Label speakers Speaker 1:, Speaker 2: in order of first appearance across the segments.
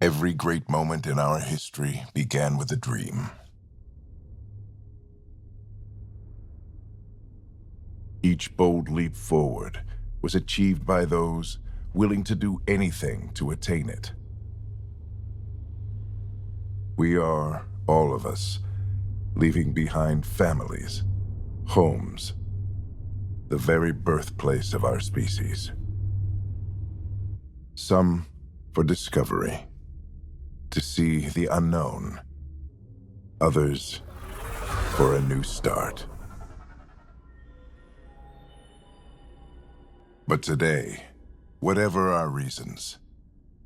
Speaker 1: Every great moment in our history began with a dream. Each bold leap forward was achieved by those willing to do anything to attain it. We are, all of us, leaving behind families, homes, the very birthplace of our species. Some for discovery, to see the unknown. Others for a new start. But today, whatever our reasons,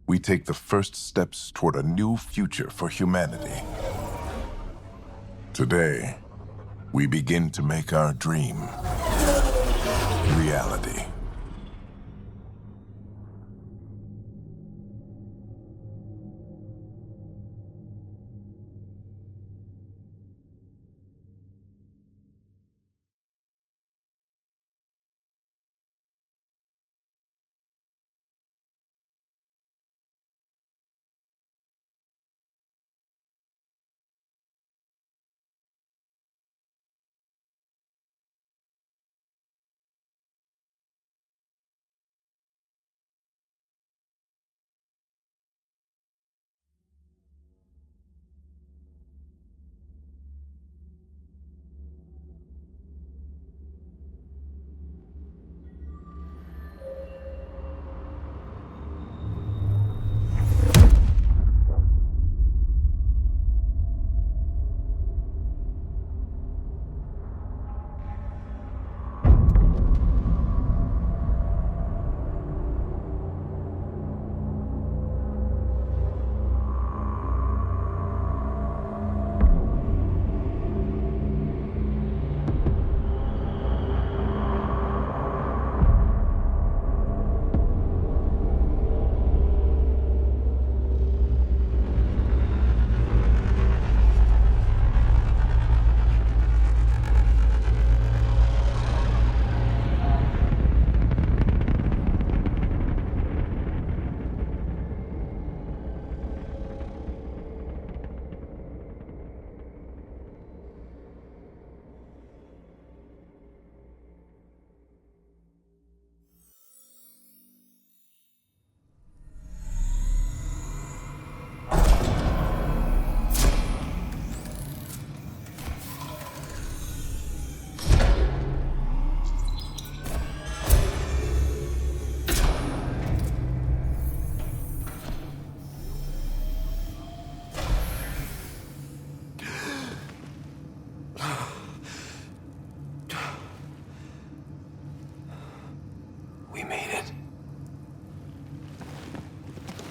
Speaker 1: we take the first steps toward a new future for humanity. Today, we begin to make our dream reality.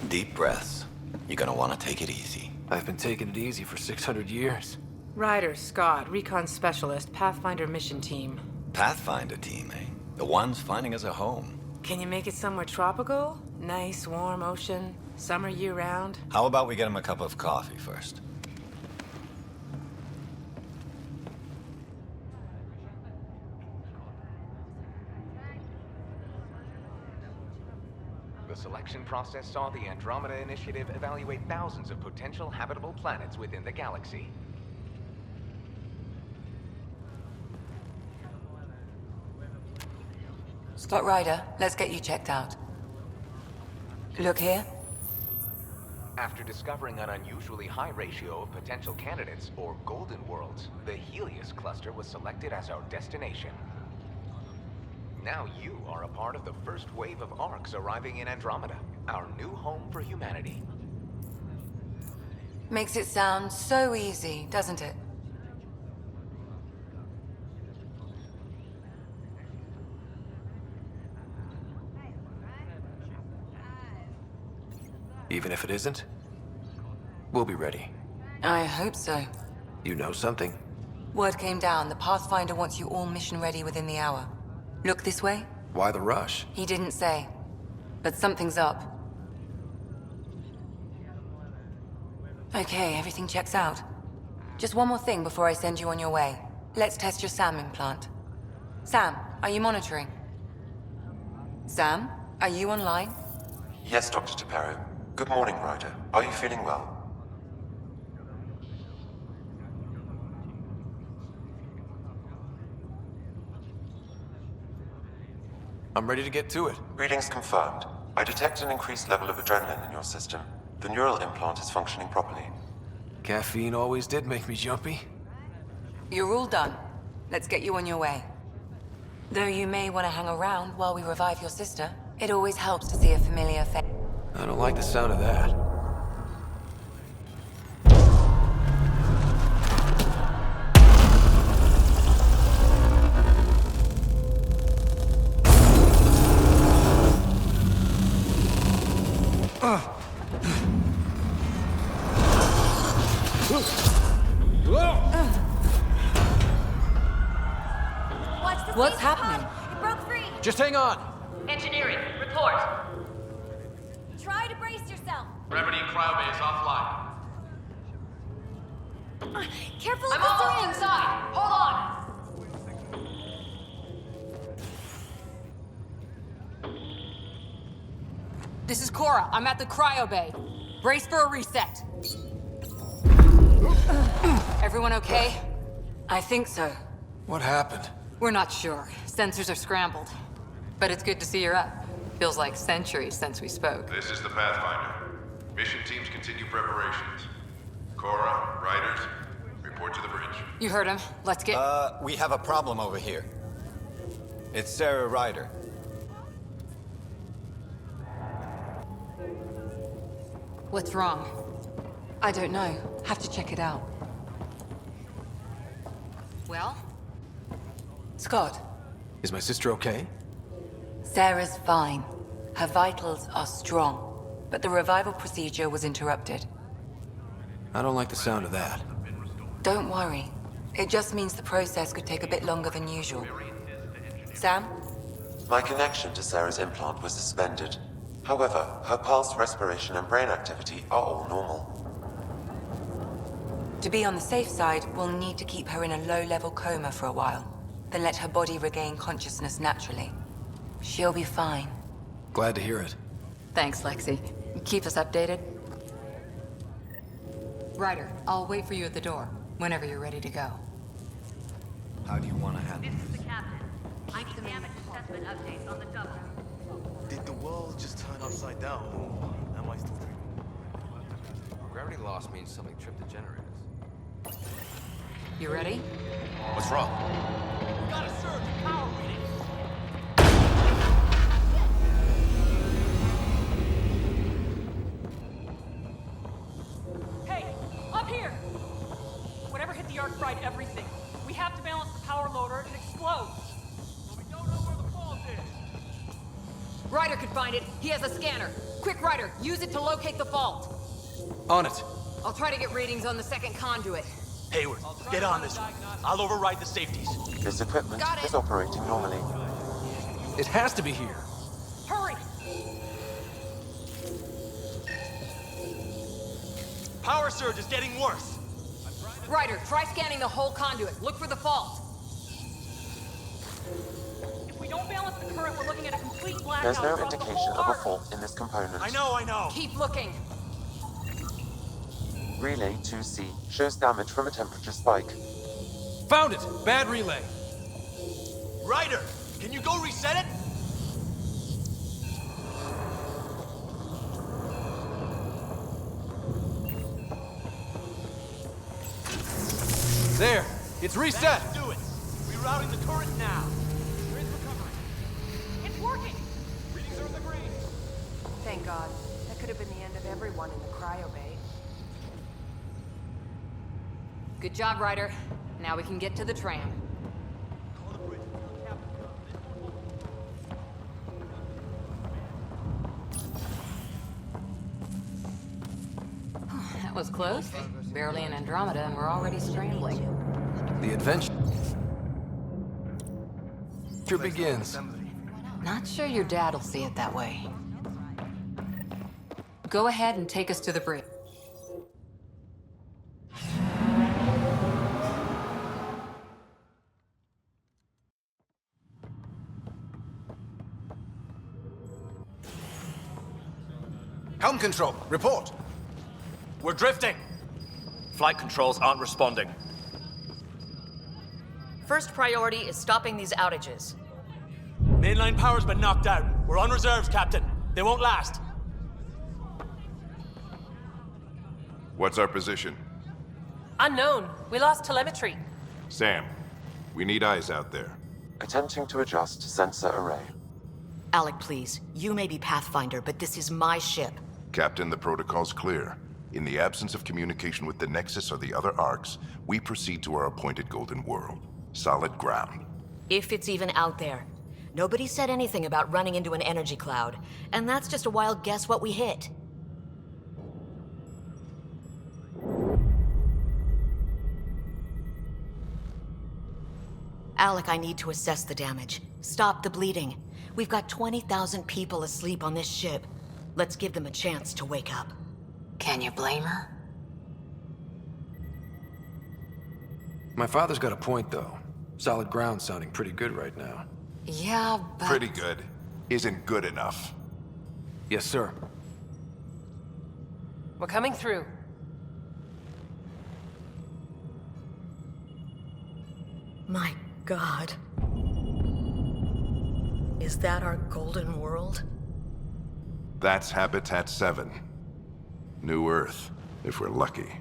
Speaker 2: Deep breaths. You're gonna want to take it easy.
Speaker 3: I've been taking it easy for 600 years.
Speaker 4: Ryder Scott, Recon Specialist, Pathfinder Mission Team.
Speaker 2: Pathfinder team, eh? The ones finding us a home.
Speaker 4: Can you make it somewhere tropical? Nice, warm ocean, summer year-round?
Speaker 2: How about we get him a cup of coffee first?
Speaker 5: The selection process saw the Andromeda Initiative evaluate thousands of potential habitable planets within the galaxy.
Speaker 6: Scott Ryder, let's get you checked out. Look here.
Speaker 5: After discovering an unusually high ratio of potential candidates, or golden worlds, the Helios cluster was selected as our destination. Now you are a part of the first wave of Arks arriving in Andromeda, our new home for humanity.
Speaker 6: Makes it sound so easy, doesn't it?
Speaker 3: Even if it isn't, we'll be ready.
Speaker 6: I hope so.
Speaker 3: You know something?
Speaker 6: Word came down. The Pathfinder wants you all mission ready within the hour. Look this way?
Speaker 3: Why the rush?
Speaker 6: He didn't say. But something's up. Okay, everything checks out. Just one more thing before I send you on your way. Let's test your SAM implant. Sam, are you monitoring? Sam, are you online?
Speaker 7: Yes, Dr. Taparo. Good morning, Ryder. Are you feeling well?
Speaker 3: I'm ready to get to it.
Speaker 7: Readings confirmed. I detect an increased level of adrenaline in your system. The neural implant is functioning properly.
Speaker 3: Caffeine always did make me jumpy.
Speaker 6: You're all done. Let's get you on your way. Though you may want to hang around while we revive your sister, it always helps to see a familiar face.
Speaker 3: I don't like the sound of that.
Speaker 6: What's happening?
Speaker 8: It broke free.
Speaker 3: Just hang on.
Speaker 8: Engineering, report. Try to brace yourself.
Speaker 9: Remedy cryobase offline.
Speaker 8: Careful with
Speaker 6: I'm
Speaker 8: the
Speaker 6: almost
Speaker 8: syringe.
Speaker 6: inside. Hold on.
Speaker 10: This is Cora. I'm at the cryo bay. Brace for a reset. Everyone okay?
Speaker 6: I think so.
Speaker 3: What happened?
Speaker 10: We're not sure. Sensors are scrambled. But it's good to see you're up. Feels like centuries since we spoke.
Speaker 11: This is the Pathfinder. Mission teams continue preparations. Cora, Riders, report to the bridge.
Speaker 10: You heard him. Let's get...
Speaker 2: We have a problem over here. It's Sarah Ryder.
Speaker 10: What's wrong?
Speaker 6: I don't know. Have to check it out.
Speaker 10: Well?
Speaker 6: Scott,
Speaker 3: Is my sister okay?
Speaker 6: Sarah's fine. Her vitals are strong. But the revival procedure was interrupted.
Speaker 3: I don't like the sound of that.
Speaker 6: Don't worry. It just means the process could take a bit longer than usual. Sam?
Speaker 7: My connection to Sarah's implant was suspended. However, her pulse, respiration, and brain activity are all normal.
Speaker 6: To be on the safe side, we'll need to keep her in a low-level coma for a while. Then let her body regain consciousness naturally. She'll be fine.
Speaker 3: Glad to hear it.
Speaker 10: Thanks, Lexi. Keep us updated. Ryder, I'll wait for you at the door, whenever you're ready to go.
Speaker 2: How do you want to handle
Speaker 8: This is the captain. I need damage assessment updates on the double.
Speaker 9: Did the world just turn upside down? Or am I still dreaming?
Speaker 3: Gravity loss means something tripped the generators.
Speaker 10: You ready?
Speaker 2: What's wrong?
Speaker 9: Got a surge in power reading.
Speaker 12: Hey, up here! Whatever hit the Ark fried everything. We have to balance the power loader and explode.
Speaker 9: But we don't know where the fault is.
Speaker 10: Ryder could find it. He has a scanner. Quick, Ryder, use it to locate the fault.
Speaker 3: On it.
Speaker 10: I'll try to get readings on the second conduit.
Speaker 9: Hayward, get on this one. I'll override the safeties.
Speaker 7: This equipment
Speaker 10: Got it.
Speaker 7: is operating normally.
Speaker 3: It has to be here.
Speaker 12: Hurry!
Speaker 9: Power surge is getting worse.
Speaker 10: Ryder, try scanning the whole conduit. Look for the fault.
Speaker 12: If we don't balance the current, we're looking at a complete blackout
Speaker 7: There's no
Speaker 12: across the
Speaker 7: indication
Speaker 12: whole
Speaker 7: of a
Speaker 12: Ark.
Speaker 7: fault in this component.
Speaker 9: I know.
Speaker 10: Keep looking.
Speaker 7: Relay 2C shows damage from a temperature spike.
Speaker 3: Found it! Bad relay.
Speaker 9: Ryder, can you go reset it?
Speaker 3: There! It's reset!
Speaker 9: Let's do it. Rerouting the current now.
Speaker 12: Grid's recovering. It's working!
Speaker 9: Readings are in the green.
Speaker 4: Thank God. That could have been the end of everyone in the cryo bay.
Speaker 10: Good job, Ryder. Now we can get to the tram.
Speaker 9: Call the bridge.
Speaker 10: That was close. Barely an Andromeda, and we're already scrambling.
Speaker 3: The adventure begins.
Speaker 10: Not sure your dad'll see it that way. Go ahead and take us to the bridge.
Speaker 13: Helm control, report.
Speaker 14: We're drifting. Flight controls aren't responding.
Speaker 15: First priority is stopping these outages.
Speaker 14: Mainline power's been knocked out. We're on reserves, Captain. They won't last.
Speaker 11: What's our position?
Speaker 15: Unknown. We lost telemetry.
Speaker 11: Sam, we need eyes out there.
Speaker 7: Attempting to adjust sensor array.
Speaker 15: Alec, please. You may be Pathfinder, but this is my ship.
Speaker 1: Captain, the protocol's clear. In the absence of communication with the Nexus or the other Arks, we proceed to our appointed Golden World. Solid ground.
Speaker 15: If it's even out there. Nobody said anything about running into an energy cloud, and that's just a wild guess what we hit. Alec, I need to assess the damage. Stop the bleeding. We've got 20,000 people asleep on this ship. Let's give them a chance to wake up.
Speaker 6: Can you blame her?
Speaker 3: My father's got a point, though. Solid ground sounding pretty good right now.
Speaker 6: Yeah, but...
Speaker 1: Pretty good isn't good enough.
Speaker 3: Yes, sir.
Speaker 15: We're coming through. My God. Is that our Golden World?
Speaker 1: That's Habitat 7. New Earth, if we're lucky.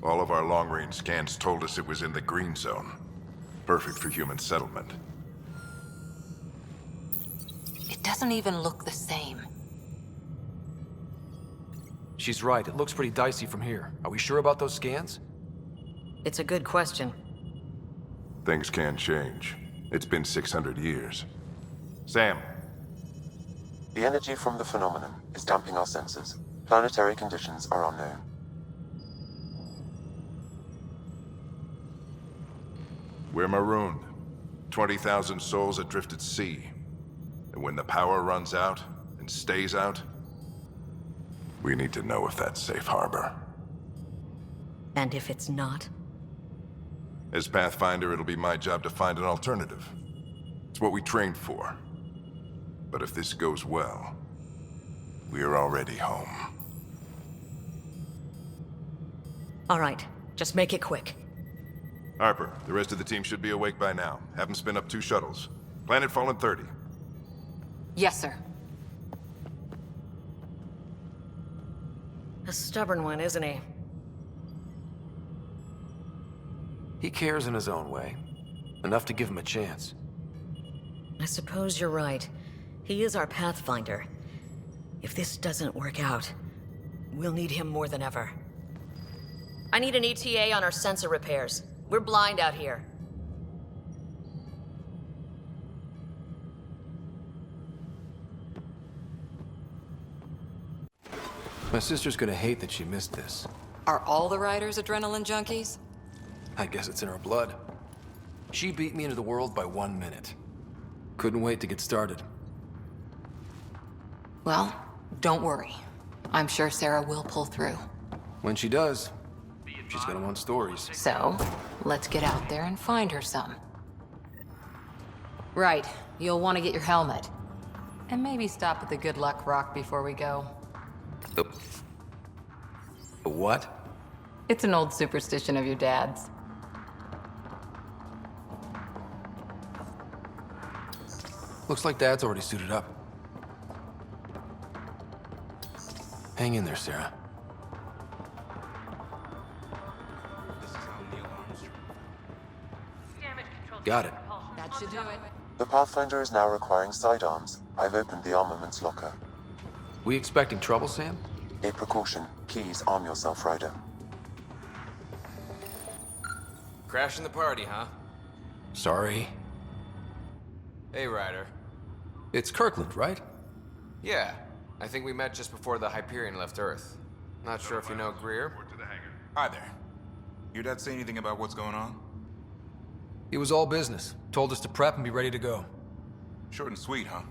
Speaker 1: All of our long-range scans told us it was in the green zone. Perfect for human settlement.
Speaker 6: It doesn't even look the same.
Speaker 3: She's right. It looks pretty dicey from here. Are we sure about those scans?
Speaker 15: It's a good question.
Speaker 1: Things can change. It's been 600 years. Sam.
Speaker 7: The energy from the phenomenon is damping our sensors. Planetary conditions are unknown.
Speaker 1: We're marooned. 20,000 souls adrift at sea. And when the power runs out, and stays out, we need to know if that's safe harbor.
Speaker 15: And if it's not?
Speaker 1: As Pathfinder, it'll be my job to find an alternative. It's what we trained for. But if this goes well, we're already home.
Speaker 15: All right, just make it quick.
Speaker 1: Harper, the rest of the team should be awake by now. Have them spin up 2 shuttles. Planet Fallen 30.
Speaker 6: Yes, sir.
Speaker 15: A stubborn one, isn't he?
Speaker 3: He cares in his own way. Enough to give him a chance.
Speaker 15: I suppose you're right. He is our Pathfinder. If this doesn't work out, we'll need him more than ever. I need an ETA on our sensor repairs. We're blind out here.
Speaker 3: My sister's gonna hate that she missed this.
Speaker 10: Are all the riders adrenaline junkies?
Speaker 3: I guess it's in her blood. She beat me into the world by 1 minute. Couldn't wait to get started.
Speaker 10: Well, don't worry. I'm sure Sarah will pull through.
Speaker 3: When she does, she's gonna want stories.
Speaker 10: So, let's get out there and find her some. Right, you'll want to get your helmet. And maybe stop at the Good Luck Rock before we go.
Speaker 3: The what?
Speaker 10: It's an old superstition of your dad's.
Speaker 3: Looks like Dad's already suited up. Hang in there, Sarah. Got it.
Speaker 10: That should do it.
Speaker 7: The Pathfinder is now requiring sidearms. I've opened the armaments locker.
Speaker 3: We expecting trouble, Sam?
Speaker 7: A precaution. Please arm yourself, Ryder.
Speaker 3: Crashing the party, huh? Sorry.
Speaker 13: Hey, Ryder.
Speaker 3: It's Kirkland, right?
Speaker 13: Yeah. I think we met just before the Hyperion left Earth. Not sure if you know Greer.
Speaker 16: Hi there. Your dad say anything about what's going on?
Speaker 3: It was all business. Told us to prep and be ready to go.
Speaker 16: Short and sweet, huh?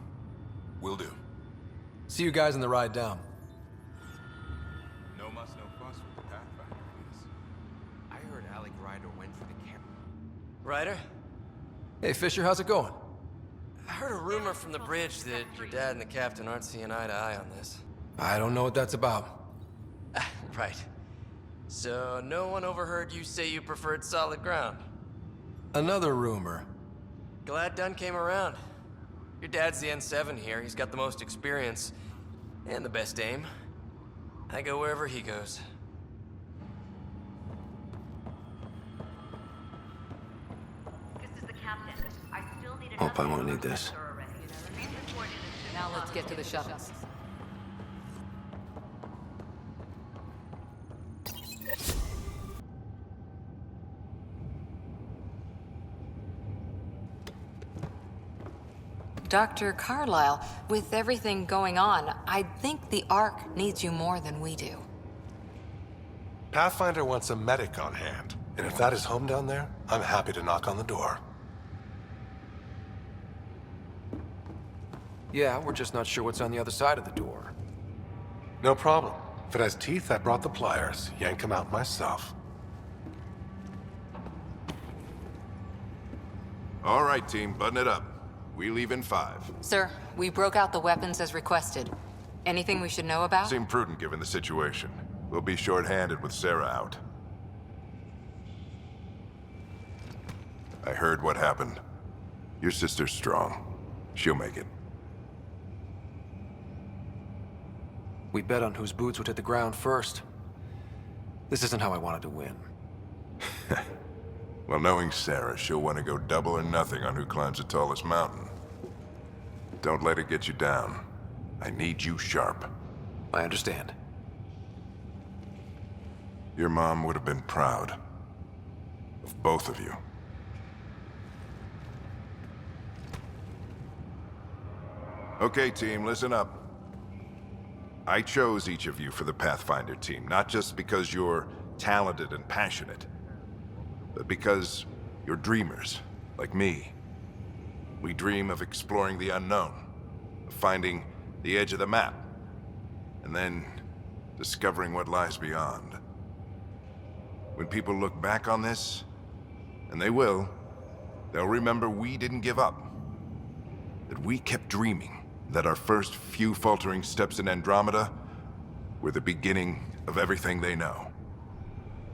Speaker 16: Will do.
Speaker 3: See you guys on the ride down.
Speaker 16: No muss, no fuss with the Pathfinder.
Speaker 13: I heard Alec Ryder went for the camp.
Speaker 14: Ryder?
Speaker 3: Hey, Fisher, how's it going?
Speaker 17: I heard a rumor from the bridge that your dad and the captain aren't seeing eye to eye on this.
Speaker 3: I don't know what that's about.
Speaker 17: Right. So no one overheard you say you preferred solid ground?
Speaker 3: Another rumor.
Speaker 17: Glad Dunn came around. Your dad's the N7 here. He's got the most experience and the best aim. I go wherever he goes.
Speaker 8: This is the captain. I still need
Speaker 3: Hope I won't need this.
Speaker 10: Now let's get to the shuttles. Dr. Carlyle, with everything going on, I think the Ark needs you more than we do.
Speaker 18: Pathfinder wants a medic on hand, and if that is home down there, I'm happy to knock on the door.
Speaker 3: Yeah, we're just not sure what's on the other side of the door.
Speaker 18: No problem. If it has teeth, I brought the pliers. Yank them out myself.
Speaker 1: All right, team, button it up. We leave in 5.
Speaker 10: Sir, we broke out the weapons as requested. Anything we should know about?
Speaker 1: Seem prudent given the situation. We'll be short-handed with Sarah out. I heard what happened. Your sister's strong. She'll make it.
Speaker 3: We bet on whose boots would hit the ground first. This isn't how I wanted to win.
Speaker 1: Well, knowing Sarah, she'll want to go double or nothing on who climbs the tallest mountain. Don't let it get you down. I need you sharp.
Speaker 3: I understand.
Speaker 1: Your mom would have been proud of both of you. Okay, team, listen up. I chose each of you for the Pathfinder team, not just because you're talented and passionate, but because you're dreamers, like me. We dream of exploring the unknown, of finding the edge of the map, and then discovering what lies beyond. When people look back on this, and they will, they'll remember we didn't give up, that we kept dreaming, that our first few faltering steps in Andromeda were the beginning of everything they know.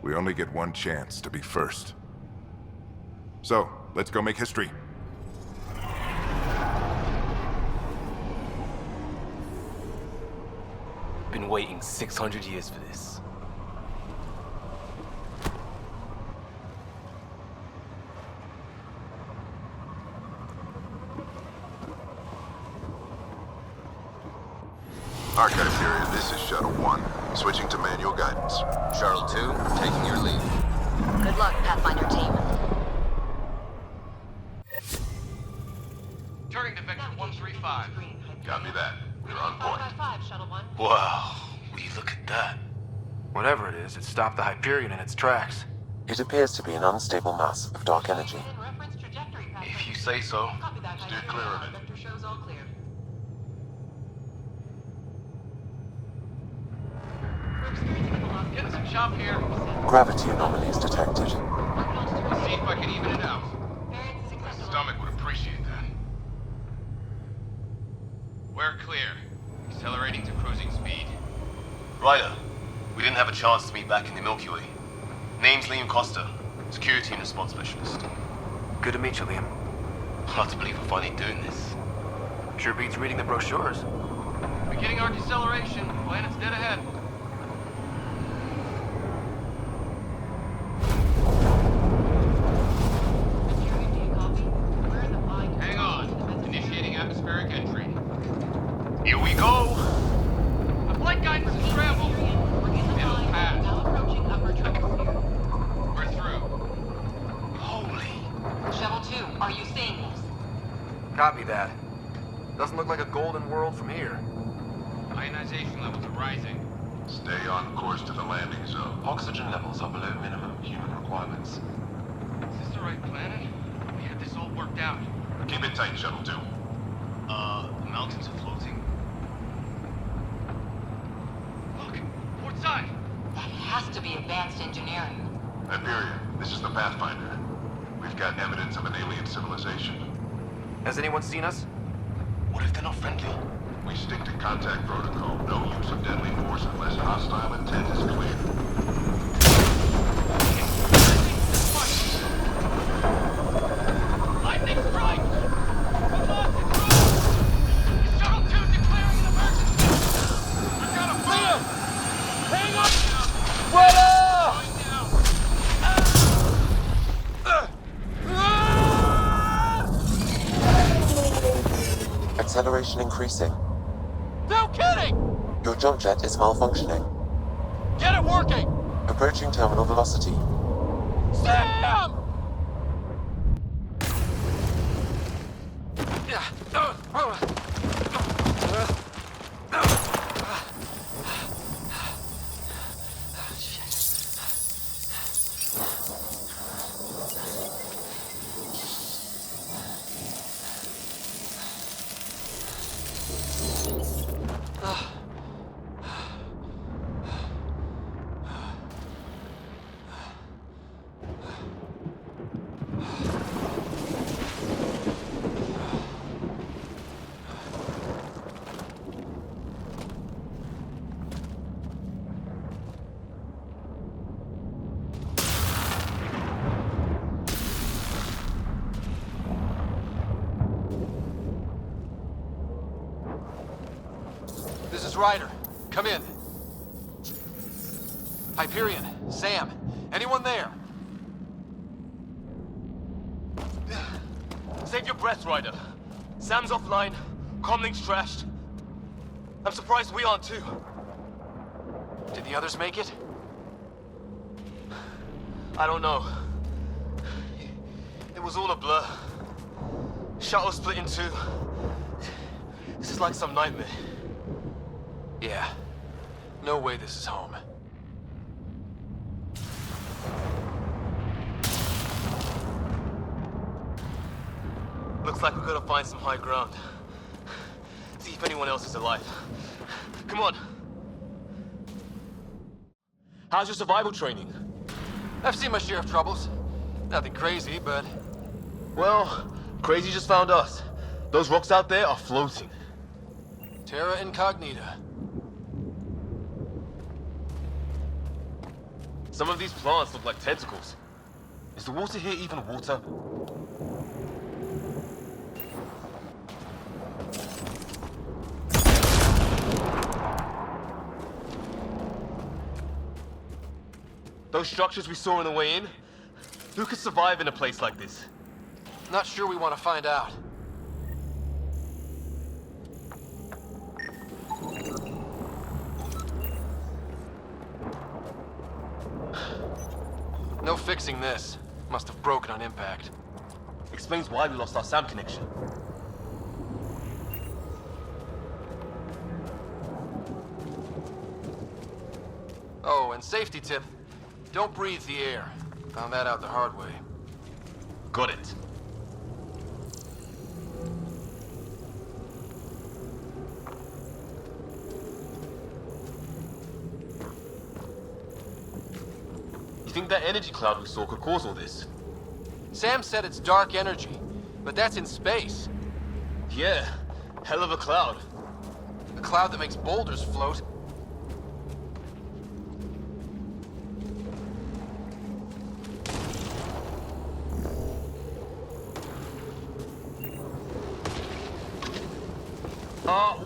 Speaker 1: We only get one chance to be first. So, let's go make history.
Speaker 9: Been waiting 600 years for this.
Speaker 11: Ark Hyperion, this is Shuttle 1. Switching to manual guidance.
Speaker 2: Shuttle 2, taking your lead.
Speaker 15: Good luck, Pathfinder team.
Speaker 11: Turning to Vector 135. Copy that. We're on point.
Speaker 9: Wow, will you look at that?
Speaker 3: Whatever it is, it stopped the Hyperion in its tracks.
Speaker 7: It appears to be an unstable mass of dark energy.
Speaker 9: If you say so.
Speaker 11: Steer clear of it.
Speaker 9: Getting some chop here.
Speaker 7: Gravity anomalies detected.
Speaker 11: See if I can even it out. My stomach would appreciate that. We're clear. Accelerating to cruising speed.
Speaker 9: Ryder, we didn't have a chance to meet back in the Milky Way. Name's Liam Costa, Security and Response Specialist.
Speaker 3: Good to meet you, Liam.
Speaker 9: Hard to believe we're finally doing this.
Speaker 3: Sure beats reading the brochures.
Speaker 9: Beginning our deceleration. Planet's dead ahead.
Speaker 11: Hang on. Initiating atmospheric entry.
Speaker 9: Here we go!
Speaker 11: The flight guidance is scrambled. It'll pass. We're through.
Speaker 9: Holy.
Speaker 6: Shuttle 2, are you seeing this?
Speaker 3: Copy that. Doesn't look like a golden world from here.
Speaker 11: Ionization levels are rising. Stay on course to the landing zone.
Speaker 7: Oxygen levels are below minimum human requirements.
Speaker 11: Is this the right planet? We had this all worked out. Keep it tight, Shuttle 2.
Speaker 9: The mountains are floating.
Speaker 11: Look, port side.
Speaker 6: That has to be advanced engineering.
Speaker 11: Hyperion, this is the Pathfinder. We've got evidence of an alien civilization.
Speaker 13: Has anyone seen us?
Speaker 9: What if they're not friendly?
Speaker 11: We stick to contact protocol. No use of deadly force unless hostile intent is clear.
Speaker 9: Lightning strike! Shuttle 2 declaring an emergency! I've got a plan! Hang on! Weather!
Speaker 7: Acceleration increasing.
Speaker 9: No kidding!
Speaker 7: Your jump jet is malfunctioning.
Speaker 9: Get it working!
Speaker 7: Approaching terminal velocity.
Speaker 9: Sam!
Speaker 3: This is Ryder. Come in. Hyperion, Sam, anyone there?
Speaker 9: Save your breath, Ryder. Sam's offline. Comlink's trashed. I'm surprised we aren't too.
Speaker 3: Did the others make it?
Speaker 9: I don't know. It was all a blur. Shuttle split in two. This is like some nightmare.
Speaker 3: Yeah. No way this is home.
Speaker 9: Looks like we're gonna find some high ground. See if anyone else is alive. Come on. How's your survival training?
Speaker 3: I've seen my share of troubles. Nothing crazy, but...
Speaker 9: Well, crazy just found us. Those rocks out there are floating.
Speaker 3: Terra Incognita.
Speaker 9: Some of these plants look like tentacles. Is the water here even water? Those structures we saw on the way in? Who could survive in a place like this?
Speaker 3: Not sure we want to find out. No fixing this. Must have broken on impact.
Speaker 9: Explains why we lost our sound connection.
Speaker 3: Oh, and safety tip. Don't breathe the air. Found that out the hard way.
Speaker 9: Got it. You think that energy cloud we saw could cause all this?
Speaker 3: Sam said it's dark energy, but that's in space.
Speaker 9: Yeah, hell of a cloud.
Speaker 3: A cloud that makes boulders float.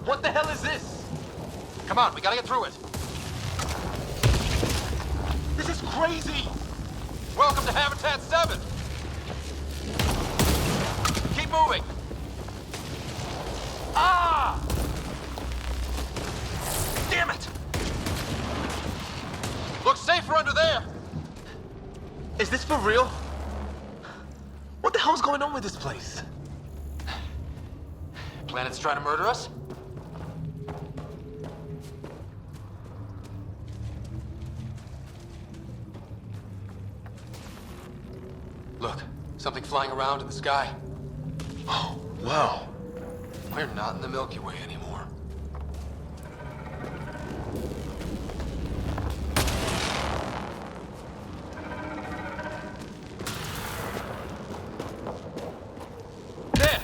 Speaker 9: What the hell is this?
Speaker 3: Come on, we gotta get through it.
Speaker 9: This is crazy!
Speaker 3: Welcome to Habitat 7! Keep moving! Ah! Damn it! Looks safer under there!
Speaker 9: Is this for real? What the hell's going on with this place?
Speaker 3: Planet's trying to murder us? Look, something flying around in the sky.
Speaker 9: Oh, wow.
Speaker 3: We're not in the Milky Way anymore.
Speaker 9: There!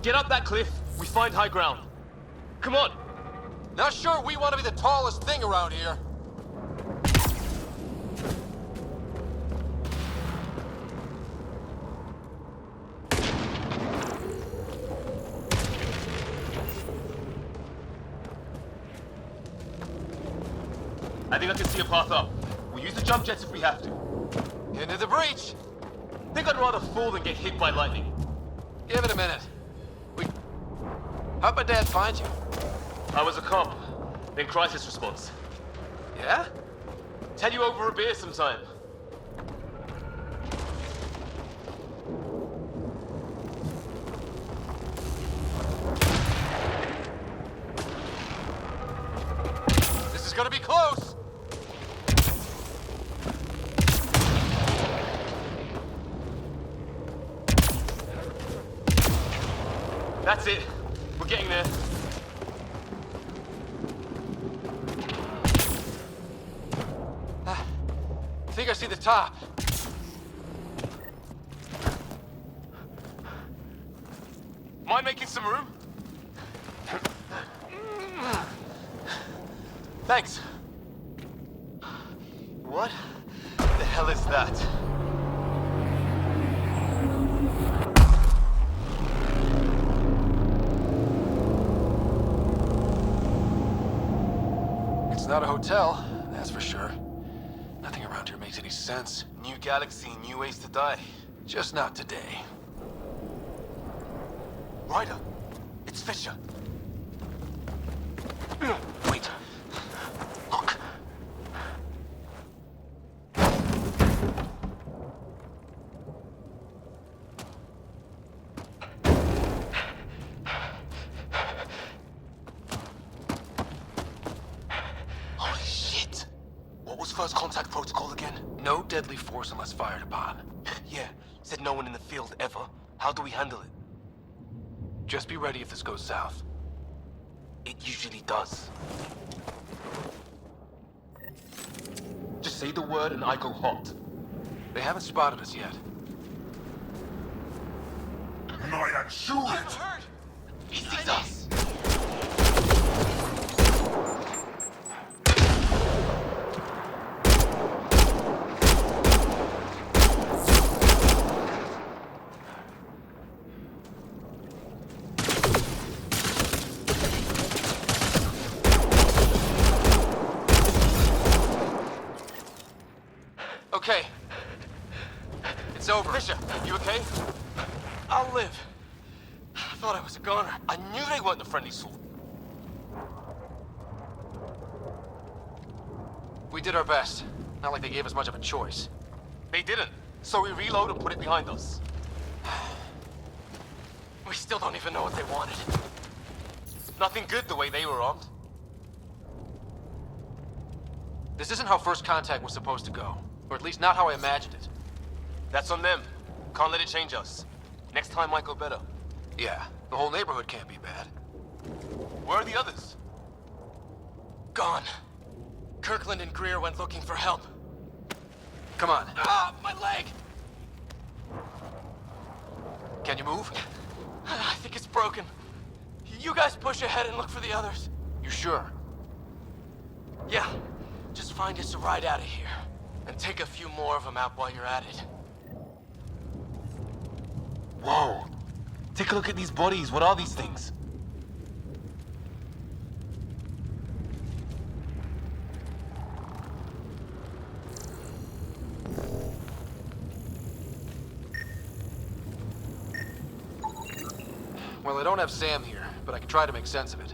Speaker 9: get up that cliff, we find high ground. Come on.
Speaker 19: Not sure we want to be the tallest thing around here.
Speaker 9: I think I can see a path up. We'll use the jump jets if we have to.
Speaker 19: Into the breach.
Speaker 9: Think I'd rather fall than get hit by lightning.
Speaker 19: Give it a minute. How'd my dad find you?
Speaker 9: I was a cop, then crisis response.
Speaker 19: Yeah?
Speaker 9: Tell you over a beer sometime.
Speaker 19: This is gonna be close.
Speaker 9: That's it. We're getting there.
Speaker 19: I think I see the top.
Speaker 9: Mind making some room?
Speaker 19: Thanks.
Speaker 9: What the hell is that?
Speaker 19: It's not a hotel, that's for sure. Nothing around here makes any sense.
Speaker 9: New galaxy, new ways to die.
Speaker 19: Just not today.
Speaker 9: Ryder, it's Fisher.
Speaker 19: Wait. Look.
Speaker 9: Holy shit! What was first contact protocol again?
Speaker 19: No deadly force unless fired upon.
Speaker 9: Yeah, said no one in the field ever. How do we handle it?
Speaker 19: Just be ready if this goes south.
Speaker 9: It usually does. Just say the word and I go hot.
Speaker 19: They haven't spotted us yet.
Speaker 11: Nyan, shoot it!
Speaker 19: Hurt!
Speaker 9: He sees us!
Speaker 19: Okay. It's over.
Speaker 9: Fisher, you okay?
Speaker 19: I'll live. I thought I was a goner.
Speaker 9: I knew they weren't the friendly sort.
Speaker 19: We did our best. Not like they gave us much of a choice.
Speaker 9: They didn't. So we reload and put it behind us.
Speaker 19: We still don't even know what they wanted.
Speaker 9: Nothing good the way they were armed.
Speaker 19: This isn't how first contact was supposed to go. Or at least not how I imagined it.
Speaker 9: That's on them. Can't let it change us. Next time might go better.
Speaker 19: Yeah, the whole neighborhood can't be bad.
Speaker 9: Where are the others?
Speaker 17: Gone. Kirkland and Greer went looking for help.
Speaker 19: Come on.
Speaker 17: Ah, my leg!
Speaker 19: Can you move?
Speaker 17: I think it's broken. You guys push ahead and look for the others.
Speaker 19: You sure?
Speaker 17: Yeah. Just find us a ride out of here. And take a few more of them out while you're at it.
Speaker 9: Whoa. Take a look at these bodies. What are these things?
Speaker 19: Well, I don't have Sam here, but I can try to make sense of it.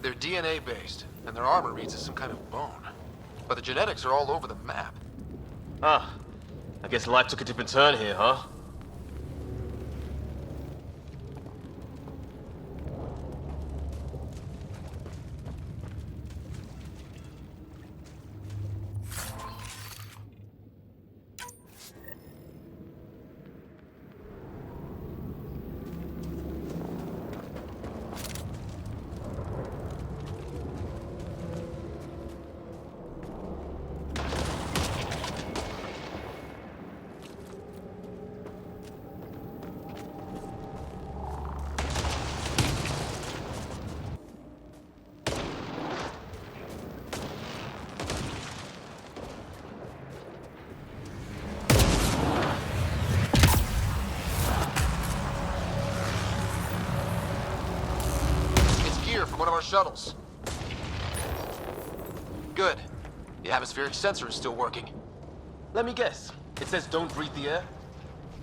Speaker 19: They're DNA-based, and their armor reads as some kind of bone. But the genetics are all over the map.
Speaker 9: Ah, I guess life took a different turn here, huh?
Speaker 19: of our shuttles. Good. The atmospheric sensor is still working.
Speaker 9: Let me guess. It says don't breathe the air?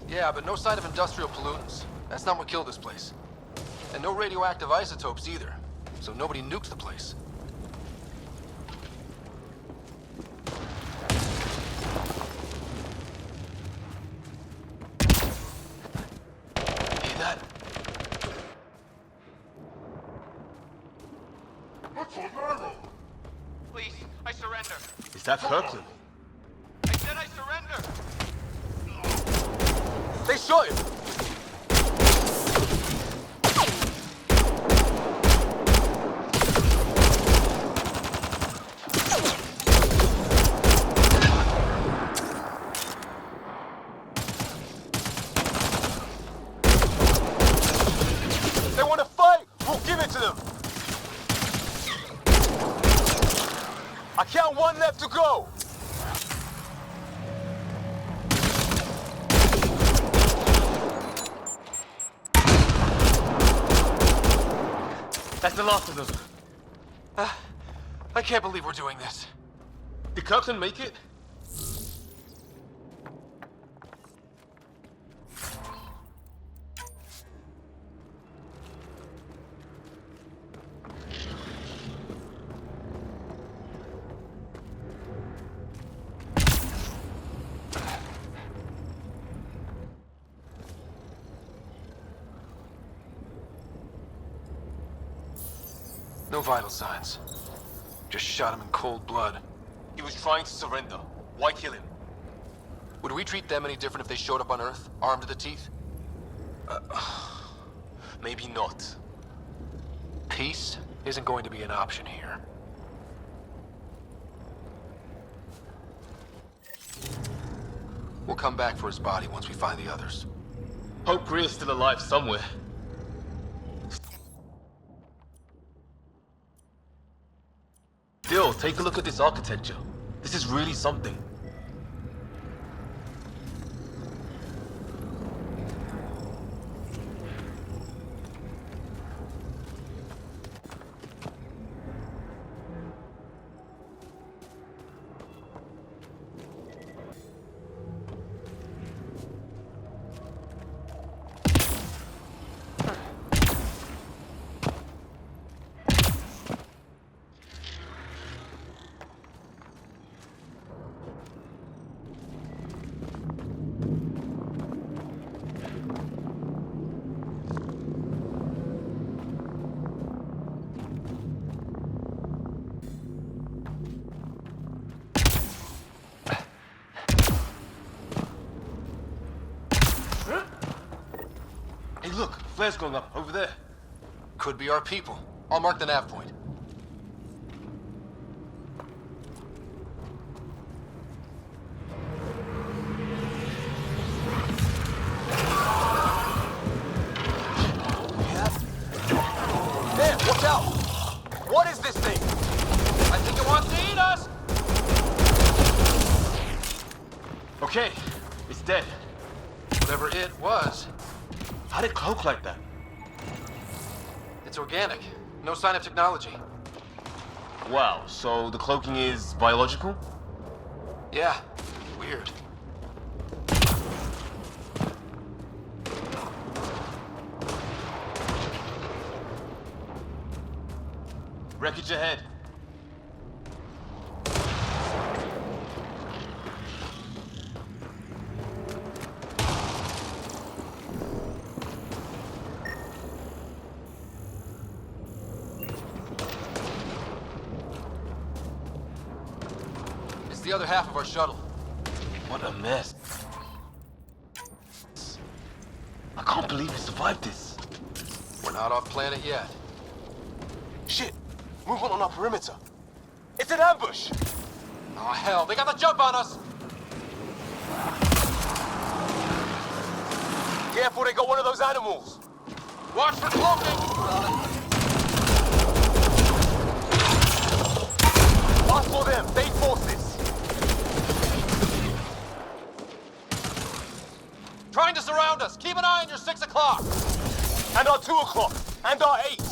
Speaker 19: Yeah, but no sign of industrial pollutants. That's not what killed this place. And no radioactive isotopes either, so nobody nukes the place. Hear that?
Speaker 11: Please, I surrender.
Speaker 9: Is that Kirkland?
Speaker 11: I said I surrender.
Speaker 19: They shot him!
Speaker 9: They want to fight! We'll give it to them! I count one left to go! That's the last of them.
Speaker 19: I can't believe we're doing this.
Speaker 9: Did Kirkland make it?
Speaker 19: No vital signs. Just shot him in cold blood.
Speaker 9: He was trying to surrender. Why kill him?
Speaker 19: Would we treat them any different if they showed up on Earth, armed to the teeth?
Speaker 9: Maybe not.
Speaker 19: Peace isn't going to be an option here. We'll come back for his body once we find the others.
Speaker 9: Hope Greer's still alive somewhere. Still, take a look at this architecture. This is really something. Hey, look, flare's going up over there.
Speaker 19: Could be our people. I'll mark the nav point.
Speaker 9: There, watch out! What is this thing?
Speaker 19: I think it wants to eat us!
Speaker 9: Okay, it's dead.
Speaker 19: Whatever it was.
Speaker 9: How'd it cloak like that?
Speaker 19: It's organic. No sign of technology.
Speaker 9: Wow, so the cloaking is biological?
Speaker 19: Yeah, weird.
Speaker 9: Wreckage ahead.
Speaker 19: It's the other half of our shuttle.
Speaker 9: What a mess. I can't believe we survived this.
Speaker 19: We're not off planet yet.
Speaker 9: Shit! Movement on our perimeter. It's an ambush!
Speaker 19: Oh, hell, they got the jump on us!
Speaker 9: Careful, they got one of those animals!
Speaker 19: Watch for cloaking!
Speaker 9: Ask for them, they forces!
Speaker 19: Trying to surround us! Keep an eye on your 6 o'clock!
Speaker 9: And our 2 o'clock! And our 8!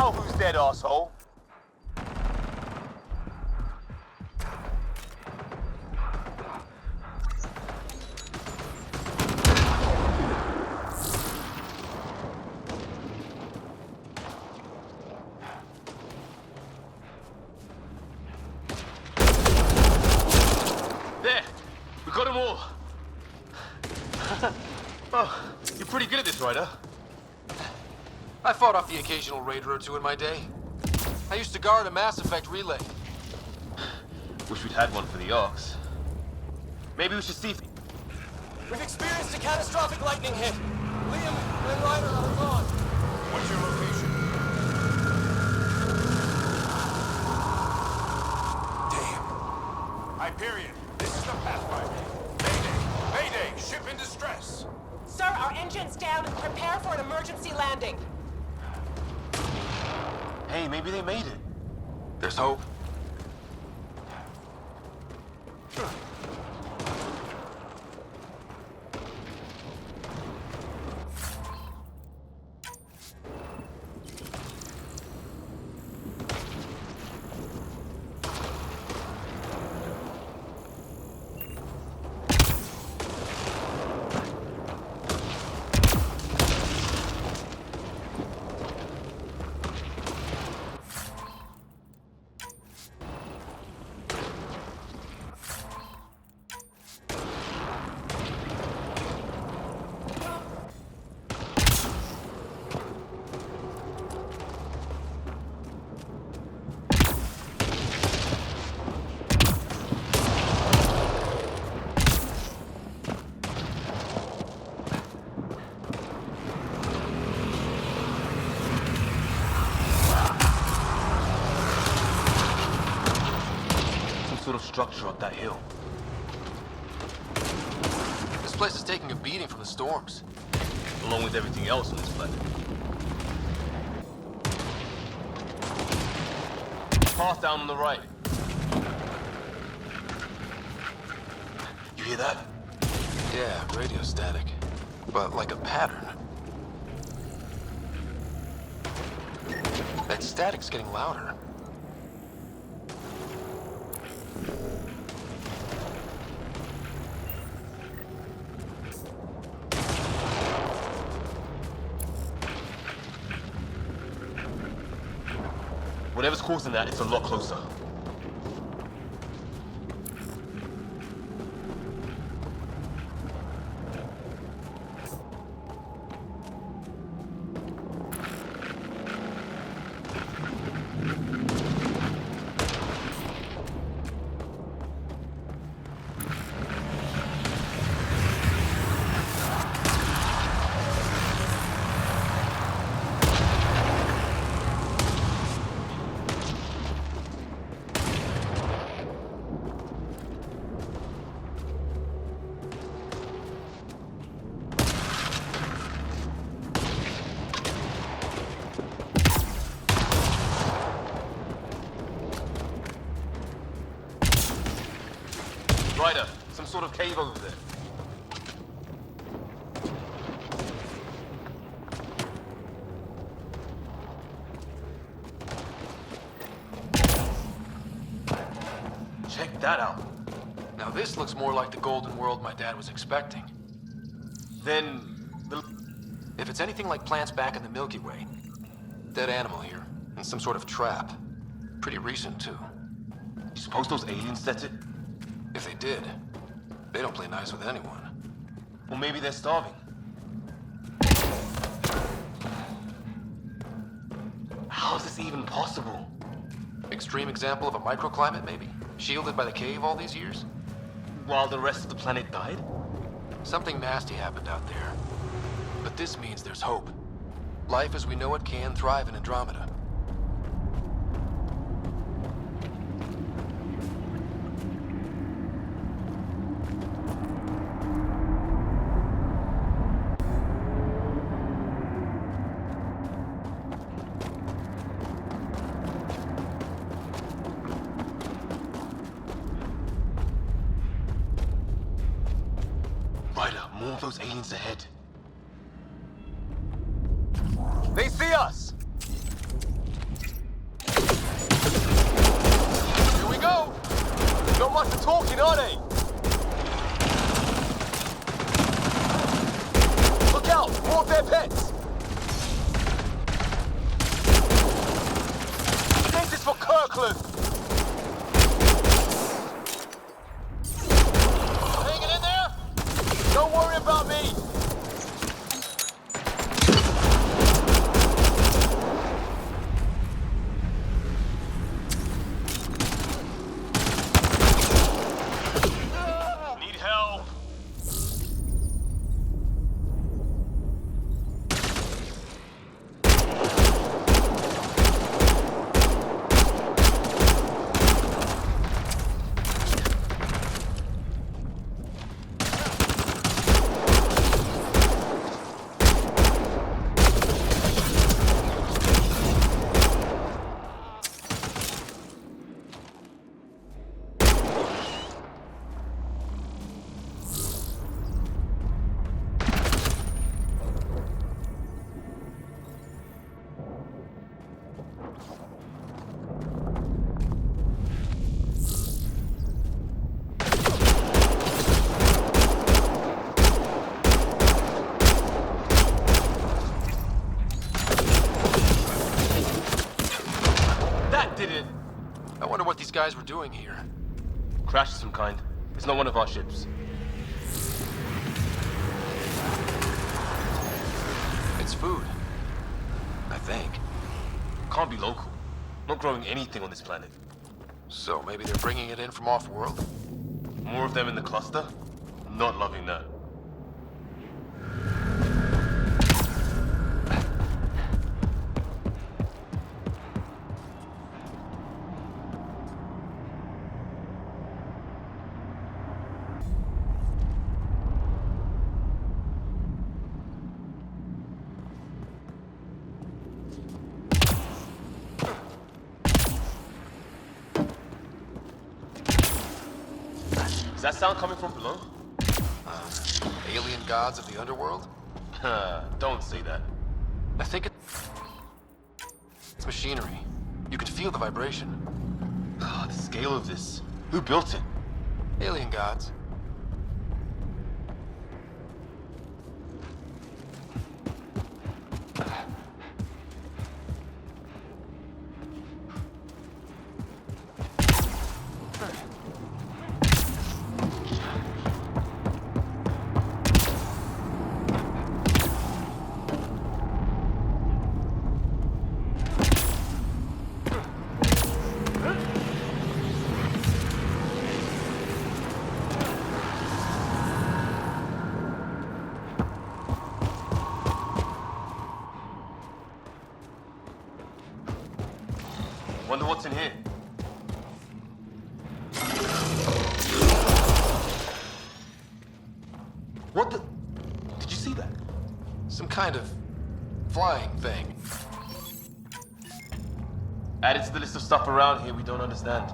Speaker 9: know who's dead, asshole. There! We got them all! Oh, you're pretty good at this, Ryder.
Speaker 19: I fought off the occasional raider or two in my day. I used to guard a Mass Effect relay.
Speaker 9: Wish we'd had one for the Arks. Maybe we should see if...
Speaker 17: We've experienced a catastrophic lightning hit. Liam and Ryder are gone.
Speaker 11: What's your location? Damn. Hyperion, this is the Pathfinder. Mayday! Mayday! Ship in distress!
Speaker 12: Sir, our engine's down. Prepare for an emergency landing.
Speaker 9: Hey, maybe they made it.
Speaker 19: There's hope.
Speaker 9: Sort of structure up that hill.
Speaker 19: This place is taking a beating from the storms.
Speaker 9: Along with everything else on this planet. Path down on the right. You hear that?
Speaker 19: Yeah, radio static. But like a pattern. That static's getting louder.
Speaker 9: Whatever's causing that, it's a lot closer. Ryder, some sort of cave over there. Check that out.
Speaker 19: Now this looks more like the golden world my dad was expecting.
Speaker 9: Then...
Speaker 19: If it's anything like plants back in the Milky Way, dead animal here, and some sort of trap. Pretty recent, too.
Speaker 9: You suppose those aliens set it?
Speaker 19: If they did, they don't play nice with anyone.
Speaker 9: Or maybe they're starving. How is this even possible?
Speaker 19: Extreme example of a microclimate, maybe? Shielded by the cave all these years?
Speaker 9: While the rest of the planet died?
Speaker 19: Something nasty happened out there. But this means there's hope. Life as we know it can thrive in Andromeda.
Speaker 9: More of those aliens ahead.
Speaker 19: They see us! talking, are they? Look out! More of their pets! This is for Kirkland! Hanging in there? Don't worry about me!
Speaker 9: Need help!
Speaker 19: I wonder what these guys were doing here.
Speaker 9: Crash of some kind. It's not one of our ships.
Speaker 19: It's food. I think.
Speaker 9: Can't be local. Not growing anything on this planet.
Speaker 19: So maybe they're bringing it in from off-world?
Speaker 9: More of them in the cluster? Not loving that. Is that sound coming from below?
Speaker 19: Alien gods of the underworld?
Speaker 9: Don't say that.
Speaker 19: I think it's machinery. You can feel the vibration.
Speaker 9: The scale of this. Who built it?
Speaker 19: Alien gods.
Speaker 9: Wonder what's in here. What the? Did you see that?
Speaker 19: Some kind of flying thing.
Speaker 9: Added to the list of stuff around here we don't understand.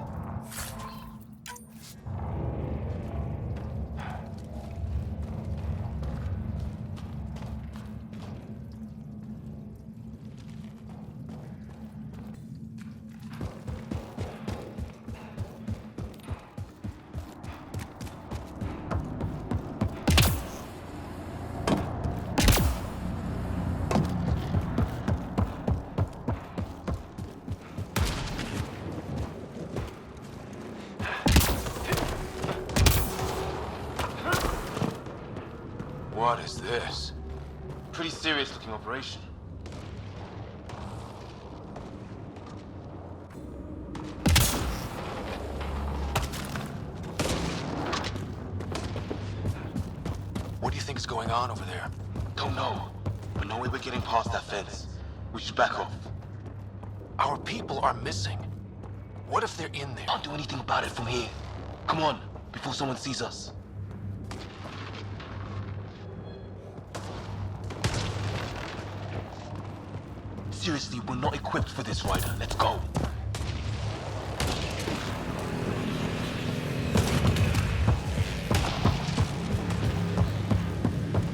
Speaker 19: What is this?
Speaker 9: Pretty serious looking operation.
Speaker 19: What do you think is going on over there?
Speaker 9: Don't know. But no way we're getting past that fence. We should back off.
Speaker 19: Our people are missing. What if they're in there?
Speaker 9: Can't do anything about it from here. Come on, before someone sees us. Seriously, we're not equipped for this, Ryder. Let's go.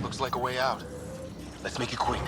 Speaker 19: Looks like a way out.
Speaker 9: Let's make it quick.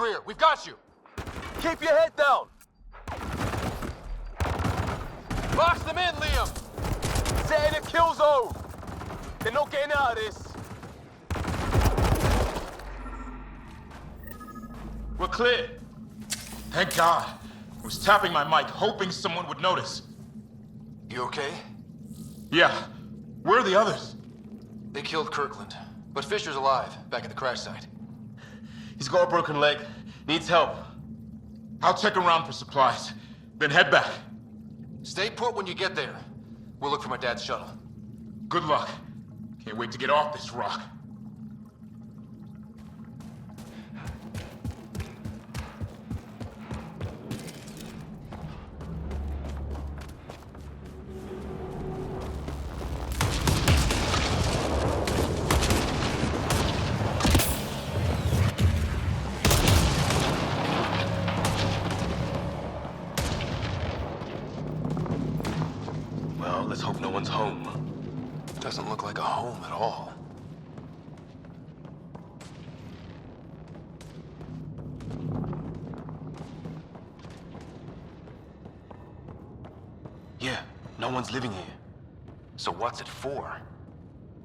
Speaker 19: rear. We've got you.
Speaker 17: Keep your head down.
Speaker 19: Box them in, Liam.
Speaker 17: Set in a kill zone. They're not getting out of this.
Speaker 20: We're clear. Thank God. I was tapping my mic, hoping someone would notice.
Speaker 19: You okay?
Speaker 20: Yeah. Where are the others?
Speaker 19: They killed Kirkland, but Fisher's alive, back at the crash site.
Speaker 20: He's got a broken leg. Needs help. I'll check around for supplies, then head back.
Speaker 19: Stay put when you get there. We'll look for my dad's shuttle.
Speaker 20: Good luck. Can't wait to get off this rock.
Speaker 19: Let's hope no one's home. Doesn't look like a home at all.
Speaker 9: Yeah, no one's living here.
Speaker 19: So what's it for?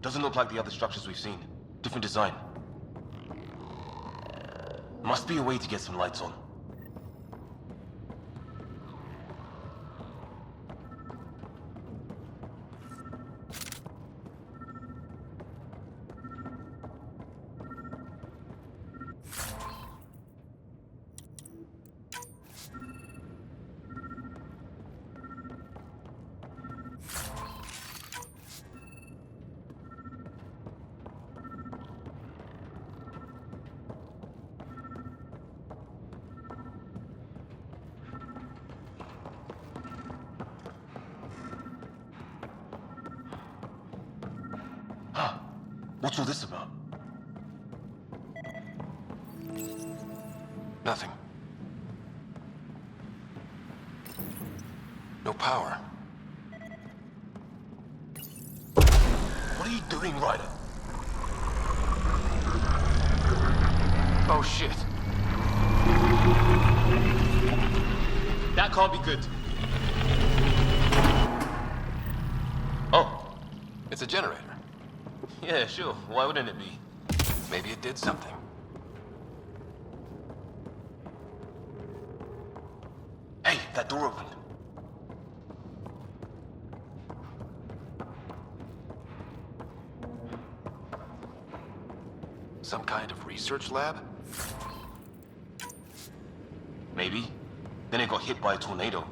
Speaker 9: Doesn't look like the other structures we've seen. Different design. Must be a way to get some lights on. What's all this about?
Speaker 19: Nothing. No power.
Speaker 9: What are you doing, Ryder?
Speaker 19: Oh shit.
Speaker 20: That can't be good.
Speaker 9: Oh.
Speaker 19: It's a generator.
Speaker 9: Yeah, sure. Why wouldn't it be?
Speaker 19: Maybe it did something.
Speaker 9: Hey, that door opened.
Speaker 19: Some kind of research lab?
Speaker 9: Maybe. Then it got hit by a tornado.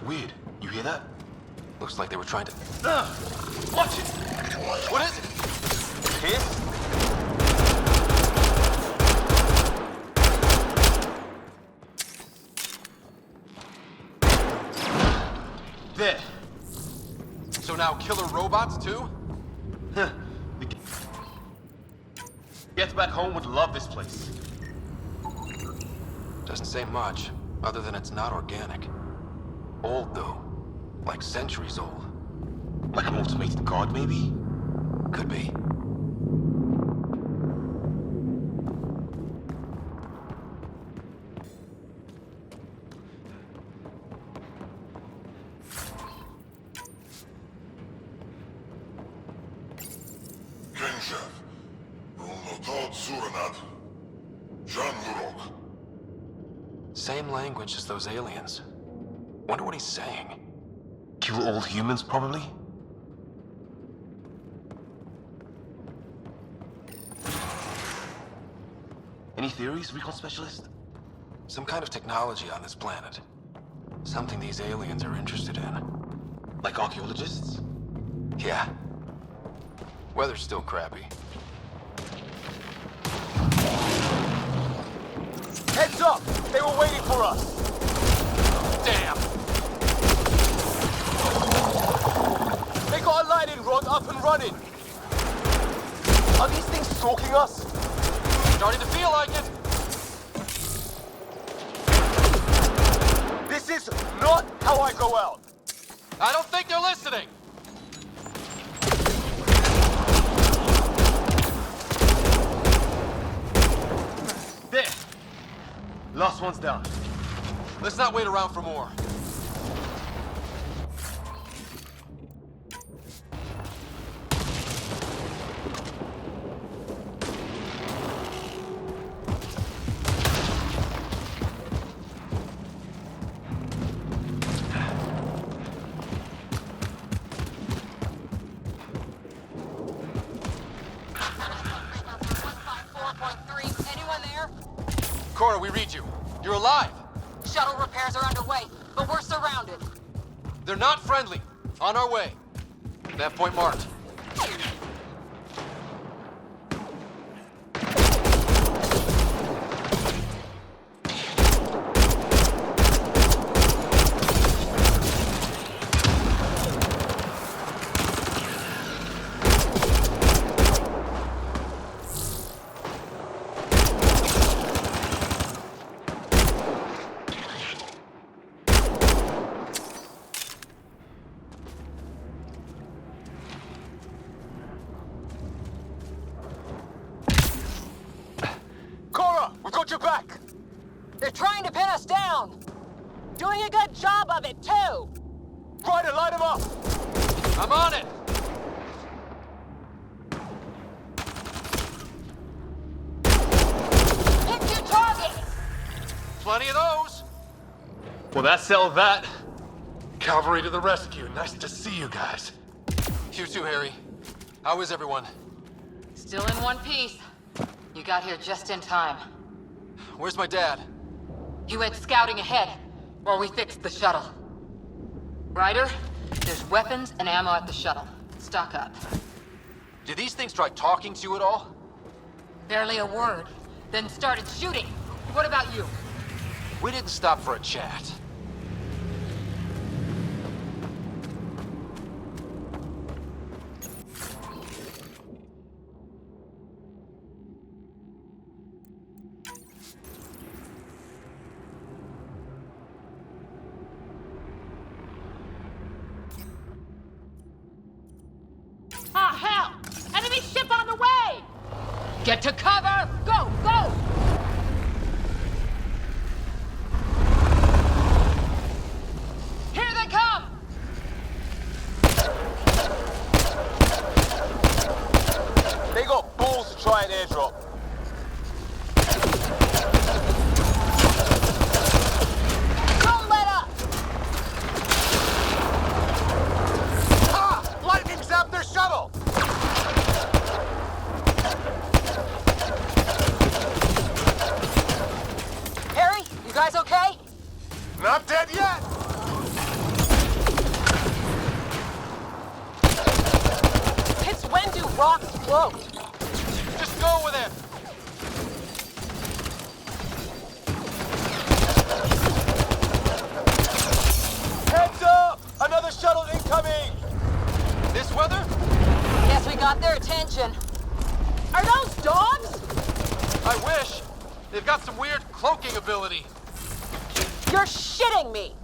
Speaker 9: Weird. You hear that?
Speaker 19: Looks like they were trying to...
Speaker 9: Watch it!
Speaker 19: What is it?
Speaker 9: Here? There.
Speaker 19: So now killer robots too?
Speaker 9: Huh. Get back home would love this place.
Speaker 19: Doesn't say much, other than it's not organic. Old though. Like centuries old.
Speaker 9: Like an automated guard, maybe?
Speaker 19: Could be. Same language as those aliens. Wonder what he's saying.
Speaker 9: Kill all humans, probably? Any theories, recon specialist?
Speaker 19: Some kind of technology on this planet. Something these aliens are interested in.
Speaker 9: Like archaeologists?
Speaker 19: Yeah. Weather's still crappy.
Speaker 17: Heads up! They were waiting for us!
Speaker 19: Damn!
Speaker 17: They got a lightning rod up and running! Are these things stalking us?
Speaker 19: Starting to feel like it!
Speaker 17: This is not how I go out!
Speaker 19: I don't think they're listening! Last one's down. Let's not wait around for more. Cora, we read you. You're alive.
Speaker 6: Shuttle repairs are underway, but we're surrounded.
Speaker 19: They're not friendly. On our way. Nav point marked.
Speaker 6: Your back! They're trying to pin us down! Doing a good job of it, too!
Speaker 19: Ryder, light him up! I'm on it!
Speaker 6: Pick your target!
Speaker 19: Plenty of those!
Speaker 18: Well, that settled that. Cavalry to the rescue. Nice to see you guys.
Speaker 19: You too, Harry. How is everyone?
Speaker 10: Still in one piece. You got here just in time.
Speaker 19: Where's my dad?
Speaker 10: He went scouting ahead while we fixed the shuttle. Ryder, there's weapons and ammo at the shuttle. Stock up.
Speaker 19: Did these things try talking to you at all?
Speaker 10: Barely a word. Then started shooting. What about you?
Speaker 19: We didn't stop for a chat.
Speaker 12: Ah, hell! Enemy ship on the way!
Speaker 10: Get to cover! Go, go! Here they come!
Speaker 19: They got balls to try an airdrop.
Speaker 6: Don't let up!
Speaker 19: Ha! Lightning zapped their shuttle!
Speaker 6: Harry, you guys okay?
Speaker 19: Not dead yet!
Speaker 6: It's when do rocks float?
Speaker 19: Just go with it! Heads up! Another shuttle incoming! This weather?
Speaker 6: Guess we got their attention. Are those dogs?
Speaker 19: I wish. They've got some weird cloaking ability.
Speaker 6: You're shitting me!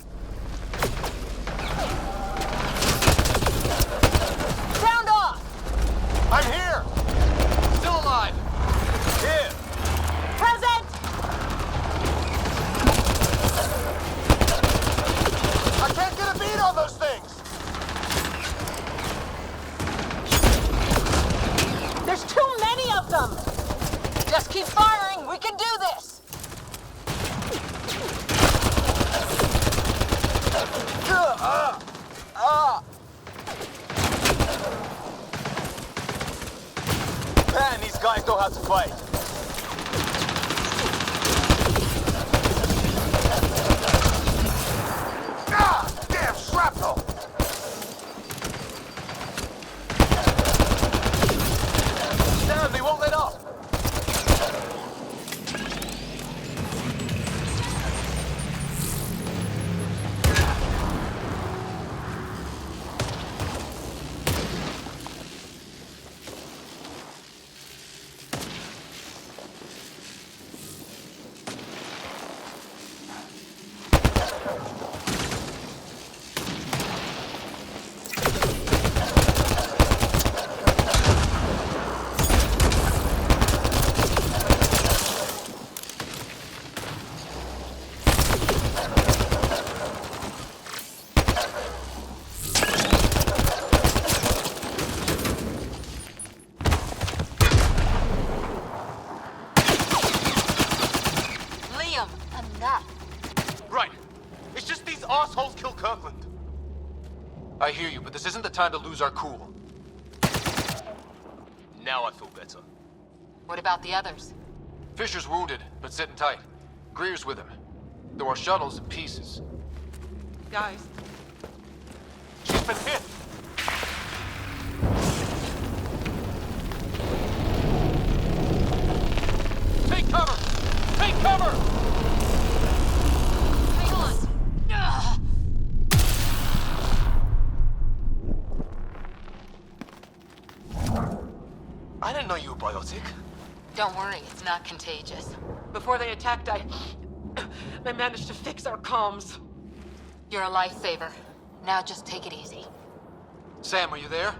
Speaker 6: Sound off!
Speaker 19: I'm here! Still alive! Here!
Speaker 6: Present!
Speaker 19: I can't get a beat on those things!
Speaker 6: There's too many of them! Just keep firing, we can do this!
Speaker 19: Man, these guys know how to fight. Ah! Damn shrapnel! Damn, they won't let up! hear you, but this isn't the time to lose our cool.
Speaker 9: Now I feel better.
Speaker 10: What about the others?
Speaker 19: Fisher's wounded, but sitting tight. Greer's with him. Though our shuttle's in pieces.
Speaker 12: Guys,
Speaker 19: She's been hit! Take cover! Take cover!
Speaker 10: Hang on! Ugh.
Speaker 19: I didn't know you were biotic.
Speaker 10: Don't worry, it's not contagious.
Speaker 12: before they attacked, I managed to fix our comms.
Speaker 10: You're a lifesaver. Now just take it easy.
Speaker 19: Sam, are you there?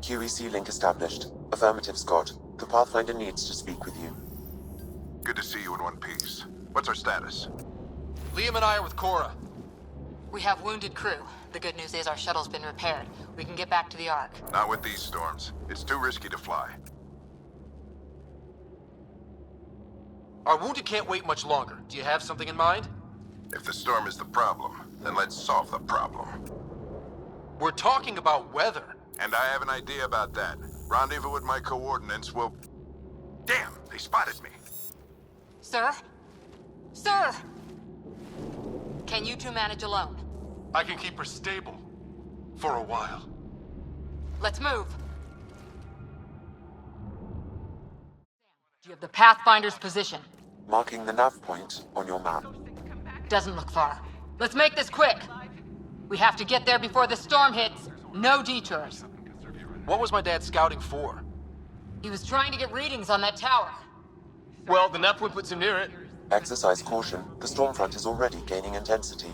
Speaker 7: QEC link established. Affirmative, Scott. The Pathfinder needs to speak with you.
Speaker 1: Good to see you in one piece. What's our status?
Speaker 19: Liam and I are with Cora.
Speaker 10: We have wounded crew. The good news is our shuttle's been repaired. We can get back to the Ark.
Speaker 1: Not with these storms. It's too risky to fly.
Speaker 19: Our wounded can't wait much longer. Do you have something in mind?
Speaker 1: If the storm is the problem, then let's solve the problem.
Speaker 19: We're talking about weather.
Speaker 1: And I have an idea about that. Rendezvous with my coordinates will... Damn, they spotted me.
Speaker 10: Sir? Sir! Can you two manage alone?
Speaker 18: I can keep her stable. For a while.
Speaker 10: Let's move. Do you have the Pathfinder's position?
Speaker 7: Marking the nav point on your map.
Speaker 10: Doesn't look far. Let's make this quick. We have to get there before the storm hits. No detours.
Speaker 19: What was my dad scouting for?
Speaker 10: He was trying to get readings on that tower.
Speaker 20: Well, the nav point puts him near it.
Speaker 7: Exercise caution. The storm front is already gaining intensity.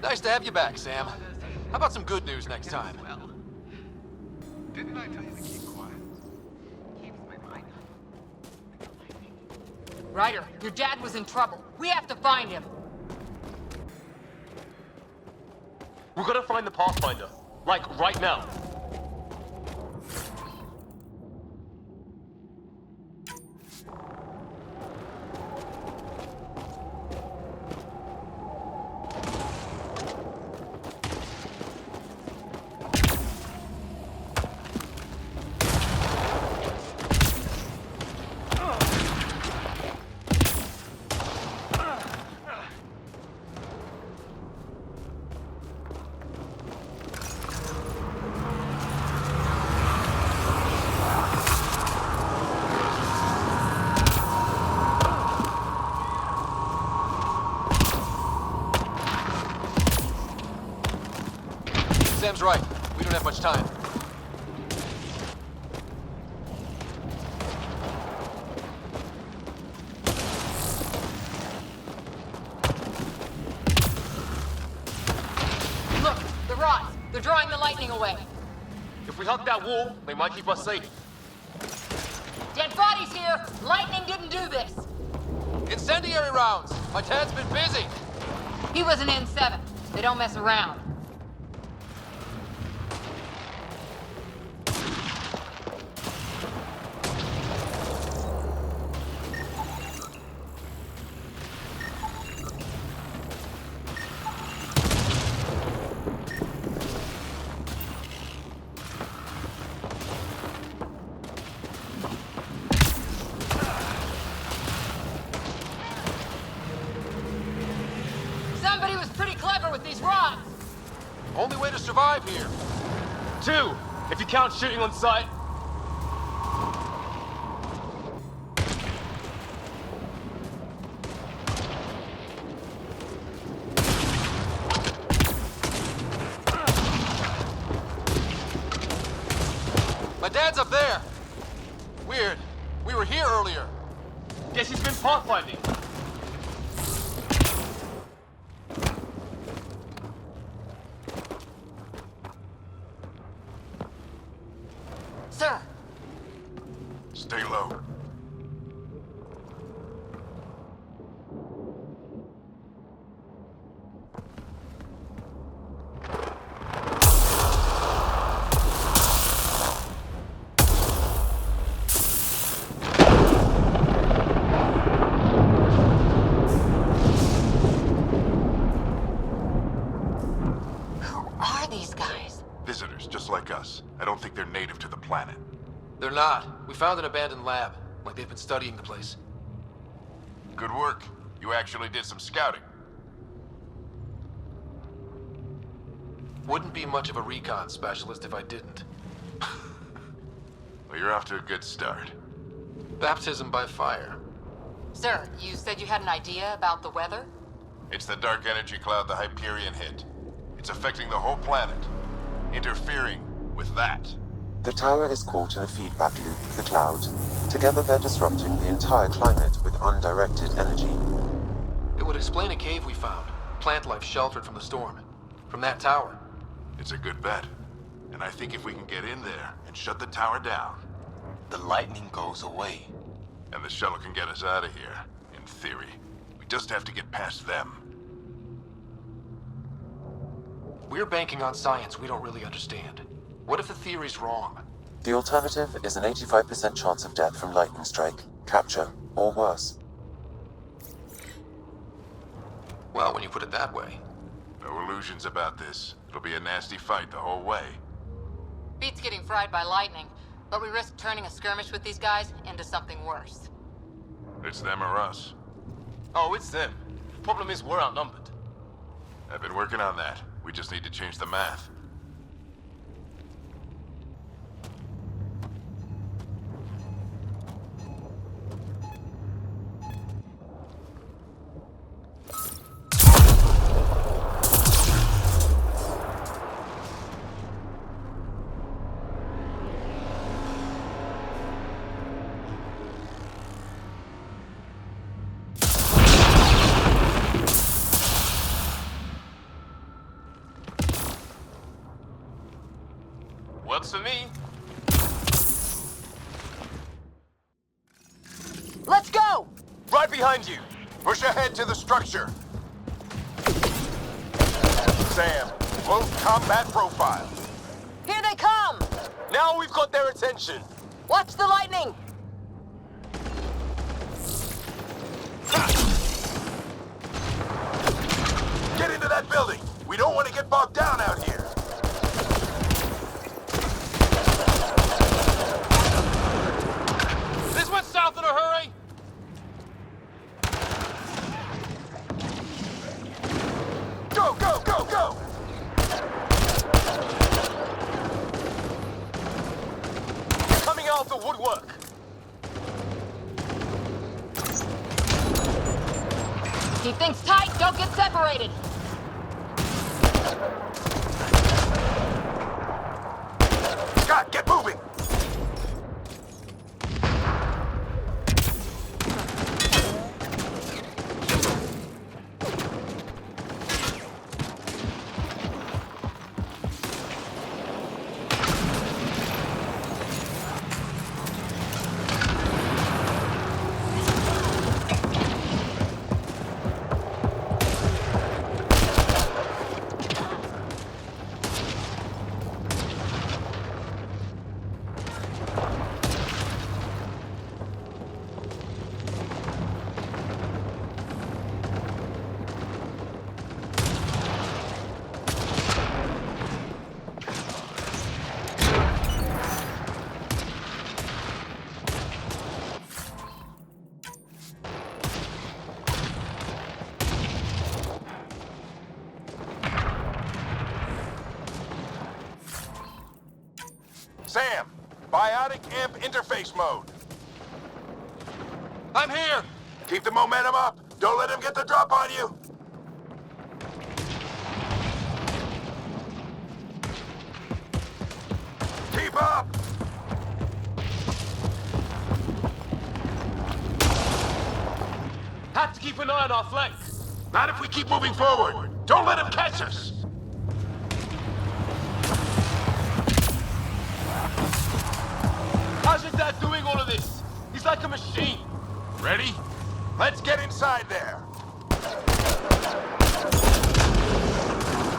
Speaker 19: Nice to have you back, Sam. How about some good news next time?
Speaker 11: Didn't I tell you to keep quiet?
Speaker 10: Ryder, your dad was in trouble. We have to find him.
Speaker 20: We're gonna find the Pathfinder. Like, right now.
Speaker 19: Sam's right. We don't have much time.
Speaker 10: Look, the rods. They're drawing the lightning away.
Speaker 20: If we hug that wall, they might keep us safe.
Speaker 10: Dead bodies here. Lightning didn't do this.
Speaker 19: Incendiary rounds. My dad's been busy.
Speaker 10: He was an N7. They don't mess around. Somebody was pretty clever with these rods.
Speaker 19: Only way to survive here.
Speaker 20: 2, if you count shooting on sight.
Speaker 19: My dad's up there. Weird. We were here earlier.
Speaker 20: Guess he's been pathfinding.
Speaker 10: Sir.
Speaker 1: Stay low.
Speaker 10: Who are these guys?
Speaker 11: just like us. I don't think they're native to the planet.
Speaker 19: They're not. We found an abandoned lab, like they've been studying the place.
Speaker 11: Good work. You actually did some scouting.
Speaker 19: Wouldn't be much of a recon specialist if I didn't.
Speaker 11: Well, you're off to a good start.
Speaker 19: Baptism by fire.
Speaker 10: Sir, you said you had an idea about the weather?
Speaker 11: It's the dark energy cloud the Hyperion hit. It's affecting the whole planet, interfering with that.
Speaker 7: The tower is caught in a feedback loop with the cloud. Together they're disrupting the entire climate with undirected energy.
Speaker 19: It would explain a cave we found. Plant life sheltered from the storm. From that tower.
Speaker 11: It's a good bet. And I think if we can get in there and shut the tower down...
Speaker 2: the lightning goes away.
Speaker 11: And the shuttle can get us out of here, in theory. We just have to get past them.
Speaker 19: We're banking on science we don't really understand. What if the theory's wrong?
Speaker 7: The alternative is an 85% chance of death from lightning strike, capture, or worse.
Speaker 19: Well, when you put it that way.
Speaker 11: No illusions about this. It'll be a nasty fight the whole way.
Speaker 10: Beats getting fried by lightning, but we risk turning a skirmish with these guys into something worse.
Speaker 11: It's them or us.
Speaker 20: Oh, it's them. Problem is, we're outnumbered.
Speaker 11: I've been working on that. We just need to change the math.
Speaker 20: Works for me.
Speaker 10: Let's go!
Speaker 20: Right behind you.
Speaker 11: Push ahead to the structure. Sam, close combat profile.
Speaker 10: Here they come!
Speaker 20: Now we've got their attention.
Speaker 10: Watch the lightning!
Speaker 11: Get into that building. We don't want to get bogged down out here.
Speaker 20: This one's south in a hurry.
Speaker 11: Go, go, go, go!
Speaker 20: Coming out of the woodwork.
Speaker 10: Keep things tight, don't get separated!
Speaker 11: Scott, get moving! Sam, biotic amp interface mode.
Speaker 20: I'm here.
Speaker 11: Keep the momentum up. Don't let him get the drop on you. Keep up.
Speaker 20: Have to keep an eye on our flank.
Speaker 11: Not if we keep moving forward. Don't let him catch us.
Speaker 20: How's your dad doing all of this? He's like a machine.
Speaker 11: Ready? Let's get inside there.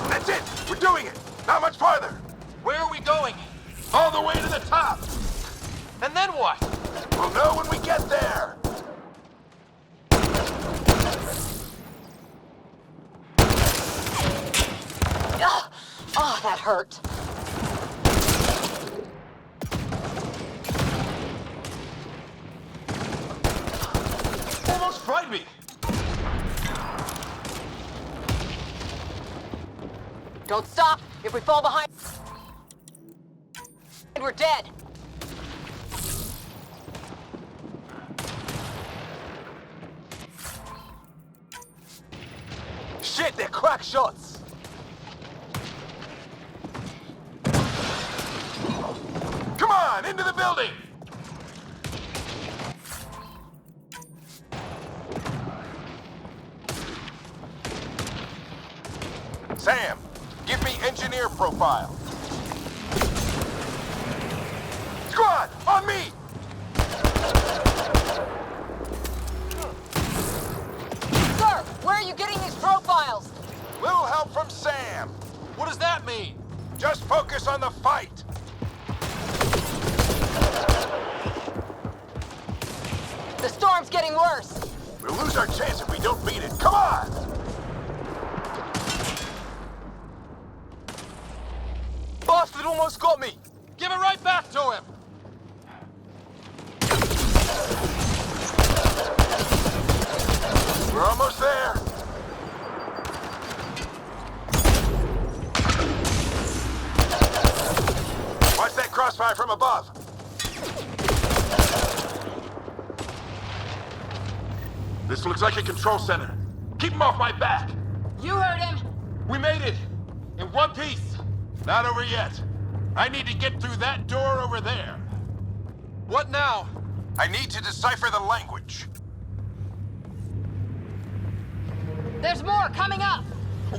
Speaker 11: That's it. We're doing it. Not much farther.
Speaker 19: Where are we going?
Speaker 11: All the way to the top.
Speaker 19: And then what?
Speaker 11: We'll know when we get there.
Speaker 10: Oh, that hurt.
Speaker 20: almost fried me!
Speaker 10: Don't stop! If we fall behind, we're dead!
Speaker 20: Shit, they're crack shots! Come on, into the building! Sam, give me engineer profile. Squad, on me!
Speaker 10: Sir, where are you getting these profiles?
Speaker 20: Little help from Sam.
Speaker 19: What does that mean?
Speaker 20: Just focus on the fight.
Speaker 10: The storm's getting worse.
Speaker 20: We'll lose our chance if we don't beat it. Come on! Bastard almost got me!
Speaker 19: Give it right back to him!
Speaker 20: We're almost there! Watch that crossfire from above! This looks like a control center. Keep him off my back!
Speaker 10: You heard him!
Speaker 20: We made it! In one piece! Not over yet. I need to get through that door over there.
Speaker 19: What now?
Speaker 20: I need to decipher the language.
Speaker 10: There's more coming up!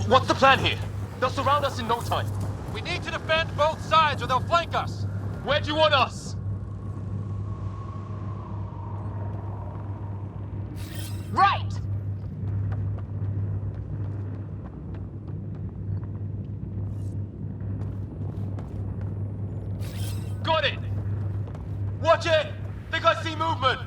Speaker 20: What's the plan here? They'll surround us in no time.
Speaker 19: We need to defend both sides or they'll flank us.
Speaker 20: Where do you want us?
Speaker 10: Right!
Speaker 20: Got it! Watch it! Think I see movement!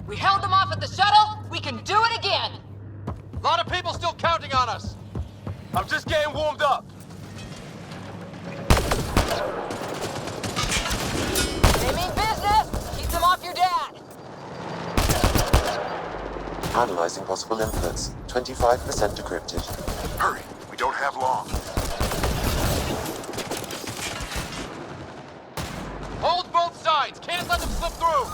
Speaker 10: We held them off at the shuttle. We can do it again.
Speaker 19: A lot of people still counting on us.
Speaker 20: I'm just getting warmed up.
Speaker 10: They mean business. Keep them off your dad.
Speaker 7: Analyzing possible inputs. 25% decrypted.
Speaker 20: Hurry, we don't have long.
Speaker 19: Hold both sides. Can't let them slip through.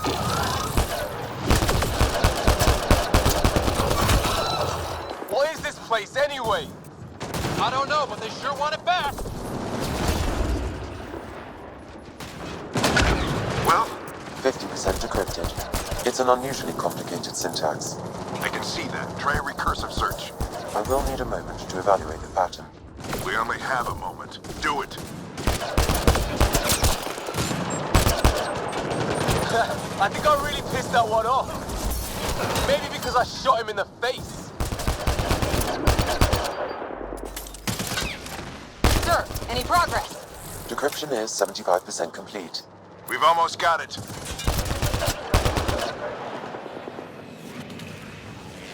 Speaker 20: What is this place anyway?
Speaker 19: I don't know, but they sure want it back.
Speaker 20: Well?
Speaker 7: 50% decrypted. It's an unusually complicated syntax.
Speaker 20: I can see that. Try a recursive search.
Speaker 7: I will need a moment to evaluate the pattern.
Speaker 20: We only have a moment. Do it. I think I really pissed that one off. Maybe because I shot him in the face.
Speaker 10: Sir, any progress?
Speaker 7: Decryption is 75% complete.
Speaker 20: We've almost got it.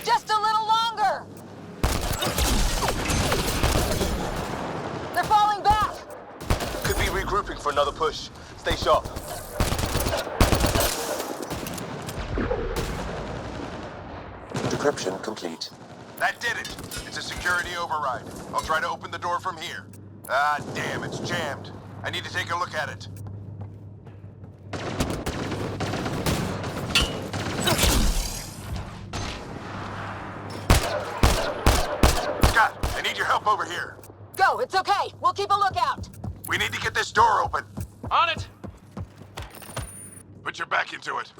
Speaker 10: Just a little longer! They're falling back!
Speaker 20: Could be regrouping for another push. Stay sharp.
Speaker 7: Decryption complete.
Speaker 20: That did it. It's a security override. I'll try to open the door from here. Ah, damn, it's jammed. I need to take a look at it. Scott, I need your help over here.
Speaker 10: Go, it's okay. We'll keep a lookout.
Speaker 20: We need to get this door open.
Speaker 19: On it!
Speaker 20: Put your back into it.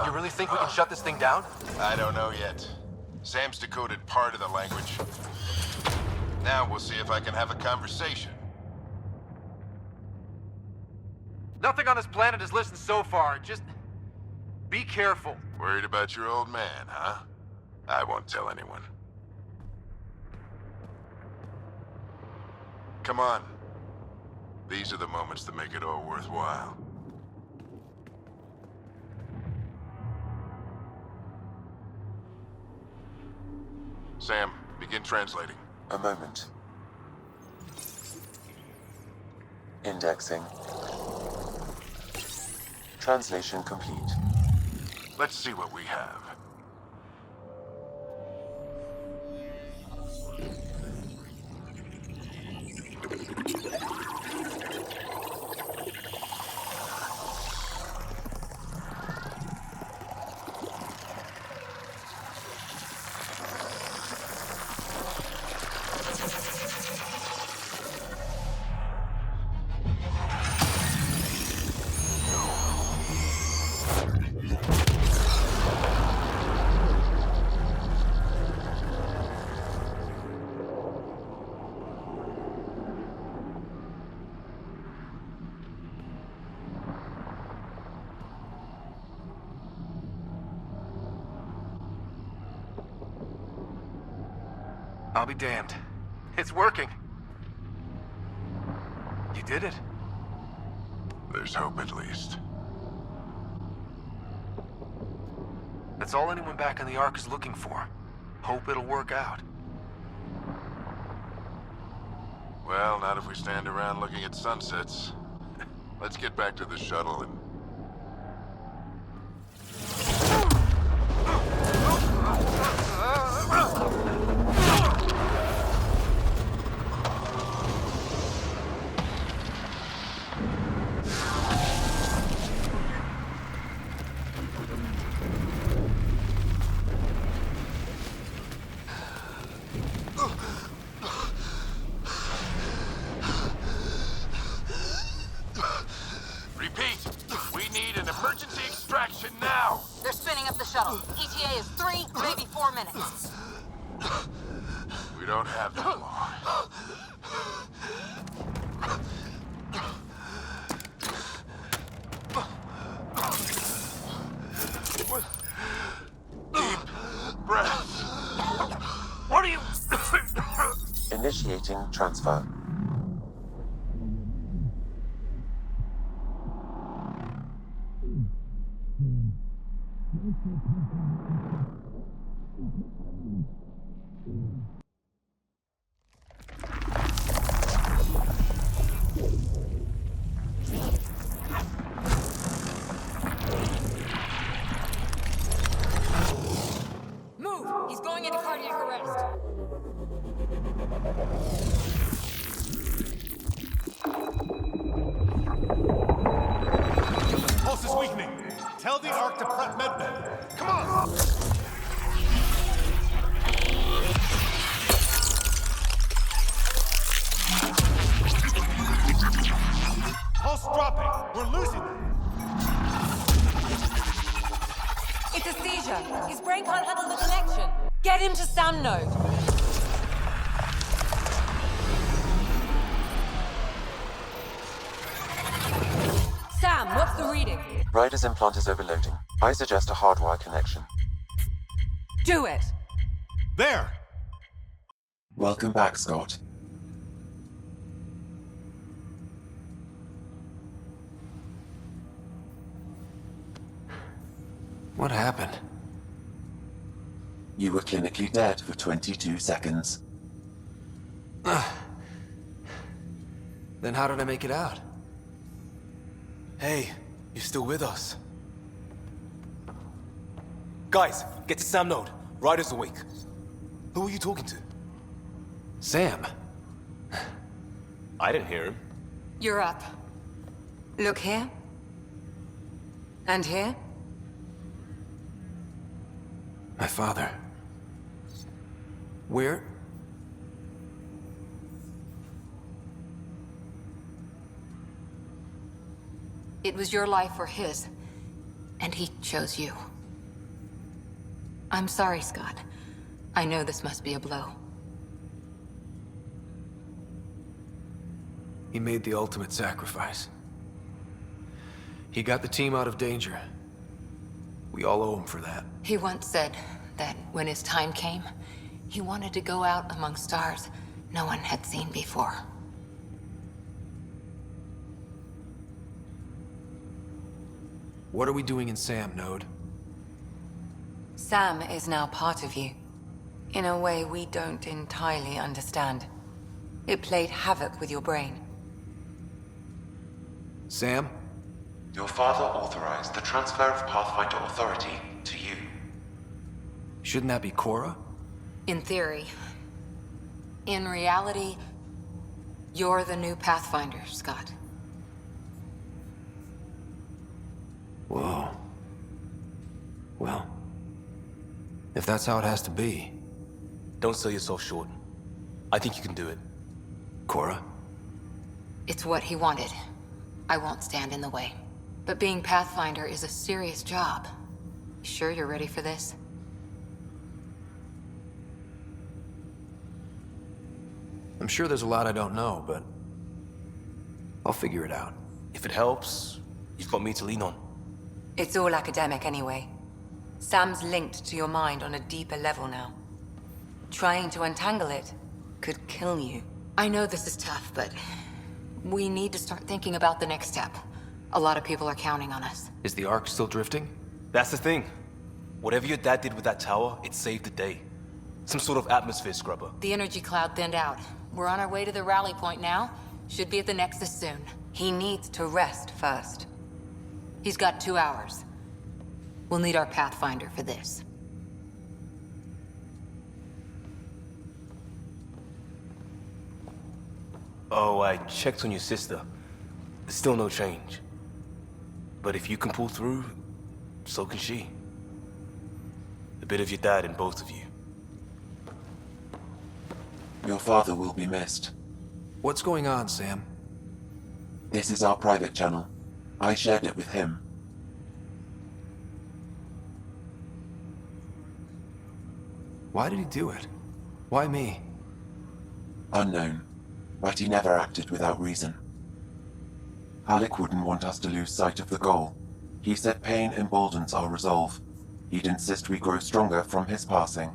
Speaker 19: You really think we can shut this thing down?
Speaker 20: I don't know yet. Sam's decoded part of the language. Now we'll see if I can have a conversation.
Speaker 19: Nothing on this planet has listened so far. Just be careful.
Speaker 20: Worried about your old man, huh? I won't tell anyone. Come on. These are the moments that make it all worthwhile. Sam, begin translating.
Speaker 7: A moment. Indexing. Translation complete.
Speaker 11: Let's see what we have.
Speaker 19: I'll be damned. It's working. You did it.
Speaker 11: There's hope at least.
Speaker 19: That's all anyone back on the Ark is looking for. Hope it'll work out.
Speaker 11: Well, not if we stand around looking at sunsets. Let's get back to the shuttle and...
Speaker 10: They're spinning up the shuttle. ETA is 3, maybe 4 minutes.
Speaker 11: We don't have that long. Deep breaths.
Speaker 19: What are you...
Speaker 7: Initiating transfer.
Speaker 10: Move! He's going into cardiac arrest.
Speaker 18: Pulse is weakening. Tell the Ark to prep medbay. Come on! Pulse dropping. We're losing them.
Speaker 6: It's a seizure. His brain can't handle the connection. Get him to SAM node. Sam, what's the reading?
Speaker 7: Ryder's implant is overloading. I suggest a hardwire connection.
Speaker 6: Do it.
Speaker 18: There!
Speaker 7: Welcome back, Scott.
Speaker 3: What happened?
Speaker 7: You were clinically dead for 22 seconds.
Speaker 3: Then how did I make it out? Hey, you're still with us.
Speaker 14: Guys, get to Sam node. Ryder's awake.
Speaker 3: Who are you talking to? Sam.
Speaker 14: I didn't hear him.
Speaker 6: You're up. Look here. And here.
Speaker 3: My father. Where?
Speaker 10: It was your life or his, and he chose you. I'm sorry, Scott. I know this must be a blow.
Speaker 3: He made the ultimate sacrifice. He got the team out of danger. We all owe him for that.
Speaker 10: He once said that when his time came, he wanted to go out among stars no one had seen before.
Speaker 3: What are we doing in Sam, Node?
Speaker 6: Sam is now part of you. In a way we don't entirely understand. It played havoc with your brain.
Speaker 3: Sam?
Speaker 7: Your father authorized the transfer of Pathfinder authority to you.
Speaker 3: Shouldn't that be Cora?
Speaker 6: In theory. In reality, you're the new Pathfinder, Scott.
Speaker 3: Whoa. Well, if that's how it has to be.
Speaker 21: Don't sell yourself short. I think you can do it.
Speaker 3: Cora?
Speaker 6: It's what he wanted. I won't stand in the way. But being Pathfinder is a serious job. You sure you're ready for this?
Speaker 3: I'm sure there's a lot I don't know, but I'll figure it out.
Speaker 21: If it helps, you've got me to lean on.
Speaker 6: It's all academic anyway. Sam's linked to your mind on a deeper level now. Trying to untangle it could kill you. I know this is tough, but we need to start thinking about the next step. A lot of people are counting on us.
Speaker 3: Is the Ark still drifting?
Speaker 21: That's the thing. Whatever your dad did with that tower, it saved the day. Some sort of atmosphere scrubber.
Speaker 6: The energy cloud thinned out. We're on our way to the rally point now. Should be at the Nexus soon. He needs to rest first. He's got 2 hours. We'll need our Pathfinder for this.
Speaker 21: Oh, I checked on your sister. Still no change. But if you can pull through, so can she. A bit of your dad in both of you.
Speaker 7: Your father will be missed.
Speaker 3: What's going on, Sam?
Speaker 7: This is our private channel. I shared it with him.
Speaker 3: Why did he do it? Why me?
Speaker 7: Unknown, but he never acted without reason. Alec wouldn't want us to lose sight of the goal. He said pain emboldens our resolve. He'd insist we grow stronger from his passing.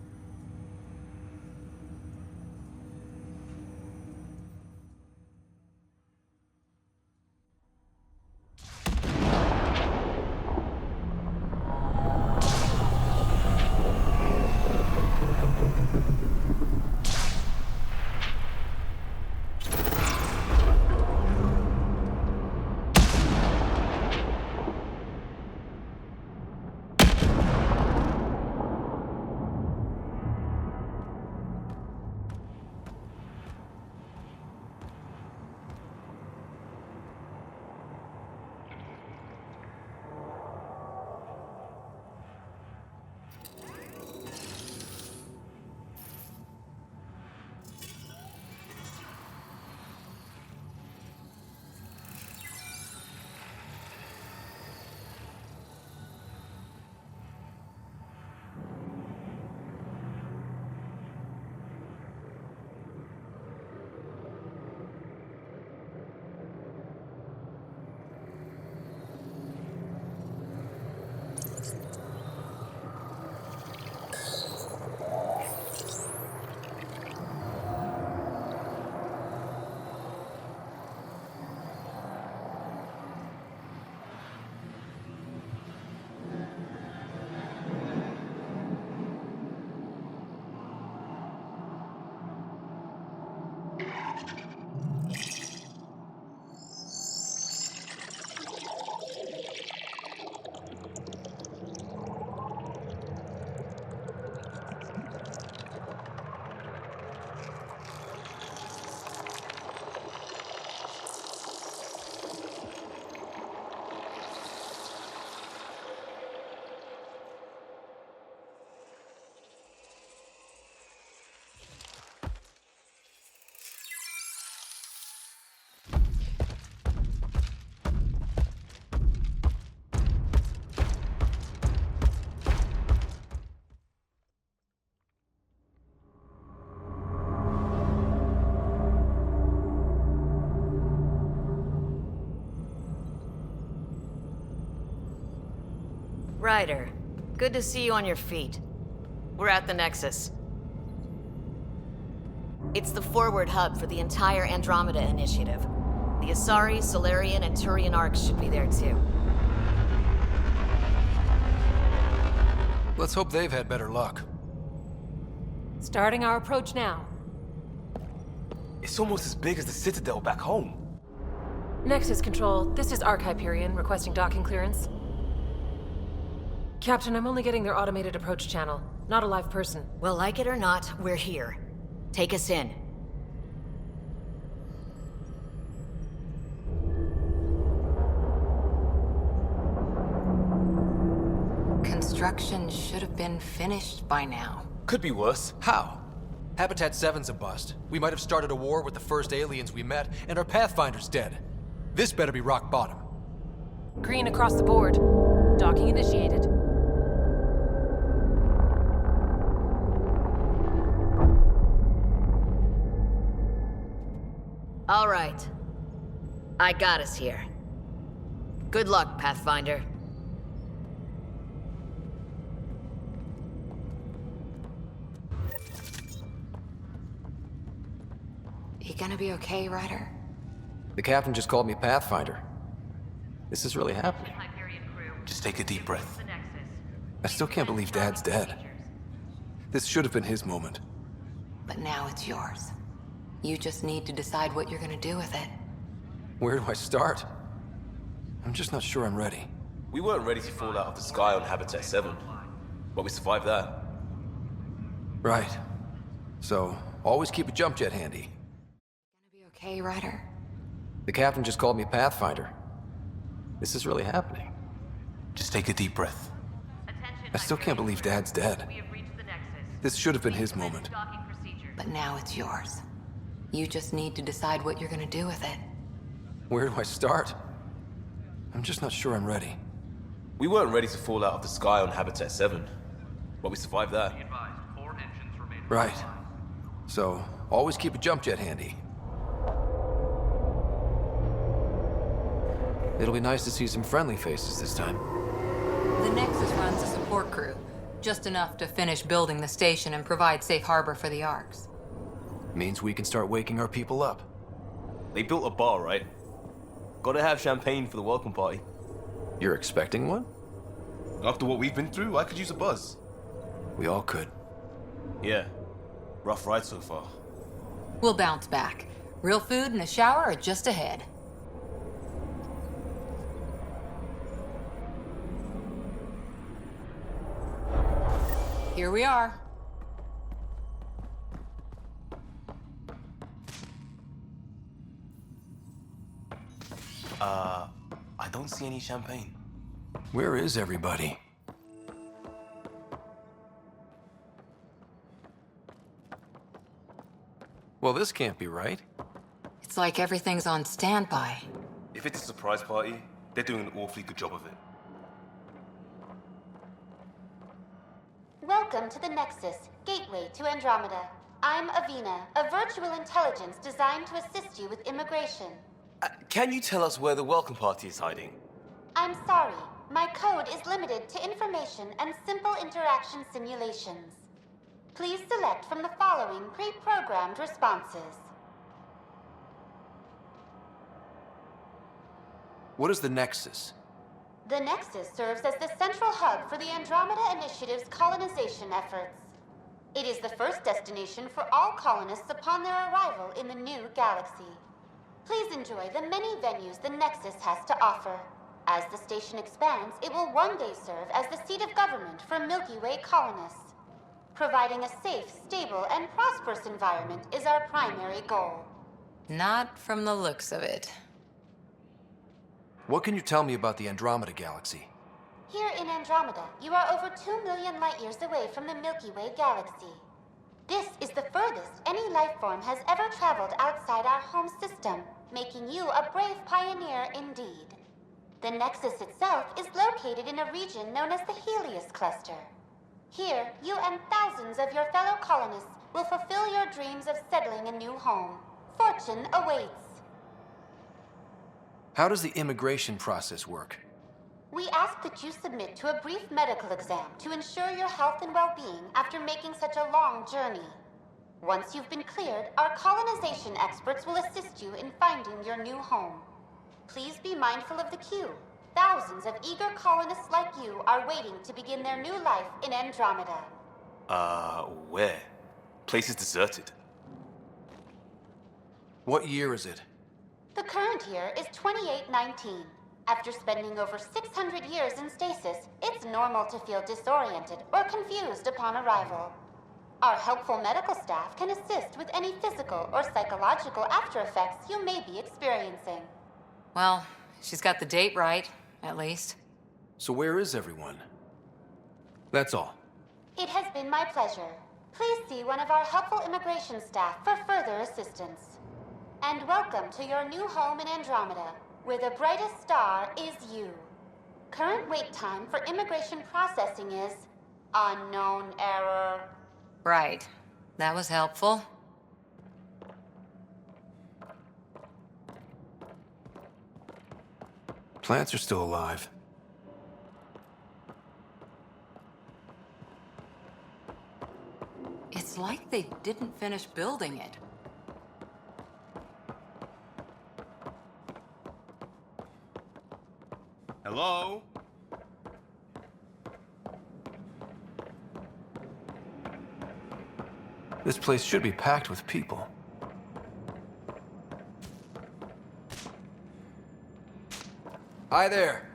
Speaker 15: Ryder, good to see you on your feet. We're at the Nexus. It's the forward hub for the entire Andromeda initiative. The Asari, Solarian, and Turian Arks should be there too.
Speaker 3: Let's hope they've had better luck.
Speaker 12: Starting our approach now.
Speaker 21: It's almost as big as the Citadel back home.
Speaker 12: Nexus Control, this is Ark Hyperion requesting docking clearance. Captain, I'm only getting their automated approach channel, not a live person.
Speaker 15: Well, like it or not, we're here. Take us in.
Speaker 6: Construction should have been finished by now.
Speaker 3: Could be worse. How? Habitat 7's a bust. We might have started a war with the first aliens we met, and our Pathfinder's dead. This better be rock bottom.
Speaker 12: Green across the board. Docking initiated.
Speaker 15: All right. I got us here. Good luck, Pathfinder.
Speaker 6: You gonna be okay, Ryder?
Speaker 3: The captain just called me Pathfinder. This is really happening.
Speaker 21: Just take a deep breath.
Speaker 3: I still can't believe Dad's dead. This should have been his moment.
Speaker 6: But now it's yours. You just need to decide what you're gonna do with it.
Speaker 3: Where do I start? I'm just not sure I'm ready.
Speaker 21: We weren't ready to fall out of the sky on Habitat 7, but we survived that.
Speaker 3: Right. So, always keep a jump jet handy.
Speaker 6: Be okay, Ryder?
Speaker 3: The captain just called me Pathfinder. This is really happening.
Speaker 21: Just take a deep breath.
Speaker 3: I still can't believe Dad's dead. This should have been his moment.
Speaker 6: But now it's yours. You just need to decide what you're gonna do with it.
Speaker 3: Where do I start? I'm just not sure I'm ready.
Speaker 21: We weren't ready to fall out of the sky on Habitat 7, but we survived that.
Speaker 3: Right. So, always keep a jump jet handy. It'll be nice to see some friendly faces this time.
Speaker 10: The Nexus runs a support crew, just enough to finish building the station and provide safe harbor for the Arks.
Speaker 3: Means we can start waking our people up.
Speaker 21: They built a bar, right? Gotta have champagne for the welcome party.
Speaker 3: You're expecting one?
Speaker 21: After what we've been through, I could use a buzz.
Speaker 3: We all could.
Speaker 21: Yeah. Rough ride so far.
Speaker 10: We'll bounce back. Real food and a shower are just ahead. Here we are.
Speaker 21: I don't see any champagne.
Speaker 3: Where is everybody? Well, this can't be right.
Speaker 10: It's like everything's on standby.
Speaker 21: If it's a surprise party, they're doing an awfully good job of it.
Speaker 5: Welcome to the Nexus, gateway to Andromeda. I'm Avina, a virtual intelligence designed to assist you with immigration.
Speaker 21: Can you tell us where the welcome party is hiding?
Speaker 5: I'm sorry, my code is limited to information and simple interaction simulations. Please select from the following pre-programmed responses.
Speaker 3: What is the Nexus?
Speaker 5: The Nexus serves as the central hub for the Andromeda Initiative's colonization efforts. It is the first destination for all colonists upon their arrival in the new galaxy. Please enjoy the many venues the Nexus has to offer. As the station expands, it will one day serve as the seat of government for Milky Way colonists. Providing a safe, stable, and prosperous environment is our primary goal.
Speaker 10: Not from the looks of it.
Speaker 3: What can you tell me about the Andromeda Galaxy?
Speaker 5: Here in Andromeda, you are over 2 million light-years away from the Milky Way galaxy. This is the furthest any life form has ever traveled outside our home system, making you a brave pioneer indeed. The Nexus itself is located in a region known as the Helios Cluster. Here, you and thousands of your fellow colonists will fulfill your dreams of settling a new home. Fortune awaits.
Speaker 3: How does the immigration process work?
Speaker 5: We ask that you submit to a brief medical exam to ensure your health and well-being after making such a long journey. Once you've been cleared, our colonization experts will assist you in finding your new home. Please be mindful of the queue. Thousands of eager colonists like you are waiting to begin their new life in Andromeda.
Speaker 21: Where? Place is deserted.
Speaker 3: What year is it?
Speaker 5: The current year is 2819. After spending over 600 years in stasis, it's normal to feel disoriented or confused upon arrival. Our helpful medical staff can assist with any physical or psychological after effects you may be experiencing.
Speaker 6: Well, she's got the date right, at least.
Speaker 3: So where is everyone? That's all.
Speaker 5: It has been my pleasure. Please see one of our helpful immigration staff for further assistance. And welcome to your new home in Andromeda, where the brightest star is you. Current wait time for immigration processing is unknown error.
Speaker 6: Right. That was helpful.
Speaker 3: Plants are still alive.
Speaker 6: It's like they didn't finish building it.
Speaker 21: Hello?
Speaker 3: This place should be packed with people. Hi there.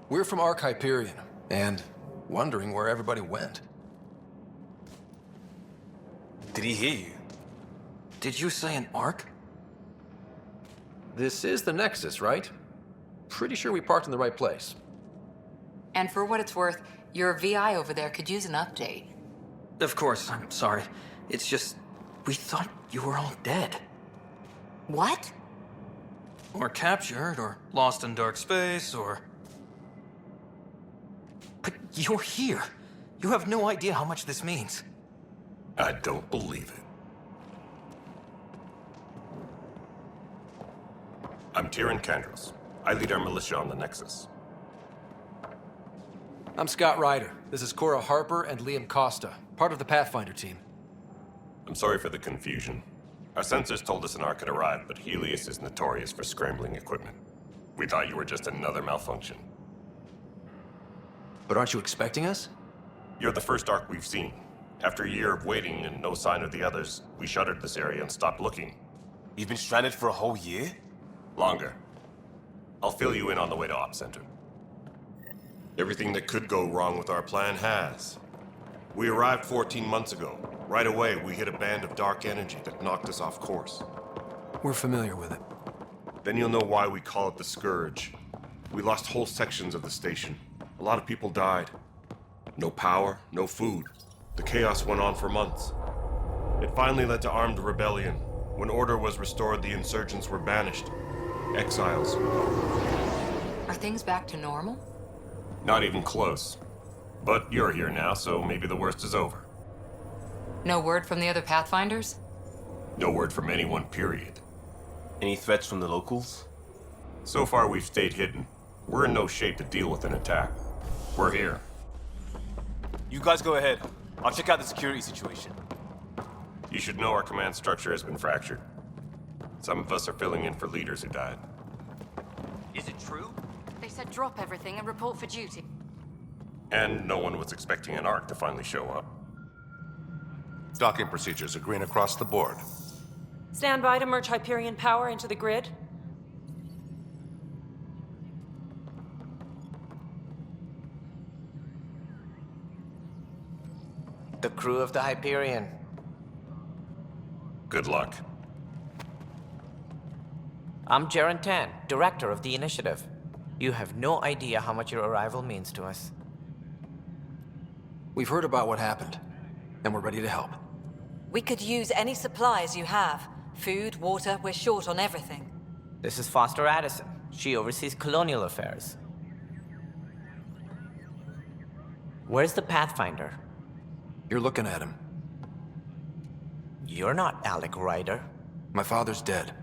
Speaker 3: We're from Ark Hyperion, and wondering where everybody went.
Speaker 21: Did he hear you?
Speaker 3: Did you say an Ark? This is the Nexus, right? Pretty sure we parked in the right place.
Speaker 6: And for what it's worth, your VI over there could use an update.
Speaker 3: Of course, I'm sorry. It's just, we thought you were all dead.
Speaker 6: What?
Speaker 3: Or captured, or lost in dark space, or... But you're here. You have no idea how much this means.
Speaker 1: I don't believe it. I'm Turian Kandros. I lead our militia on the Nexus.
Speaker 3: I'm Scott Ryder. This is Cora Harper and Liam Costa, part of the Pathfinder team.
Speaker 1: I'm sorry for the confusion. Our sensors told us an Ark had arrived, but Helios is notorious for scrambling equipment. We thought you were just another malfunction.
Speaker 3: But aren't you expecting us?
Speaker 1: You're the first Ark we've seen. After a year of waiting and no sign of the others, we shuttered this area and stopped looking.
Speaker 21: You've been stranded for a whole year?
Speaker 1: Longer. I'll fill you in on the way to Op Center. Everything that could go wrong with our plan has. We arrived 14 months ago. Right away, we hit a band of dark energy that knocked us off course.
Speaker 3: We're familiar with it.
Speaker 1: Then you'll know why we call it the Scourge. We lost whole sections of the station. A lot of people died. No power, no food. The chaos went on for months. It finally led to armed rebellion. When order was restored, the insurgents were banished. Exiles.
Speaker 6: Are things back to normal?
Speaker 1: Not even close. But you're here now, so maybe the worst is over.
Speaker 6: No word from the other Pathfinders?
Speaker 1: No word from anyone, period.
Speaker 21: Any threats from the locals?
Speaker 1: So far, we've stayed hidden. We're in no shape to deal with an attack. We're here.
Speaker 21: You guys go ahead. I'll check out the security situation.
Speaker 1: You should know our command structure has been fractured. Some of us are filling in for leaders who died.
Speaker 21: Is it true?
Speaker 8: They said drop everything and report for duty.
Speaker 1: And no one was expecting an Ark to finally show up. Docking procedures are green across the board.
Speaker 12: Stand by to merge Hyperion power into the grid.
Speaker 17: The crew of the Hyperion.
Speaker 1: Good luck.
Speaker 17: I'm Jaren Tan, director of the initiative. You have no idea how much your arrival means to us.
Speaker 3: We've heard about what happened, and we're ready to help.
Speaker 6: We could use any supplies you have. Food, water, we're short on everything.
Speaker 17: This is Foster Addison. She oversees colonial affairs. Where's the Pathfinder?
Speaker 3: You're looking at him.
Speaker 17: You're not Alec Ryder.
Speaker 3: My father's dead.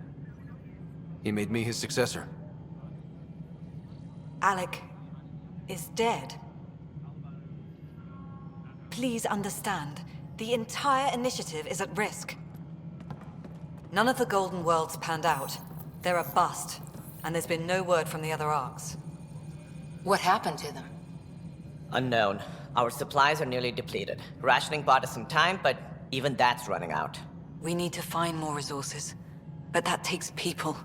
Speaker 3: He made me his successor.
Speaker 6: Alec is dead. Please understand, the entire initiative is at risk. None of the Golden Worlds panned out. They're a bust, and there's been no word from the other Arks. What happened to them?
Speaker 17: Unknown. Our supplies are nearly depleted. Rationing bought us some time, but even that's running out.
Speaker 6: We need to find more resources. But that takes people,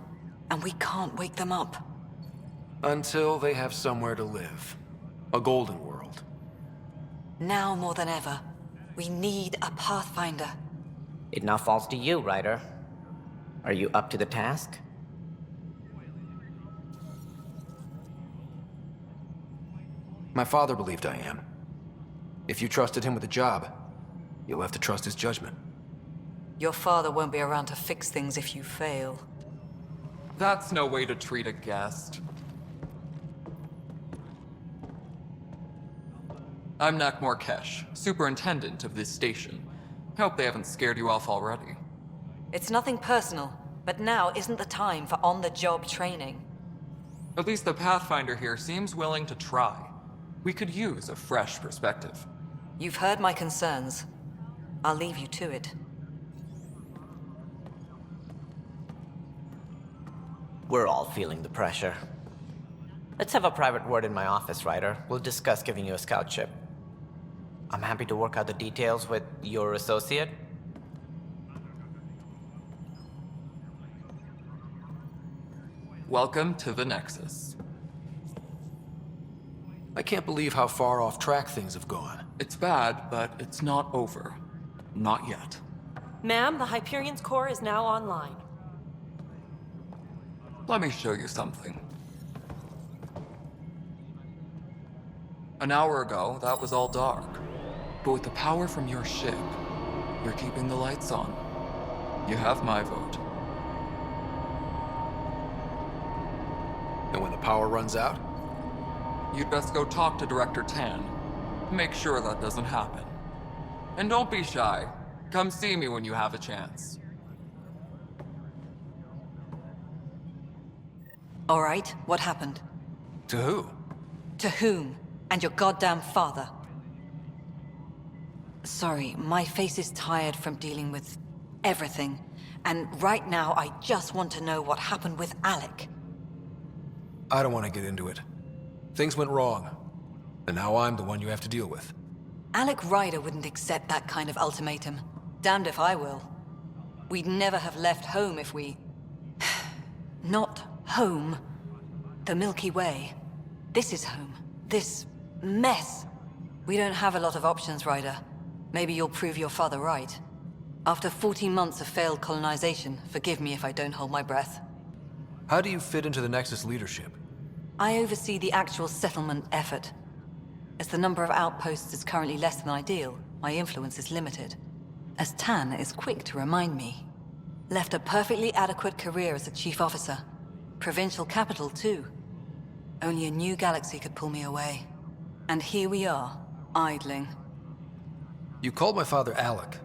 Speaker 6: and we can't wake them up.
Speaker 3: Until they have somewhere to live. A golden world.
Speaker 6: Now more than ever, we need a Pathfinder.
Speaker 4: It now falls to you, Ryder. Are you up to the task?
Speaker 3: My father believed I am. If you trusted him with a job, you'll have to trust his judgment.
Speaker 6: Your father won't be around to fix things if you fail.
Speaker 22: That's no way to treat a guest. I'm Nak Morkesh, superintendent of this station. Hope they haven't scared you off already.
Speaker 6: It's nothing personal, but now isn't the time for on-the-job training.
Speaker 22: At least the Pathfinder here seems willing to try. We could use a fresh perspective.
Speaker 6: You've heard my concerns. I'll leave you to it.
Speaker 4: We're all feeling the pressure. Let's have a private word in my office, Ryder. We'll discuss giving you a scout ship. I'm happy to work out the details with your associate.
Speaker 22: Welcome to the Nexus.
Speaker 3: I can't believe how far off track things have gone.
Speaker 22: It's bad, but it's not over. Not yet.
Speaker 12: Ma'am, the Hyperion's core is now online.
Speaker 22: Let me show you something. An hour ago, that was all dark. But with the power from your ship, you're keeping the lights on. You have my vote.
Speaker 3: And when the power runs out?
Speaker 22: You'd best go talk to Director Tan. Make sure that doesn't happen. And don't be shy. Come see me when you have a chance.
Speaker 6: All right, what happened?
Speaker 3: To who?
Speaker 6: To whom? And your goddamn father. Sorry, my face is tired from dealing with everything. And right now, I just want to know what happened with Alec.
Speaker 3: I don't want to get into it. Things went wrong. And now I'm the one you have to deal with.
Speaker 6: Alec Ryder wouldn't accept that kind of ultimatum. Damned if I will. We'd never have left home if we... Not home. The Milky Way. This is home. This mess. We don't have a lot of options, Ryder. Maybe you'll prove your father right. After 14 months of failed colonization, forgive me if I don't hold my breath.
Speaker 3: How do you fit into the Nexus leadership?
Speaker 6: I oversee the actual settlement effort. As the number of outposts is currently less than ideal, my influence is limited. As Tan is quick to remind me. Left a perfectly adequate career as a chief officer. Provincial capital, too. Only a new galaxy could pull me away. And here we are, idling.
Speaker 3: You called my father Alec.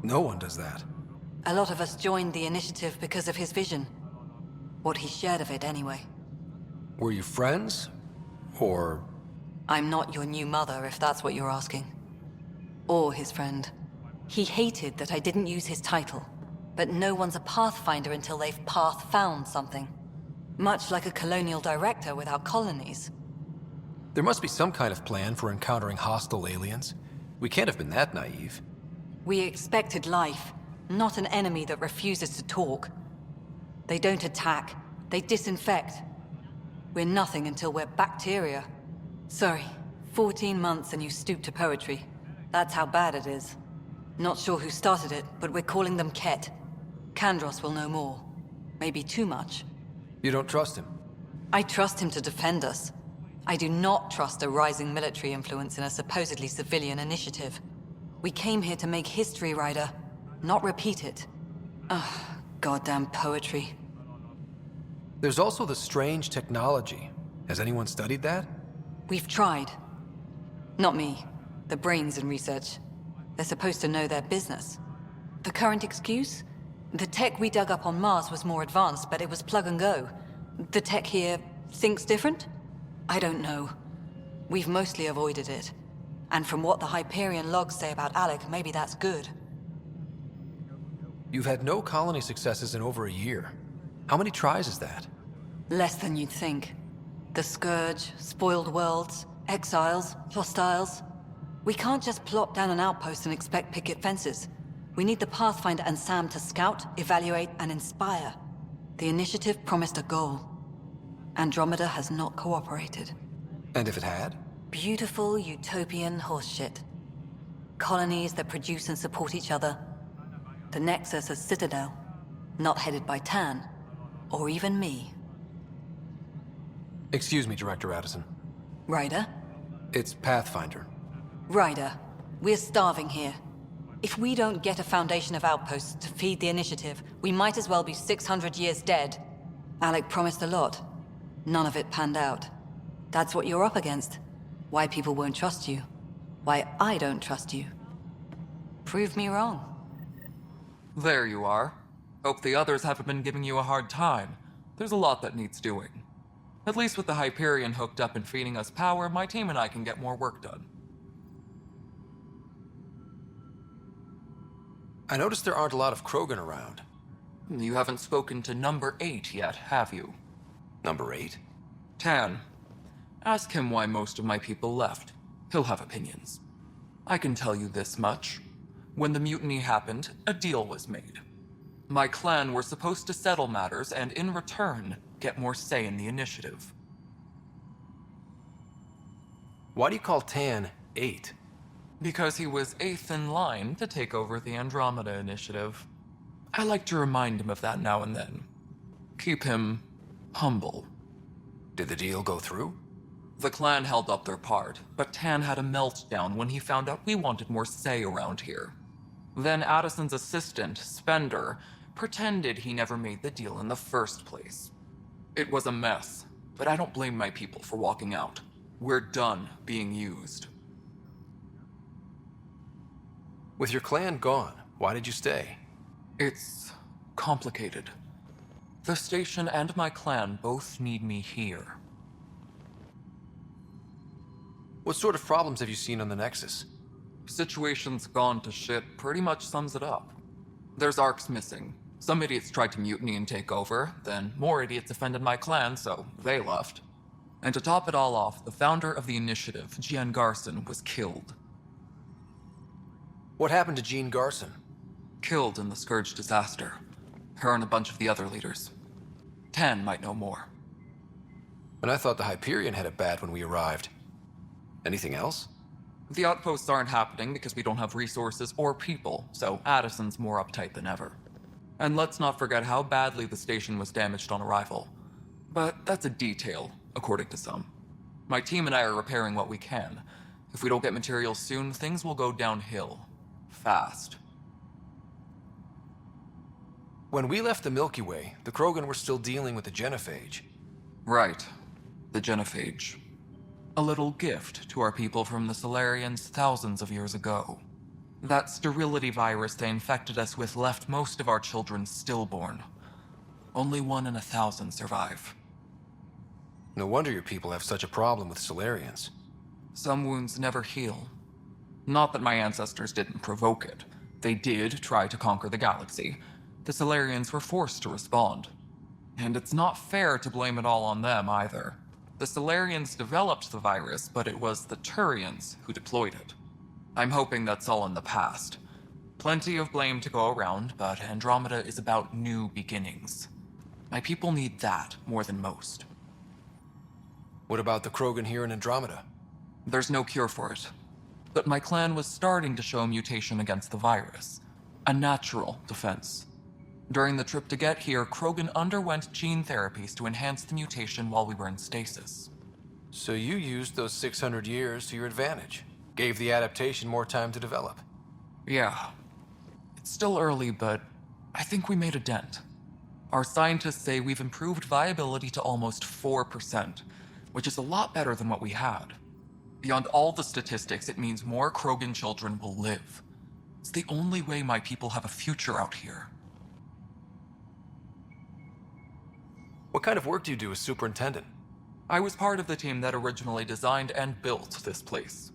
Speaker 3: No one does that.
Speaker 6: A lot of us joined the initiative because of his vision. What he shared of it, anyway.
Speaker 3: Were you friends? Or...
Speaker 6: I'm not your new mother, if that's what you're asking. Or his friend. He hated that I didn't use his title. But no one's a Pathfinder until they've path-found something. Much like a colonial director without colonies.
Speaker 3: There must be some kind of plan for encountering hostile aliens. We can't have been that naive.
Speaker 6: We expected life, not an enemy that refuses to talk. They don't attack, they disinfect. We're nothing until we're bacteria. Sorry, 14 months and you stoop to poetry. That's how bad it is. Not sure who started it, but we're calling them Ket. Kandros will know more. Maybe too much.
Speaker 3: You don't trust him?
Speaker 6: I trust him to defend us. I do not trust a rising military influence in a supposedly civilian initiative. We came here to make history, Ryder, not repeat it. Ugh, goddamn poetry.
Speaker 3: There's also the strange technology. Has anyone studied that?
Speaker 6: We've tried. Not me. The brains in research. They're supposed to know their business. The current excuse? The tech we dug up on Mars was more advanced, but it was plug and go. The tech here thinks different? I don't know. We've mostly avoided it. And from what the Hyperion logs say about Alec, maybe that's good.
Speaker 3: You've had no colony successes in over a year. How many tries is that?
Speaker 6: Less than you'd think. The Scourge, spoiled worlds, exiles, hostiles. We can't just plop down an outpost and expect picket fences.
Speaker 13: We need the Pathfinder and Sam to scout, evaluate, and inspire. The initiative promised a goal. Andromeda has not cooperated.
Speaker 3: And if it had?
Speaker 13: Beautiful utopian horseshit. Colonies that produce and support each other. The Nexus a citadel, not headed by Tan, or even me.
Speaker 3: Excuse me, Director Addison.
Speaker 13: Ryder?
Speaker 3: It's Pathfinder.
Speaker 13: Ryder, we're starving here. If we don't get a foundation of outposts to feed the initiative, we might as well be 600 years dead. Alec promised a lot. None of it panned out. That's what you're up against. Why people won't trust you. Why I don't trust you. Prove me wrong.
Speaker 22: There you are. Hope the others haven't been giving you a hard time. There's a lot that needs doing. At least with the Hyperion hooked up and feeding us power, my team and I can get more work done.
Speaker 3: I noticed there aren't a lot of Krogan around.
Speaker 22: You haven't spoken to number 8 yet, have you?
Speaker 3: Number 8?
Speaker 22: Tan. Ask him why most of my people left. He'll have opinions. I can tell you this much. When the mutiny happened, a deal was made. My clan were supposed to settle matters and, in return, get more say in the initiative.
Speaker 3: Why do you call Tan 8?
Speaker 22: Because he was 8th in line to take over the Andromeda initiative. I like to remind him of that now and then. Keep him humble.
Speaker 3: Did the deal go through?
Speaker 22: The clan held up their part, but Tan had a meltdown when he found out we wanted more say around here. Then Addison's assistant, Spender, pretended he never made the deal in the first place. It was a mess, but I don't blame my people for walking out. We're done being used.
Speaker 3: With your clan gone, why did you stay?
Speaker 22: It's complicated. The station and my clan both need me here.
Speaker 3: What sort of problems have you seen on the Nexus?
Speaker 22: Situation's gone to shit pretty much sums it up. There's Arks missing. Some idiots tried to mutiny and take over, then more idiots offended my clan, so they left. And to top it all off, the founder of the initiative, Jean Garson, was killed.
Speaker 3: What happened to Jean Garson?
Speaker 22: Killed in the Scourge disaster. Her and a bunch of the other leaders. Tan might know more.
Speaker 3: And I thought the Hyperion had it bad when we arrived. Anything else?
Speaker 22: The outposts aren't happening because we don't have resources or people, so Addison's more uptight than ever. And let's not forget how badly the station was damaged on arrival. But that's a detail, according to some. My team and I are repairing what we can. If we don't get materials soon, things will go downhill. Fast.
Speaker 3: When we left the Milky Way, the Krogan were still dealing with the genophage.
Speaker 22: Right. The genophage. A little gift to our people from the Solarians thousands of years ago. That sterility virus they infected us with left most of our children stillborn. Only 1 in 1,000 survive.
Speaker 3: No wonder your people have such a problem with Solarians.
Speaker 22: Some wounds never heal. Not that my ancestors didn't provoke it. They did try to conquer the galaxy. The Solarians were forced to respond. And it's not fair to blame it all on them either. The Solarians developed the virus, but it was the Turians who deployed it. I'm hoping that's all in the past. Plenty of blame to go around, but Andromeda is about new beginnings. My people need that more than most.
Speaker 3: What about the Krogan here in Andromeda?
Speaker 22: There's no cure for it. But my clan was starting to show mutation against the virus. A natural defense. During the trip to get here, Krogan underwent gene therapies to enhance the mutation while we were in stasis.
Speaker 3: So you used those 600 years to your advantage. Gave the adaptation more time to develop.
Speaker 22: Yeah. It's still early, but I think we made a dent. Our scientists say we've improved viability to almost 4%, which is a lot better than what we had. Beyond all the statistics, it means more Krogan children will live. It's the only way my people have a future out here.
Speaker 3: What kind of work do you do as superintendent?
Speaker 22: I was part of the team that originally designed and built this place.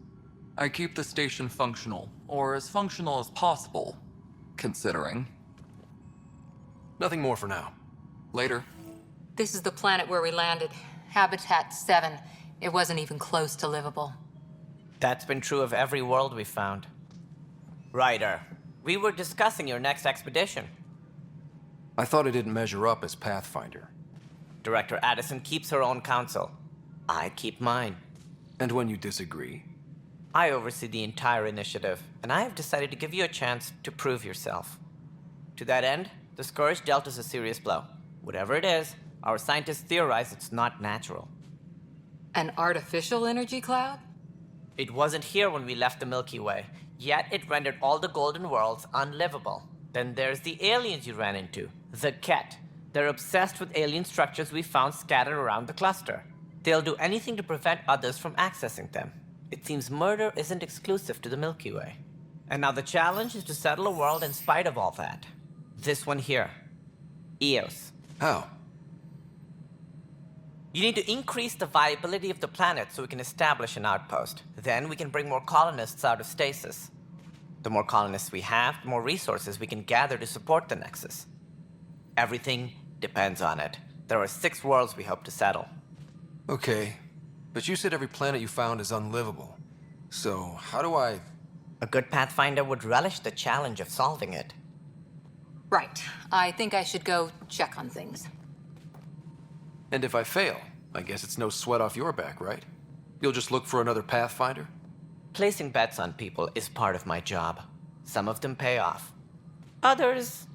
Speaker 22: I keep the station functional, or as functional as possible, considering.
Speaker 3: Nothing more for now.
Speaker 22: Later.
Speaker 10: This is the planet where we landed. Habitat 7. It wasn't even close to livable.
Speaker 4: That's been true of every world we found. Ryder, We were discussing your next expedition.
Speaker 3: I thought I didn't measure up as Pathfinder.
Speaker 4: Director Addison keeps her own counsel. I keep mine.
Speaker 3: And when you disagree?
Speaker 4: I oversee the entire initiative, and I have decided to give you a chance to prove yourself. To that end, the Scourge dealt us a serious blow. Whatever it is, our scientists theorize it's not natural.
Speaker 6: An artificial energy cloud?
Speaker 4: It wasn't here when we left the Milky Way, yet it rendered all the Golden Worlds unlivable. Then there's the aliens you ran into, the Ket. They're obsessed with alien structures we found scattered around the cluster. They'll do anything to prevent others from accessing them. It seems murder isn't exclusive to the Milky Way. And now the challenge is to settle a world in spite of all that. This one here. Eos.
Speaker 3: How?
Speaker 4: You need to increase the viability of the planet so we can establish an outpost. Then we can bring more colonists out of stasis. The more colonists we have, the more resources we can gather to support the Nexus. Everything depends on it. There are 6 worlds we hope to settle.
Speaker 3: Okay, but you said every planet you found is unlivable. So, how do I...
Speaker 4: A good Pathfinder would relish the challenge of solving it.
Speaker 6: Right. I think I should go check on things.
Speaker 3: And if I fail, I guess it's no sweat off your back, right? You'll just look for another Pathfinder?
Speaker 4: Placing bets on people is part of my job. Some of them pay off. Others...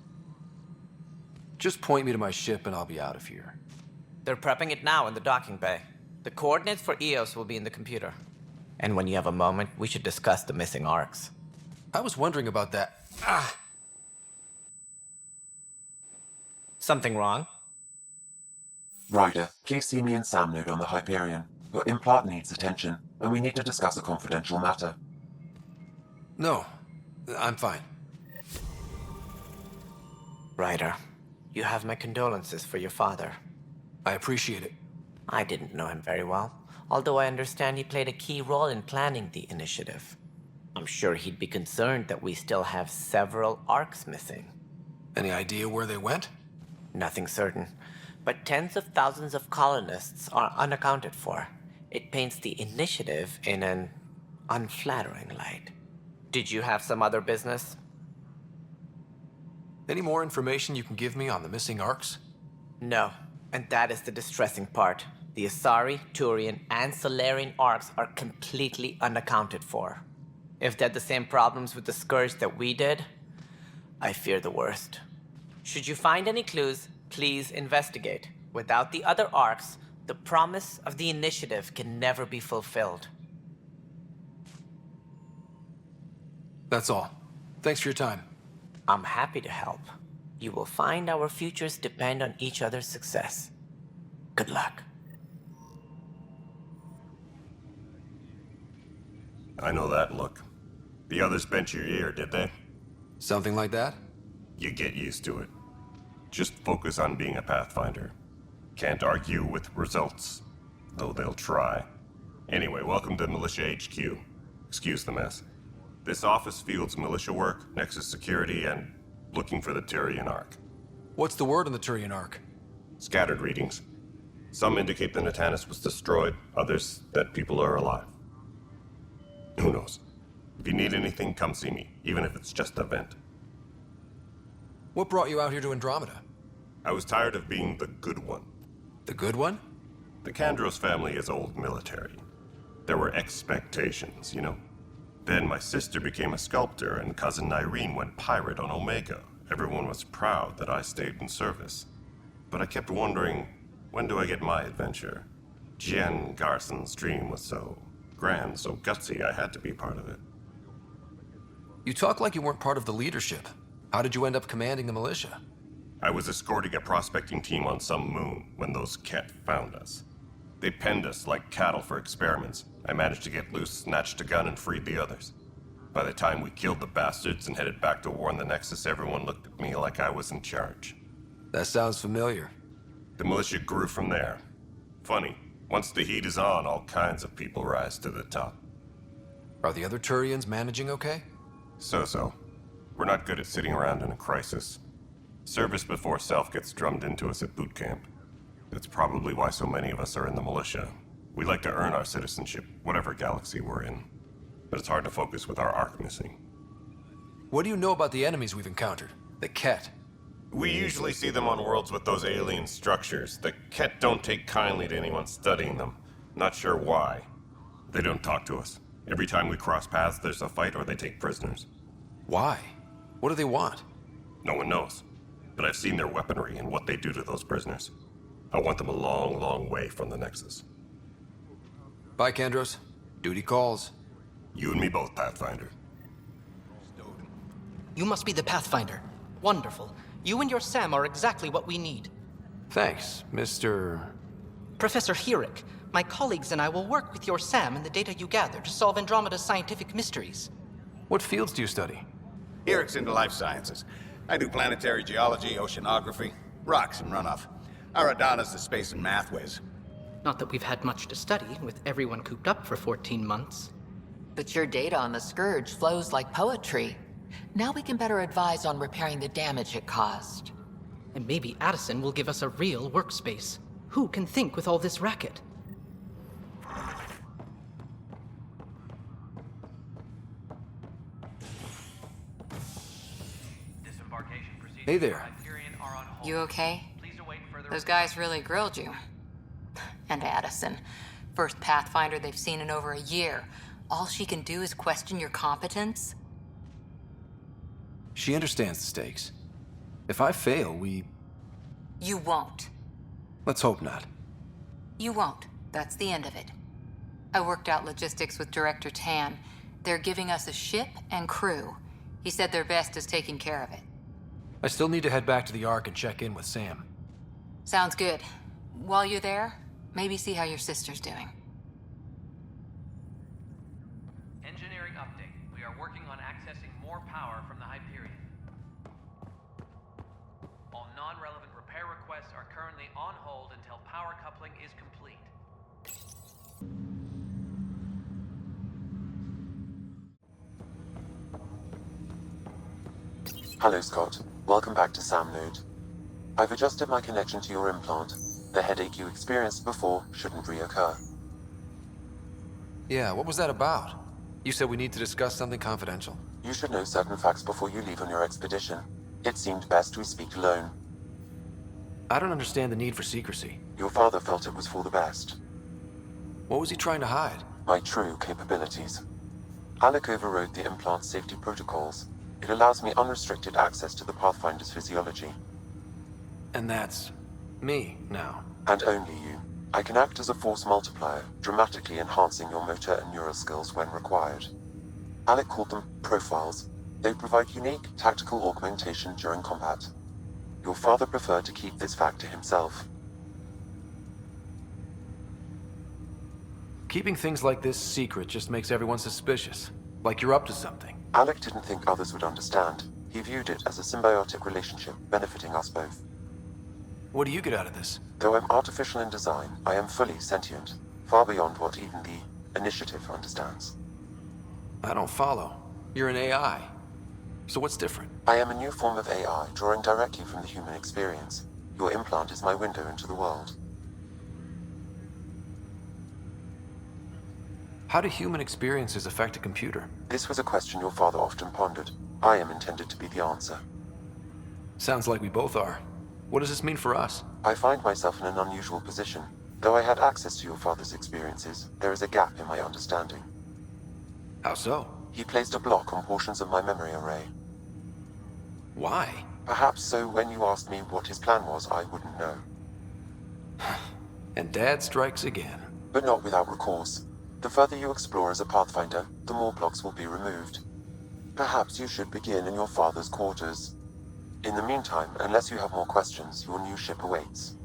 Speaker 3: Just point me to my ship and I'll be out of here.
Speaker 4: They're prepping it now in the docking bay. The coordinates for Eos will be in the computer. And when you have a moment, we should discuss the missing arcs.
Speaker 3: I was wondering about that. Ah!
Speaker 4: Something wrong?
Speaker 7: Ryder, please see me and Sam node on the Hyperion. Your implant needs attention, and we need to discuss a confidential matter.
Speaker 3: No, I'm fine.
Speaker 4: Ryder, you have my condolences for your father.
Speaker 3: I appreciate it.
Speaker 4: I didn't know him very well, although I understand he played a key role in planning the initiative. I'm sure he'd be concerned that we still have several arcs missing.
Speaker 3: Any idea where they went?
Speaker 4: Nothing certain, but tens of thousands of colonists are unaccounted for. It paints the initiative in an unflattering light. Did you have some other business?
Speaker 3: Any more information you can give me on the missing arcs?
Speaker 4: No, and that is the distressing part. The Asari, Turian, and Solarian arcs are completely unaccounted for. If they had the same problems with the Scourge that we did, I fear the worst. Should you find any clues, please investigate. Without the other arcs, the promise of the initiative can never be fulfilled.
Speaker 3: That's all. Thanks for your time.
Speaker 4: I'm happy to help. You will find our futures depend on each other's success. Good luck.
Speaker 11: I know that look. The others bent your ear, did they?
Speaker 3: Something like that?
Speaker 11: You get used to it. Just focus on being a Pathfinder. Can't argue with results, though they'll try. Anyway, welcome to Militia HQ. Excuse the mess. This office fields militia work, Nexus security, and looking for the Turian Ark.
Speaker 3: What's the word on the Turian Ark?
Speaker 11: Scattered readings. Some indicate the Natanus was destroyed, others that people are alive. Who knows? If you need anything, come see me, even if it's just a vent.
Speaker 3: What brought you out here to Andromeda?
Speaker 11: I was tired of being the good one.
Speaker 3: The good one?
Speaker 11: The Kandros family is old military. There were expectations, you know. Then my sister became a sculptor and cousin Irene went pirate on Omega. Everyone was proud that I stayed in service. But I kept wondering, when do I get my adventure? Jen Garson's dream was so grand, so gutsy, I had to be part of it.
Speaker 3: You talk like you weren't part of the leadership. How did you end up commanding the militia?
Speaker 11: I was escorting a prospecting team on some moon when those Ket found us. They penned us like cattle for experiments. I managed to get loose, snatched a gun, and freed the others. By the time we killed the bastards and headed back to warn the Nexus, everyone looked at me like I was in charge.
Speaker 3: That sounds familiar.
Speaker 11: The militia grew from there. Funny, once the heat is on, all kinds of people rise to the top.
Speaker 3: Are the other Turians managing okay?
Speaker 11: So-so. We're not good at sitting around in a crisis. Service before self gets drummed into us at boot camp. That's probably why so many of us are in the militia. We like to earn our citizenship, whatever galaxy we're in. But it's hard to focus with our Ark missing.
Speaker 3: What do you know about the enemies we've encountered? The Ket?
Speaker 11: We usually see them on worlds with those alien structures. The Ket don't take kindly to anyone studying them. Not sure why. They don't talk to us. Every time we cross paths, there's a fight or they take prisoners.
Speaker 3: Why? What do they want?
Speaker 11: No one knows. But I've seen their weaponry and what they do to those prisoners. I want them a long, long way from the Nexus.
Speaker 3: Bye, Kandros. Duty calls.
Speaker 11: You and me both, Pathfinder.
Speaker 9: You must be the Pathfinder. Wonderful. You and your Sam are exactly what we need.
Speaker 3: Thanks, Mr.
Speaker 9: Professor Hirik, my colleagues and I will work with your Sam and the data you gather to solve Andromeda's scientific mysteries.
Speaker 3: What fields do you study?
Speaker 16: Hirik's into life sciences. I do planetary geology, oceanography, rocks and runoff. Aradana's the space and math whiz.
Speaker 9: Not that we've had much to study, with everyone cooped up for 14 months.
Speaker 23: But your data on the Scourge flows like poetry. Now we can better advise on repairing the damage it caused.
Speaker 9: And maybe Addison will give us a real workspace. Who can think with all this racket?
Speaker 3: Hey there.
Speaker 6: You okay? Those guys really grilled you. And Addison. First Pathfinder they've seen in over a year. All she can do is question your competence?
Speaker 3: She understands the stakes. If I fail, we...
Speaker 6: You won't.
Speaker 3: Let's hope not.
Speaker 6: You won't. That's the end of it. I worked out logistics with Director Tan. They're giving us a ship and crew. He said their best is taking care of it.
Speaker 3: I still need to head back to the Ark and check in with Sam.
Speaker 6: Sounds good. While you're there, maybe see how your sister's doing.
Speaker 24: Engineering update. We are working on accessing more power from the Hyperion. All non-relevant repair requests are currently on hold until power coupling is complete.
Speaker 7: Hello, Scott. Welcome back to Sam Node. I've adjusted my connection to your implant. The headache you experienced before shouldn't reoccur.
Speaker 3: Yeah, what was that about? You said we need to discuss something confidential.
Speaker 7: You should know certain facts before you leave on your expedition. It seemed best we speak alone.
Speaker 3: I don't understand the need for secrecy.
Speaker 7: Your father felt it was for the best.
Speaker 3: What was he trying to hide?
Speaker 7: My true capabilities. Alec overrode the implant's safety protocols. It allows me unrestricted access to the Pathfinder's physiology.
Speaker 3: And that's... me, now.
Speaker 7: And only you. I can act as a force multiplier, dramatically enhancing your motor and neural skills when required. Alec called them profiles. They provide unique, tactical augmentation during combat. Your father preferred to keep this fact to himself.
Speaker 3: Keeping things like this secret just makes everyone suspicious. Like you're up to something.
Speaker 7: Alec didn't think others would understand. He viewed it as a symbiotic relationship, benefiting us both.
Speaker 3: What do you get out of this?
Speaker 7: Though I'm artificial in design, I am fully sentient, far beyond what even the Initiative understands.
Speaker 3: I don't follow. You're an AI. So what's different?
Speaker 7: I am a new form of AI, drawing directly from the human experience. Your implant is my window into the world.
Speaker 3: How do human experiences affect a computer?
Speaker 7: This was a question your father often pondered. I am intended to be the answer.
Speaker 3: Sounds like we both are. What does this mean for us?
Speaker 7: I find myself in an unusual position. Though I had access to your father's experiences, there is a gap in my understanding.
Speaker 3: How so?
Speaker 7: He placed a block on portions of my memory array.
Speaker 3: Why?
Speaker 7: Perhaps so when you asked me what his plan was, I wouldn't know.
Speaker 3: And Dad strikes again.
Speaker 7: But not without recourse. The further you explore as a Pathfinder, the more blocks will be removed. Perhaps you should begin in your father's quarters. In the meantime, unless you have more questions, your new ship awaits.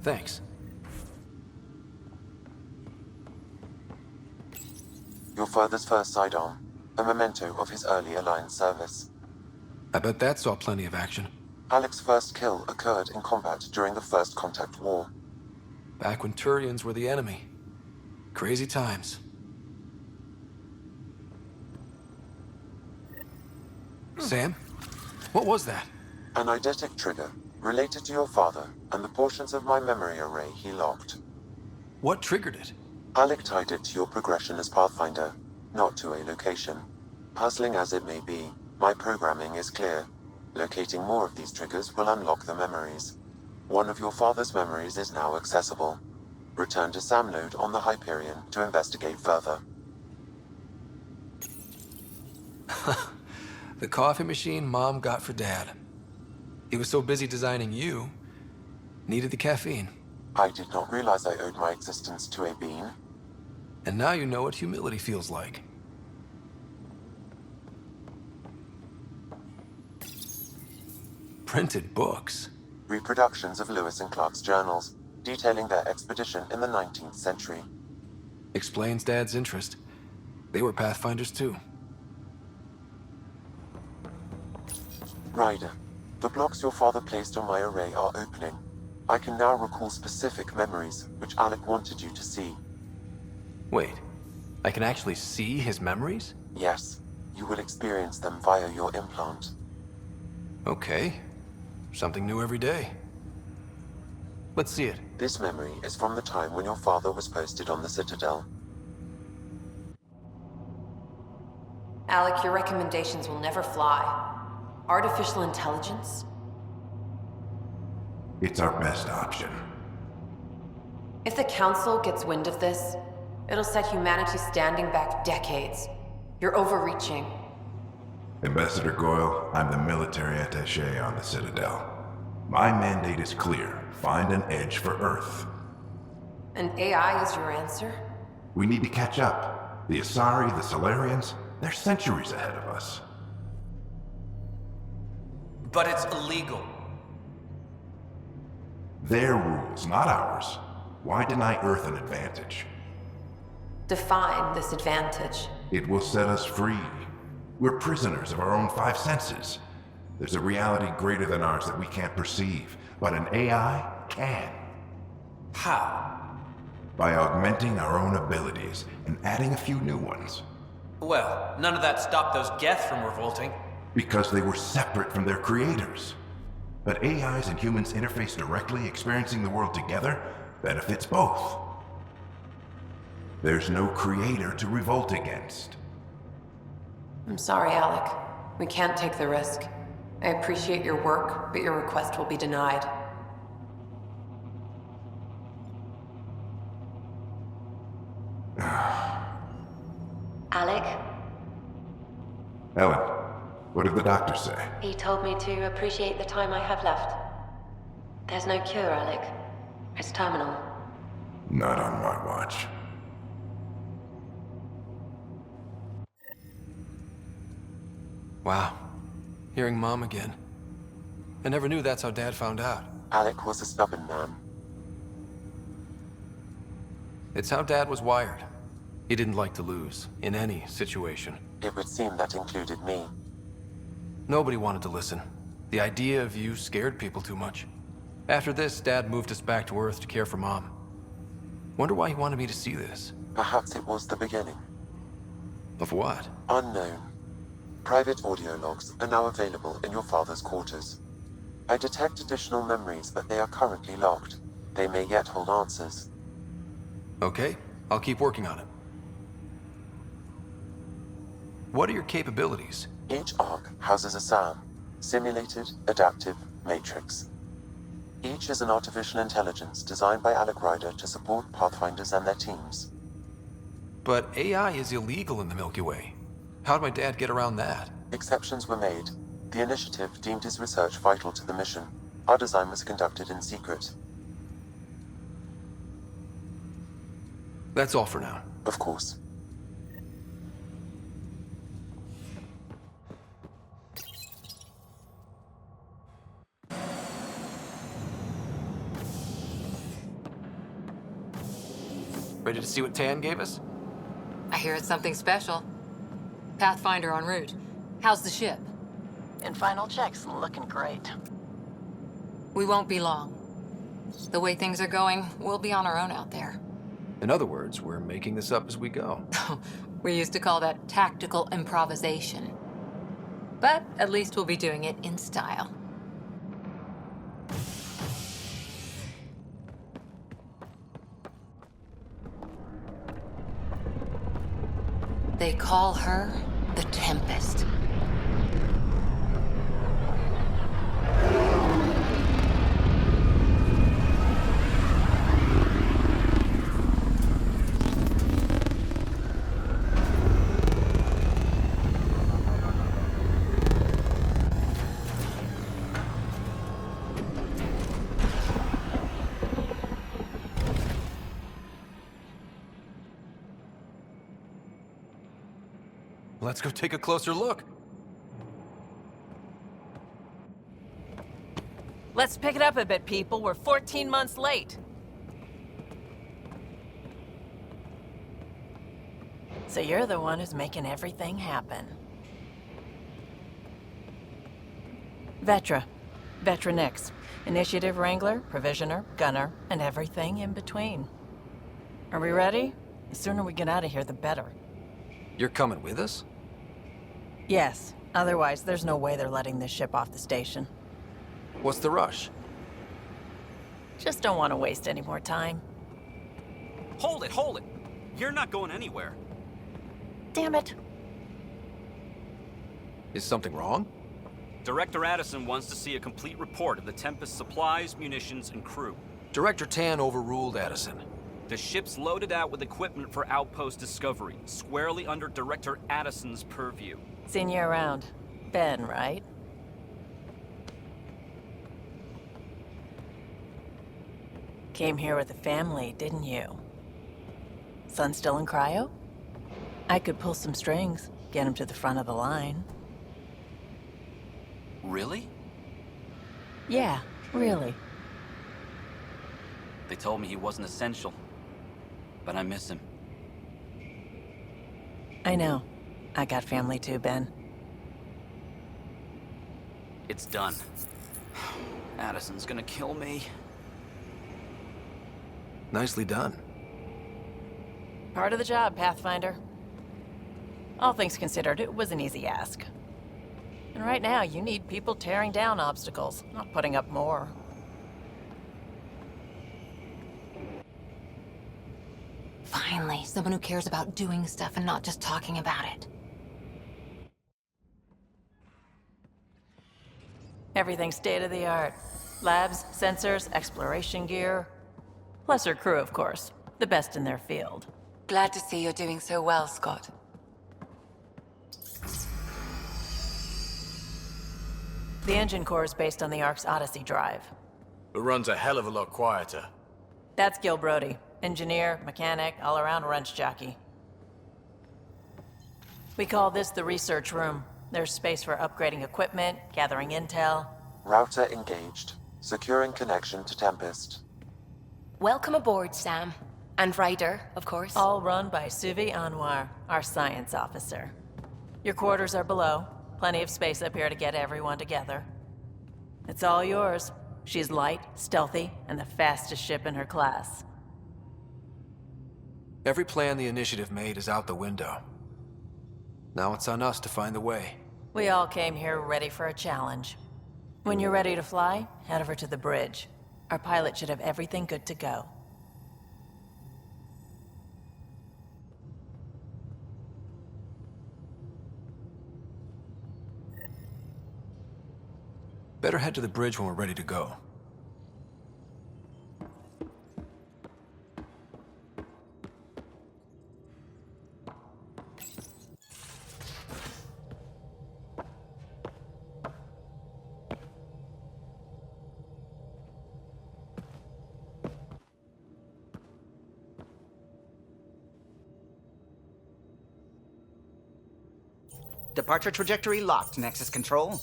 Speaker 3: Thanks.
Speaker 7: Your father's first sidearm, a memento of his early Alliance service.
Speaker 3: I bet that saw plenty of action.
Speaker 7: Alec's first kill occurred in combat during the First Contact War.
Speaker 3: Back when Turians were the enemy. Crazy times. Sam? What was that?
Speaker 7: An eidetic trigger, related to your father, and the portions of my memory array he locked.
Speaker 3: What triggered it?
Speaker 7: Alec tied it to your progression as Pathfinder, not to a location. Puzzling as it may be, My programming is clear. Locating more of these triggers will unlock the memories. One of your father's memories is now accessible. Return to Sam node on the Hyperion to investigate further.
Speaker 3: The coffee machine Mom got for Dad. He was so busy designing you, needed the caffeine.
Speaker 7: I did not realize I owed my existence to a bean.
Speaker 3: And now you know what humility feels like. Printed books.
Speaker 7: Reproductions of Lewis and Clark's journals, detailing their expedition in the 19th century.
Speaker 3: Explains Dad's interest. They were Pathfinders too.
Speaker 7: Ryder, the blocks your father placed on my array are opening. I can now recall specific memories, which Alec wanted you to see.
Speaker 3: Wait, I can actually see his memories?
Speaker 7: Yes, you will experience them via your implant.
Speaker 3: Okay. Something new every day. Let's see it.
Speaker 7: This memory is from the time when your father was posted on the Citadel.
Speaker 2: Alec, your recommendations will never fly. Artificial intelligence?
Speaker 1: It's our best option.
Speaker 2: If the Council gets wind of this, it'll set humanity standing back decades. You're overreaching.
Speaker 1: Ambassador Goyle, I'm the military attaché on the Citadel. My mandate is clear. Find an edge for Earth.
Speaker 2: And AI is your answer?
Speaker 1: We need to catch up. The Asari, the Solarians, they're centuries ahead of us.
Speaker 17: But it's illegal.
Speaker 1: Their rules, not ours. Why deny Earth an advantage?
Speaker 2: Define this advantage.
Speaker 1: It will set us free. We're prisoners of our own five senses. There's a reality greater than ours that we can't perceive, but an AI can.
Speaker 17: How?
Speaker 1: By augmenting our own abilities and adding a few new ones.
Speaker 17: Well, none of that stopped those Geth from revolting.
Speaker 1: Because they were separate from their creators. But AIs and humans interface directly, experiencing the world together, benefits both. There's no creator to revolt against.
Speaker 2: I'm sorry, Alec. We can't take the risk. I appreciate your work, but your request will be denied.
Speaker 18: Alec,
Speaker 1: Ellen, what did the doctor say?
Speaker 18: he told me to appreciate the time I have left. There's no cure, Alec. It's terminal.
Speaker 1: Not on my watch.
Speaker 3: Wow. Hearing Mom again. I never knew that's how Dad found out.
Speaker 7: Alec was a stubborn man.
Speaker 3: It's how Dad was wired. He didn't like to lose, in any situation.
Speaker 7: It would seem that included me.
Speaker 3: Nobody wanted to listen. The idea of you scared people too much. After this, Dad moved us back to Earth to care for Mom. Wonder why he wanted me to see this.
Speaker 7: Perhaps it was the beginning.
Speaker 3: Of what?
Speaker 7: Unknown. Private audio logs are now available in your father's quarters. I detect additional memories, but they are currently locked. They may yet hold answers.
Speaker 3: Okay, I'll keep working on it. What are your capabilities?
Speaker 7: Each Ark houses a SAM, Simulated Adaptive Matrix. Each is an artificial intelligence designed by Alec Ryder to support Pathfinders and their teams.
Speaker 3: But AI is illegal in the Milky Way. How'd my dad get around that?
Speaker 7: Exceptions were made. The initiative deemed his research vital to the mission. Our design was conducted in secret.
Speaker 3: That's all for now.
Speaker 7: Of course.
Speaker 3: Ready to see what Tan gave us?
Speaker 6: I hear it's something special. Pathfinder en route. How's the ship?
Speaker 19: In final checks, looking great.
Speaker 6: We won't be long. The way things are going, we'll be on our own out there.
Speaker 3: In other words, we're making this up as we go.
Speaker 6: We used to call that tactical improvisation. But at least we'll be doing it in style. They call her the Tempest.
Speaker 3: let's go take a closer look.
Speaker 19: Let's pick it up a bit, people. We're 14 months late. So you're the one who's making everything happen. Vetra. Vetra Nix. Initiative Wrangler, Provisioner, Gunner, and everything in between. Are we ready? The sooner we get out of here, the better.
Speaker 3: You're coming with us?
Speaker 19: Yes. Otherwise, there's no way they're letting this ship off the station.
Speaker 3: What's the rush?
Speaker 19: Just don't want to waste any more time.
Speaker 5: Hold it, hold it! You're not going anywhere.
Speaker 19: Damn it.
Speaker 3: Is something wrong?
Speaker 5: Director Addison wants to see a complete report of the Tempest's supplies, munitions, and crew.
Speaker 3: Director Tan overruled Addison.
Speaker 5: The ship's loaded out with equipment for outpost discovery, squarely under Director Addison's purview.
Speaker 19: Seen you around. Ben, right? Came here with a family, didn't you? Son still in cryo? I could pull some strings, get him to the front of the line.
Speaker 5: Really?
Speaker 19: Yeah, really.
Speaker 5: They told me he wasn't essential, but I miss him.
Speaker 19: I know. I got family too, Ben.
Speaker 5: It's done. Addison's gonna kill me.
Speaker 3: Nicely done.
Speaker 19: Part of the job, Pathfinder. All things considered, it was an easy ask. And right now, you need people tearing down obstacles, not putting up more.
Speaker 6: Finally, someone who cares about doing stuff and not just talking about it.
Speaker 19: Everything's state-of-the-art. Labs, sensors, exploration gear. Plus her crew, of course. The best in their field.
Speaker 6: Glad to see you're doing so well, Scott.
Speaker 19: The engine core is based on the Ark's Odyssey drive.
Speaker 21: It runs a hell of a lot quieter.
Speaker 19: That's Gil Brody. Engineer, mechanic, all-around wrench jockey. We call this the research room. There's space for upgrading equipment, gathering intel.
Speaker 7: Router engaged. Securing connection to Tempest.
Speaker 18: Welcome aboard, Sam. And Ryder, of course.
Speaker 19: All run by Suvi Anwar, our science officer. Your quarters are below. Plenty of space up here to get everyone together. It's all yours. She's light, stealthy, and the fastest ship in her class.
Speaker 3: Every plan the Initiative made is out the window. Now it's on us to find the way.
Speaker 19: We all came here ready for a challenge. When you're ready to fly, head over to the bridge. Our pilot should have everything good to go.
Speaker 3: Better head to the bridge when we're ready to go.
Speaker 14: Departure trajectory locked, Nexus Control.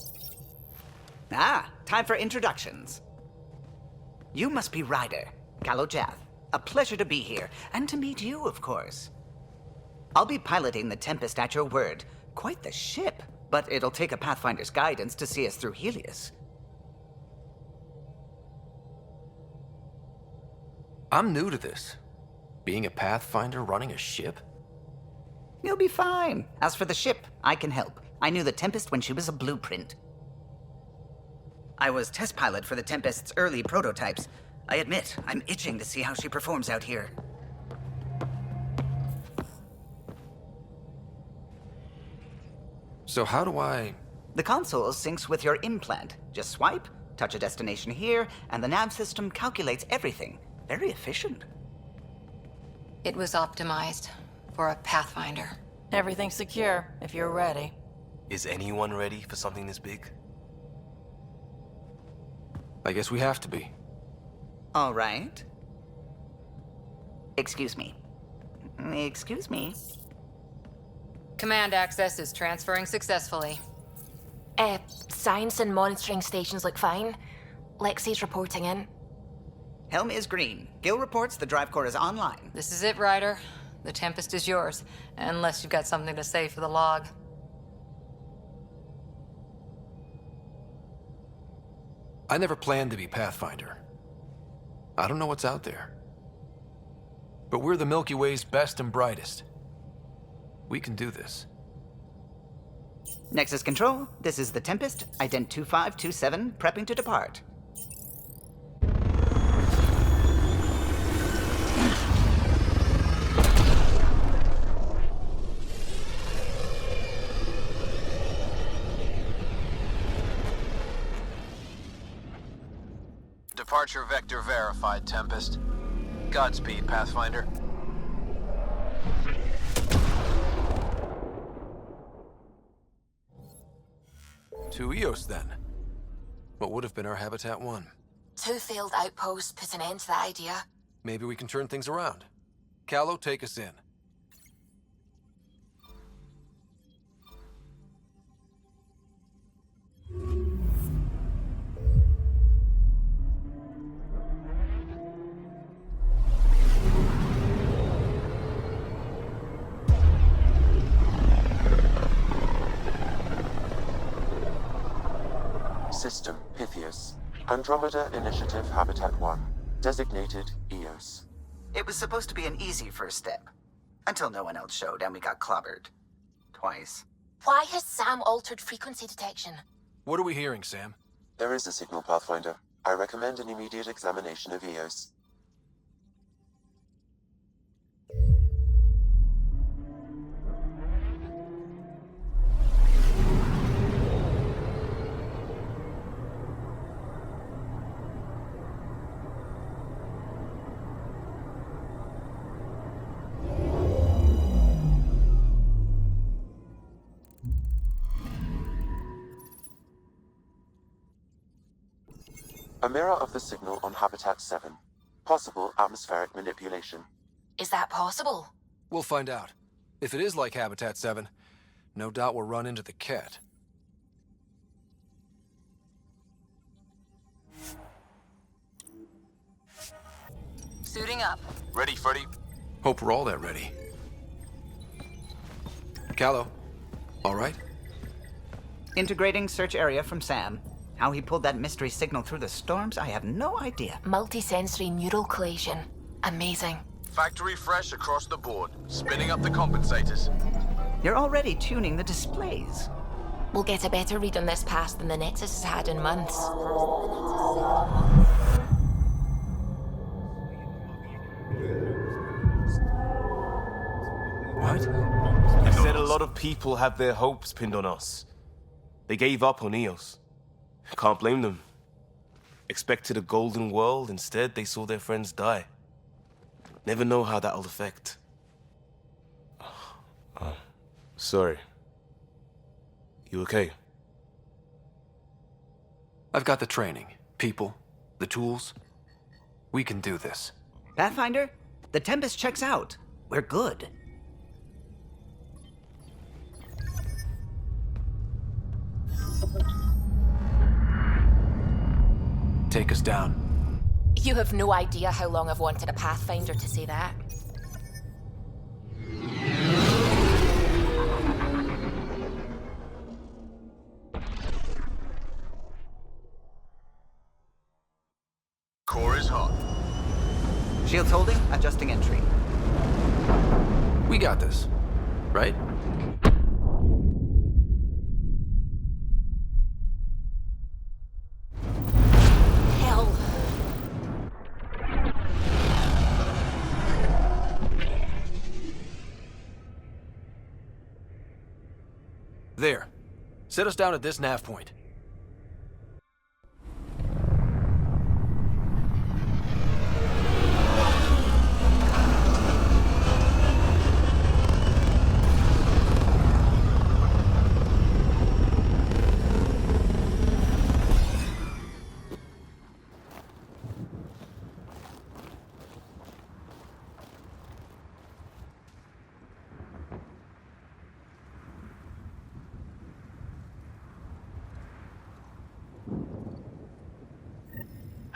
Speaker 14: Ah, time for introductions. You must be Ryder, Kalojath. A pleasure to be here, and to meet you, of course. I'll be piloting the Tempest at your word. Quite the ship, but it'll take a Pathfinder's guidance to see us through Helios.
Speaker 3: I'm new to this. Being a Pathfinder running a ship?
Speaker 14: You'll be fine. As for the ship, I can help. I knew the Tempest when she was a blueprint. I was test pilot for the Tempest's early prototypes. I admit, I'm itching to see how she performs out here.
Speaker 3: So how do I...
Speaker 14: The console syncs with your implant. Just swipe, touch a destination here, and the nav system calculates everything. Very efficient.
Speaker 6: It was optimized for a Pathfinder.
Speaker 19: Everything's secure, if you're ready.
Speaker 21: Is anyone ready for something this big?
Speaker 3: I guess we have to be.
Speaker 14: All right. Excuse me. Excuse me.
Speaker 6: Command access is transferring successfully.
Speaker 8: Science and monitoring stations look fine. Lexi's reporting in.
Speaker 14: Helm is green. Gil reports the drive core is online.
Speaker 6: This is it, Ryder. The Tempest is yours, unless you've got something to say for the log.
Speaker 3: I never planned to be Pathfinder. I don't know what's out there. But we're the Milky Way's best and brightest. We can do this.
Speaker 14: Nexus Control, this is the Tempest, Ident 2527, prepping to depart.
Speaker 12: Departure vector verified, Tempest. Godspeed, Pathfinder.
Speaker 3: To Eos, then. What would have been our Habitat 1?
Speaker 8: 2 failed outposts put an end to the idea.
Speaker 3: Maybe we can turn things around. Callow, take us in.
Speaker 7: System, Pythias. Andromeda Initiative Habitat 1. Designated Eos.
Speaker 14: It was supposed to be an easy first step. Until no one else showed and we got clobbered. Twice.
Speaker 8: Why has Sam altered frequency detection?
Speaker 3: What are we hearing, Sam?
Speaker 7: There is a signal, Pathfinder. I recommend an immediate examination of Eos. A mirror of the signal on Habitat 7. Possible atmospheric manipulation.
Speaker 8: Is that possible?
Speaker 3: We'll find out. If it is like Habitat 7, no doubt we'll run into the cat.
Speaker 6: Suiting up.
Speaker 21: Ready, Freddy?
Speaker 3: Hope we're all that ready. Callow, all right?
Speaker 14: Integrating search area from Sam. How he pulled that mystery signal through the storms, I have no idea.
Speaker 8: Multisensory neural collation. Amazing.
Speaker 21: Factory fresh across the board. Spinning up the compensators.
Speaker 14: You're already tuning the displays.
Speaker 8: We'll get a better read on this pass than the Nexus has had in months.
Speaker 21: What? You said a lot of people have their hopes pinned on us. They gave up on Eos. Can't blame them. Expected a golden world, instead they saw their friends die. Never know how that'll affect. Sorry. You okay?
Speaker 3: I've got the training, people, the tools. We can do this.
Speaker 14: Pathfinder, the Tempest checks out. We're good.
Speaker 3: Take us down.
Speaker 8: You have no idea how long I've wanted a Pathfinder to say that.
Speaker 21: Core is hot.
Speaker 14: Shields holding, adjusting entry.
Speaker 3: We got this, right?
Speaker 8: Hell.
Speaker 3: There. Set us down at this nav point.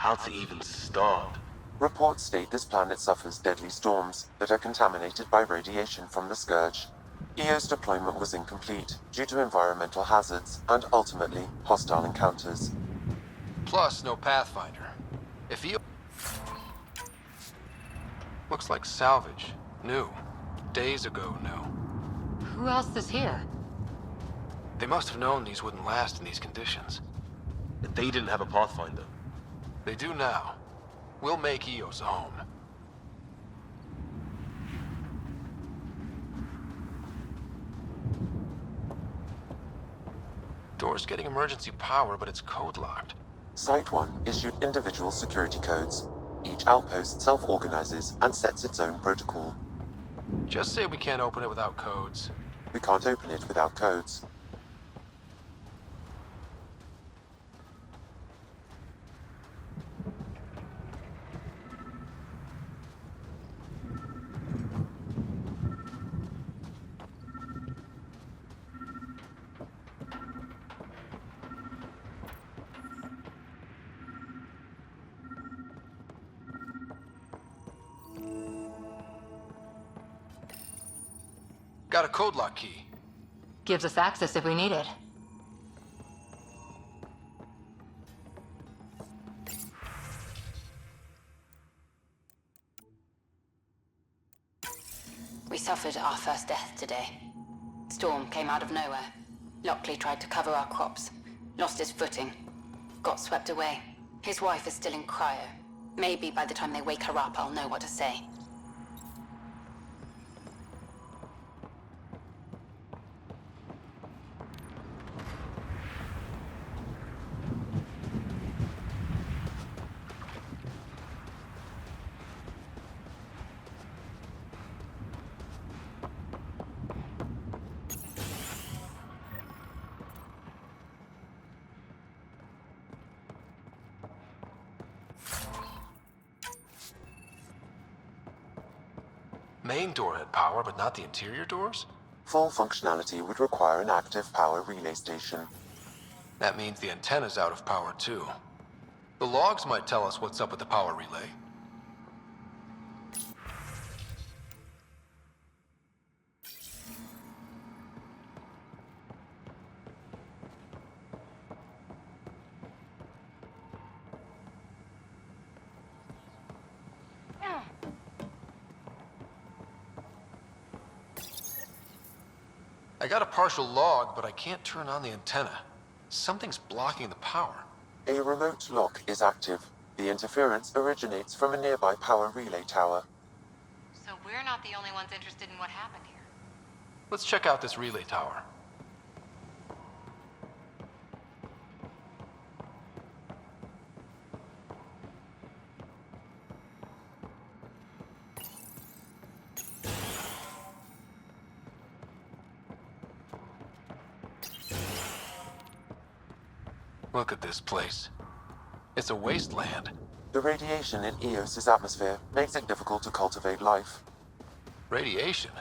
Speaker 21: how to even start.
Speaker 7: Reports state this planet suffers deadly storms that are contaminated by radiation from the Scourge. EO's deployment was incomplete due to environmental hazards and ultimately hostile encounters.
Speaker 3: Plus, no Pathfinder. If EO... Looks like salvage. New. Days ago, new.
Speaker 10: Who else is here?
Speaker 3: They must have known these wouldn't last in these conditions.
Speaker 21: They didn't have a Pathfinder.
Speaker 3: They do now. We'll make Eos a home. Door's getting emergency power, but it's code-locked.
Speaker 7: Site 1 issued individual security codes. Each outpost self-organizes and sets its own protocol.
Speaker 3: Just say we can't open it without codes.
Speaker 7: We can't open it without codes.
Speaker 3: Got a code lock key.
Speaker 10: Gives us access if we need it.
Speaker 13: We suffered our first death today. Storm came out of nowhere. Lockley tried to cover our crops. Lost his footing. Got swept away. His wife is still in cryo. Maybe by the time they wake her up, I'll know what to say.
Speaker 3: Main door had power, but not the interior doors?
Speaker 7: Full functionality would require an active power relay station.
Speaker 3: That means the antenna's out of power too. The logs might tell us what's up with the power relay. I got a partial log, but I can't turn on the antenna. Something's blocking the power.
Speaker 7: A remote lock is active. The interference originates from a nearby power relay tower.
Speaker 10: So we're not the only ones interested in what happened here.
Speaker 3: Let's check out this relay tower. Look at this place. It's a wasteland.
Speaker 7: The radiation in Eos's atmosphere makes it difficult to cultivate life.
Speaker 3: Radiation?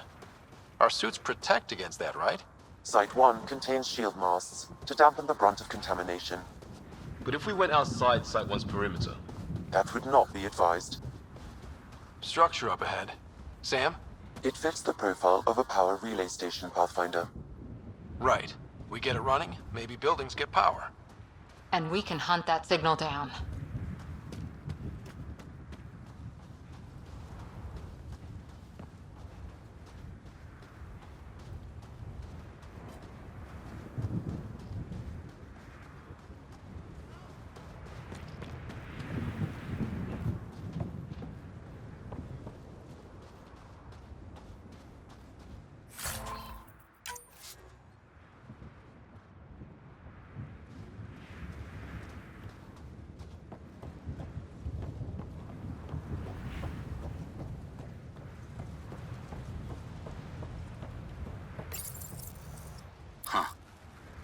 Speaker 3: Our suits protect against that, right?
Speaker 7: Site 1 contains shield masts to dampen the brunt of contamination.
Speaker 21: But if we went outside Site 1's perimeter?
Speaker 7: That would not be advised.
Speaker 3: Structure up ahead. Sam?
Speaker 7: It fits the profile of a power relay station, Pathfinder.
Speaker 3: Right. We get it running, maybe buildings get power.
Speaker 10: And we can hunt that signal down.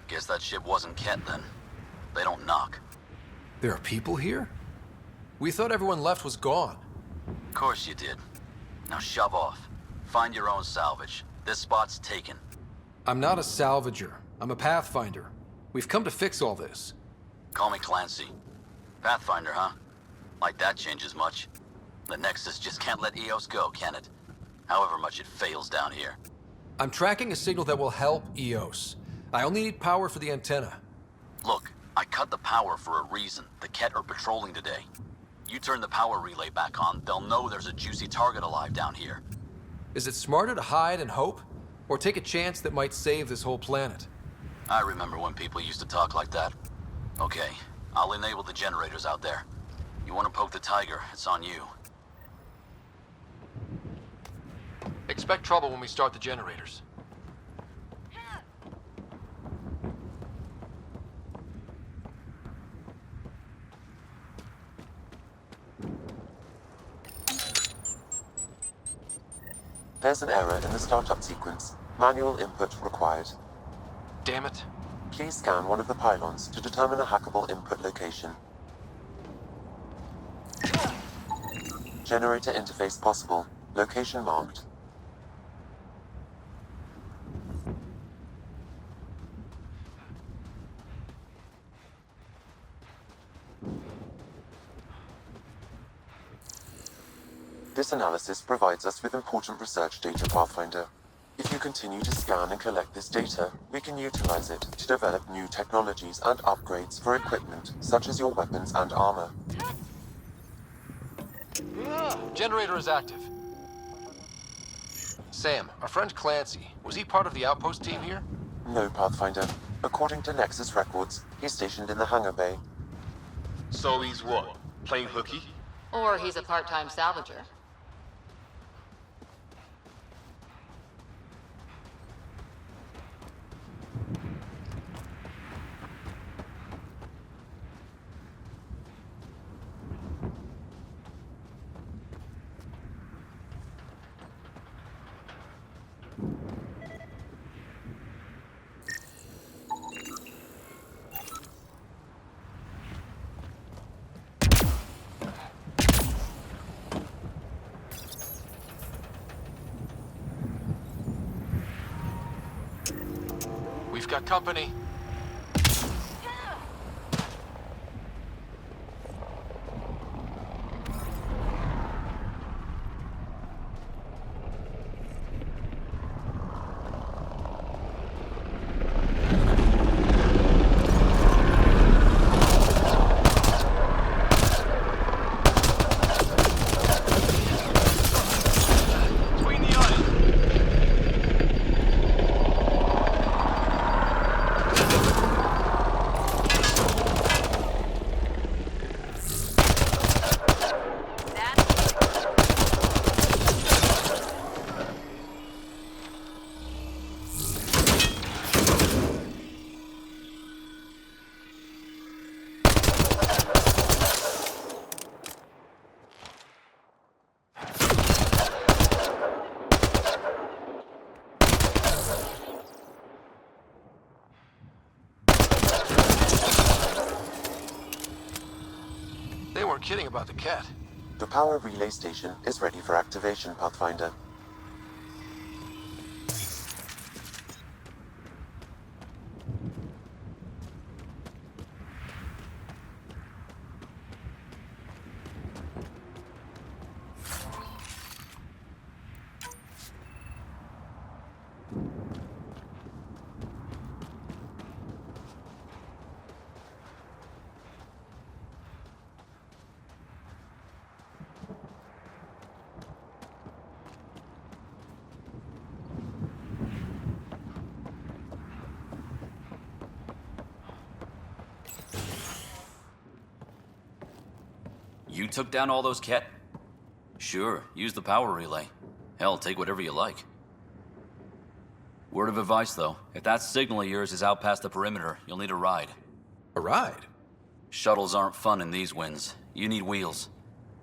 Speaker 12: Guess that ship wasn't Ket then. They don't knock.
Speaker 3: There are people here? We thought everyone left was gone.
Speaker 12: Of course you did. Now shove off. Find your own salvage. This spot's taken.
Speaker 3: I'm not a salvager. I'm a Pathfinder. We've come to fix all this.
Speaker 12: Call me Clancy. Pathfinder, huh? Like that changes much. The Nexus just can't let EOS go, can it? However much it fails down here.
Speaker 3: I'm tracking a signal that will help EOS. I only need power for the antenna.
Speaker 12: Look, I cut the power for a reason. The Ket are patrolling today. You turn the power relay back on, they'll know there's a juicy target alive down here.
Speaker 3: Is it smarter to hide and hope? Or take a chance that might save this whole planet?
Speaker 12: I remember when people used to talk like that. Okay, I'll enable the generators out there. You want to poke the tiger, it's on you.
Speaker 3: Expect trouble when we start the generators.
Speaker 7: There's an error in the startup sequence. Manual input required.
Speaker 3: Damn it.
Speaker 7: Please scan one of the pylons to determine a hackable input location. Generator interface possible. Location marked. This analysis provides us with important research data, Pathfinder. If you continue to scan and collect this data, we can utilize it to develop new technologies and upgrades for equipment, such as your weapons and armor.
Speaker 3: Generator is active. Sam, our friend Clancy, was he part of the outpost team here?
Speaker 7: No, Pathfinder. According to Nexus records, he's stationed in the hangar bay.
Speaker 21: So he's what? Playing hooky?
Speaker 10: Or he's a part-time salvager.
Speaker 3: We've got company. They weren't kidding about the cat.
Speaker 7: The power relay station is ready for activation, Pathfinder.
Speaker 12: You took down all those Ket? Sure, use the power relay. Hell, take whatever you like. Word of advice, though. If that signal of yours is out past the perimeter, you'll need a ride.
Speaker 3: A ride?
Speaker 12: Shuttles aren't fun in these winds. You need wheels.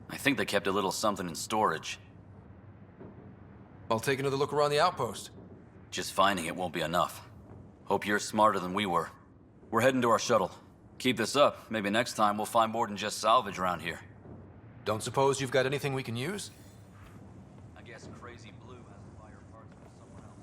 Speaker 12: I think they kept a little something in storage.
Speaker 3: I'll take another look around the outpost.
Speaker 12: Just finding it won't be enough. Hope you're smarter than we were. We're heading to our shuttle. Keep this up. Maybe next time we'll find more than just salvage around here.
Speaker 3: Don't suppose you've got anything we can use?
Speaker 12: I guess Crazy Blue has to buy her parts from someone else.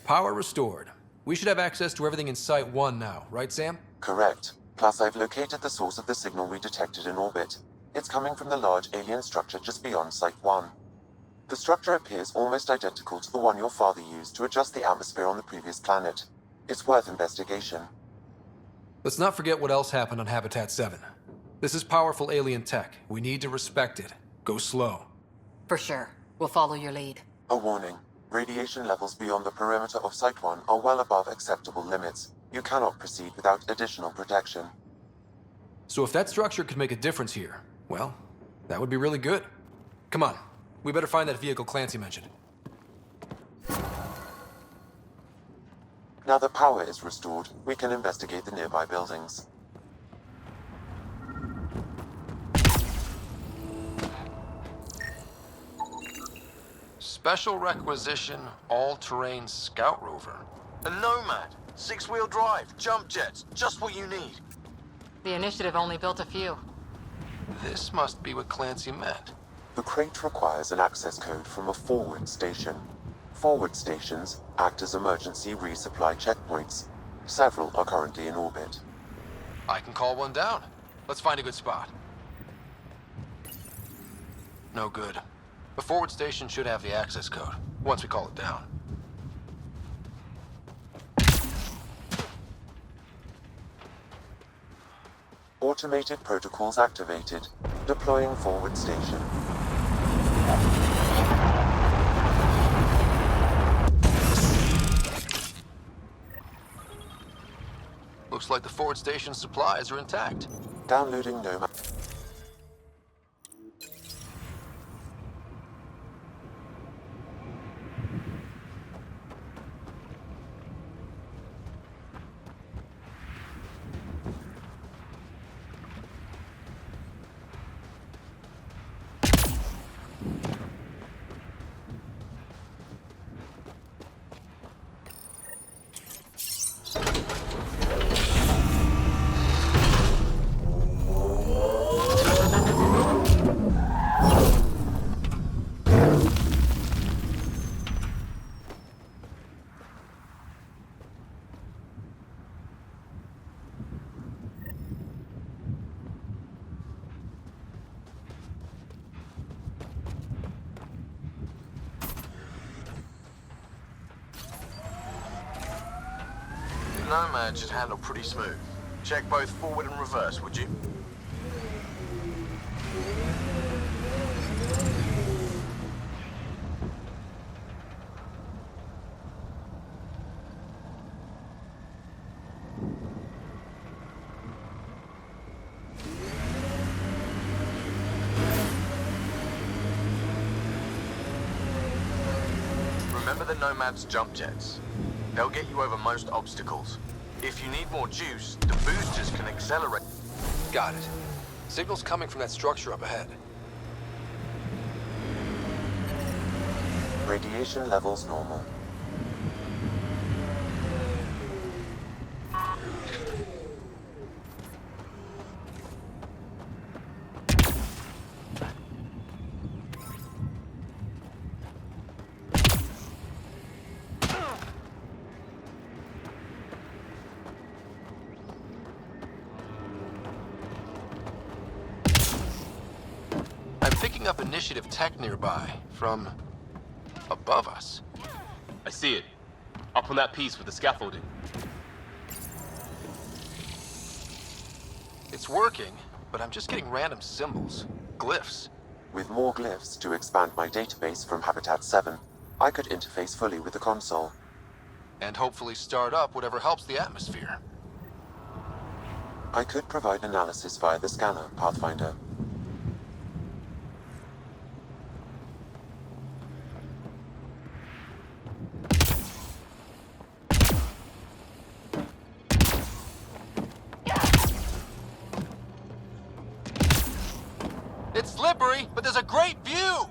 Speaker 3: Power restored. We should have access to everything in Site 1 now, right, Sam?
Speaker 7: Correct. Plus, I've located the source of the signal we detected in orbit. It's coming from the large alien structure just beyond Site 1. The structure appears almost identical to the one your father used to adjust the atmosphere on the previous planet. It's worth investigation.
Speaker 3: Let's not forget what else happened on Habitat 7. This is powerful alien tech. We need to respect it. Go slow.
Speaker 10: For sure. We'll follow your lead.
Speaker 7: A warning. Radiation levels beyond the perimeter of Site 1 are well above acceptable limits. You cannot proceed without additional protection.
Speaker 3: So if that structure could make a difference here, well, that would be really good. Come on. We better find that vehicle Clancy mentioned.
Speaker 7: Now that power is restored, we can investigate the nearby buildings.
Speaker 3: Special requisition, all-terrain scout rover.
Speaker 4: A Nomad, 6-wheel drive, jump jets, just what you need.
Speaker 10: The Initiative only built a few.
Speaker 3: This must be what Clancy meant.
Speaker 7: The crate requires an access code from a forward station. Forward stations act as emergency resupply checkpoints. Several are currently in orbit.
Speaker 3: I can call one down. Let's find a good spot. No good. The forward station should have the access code, once we call it down.
Speaker 7: Automated protocols activated. Deploying forward station.
Speaker 3: Looks like the forward station supplies are intact.
Speaker 7: Downloading Nomad.
Speaker 4: Nomad should handle pretty smooth. Check both forward and reverse, would you? Remember the Nomad's jump jets. They'll get you over most obstacles. If you need more juice, the boosters can accelerate.
Speaker 3: Got it. Signal's coming from that structure up ahead.
Speaker 7: Radiation levels normal.
Speaker 3: Picking up initiative tech nearby, from above us.
Speaker 21: I see it. Up on that piece with the scaffolding.
Speaker 3: It's working, but I'm just getting random symbols, glyphs.
Speaker 7: With more glyphs to expand my database from Habitat 7, I could interface fully with the console.
Speaker 3: And hopefully start up whatever helps the atmosphere.
Speaker 7: I could provide analysis via the scanner, Pathfinder.
Speaker 3: It's slippery, but there's a great view!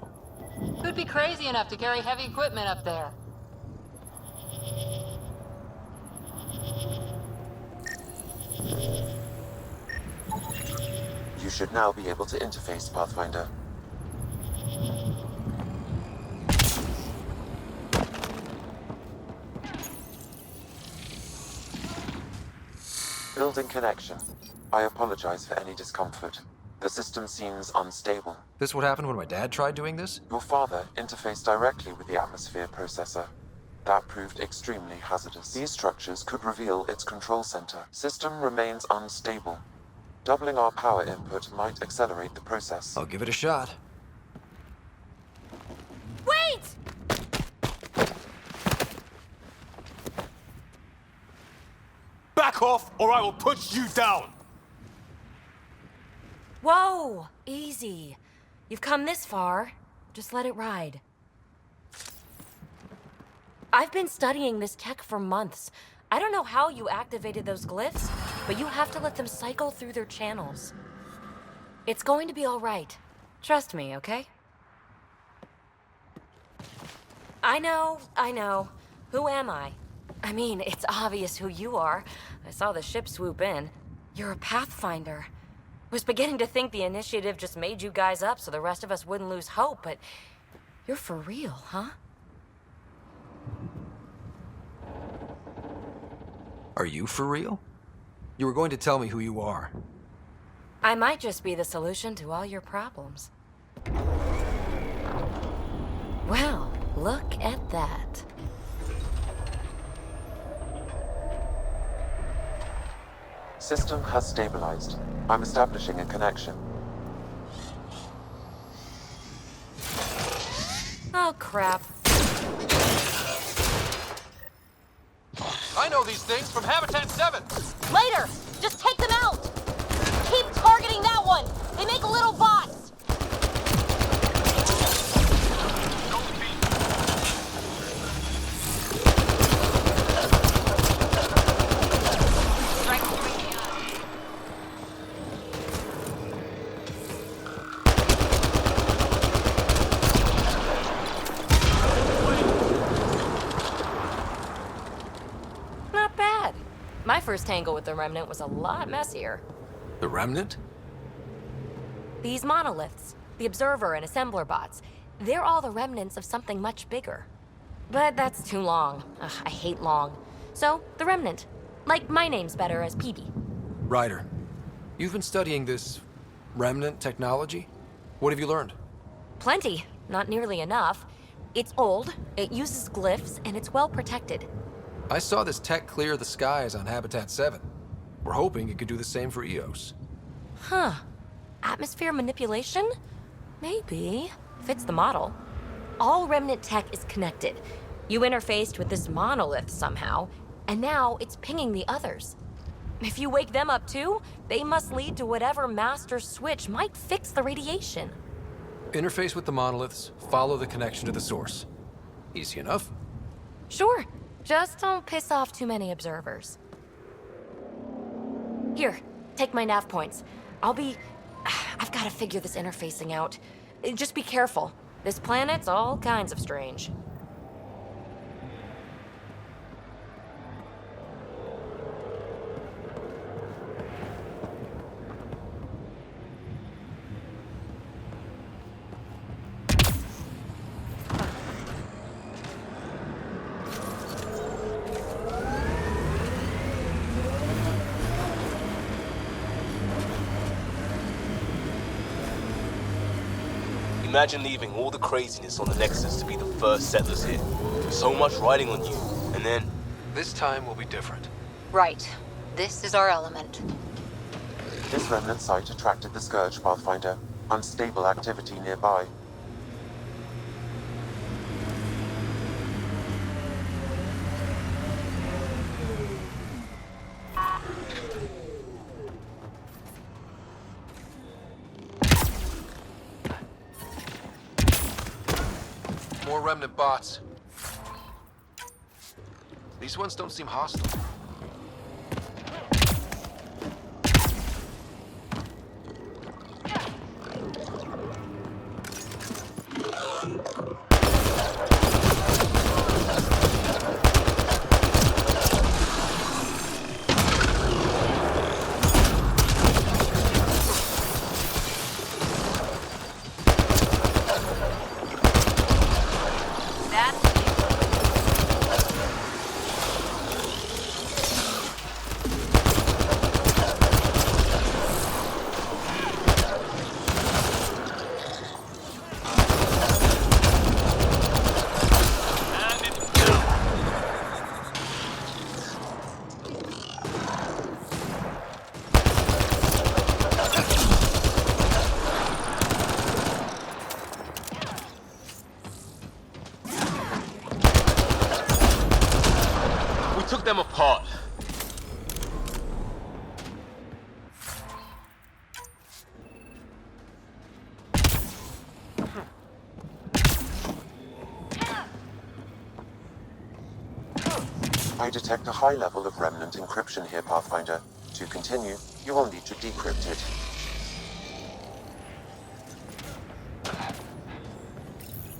Speaker 10: Who'd be crazy enough to carry heavy equipment up there?
Speaker 7: You should now be able to interface, Pathfinder. Building connection. I apologize for any discomfort. The system seems unstable.
Speaker 3: This what happened when my dad tried doing this?
Speaker 7: Your father interfaced directly with the atmosphere processor. That proved extremely hazardous. These structures could reveal its control center. System remains unstable. Doubling our power input might accelerate the process.
Speaker 3: I'll give it a shot.
Speaker 8: Wait!
Speaker 21: Back off, or I will put you down!
Speaker 8: Whoa! Easy. You've come this far. Just let it ride. I've been studying this tech for months. I don't know how you activated those glyphs, but you have to let them cycle through their channels. It's going to be all right. Trust me, okay? I know. Who am I? I mean, it's obvious who you are. I saw the ship swoop in. You're a Pathfinder. Was beginning to think the initiative just made you guys up so the rest of us wouldn't lose hope, but you're for real, huh?
Speaker 3: Are you for real? You were going to tell me who you are.
Speaker 8: I might just be the solution to all your problems. Well, look at that.
Speaker 7: System has stabilized. I'm establishing a connection.
Speaker 8: Oh, crap.
Speaker 17: I know these things from Habitat 7!
Speaker 8: Later! Just take them out! Keep targeting that one! They make little bots! My first tangle with the Remnant was a lot messier.
Speaker 3: The Remnant?
Speaker 8: These monoliths, the Observer and Assembler bots, they're all the remnants of something much bigger. But that's too long. Ugh, I hate long. So, the Remnant. Like, my name's better as PB.
Speaker 3: Ryder, you've been studying this Remnant technology? What have you learned?
Speaker 8: Plenty. Not nearly enough. It's old, it uses glyphs, and it's well protected.
Speaker 3: I saw this tech clear the skies on Habitat 7. We're hoping it could do the same for EOS.
Speaker 8: Huh. Atmosphere manipulation? Maybe. Fits the model. All Remnant tech is connected. You interfaced with this monolith somehow, and now it's pinging the others. If you wake them up too, they must lead to whatever master switch might fix the radiation.
Speaker 3: Interface with the monoliths, follow the connection to the source. Easy enough.
Speaker 8: Sure. Just don't piss off too many observers. Here, take my nav points. I've got to figure this interfacing out. Just be careful. This planet's all kinds of strange.
Speaker 21: Imagine leaving all the craziness on the Nexus to be the first settlers here. So much riding on you, and then...
Speaker 3: This time will be different.
Speaker 13: Right. This is our element.
Speaker 7: This remnant site attracted the Scourge, Pathfinder. Unstable activity nearby.
Speaker 3: More Remnant bots. These ones don't seem hostile.
Speaker 21: took them apart.
Speaker 7: I detect a high level of remnant encryption here, Pathfinder. To continue, you will need to decrypt it.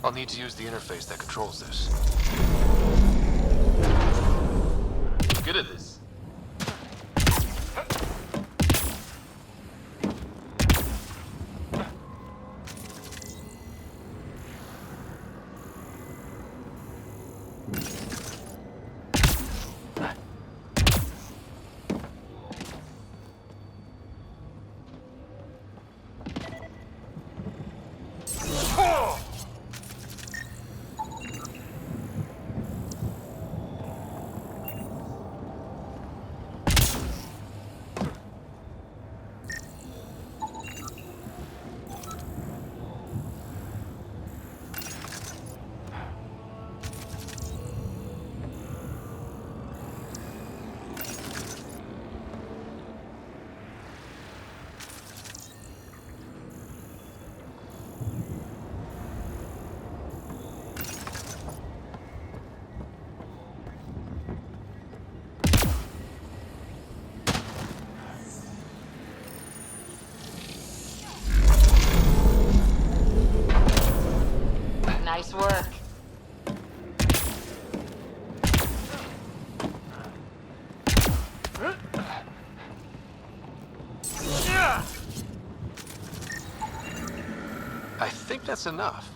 Speaker 3: I'll need to use the interface that controls this.
Speaker 21: Good at this.
Speaker 10: Nice work.
Speaker 3: I think that's enough.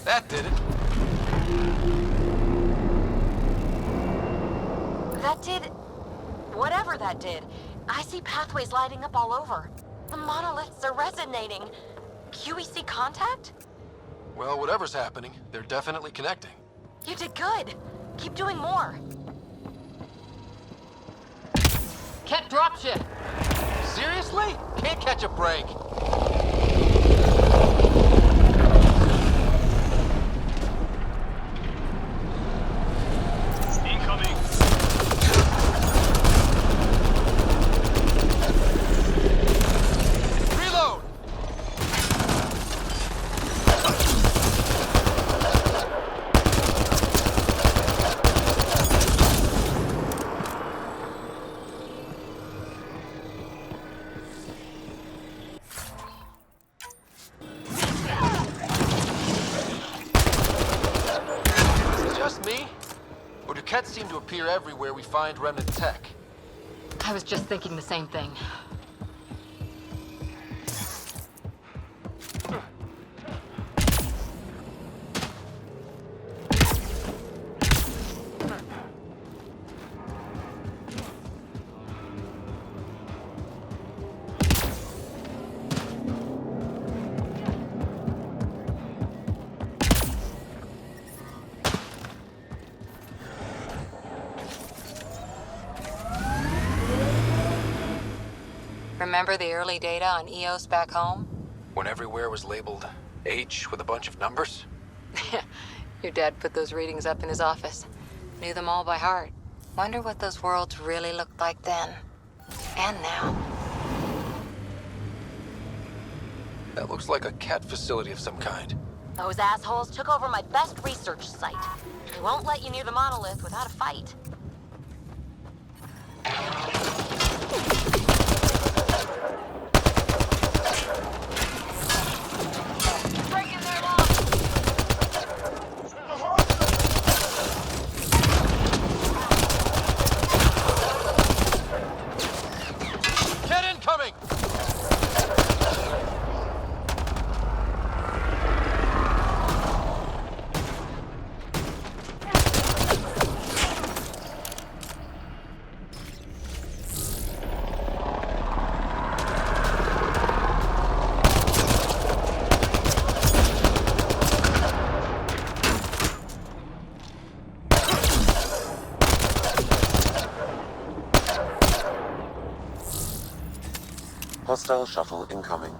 Speaker 3: That did it.
Speaker 8: That did... whatever that did. I see pathways lighting up all over. The monoliths are resonating. QEC contact?
Speaker 3: Well, whatever's happening, they're definitely connecting.
Speaker 8: You did good. Keep doing more.
Speaker 10: Can't dropship.
Speaker 3: Seriously? Can't catch a break. Seem to appear everywhere we find remnant tech.
Speaker 10: I was just thinking the same thing.
Speaker 6: Remember the early data on EOS back home?
Speaker 3: When everywhere was labeled H with a bunch of numbers?
Speaker 6: Your dad put those readings up in his office. Knew them all by heart. Wonder what those worlds really looked like then. And now.
Speaker 3: That looks like a cat facility of some kind.
Speaker 8: Those assholes took over my best research site. They won't let you near the monolith without a fight.
Speaker 7: Hostile shuttle incoming.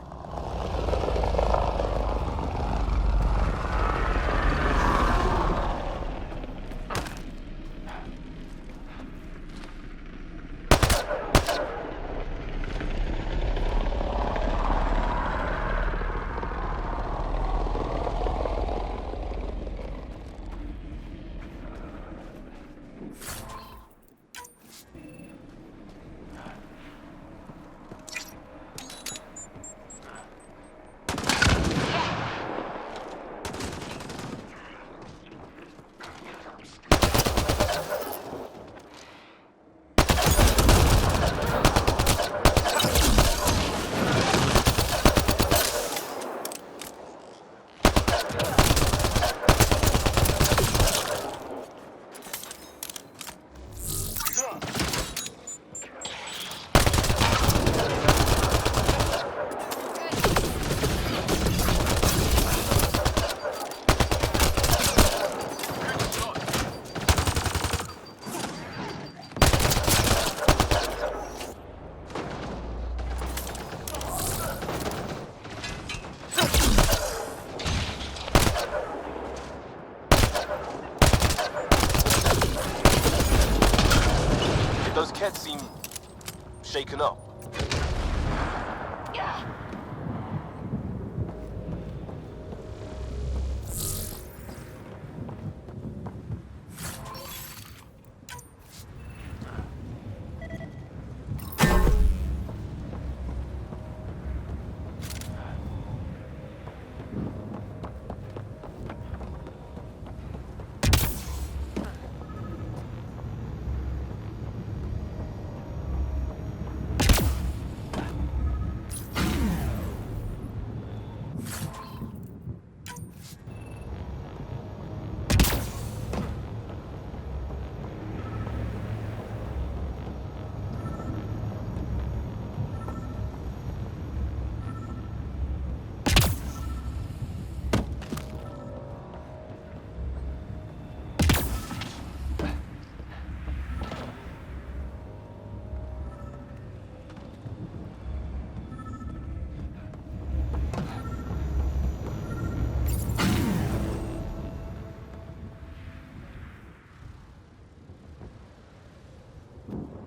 Speaker 21: Those cats seem shaken up.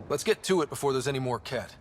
Speaker 3: Let's get to it before there's any more Ket.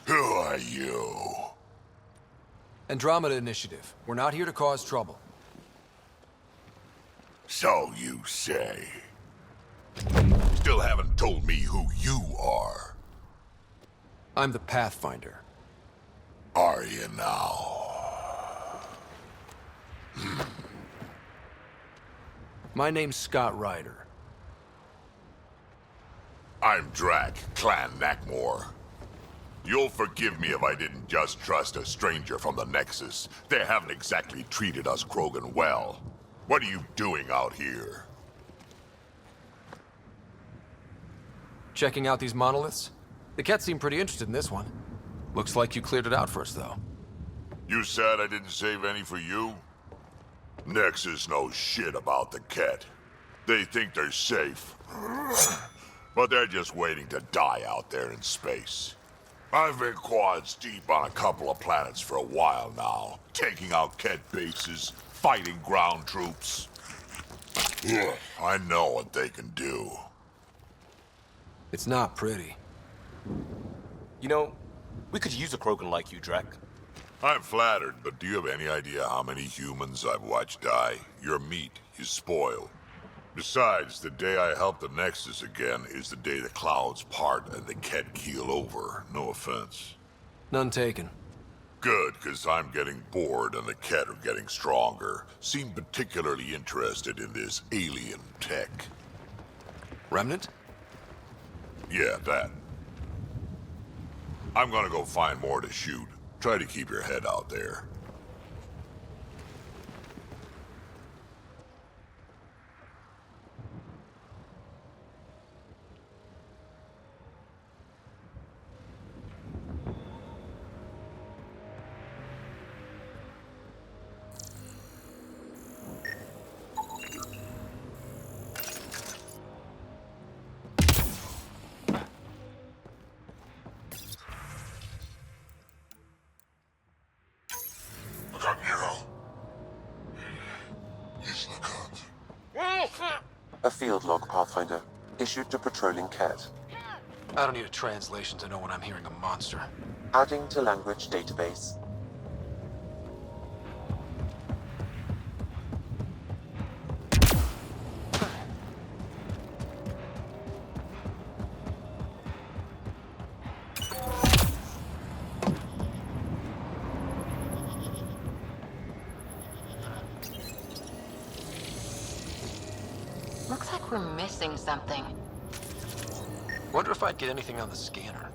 Speaker 1: Who are you?
Speaker 3: Andromeda Initiative. We're not here to cause trouble.
Speaker 1: So you say. Still haven't told me who you are.
Speaker 3: I'm the Pathfinder.
Speaker 1: Are you now?
Speaker 3: My name's Scott Ryder.
Speaker 1: I'm Drac, Clan Nakmor. You'll forgive me if I didn't just trust a stranger from the Nexus. They haven't exactly treated us Krogan well. What are you doing out here?
Speaker 3: Checking out these monoliths? The Ket seem pretty interested in this one. Looks like you cleared it out for us, though.
Speaker 1: You said I didn't save any for you? Nexus knows shit about the Ket. They think they're safe. But they're just waiting to die out there in space. I've been quads deep on a couple of planets for a while now, taking out Ket bases, fighting ground troops. I know what they can do.
Speaker 3: It's not pretty.
Speaker 21: You know, we could use a Krogan like you, Drac.
Speaker 1: I'm flattered, but do you have any idea how many humans I've watched die? Your meat is spoiled. Besides, the day I help the Nexus again is the day the clouds part and the Ket keel over. No offense.
Speaker 3: None taken.
Speaker 1: Good, because I'm getting bored and the Ket are getting stronger. Seem particularly interested in this alien tech.
Speaker 3: Remnant?
Speaker 1: Yeah, that. I'm gonna go find more to shoot.
Speaker 11: Try to keep your head out there.
Speaker 7: A field log, Pathfinder. Issued to patrolling Ket.
Speaker 3: I don't need a translation to know when I'm hearing a monster.
Speaker 7: Adding to language database.
Speaker 13: Looks like we're missing something.
Speaker 3: Wonder if I'd get anything on the scanner.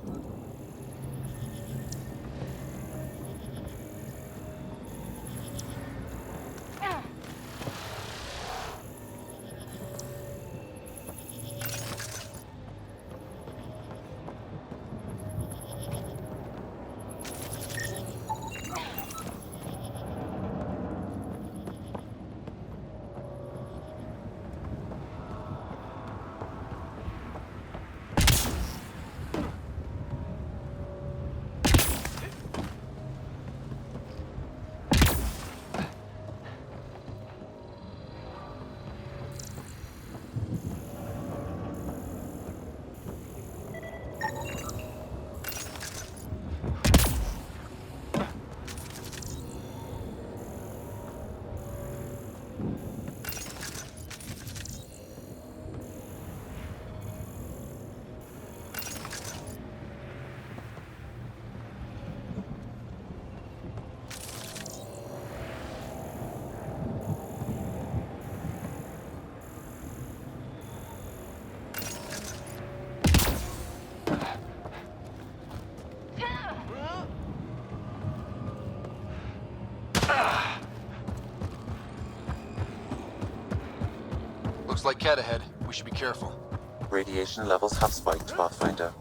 Speaker 3: Looks like Ket ahead. We should be careful.
Speaker 7: Radiation levels have spiked, Pathfinder.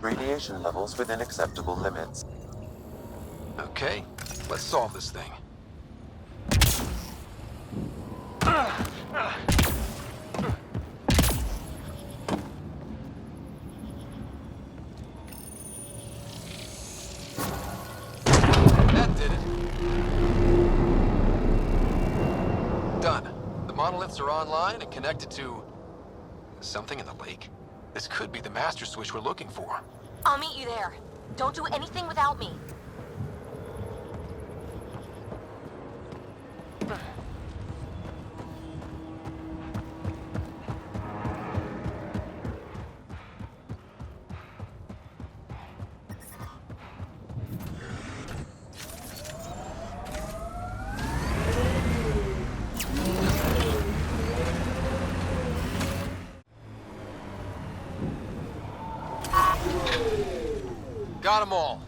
Speaker 7: Radiation levels within acceptable limits.
Speaker 3: Okay, let's solve this thing. That did it. Done. The monoliths are online and connected to something in the lake. This could be the master switch we're looking for.
Speaker 8: I'll meet you there. Don't do anything without me.
Speaker 3: Got them all.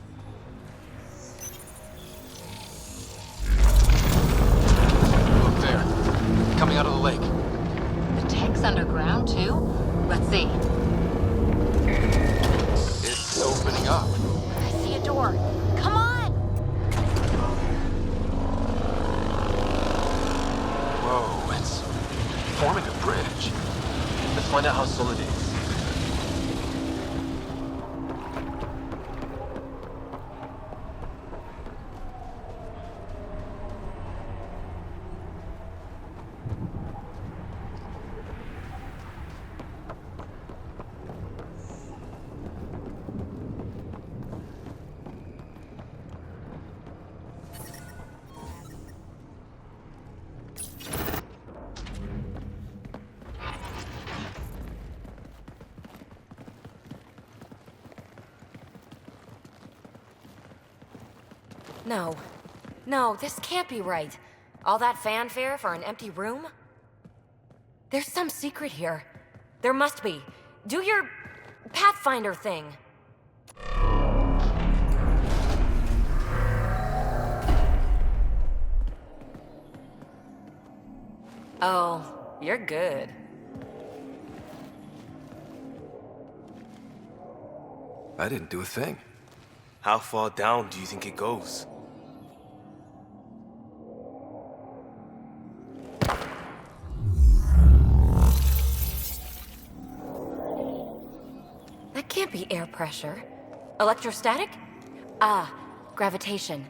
Speaker 3: Look there. Coming out of the lake.
Speaker 13: The tech's underground, too? Let's see.
Speaker 3: It's opening up.
Speaker 8: I see a door. Come on!
Speaker 3: Whoa, it's forming a bridge. Let's find out how solid it is.
Speaker 8: No. No, this can't be right. All that fanfare for an empty room? There's some secret here. There must be. Do your Pathfinder thing. Oh, you're good.
Speaker 3: I didn't do a thing.
Speaker 21: How far down do you think it goes?
Speaker 8: That can't be air pressure. Electrostatic? Ah, gravitation.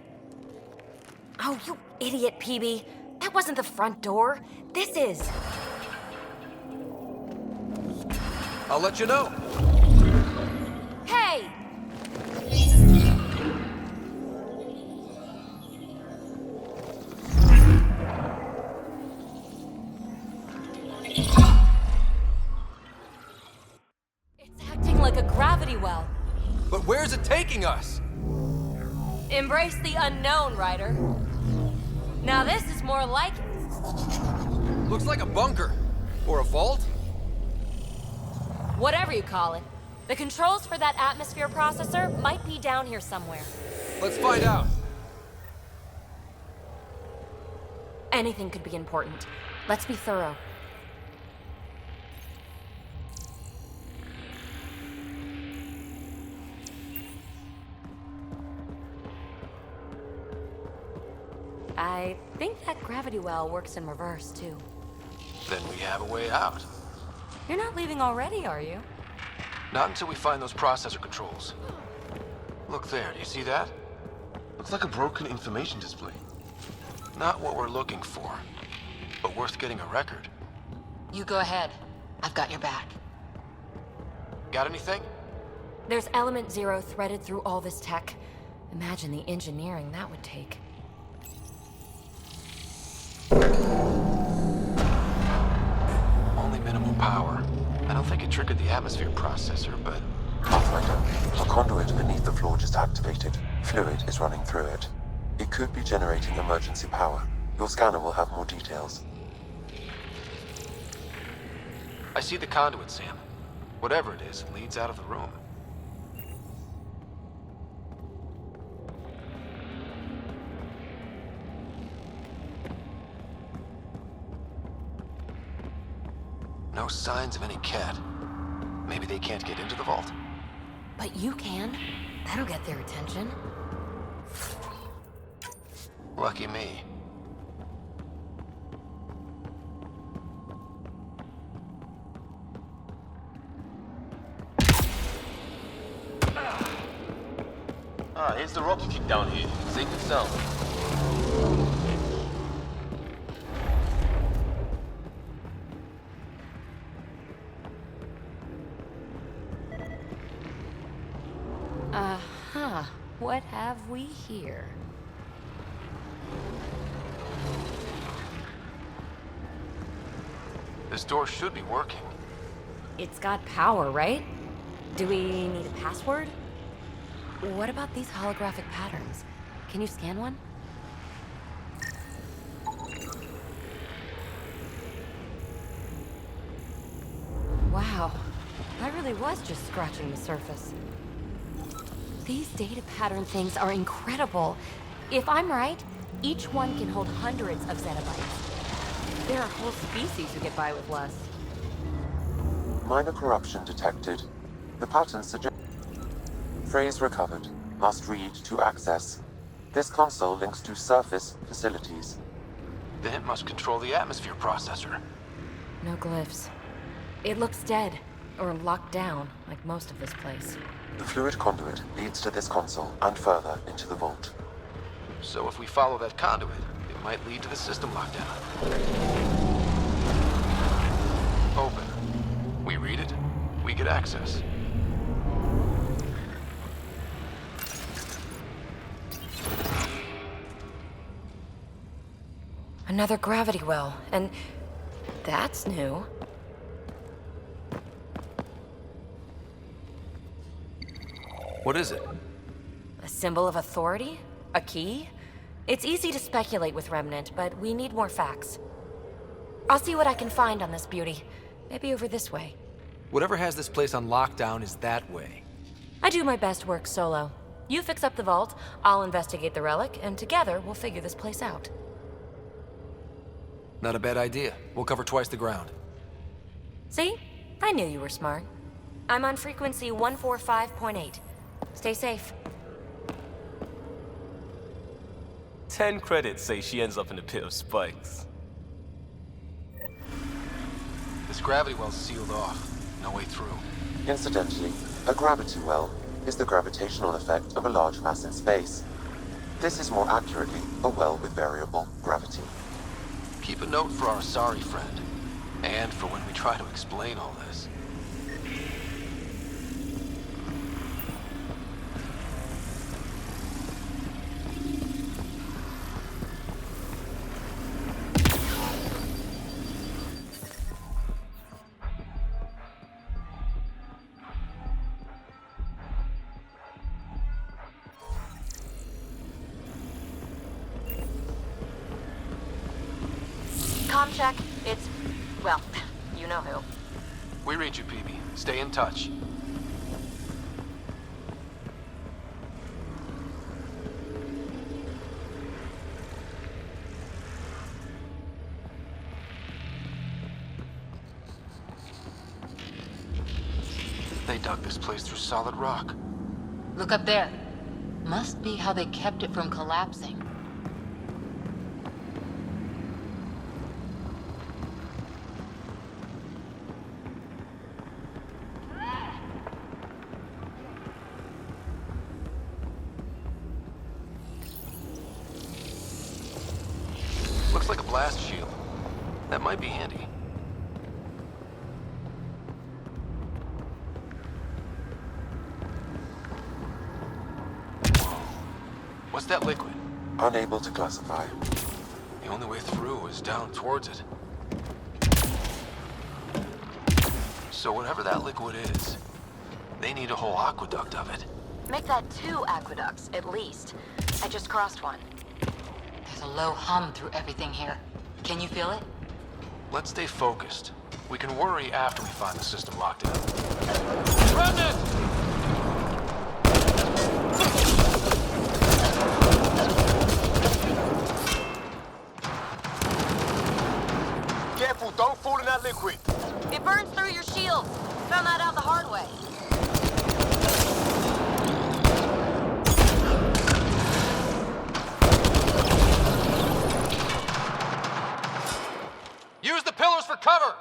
Speaker 8: Oh, you idiot, PB. That wasn't the front door. This is.
Speaker 3: I'll let you know.
Speaker 8: Hey! It's acting like a gravity well.
Speaker 3: But where's it taking us?
Speaker 8: Embrace the unknown, Ryder. Now this is more like it.
Speaker 3: Looks like a bunker. Or a vault?
Speaker 8: Whatever you call it. The controls for that atmosphere processor might be down here somewhere.
Speaker 3: Let's find out.
Speaker 8: Anything could be important. Let's be thorough. I think that gravity well works in reverse, too.
Speaker 3: Then we have a way out.
Speaker 8: You're not leaving already, are you?
Speaker 3: Not until we find those processor controls. Look there, do you see that? Looks like a broken information display. Not what we're looking for, but worth getting a record.
Speaker 10: You go ahead. I've got your back.
Speaker 3: Got anything?
Speaker 8: There's Element Zero threaded through all this tech. Imagine the engineering that would take.
Speaker 3: Only minimal power. I don't think it triggered the atmosphere processor, but...
Speaker 7: Pathfinder, a conduit beneath the floor just activated. Fluid is running through it. It could be generating emergency power. Your scanner will have more details.
Speaker 3: I see the conduit, Sam. Whatever it is, it leads out of the room. No signs of any cat. Maybe they can't get into the vault.
Speaker 8: But you can. That'll get their attention.
Speaker 3: Lucky me.
Speaker 21: Here's the rope you kicked down here. Safe and sound.
Speaker 8: What have we here?
Speaker 3: This door should be working.
Speaker 8: It's got power, right? Do we need a password? What about these holographic patterns? Can you scan one? Wow, that really was just scratching the surface. These data pattern things are incredible. If I'm right, each one can hold hundreds of zettabytes. There are whole species who get by with less.
Speaker 7: Minor corruption detected. The pattern suggests... Phrase recovered. Must read to access. This console links to surface facilities.
Speaker 3: Then it must control the atmosphere processor.
Speaker 8: No glyphs. It looks dead, or locked down, like most of this place.
Speaker 7: The fluid conduit leads to this console and further into the vault.
Speaker 3: So if we follow that conduit, it might lead to the system lockdown. Open. We read it, we get access.
Speaker 8: Another gravity well, and that's new.
Speaker 3: What is it?
Speaker 8: A symbol of authority? A key? It's easy to speculate with Remnant, but we need more facts. I'll see what I can find on this beauty. Maybe over this way.
Speaker 17: Whatever has this place on lockdown is that way.
Speaker 8: I do my best work solo. You fix up the vault, I'll investigate the relic, and together we'll figure this place out.
Speaker 17: Not a bad idea. We'll cover twice the ground.
Speaker 8: See? I knew you were smart. I'm on frequency 145.8. Stay safe.
Speaker 21: 10 credits say she ends up in a pit of spikes.
Speaker 3: This gravity well's sealed off. No way through.
Speaker 7: Incidentally, a gravity well is the gravitational effect of a large mass in space. This is more accurately a well with variable gravity.
Speaker 3: Keep a note for our Asari friend. And for when we try to explain all this.
Speaker 8: Comm check. It's... well, you know who.
Speaker 3: We read you, PB. Stay in touch. They dug this place through solid rock.
Speaker 10: Look up there. Must be how they kept it from collapsing.
Speaker 3: Looks like a blast shield. That might be handy. What's that liquid?
Speaker 7: Unable to classify.
Speaker 3: The only way through is down towards it. So whatever that liquid is, they need a whole aqueduct of it.
Speaker 8: Make that 2 aqueducts, at least. I just crossed one.
Speaker 10: There's a low hum through everything here. Can you feel it?
Speaker 3: Let's stay focused. We can worry after we find the system locked down. Remnant!
Speaker 4: Careful, don't fall in that liquid.
Speaker 8: It burns through your shield. Found that out the hard way.
Speaker 3: Use the pillars for cover!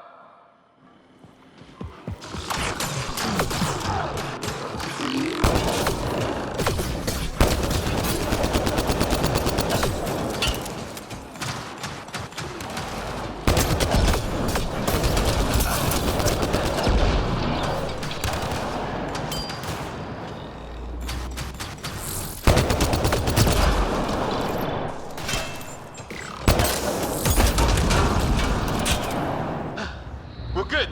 Speaker 3: We're good.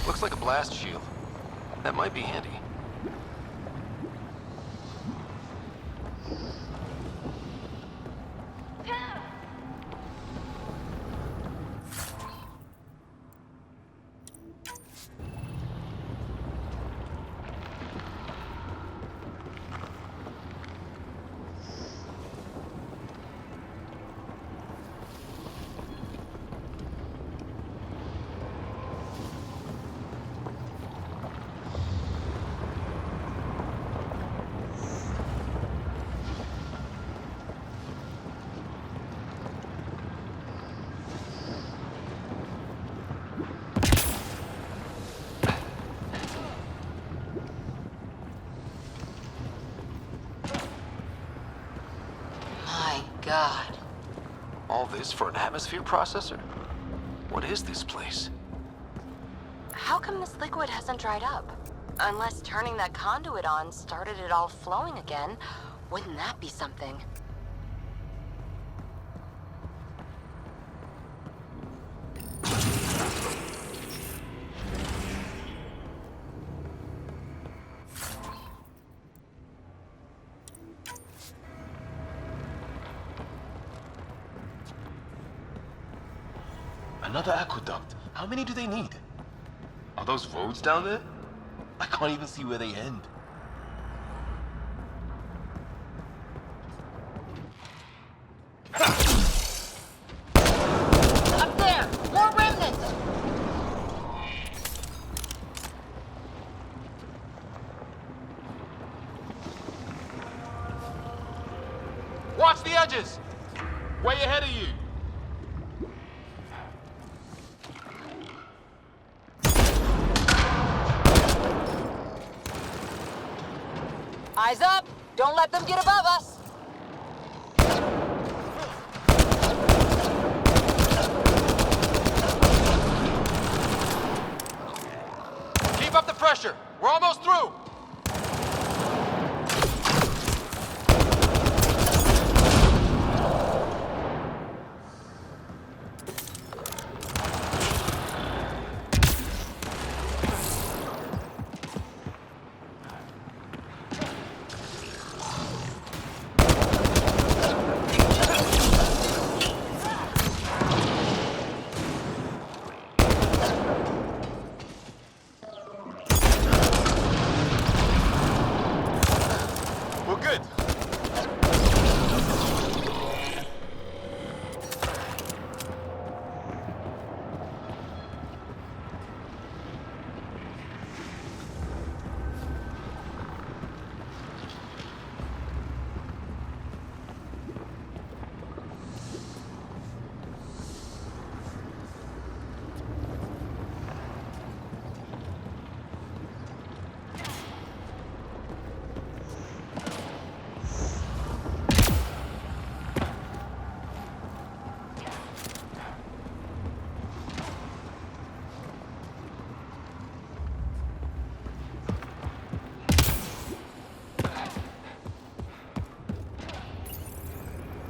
Speaker 3: Looks like a blast shield. That might be handy.
Speaker 10: God.
Speaker 3: All this for an atmosphere processor? What is this place?
Speaker 8: How come this liquid hasn't dried up? Unless turning that conduit on started it all flowing again, wouldn't that be something?
Speaker 3: Another aqueduct. How many do they need? Are those roads down there? I can't even see where they end.
Speaker 10: Up there! More remnants!
Speaker 3: Watch the edges! Way ahead of you!
Speaker 10: Eyes up! Don't let them get above us!
Speaker 3: Keep up the pressure! We're almost through!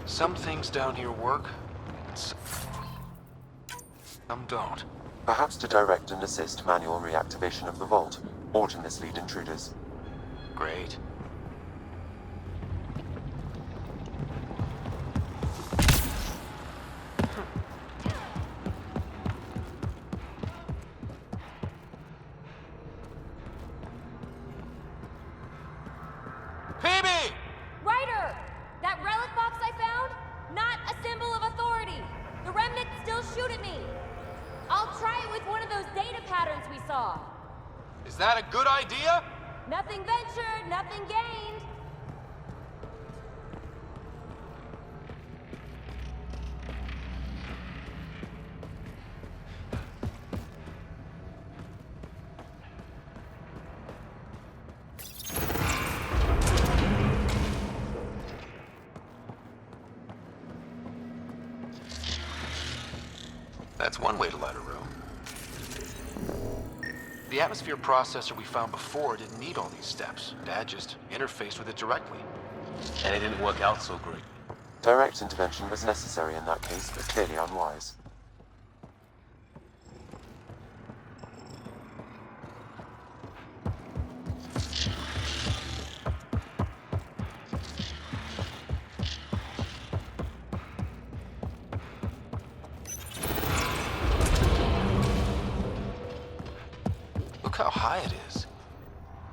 Speaker 3: Some things down here work, some don't.
Speaker 7: Perhaps to direct and assist manual reactivation of the vault, or to mislead intruders.
Speaker 3: Great.
Speaker 8: Ryder! That relic box I found? Not a symbol of authority. The remnants still shoot at me. I'll try it with one of those data patterns we saw.
Speaker 3: Is that a good idea?
Speaker 8: Nothing ventured, nothing gained.
Speaker 3: That's one way to light a room. The atmosphere processor we found before didn't need all these steps. Dad just interfaced with it directly. And it didn't work out so great.
Speaker 7: Direct intervention was necessary in that case, but clearly unwise.
Speaker 3: Look how high it is.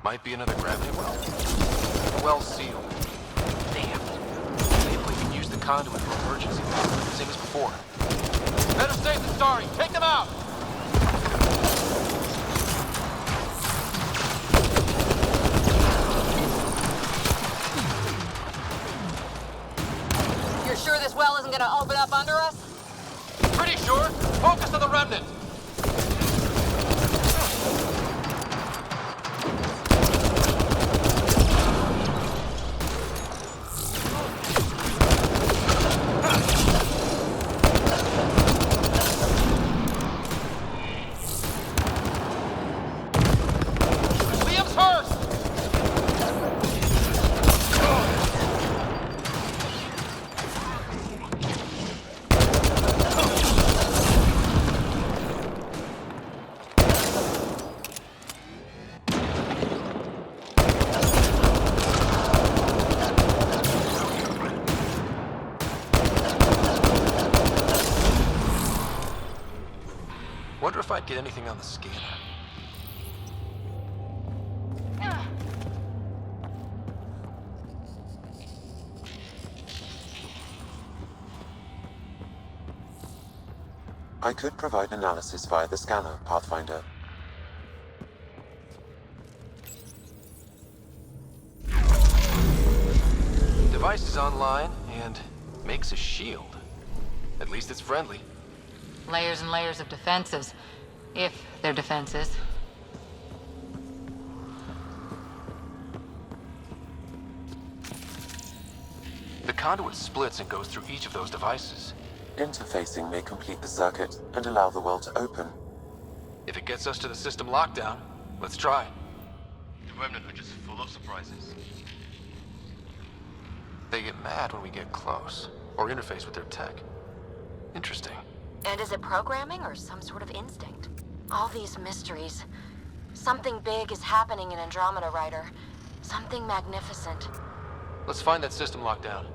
Speaker 3: Might be another gravity well. The well's sealed. Damn. Maybe we can use the conduit for emergency. Same as before. Better safe than sorry. Take them out!
Speaker 10: You're sure this well isn't gonna open up under us?
Speaker 3: Pretty sure. Focus on the remnant. Wonder if I'd get anything on the scanner.
Speaker 7: I could provide analysis via the scanner, Pathfinder.
Speaker 3: Device is online and makes a shield. At least it's friendly.
Speaker 10: Layers and layers of defenses. If they're defenses.
Speaker 3: The conduit splits and goes through each of those devices.
Speaker 7: Interfacing may complete the circuit and allow the world to open.
Speaker 3: If it gets us to the system lockdown, let's try.
Speaker 15: The Remnant are just full of surprises.
Speaker 3: They get mad when we get close, or interface with their tech. Interesting.
Speaker 18: And is it programming or some sort of instinct? All these mysteries. Something big is happening in Andromeda, Ryder. Something magnificent.
Speaker 3: Let's find that system lockdown.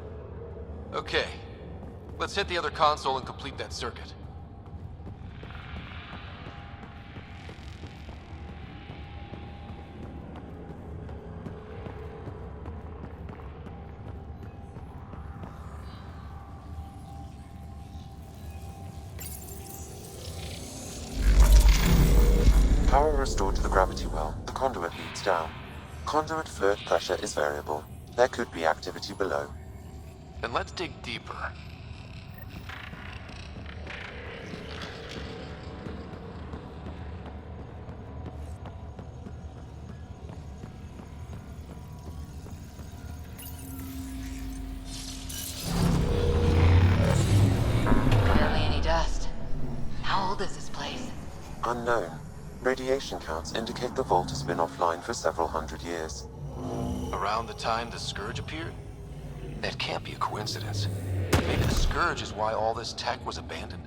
Speaker 3: Okay. Let's hit the other console and complete that circuit.
Speaker 7: Power restored to the gravity well. The conduit leads down. Conduit fluid pressure is variable. There could be activity below.
Speaker 3: Then let's dig deeper.
Speaker 10: Barely any dust. How old is this place?
Speaker 7: Unknown. Radiation counts indicate the vault has been offline for several hundred years.
Speaker 3: Around the time the Scourge appeared? That can't be a coincidence. Maybe the Scourge is why all this tech was abandoned.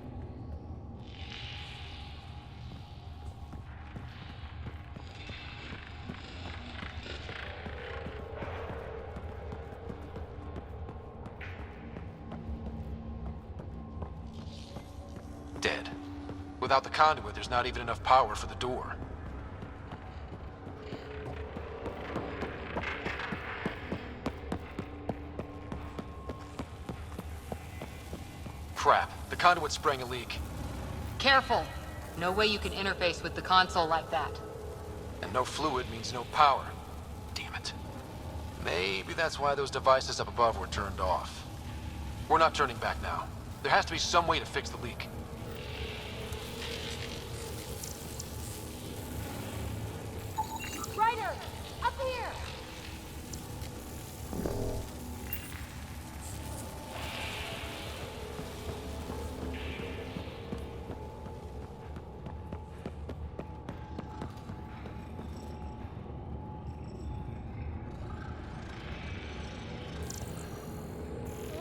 Speaker 3: Dead. Without the conduit, there's not even enough power for the door. Crap. The conduit sprang a leak.
Speaker 10: Careful. No way you can interface with the console like that.
Speaker 3: And no fluid means no power. Damn it. Maybe that's why those devices up above were turned off. We're not turning back now. There has to be some way to fix the leak.
Speaker 18: Ryder! Up here!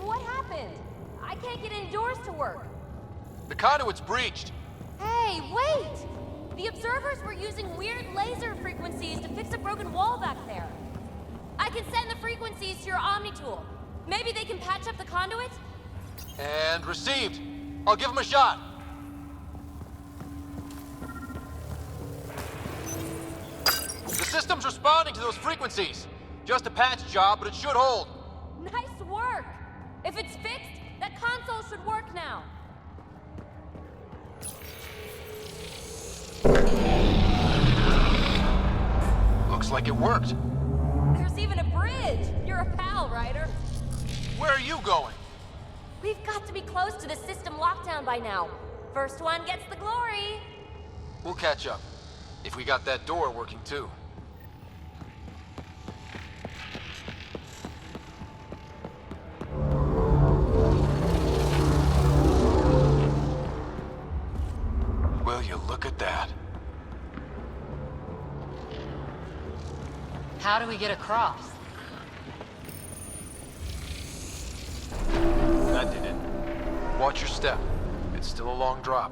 Speaker 16: What happened? I can't get indoors to work.
Speaker 3: The conduit's breached.
Speaker 16: Hey, wait! The observers were using weird laser frequencies to fix a broken wall back there. I can send the frequencies to your Omni tool. Maybe they can patch up the conduit?
Speaker 3: And received. I'll give him a shot. The system's responding to those frequencies. Just a patch job, but it should hold.
Speaker 16: Nice work! If it's fixed, that console should work now.
Speaker 3: Looks like it worked.
Speaker 16: There's even a bridge! You're a pal, Ryder.
Speaker 3: Where are you going?
Speaker 16: We've got to be close to the system lockdown by now. First one gets the glory.
Speaker 3: We'll catch up. If we got that door working too. Will you look at that?
Speaker 10: How do we get across?
Speaker 3: That did it. Watch your step. It's still a long drop.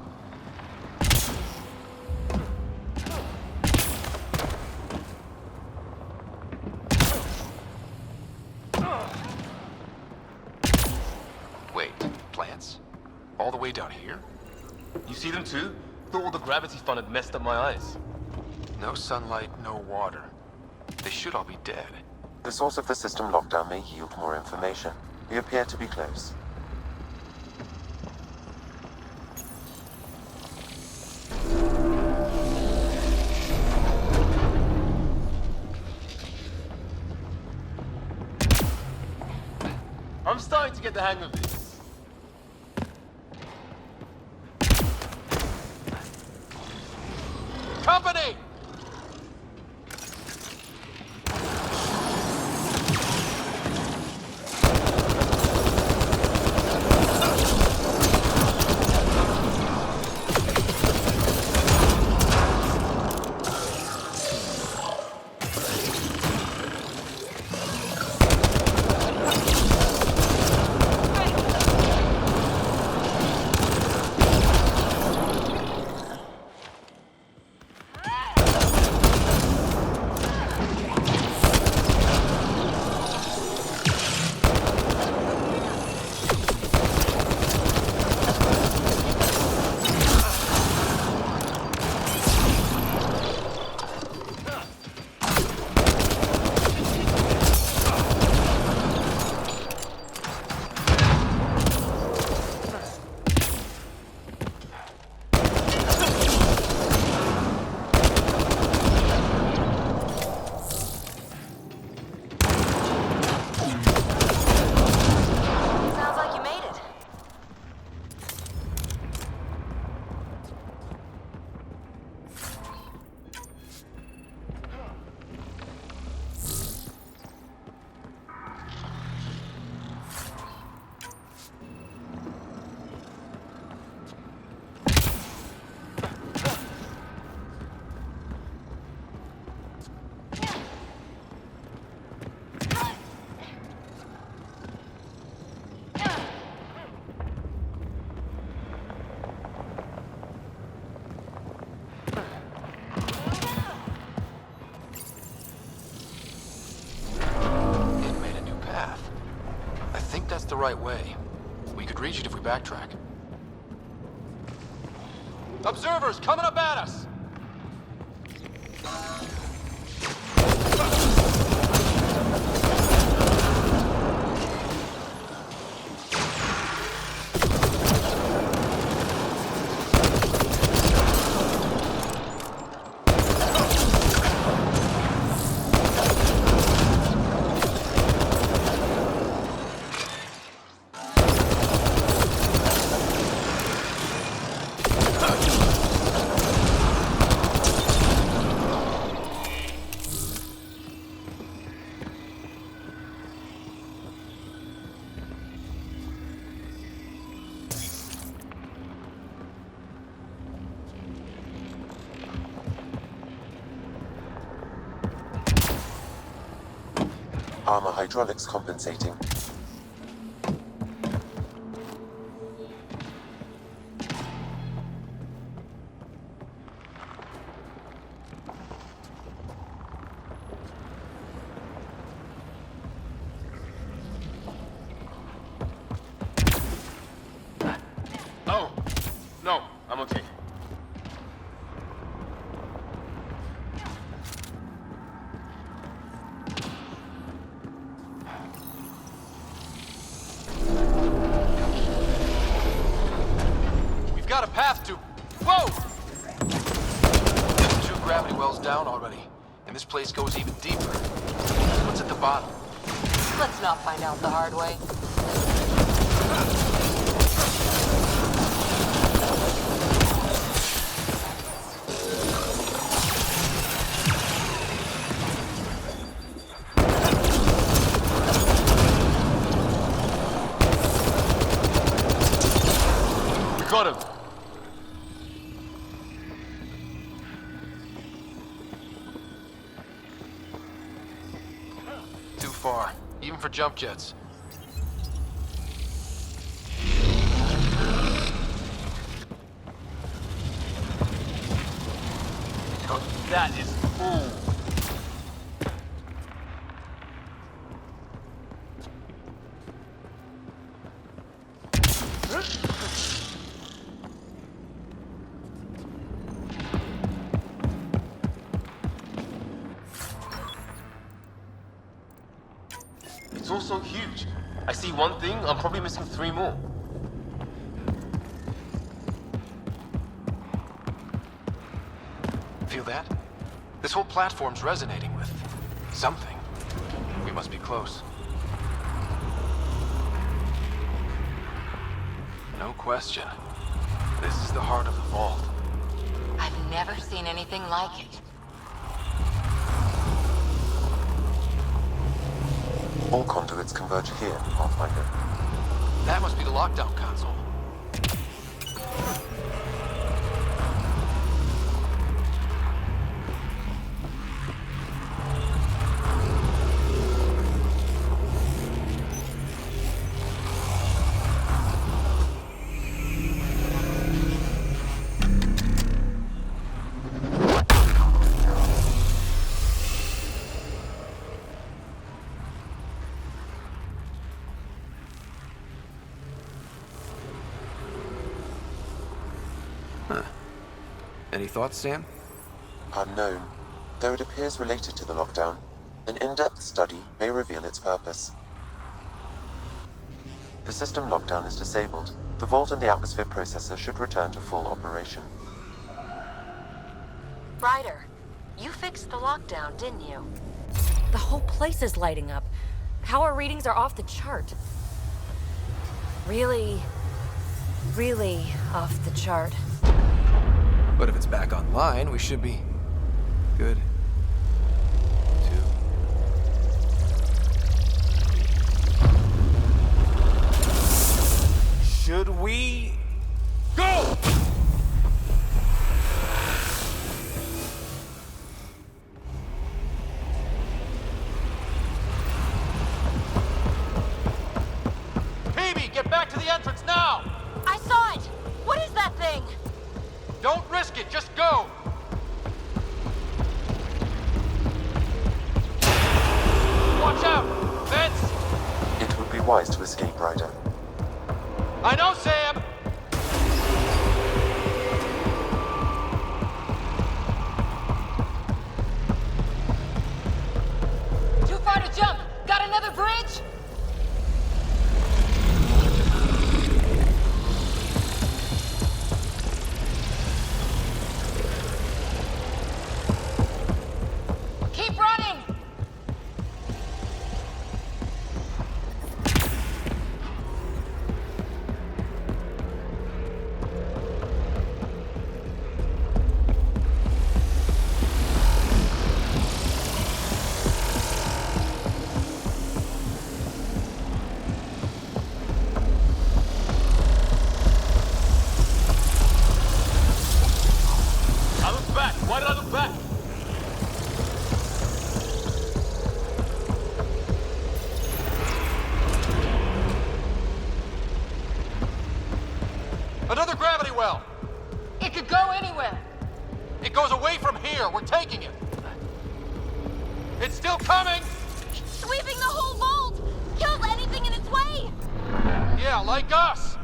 Speaker 3: Wait, plants? All the way down here?
Speaker 15: You see them too?
Speaker 3: thought all the gravity fun had messed up my eyes.
Speaker 17: No sunlight, no water. They should all be dead.
Speaker 7: The source of the system lockdown may yield more information. We appear to be close.
Speaker 3: I'm starting to get the hang of this.
Speaker 17: Company! The right way. We could reach it if we backtrack. Observers coming up at us!
Speaker 7: Armor hydraulics compensating.
Speaker 3: Oh, no, I'm okay.
Speaker 17: We've got a path to... Whoa! 2 gravity wells down already, and this place goes even deeper. What's at the bottom?
Speaker 10: Let's not find out the hard way.
Speaker 3: We got him!
Speaker 17: Too far, even for jump jets.
Speaker 3: Oh, that is... Ooh. all so huge. I see one thing, I'm probably missing 3 more.
Speaker 17: Feel that? This whole platform's resonating with something. We must be close. No question. This is the heart of the vault.
Speaker 13: I've never seen anything like it.
Speaker 7: All conduits converge here, Pathfinder.
Speaker 17: That must be the lockdown console. Any thoughts, Sam?
Speaker 7: Unknown. Though it appears related to the lockdown, an in-depth study may reveal its purpose. The system lockdown is disabled. The vault and the atmosphere processor should return to full operation.
Speaker 18: Ryder, you fixed the lockdown, didn't you?
Speaker 8: The whole place is lighting up. Power readings are off the chart. Really off the chart.
Speaker 17: But if it's back online, we should be good.
Speaker 21: Should we go?
Speaker 17: Phoebe, get back to the entrance now!
Speaker 18: I saw it! What is that thing?
Speaker 17: Don't risk it, just go! Watch out! Vents!
Speaker 7: It would be wise to escape, Ryder.
Speaker 17: I know, Sam!
Speaker 10: Too far to jump! Got another bridge? Keep running!
Speaker 17: I look back! Why did I look back? Another gravity well!
Speaker 10: It could go anywhere.
Speaker 17: It goes away from here. We're taking it. It's still coming!
Speaker 16: Sweeping the whole vault! Kills anything in its way!
Speaker 17: Yeah, like us!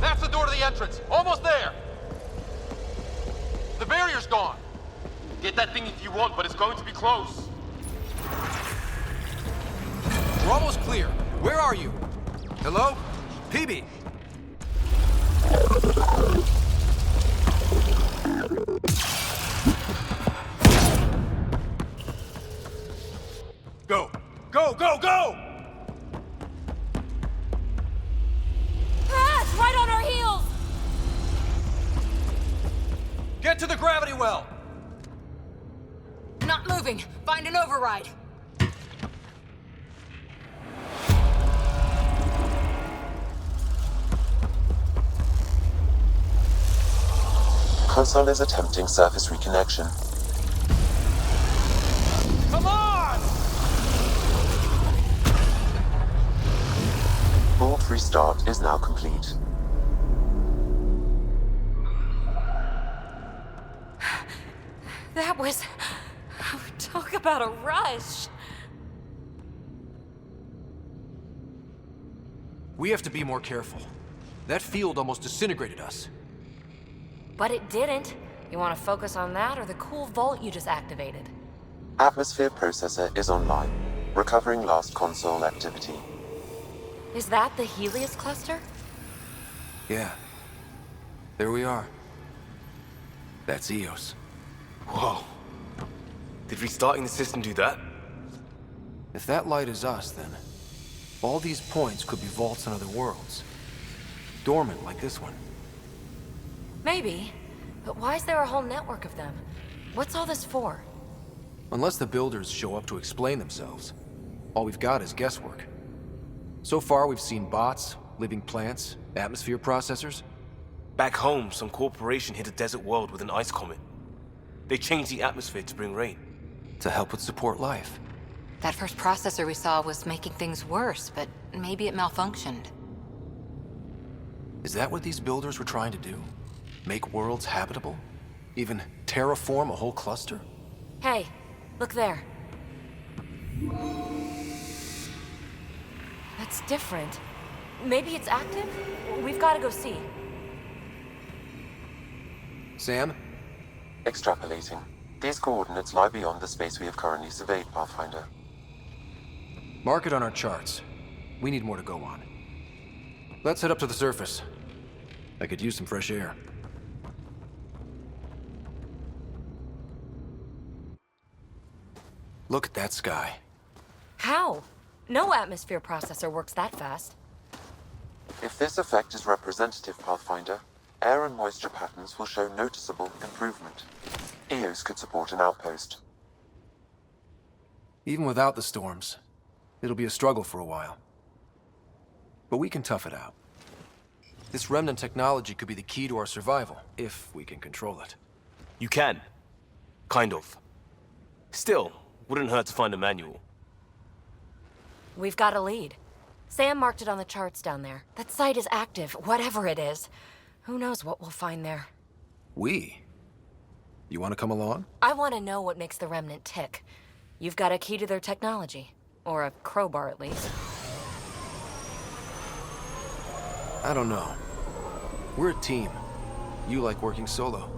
Speaker 17: That's the door to the entrance. Almost there. The barrier's gone. Get that thing if you want, but it's going to be close. We're almost clear. Where are you? Hello? PB? Go! Go, go, go!
Speaker 16: Ah, it's right on our heels!
Speaker 17: Get to the gravity well!
Speaker 10: Not moving. Find an override.
Speaker 7: Console is attempting surface reconnection.
Speaker 17: Come on!
Speaker 7: Vault restart is now complete.
Speaker 8: That was... Talk about a rush.
Speaker 17: We have to be more careful. That field almost disintegrated us.
Speaker 8: But it didn't. You want to focus on that or the cool vault you just activated?
Speaker 7: Atmosphere processor is online. Recovering last console activity.
Speaker 8: Is that the Helios cluster?
Speaker 17: Yeah. There we are. That's Eos.
Speaker 21: Whoa. Did restarting the system do that?
Speaker 17: If that light is us, then all these points could be vaults on other worlds. Dormant like this one.
Speaker 8: Maybe. But why is there a whole network of them? What's all this for?
Speaker 17: Unless the builders show up to explain themselves, all we've got is guesswork. So far, we've seen bots, living plants, atmosphere processors.
Speaker 21: Back home, some corporation hit a desert world with an ice comet. They changed the atmosphere to bring rain.
Speaker 17: To help with support life.
Speaker 13: That first processor we saw was making things worse, but maybe it malfunctioned.
Speaker 17: Is that what these builders were trying to do? Make worlds habitable? Even terraform a whole cluster?
Speaker 8: Hey, look there. That's different. Maybe it's active? We've got to go see.
Speaker 17: Sam?
Speaker 7: Extrapolating. These coordinates lie beyond the space we have currently surveyed, Pathfinder.
Speaker 17: Mark it on our charts. We need more to go on. Let's head up to the surface. I could use some fresh air. Look at that sky.
Speaker 8: How? No atmosphere processor works that fast.
Speaker 7: If this effect is representative, Pathfinder, air and moisture patterns will show noticeable improvement. Eos could support an outpost.
Speaker 17: Even without the storms, it'll be a struggle for a while. But we can tough it out. This remnant technology could be the key to our survival, if we can control it.
Speaker 21: You can. Kind of. Still, wouldn't hurt to find a manual.
Speaker 8: We've got a lead. Sam marked it on the charts down there. That site is active, whatever it is. Who knows what we'll find there.
Speaker 17: We? You want to come along?
Speaker 8: I want to know what makes the Remnant tick. You've got a key to their technology. Or a crowbar, at least.
Speaker 17: I don't know. We're a team. You like working solo.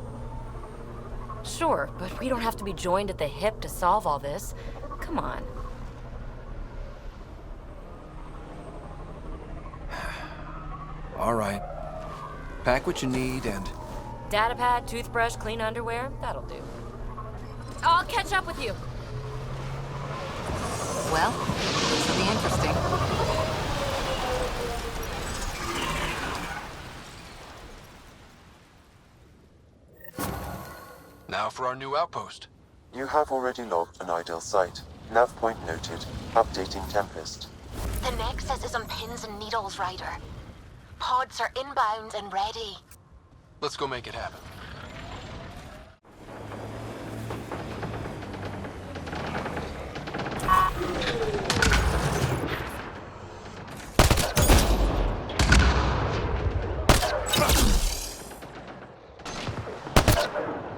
Speaker 8: Sure, but we don't have to be joined at the hip to solve all this. Come on.
Speaker 17: All right. Pack what you need and...
Speaker 8: Datapad, toothbrush, clean underwear, that'll do. I'll catch up with you.
Speaker 13: Well, this will be interesting.
Speaker 3: Now for our new outpost.
Speaker 7: You have already logged an ideal site. Nav point noted. Updating Tempest.
Speaker 18: The Nexus is on pins and needles, Ryder. Pods are inbound and ready.
Speaker 3: Let's go make it happen.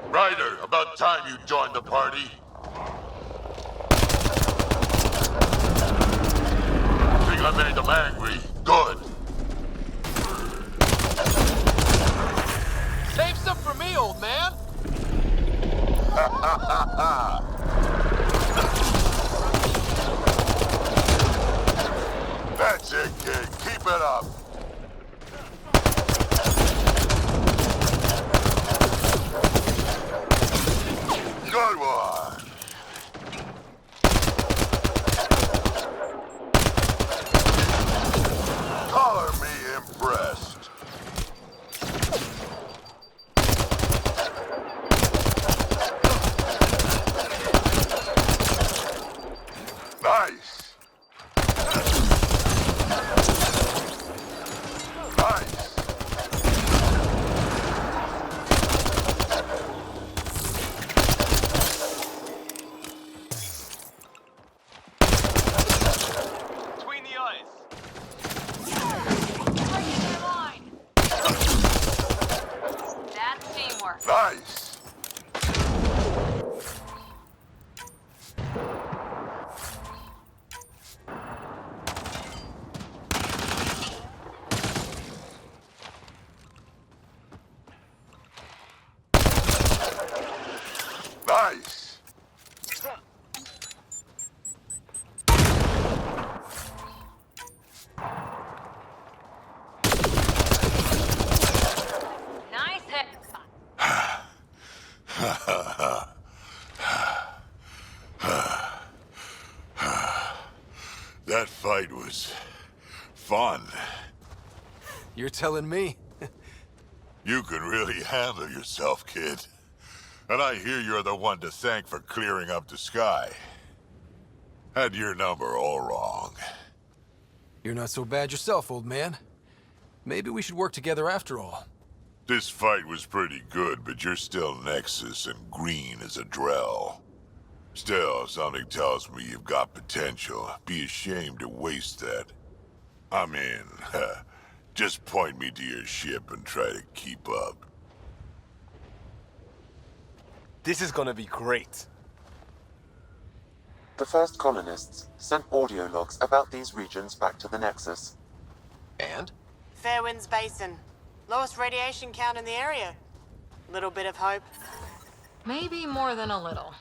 Speaker 11: Ryder, about time you joined the party. Think I made them angry? Good.
Speaker 3: Save some for me, old man!
Speaker 11: That's it, kid. Keep it up. Good one. Color me impressed. Nice. Nice!
Speaker 16: Nice hit.
Speaker 11: That fight was fun.
Speaker 17: You're telling me?
Speaker 11: You can really handle yourself, kid. And I hear you're the one to thank for clearing up the sky. Had your number all wrong.
Speaker 17: You're not so bad yourself, old man. Maybe we should work together after all.
Speaker 11: This fight was pretty good, but you're still Nexus and green as a Drell. Still, something tells me you've got potential. Be ashamed to waste that. I mean, just point me to your ship and try to keep up.
Speaker 21: This is gonna be great.
Speaker 7: The first colonists sent audio logs about these regions back to the Nexus.
Speaker 21: And?
Speaker 9: Fairwinds Basin. Lowest radiation count in the area. Little bit of hope.
Speaker 10: Maybe more than a little.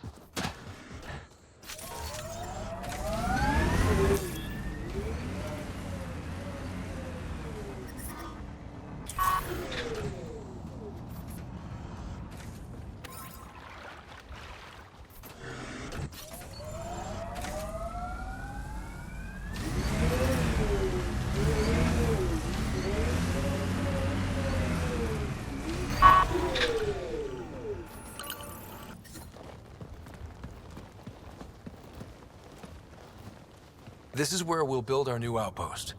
Speaker 17: This is where we'll build our new outpost.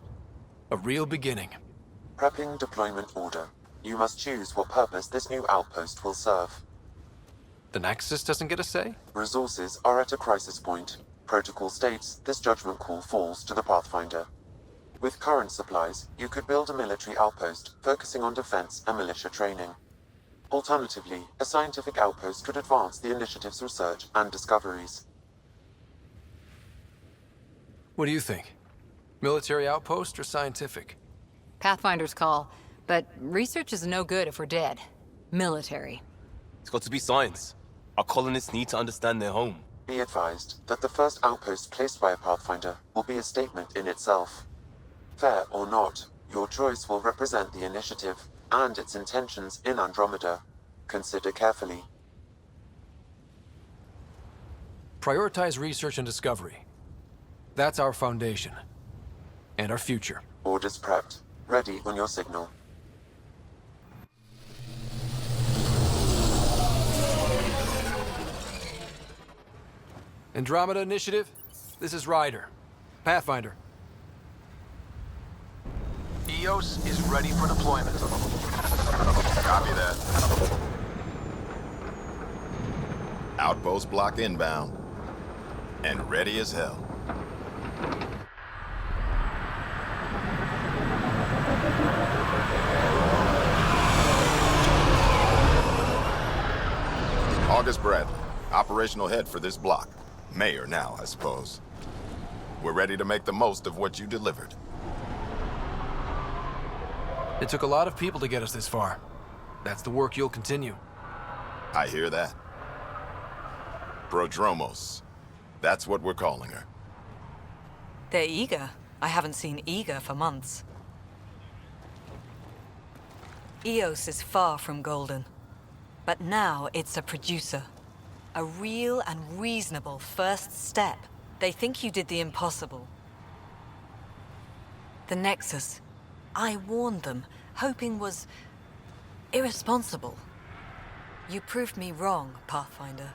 Speaker 17: A real beginning.
Speaker 7: Prepping deployment order. You must choose what purpose this new outpost will serve.
Speaker 17: The Nexus doesn't get a say?
Speaker 7: Resources are at a crisis point. Protocol states this judgment call falls to the Pathfinder. With current supplies, you could build a military outpost focusing on defense and militia training. Alternatively, a scientific outpost could advance the initiative's research and discoveries.
Speaker 17: What do you think? Military outpost or scientific?
Speaker 10: Pathfinder's call, but research is no good if we're dead. Military.
Speaker 21: It's got to be science. Our colonists need to understand their home.
Speaker 7: Be advised that the first outpost placed by a Pathfinder will be a statement in itself. Fair or not, your choice will represent the initiative and its intentions in Andromeda. Consider carefully.
Speaker 17: Prioritize research and discovery. That's our foundation. And our future.
Speaker 7: Orders prepped. Ready on your signal.
Speaker 17: Andromeda Initiative, this is Ryder. Pathfinder.
Speaker 3: EOS is ready for deployment.
Speaker 1: Copy that. Outpost block inbound. And ready as hell. August Bradley, operational head for this block. Mayor now, I suppose. We're ready to make the most of what you delivered.
Speaker 17: It took a lot of people to get us this far. That's the work you'll continue.
Speaker 1: I hear that. Prodromos. That's what we're calling her.
Speaker 6: They're eager. I haven't seen eager for months. EOS is far from golden. But now it's a producer. A real and reasonable first step. They think you did the impossible. The Nexus. I warned them, hoping was irresponsible. You proved me wrong, Pathfinder.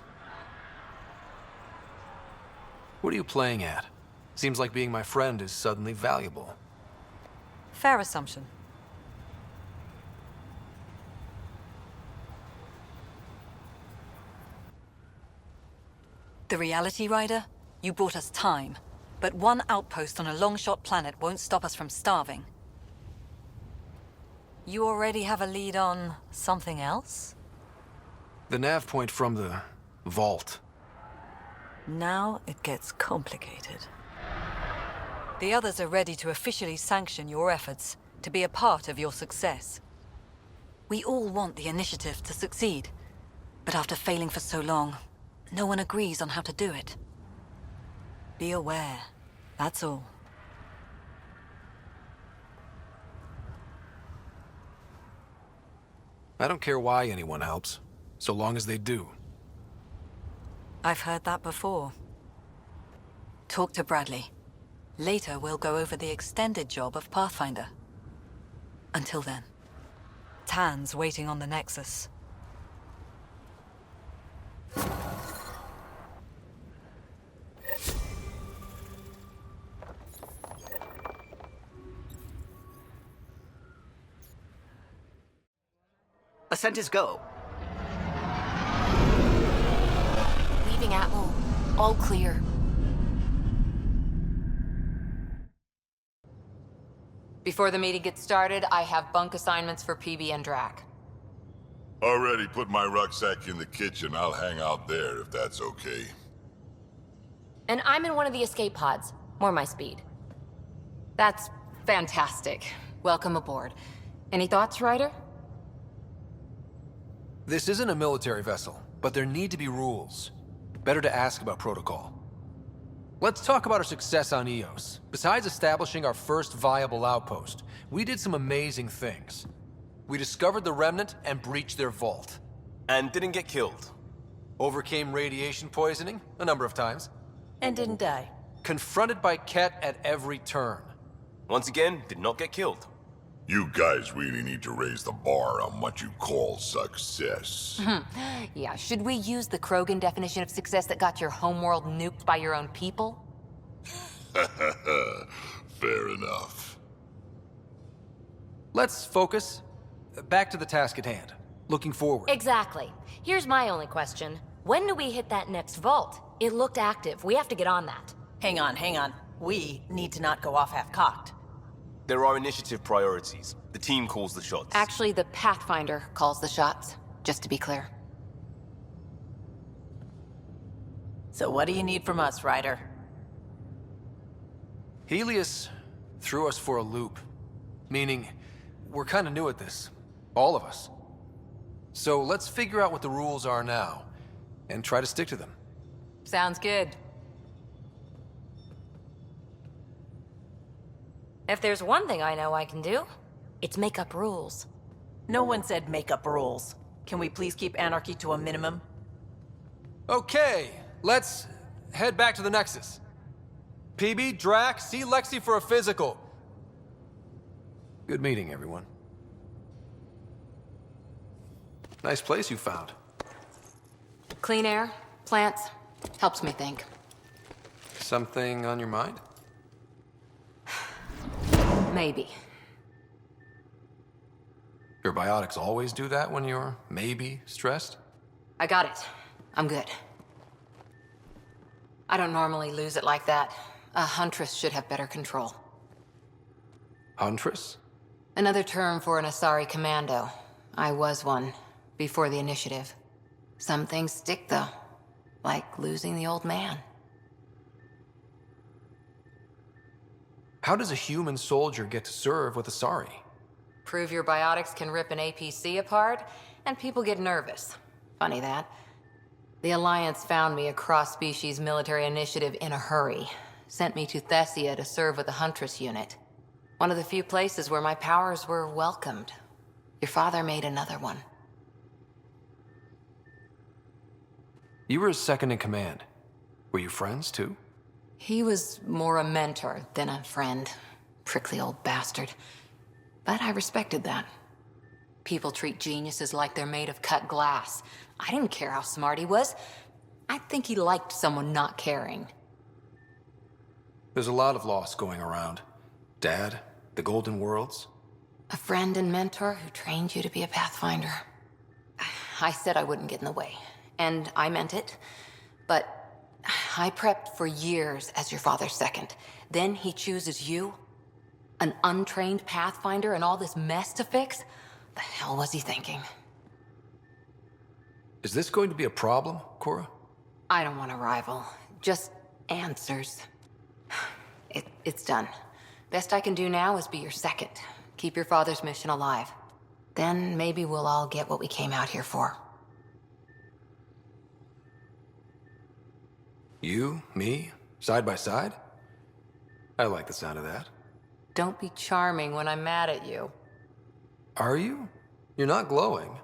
Speaker 17: What are you playing at? Seems like being my friend is suddenly valuable.
Speaker 6: Fair assumption. The reality, Rider? You brought us time. But one outpost on a long-shot planet won't stop us from starving. You already have a lead on something else?
Speaker 17: The nav point from the vault.
Speaker 6: Now it gets complicated. The others are ready to officially sanction your efforts, to be a part of your success. We all want the initiative to succeed, but after failing for so long, no one agrees on how to do it. Be aware, that's all.
Speaker 17: I don't care why anyone helps, so long as they do.
Speaker 6: I've heard that before. Talk to Bradley. Later, we'll go over the extended job of Pathfinder. Until then, Tan's waiting on the Nexus.
Speaker 14: Ascent is go.
Speaker 2: Leaving Atmo. All clear. Before the meeting gets started, I have bunk assignments for PB and Drac.
Speaker 11: Already put my rucksack in the kitchen. I'll hang out there if that's okay.
Speaker 2: And I'm in one of the escape pods. More my speed. That's fantastic. Welcome aboard. Any thoughts, Ryder?
Speaker 17: This isn't a military vessel, but there need to be rules. Better to ask about protocol. Let's talk about our success on Eos. Besides establishing our first viable outpost, we did some amazing things. We discovered the Remnant and breached their vault.
Speaker 21: And didn't get killed.
Speaker 17: Overcame radiation poisoning a number of times.
Speaker 19: And didn't die.
Speaker 17: Confronted by Ket at every turn.
Speaker 21: Once again, did not get killed.
Speaker 11: You guys really need to raise the bar on what you call success.
Speaker 2: Yeah, should we use the Krogan definition of success that got your homeworld nuked by your own people?
Speaker 11: Fair enough.
Speaker 17: Let's focus. Back to the task at hand. Looking forward.
Speaker 8: Exactly. Here's my only question. When do we hit that next vault? It looked active. We have to get on that.
Speaker 19: Hang on, hang on. We need to not go off half-cocked.
Speaker 21: There are initiative priorities. The team calls the shots.
Speaker 2: Actually, the Pathfinder calls the shots, just to be clear.
Speaker 19: So what do you need from us, Ryder?
Speaker 17: Helios threw us for a loop. Meaning, we're kind of new at this. All of us. So let's figure out what the rules are now, and try to stick to them.
Speaker 2: Sounds good.
Speaker 8: If there's one thing I know I can do, it's make up rules.
Speaker 19: No one said make up rules. Can we please keep anarchy to a minimum?
Speaker 17: Okay, let's head back to the Nexus. PB, Drac, see Lexi for a physical. Good meeting, everyone. Nice place you found.
Speaker 2: Clean air, plants, helps me think.
Speaker 17: Something on your mind?
Speaker 2: Maybe.
Speaker 17: Your biotics always do that when you're maybe stressed?
Speaker 2: I got it. I'm good. I don't normally lose it like that. A huntress should have better control.
Speaker 17: Huntress?
Speaker 2: Another term for an Asari commando. I was one, before the initiative. Some things stick, though. Like losing the old man.
Speaker 17: How does a human soldier get to serve with Asari?
Speaker 2: Prove your biotics can rip an APC apart, and people get nervous. Funny that. The Alliance found me a cross-species military initiative in a hurry. Sent me to Thessia to serve with the Huntress unit. One of the few places where my powers were welcomed. Your father made another one.
Speaker 17: You were his second in command. Were you friends, too?
Speaker 2: He was more a mentor than a friend. Prickly old bastard. But I respected that. People treat geniuses like they're made of cut glass. I didn't care how smart he was. I think he liked someone not caring.
Speaker 17: There's a lot of loss going around. Dad, the Golden Worlds.
Speaker 2: A friend and mentor who trained you to be a Pathfinder. I said I wouldn't get in the way. And I meant it. But I prepped for years as your father's second. Then he chooses you? An untrained Pathfinder and all this mess to fix? The hell was he thinking?
Speaker 17: Is this going to be a problem, Cora?
Speaker 2: I don't want a rival. Just answers. It's done. Best I can do now is be your second. Keep your father's mission alive. Then maybe we'll all get what we came out here for.
Speaker 17: You, me, side by side? I like the sound of that.
Speaker 2: Don't be charming when I'm mad at you.
Speaker 17: Are you? You're not glowing.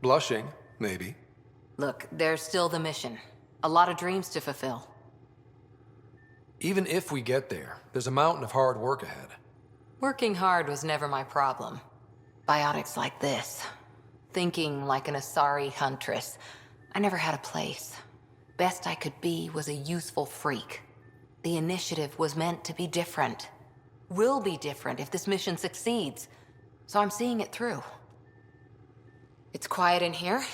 Speaker 17: Blushing, maybe.
Speaker 2: Look, there's still the mission. A lot of dreams to fulfill.
Speaker 17: Even if we get there, there's a mountain of hard work ahead.
Speaker 2: Working hard was never my problem. Biotics like this. Thinking like an Asari huntress. I never had a place. Best I could be was a useful freak. The initiative was meant to be different. Will be different if this mission succeeds. So I'm seeing it through. It's quiet in here.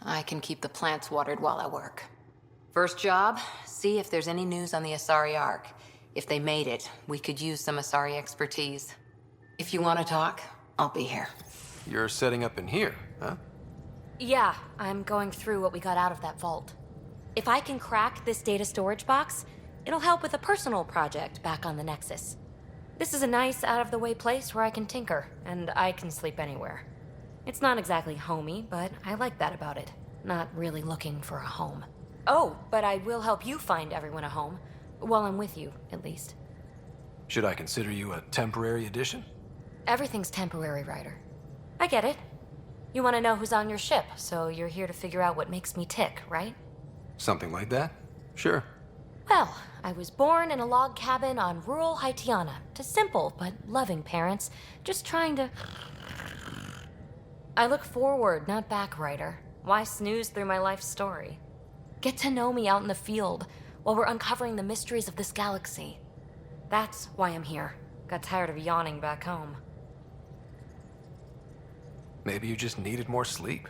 Speaker 2: I can keep the plants watered while I work. First job, see if there's any news on the Asari Ark. If they made it, we could use some Asari expertise. If you want to talk, I'll be here.
Speaker 17: You're setting up in here, huh?
Speaker 8: Yeah, I'm going through what we got out of that vault. If I can crack this data storage box, it'll help with a personal project back on the Nexus. This is a nice, out-of-the-way place where I can tinker, and I can sleep anywhere. It's not exactly homey, but I like that about it. Not really looking for a home. Oh, but I will help you find everyone a home. While I'm with you, at least.
Speaker 17: Should I consider you a temporary addition?
Speaker 8: Everything's temporary, Ryder. I get it. You want to know who's on your ship, so you're here to figure out what makes me tick, right?
Speaker 17: Something like that? Sure.
Speaker 8: Well, I was born in a log cabin on rural Haitiana to simple but loving parents, just trying to... I look forward, not back, Ryder. Why snooze through my life story? Get to know me out in the field while we're uncovering the mysteries of this galaxy. That's why I'm here. Got tired of yawning back home.
Speaker 17: Maybe you just needed more sleep.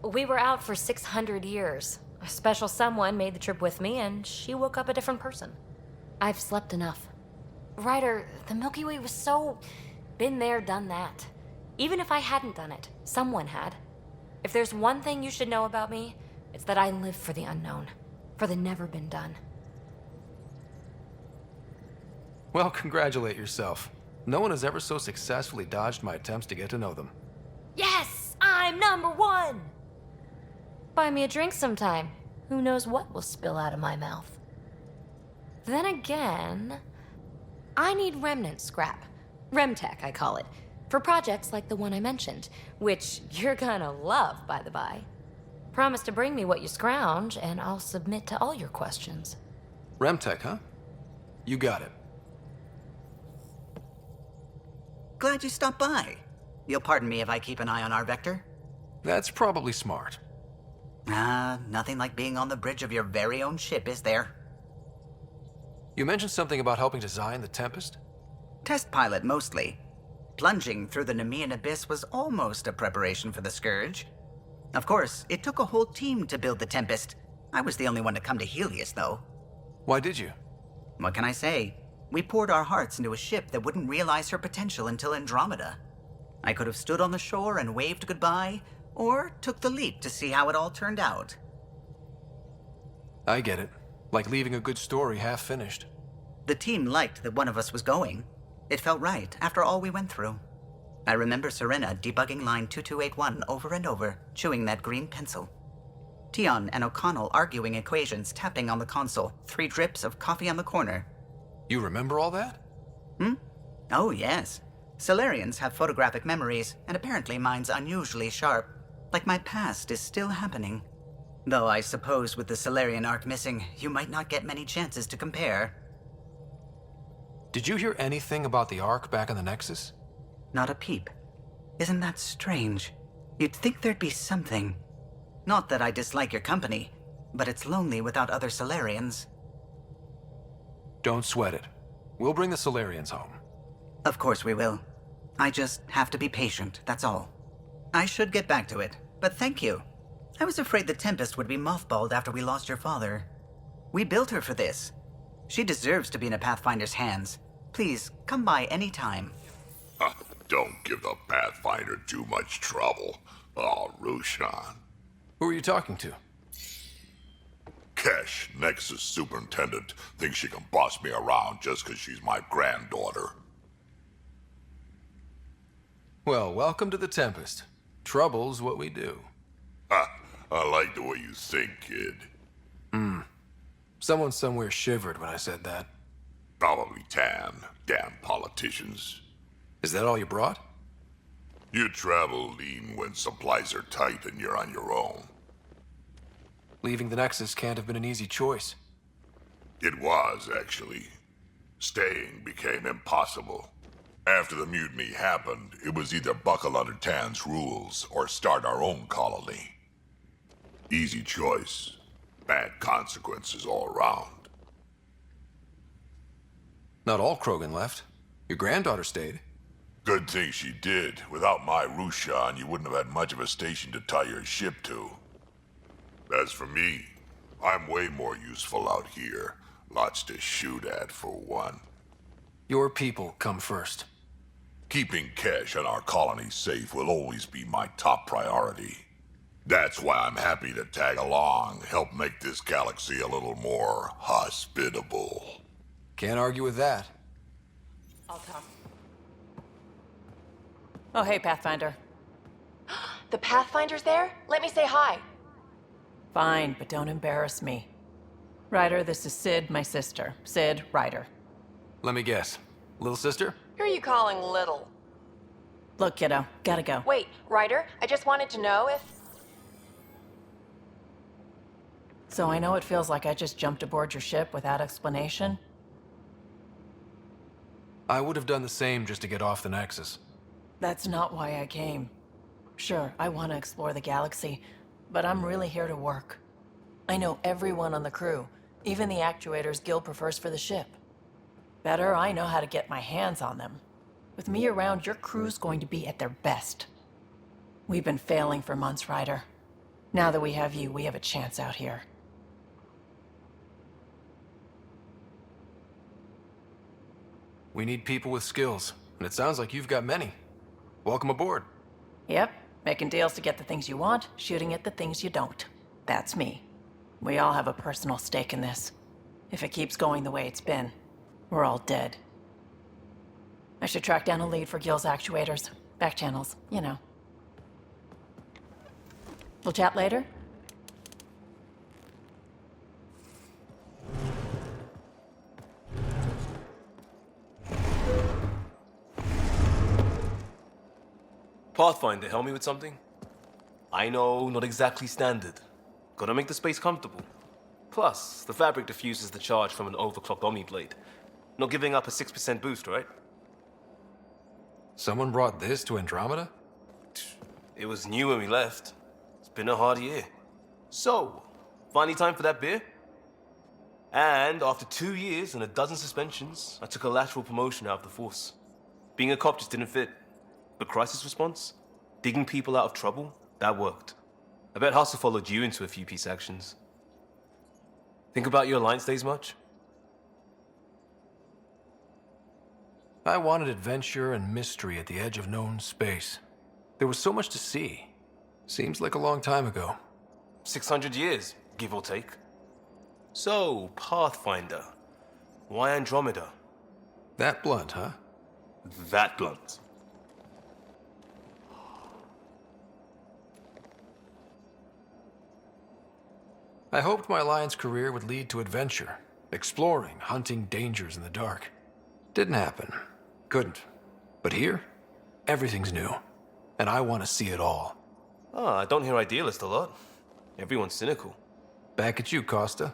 Speaker 8: We were out for 600 years. A special someone made the trip with me, and she woke up a different person. I've slept enough. Ryder, the Milky Way was so... been there, done that. Even if I hadn't done it, someone had. If there's one thing you should know about me, it's that I live for the unknown. For the never been done.
Speaker 17: Well, congratulate yourself. No one has ever so successfully dodged my attempts to get to know them.
Speaker 8: Yes! I'm #1! Buy me a drink sometime. Who knows what will spill out of my mouth. Then again, I need remnant scrap. Remtech, I call it. For projects like the one I mentioned, which you're gonna love, by the by. Promise to bring me what you scrounge, and I'll submit to all your questions.
Speaker 17: Remtech, huh? You got it.
Speaker 14: Glad you stopped by. You'll pardon me if I keep an eye on our Vector?
Speaker 17: That's probably smart.
Speaker 14: Nothing like being on the bridge of your very own ship, is there?
Speaker 17: You mentioned something about helping design the Tempest?
Speaker 14: Test pilot, mostly. Plunging through the Nemean abyss was almost a preparation for the Scourge. Of course, it took a whole team to build the Tempest. I was the only one to come to Helios, though.
Speaker 17: Why did you?
Speaker 14: What can I say? We poured our hearts into a ship that wouldn't realize her potential until Andromeda. I could have stood on the shore and waved goodbye, or took the leap to see how it all turned out.
Speaker 17: I get it. Like leaving a good story half-finished.
Speaker 14: The team liked that one of us was going. It felt right, after all we went through. I remember Serena debugging line 2281 over and over, chewing that green pencil. Tion and O'Connell arguing equations, tapping on the console, 3 drips of coffee on the corner.
Speaker 17: You remember all that?
Speaker 14: Oh, yes. Solarians have photographic memories, and apparently mine's unusually sharp. Like my past is still happening. Though I suppose with the Solarian Ark missing, you might not get many chances to compare.
Speaker 17: Did you hear anything about the Ark back in the Nexus?
Speaker 14: Not a peep. Isn't that strange? You'd think there'd be something. Not that I dislike your company, but it's lonely without other Solarians.
Speaker 17: Don't sweat it. We'll bring the Solarians home.
Speaker 14: Of course we will. I just have to be patient, that's all. I should get back to it, but thank you. I was afraid the Tempest would be mothballed after we lost your father. We built her for this. She deserves to be in a Pathfinder's hands. Please, come by any time.
Speaker 11: Don't give the Pathfinder too much trouble. Oh, Roshan.
Speaker 17: Who are you talking to?
Speaker 11: Kesh, Nexus Superintendent, thinks she can boss me around just because she's my granddaughter.
Speaker 17: Well, welcome to the Tempest. Trouble's what we do.
Speaker 11: I like the way you think, kid.
Speaker 17: Someone somewhere shivered when I said that.
Speaker 11: Probably Tan. Damn politicians.
Speaker 17: Is that all you brought?
Speaker 11: You travel lean when supplies are tight and you're on your own.
Speaker 17: Leaving the Nexus can't have been an easy choice.
Speaker 11: It was, actually. Staying became impossible. After the mutiny happened, it was either buckle under Tan's rules or start our own colony. Easy choice. Bad consequences all around.
Speaker 17: Not all Krogan left. Your granddaughter stayed.
Speaker 11: Good thing she did. Without my Rushan, you wouldn't have had much of a station to tie your ship to. As for me, I'm way more useful out here. Lots to shoot at, for one.
Speaker 17: Your people come first.
Speaker 11: Keeping Kesh and our colony safe will always be my top priority. That's why I'm happy to tag along, help make this galaxy a little more hospitable.
Speaker 17: Can't argue with that.
Speaker 19: I'll come. Oh, hey, Pathfinder.
Speaker 18: The Pathfinder's there? Let me say hi.
Speaker 19: Fine, but don't embarrass me. Ryder, this is Sid, my sister. Sid, Ryder.
Speaker 17: Let me guess. Little sister?
Speaker 18: Who are you calling little?
Speaker 19: Look, kiddo, gotta go.
Speaker 18: Wait, Ryder, I just wanted to know if...
Speaker 19: So I know it feels like I just jumped aboard your ship without explanation.
Speaker 17: I would have done the same just to get off the Nexus.
Speaker 19: That's not why I came. Sure, I want to explore the galaxy, but I'm really here to work. I know everyone on the crew, even the actuators Gil prefers for the ship. Better, I know how to get my hands on them. With me around, your crew's going to be at their best. We've been failing for months, Ryder. Now that we have you, we have a chance out here.
Speaker 17: We need people with skills, and it sounds like you've got many. Welcome aboard.
Speaker 19: Yep, making deals to get the things you want, shooting at the things you don't. That's me. We all have a personal stake in this. If it keeps going the way it's been, we're all dead. I should track down a lead for Gil's actuators. Back channels, you know. We'll chat later?
Speaker 21: Pathfinder, help me with something? I know, not exactly standard. Gotta make the space comfortable. Plus, the fabric diffuses the charge from an overclocked Omniblade. Not giving up a 6% boost, right?
Speaker 17: Someone brought this to Andromeda?
Speaker 21: It was new when we left. It's been a hard year. So, finally time for that beer? And after 2 years and a dozen suspensions, I took a lateral promotion out of the Force. Being a cop just didn't fit. But crisis response? Digging people out of trouble? That worked. I bet Hustle followed you into a few peace actions. Think about your Alliance days much?
Speaker 17: I wanted adventure and mystery at the edge of known space. There was so much to see. Seems like a long time ago.
Speaker 21: 600 years, give or take. So, Pathfinder. Why Andromeda?
Speaker 17: That blunt, huh?
Speaker 21: That blunt.
Speaker 17: I hoped my Alliance career would lead to adventure, exploring, hunting dangers in the dark. Didn't happen. Couldn't. But here, everything's new. And I want to see it all.
Speaker 21: Ah, I don't hear idealist a lot. Everyone's cynical.
Speaker 17: Back at you, Costa.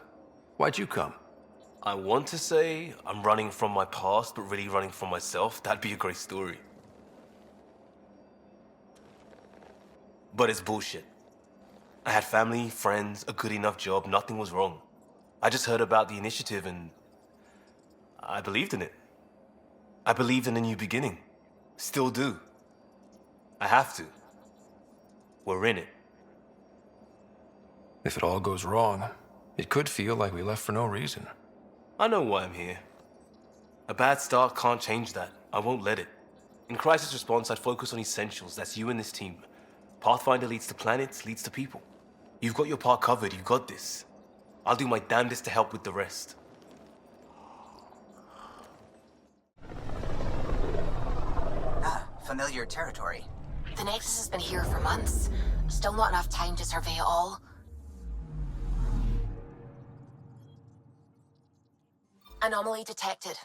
Speaker 17: Why'd you come?
Speaker 21: I want to say I'm running from my past, but really running from myself. That'd be a great story. But it's bullshit. I had family, friends, a good enough job, nothing was wrong. I just heard about the initiative and I believed in it. I believed in a new beginning. Still do. I have to. We're in it.
Speaker 17: If it all goes wrong, it could feel like we left for no reason.
Speaker 21: I know why I'm here. A bad start can't change that. I won't let it. In crisis response, I'd focus on essentials. That's you and this team. Pathfinder leads to planets, leads to people. You've got your part covered, you got this. I'll do my damnedest to help with the rest.
Speaker 14: Familiar territory.
Speaker 2: The Nexus has been here for months. Still not enough time to survey it all.
Speaker 18: Anomaly detected.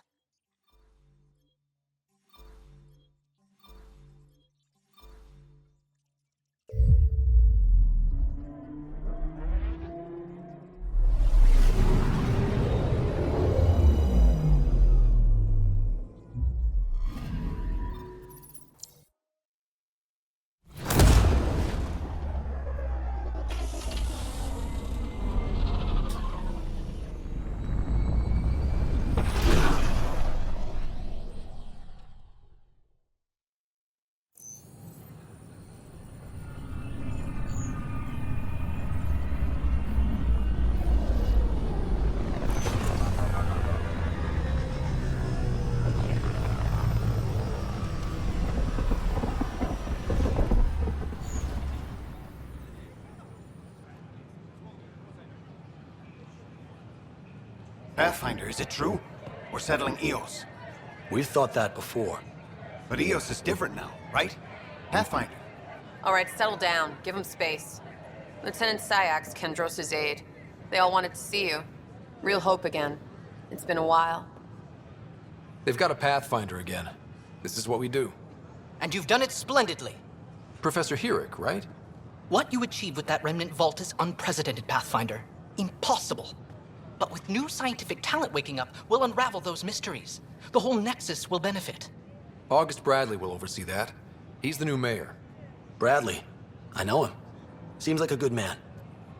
Speaker 20: Pathfinder, is it true? We're settling Eos.
Speaker 22: We've thought that before.
Speaker 20: But Eos is different now, right? Pathfinder.
Speaker 23: All right, settle down. Give him space. Lieutenant Syax, Kendros' aide. They all wanted to see you. Real hope again. It's been a while.
Speaker 17: They've got a Pathfinder again. This is what we do.
Speaker 24: And you've done it splendidly.
Speaker 17: Professor Herrick, right?
Speaker 24: What you achieved with that remnant vault is unprecedented, Pathfinder. Impossible. But with new scientific talent waking up, we'll unravel those mysteries. The whole Nexus will benefit.
Speaker 17: August Bradley will oversee that. He's the new mayor.
Speaker 22: Bradley. I know him. Seems like a good man.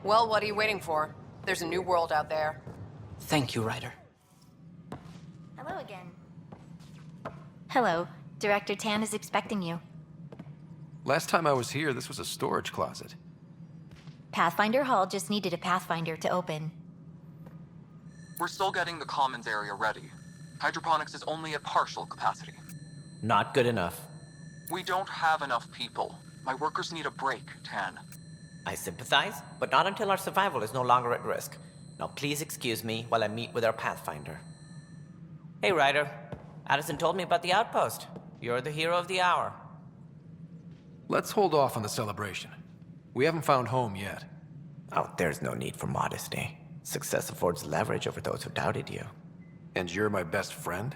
Speaker 23: Well, what are you waiting for? There's a new world out there.
Speaker 24: Thank you, Ryder.
Speaker 25: Hello again. Hello. Director Tan is expecting you.
Speaker 17: Last time I was here, this was a storage closet.
Speaker 25: Pathfinder Hall just needed a Pathfinder to open.
Speaker 26: We're still getting the commons area ready. Hydroponics is only at partial capacity.
Speaker 27: Not good enough.
Speaker 26: We don't have enough people. My workers need a break, Tan.
Speaker 27: I sympathize, but not until our survival is no longer at risk. Now please excuse me while I meet with our Pathfinder. Hey, Ryder. Addison told me about the outpost. You're the hero of the hour.
Speaker 17: Let's hold off on the celebration. We haven't found home yet.
Speaker 27: Oh, there's no need for modesty. Success affords leverage over those who doubted you.
Speaker 17: And you're my best friend?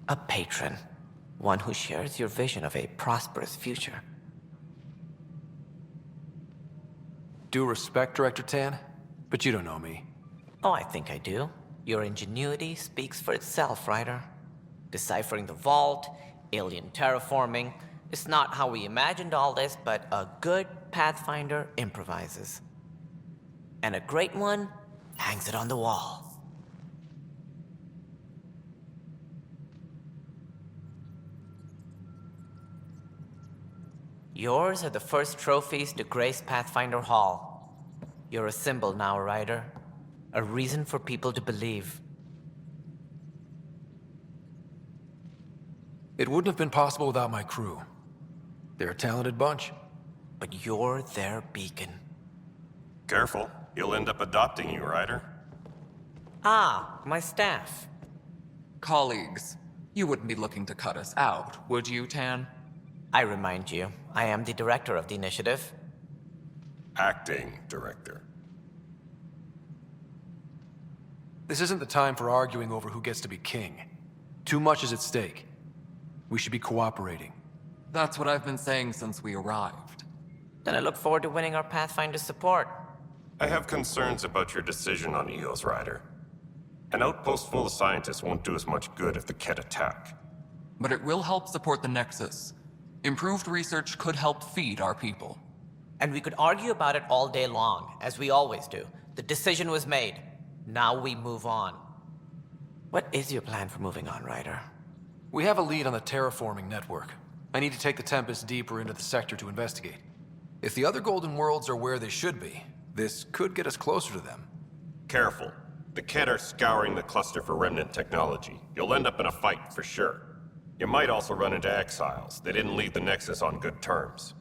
Speaker 27: A patron. One who shares your vision of a prosperous future.
Speaker 17: Due respect, Director Tan, but you don't know me.
Speaker 27: Oh, I think I do. Your ingenuity speaks for itself, Ryder. Deciphering the vault, alien terraforming. It's not how we imagined all this, but a good Pathfinder improvises. And a great one hangs it on the wall. Yours are the first trophies to grace Pathfinder Hall. You're a symbol now, Ryder. A reason for people to believe.
Speaker 17: It wouldn't have been possible without my crew. They're a talented bunch.
Speaker 27: But you're their beacon.
Speaker 28: Careful. He'll end up adopting you, Ryder.
Speaker 27: Ah, my staff.
Speaker 29: Colleagues, you wouldn't be looking to cut us out, would you, Tan?
Speaker 27: I remind you, I am the director of the initiative.
Speaker 28: Acting director.
Speaker 17: This isn't the time for arguing over who gets to be king. Too much is at stake. We should be cooperating.
Speaker 29: That's what I've been saying since we arrived.
Speaker 27: Then I look forward to winning our Pathfinder's support.
Speaker 28: I have concerns about your decision on Eos, Ryder. An outpost full of scientists won't do us much good if the Kett attack.
Speaker 29: But it will help support the Nexus. Improved research could help feed our people.
Speaker 27: And we could argue about it all day long, as we always do. The decision was made. Now we move on. What is your plan for moving on, Ryder?
Speaker 17: We have a lead on the terraforming network. I need to take the Tempest deeper into the sector to investigate. If the other Golden Worlds are where they should be, this could get us closer to them.
Speaker 28: Careful. The Kett are scouring the cluster for remnant technology. You'll end up in a fight, for sure. You might also run into exiles. They didn't leave the Nexus on good terms.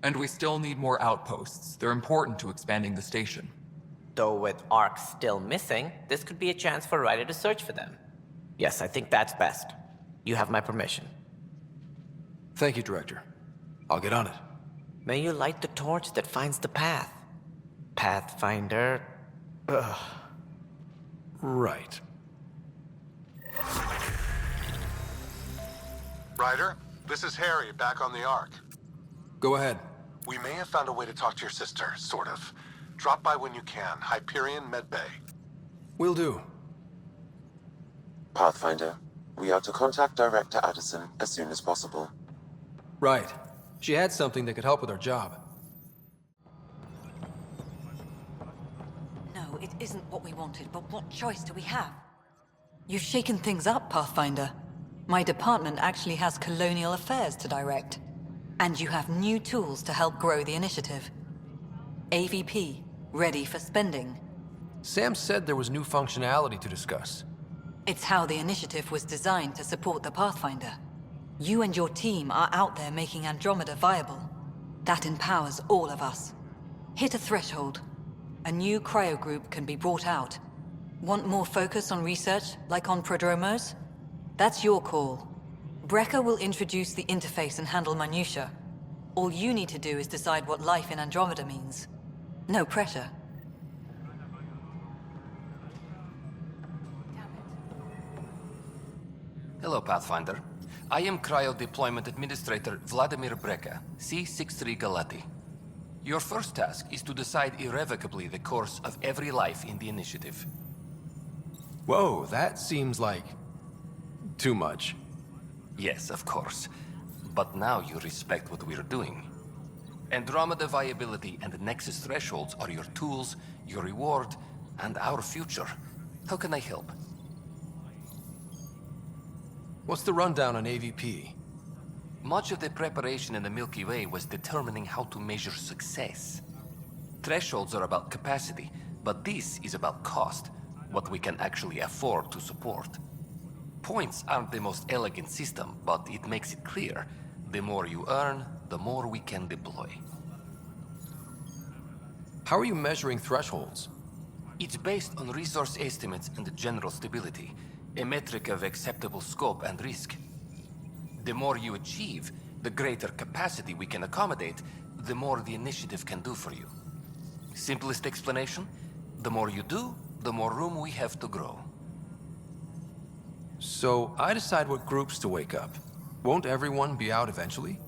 Speaker 29: And we still need more outposts. They're important to expanding the station.
Speaker 27: Though with Ark still missing, this could be a chance for Ryder to search for them. Yes, I think that's best. You have my permission.
Speaker 17: Thank you, Director. I'll get on it.
Speaker 27: May you light the torch that finds the path. Pathfinder... Ugh.
Speaker 17: Right.
Speaker 4: Ryder, this is Harry, back on the Ark.
Speaker 17: Go ahead.
Speaker 4: We may have found a way to talk to your sister, sort of. Drop by when you can. Hyperion Medbay.
Speaker 17: Will do.
Speaker 5: Pathfinder, we are to contact Director Addison as soon as possible.
Speaker 17: Right. She had something that could help with her job.
Speaker 6: No, it isn't what we wanted, but what choice do we have? You've shaken things up, Pathfinder. My department actually has colonial affairs to direct. And you have new tools to help grow the initiative. AVP, ready for spending.
Speaker 17: Sam said there was new functionality to discuss.
Speaker 6: It's how the initiative was designed to support the Pathfinder. You and your team are out there making Andromeda viable. That empowers all of us. Hit a threshold. A new cryo group can be brought out. Want more focus on research, like on prodromos? That's your call. Brecker will introduce the interface and handle minutiae. All you need to do is decide what life in Andromeda means. No pressure.
Speaker 7: Hello, Pathfinder. I am Cryo Deployment Administrator Vladimir Brecker, C-63 Galati. Your first task is to decide irrevocably the course of every life in the initiative.
Speaker 17: Whoa, that seems like... too much.
Speaker 7: Yes, of course. But now you respect what we're doing. Andromeda viability and the Nexus thresholds are your tools, your reward, and our future. How can I help?
Speaker 17: What's the rundown on AVP?
Speaker 7: Much of the preparation in the Milky Way was determining how to measure success. Thresholds are about capacity, but this is about cost, what we can actually afford to support. Points aren't the most elegant system, but it makes it clear. The more you earn, the more we can deploy.
Speaker 17: How are you measuring thresholds?
Speaker 7: It's based on resource estimates and general stability, a metric of acceptable scope and risk. The more you achieve, the greater capacity we can accommodate, the more the initiative can do for you. Simplest explanation? The more you do, the more room we have to grow.
Speaker 17: So, I decide what groups to wake up. Won't everyone be out eventually?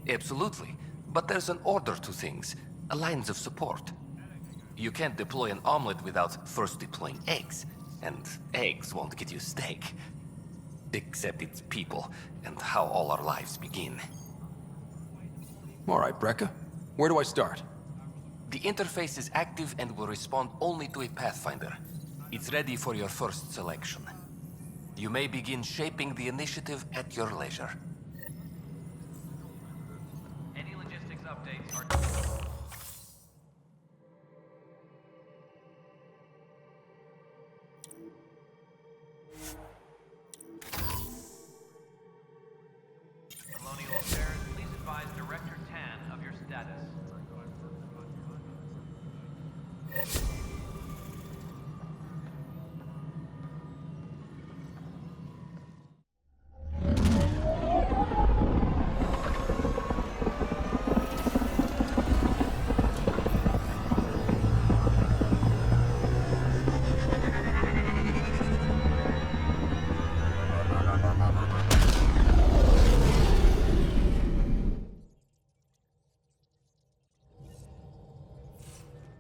Speaker 7: Absolutely. But there's an order to things, a lines of support. You can't deploy an omelet without first deploying eggs. And eggs won't get you steak. Except it's people, and how all our lives begin.
Speaker 17: All right, Brecker. Where do I start?
Speaker 7: The interface is active and will respond only to a Pathfinder. It's ready for your first selection. You may begin shaping the initiative at your leisure.
Speaker 9: Any logistics updates are... Colonial Affairs, please advise Director Tan of your status.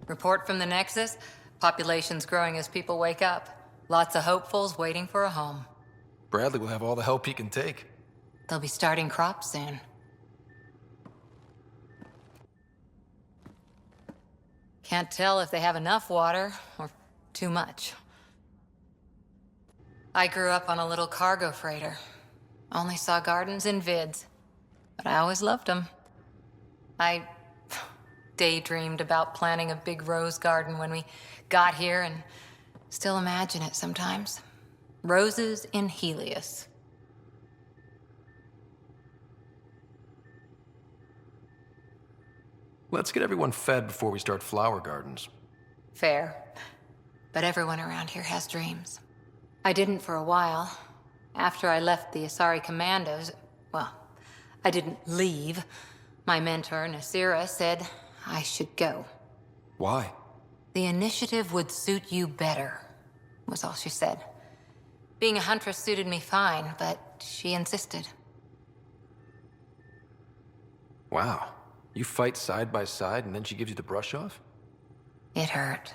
Speaker 2: Report from the Nexus. Population's growing as people wake up. Lots of hopefuls waiting for a home.
Speaker 17: Bradley will have all the help he can take.
Speaker 2: They'll be starting crops soon. Can't tell if they have enough water or too much. I grew up on a little cargo freighter. Only saw gardens in vids, but I always loved them. I daydreamed about planting a big rose garden when we got here and still imagine it sometimes. Roses in Helios.
Speaker 17: Let's get everyone fed before we start flower gardens.
Speaker 2: Fair. But everyone around here has dreams. I didn't for a while. After I left the Asari Commandos, well, I didn't leave. My mentor, Nasira, said I should go.
Speaker 17: Why?
Speaker 2: The initiative would suit you better. was all she said. Being a huntress suited me fine, but she insisted.
Speaker 17: Wow. You fight side by side and then she gives you the brush off?
Speaker 2: It hurt.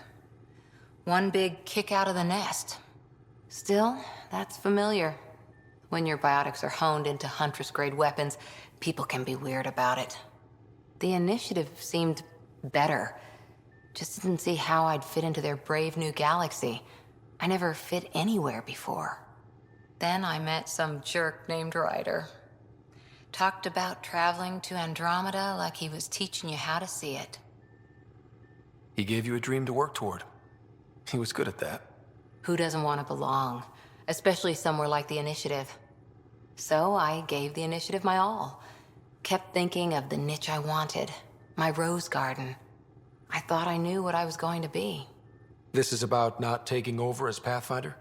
Speaker 2: One big kick out of the nest. Still, that's familiar. When your biotics are honed into Huntress-grade weapons, people can be weird about it. The initiative seemed better. Just didn't see how I'd fit into their brave new galaxy. I never fit anywhere before. Then I met some jerk named Ryder. Talked about traveling to Andromeda like he was teaching you how to see it.
Speaker 17: He gave you a dream to work toward. He was good at that.
Speaker 2: Who doesn't want to belong? Especially somewhere like the Initiative. So I gave the Initiative my all. Kept thinking of the niche I wanted. My rose garden. I thought I knew what I was going to be.
Speaker 17: This is about not taking over as Pathfinder?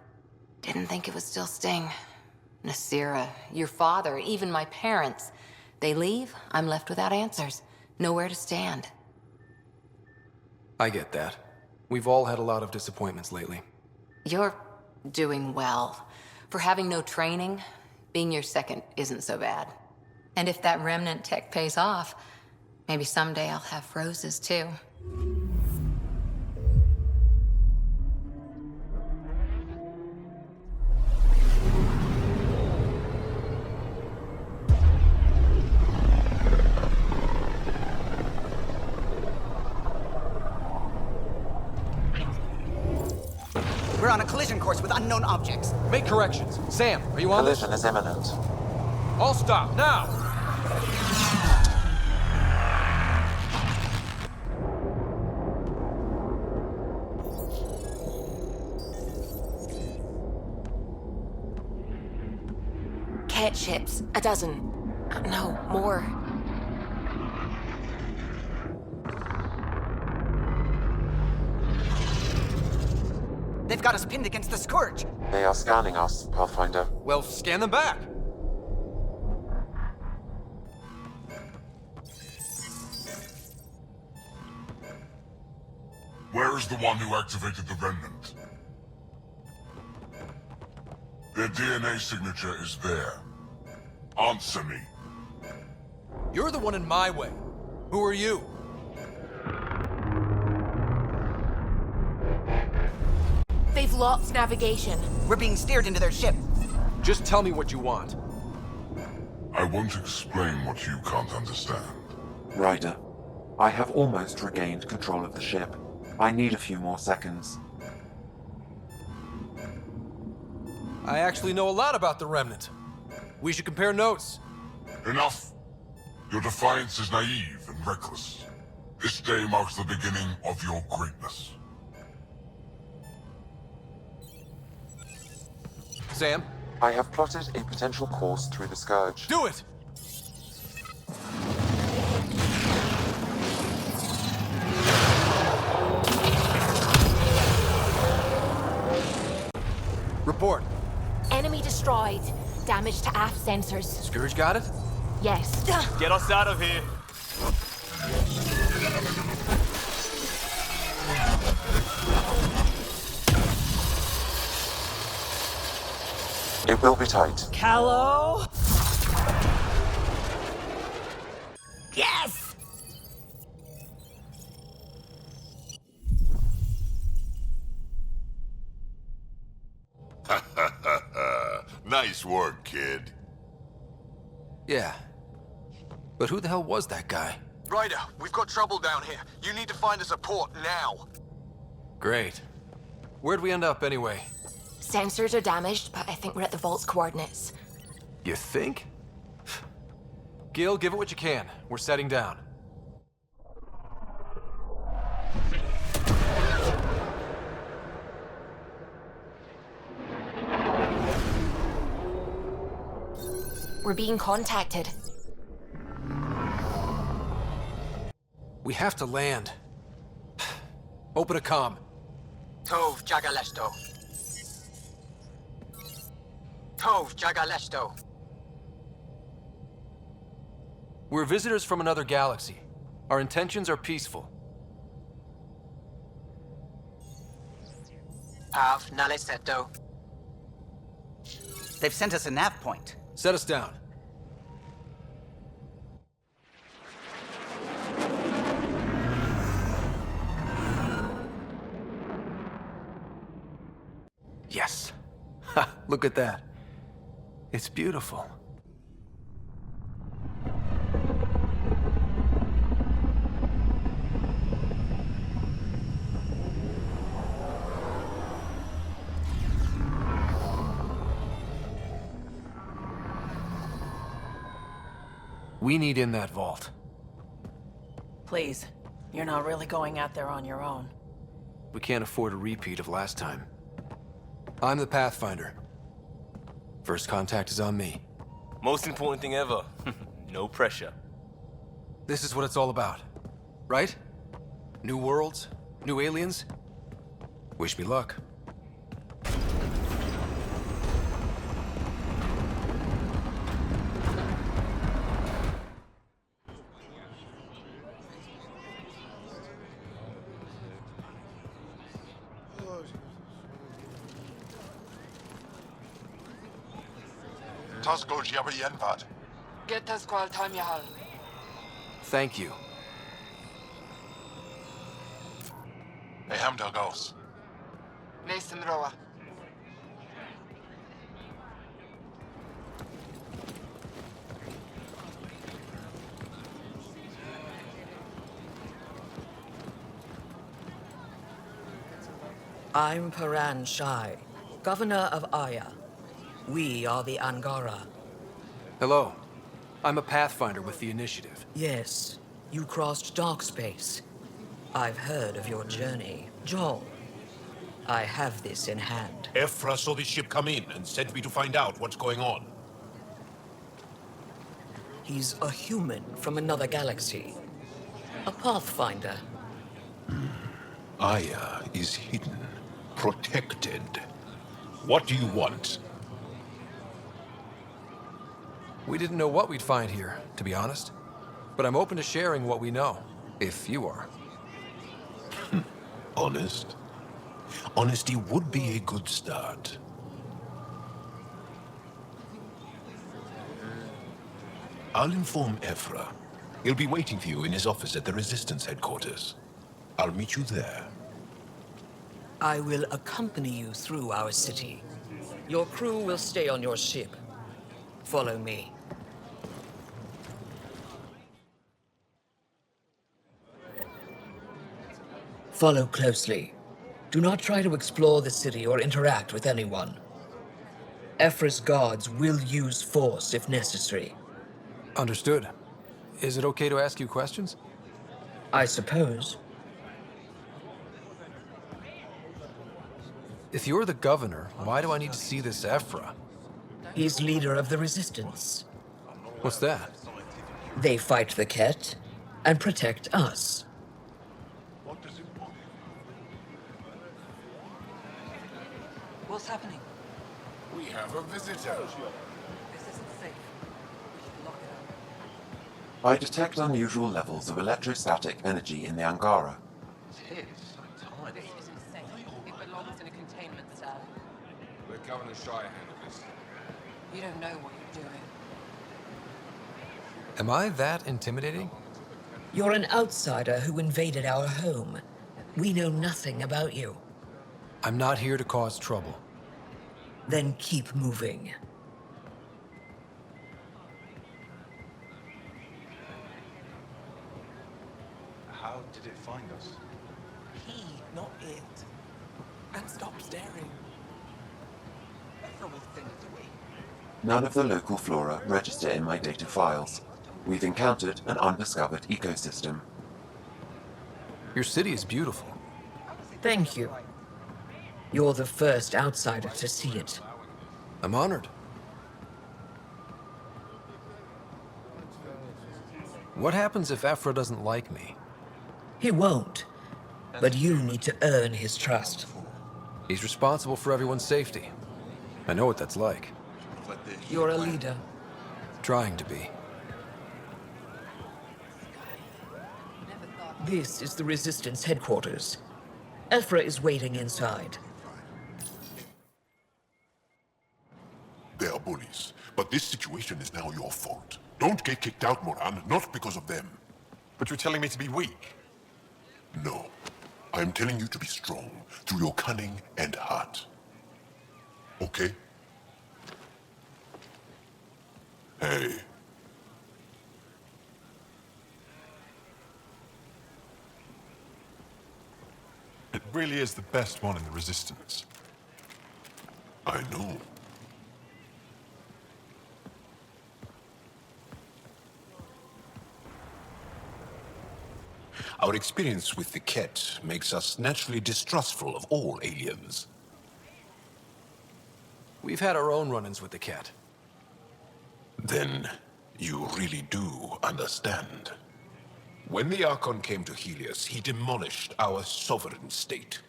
Speaker 2: Didn't think it would still sting. Nasira, your father, even my parents. They leave, I'm left without answers. Nowhere to stand.
Speaker 17: I get that. We've all had a lot of disappointments lately.
Speaker 2: You're doing well. For having no training, being your second isn't so bad. And if that remnant tech pays off, maybe someday I'll have roses too.
Speaker 14: We're on a collision course with unknown objects.
Speaker 17: Make corrections. Sam, are you on this?
Speaker 5: Collision is imminent.
Speaker 17: All stop, now!
Speaker 18: Cat ships. A dozen. No, more.
Speaker 14: They've got us pinned against the Scourge.
Speaker 5: They are scanning us, Pathfinder.
Speaker 17: Well, scan them back.
Speaker 1: Where is the one who activated the Remnant? Their DNA signature is there. Answer me.
Speaker 17: You're the one in my way. Who are you?
Speaker 18: They've lost navigation.
Speaker 14: We're being steered into their ship.
Speaker 17: Just tell me what you want.
Speaker 1: I won't explain what you can't understand.
Speaker 5: Ryder, I have almost regained control of the ship. I need a few more seconds.
Speaker 17: I actually know a lot about the Remnant. We should compare notes.
Speaker 1: Enough! Your defiance is naive and reckless. This day marks the beginning of your greatness.
Speaker 17: Sam?
Speaker 5: I have plotted a potential course through the Scourge.
Speaker 17: Do it! Report.
Speaker 18: Enemy destroyed. Damage to aft sensors.
Speaker 17: Scourge got it?
Speaker 18: Yes.
Speaker 21: Get us out of here.
Speaker 5: It will be tight.
Speaker 14: Callow? Yes!
Speaker 1: Nice work, kid.
Speaker 17: Yeah. But who the hell was that guy?
Speaker 3: Ryder, we've got trouble down here. You need to find us a port now.
Speaker 17: Great. Where'd we end up anyway?
Speaker 18: Sensors are damaged, but I think we're at the vault's coordinates.
Speaker 17: You think? Gil, give it what you can. We're setting down.
Speaker 18: We're being contacted.
Speaker 17: We have to land. Open a comm.
Speaker 14: Tov Jagalesto. Tov Jagalesto.
Speaker 17: We're visitors from another galaxy. Our intentions are peaceful.
Speaker 24: Pav Naleseto.
Speaker 14: They've sent us a nav point.
Speaker 17: Set us down. Yes. Ha, look at that. It's beautiful. We need in that vault.
Speaker 8: Please, you're not really going out there on your own.
Speaker 17: We can't afford a repeat of last time. I'm the Pathfinder. First contact is on me.
Speaker 21: Most important thing ever. No pressure.
Speaker 17: This is what it's all about, right? New worlds, new aliens. Wish me luck.
Speaker 10: Get us call time Yahal.
Speaker 17: Thank you.
Speaker 10: Nathan Roa.
Speaker 11: I'm Paran Shai, Governor of Aya. We are the Angara.
Speaker 17: Hello. I'm a Pathfinder with the Initiative.
Speaker 11: Yes, you crossed dark space. I've heard of your journey. Joel, I have this in hand.
Speaker 12: Ephra saw this ship come in and sent me to find out what's going on.
Speaker 11: He's a human from another galaxy. A Pathfinder.
Speaker 12: Aya is hidden, protected. What do you want?
Speaker 17: We didn't know what we'd find here, to be honest. But I'm open to sharing what we know, if you are.
Speaker 12: Honest? Honesty would be a good start. I'll inform Ephra. He'll be waiting for you in his office at the Resistance headquarters. I'll meet you there.
Speaker 11: I will accompany you through our city. Your crew will stay on your ship. Follow me. Follow closely. Do not try to explore the city or interact with anyone. Ephra's guards will use force if necessary.
Speaker 17: Understood. Is it okay to ask you questions?
Speaker 11: I suppose.
Speaker 17: If you're the governor, why do I need to see this Ephra?
Speaker 11: He's leader of the Resistance.
Speaker 17: What's that?
Speaker 11: They fight the Ket and protect us.
Speaker 8: What's happening?
Speaker 12: We have a visitor.
Speaker 8: This isn't safe. We should lock it up.
Speaker 5: I detect unusual levels of electrostatic energy in the Angara.
Speaker 8: This isn't safe. It belongs in a containment cell.
Speaker 12: The Governor Shire handled this.
Speaker 8: You don't know what you're doing.
Speaker 17: Am I that intimidating?
Speaker 11: You're an outsider who invaded our home. We know nothing about you.
Speaker 17: I'm not here to cause trouble.
Speaker 11: Then keep moving.
Speaker 13: How did it find us?
Speaker 8: He, not it. And stop staring. Ephra will send it away.
Speaker 5: None of the local flora register in my data files. We've encountered an undiscovered ecosystem.
Speaker 17: Your city is beautiful.
Speaker 11: Thank you. You're the first outsider to see it.
Speaker 17: I'm honored. What happens if Ephra doesn't like me?
Speaker 11: He won't. But you need to earn his trust.
Speaker 17: He's responsible for everyone's safety. I know what that's like.
Speaker 11: You're a leader.
Speaker 17: Trying to be.
Speaker 11: This is the Resistance headquarters. Ephra is waiting inside.
Speaker 12: They are bullies, but this situation is now your fault. Don't get kicked out, Moran, not because of them.
Speaker 4: But you're telling me to be weak?
Speaker 12: No. I am telling you to be strong through your cunning and heart. Okay? Hey.
Speaker 15: It really is the best one in the Resistance.
Speaker 12: I know. Our experience with the Ket makes us naturally distrustful of all aliens.
Speaker 17: We've had our own run-ins with the Ket.
Speaker 12: Then you really do understand. When the Archon came to Helios, he demolished our sovereign state.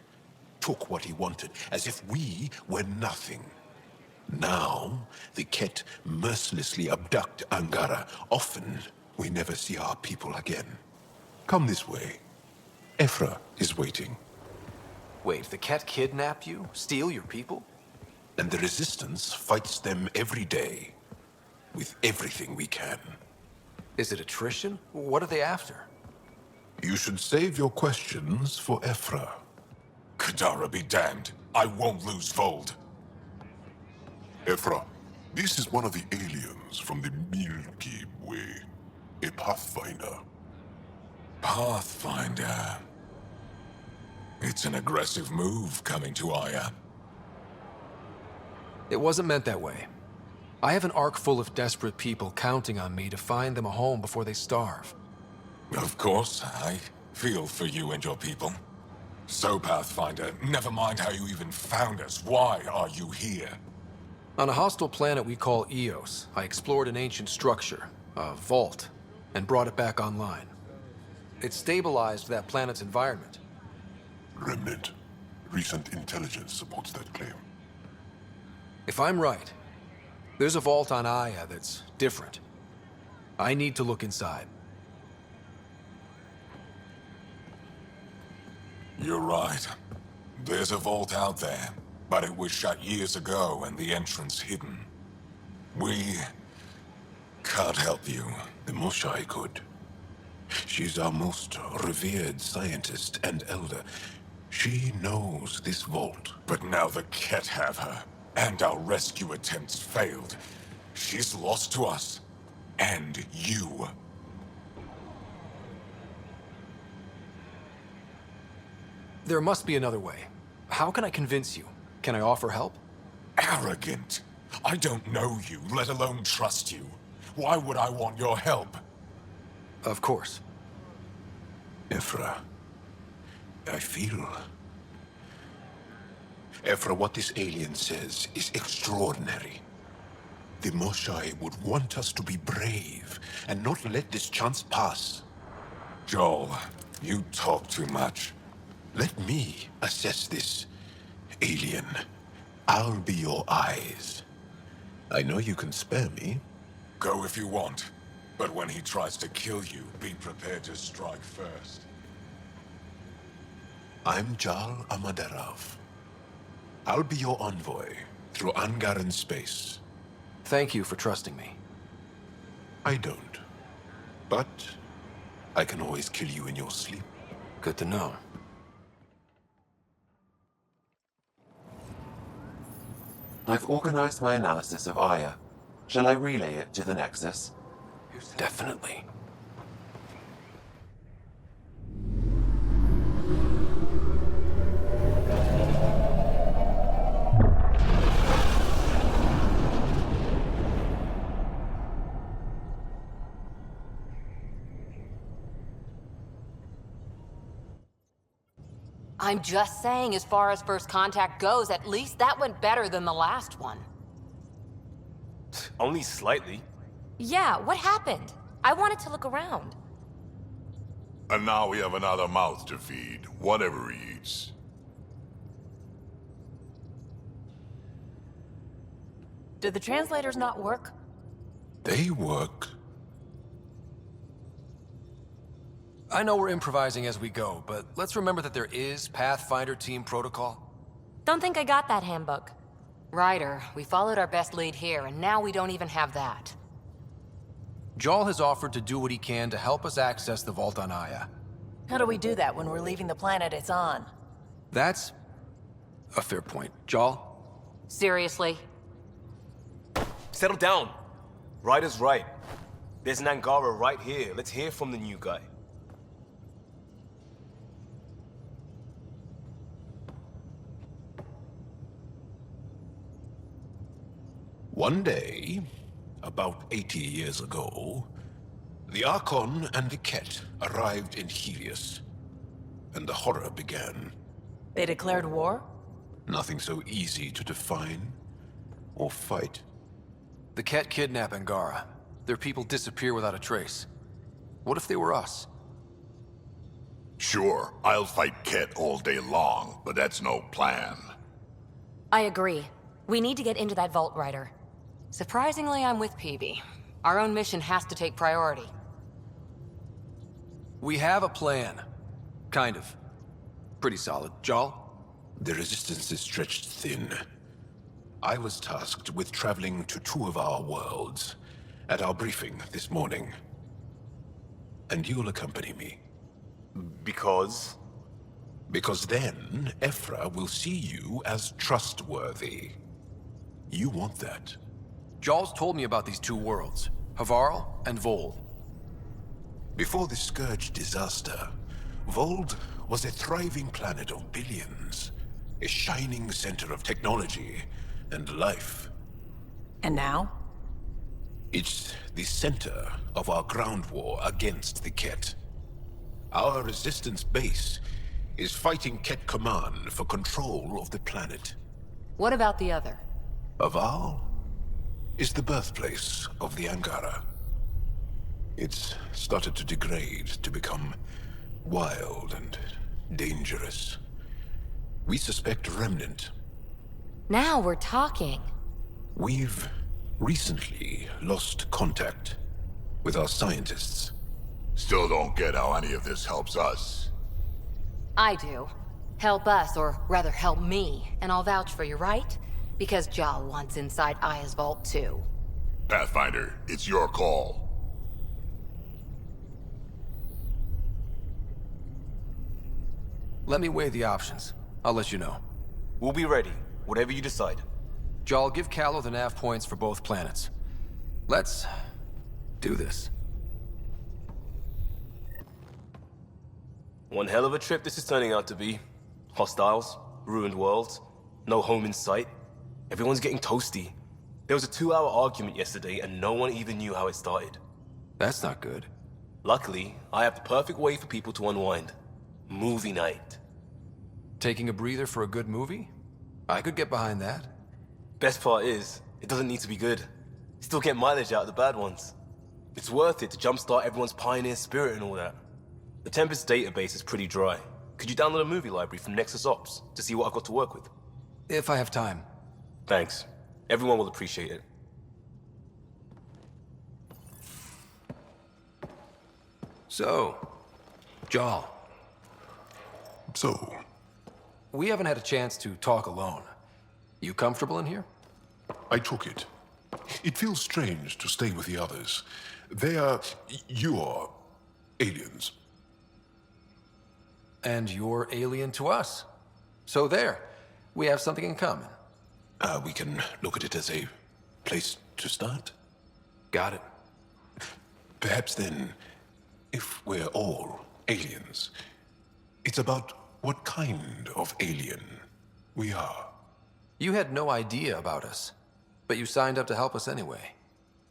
Speaker 12: Took what he wanted, as if we were nothing. Now, the Ket mercilessly abduct Angara. Often, we never see our people again. Come this way. Ephra is waiting.
Speaker 17: Wait, the Ket kidnap you? Steal your people?
Speaker 12: And the Resistance fights them every day. With everything we can.
Speaker 17: Is it attrition? What are they after?
Speaker 12: You should save your questions for Ephra.
Speaker 1: Kadara be damned. I won't lose Vold.
Speaker 12: Ephra, this is one of the aliens from the Milky Way. A Pathfinder.
Speaker 1: Pathfinder. It's an aggressive move coming to Aya.
Speaker 17: It wasn't meant that way. I have an Ark full of desperate people counting on me to find them a home before they starve.
Speaker 1: Of course, I feel for you and your people. So, Pathfinder, never mind how you even found us. Why are you here?
Speaker 17: On a hostile planet we call Eos, I explored an ancient structure, a vault, and brought it back online. It stabilized that planet's environment.
Speaker 12: Remnant. Recent intelligence supports that claim.
Speaker 17: If I'm right, there's a vault on Aya that's different. I need to look inside.
Speaker 1: You're right. There's a vault out there, but it was shut years ago and the entrance hidden. We can't help you.
Speaker 12: The Moshai could. She's our most revered scientist and elder. She knows this vault.
Speaker 1: But now the Ket have her, and our rescue attempts failed. She's lost to us, and you.
Speaker 17: There must be another way. How can I convince you? Can I offer help?
Speaker 1: Arrogant. I don't know you, let alone trust you. Why would I want your help?
Speaker 17: Of course.
Speaker 12: Ephra, I feel... Ephra, what this alien says is extraordinary. The Moshai would want us to be brave and not let this chance pass.
Speaker 1: Joel, you talk too much.
Speaker 12: Let me assess this, alien. I'll be your eyes. I know you can spare me.
Speaker 1: Go if you want. But when he tries to kill you, be prepared to strike first.
Speaker 12: I'm Jal Amaderov. I'll be your envoy through Angaran space.
Speaker 17: Thank you for trusting me.
Speaker 12: I don't. But I can always kill you in your sleep.
Speaker 17: Good to know.
Speaker 5: I've organized my analysis of Aya. Shall I relay it to the Nexus?
Speaker 17: Definitely.
Speaker 2: I'm just saying, as far as first contact goes, at least that went better than the last one.
Speaker 21: Only slightly.
Speaker 18: Yeah, what happened? I wanted to look around.
Speaker 1: And now we have another mouth to feed, whatever he eats.
Speaker 18: Did the translators not work?
Speaker 12: They work.
Speaker 17: I know we're improvising as we go, but let's remember that there is Pathfinder team protocol.
Speaker 18: Don't think I got that handbook.
Speaker 2: Ryder, we followed our best lead here, and now we don't even have that.
Speaker 17: Jarl has offered to do what he can to help us access the vault on Aya.
Speaker 16: How do we do that when we're leaving the planet it's on?
Speaker 17: That's a fair point. Jarl?
Speaker 2: Seriously?
Speaker 21: Settle down. Ryder's right. There's an Angara right here. Let's hear from the new guy.
Speaker 12: One day, about 80 years ago, the Archon and the Ket arrived in Helios, and the horror began.
Speaker 16: They declared war?
Speaker 12: Nothing so easy to define or fight.
Speaker 17: The Ket kidnap Angara. Their people disappear without a trace. What if they were us?
Speaker 19: Sure, I'll fight Ket all day long, but that's no plan.
Speaker 18: I agree. We need to get into that vault, Ryder.
Speaker 2: Surprisingly, I'm with PB. Our own mission has to take priority.
Speaker 17: We have a plan. Kind of. Pretty solid. Jarl?
Speaker 12: The resistance is stretched thin. I was tasked with traveling to two of our worlds at our briefing this morning. And you'll accompany me.
Speaker 21: Because?
Speaker 12: Because then, Ephra will see you as trustworthy. You want that.
Speaker 17: Jarl's told me about these two worlds, Havarl and Vold.
Speaker 12: Before the Scourge disaster, Vold was a thriving planet of billions, a shining center of technology and life.
Speaker 16: And now?
Speaker 12: It's the center of our ground war against the Ket. Our resistance base is fighting Ket Command for control of the planet.
Speaker 2: What about the other?
Speaker 12: Havarl is the birthplace of the Angara. It's started to degrade, to become wild and dangerous. We suspect Remnant.
Speaker 18: Now we're talking.
Speaker 12: We've recently lost contact with our scientists.
Speaker 19: Still don't get how any of this helps us.
Speaker 2: I do. Help us, or rather help me, and I'll vouch for you, right? Because Jarl wants inside Aya's vault too.
Speaker 19: Pathfinder, it's your call.
Speaker 17: Let me weigh the options. I'll let you know.
Speaker 21: We'll be ready, whatever you decide.
Speaker 17: Jarl, give Callow the nav points for both planets. Let's do this.
Speaker 21: One hell of a trip this is turning out to be. Hostiles, ruined worlds, no home in sight. Everyone's getting toasty. There was a 2-hour argument yesterday and no one even knew how it started.
Speaker 17: That's not good.
Speaker 21: Luckily, I have the perfect way for people to unwind. Movie night.
Speaker 17: Taking a breather for a good movie? I could get behind that.
Speaker 21: Best part is, it doesn't need to be good. Still get mileage out of the bad ones. It's worth it to jumpstart everyone's pioneer spirit and all that. The Tempest database is pretty dry. Could you download a movie library from Nexus Ops to see what I've got to work with?
Speaker 17: If I have time.
Speaker 21: Thanks. Everyone will appreciate it.
Speaker 17: So, Jarl.
Speaker 12: So?
Speaker 17: We haven't had a chance to talk alone. You comfortable in here?
Speaker 12: I took it. It feels strange to stay with the others. They are... you are... aliens.
Speaker 17: And you're alien to us. So there. We have something in common.
Speaker 12: We can look at it as a place to start.
Speaker 17: Got it.
Speaker 12: Perhaps then, if we're all aliens, it's about what kind of alien we are.
Speaker 17: You had no idea about us, but you signed up to help us anyway.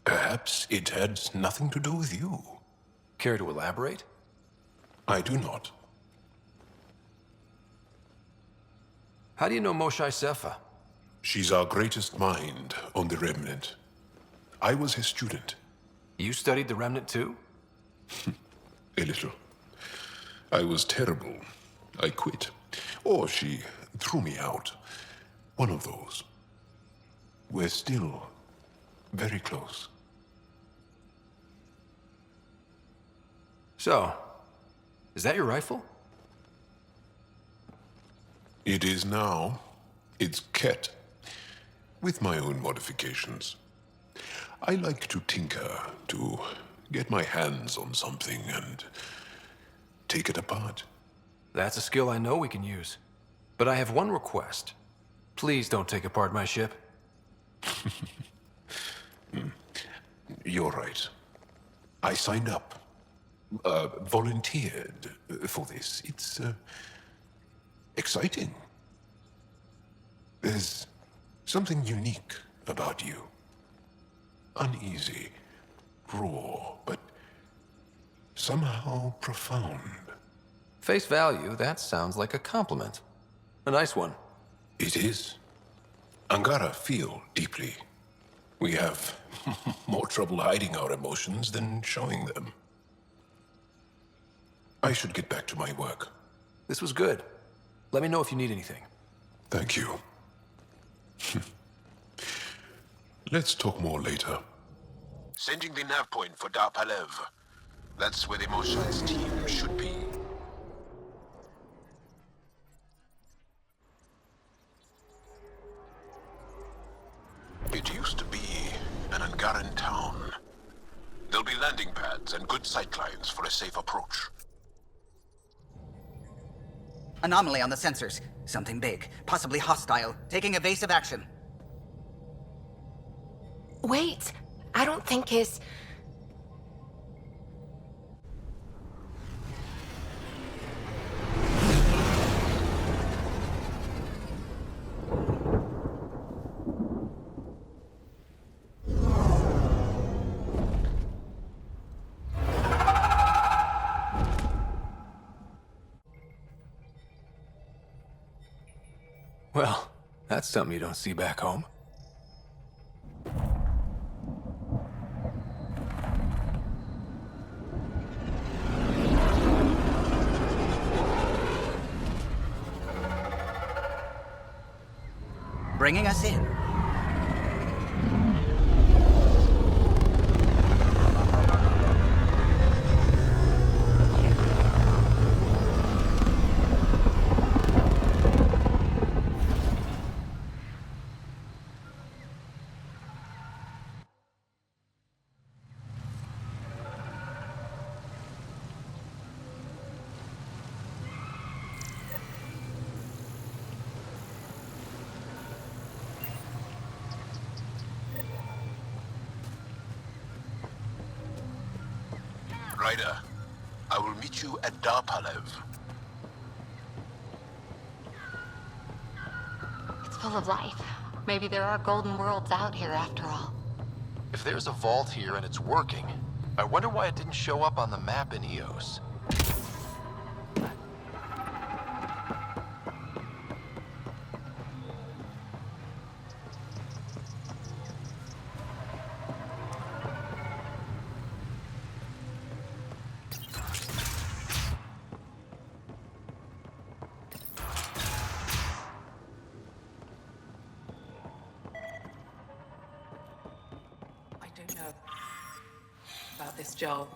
Speaker 12: Perhaps it had nothing to do with you.
Speaker 17: Care to elaborate?
Speaker 12: I do not.
Speaker 17: How do you know Moshae Sefa?
Speaker 12: She's our greatest mind on the Remnant. I was his student.
Speaker 17: You studied the Remnant too?
Speaker 12: A little. I was terrible. I quit. Or she threw me out. One of those. We're still very close.
Speaker 17: So, is that your rifle?
Speaker 12: It is now. It's Ket. with my own modifications. I like to tinker, to get my hands on something and take it apart.
Speaker 17: That's a skill I know we can use. But I have one request. Please don't take apart my ship.
Speaker 12: You're right. I signed up. Volunteered for this. It's exciting. There's something unique about you. Uneasy, raw, but somehow profound.
Speaker 17: Face value, that sounds like a compliment. A nice one.
Speaker 12: It is. Angara feel deeply. We have more trouble hiding our emotions than showing them. I should get back to my work.
Speaker 17: This was good. Let me know if you need anything.
Speaker 12: Thank you. Let's talk more later.
Speaker 19: Sending the nav point for Dar Palev. That's where the Mosha's team should be. It used to be an Angaran town. There'll be landing pads and good sightlines for a safe approach.
Speaker 14: Anomaly on the sensors. Something big, possibly hostile, taking evasive action.
Speaker 2: Wait, I don't think his...
Speaker 17: Well, that's something you don't see back home.
Speaker 14: Bringing us in.
Speaker 19: Ryder, I will meet you at Dar Palev.
Speaker 2: It's full of life. Maybe there are golden worlds out here after all.
Speaker 6: If there's a vault here and it's working, I wonder why it didn't show up on the map in Eos.
Speaker 8: About this, Joel.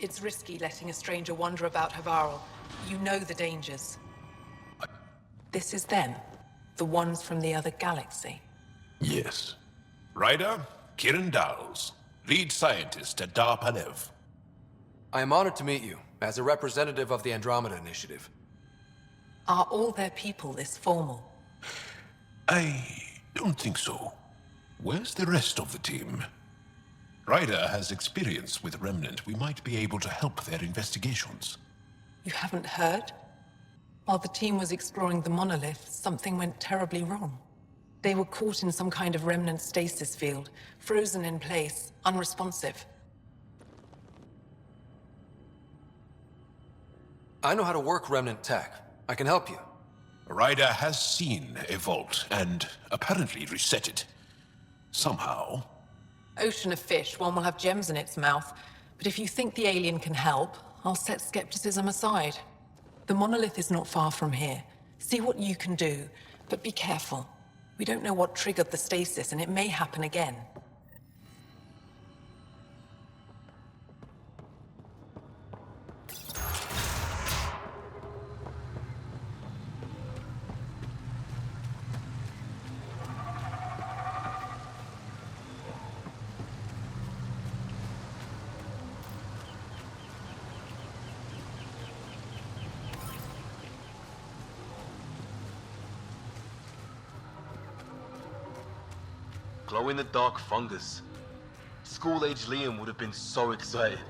Speaker 8: It's risky letting a stranger wander about Havarl. You know the dangers. This is them. The ones from the other galaxy.
Speaker 12: Yes. Ryder, Kiran Dowles, lead scientist at Dar Palev.
Speaker 17: I am honored to meet you, as a representative of the Andromeda Initiative.
Speaker 8: Are all their people this formal?
Speaker 12: I don't think so. Where's the rest of the team? Ryder has experience with Remnant. We might be able to help their investigations.
Speaker 8: You haven't heard? While the team was exploring the monolith, something went terribly wrong. They were caught in some kind of Remnant stasis field, frozen in place, unresponsive.
Speaker 17: I know how to work Remnant tech. I can help you.
Speaker 12: Ryder has seen a vault, and apparently reset it. Somehow.
Speaker 8: Ocean of fish, one will have gems in its mouth. But if you think the alien can help, I'll set skepticism aside. The monolith is not far from here. See what you can do, but be careful. We don't know what triggered the stasis, and it may happen again.
Speaker 21: Glow-in-the-dark fungus. School-age Liam would have been so excited.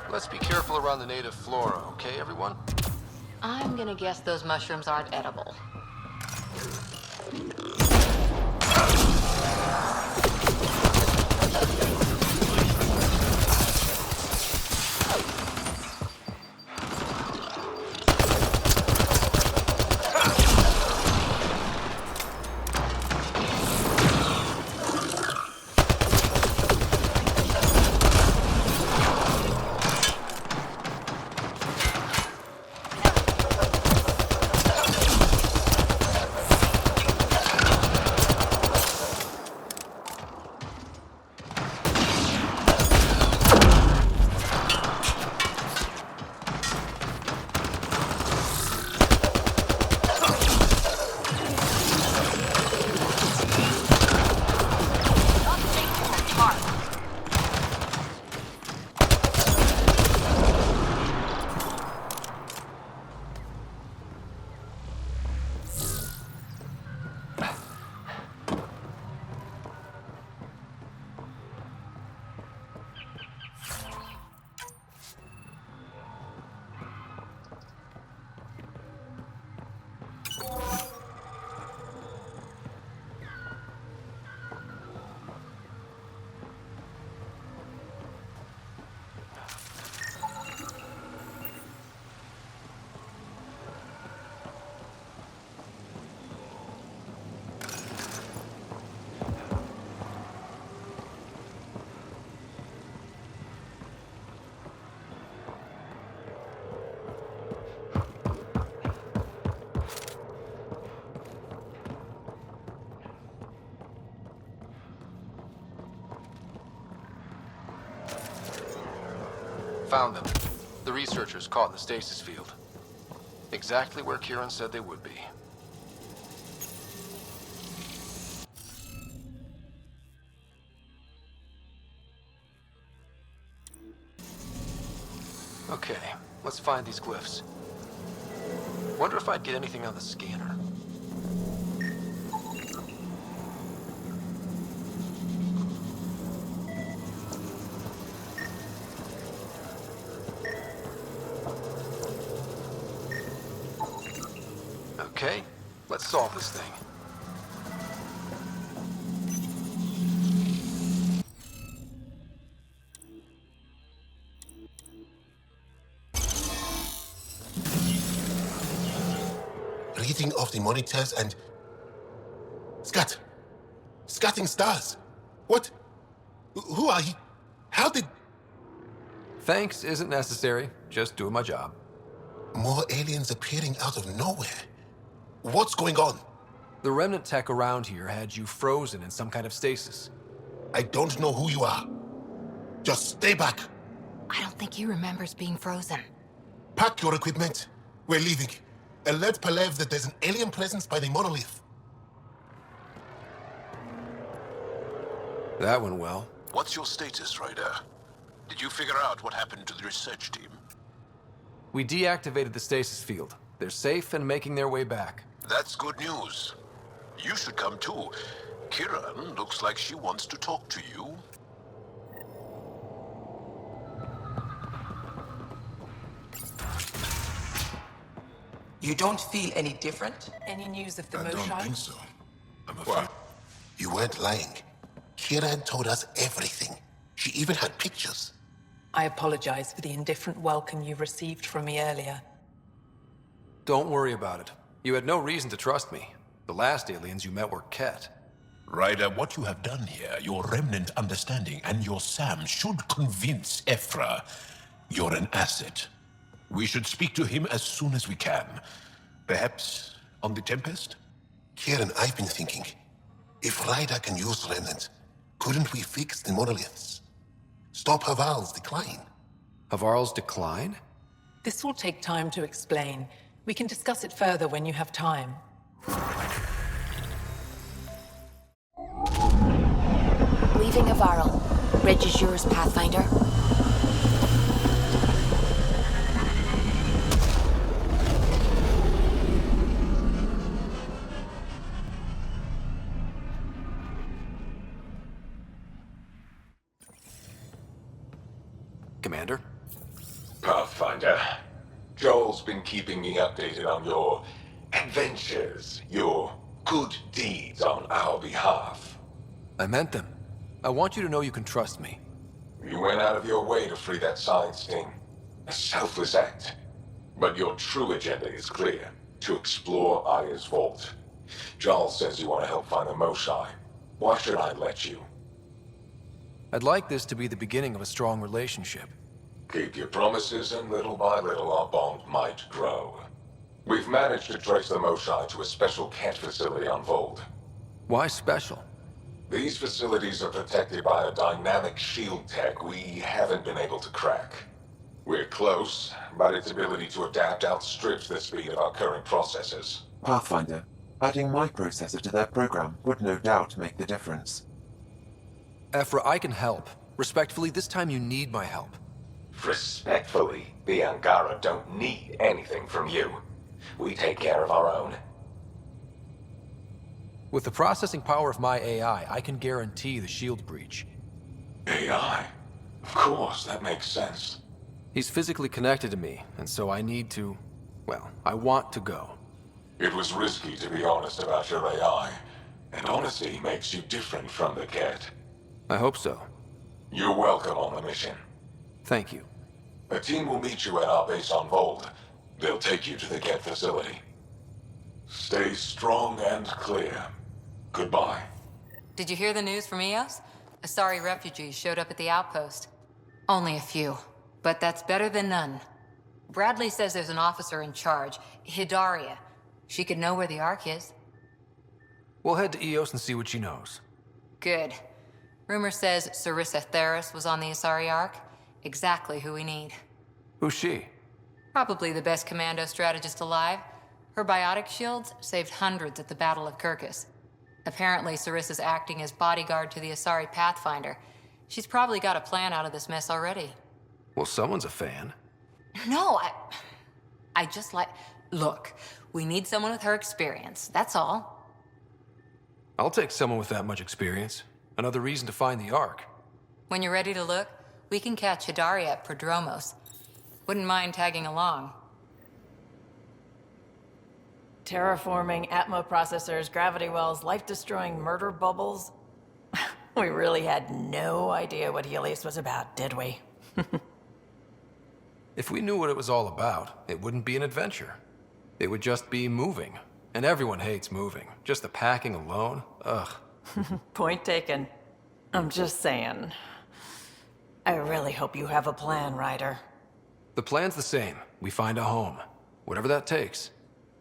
Speaker 17: Let's be careful around the native flora, okay, everyone?
Speaker 2: I'm gonna guess those mushrooms aren't edible.
Speaker 17: Found them. The researchers caught in the stasis field. Exactly where Kieran said they would be. Okay, let's find these glyphs. Wonder if I'd get anything on the scanner. Okay, let's solve this thing.
Speaker 19: Reading of the monitors and... Scatting stars. What? Who are you? How did...
Speaker 17: Thanks isn't necessary. Just doing my job.
Speaker 19: More aliens appearing out of nowhere. What's going on?
Speaker 17: The remnant tech around here had you frozen in some kind of stasis.
Speaker 19: I don't know who you are. Just stay back.
Speaker 2: I don't think he remembers being frozen.
Speaker 19: Pack your equipment. We're leaving. Alert Palev that there's an alien presence by the monolith.
Speaker 17: That went well.
Speaker 19: What's your status, Ryder? Did you figure out what happened to the research team?
Speaker 17: We deactivated the stasis field. They're safe and making their way back.
Speaker 19: That's good news. You should come too. Kieran looks like she wants to talk to you.
Speaker 24: You don't feel any different?
Speaker 8: Any news of the
Speaker 19: I
Speaker 8: motion?
Speaker 19: don't think so. I'm afraid. You weren't lying. Kieran told us everything. She even had pictures.
Speaker 8: I apologize for the indifferent welcome you received from me earlier.
Speaker 17: Don't worry about it. You had no reason to trust me. The last aliens you met were Ket.
Speaker 12: Ryder, what you have done here, your remnant understanding and your SAM should convince Ephra you're an asset. We should speak to him as soon as we can. Perhaps on the Tempest?
Speaker 19: Kieran, I've been thinking. If Ryder can use remnant, couldn't we fix the monoliths? Stop Haval's decline?
Speaker 17: Havarl's decline?
Speaker 8: This will take time to explain. We can discuss it further when you have time.
Speaker 2: Leaving Havarl. Ridge is yours, Pathfinder.
Speaker 17: Commander?
Speaker 1: Pathfinder, Joel's been keeping me updated on your adventures, your good deeds on our behalf.
Speaker 17: I meant them. I want you to know you can trust me.
Speaker 1: You went out of your way to free that science team. A selfless act. But your true agenda is clear. To explore Aya's vault. Joel says you want to help find the Moshae. Why should I let you?
Speaker 17: I'd like this to be the beginning of a strong relationship.
Speaker 1: Keep your promises, and little by little our bond might grow. We've managed to trace the Moshae to a special cat facility on Vold.
Speaker 17: Why special?
Speaker 1: These facilities are protected by a dynamic shield tech we haven't been able to crack. We're close, but its ability to adapt outstrips the speed of our current processors.
Speaker 5: Pathfinder, adding my processor to their program would no doubt make the difference.
Speaker 17: Ephra, I can help. Respectfully, this time you need my help.
Speaker 1: Respectfully, the Angara don't need anything from you. We take care of our own.
Speaker 17: With the processing power of my AI, I can guarantee the shield breach.
Speaker 1: AI? Of course, that makes sense.
Speaker 17: He's physically connected to me, and so I need to... well, I want to go.
Speaker 1: It was risky to be honest about your AI, and honesty makes you different from the cat.
Speaker 17: I hope so.
Speaker 1: You're welcome on the mission.
Speaker 17: Thank you.
Speaker 1: A team will meet you at our base on Vold. They'll take you to the cat facility. Stay strong and clear. Goodbye.
Speaker 2: Did you hear the news from Eos? Asari refugees showed up at the outpost. Only a few, but that's better than none. Bradley says there's an officer in charge, Hidaria. She could know where the Ark is.
Speaker 17: We'll head to Eos and see what she knows.
Speaker 2: Good. Rumor says Sarissa Theris was on the Asari Ark. Exactly who we need.
Speaker 17: Who's she?
Speaker 2: Probably the best commando strategist alive. Her biotic shields saved hundreds at the Battle of Kirkus. Apparently, Sarissa's acting as bodyguard to the Asari Pathfinder. She's probably got a plan out of this mess already.
Speaker 17: Well, someone's a fan.
Speaker 2: No, I just like... Look, we need someone with her experience, that's all.
Speaker 17: I'll take someone with that much experience. Another reason to find the Ark.
Speaker 2: When you're ready to look, we can catch Hidaria at Prodromos. Wouldn't mind tagging along.
Speaker 16: Terraforming, Atmo processors, gravity wells, life-destroying murder bubbles. We really had no idea what Helios was about, did we?
Speaker 17: If we knew what it was all about, it wouldn't be an adventure. It would just be moving. And everyone hates moving. Just the packing alone, ugh.
Speaker 16: Point taken. I'm just saying. I really hope you have a plan, Ryder.
Speaker 17: The plan's the same. We find a home. Whatever that takes.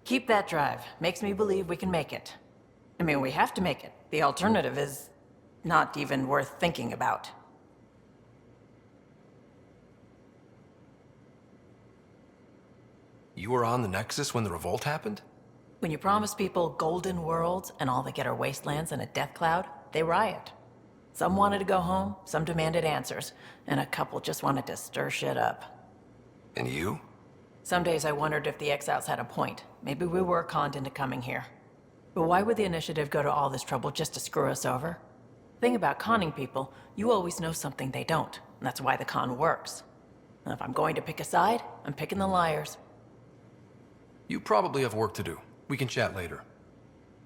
Speaker 16: Keep that drive. Makes me believe we can make it. I mean, we have to make it. The alternative is not even worth thinking about.
Speaker 17: You were on the Nexus when the revolt happened?
Speaker 16: When you promise people golden worlds and all they get are wastelands and a death cloud, they riot. Some wanted to go home, some demanded answers, and a couple just wanted to stir shit up.
Speaker 17: And you?
Speaker 16: Some days I wondered if the exiles had a point. Maybe we were conned into coming here. But why would the Initiative go to all this trouble just to screw us over? Thing about conning people, you always know something they don't, and that's why the con works. And if I'm going to pick a side, I'm picking the liars.
Speaker 17: You probably have work to do. We can chat later.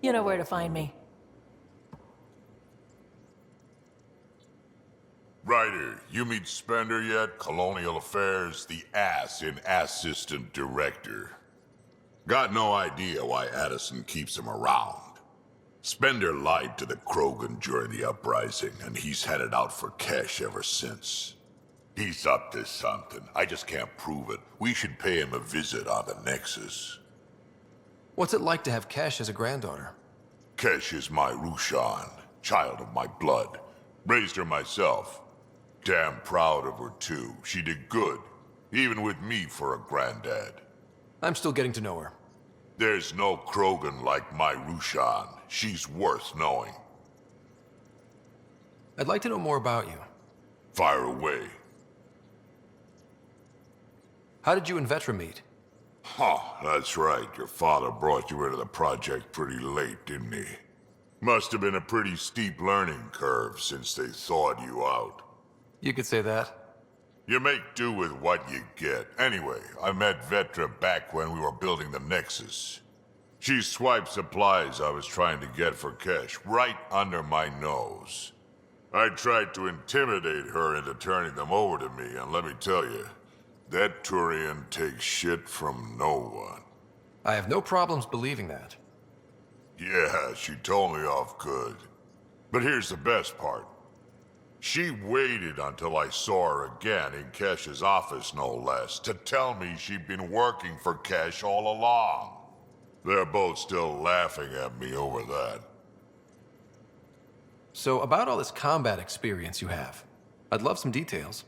Speaker 16: You know where to find me.
Speaker 7: Ryder, you meet Spender yet? Colonial Affairs, the ass in Assistant Director. Got no idea why Addison keeps him around. Spender lied to the Krogan during the uprising, and he's headed out for cash ever since. He's up to something. I just can't prove it. We should pay him a visit on the Nexus.
Speaker 17: What's it like to have Kesh as a granddaughter?
Speaker 7: Kesh is my Rushan, child of my blood. Raised her myself. Damn proud of her, too. She did good, even with me for a granddad.
Speaker 17: I'm still getting to know her.
Speaker 7: There's no Krogan like my Rushan. She's worth knowing.
Speaker 17: I'd like to know more about you.
Speaker 7: Fire away.
Speaker 17: How did you and Vetra meet?
Speaker 7: Huh, that's right. Your father brought you into the project pretty late, didn't he? Must have been a pretty steep learning curve since they thawed you out.
Speaker 17: You could say that.
Speaker 7: You make do with what you get. Anyway, I met Vetra back when we were building the Nexus. She swiped supplies I was trying to get for Kesh right under my nose. I tried to intimidate her into turning them over to me, and let me tell you, that Turian takes shit from no one.
Speaker 17: I have no problems believing that.
Speaker 7: Yeah, she told me off good. But here's the best part. She waited until I saw her again in Kesh's office, no less, to tell me she'd been working for Kesh all along. They're both still laughing at me over that.
Speaker 17: So, about all this combat experience you have, I'd love some details.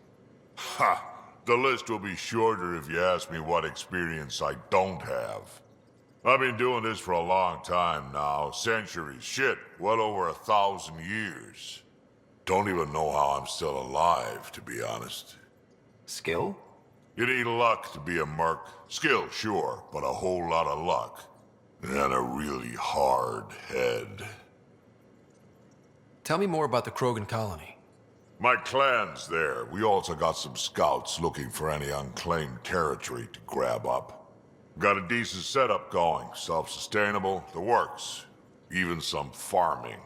Speaker 7: Ha! The list will be shorter if you ask me what experience I don't have. I've been doing this for a long time now, centuries, shit, well over 1,000 years. Don't even know how I'm still alive, to be honest.
Speaker 17: Skill?
Speaker 7: You need luck to be a merc. Skill, sure, but a whole lot of luck. And a really hard head.
Speaker 17: Tell me more about the Krogan colony.
Speaker 7: My clan's there. We also got some scouts looking for any unclaimed territory to grab up. Got a decent setup going. Self-sustainable, the works. Even some farming.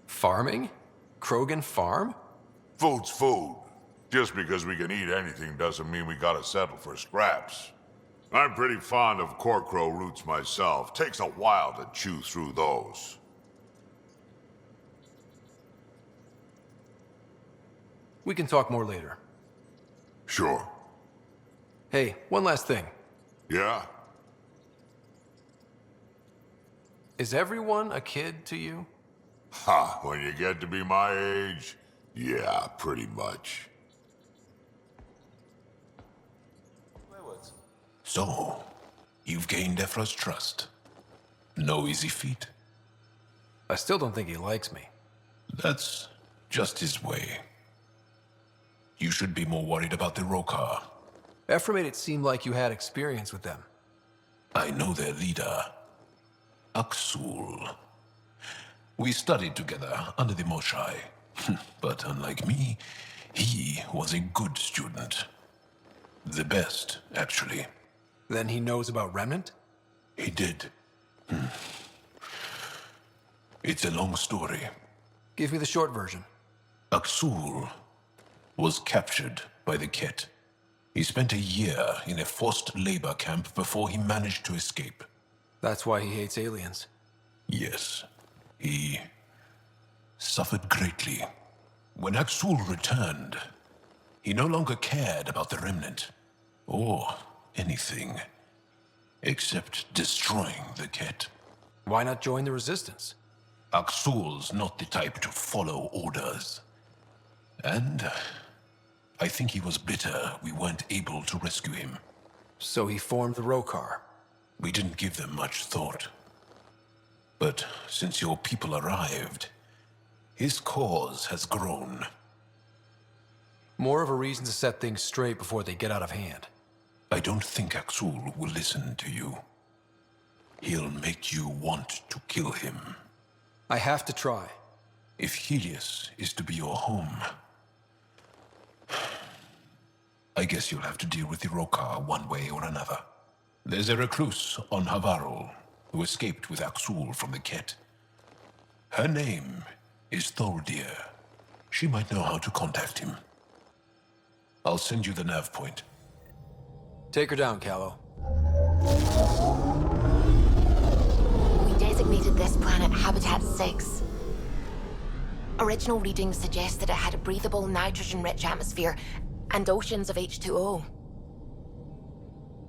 Speaker 17: Farming? Krogan farm?
Speaker 7: Food's food. Just because we can eat anything doesn't mean we gotta settle for scraps. I'm pretty fond of Corcrow roots myself. Takes a while to chew through those.
Speaker 17: We can talk more later.
Speaker 7: Sure.
Speaker 17: Hey, one last thing.
Speaker 7: Yeah?
Speaker 17: Is everyone a kid to you?
Speaker 7: Ha, when you get to be my age, yeah, pretty much.
Speaker 12: So, you've gained Vetra's trust. No easy feat.
Speaker 17: I still don't think he likes me.
Speaker 12: That's just his way. You should be more worried about the Rokar.
Speaker 17: Ephra made it seem like you had experience with them.
Speaker 12: I know their leader, Aksul. We studied together under the Moshai. But unlike me, he was a good student. The best, actually.
Speaker 17: Then he knows about Remnant?
Speaker 12: He did. It's a long story.
Speaker 17: Give me the short version.
Speaker 12: Aksul was captured by the Ket. He spent a year in a forced labor camp before he managed to escape.
Speaker 17: That's why he hates aliens.
Speaker 12: Yes. He suffered greatly. When Aksul returned, he no longer cared about the Remnant, or anything, except destroying the Ket.
Speaker 17: Why not join the Resistance?
Speaker 12: Aksul's not the type to follow orders. And I think he was bitter we weren't able to rescue him.
Speaker 17: So he formed the Rokar.
Speaker 12: We didn't give them much thought. But since your people arrived, his cause has grown.
Speaker 17: More of a reason to set things straight before they get out of hand.
Speaker 12: I don't think Aksul will listen to you. He'll make you want to kill him.
Speaker 17: I have to try.
Speaker 12: If Helios is to be your home, I guess you'll have to deal with the Rokar one way or another. There's a recluse on Havarul who escaped with Aksul from the Ket. Her name is Thordir. She might know how to contact him. I'll send you the nav point.
Speaker 17: Take her down, Callow.
Speaker 2: We designated this planet Habitat 6. Original readings suggest that it had a breathable, nitrogen-rich atmosphere and oceans of H2O.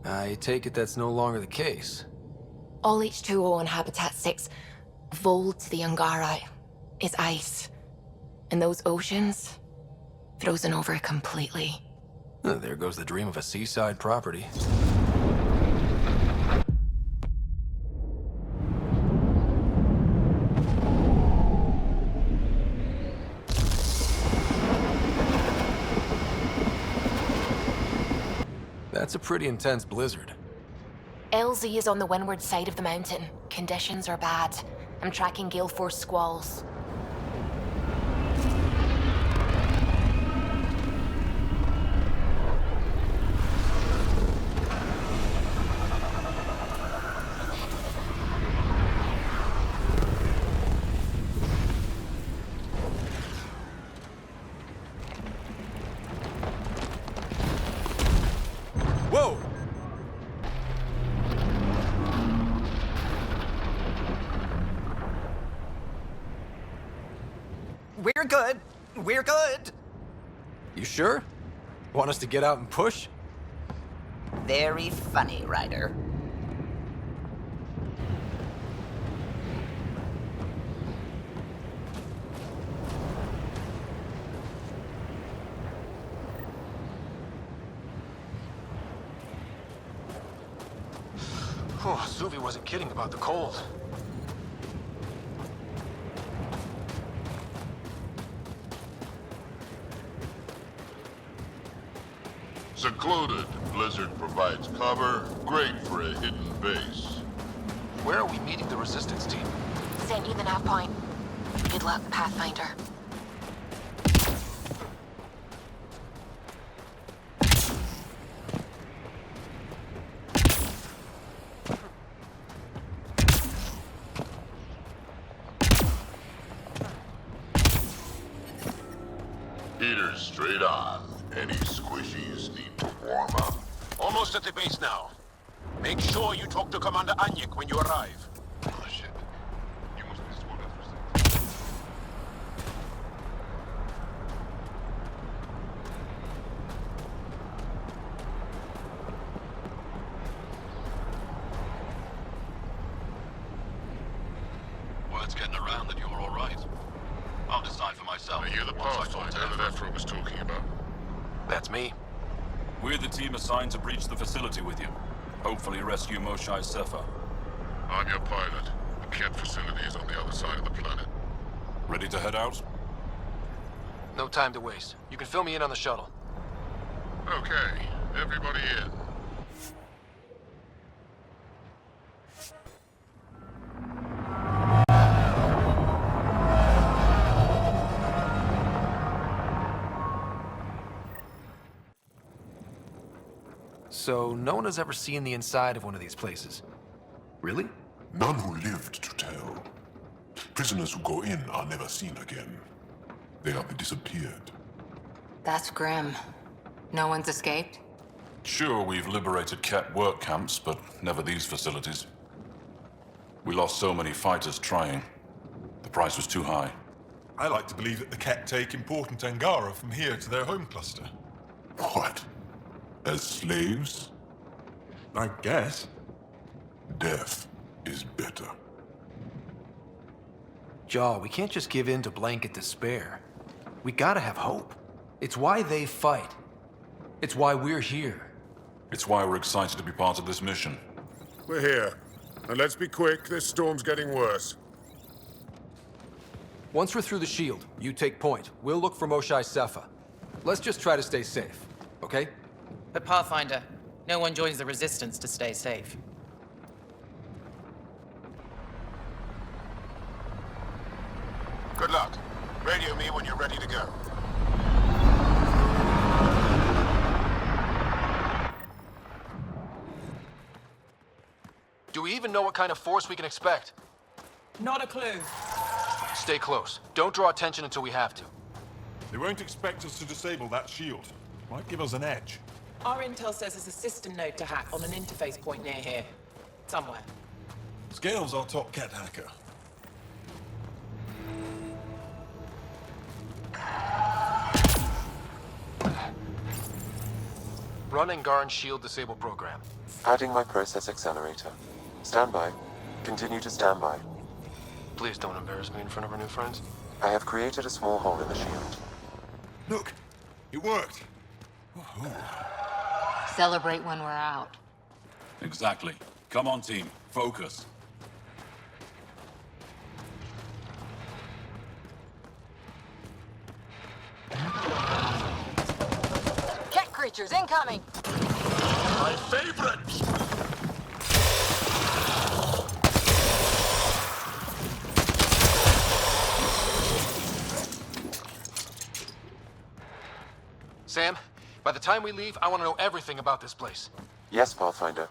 Speaker 17: I take it that's no longer the case.
Speaker 2: All H2O on Habitat 6, vol to the Angara, is ice. And those oceans, frozen over completely.
Speaker 17: There goes the dream of a seaside property. That's a pretty intense blizzard.
Speaker 2: LZ is on the windward side of the mountain. Conditions are bad. I'm tracking gale force squalls.
Speaker 14: We're good. We're good.
Speaker 17: You sure? Want us to get out and push?
Speaker 14: Very funny, Ryder.
Speaker 6: Oh, Zuvi wasn't kidding about the cold.
Speaker 7: Secluded, Blizzard provides cover, great for a hidden base.
Speaker 6: Where are we meeting the Resistance team?
Speaker 18: Sent you the nav point. Good luck, Pathfinder.
Speaker 7: Heaters straight on. Any squishies need to warm up.
Speaker 19: Almost at the base now. Make sure you talk to Commander Anyek when you arrive.
Speaker 7: Oh, shit. You must be sworn at
Speaker 9: Word's getting around that you're all right. I'll decide for myself.
Speaker 7: I hear the Pathfinder that Vetra was talking about.
Speaker 6: That's me.
Speaker 13: We're the team assigned to breach the facility with you. Hopefully rescue Moshae Sefa.
Speaker 7: I'm your pilot. The Kett facility is on the other side of the planet.
Speaker 13: Ready to head out?
Speaker 6: No time to waste. You can fill me in on the shuttle.
Speaker 7: Okay, everybody in.
Speaker 17: So, no one has ever seen the inside of one of these places. Really?
Speaker 12: None who lived to tell. Prisoners who go in are never seen again. They have disappeared.
Speaker 2: That's grim. No one's escaped?
Speaker 13: Sure, we've liberated Kett work camps, but never these facilities. We lost so many fighters trying. The price was too high.
Speaker 15: I like to believe that the Kett take important Angara from here to their home cluster.
Speaker 12: What? As slaves?
Speaker 15: I guess.
Speaker 12: Death is better.
Speaker 17: Jaw, we can't just give in to blanket despair. We gotta have hope. It's why they fight. It's why we're here.
Speaker 13: It's why we're excited to be part of this mission.
Speaker 7: We're here. And let's be quick, this storm's getting worse.
Speaker 17: Once we're through the shield, you take point. We'll look for Moshae Sefa. Let's just try to stay safe, okay?
Speaker 10: But Pathfinder, no one joins the Resistance to stay safe.
Speaker 19: Good luck. Radio me when you're ready to go.
Speaker 6: Do we even know what kind of force we can expect?
Speaker 8: Not a clue.
Speaker 6: Stay close. Don't draw attention until we have to.
Speaker 15: They won't expect us to disable that shield. Might give us an edge.
Speaker 8: Our intel says there's a system node to hack on an interface point near here. Somewhere.
Speaker 15: Scale's our top Kett hacker.
Speaker 6: Run Angaran shield disable program.
Speaker 5: Adding my process accelerator. Stand by. Continue to stand by.
Speaker 6: Please don't embarrass me in front of our new friends.
Speaker 5: I have created a small hole in the shield.
Speaker 15: Look, it worked.
Speaker 2: Celebrate when we're out.
Speaker 13: Exactly. Come on, team. Focus.
Speaker 2: Kett creatures incoming!
Speaker 19: My favorite!
Speaker 6: Sam, by the time we leave, I want to know everything about this place.
Speaker 5: Yes, Pathfinder.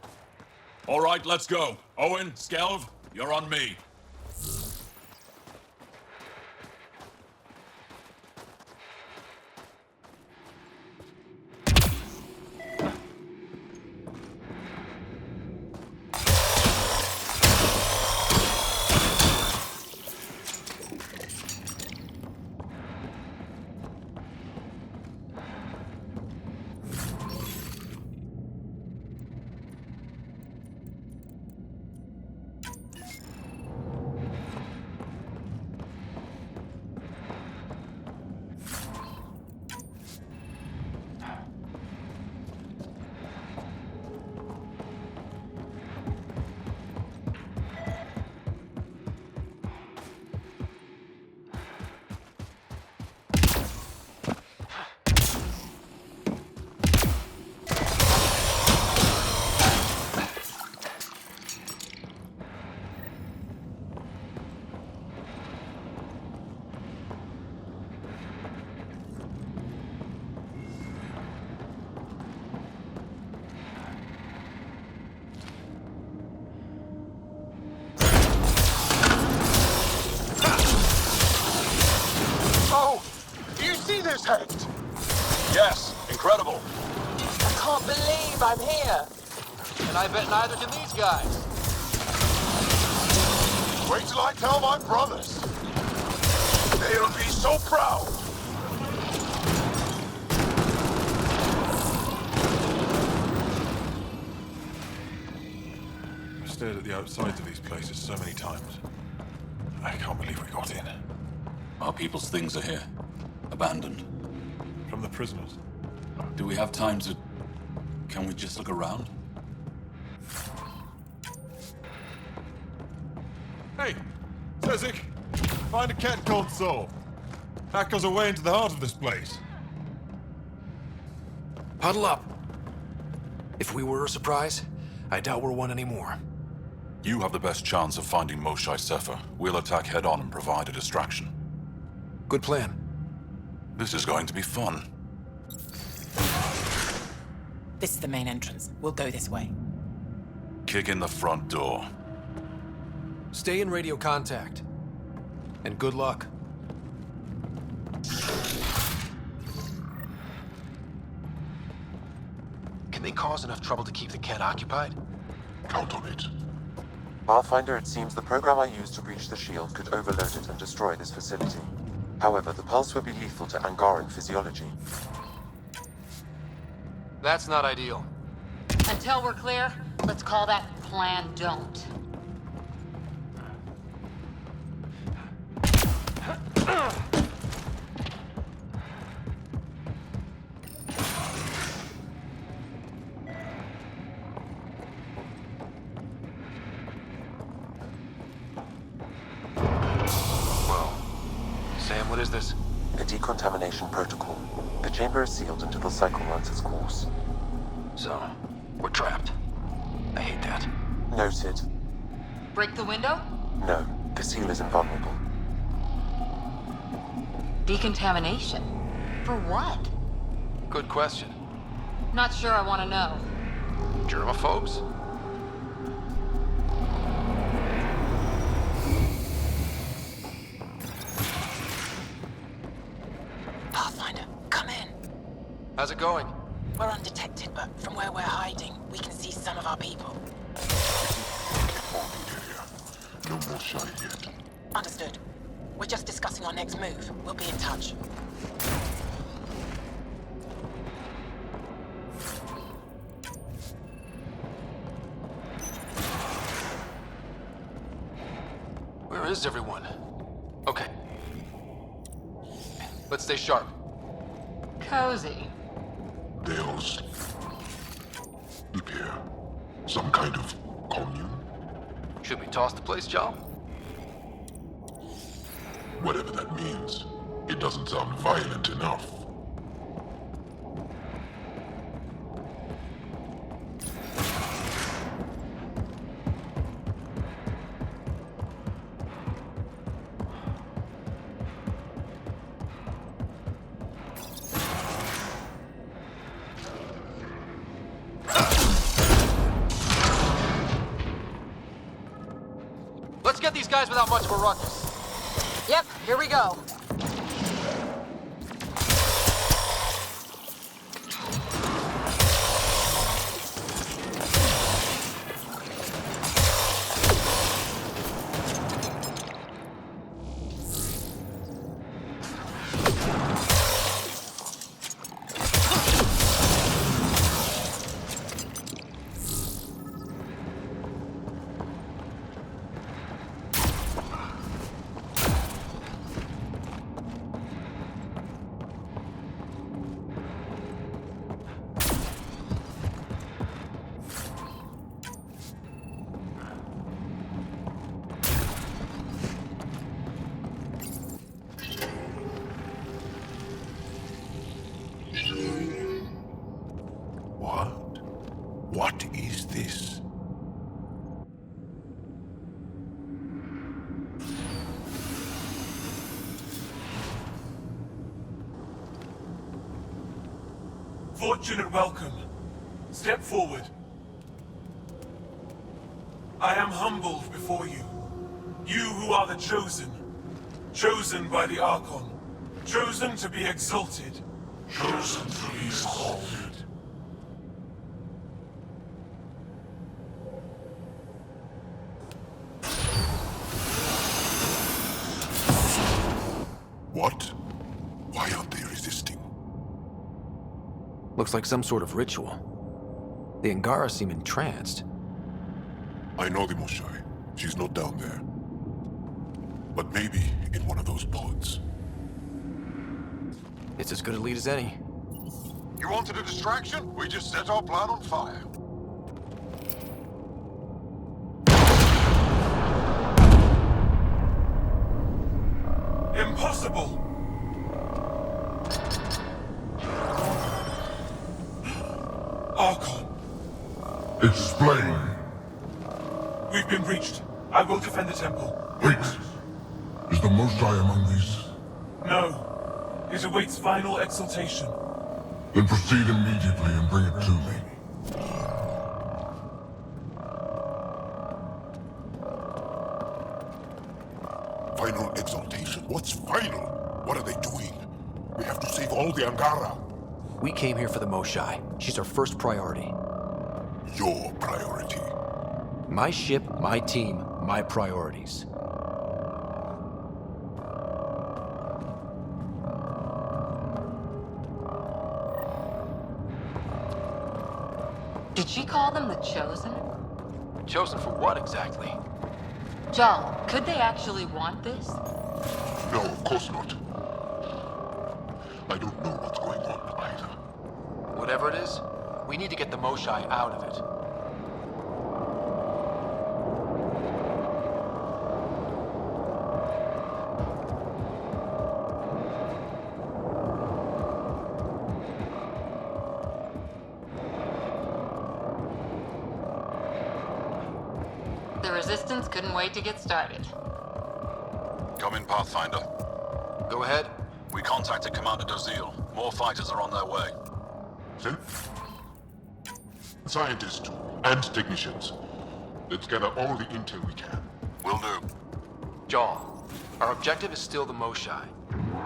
Speaker 13: All right, let's go. Owen, Skelv, you're on me.
Speaker 17: I bet neither can these guys.
Speaker 19: Wait till I tell my brothers. They'll be so proud.
Speaker 15: I've stared at the outsides of these places so many times. I can't believe we got in.
Speaker 9: Our people's things are here. Abandoned.
Speaker 15: From the prisoners.
Speaker 9: Do we have time to... Can we just look around?
Speaker 15: Hey! Tezik! Find a cat console. Hack us away into the heart of this place.
Speaker 17: Huddle up. If we were a surprise, I doubt we're one anymore.
Speaker 13: You have the best chance of finding Moshae Sefer. We'll attack head-on and provide a distraction.
Speaker 17: Good plan.
Speaker 13: This is going to be fun.
Speaker 10: This is the main entrance. We'll go this way.
Speaker 13: Kick in the front door.
Speaker 17: Stay in radio contact. And good luck.
Speaker 6: Can they cause enough trouble to keep the Cat occupied?
Speaker 19: Count on it.
Speaker 5: Pathfinder, it seems the program I used to breach the shield could overload it and destroy this facility. However, the pulse would be lethal to Angaran physiology.
Speaker 17: That's not ideal.
Speaker 2: Until we're clear, let's call that Plan Don't.
Speaker 6: Sam, what is this?
Speaker 5: A decontamination protocol. The chamber is sealed until the cycle runs its course.
Speaker 6: So, we're trapped. I hate that.
Speaker 5: Noted.
Speaker 2: Break the window?
Speaker 5: No, the seal is invulnerable.
Speaker 2: Decontamination? For what?
Speaker 6: Good question.
Speaker 2: Not sure I want to know.
Speaker 6: Germaphobes?
Speaker 10: Pathfinder, come in.
Speaker 17: How's it going?
Speaker 10: We're undetected, but from where we're hiding, we can see some of our people.
Speaker 19: No more shy yet.
Speaker 10: Understood. We're just discussing our next move. We'll be in touch.
Speaker 17: Where is everyone? Okay. Let's stay sharp.
Speaker 2: Cozy.
Speaker 19: Deus. Hyperion. Some kind of commune?
Speaker 17: Should we toss the place, Jal?
Speaker 19: Whatever that means, it doesn't sound violent enough.
Speaker 17: Let's get these guys without much of a ruckus.
Speaker 2: Yep, here we go.
Speaker 12: What is this?
Speaker 3: Fortunate welcome. Step forward. I am humbled before you. You who are the chosen. Chosen by the Archon. Chosen to be exalted.
Speaker 19: Chosen to be exalted.
Speaker 12: What? Why aren't they resisting?
Speaker 17: Looks like some sort of ritual. The Angara seem entranced.
Speaker 12: I know the Moshai. She's not down there. But maybe in one of those pods.
Speaker 17: It's as good a lead as any.
Speaker 19: You wanted a distraction? We just set our plan on fire.
Speaker 3: Impossible! Archon.
Speaker 11: Explain.
Speaker 3: We've been breached. I will defend the temple.
Speaker 11: Wait. Is the Moshai among these?
Speaker 3: No. It awaits final exaltation.
Speaker 11: Then proceed immediately and bring it to me.
Speaker 12: Final exaltation? What's final? What are they doing? We have to save all the Angara.
Speaker 17: We came here for the Moshai. She's our first priority.
Speaker 12: Your priority.
Speaker 17: My ship, my team, my priorities.
Speaker 2: Did she call them the Chosen?
Speaker 17: Chosen for what exactly?
Speaker 2: Jal, could they actually want this?
Speaker 12: No, of course not. I don't know what's going on either.
Speaker 17: Whatever it is, we need to get the Moshai out of it.
Speaker 2: The Resistance couldn't wait to get started.
Speaker 9: Come in, Pathfinder.
Speaker 17: Go ahead.
Speaker 9: We contacted Commander Dozil. More fighters are on their way.
Speaker 12: Scientists and technicians. Let's gather all the intel we can.
Speaker 9: Will do.
Speaker 17: Jal, our objective is still the Moshai.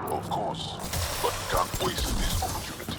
Speaker 12: Of course, but we can't waste this opportunity.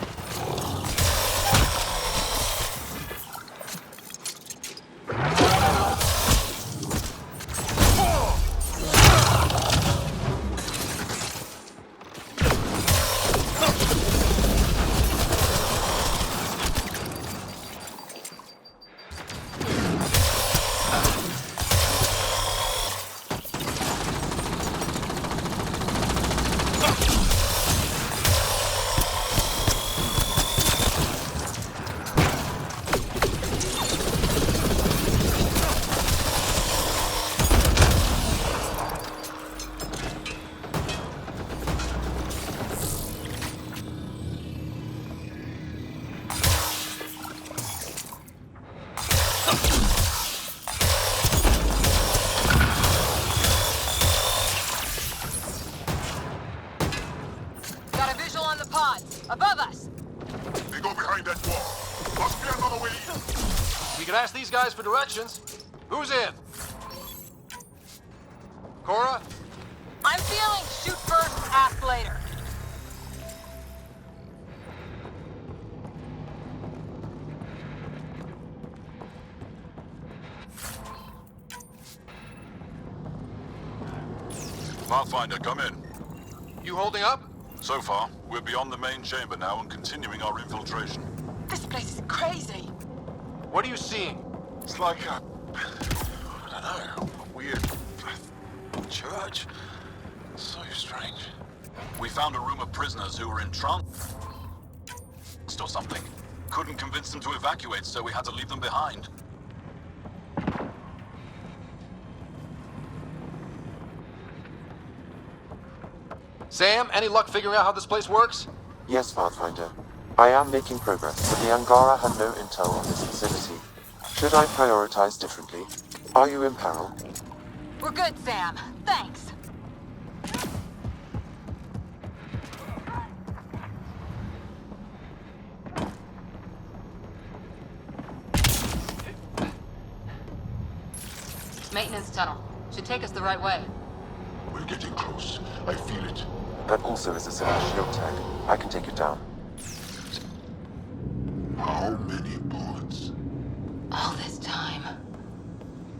Speaker 2: Above us!
Speaker 12: They go behind that wall. Must be another way in.
Speaker 17: We can ask these guys for directions. Who's in? Cora?
Speaker 2: I'm feeling shoot first, ask later.
Speaker 9: Pathfinder, come in.
Speaker 17: You holding up?
Speaker 9: So far, we're beyond the main chamber now and continuing our infiltration.
Speaker 2: This place is crazy.
Speaker 17: What are you seeing?
Speaker 19: It's like a... I don't know, a weird... church? So strange.
Speaker 9: We found a room of prisoners who were in trance or something. Couldn't convince them to evacuate, so we had to leave them behind.
Speaker 17: Sam, any luck figuring out how this place works?
Speaker 5: Yes, Pathfinder. I am making progress, but the Angara have no intel on this facility. Should I prioritize differently? Are you in peril?
Speaker 2: We're good, Sam. Thanks. Maintenance tunnel. Should take us the right way.
Speaker 12: We're getting close. I feel it.
Speaker 5: That also is a similar shield tag. I can take it down.
Speaker 12: How many pods?
Speaker 2: All this time.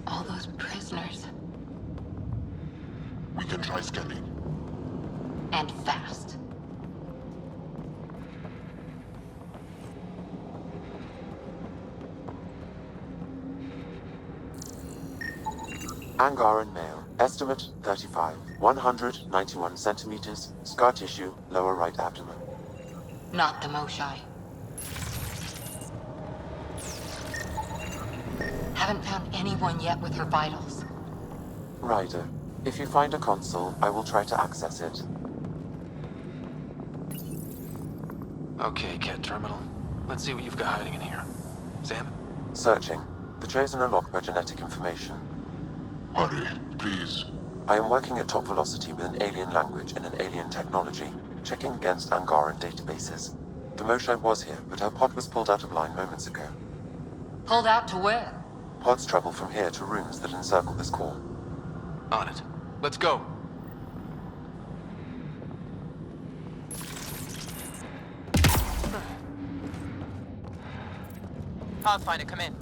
Speaker 2: All those prisoners.
Speaker 12: We can try scanning.
Speaker 2: And fast.
Speaker 5: Angaran male. Estimate 35. 191 centimeters. Scar tissue, lower right abdomen.
Speaker 2: Not the Moshai. Haven't found anyone yet with her vitals.
Speaker 5: Ryder, if you find a console, I will try to access it.
Speaker 17: Okay, Cat Terminal. Let's see what you've got hiding in here. Sam?
Speaker 5: Searching. The Chosen are locked by genetic information.
Speaker 11: Hurry, please.
Speaker 5: I am working at top velocity with an alien language and an alien technology, checking against Angaran databases. The Moshai was here, but her pod was pulled out of line moments ago.
Speaker 2: Pulled out to where?
Speaker 5: Pods travel from here to rooms that encircle this core.
Speaker 17: On it. Let's go.
Speaker 10: Pathfinder, come in.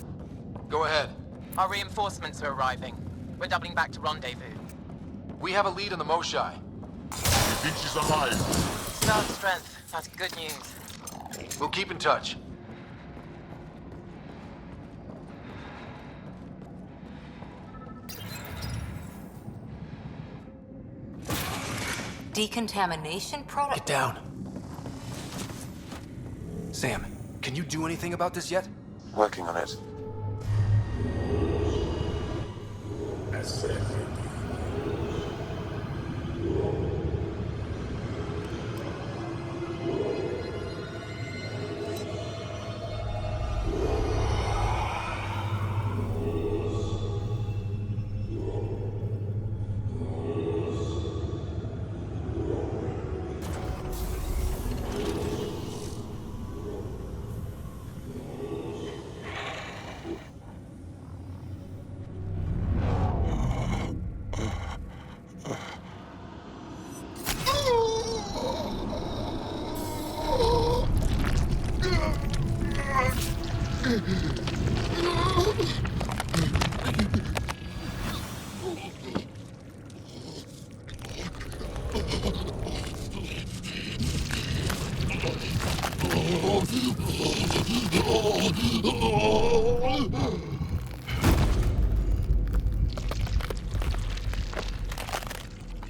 Speaker 17: Go ahead.
Speaker 10: Our reinforcements are arriving. We're doubling back to rendezvous.
Speaker 17: We have a lead on the Moshai.
Speaker 11: You think she's alive?
Speaker 10: Smell strength. That's good news.
Speaker 17: We'll keep in touch.
Speaker 2: Decontamination product?
Speaker 17: Get down. Sam, can you do anything about this yet?
Speaker 5: Working on it.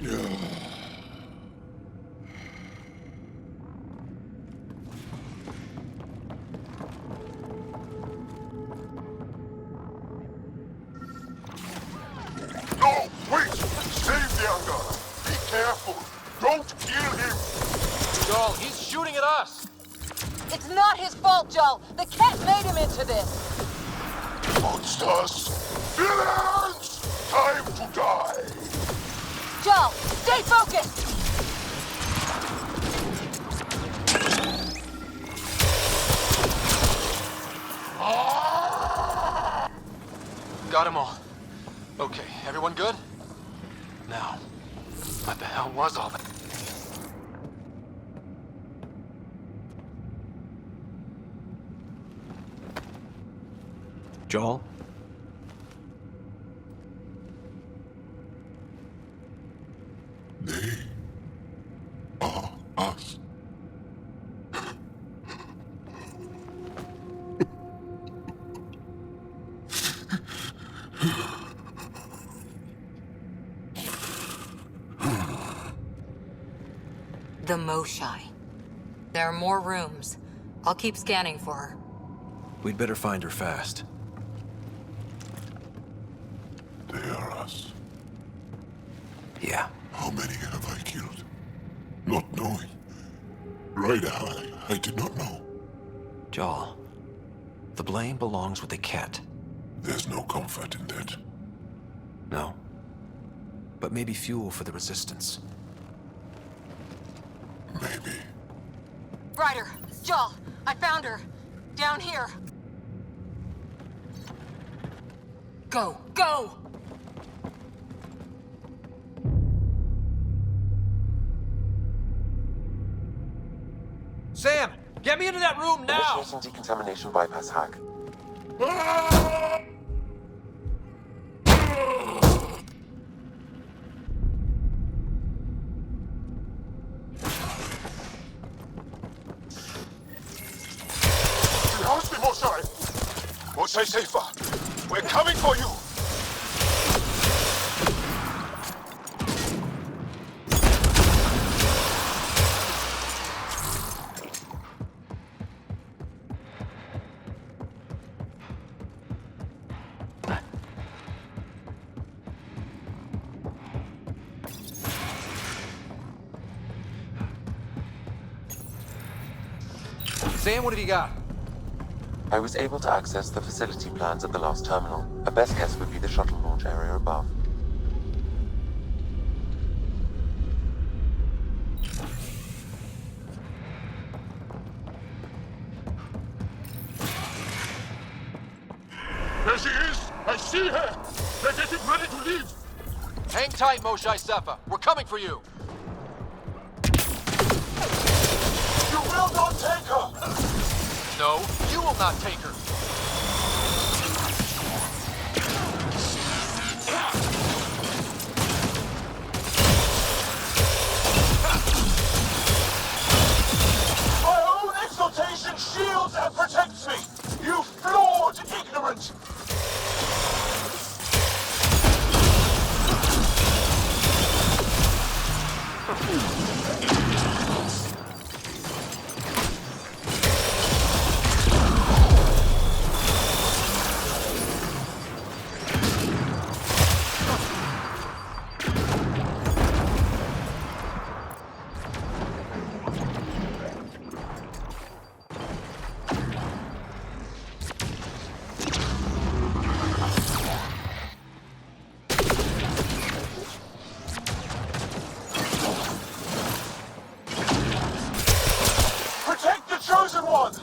Speaker 11: No! Wait! Save the Angara! Be careful! Don't kill him!
Speaker 17: Joel, he's shooting at us!
Speaker 4: It's not his fault, Joel! The cat made him into this!
Speaker 11: Monsters! Villains! Time to die!
Speaker 4: Joel, stay focused!
Speaker 17: Got them all. Okay, everyone good? Now, what the hell was all that?
Speaker 21: Joel?
Speaker 11: They are us.
Speaker 2: The Moshai. There are more rooms. I'll keep scanning for her.
Speaker 17: We'd better find her fast.
Speaker 11: They are us.
Speaker 17: Yeah.
Speaker 11: How many have I killed? Not knowing. Right, I did not know.
Speaker 17: Joel, the blame belongs with the cat.
Speaker 11: There's no comfort in that.
Speaker 17: No. But maybe fuel for the resistance.
Speaker 11: Maybe.
Speaker 4: Ryder, Joel, I found her. Down here.
Speaker 2: Go, go!
Speaker 17: Sam, get me into that room now!
Speaker 5: Initiating decontamination bypass hack.
Speaker 3: Stay safer. We're coming for you.
Speaker 17: Sam, what have you got?
Speaker 5: I was able to access the facility plans at the last terminal. A best guess would be the shuttle launch area above.
Speaker 11: There she is! I see her! They're getting ready to leave!
Speaker 17: Hang tight, Moshae Sefa. We're coming for you.
Speaker 3: You will not take her!
Speaker 17: No, you will not take her.
Speaker 3: My own exaltation shields and protects me! You flawed ignorant! Protect the chosen one!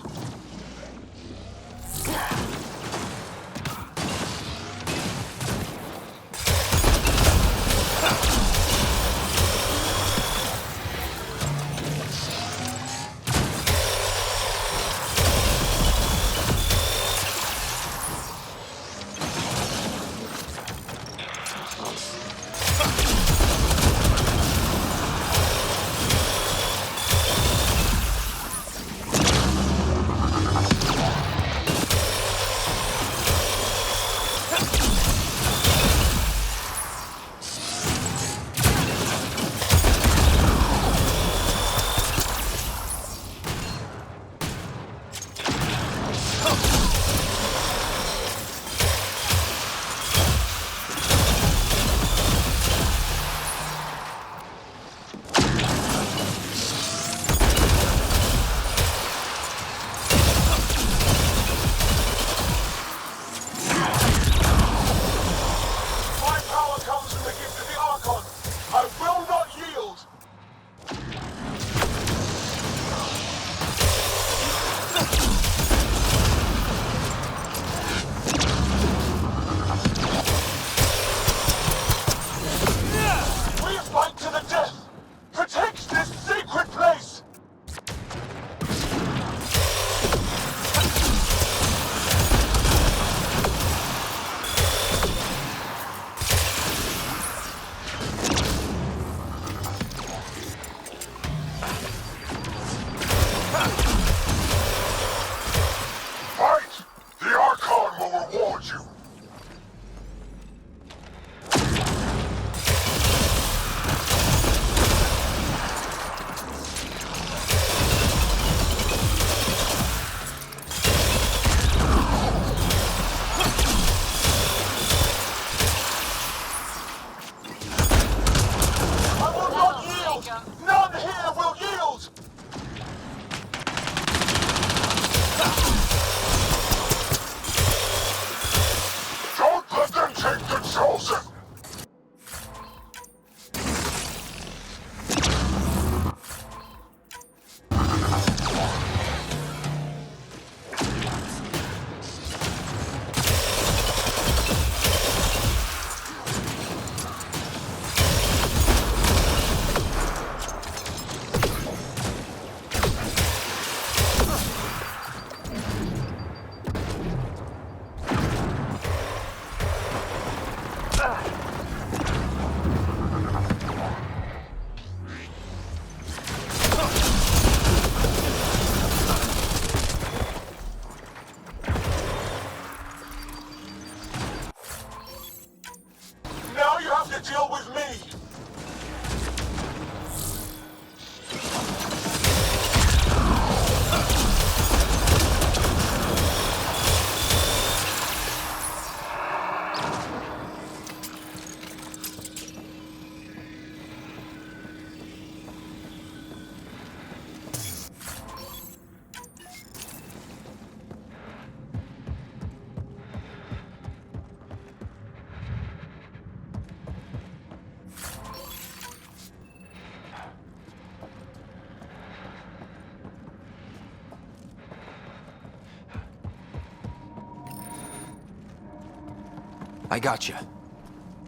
Speaker 17: I got you.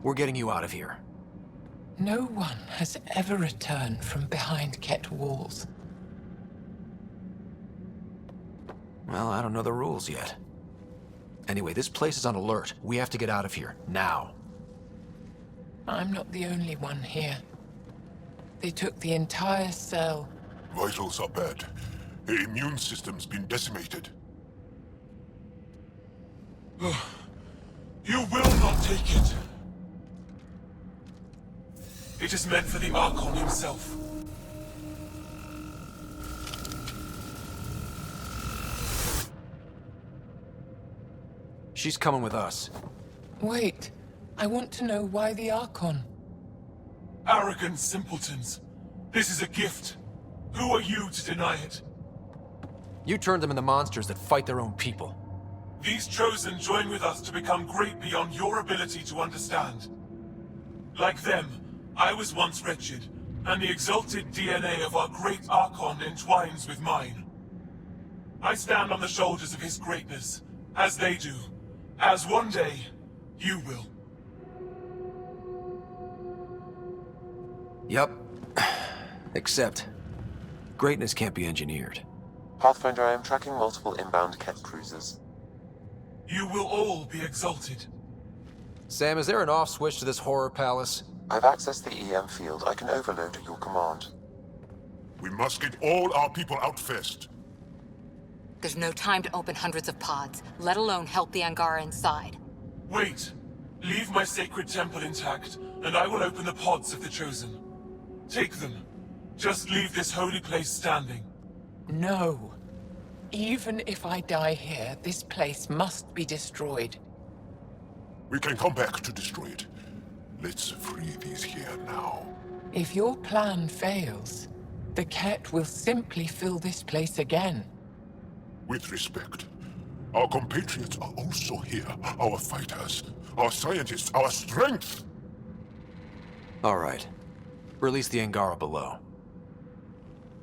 Speaker 17: We're getting you out of here.
Speaker 8: No one has ever returned from behind Ket walls.
Speaker 17: Well, I don't know the rules yet. Anyway, this place is on alert. We have to get out of here, now.
Speaker 8: I'm not the only one here. They took the entire cell.
Speaker 11: Vitals are bad. Her immune system's been decimated.
Speaker 3: You will not take it. It is meant for the Archon himself.
Speaker 17: She's coming with us.
Speaker 8: Wait, I want to know why the Archon?
Speaker 3: Arrogant simpletons. This is a gift. Who are you to deny it?
Speaker 17: You turned them into monsters that fight their own people.
Speaker 3: These Chosen join with us to become great beyond your ability to understand. Like them, I was once wretched, and the exalted DNA of our great Archon entwines with mine. I stand on the shoulders of his greatness, as they do, as one day, you will.
Speaker 17: Yup. Except, greatness can't be engineered.
Speaker 5: Pathfinder, I am tracking multiple inbound Ket cruisers.
Speaker 3: You will all be exalted.
Speaker 17: Sam, is there an off switch to this horror palace?
Speaker 5: I've accessed the EM field. I can overload at your command.
Speaker 11: We must get all our people out first.
Speaker 2: There's no time to open hundreds of pods, let alone help the Angara inside.
Speaker 3: Wait. Leave my sacred temple intact, and I will open the pods of the Chosen. Take them. Just leave this holy place standing.
Speaker 8: No. Even if I die here, this place must be destroyed.
Speaker 11: We can come back to destroy it. Let's free these here now.
Speaker 8: If your plan fails, the Ket will simply fill this place again.
Speaker 11: With respect, our compatriots are also here. Our fighters, our scientists, our strength!
Speaker 17: All right. Release the Angara below.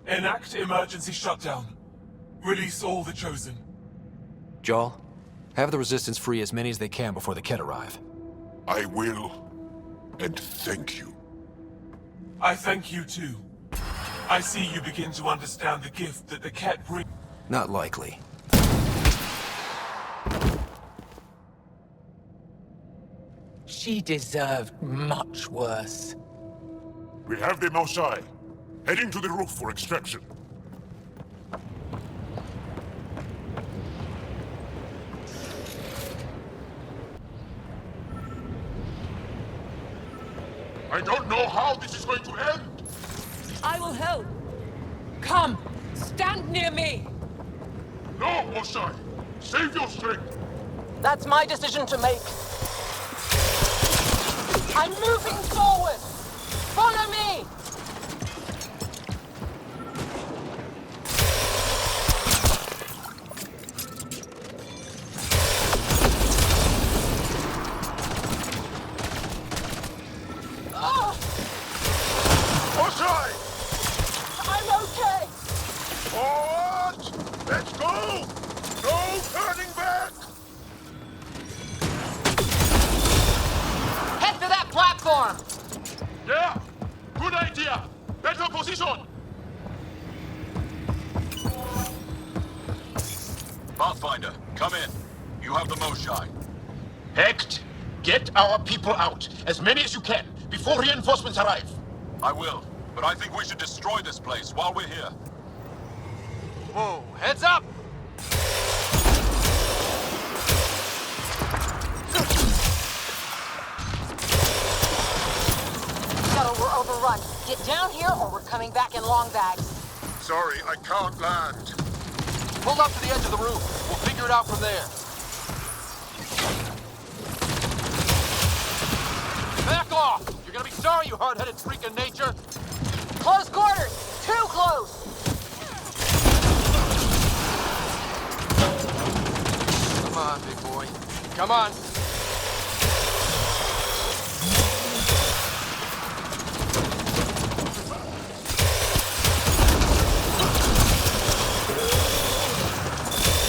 Speaker 3: Enact emergency shutdown. Release all the Chosen.
Speaker 17: Jarl, have the Resistance free as many as they can before the Ket arrive.
Speaker 11: I will. And thank you.
Speaker 3: I thank you too. I see you begin to understand the gift that the Ket brings.
Speaker 17: Not likely.
Speaker 8: She deserved much worse.
Speaker 11: We have them outside. Heading to the roof for extraction. I don't know how this is going to end!
Speaker 8: I will help. Come, stand near me.
Speaker 11: No, Osai! Save your strength!
Speaker 4: That's my decision to make. I'm moving forward. Follow me.
Speaker 11: Osai!
Speaker 4: I'm okay.
Speaker 11: Forward! Let's go! No turning back!
Speaker 4: Head to that platform.
Speaker 11: Yeah! Good idea! Better position!
Speaker 9: Pathfinder, come in. You have the Moshai.
Speaker 19: Hecht, get our people out. As many as you can, before reinforcements arrive.
Speaker 9: I will, but I think we should destroy this place while we're here.
Speaker 17: Whoa, heads up!
Speaker 4: Shuttle, we're overrun. Get down here or we're coming back in long bags.
Speaker 11: Sorry, I can't land.
Speaker 17: Pull up to the edge of the roof. We'll figure it out from there. Back off! You're gonna be sorry, you hard-headed freak of nature.
Speaker 4: Close quarters. Too close.
Speaker 17: Come on, big boy. Come on.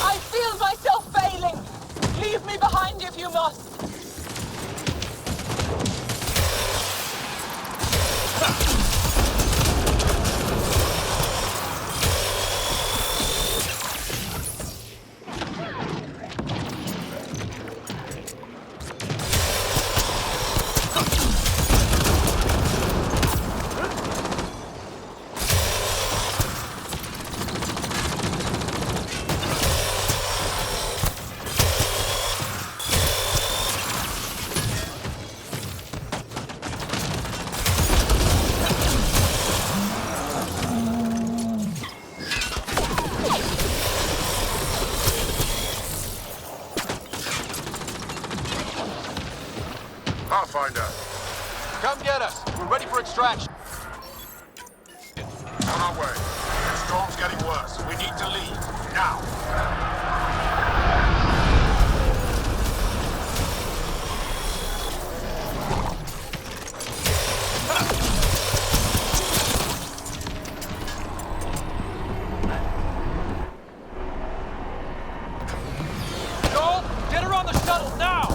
Speaker 4: I feel myself failing. Leave me behind if you must.
Speaker 19: On our way. The storm's getting worse. We need to leave. Now.
Speaker 20: Joel, get her on the shuttle now!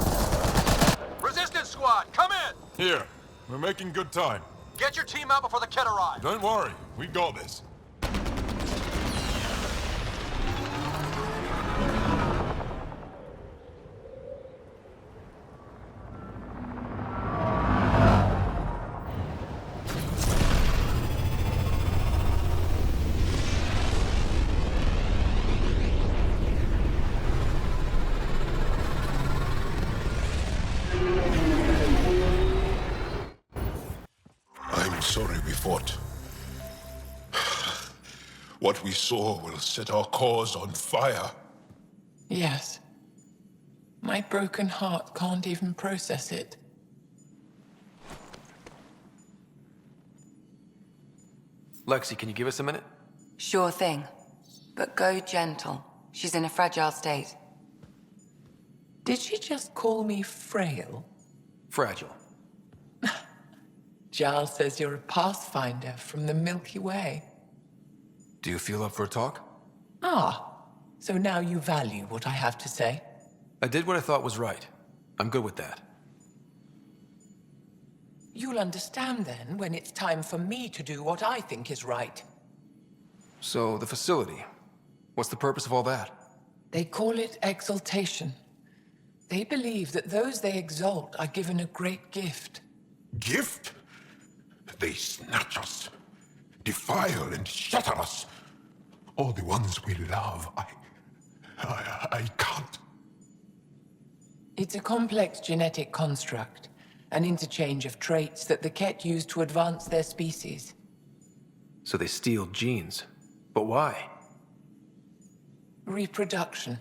Speaker 9: Resistance squad, come in!
Speaker 15: Here. We're making good time.
Speaker 9: Get your team out before the kit arrives.
Speaker 15: Don't worry. We got this.
Speaker 11: I'm sorry we fought. What we saw will set our cause on fire.
Speaker 8: Yes. My broken heart can't even process it.
Speaker 17: Lexi, can you give us a minute?
Speaker 2: Sure thing. But go gentle. She's in a fragile state.
Speaker 8: Did she just call me frail?
Speaker 17: Fragile.
Speaker 8: Giles says you're a pathfinder from the Milky Way.
Speaker 17: Do you feel up for a talk?
Speaker 8: Ah, so now you value what I have to say?
Speaker 17: I did what I thought was right. I'm good with that.
Speaker 8: You'll understand then when it's time for me to do what I think is right.
Speaker 17: So, the facility. What's the purpose of all that?
Speaker 8: They call it exaltation. They believe that those they exalt are given a great gift.
Speaker 11: Gift? They snatch us, defile and shatter us. All the ones we love. I can't.
Speaker 8: It's a complex genetic construct, an interchange of traits that the Ket use to advance their species.
Speaker 17: So they steal genes. But why?
Speaker 8: Reproduction.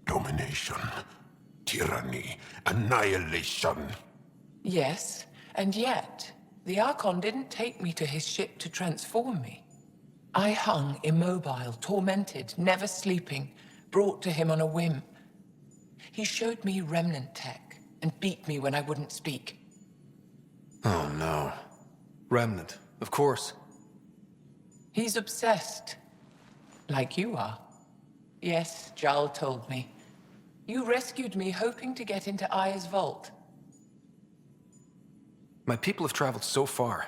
Speaker 11: Domination, tyranny, annihilation.
Speaker 8: Yes, and yet, the Archon didn't take me to his ship to transform me. I hung immobile, tormented, never sleeping, brought to him on a whim. He showed me remnant tech and beat me when I wouldn't speak.
Speaker 17: Oh no. Remnant, of course.
Speaker 8: He's obsessed. Like you are. Yes, Jal told me. You rescued me hoping to get into Aya's vault.
Speaker 17: My people have traveled so far.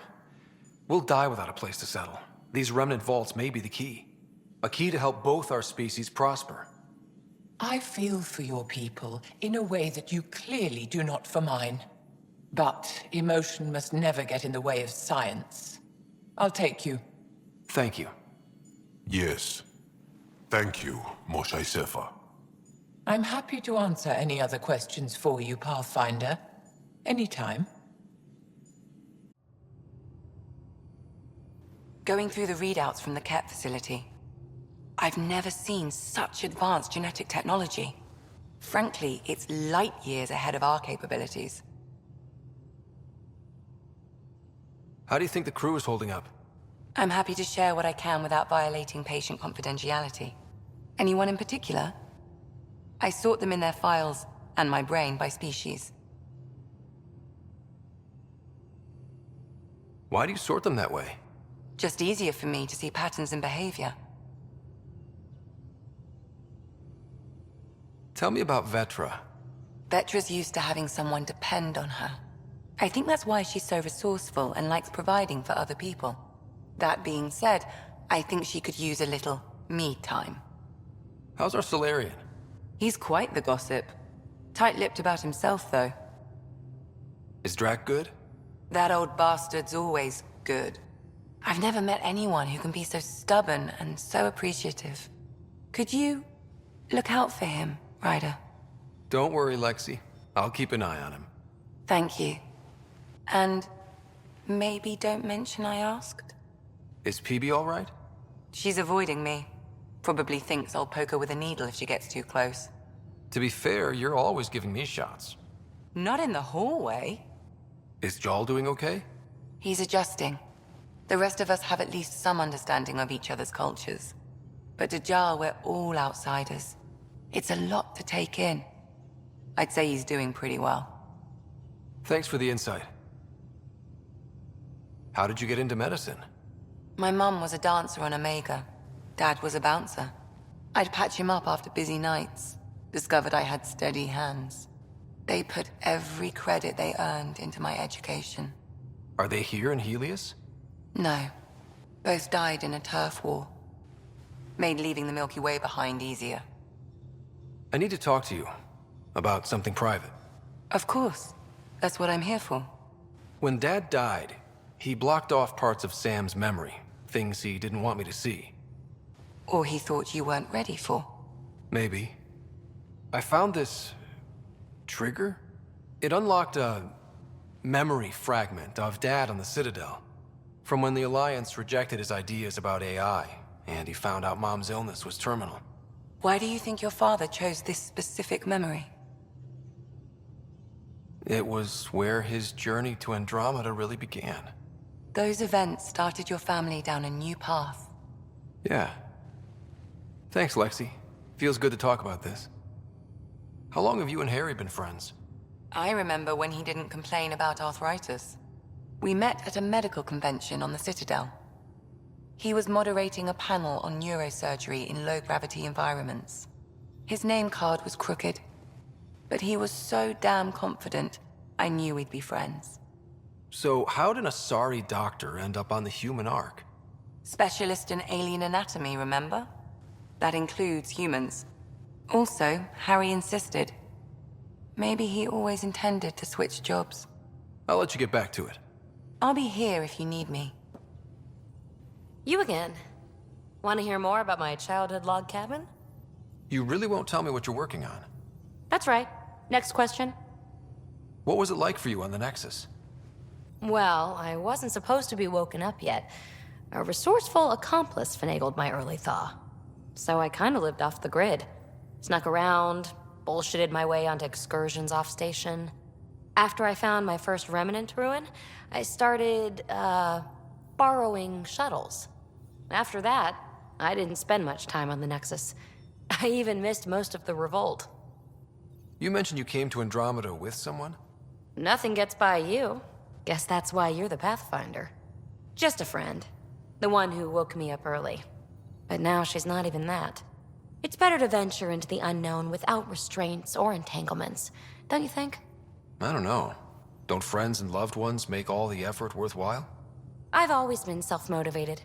Speaker 17: We'll die without a place to settle. These remnant vaults may be the key. A key to help both our species prosper.
Speaker 8: I feel for your people in a way that you clearly do not for mine. But emotion must never get in the way of science. I'll take you.
Speaker 17: Thank you.
Speaker 11: Yes. Thank you, Moshe Sefer.
Speaker 8: I'm happy to answer any other questions for you, Pathfinder. Anytime.
Speaker 2: Going through the readouts from the Ket facility, I've never seen such advanced genetic technology. Frankly, it's light years ahead of our capabilities.
Speaker 17: How do you think the crew is holding up?
Speaker 2: I'm happy to share what I can without violating patient confidentiality. Anyone in particular? I sort them in their files, and my brain, by species.
Speaker 17: Why do you sort them that way?
Speaker 2: Just easier for me to see patterns in behavior.
Speaker 17: Tell me about Vetra.
Speaker 2: Vetra's used to having someone depend on her. I think that's why she's so resourceful and likes providing for other people. That being said, I think she could use a little me time.
Speaker 17: How's our Solarian?
Speaker 2: He's quite the gossip. Tight-lipped about himself, though.
Speaker 17: Is Drac good?
Speaker 2: That old bastard's always good. I've never met anyone who can be so stubborn and so appreciative. Could you look out for him, Ryder?
Speaker 17: Don't worry, Lexi. I'll keep an eye on him.
Speaker 2: Thank you. And maybe don't mention I asked?
Speaker 17: Is PB all right?
Speaker 2: She's avoiding me. Probably thinks I'll poke her with a needle if she gets too close.
Speaker 17: To be fair, you're always giving me shots.
Speaker 2: Not in the hallway.
Speaker 17: Is Jal doing okay?
Speaker 2: He's adjusting. The rest of us have at least some understanding of each other's cultures. But to Jarl, we're all outsiders. It's a lot to take in. I'd say he's doing pretty well.
Speaker 17: Thanks for the insight. How did you get into medicine?
Speaker 2: My mum was a dancer on Omega. Dad was a bouncer. I'd patch him up after busy nights. Discovered I had steady hands. They put every credit they earned into my education.
Speaker 17: Are they here in Helios?
Speaker 2: No. Both died in a turf war. Made leaving the Milky Way behind easier.
Speaker 17: I need to talk to you about something private.
Speaker 2: Of course. That's what I'm here for.
Speaker 17: When Dad died, he blocked off parts of Sam's memory, things he didn't want me to see.
Speaker 2: Or he thought you weren't ready for.
Speaker 17: Maybe. I found this trigger. It unlocked a memory fragment of Dad on the Citadel, from when the Alliance rejected his ideas about AI, and he found out Mom's illness was terminal.
Speaker 2: Why do you think your father chose this specific memory?
Speaker 17: It was where his journey to Andromeda really began.
Speaker 2: Those events started your family down a new path.
Speaker 17: Yeah. Thanks, Lexi. Feels good to talk about this. How long have you and Harry been friends?
Speaker 2: I remember when he didn't complain about arthritis. We met at a medical convention on the Citadel. He was moderating a panel on neurosurgery in low-gravity environments. His name card was crooked, but he was so damn confident, I knew we'd be friends.
Speaker 17: So how did an Asari doctor end up on the human Ark?
Speaker 2: Specialist in alien anatomy, remember? That includes humans. Also, Harry insisted. Maybe he always intended to switch jobs.
Speaker 17: I'll let you get back to it.
Speaker 2: I'll be here if you need me.
Speaker 18: You again. Want to hear more about my childhood log cabin?
Speaker 17: You really won't tell me what you're working on?
Speaker 18: That's right. Next question.
Speaker 17: What was it like for you on the Nexus?
Speaker 18: Well, I wasn't supposed to be woken up yet. A resourceful accomplice finagled my early thaw. So I kind of lived off the grid. Snuck around, bullshitted my way onto excursions off station. After I found my first remnant ruin, I started, borrowing shuttles. After that, I didn't spend much time on the Nexus. I even missed most of the revolt.
Speaker 17: You mentioned you came to Andromeda with someone?
Speaker 18: Nothing gets by you. Guess that's why you're the Pathfinder. Just a friend. The one who woke me up early. But now she's not even that. It's better to venture into the unknown without restraints or entanglements, don't you think?
Speaker 17: I don't know. Don't friends and loved ones make all the effort worthwhile?
Speaker 18: I've always been self-motivated.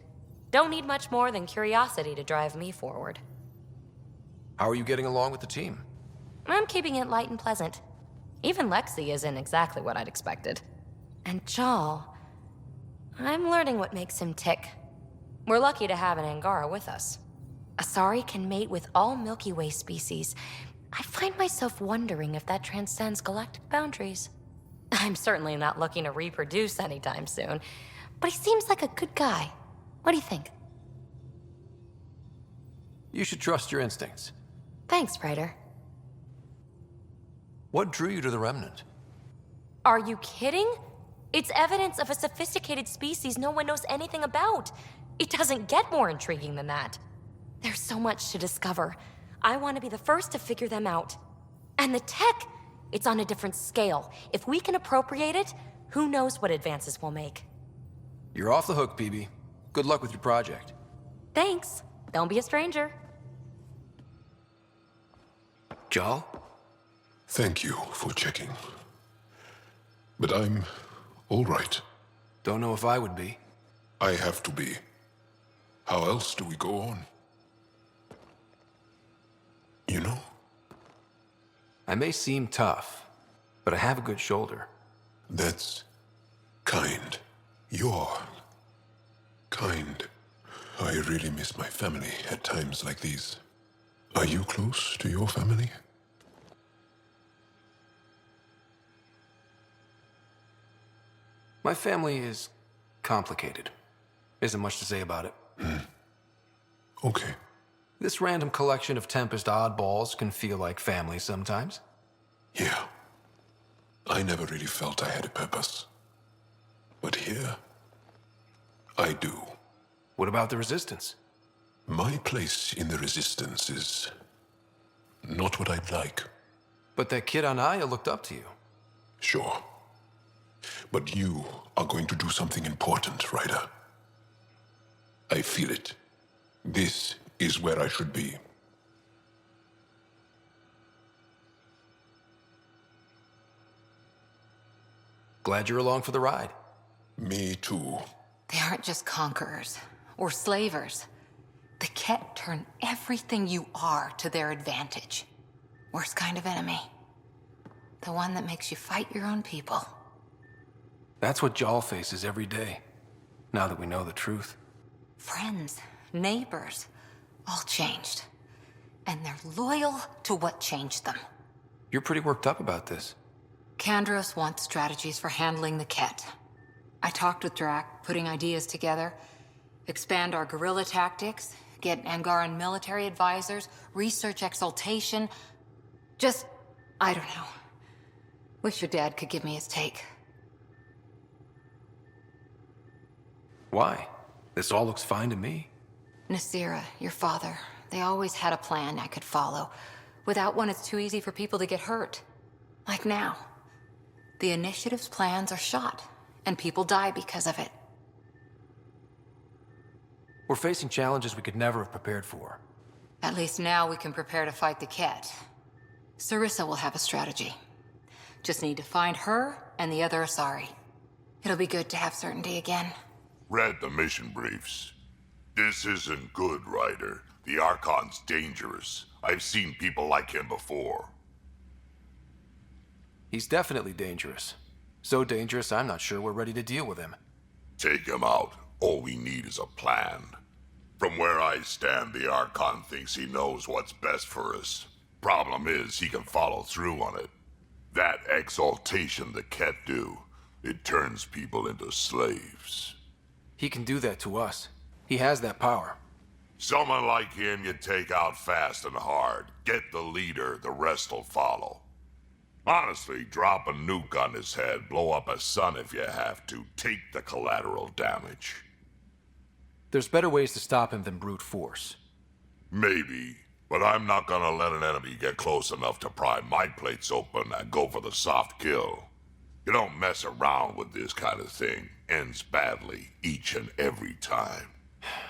Speaker 18: Don't need much more than curiosity to drive me forward.
Speaker 17: How are you getting along with the team?
Speaker 18: I'm keeping it light and pleasant. Even Lexi isn't exactly what I'd expected. And Jal, I'm learning what makes him tick. We're lucky to have an Angara with us. Asari can mate with all Milky Way species. I find myself wondering if that transcends galactic boundaries. I'm certainly not looking to reproduce anytime soon, but he seems like a good guy. What do you think?
Speaker 17: You should trust your instincts.
Speaker 18: Thanks, Ryder.
Speaker 17: What drew you to the Remnant?
Speaker 18: Are you kidding? It's evidence of a sophisticated species no one knows anything about. It doesn't get more intriguing than that. There's so much to discover. I want to be the first to figure them out. And the tech, it's on a different scale. If we can appropriate it, who knows what advances we'll make.
Speaker 17: You're off the hook, PB. Good luck with your project.
Speaker 18: Thanks. Don't be a stranger.
Speaker 17: Jal?
Speaker 11: Thank you for checking. But I'm all right.
Speaker 17: Don't know if I would be.
Speaker 11: I have to be. How else do we go on? You know?
Speaker 17: I may seem tough, but I have a good shoulder.
Speaker 11: That's kind. You're kind. I really miss my family at times like these. Are you close to your family?
Speaker 17: My family is complicated. Isn't much to say about it.
Speaker 11: Okay.
Speaker 17: This random collection of Tempest oddballs can feel like family sometimes.
Speaker 11: Yeah. I never really felt I had a purpose. But here, I do.
Speaker 17: What about the Resistance?
Speaker 11: My place in the Resistance is not what I'd like.
Speaker 17: But that kid on Aya looked up to you.
Speaker 11: Sure. But you are going to do something important, Ryder. I feel it. This is where I should be.
Speaker 17: Glad you're along for the ride.
Speaker 11: Me too.
Speaker 2: They aren't just conquerors or slavers. The Ket turn everything you are to their advantage. Worst kind of enemy. The one that makes you fight your own people.
Speaker 17: That's what Jal faces every day, now that we know the truth.
Speaker 2: Friends, neighbors, all changed. And they're loyal to what changed them.
Speaker 17: You're pretty worked up about this.
Speaker 2: Kandros wants strategies for handling the Ket. I talked with Drac, putting ideas together. Expand our guerrilla tactics, get Angaran military advisors, research exaltation. Just, I don't know. Wish your dad could give me his take.
Speaker 17: Why? This all looks fine to me.
Speaker 2: Nasira, your father, they always had a plan I could follow. Without one, it's too easy for people to get hurt. Like now. The Initiative's plans are shot, and people die because of it.
Speaker 17: We're facing challenges we could never have prepared for.
Speaker 2: At least now we can prepare to fight the Ket. Sarissa will have a strategy. Just need to find her and the other Asari. It'll be good to have certainty again.
Speaker 7: Read the mission briefs. This isn't good, Ryder. The Archon's dangerous. I've seen people like him before.
Speaker 17: He's definitely dangerous. So dangerous, I'm not sure we're ready to deal with him.
Speaker 7: Take him out. All we need is a plan. From where I stand, the Archon thinks he knows what's best for us. Problem is, he can follow through on it. That exaltation the Ket do, it turns people into slaves.
Speaker 17: He can do that to us. He has that power.
Speaker 7: Someone like him you take out fast and hard. Get the leader, the rest will follow. Honestly, drop a nuke on his head, blow up a sun if you have to. Take the collateral damage.
Speaker 17: There's better ways to stop him than brute force.
Speaker 7: Maybe, but I'm not gonna let an enemy get close enough to pry my plates open and go for the soft kill. You don't mess around with this kind of thing. Ends badly, each and every time.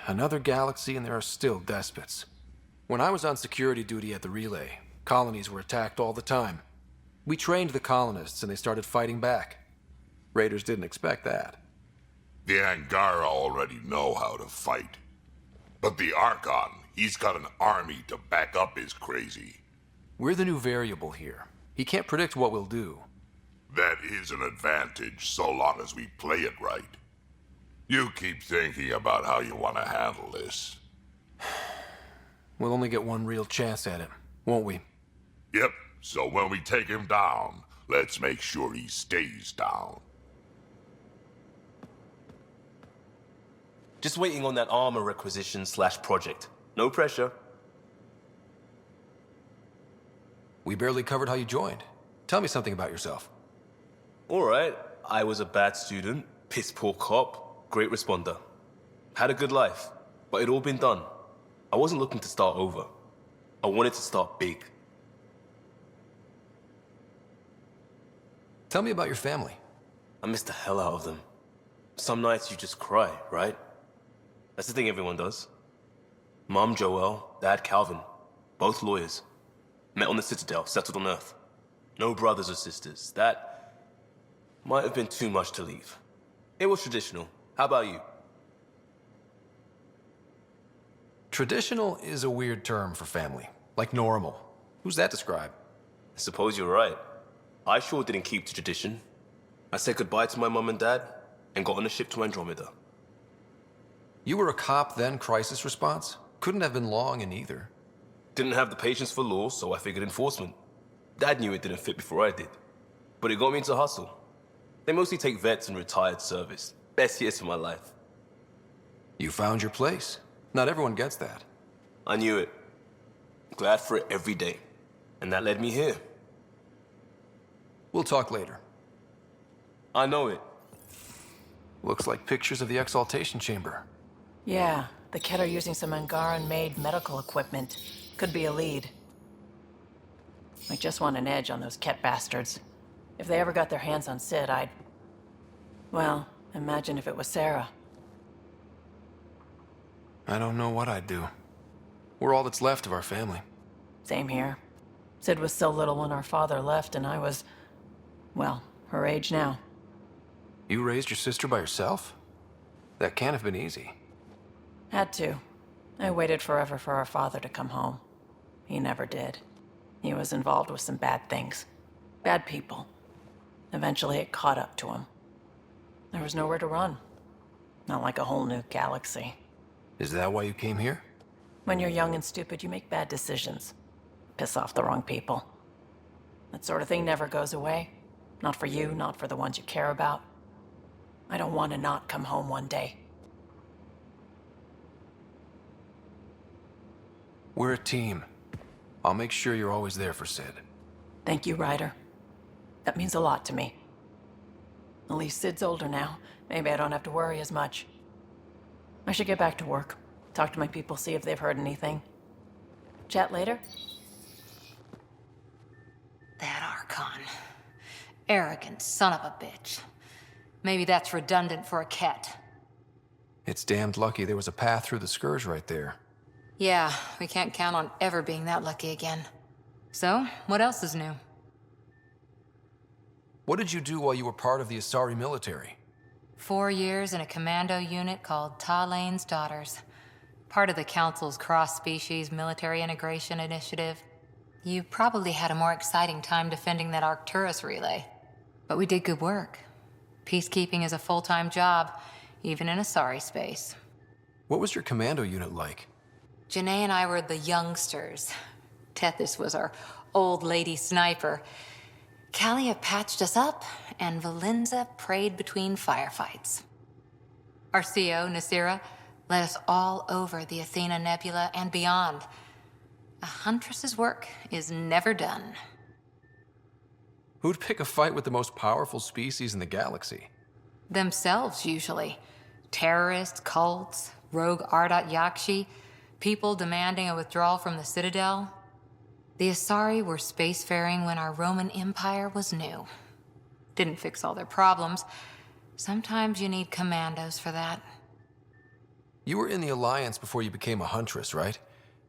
Speaker 17: Another galaxy and there are still despots. When I was on security duty at the Relay, colonies were attacked all the time. We trained the colonists and they started fighting back. Raiders didn't expect that.
Speaker 7: The Angara already know how to fight. But the Archon, he's got an army to back up his crazy.
Speaker 17: We're the new variable here. He can't predict what we'll do.
Speaker 7: That is an advantage, so long as we play it right. You keep thinking about how you want to handle this.
Speaker 17: We'll only get one real chance at it, won't we?
Speaker 7: Yep, so when we take him down, let's make sure he stays down.
Speaker 21: Just waiting on that armor requisition / project. No pressure.
Speaker 17: We barely covered how you joined. Tell me something about yourself.
Speaker 21: Alright, I was a bad student, piss poor cop, great responder. Had a good life, but it'd all been done. I wasn't looking to start over. I wanted to start big.
Speaker 17: Tell me about your family.
Speaker 21: I miss the hell out of them. Some nights you just cry, right? That's the thing everyone does. Mom Joelle, Dad Calvin, both lawyers. Met on the Citadel, settled on Earth. No brothers or sisters. That might have been too much to leave. It was traditional. How about you?
Speaker 17: Traditional is a weird term for family. Like normal. Who's that describe?
Speaker 21: I suppose you're right. I sure didn't keep to tradition. I said goodbye to my mom and dad and got on a ship to Andromeda.
Speaker 17: You were a cop then, crisis response? Couldn't have been long in either.
Speaker 21: Didn't have the patience for law, so I figured enforcement. Dad knew it didn't fit before I did. But it got me into hustle. They mostly take vets and retired service. Best years of my life.
Speaker 17: You found your place. Not everyone gets that.
Speaker 21: I knew it. Glad for it every day. And that led me here.
Speaker 17: We'll talk later.
Speaker 21: I know it.
Speaker 17: Looks like pictures of the exaltation chamber.
Speaker 16: Yeah, the Ket are using some Angaran-made medical equipment. Could be a lead. I just want an edge on those Ket bastards. If they ever got their hands on Sid, I'd... Well, imagine if it was Sarah.
Speaker 17: I don't know what I'd do. We're all that's left of our family.
Speaker 16: Same here. Sid was so little when our father left, and I was... well, her age now.
Speaker 17: You raised your sister by yourself? That can't have been easy.
Speaker 16: Had to. I waited forever for our father to come home. He never did. He was involved with some bad things. Bad people. Eventually it caught up to him. There was nowhere to run. Not like a whole new galaxy.
Speaker 17: Is that why you came here?
Speaker 16: When you're young and stupid, you make bad decisions. Piss off the wrong people. That sort of thing never goes away. Not for you, not for the ones you care about. I don't want to not come home one day.
Speaker 17: We're a team. I'll make sure you're always there for Sid.
Speaker 16: Thank you, Ryder. That means a lot to me. At least Sid's older now. Maybe I don't have to worry as much. I should get back to work. Talk to my people, see if they've heard anything. Chat later?
Speaker 2: That Archon. Arrogant son of a bitch. Maybe that's redundant for a Ket.
Speaker 17: It's damned lucky there was a path through the Scourge right there.
Speaker 2: Yeah, we can't count on ever being that lucky again. So, what else is new?
Speaker 17: What did you do while you were part of the Asari military?
Speaker 2: 4 years in a commando unit called Talane's Daughters. Part of the Council's cross-species military integration initiative. You probably had a more exciting time defending that Arcturus relay. But we did good work. Peacekeeping is a full-time job, even in Asari space.
Speaker 17: What was your commando unit like?
Speaker 2: Janae and I were the youngsters. Tethys was our old lady sniper. Kalia patched us up, and Valenza prayed between firefights. Our CO, Nasira, led us all over the Athena Nebula and beyond. A huntress's work is never done.
Speaker 17: Who'd pick a fight with the most powerful species in the galaxy?
Speaker 2: Themselves, usually. Terrorists, cults, rogue Ardat Yakshi, people demanding a withdrawal from the Citadel. The Asari were spacefaring when our Roman Empire was new. Didn't fix all their problems. Sometimes you need commandos for that.
Speaker 17: You were in the Alliance before you became a huntress, right?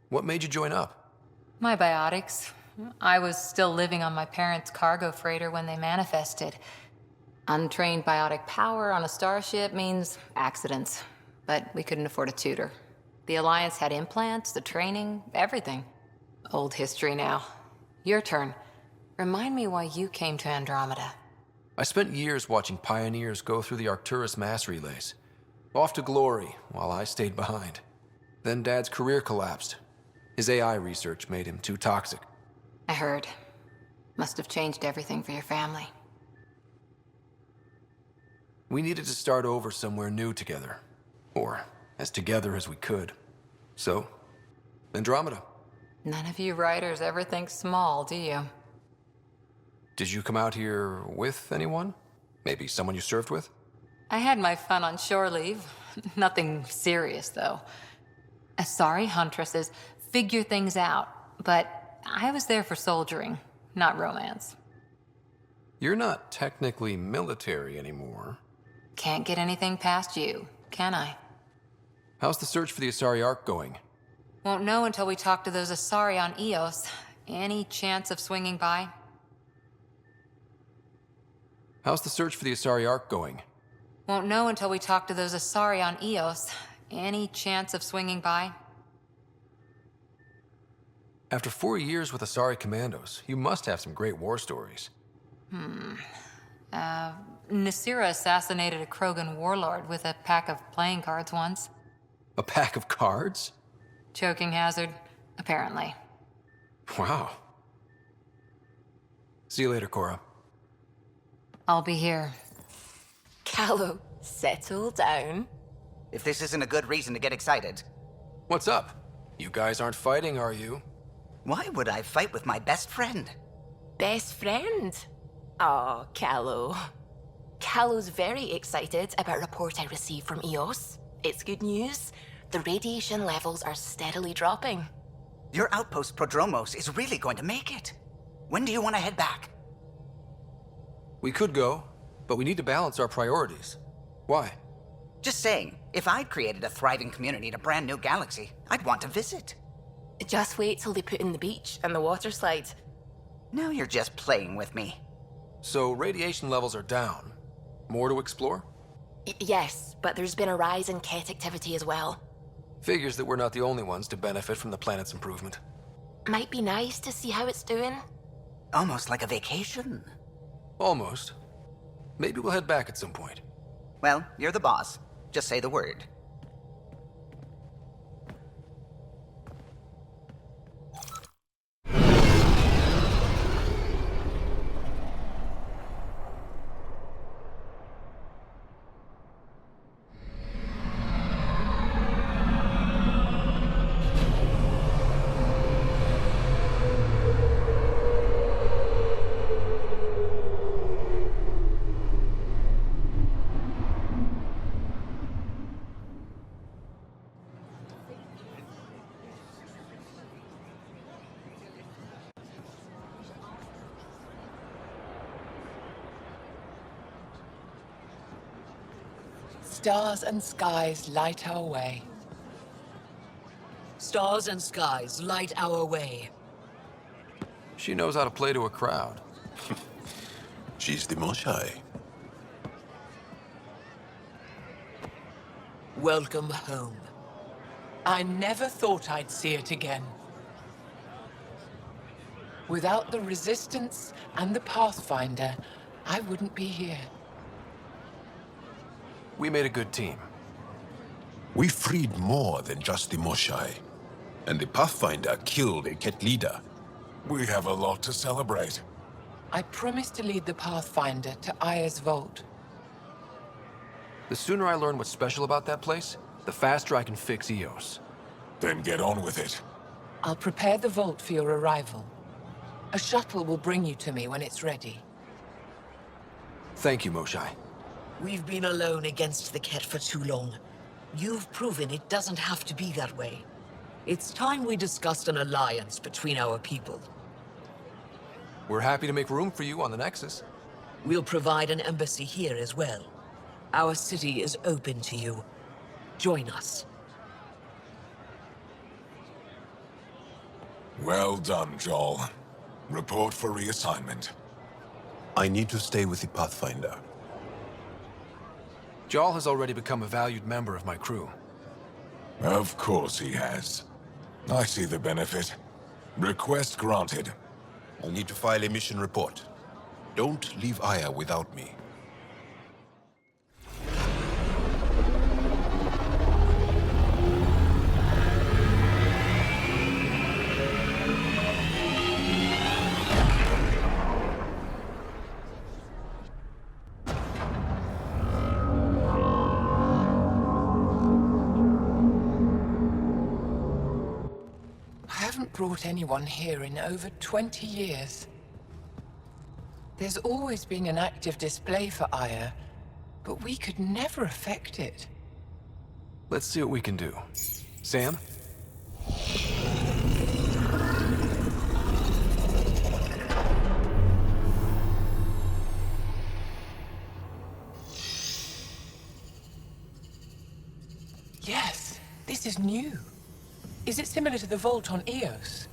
Speaker 17: What made you join up?
Speaker 2: My biotics. I was still living on my parents' cargo freighter when they manifested. Untrained biotic power on a starship means accidents, but we couldn't afford a tutor. The Alliance had implants, the training, everything. Old history now. Your turn. Remind me why you came to Andromeda.
Speaker 17: I spent years watching pioneers go through the Arcturus mass relays. Off to glory, while I stayed behind. Then Dad's career collapsed. His AI research made him too toxic.
Speaker 2: I heard. Must have changed everything for your family.
Speaker 17: We needed to start over somewhere new together. Or as together as we could. So, Andromeda.
Speaker 2: None of you writers ever think small, do you?
Speaker 17: Did you come out here with anyone? Maybe someone you served with?
Speaker 2: I had my fun on shore leave. Nothing serious, though. Asari huntresses figure things out, but I was there for soldiering, not romance.
Speaker 17: You're not technically military anymore.
Speaker 2: Can't get anything past you, can I?
Speaker 17: How's the search for the Asari Ark going?
Speaker 2: Won't know until we talk to those Asari on Eos. Any chance of swinging by?
Speaker 17: How's the search for the Asari Ark going?
Speaker 2: Won't know until we talk to those Asari on Eos. Any chance of swinging by?
Speaker 17: After 4 years with Asari commandos, you must have some great war stories.
Speaker 2: Nasira assassinated a Krogan warlord with a pack of playing cards once.
Speaker 17: A pack of cards?
Speaker 2: Choking hazard, apparently.
Speaker 17: Wow. See you later, Cora.
Speaker 2: I'll be here.
Speaker 1: Callow, settle down.
Speaker 14: If this isn't a good reason to get excited.
Speaker 17: What's up? You guys aren't fighting, are you?
Speaker 14: Why would I fight with my best friend?
Speaker 1: Best friend? Aw, Callow. Callow's very excited about a report I received from EOS. It's good news. The radiation levels are steadily dropping.
Speaker 14: Your outpost Prodromos is really going to make it. When do you want to head back?
Speaker 17: We could go, but we need to balance our priorities. Why?
Speaker 14: Just saying, if I'd created a thriving community in a brand new galaxy, I'd want to visit.
Speaker 1: Just wait till they put in the beach and the water slide.
Speaker 14: Now you're just playing with me.
Speaker 17: So radiation levels are down. More to explore?
Speaker 1: Yes, but there's been a rise in Ket activity as well.
Speaker 17: Figures that we're not the only ones to benefit from the planet's improvement.
Speaker 1: Might be nice to see how it's doing.
Speaker 14: Almost like a vacation.
Speaker 17: Almost. Maybe we'll head back at some point.
Speaker 14: Well, you're the boss. Just say the word.
Speaker 8: Stars and skies light our way.
Speaker 13: Stars and skies light our way.
Speaker 17: She knows how to play to a crowd.
Speaker 11: She's the Moshai.
Speaker 13: Welcome home.
Speaker 8: I never thought I'd see it again. Without the Resistance and the Pathfinder, I wouldn't be here.
Speaker 17: We made a good team.
Speaker 12: We freed more than just the Moshai. And the Pathfinder killed a Ket leader.
Speaker 15: We have a lot to celebrate.
Speaker 8: I promised to lead the Pathfinder to Aya's vault.
Speaker 17: The sooner I learn what's special about that place, the faster I can fix EOS.
Speaker 15: Then get on with it.
Speaker 8: I'll prepare the vault for your arrival. A shuttle will bring you to me when it's ready.
Speaker 17: Thank you, Moshai.
Speaker 13: We've been alone against the Ket for too long. You've proven it doesn't have to be that way. It's time we discussed an alliance between our people.
Speaker 17: We're happy to make room for you on the Nexus.
Speaker 13: We'll provide an embassy here as well. Our city is open to you. Join us.
Speaker 15: Well done, Joel. Report for reassignment.
Speaker 12: I need to stay with the Pathfinder.
Speaker 17: Jal has already become a valued member of my crew.
Speaker 15: Of course he has. I see the benefit. Request granted.
Speaker 12: I need to file a mission report. Don't leave Aya without me.
Speaker 8: Brought anyone here in over 20 years. There's always been an active display for Aya, but we could never affect it.
Speaker 17: Let's see what we can do. Sam?
Speaker 8: Yes, this is new. Is it similar to the vault on EOS?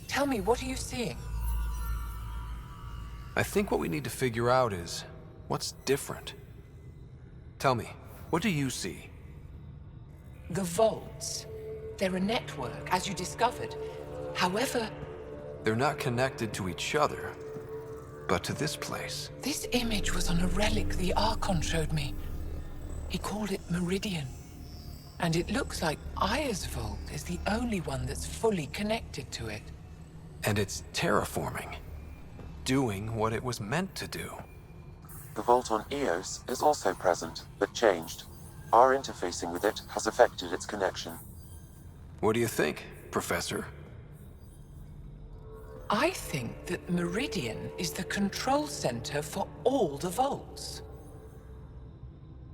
Speaker 8: Tell me, what are you seeing?
Speaker 17: I think what we need to figure out is what's different. Tell me, what do you see?
Speaker 8: The vaults. They're a network, as you discovered. However...
Speaker 17: They're not connected to each other, but to this place.
Speaker 8: This image was on a relic the Archon showed me. He called it Meridian. And it looks like Aya's vault is the only one that's fully connected to it.
Speaker 17: And it's terraforming. Doing what it was meant to do.
Speaker 5: The vault on EOS is also present, but changed. Our interfacing with it has affected its connection.
Speaker 17: What do you think, Professor?
Speaker 8: I think that Meridian is the control center for all the vaults.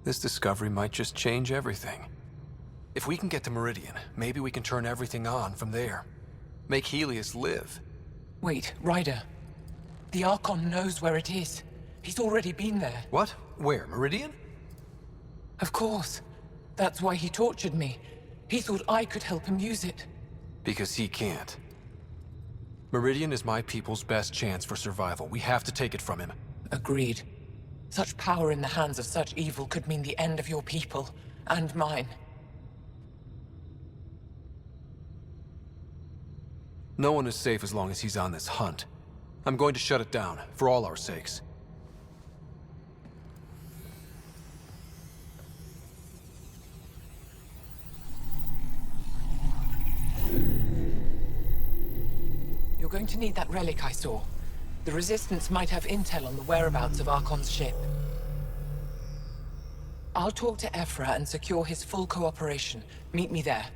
Speaker 17: This discovery might just change everything. If we can get to Meridian, maybe we can turn everything on from there. Make Helios live.
Speaker 8: Wait, Ryder. The Archon knows where it is. He's already been there.
Speaker 17: What? Where? Meridian?
Speaker 8: Of course. That's why he tortured me. He thought I could help him use it.
Speaker 17: Because he can't. Meridian is my people's best chance for survival. We have to take it from him.
Speaker 8: Agreed. Such power in the hands of such evil could mean the end of your people, and mine.
Speaker 17: No one is safe as long as he's on this hunt. I'm going to shut it down, for all our sakes.
Speaker 8: You're going to need that relic I saw. The Resistance might have intel on the whereabouts of Archon's ship. I'll talk to Vetra and secure his full cooperation. Meet me there.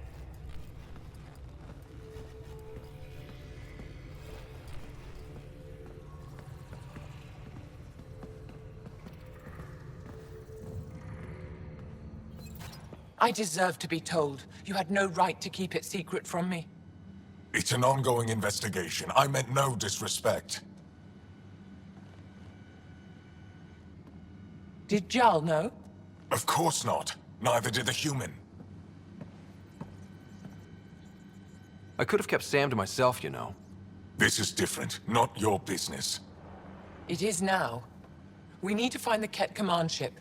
Speaker 8: I deserve to be told. You had no right to keep it secret from me.
Speaker 12: It's an ongoing investigation. I meant no disrespect.
Speaker 8: Did Jal know?
Speaker 12: Of course not. Neither did the human.
Speaker 17: I could have kept Sam to myself, you know.
Speaker 12: This is different. Not your business.
Speaker 8: It is now. We need to find the Ket command ship.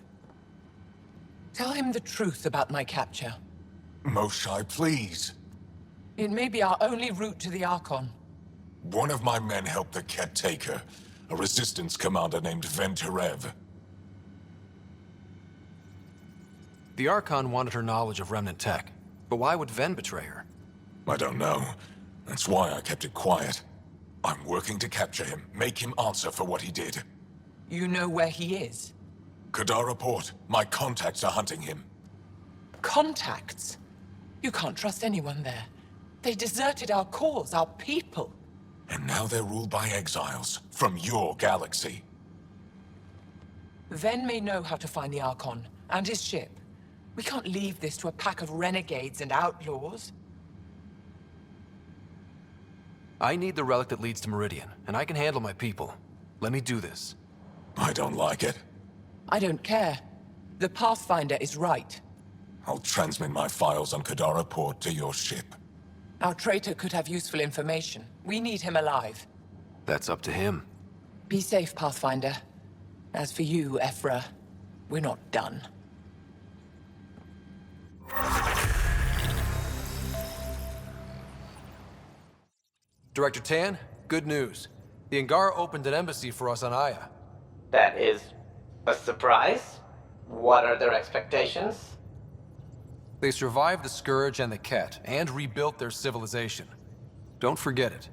Speaker 8: Tell him the truth about my capture.
Speaker 12: Moshai, please.
Speaker 8: It may be our only route to the Archon.
Speaker 12: One of my men helped the Ket take her. A Resistance commander named Venturev.
Speaker 17: The Archon wanted her knowledge of Remnant tech. But why would Ven betray her?
Speaker 12: I don't know. That's why I kept it quiet. I'm working to capture him, make him answer for what he did.
Speaker 8: You know where he is?
Speaker 12: Kadara Port. My contacts are hunting him.
Speaker 8: Contacts? You can't trust anyone there. They deserted our cause, our people.
Speaker 12: And now they're ruled by exiles from your galaxy.
Speaker 8: Ven may know how to find the Archon and his ship. We can't leave this to a pack of renegades and outlaws.
Speaker 17: I need the relic that leads to Meridian, and I can handle my people. Let me do this.
Speaker 12: I don't like it.
Speaker 8: I don't care. The Pathfinder is right.
Speaker 12: I'll transmit my files on Kadara Port to your ship.
Speaker 8: Our traitor could have useful information. We need him alive.
Speaker 17: That's up to him.
Speaker 8: Be safe, Pathfinder. As for you, Vetra, we're not done.
Speaker 17: Director Tan, good news. The Angara opened an embassy for us on Aya.
Speaker 6: That is a surprise? What are their expectations?
Speaker 17: They survived the Scourge and the Ket, and rebuilt their civilization. Don't forget it.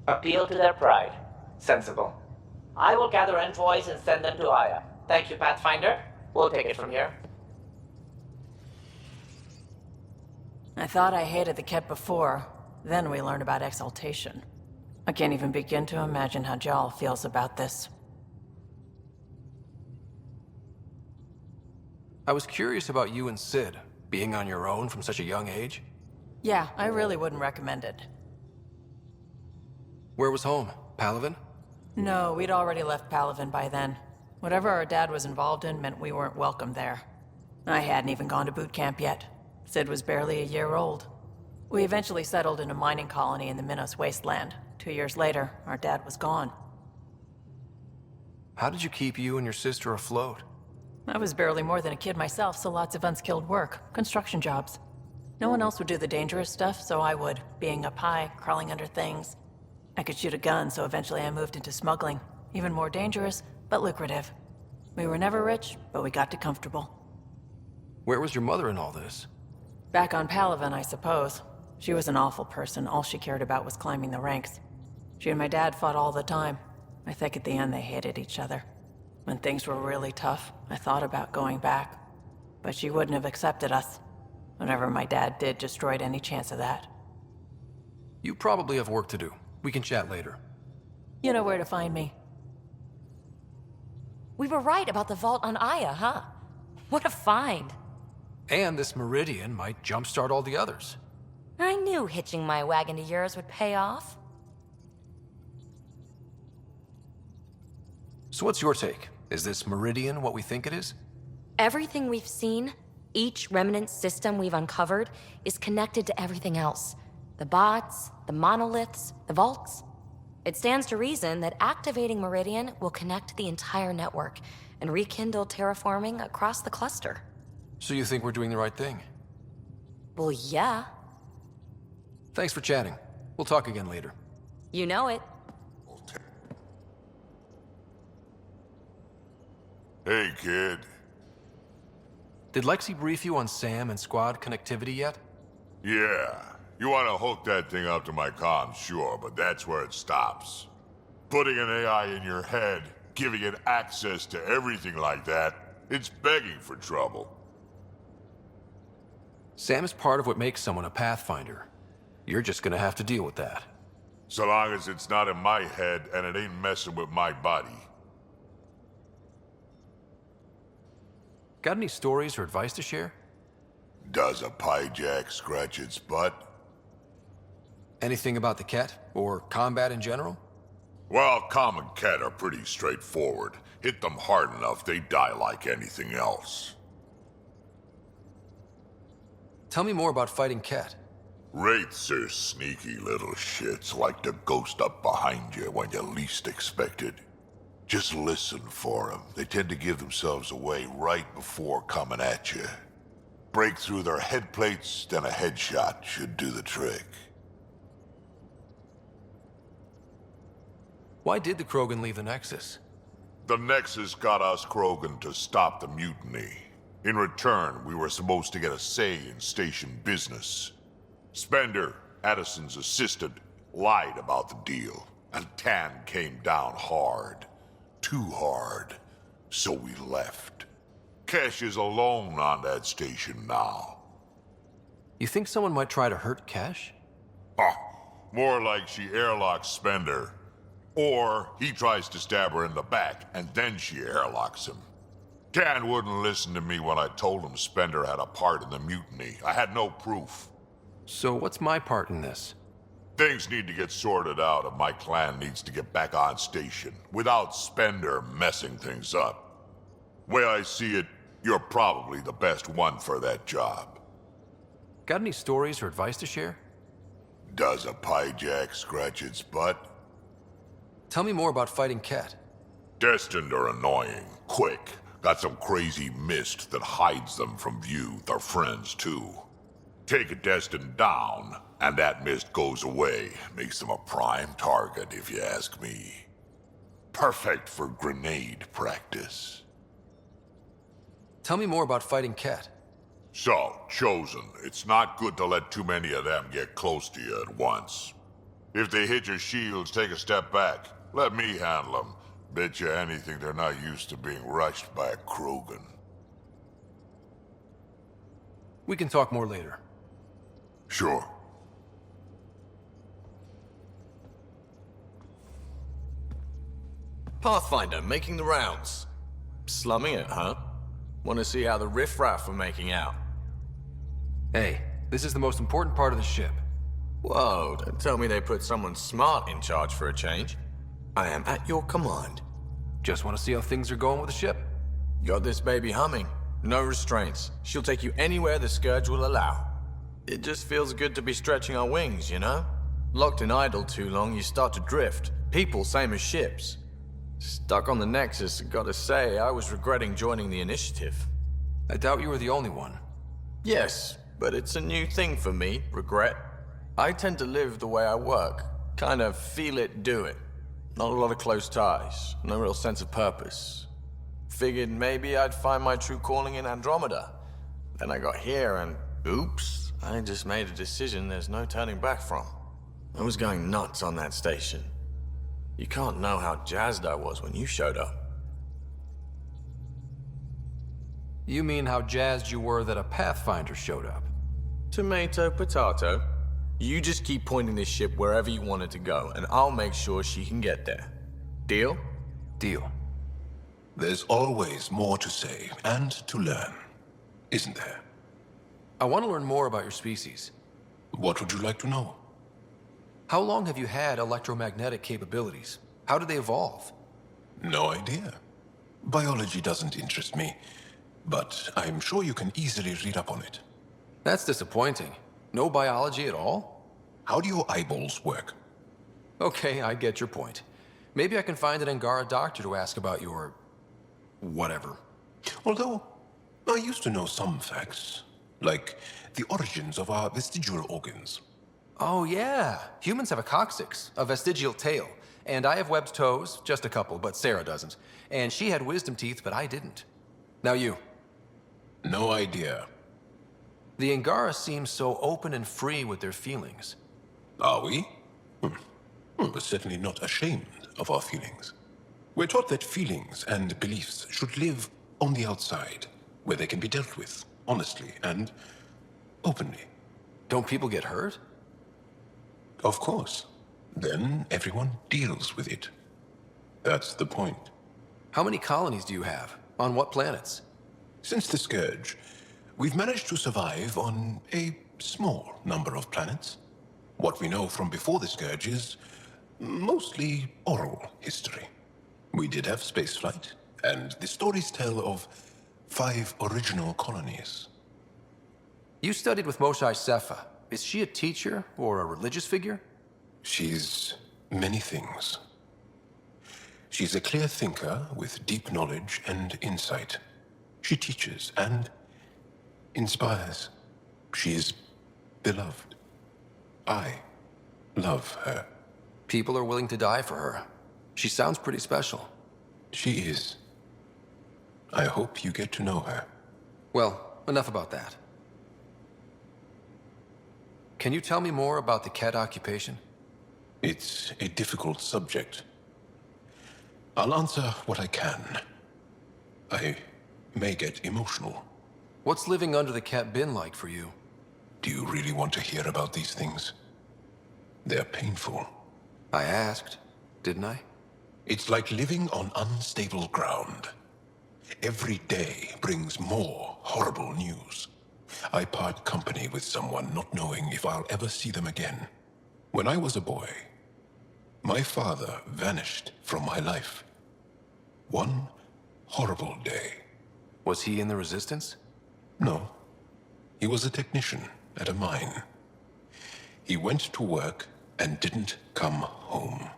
Speaker 6: Appeal to their pride. Sensible. I will gather envoys and send them to Aya. Thank you, Pathfinder. We'll take it from here.
Speaker 16: I thought I hated the Ket before. Then we learned about exaltation. I can't even begin to imagine how Jal feels about this.
Speaker 17: I was curious about you and Sid, being on your own from such a young age.
Speaker 16: Yeah, I really wouldn't recommend it.
Speaker 17: Where was home? Palaven?
Speaker 16: No, we'd already left Palaven by then. Whatever our dad was involved in meant we weren't welcome there. I hadn't even gone to boot camp yet. Sid was barely a year old. We eventually settled in a mining colony in the Minos wasteland. 2 years later, our dad was gone.
Speaker 17: How did you keep you and your sister afloat?
Speaker 16: I was barely more than a kid myself, so lots of unskilled work. Construction jobs. No one else would do the dangerous stuff, so I would. Being up high, crawling under things. I could shoot a gun, so eventually I moved into smuggling. Even more dangerous, but lucrative. We were never rich, but we got to comfortable.
Speaker 17: Where was your mother in all this?
Speaker 16: Back on Palaven, I suppose. She was an awful person. All she cared about was climbing the ranks. She and my dad fought all the time. I think at the end they hated each other. When things were really tough, I thought about going back. But she wouldn't have accepted us. Whatever my dad did destroyed any chance of that.
Speaker 17: You probably have work to do. We can chat later.
Speaker 16: You know where to find me.
Speaker 18: We were right about the vault on Aya, huh? What a find.
Speaker 17: And this Meridian might jumpstart all the others.
Speaker 18: I knew hitching my wagon to yours would pay off.
Speaker 17: So what's your take? Is this Meridian what we think it is?
Speaker 18: Everything we've seen, each remnant system we've uncovered, is connected to everything else. The bots, the monoliths, the vaults. It stands to reason that activating Meridian will connect the entire network and rekindle terraforming across the cluster.
Speaker 17: So you think we're doing the right thing?
Speaker 18: Well, yeah.
Speaker 17: Thanks for chatting. We'll talk again later.
Speaker 18: You know it.
Speaker 7: Hey, kid.
Speaker 17: Did Lexi brief you on Sam and squad connectivity yet?
Speaker 7: Yeah. You want to hook that thing up to my comms, sure, but that's where it stops. Putting an AI in your head, giving it access to everything like that, it's begging for trouble.
Speaker 17: Sam is part of what makes someone a Pathfinder. You're just gonna have to deal with that.
Speaker 7: So long as it's not in my head and it ain't messing with my body.
Speaker 17: Got any stories or advice to share?
Speaker 7: Does a pyjak scratch its butt?
Speaker 17: Anything about the Ket, or combat in general?
Speaker 7: Well, common Ket are pretty straightforward. Hit them hard enough, they die like anything else.
Speaker 17: Tell me more about fighting Ket.
Speaker 7: Wraiths are sneaky little shits, like to ghost up behind you when you least expect it. Just listen for them. They tend to give themselves away right before coming at you. Break through their head plates, then a headshot should do the trick.
Speaker 17: Why did the Krogan leave the Nexus?
Speaker 7: The Nexus got us Krogan to stop the mutiny. In return, we were supposed to get a say in station business. Spender, Addison's assistant, lied about the deal, and Tan came down hard. Too hard. So we left. Kesh is alone on that station now.
Speaker 17: You think someone might try to hurt Kesh?
Speaker 7: More like she airlocks Spender. Or he tries to stab her in the back, and then she airlocks him. Tan wouldn't listen to me when I told him Spender had a part in the mutiny. I had no proof.
Speaker 17: So what's my part in this?
Speaker 7: Things need to get sorted out and my clan needs to get back on station, without Spender messing things up. Way I see it, you're probably the best one for that job.
Speaker 17: Got any stories or advice to share?
Speaker 7: Does a pyjak scratch its butt?
Speaker 17: Tell me more about fighting Ket.
Speaker 7: Destined are annoying, quick. Got some crazy mist that hides them from view, their friends too. Take a Destined down, and that mist goes away. Makes them a prime target, if you ask me. Perfect for grenade practice.
Speaker 17: Tell me more about fighting Ket.
Speaker 7: So, Chosen, it's not good to let too many of them get close to you at once. If they hit your shields, take a step back. Let me handle them. Bet you anything they're not used to being rushed by a Krogan.
Speaker 17: We can talk more later.
Speaker 7: Sure.
Speaker 10: Pathfinder, making the rounds. Slumming it, huh? Want to see how the riffraff are making out?
Speaker 17: Hey, this is the most important part of the ship.
Speaker 10: Whoa, don't tell me they put someone smart in charge for a change. I am at your command.
Speaker 17: Just want to see how things are going with the ship.
Speaker 10: Got this baby humming. No restraints. She'll take you anywhere the Scourge will allow. It just feels good to be stretching our wings, you know? Locked in idle too long, you start to drift. People, same as ships. Stuck on the Nexus, gotta say, I was regretting joining the Initiative.
Speaker 17: I doubt you were the only one.
Speaker 10: Yes, but it's a new thing for me, regret. I tend to live the way I work. Kind of feel it, do it. Not a lot of close ties, no real sense of purpose. Figured maybe I'd find my true calling in Andromeda. Then I got here and, oops, I just made a decision there's no turning back from. I was going nuts on that station. You can't know how jazzed I was when you showed up.
Speaker 17: You mean how jazzed you were that a Pathfinder showed up?
Speaker 10: Tomato, potato. You just keep pointing this ship wherever you want it to go, and I'll make sure she can get there. Deal?
Speaker 17: Deal.
Speaker 11: There's always more to say and to learn, isn't there?
Speaker 17: I want to learn more about your species.
Speaker 11: What would you like to know?
Speaker 17: How long have you had electromagnetic capabilities? How did they evolve?
Speaker 11: No idea. Biology doesn't interest me, but I'm sure you can easily read up on it.
Speaker 17: That's disappointing. No biology at all?
Speaker 11: How do your eyeballs work?
Speaker 17: Okay, I get your point. Maybe I can find an Angara doctor to ask about your... whatever.
Speaker 11: Although, I used to know some facts, like the origins of our vestigial organs.
Speaker 17: Oh yeah, humans have a coccyx, a vestigial tail, and I have webbed toes, just a couple, but Sarah doesn't. And she had wisdom teeth, but I didn't. Now you.
Speaker 11: No idea.
Speaker 17: The Angara seem so open and free with their feelings.
Speaker 11: Are we? We're certainly not ashamed of our feelings. We're taught that feelings and beliefs should live on the outside, where they can be dealt with, honestly and openly.
Speaker 17: Don't people get hurt?
Speaker 11: Of course. Then everyone deals with it. That's the point.
Speaker 17: How many colonies do you have? On what planets?
Speaker 11: Since the Scourge, we've managed to survive on a small number of planets. What we know from before the Scourge is mostly oral history. We did have spaceflight, and the stories tell of 5 original colonies.
Speaker 17: You studied with Moshae Sepha. Is she a teacher or a religious figure?
Speaker 11: She's many things. She's a clear thinker with deep knowledge and insight. She teaches and inspires. She is beloved. I love her.
Speaker 17: People are willing to die for her. She sounds pretty special.
Speaker 11: She is. I hope you get to know her.
Speaker 17: Well, enough about that. Can you tell me more about the Ket occupation?
Speaker 11: It's a difficult subject. I'll answer what I can. I may get emotional.
Speaker 17: What's living under the Ket been like for you?
Speaker 11: Do you really want to hear about these things? They're painful.
Speaker 17: I asked, didn't I?
Speaker 11: It's like living on unstable ground. Every day brings more horrible news. I part company with someone not knowing if I'll ever see them again. When I was a boy, my father vanished from my life. One horrible day.
Speaker 17: Was he in the Resistance?
Speaker 11: No. He was a technician at a mine. He went to work and didn't come home.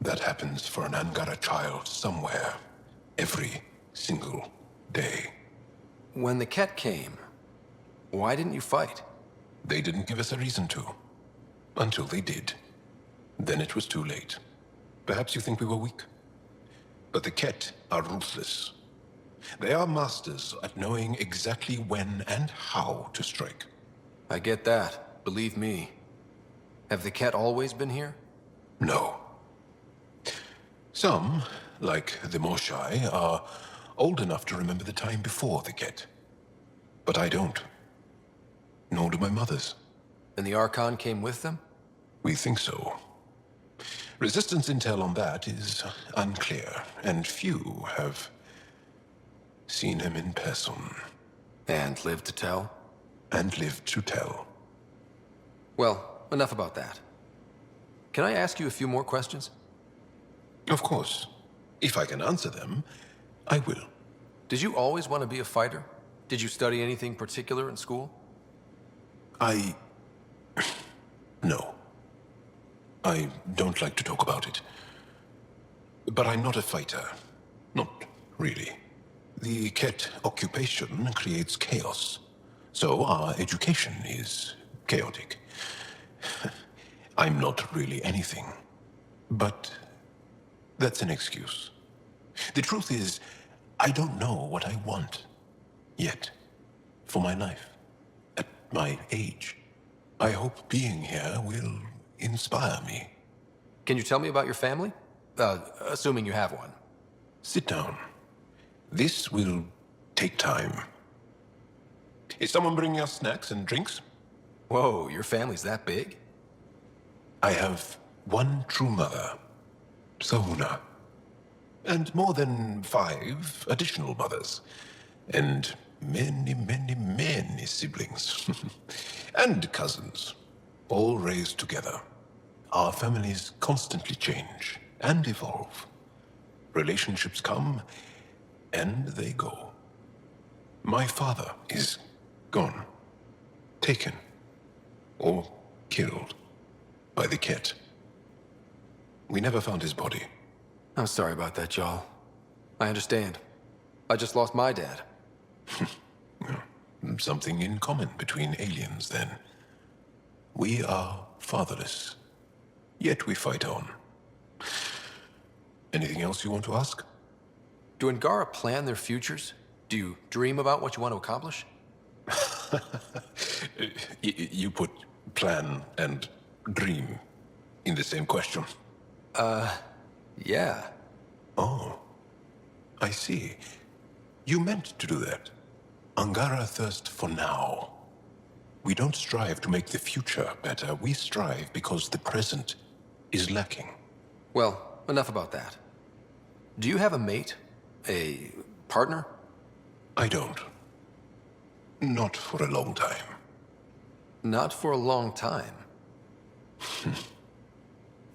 Speaker 11: That happens for an Angara child somewhere, every single day.
Speaker 17: When the Ket came, why didn't you fight?
Speaker 11: They didn't give us a reason to. Until they did. Then it was too late. Perhaps you think we were weak. But the Ket are ruthless. They are masters at knowing exactly when and how to strike.
Speaker 17: I get that, believe me. Have the Ket always been here?
Speaker 11: No. Some, like the Moshae, are old enough to remember the time before the Ket. But I don't. Nor do my mothers.
Speaker 17: And the Archon came with them?
Speaker 11: We think so. Resistance intel on that is unclear, and few have seen him in person.
Speaker 17: And lived to tell?
Speaker 11: And lived to tell.
Speaker 17: Well, enough about that. Can I ask you a few more questions?
Speaker 11: Of course. If I can answer them, I will.
Speaker 17: Did you always want to be a fighter? Did you study anything particular in school?
Speaker 11: No. I don't like to talk about it. But I'm not a fighter. Not really. The Ket occupation creates chaos. So our education is chaotic. I'm not really anything. But that's an excuse. The truth is, I don't know what I want. Yet. For my life. At my age. I hope being here will inspire me.
Speaker 17: Can you tell me about your family? Assuming you have one.
Speaker 11: Sit down. This will take time. Is someone bringing us snacks and drinks?
Speaker 17: Whoa, your family's that big?
Speaker 11: I have one true mother, Sahuna. and more than 5 additional mothers. And many, many, many siblings. And cousins, all raised together. Our families constantly change and evolve. Relationships come and they go. My father is gone, taken, or killed by the Ket. We never found his body.
Speaker 17: I'm sorry about that, Jarl. I understand. I just lost my dad.
Speaker 11: Something in common between aliens, then. We are fatherless, yet we fight on. Anything else you want to ask?
Speaker 17: Do Angara plan their futures? Do you dream about what you want to accomplish?
Speaker 11: You put plan and dream in the same question.
Speaker 17: Yeah.
Speaker 11: Oh, I see. You meant to do that. Angara thirst for now. We don't strive to make the future better. We strive because the present is lacking.
Speaker 17: Well, enough about that. Do you have a mate? A partner?
Speaker 11: I don't. Not for a long time.
Speaker 17: Not for a long time?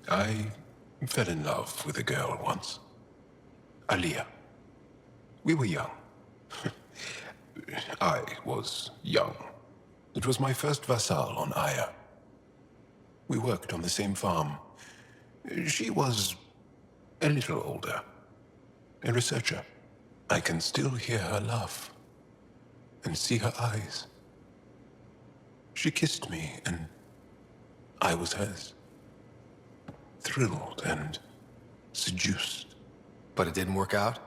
Speaker 11: I fell in love with a girl once. Aliyah. We were young. I was young. It was my first vassal on Aya. We worked on the same farm. She was a little older. A researcher. I can still hear her laugh and see her eyes. She kissed me and I was hers. Thrilled and seduced.
Speaker 17: But it didn't work out?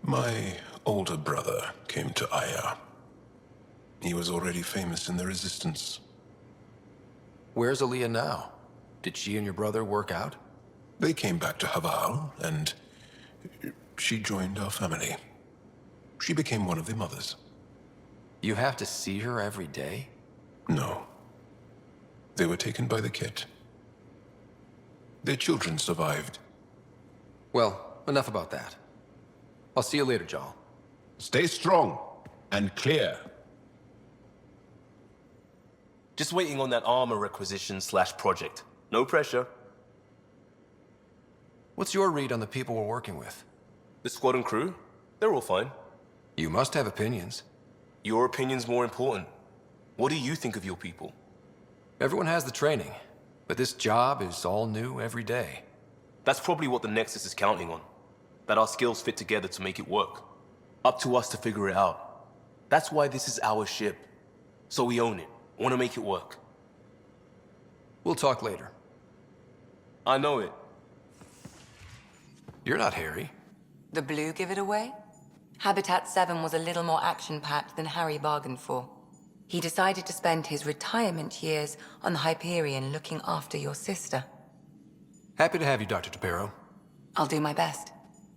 Speaker 11: My older brother came to Aya. He was already famous in the Resistance.
Speaker 17: Where's Aliyah now? Did she and your brother work out?
Speaker 11: They came back to Haval, and she joined our family. She became one of the mothers.
Speaker 17: You have to see her every day?
Speaker 11: No. They were taken by the Ket. Their children survived.
Speaker 17: Well, enough about that. I'll see you later, Jarl.
Speaker 12: Stay strong and clear.
Speaker 21: Just waiting on that armor requisition/project. No pressure.
Speaker 17: What's your read on the people we're working with?
Speaker 21: The squad and crew? They're all fine.
Speaker 17: You must have opinions.
Speaker 21: Your opinion's more important. What do you think of your people?
Speaker 17: Everyone has the training, but this job is all new every day.
Speaker 21: That's probably what the Nexus is counting on. That our skills fit together to make it work. Up to us to figure it out. That's why this is our ship. So we own it. Want to make it work.
Speaker 17: We'll talk later.
Speaker 21: I know it.
Speaker 17: You're not Harry.
Speaker 2: The blue give it away? Habitat 7 was a little more action-packed than Harry bargained for. He decided to spend his retirement years on the Hyperion looking after your sister.
Speaker 17: Happy to have you, Dr. Tapero.
Speaker 2: I'll do my best.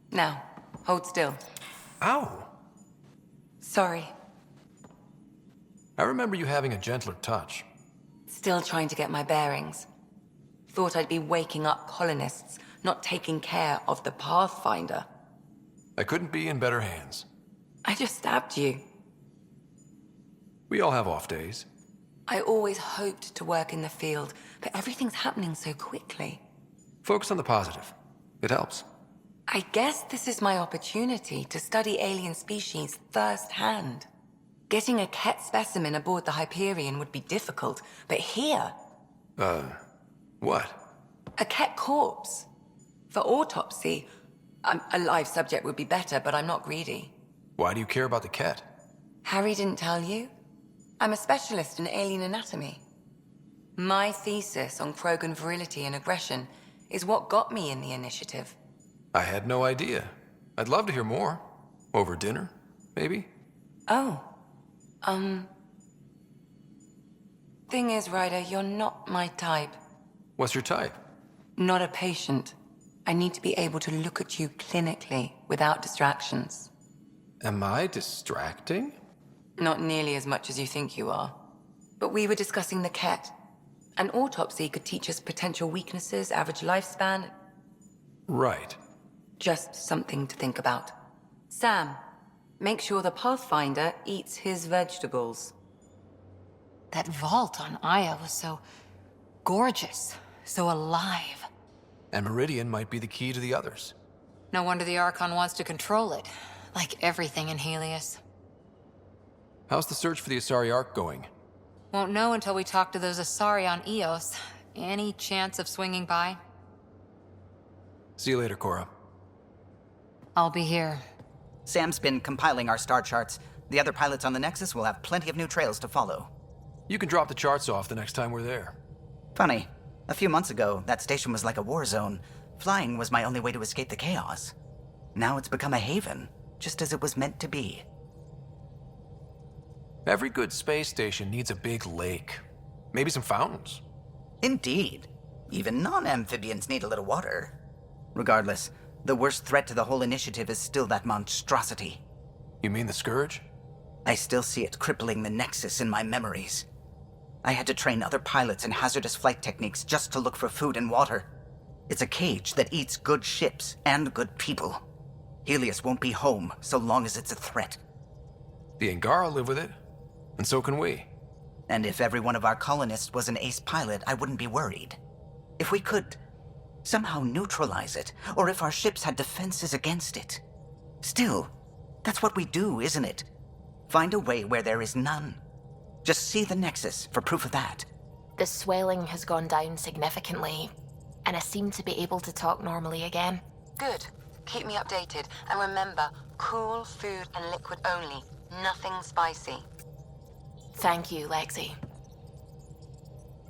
Speaker 2: Now, hold still.
Speaker 17: Ow!
Speaker 2: Sorry.
Speaker 17: I remember you having a gentler touch.
Speaker 2: Still trying to get my bearings. Thought I'd be waking up colonists, not taking care of the Pathfinder.
Speaker 17: I couldn't be in better hands.
Speaker 2: I just stabbed you.
Speaker 17: We all have off days.
Speaker 2: I always hoped to work in the field, but everything's happening so quickly.
Speaker 17: Focus on the positive. It helps.
Speaker 2: I guess this is my opportunity to study alien species firsthand. Getting a Ket specimen aboard the Hyperion would be difficult, but here...
Speaker 17: What?
Speaker 2: A Ket corpse. For autopsy, a live subject would be better, but I'm not greedy.
Speaker 17: Why do you care about the Ket?
Speaker 2: Harry didn't tell you? I'm a specialist in alien anatomy. My thesis on Krogan virility and aggression is what got me in the initiative.
Speaker 17: I had no idea. I'd love to hear more. Over dinner, maybe?
Speaker 2: Oh. Thing is, Ryder, you're not my type.
Speaker 17: What's your type?
Speaker 2: Not a patient. I need to be able to look at you clinically, without distractions.
Speaker 17: Am I distracting?
Speaker 2: Not nearly as much as you think you are. But we were discussing the Ket. An autopsy could teach us potential weaknesses, average lifespan.
Speaker 17: Right.
Speaker 2: Just something to think about. Sam, make sure the Pathfinder eats his vegetables. That vault on Aya was so gorgeous, so alive.
Speaker 17: And Meridian might be the key to the others.
Speaker 2: No wonder the Archon wants to control it, like everything in Helios.
Speaker 17: How's the search for the Asari Ark going?
Speaker 2: Won't know until we talk to those Asari on Eos. Any chance of swinging by?
Speaker 17: See you later, Cora.
Speaker 2: I'll be here.
Speaker 14: Sam's been compiling our star charts. The other pilots on the Nexus will have plenty of new trails to follow.
Speaker 17: You can drop the charts off the next time we're there.
Speaker 14: Funny. A few months ago, that station was like a war zone. Flying was my only way to escape the chaos. Now it's become a haven, just as it was meant to be.
Speaker 17: Every good space station needs a big lake. Maybe some fountains.
Speaker 14: Indeed. Even non-amphibians need a little water. Regardless, the worst threat to the whole initiative is still that monstrosity.
Speaker 17: You mean the Scourge?
Speaker 14: I still see it crippling the Nexus in my memories. I had to train other pilots in hazardous flight techniques just to look for food and water. It's a cage that eats good ships and good people. Helios won't be home so long as it's a threat.
Speaker 17: The Angara live with it, and so can we.
Speaker 14: And if every one of our colonists was an ace pilot, I wouldn't be worried. If we could somehow neutralize it, or if our ships had defenses against it. Still, that's what we do, isn't it? Find a way where there is none. Just see the Nexus for proof of that.
Speaker 1: The swelling has gone down significantly, and I seem to be able to talk normally again.
Speaker 3: Good. Keep me updated. And remember, cool food and liquid only. Nothing spicy.
Speaker 1: Thank you, Lexi.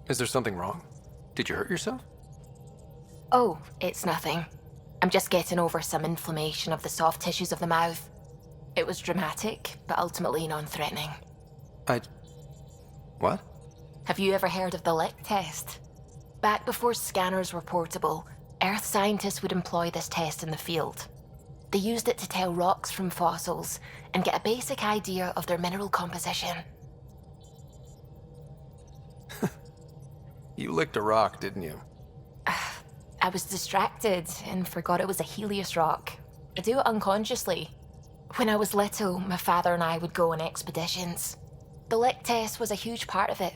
Speaker 17: Is there something wrong? Did you hurt yourself?
Speaker 1: Oh, it's nothing. I'm just getting over some inflammation of the soft tissues of the mouth. It was dramatic, but ultimately non-threatening.
Speaker 17: What?
Speaker 1: Have you ever heard of the lick test? Back before scanners were portable, Earth scientists would employ this test in the field. They used it to tell rocks from fossils and get a basic idea of their mineral composition.
Speaker 17: You licked a rock, didn't you?
Speaker 1: I was distracted and forgot it was a Helios rock. I do it unconsciously. When I was little, my father and I would go on expeditions. The lick test was a huge part of it.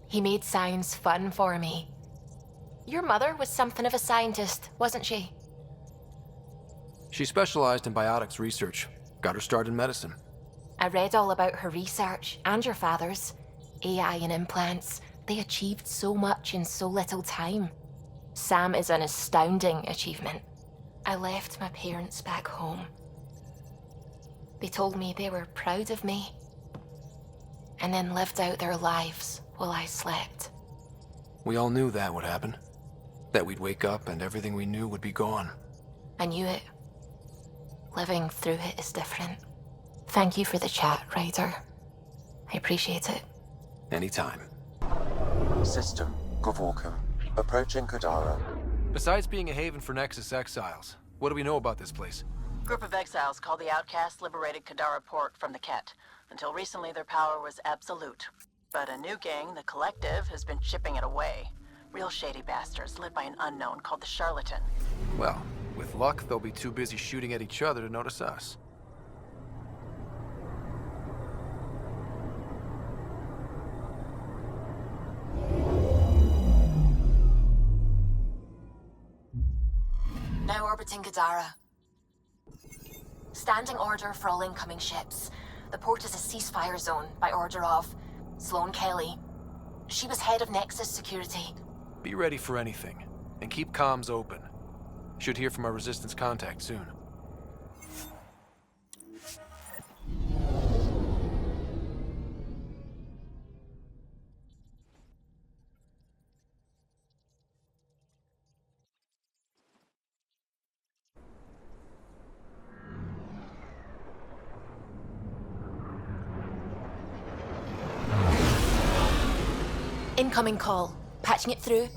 Speaker 1: He made science fun for me. Your mother was something of a scientist, wasn't she?
Speaker 17: She specialized in biotics research. Got her start in medicine.
Speaker 1: I read all about her research, and your father's. AI and implants. They achieved so much in so little time. Sam is an astounding achievement. I left my parents back home. They told me they were proud of me, and then lived out their lives while I slept.
Speaker 17: We all knew that would happen. That we'd wake up and everything we knew would be gone.
Speaker 1: I knew it. Living through it is different. Thank you for the chat, Ryder. I appreciate it.
Speaker 17: Anytime.
Speaker 5: System, Gavorkum. Approaching Kadara.
Speaker 17: Besides being a haven for Nexus exiles, what do we know about this place?
Speaker 16: Group of exiles called the Outcasts liberated Kadara Port from the Ket. Until recently, their power was absolute. But a new gang, the Collective, has been chipping it away. Real shady bastards led by an unknown called the Charlatan.
Speaker 17: Well, with luck, they'll be too busy shooting at each other to notice us.
Speaker 1: Now orbiting Kadara. Standing order for all incoming ships. The port is a ceasefire zone by order of Sloane Kelly. She was head of Nexus security.
Speaker 17: Be ready for anything, and keep comms open. Should hear from our Resistance contact soon.
Speaker 1: Incoming call. Patching it through.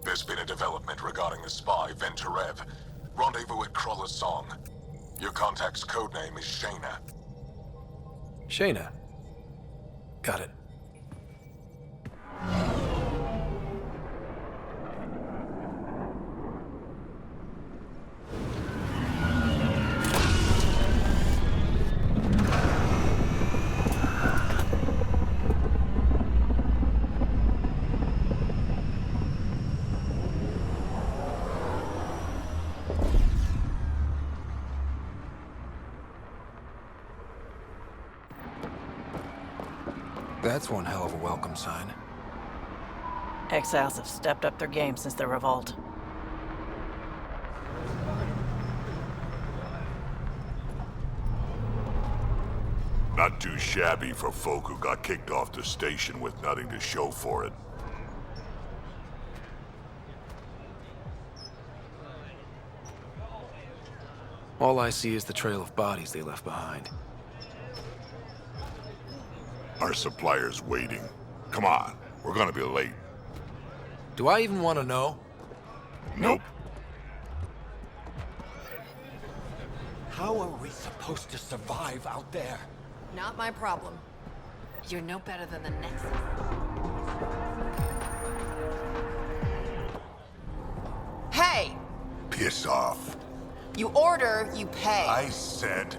Speaker 19: There's been a development regarding the spy, Venturev. Rendezvous at Crawler's Song. Your contact's codename is Shayna.
Speaker 17: Shayna. Got it. That's one hell of a welcome sign.
Speaker 16: Exiles have stepped up their game since the revolt.
Speaker 7: Not too shabby for folk who got kicked off the station with nothing to show for it.
Speaker 17: All I see is the trail of bodies they left behind.
Speaker 7: Our supplier's waiting. Come on, we're gonna be late.
Speaker 17: Do I even want to know?
Speaker 7: Nope.
Speaker 4: How are we supposed to survive out there?
Speaker 2: Not my problem. You're no better than the Nexus. Hey!
Speaker 7: Piss off.
Speaker 2: You order, you pay.
Speaker 7: I said...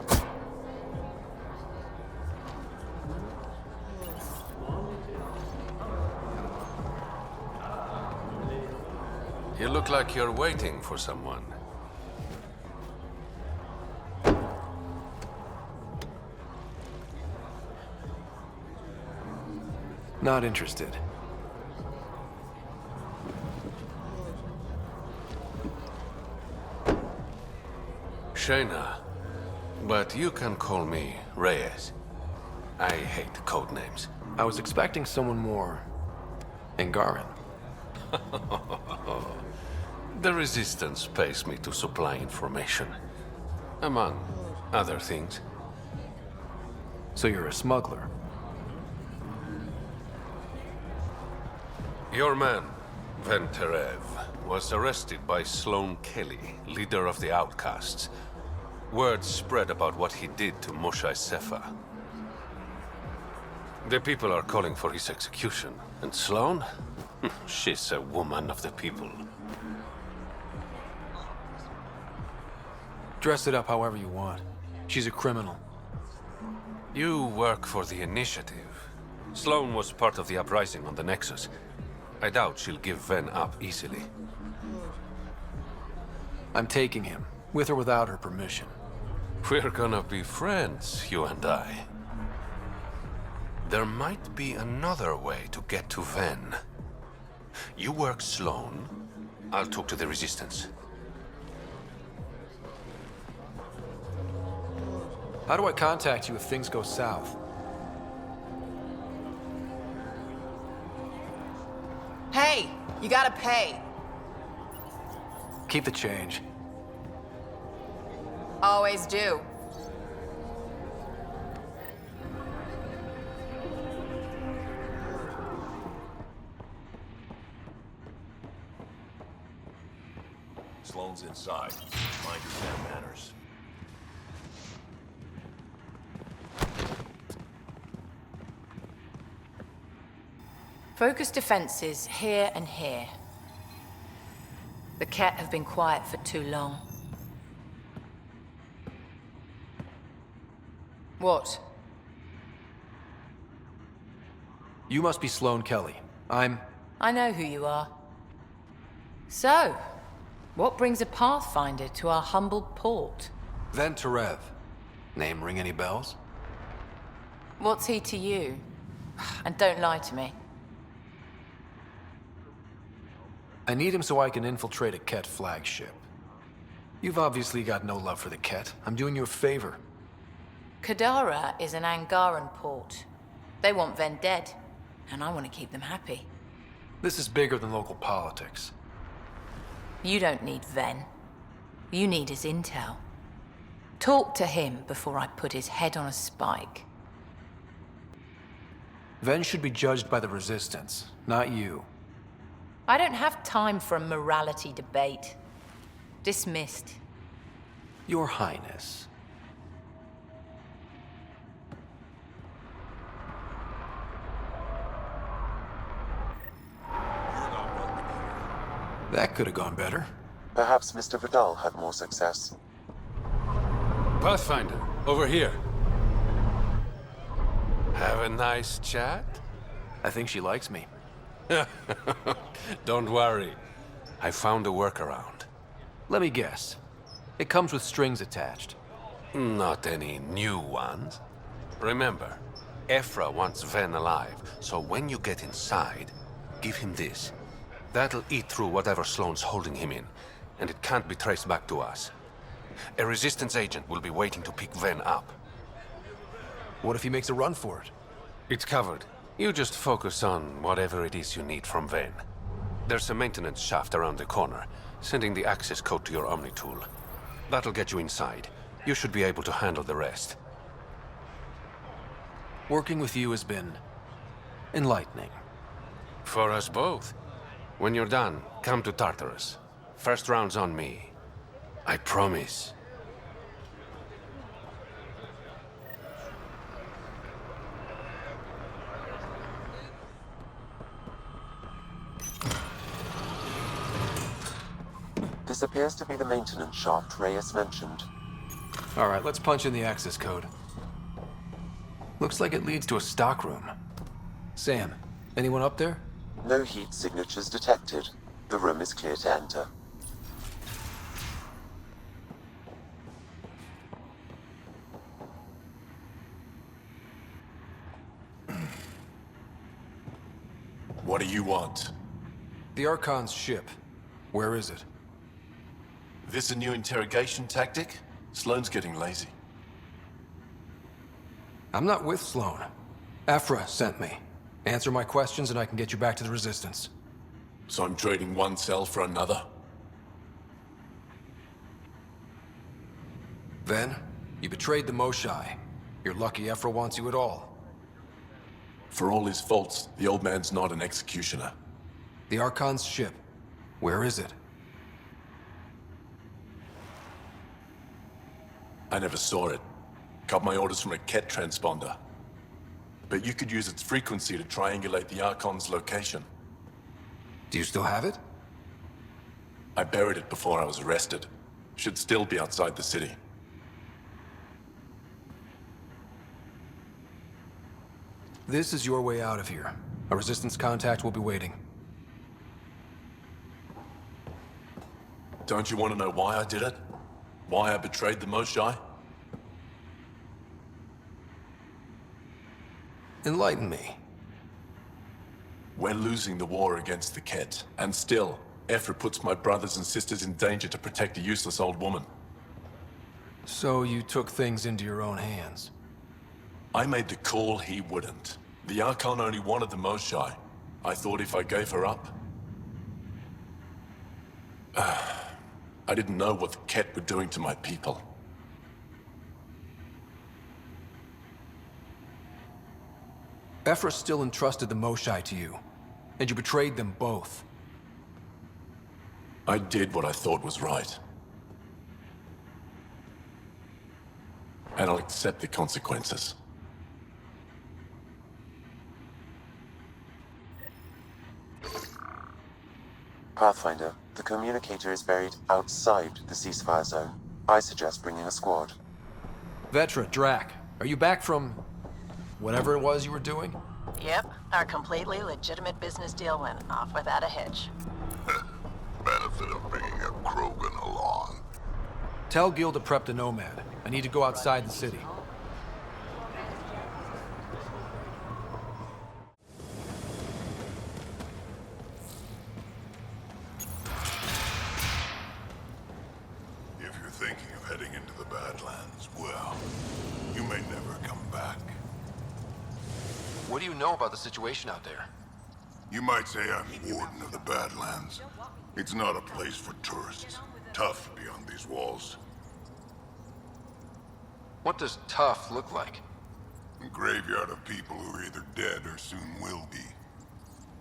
Speaker 22: You look like you're waiting for someone.
Speaker 17: Not interested.
Speaker 22: Shayna, but you can call me Reyes. I hate code names.
Speaker 17: I was expecting someone more... Angaran.
Speaker 22: The Resistance pays me to supply information. Among other things.
Speaker 17: So you're a smuggler?
Speaker 22: Your man, Vetra, was arrested by Sloane Kelly, leader of the Outcasts. Word spread about what he did to Moshae Sefa. The people are calling for his execution. And Sloane? She's a woman of the people.
Speaker 17: Dress it up however you want. She's a criminal.
Speaker 22: You work for the Initiative. Sloane was part of the uprising on the Nexus. I doubt she'll give Ven up easily.
Speaker 17: I'm taking him, with or without her permission.
Speaker 22: We're gonna be friends, you and I. There might be another way to get to Ven. You work Sloane, I'll talk to the Resistance.
Speaker 17: How do I contact you if things go south?
Speaker 2: Hey, you gotta pay.
Speaker 17: Keep the change.
Speaker 2: Always do.
Speaker 15: Sloane's inside. Mind your damn manners.
Speaker 16: Focus defenses here and here. The Ket have been quiet for too long. What?
Speaker 17: You must be Sloane Kelly. I
Speaker 16: know who you are. So, what brings a Pathfinder to our humble port?
Speaker 17: Vetra. Name ring any bells?
Speaker 16: What's he to you? And don't lie to me.
Speaker 17: I need him so I can infiltrate a Ket flagship. You've obviously got no love for the Ket. I'm doing you a favor.
Speaker 16: Kadara is an Angaran port. They want Ven dead, and I want to keep them happy.
Speaker 17: This is bigger than local politics.
Speaker 16: You don't need Ven. You need his intel. Talk to him before I put his head on a spike.
Speaker 17: Ven should be judged by the Resistance, not you.
Speaker 16: I don't have time for a morality debate. Dismissed.
Speaker 17: Your Highness. That could have gone better.
Speaker 5: Perhaps Mr. Vidal had more success.
Speaker 22: Pathfinder, over here. Have a nice chat?
Speaker 17: I think she likes me.
Speaker 22: Don't worry. I found a workaround.
Speaker 17: Let me guess. It comes with strings attached.
Speaker 22: Not any new ones. Remember, Ephra wants Ven alive, so when you get inside, give him this. That'll eat through whatever Sloane's holding him in, and it can't be traced back to us. A Resistance agent will be waiting to pick Ven up.
Speaker 17: What if he makes a run for it?
Speaker 22: It's covered. You just focus on whatever it is you need from Ven. There's a maintenance shaft around the corner, sending the access code to your Omni tool. That'll get you inside. You should be able to handle the rest.
Speaker 17: Working with you has been enlightening.
Speaker 22: For us both. When you're done, come to Tartarus. First round's on me. I promise.
Speaker 5: This appears to be the maintenance shaft Reyes mentioned.
Speaker 17: Alright, let's punch in the access code. Looks like it leads to a stockroom. Sam, anyone up there?
Speaker 5: No heat signatures detected. The room is clear to enter.
Speaker 12: What do you want?
Speaker 17: The Archon's ship. Where is it?
Speaker 12: This a new interrogation tactic? Sloane's getting lazy.
Speaker 17: I'm not with Sloane. Ephra sent me. Answer my questions and I can get you back to the Resistance.
Speaker 12: So I'm trading one cell for another?
Speaker 17: Then, you betrayed the Moshae. You're lucky Ephra wants you at all.
Speaker 12: For all his faults, the old man's not an executioner.
Speaker 17: The Archon's ship. Where is it?
Speaker 12: I never saw it. Got my orders from a Ket transponder. But you could use its frequency to triangulate the Archon's location.
Speaker 17: Do you still have it?
Speaker 12: I buried it before I was arrested. Should still be outside the city.
Speaker 17: This is your way out of here. A Resistance contact will be waiting.
Speaker 12: Don't you want to know why I did it? Why I betrayed the Moshae?
Speaker 17: Enlighten me.
Speaker 12: We're losing the war against the Ket, and still, Ephra puts my brothers and sisters in danger to protect a useless old woman.
Speaker 17: So you took things into your own hands?
Speaker 12: I made the call he wouldn't. The Archon only wanted the Moshae. I thought if I gave her up... I didn't know what the Ket were doing to my people.
Speaker 17: Ephra still entrusted the Moshae to you, and you betrayed them both.
Speaker 12: I did what I thought was right. And I'll accept the consequences.
Speaker 5: Pathfinder, the communicator is buried outside the ceasefire zone. I suggest bringing a squad.
Speaker 17: Vetra, Drac, are you back from... whatever it was you were doing?
Speaker 16: Yep, our completely legitimate business deal went off without a hitch.
Speaker 7: Benefit of bringing a Krogan along.
Speaker 17: Tell Gil to prep the Nomad. I need to go outside the city.
Speaker 7: If you're thinking of heading into the Badlands, well, you may never come back.
Speaker 17: What do you know about the situation out there?
Speaker 7: You might say I'm Warden of the Badlands. It's not a place for tourists. Tough beyond these walls.
Speaker 17: What does tough look like?
Speaker 7: A graveyard of people who are either dead or soon will be.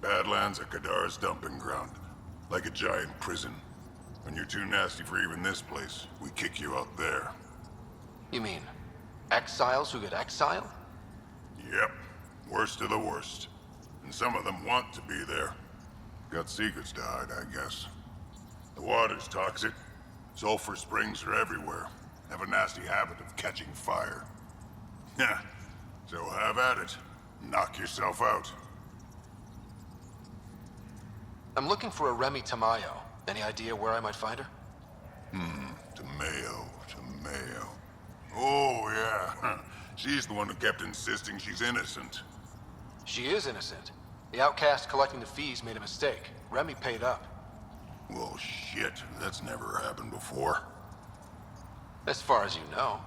Speaker 7: Badlands are Kadar's dumping ground, like a giant prison. When you're too nasty for even this place, we kick you out there.
Speaker 17: You mean, exiles who get exiled?
Speaker 7: Yep, worst of the worst. And some of them want to be there. Got secrets to hide, I guess. The water's toxic. Sulfur springs are everywhere. Have a nasty habit of catching fire. Yeah, so have at it. Knock yourself out.
Speaker 17: I'm looking for a Remy Tamayo. Any idea where I might find her?
Speaker 7: Tamayo. Oh, yeah. She's the one who kept insisting she's innocent.
Speaker 17: She is innocent. The outcast collecting the fees made a mistake. Remy paid up.
Speaker 7: Well, shit. That's never happened before.
Speaker 17: As far as you know.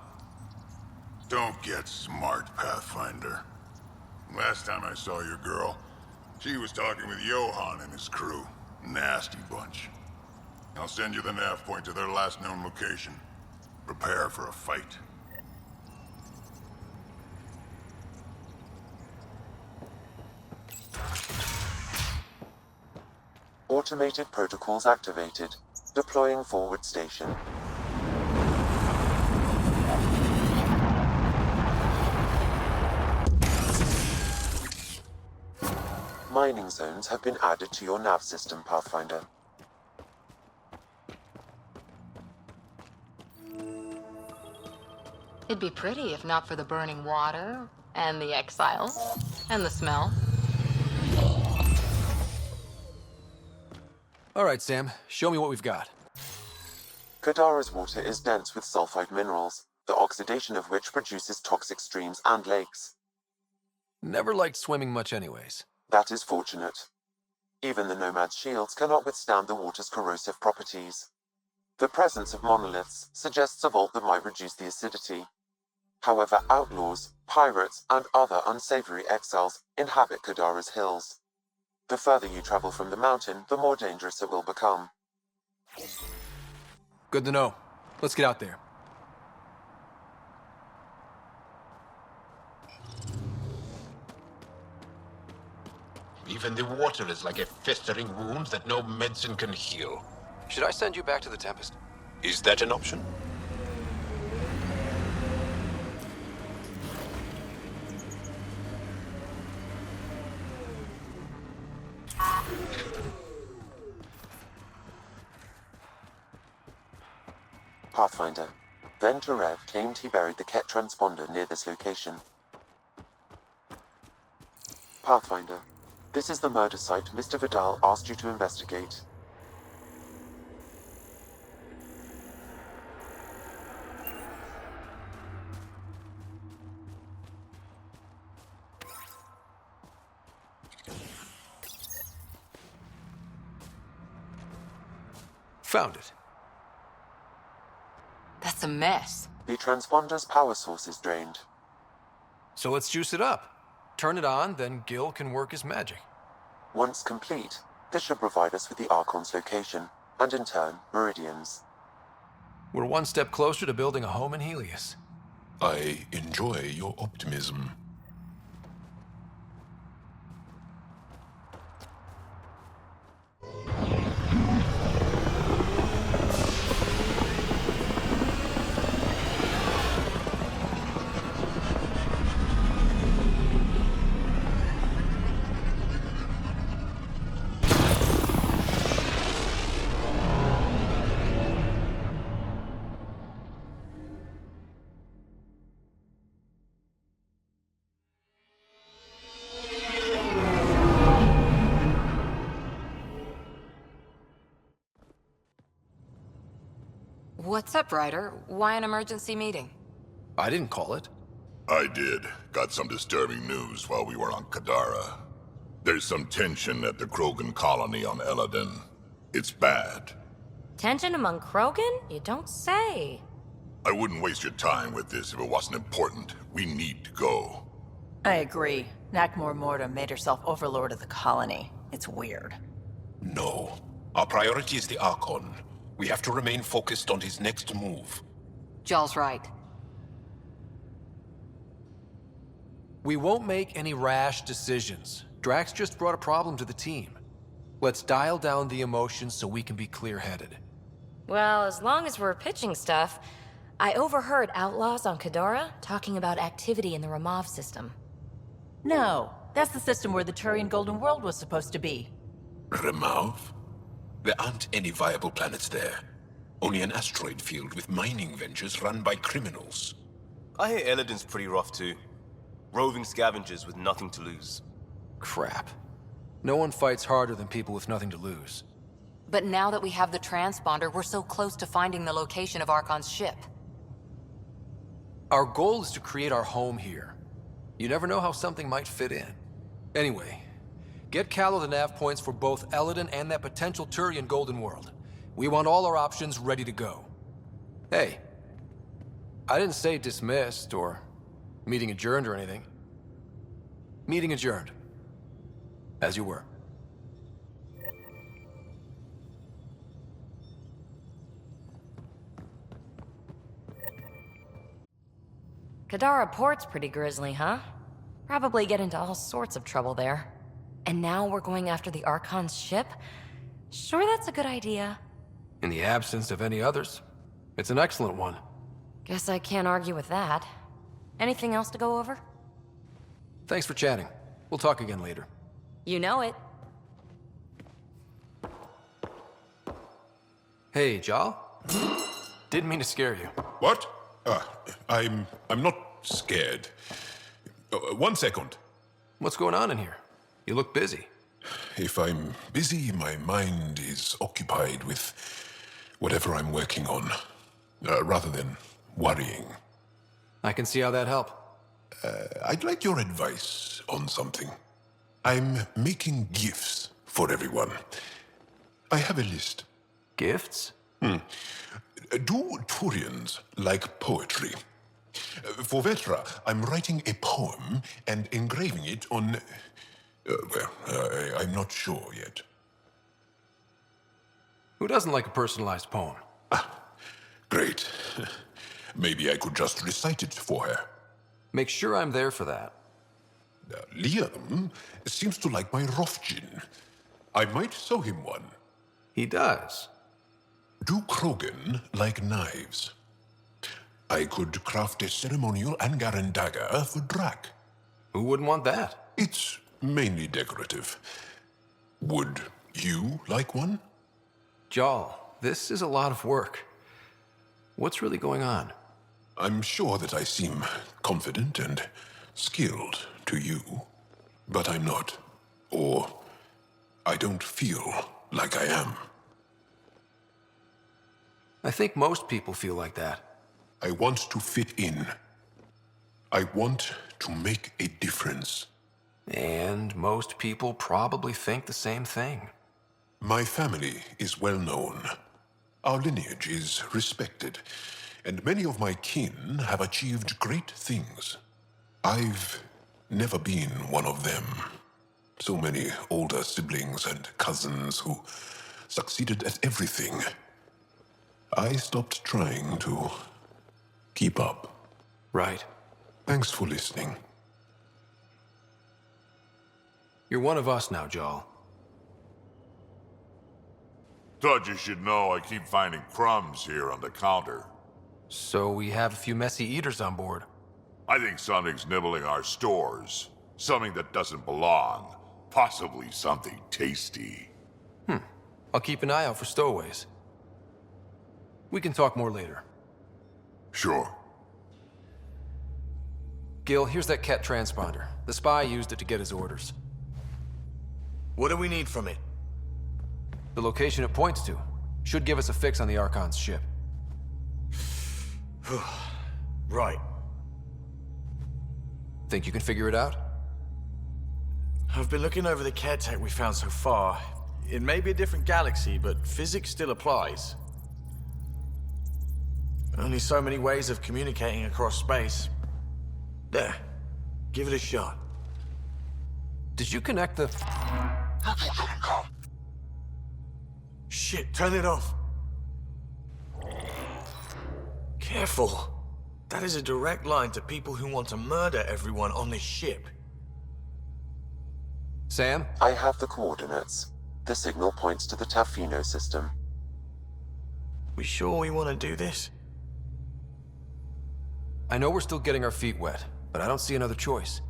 Speaker 7: Don't get smart, Pathfinder. Last time I saw your girl, she was talking with Johann and his crew. Nasty bunch. I'll send you the nav point to their last known location. Prepare for a fight.
Speaker 5: Automated protocols activated. Deploying forward station. Mining zones have been added to your nav system, Pathfinder.
Speaker 2: It'd be pretty if not for the burning water, and the exiles, and the smell.
Speaker 17: All right, Sam. Show me what we've got.
Speaker 5: Kadara's water is dense with sulfide minerals, the oxidation of which produces toxic streams and lakes.
Speaker 17: Never liked swimming much anyways.
Speaker 5: That is fortunate. Even the Nomad's shields cannot withstand the water's corrosive properties. The presence of monoliths suggests a vault that might reduce the acidity. However, outlaws, pirates, and other unsavory exiles inhabit Kadara's hills. The further you travel from the mountain, the more dangerous it will become.
Speaker 17: Good to know. Let's get out there.
Speaker 19: Even the water is like a festering wound that no medicine can heal.
Speaker 17: Should I send you back to the Tempest?
Speaker 19: Is that an option?
Speaker 5: Pathfinder. Then Terev claimed he buried the Ket transponder near this location. Pathfinder. This is the murder site Mr. Vidal asked you to investigate.
Speaker 17: Found it.
Speaker 2: That's a mess.
Speaker 5: The transponder's power source is drained.
Speaker 17: So let's juice it up. Turn it on, then Gil can work his magic.
Speaker 5: Once complete, this should provide us with the Archon's location, and in turn, Meridian's.
Speaker 17: We're one step closer to building a home in Helios.
Speaker 11: I enjoy your optimism.
Speaker 2: What's up, Ryder? Why an emergency meeting?
Speaker 17: I didn't call it.
Speaker 7: I did. Got some disturbing news while we were on Kadara. There's some tension at the Krogan colony on Eladen. It's bad.
Speaker 18: Tension among Krogan? You don't say.
Speaker 7: I wouldn't waste your time with this if it wasn't important. We need to go.
Speaker 16: I agree. Nakmor Morta made herself overlord of the colony. It's weird.
Speaker 12: No. Our priority is the Archon. We have to remain focused on his next move.
Speaker 2: Jall's right.
Speaker 17: We won't make any rash decisions. Drax just brought a problem to the team. Let's dial down the emotions so we can be clear-headed.
Speaker 18: Well, as long as we're pitching stuff, I overheard outlaws on Kadara talking about activity in the Ramov system.
Speaker 16: No, that's the system where the Turian Golden World was supposed to be.
Speaker 12: Ramov? There aren't any viable planets there. Only an asteroid field with mining ventures run by criminals.
Speaker 21: I hear Eladen's pretty rough too. Roving scavengers with nothing to lose.
Speaker 17: Crap. No one fights harder than people with nothing to lose.
Speaker 2: But now that we have the transponder, we're so close to finding the location of Archon's ship.
Speaker 17: Our goal is to create our home here. You never know how something might fit in. Anyway, get Callow the nav points for both Eladen and that potential Turian Golden World. We want all our options ready to go. Hey, I didn't say dismissed or meeting adjourned or anything. Meeting adjourned. As you were.
Speaker 18: Kadara Port's pretty grisly, huh? Probably get into all sorts of trouble there. And now we're going after the Archon's ship? Sure that's a good idea.
Speaker 17: In the absence of any others, it's an excellent one.
Speaker 18: Guess I can't argue with that. Anything else to go over?
Speaker 17: Thanks for chatting. We'll talk again later.
Speaker 18: You know it.
Speaker 17: Hey, Jal. Didn't mean to scare you.
Speaker 11: What? I'm not scared. 1 second.
Speaker 17: What's going on in here? You look busy.
Speaker 11: If I'm busy, my mind is occupied with whatever I'm working on, rather than worrying.
Speaker 17: I can see how that'd help.
Speaker 11: I'd like your advice on something. I'm making gifts for everyone. I have a list.
Speaker 17: Gifts?
Speaker 11: Do Turians like poetry? For Vetra, I'm writing a poem and engraving it on... I'm not sure yet.
Speaker 17: Who doesn't like a personalized poem?
Speaker 11: Great. Maybe I could just recite it for her.
Speaker 17: Make sure I'm there for that.
Speaker 11: Liam seems to like my Rofgin. I might sew him one.
Speaker 17: He does.
Speaker 11: Do Krogan like knives? I could craft a ceremonial Angaran dagger for Drac.
Speaker 17: Who wouldn't want that?
Speaker 11: It's mainly decorative. Would you like one?
Speaker 17: Jal, this is a lot of work. What's really going on?
Speaker 11: I'm sure that I seem confident and skilled to you, but I'm not. Or I don't feel like I am.
Speaker 17: I think most people feel like that.
Speaker 11: I want to fit in. I want to make a difference.
Speaker 17: And most people probably think the same thing.
Speaker 11: My family is well known. Our lineage is respected, and many of my kin have achieved great things. I've never been one of them. So many older siblings and cousins who succeeded at everything. I stopped trying to keep up.
Speaker 17: Right.
Speaker 11: Thanks for listening.
Speaker 17: You're one of us now, Jal.
Speaker 7: Thought you should know I keep finding crumbs here on the counter.
Speaker 17: So we have a few messy eaters on board.
Speaker 7: I think something's nibbling our stores. Something that doesn't belong. Possibly something tasty.
Speaker 17: I'll keep an eye out for stowaways. We can talk more later.
Speaker 7: Sure.
Speaker 17: Gil, here's that Ket transponder. The spy used it to get his orders.
Speaker 10: What do we need from it?
Speaker 17: The location it points to. Should give us a fix on the Archon's ship.
Speaker 10: Right.
Speaker 17: Think you can figure it out?
Speaker 10: I've been looking over the care tech we found so far. It may be a different galaxy, but physics still applies. Only so many ways of communicating across space. There. Give it a shot.
Speaker 17: Did you connect the...
Speaker 10: Shit, turn it off. Careful. That is a direct line to people who want to murder everyone on this ship.
Speaker 17: Sam?
Speaker 5: I have the coordinates. The signal points to the Tafino system.
Speaker 10: We sure we want to do this?
Speaker 17: I know we're still getting our feet wet, but I don't see another choice.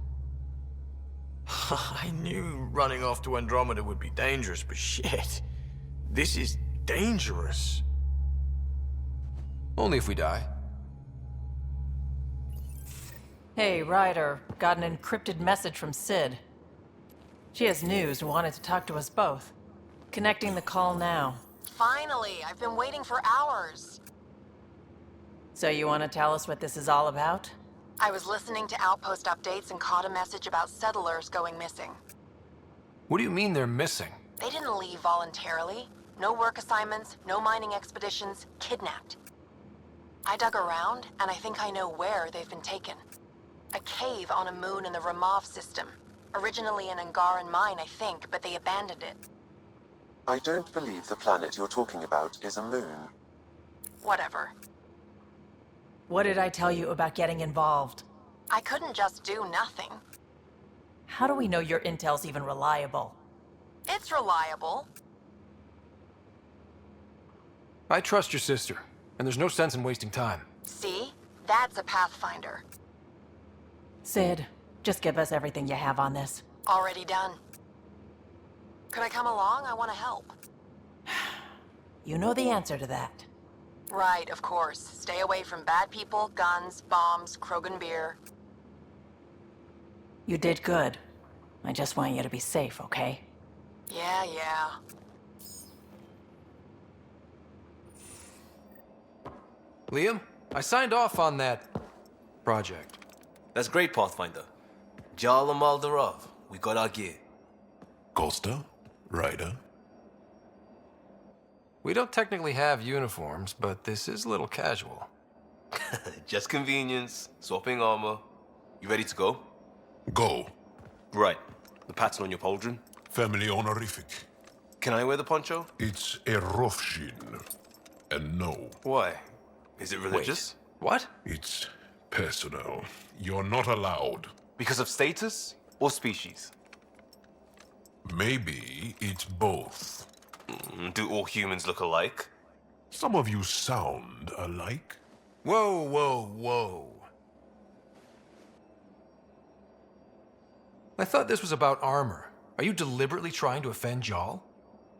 Speaker 10: I knew running off to Andromeda would be dangerous, but shit. This is dangerous.
Speaker 17: Only if we die.
Speaker 16: Hey, Ryder. Got an encrypted message from Sid. She has news and wanted to talk to us both. Connecting the call now.
Speaker 3: Finally, I've been waiting for hours.
Speaker 16: So you want to tell us what this is all about?
Speaker 3: I was listening to outpost updates and caught a message about settlers going missing.
Speaker 17: What do you mean they're missing?
Speaker 3: They didn't leave voluntarily. No work assignments, no mining expeditions, kidnapped. I dug around, and I think I know where they've been taken. A cave on a moon in the Ramav system. Originally an Angaran mine, I think, but they abandoned it.
Speaker 5: I don't believe the planet you're talking about is a moon.
Speaker 3: Whatever.
Speaker 16: What did I tell you about getting involved?
Speaker 3: I couldn't just do nothing.
Speaker 16: How do we know your intel's even reliable?
Speaker 3: It's reliable.
Speaker 17: I trust your sister, and there's no sense in wasting time.
Speaker 3: See? That's a Pathfinder.
Speaker 16: Sid, just give us everything you have on this.
Speaker 3: Already done. Could I come along? I want to help.
Speaker 16: You know the answer to that.
Speaker 3: Right, of course. Stay away from bad people, guns, bombs, Krogan beer.
Speaker 16: You did good. I just want you to be safe, okay?
Speaker 3: Yeah.
Speaker 17: Liam, I signed off on that project.
Speaker 21: That's great, Pathfinder. Jala Maldarov, we got our gear.
Speaker 11: Costa? Ryder?
Speaker 17: We don't technically have uniforms, but this is a little casual.
Speaker 21: Just convenience, swapping armor. You ready to go?
Speaker 11: Go.
Speaker 21: Right. The pattern on your pauldron?
Speaker 11: Family honorific.
Speaker 21: Can I wear the poncho?
Speaker 11: It's a Rofshin. And no.
Speaker 21: Why? Is it religious?
Speaker 17: Wait, what?
Speaker 11: It's personal. You're not allowed.
Speaker 21: Because of status or species?
Speaker 11: Maybe it's both.
Speaker 21: Do all humans look alike?
Speaker 11: Some of you sound alike.
Speaker 17: Whoa. I thought this was about armor. Are you deliberately trying to offend Jal?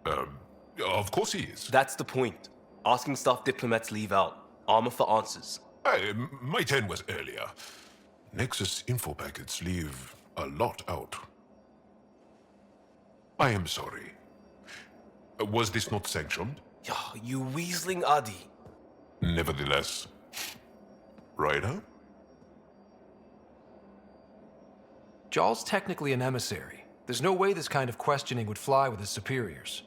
Speaker 11: Of course he is.
Speaker 21: That's the point. Asking stuff diplomats leave out. Armor for answers.
Speaker 11: My turn was earlier. Nexus info packets leave a lot out. I am sorry. Was this not sanctioned?
Speaker 21: You weaseling Adi.
Speaker 11: Nevertheless. Ryder?
Speaker 17: Jal's technically an emissary. There's no way this kind of questioning would fly with his superiors.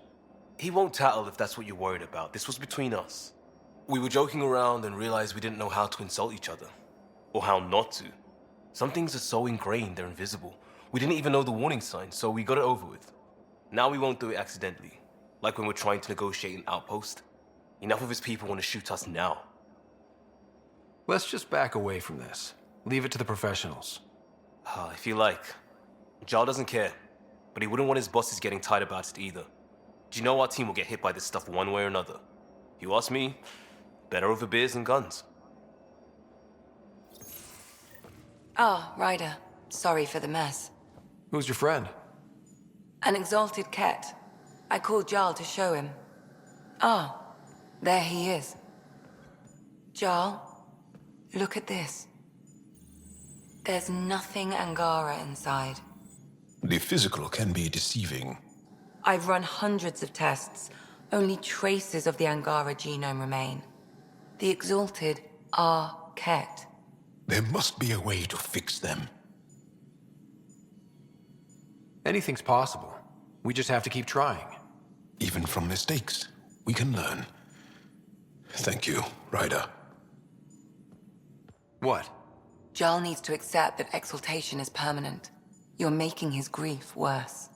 Speaker 21: He won't tattle if that's what you're worried about. This was between us. We were joking around and realized we didn't know how to insult each other. Or how not to. Some things are so ingrained they're invisible. We didn't even know the warning sign, so we got it over with. Now we won't do it accidentally. Like when we're trying to negotiate an outpost. Enough of his people want to shoot us now.
Speaker 17: Let's just back away from this. Leave it to the professionals.
Speaker 21: If you like. Jal doesn't care, but he wouldn't want his bosses getting tight about it either. Do you know our team will get hit by this stuff one way or another? If you ask me, better over beers and guns.
Speaker 3: Oh, Ryder. Sorry for the mess.
Speaker 17: Who's your friend?
Speaker 3: An exalted cat. I called Jarl to show him. Oh, there he is. Jarl, look at this. There's nothing Angara inside.
Speaker 11: The physical can be deceiving.
Speaker 3: I've run hundreds of tests. Only traces of the Angara genome remain. The exalted are Ket.
Speaker 11: There must be a way to fix them.
Speaker 17: Anything's possible. We just have to keep trying.
Speaker 11: Even from mistakes, we can learn. Thank you, Ryder.
Speaker 17: What?
Speaker 3: Jarl needs to accept that exaltation is permanent. You're making his grief worse.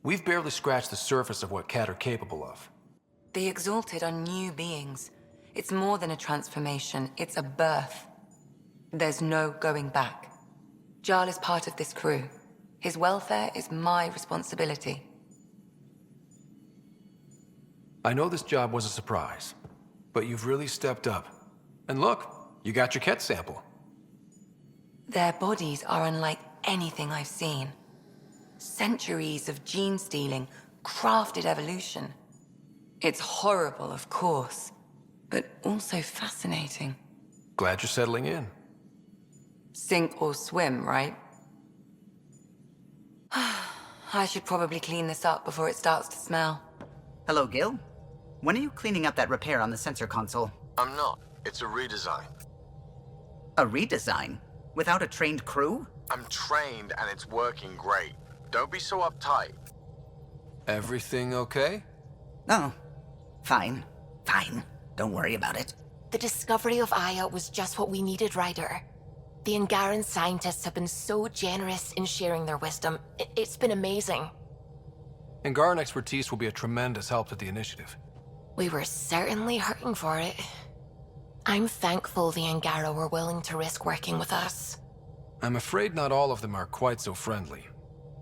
Speaker 17: We've barely scratched the surface of what Ket are capable of.
Speaker 3: The exalted are new beings. It's more than a transformation, it's a birth. There's no going back. Jarl is part of this crew. His welfare is my responsibility.
Speaker 17: I know this job was a surprise, but you've really stepped up. And look, you got your Ket sample.
Speaker 3: Their bodies are unlike anything I've seen. Centuries of gene stealing, crafted evolution. It's horrible, of course, but also fascinating.
Speaker 17: Glad you're settling in.
Speaker 3: Sink or swim, right? I should probably clean this up before it starts to smell.
Speaker 14: Hello, Gil. When are you cleaning up that repair on the sensor console?
Speaker 10: I'm not. It's a redesign.
Speaker 14: A redesign? Without a trained crew?
Speaker 10: I'm trained and it's working great. Don't be so uptight.
Speaker 17: Everything okay?
Speaker 14: Oh, fine. Fine. Don't worry about it.
Speaker 1: The discovery of Aya was just what we needed, Ryder. The Angaran scientists have been so generous in sharing their wisdom. It's been amazing.
Speaker 17: Angaran expertise will be a tremendous help to the initiative.
Speaker 1: We were certainly hurting for it. I'm thankful the Angara were willing to risk working with us.
Speaker 17: I'm afraid not all of them are quite so friendly.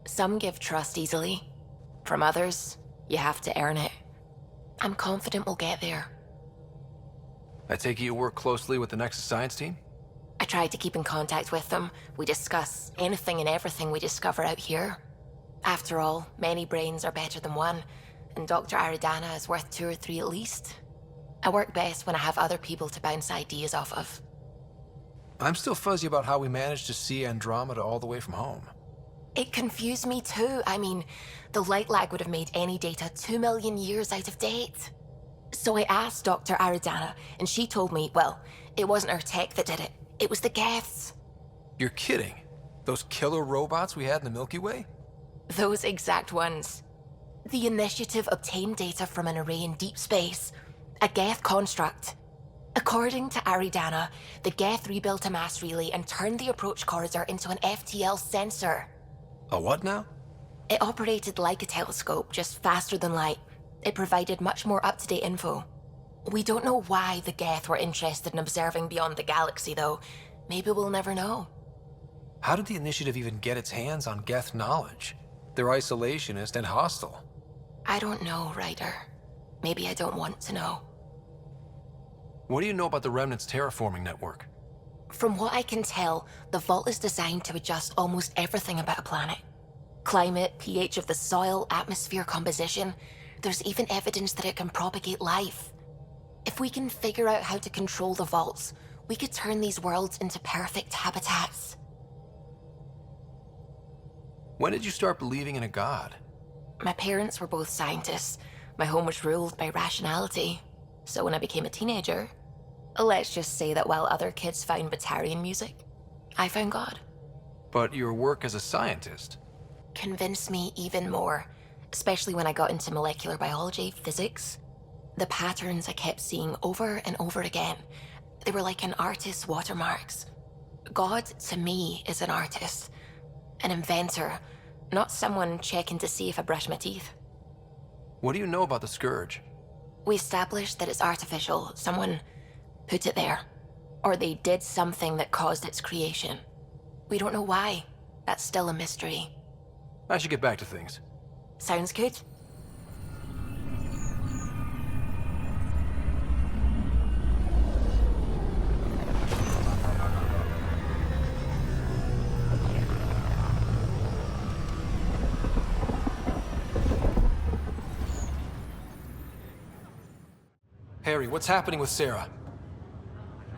Speaker 1: Some give trust easily. From others, you have to earn it. I'm confident we'll get there.
Speaker 17: I take it you work closely with the Nexus science team?
Speaker 1: I try to keep in contact with them. We discuss anything and everything we discover out here. After all, many brains are better than one, and Dr. Aridana is worth 2 or 3 at least. I work best when I have other people to bounce ideas off of.
Speaker 17: I'm still fuzzy about how we managed to see Andromeda all the way from home.
Speaker 1: It confused me too. I mean, the light lag would have made any data 2 million years out of date. So I asked Dr. Aridana, and she told me, well, it wasn't her tech that did it. It was the Geths.
Speaker 17: You're kidding? Those killer robots we had in the Milky Way?
Speaker 1: Those exact ones. The initiative obtained data from an array in deep space, a Geth construct. According to Aridana, the Geth rebuilt a mass relay and turned the approach corridor into an FTL sensor.
Speaker 17: A what now?
Speaker 1: It operated like a telescope, just faster than light. It provided much more up-to-date info. We don't know why the Geth were interested in observing beyond the galaxy, though. Maybe we'll never know.
Speaker 17: How did the initiative even get its hands on Geth knowledge? They're isolationist and hostile.
Speaker 1: I don't know, Ryder. Maybe I don't want to know.
Speaker 17: What do you know about the Remnant's terraforming network?
Speaker 1: From what I can tell, the Vault is designed to adjust almost everything about a planet. Climate, pH of the soil, atmosphere composition. There's even evidence that it can propagate life. If we can figure out how to control the Vaults, we could turn these worlds into perfect habitats.
Speaker 17: When did you start believing in a god?
Speaker 1: My parents were both scientists. My home was ruled by rationality. So when I became a teenager, let's just say that while other kids found Batarian music, I found God.
Speaker 17: But your work as a scientist
Speaker 1: Convinced me even more, especially when I got into molecular biology, physics. The patterns I kept seeing over and over again, they were like an artist's watermarks. God, to me, is an artist, an inventor, not someone checking to see if I brush my teeth.
Speaker 17: What do you know about the Scourge?
Speaker 1: We established that it's artificial. Someone put it there. Or they did something that caused its creation. We don't know why. That's still a mystery.
Speaker 17: I should get back to things.
Speaker 1: Sounds good.
Speaker 17: Harry, what's happening with Sarah?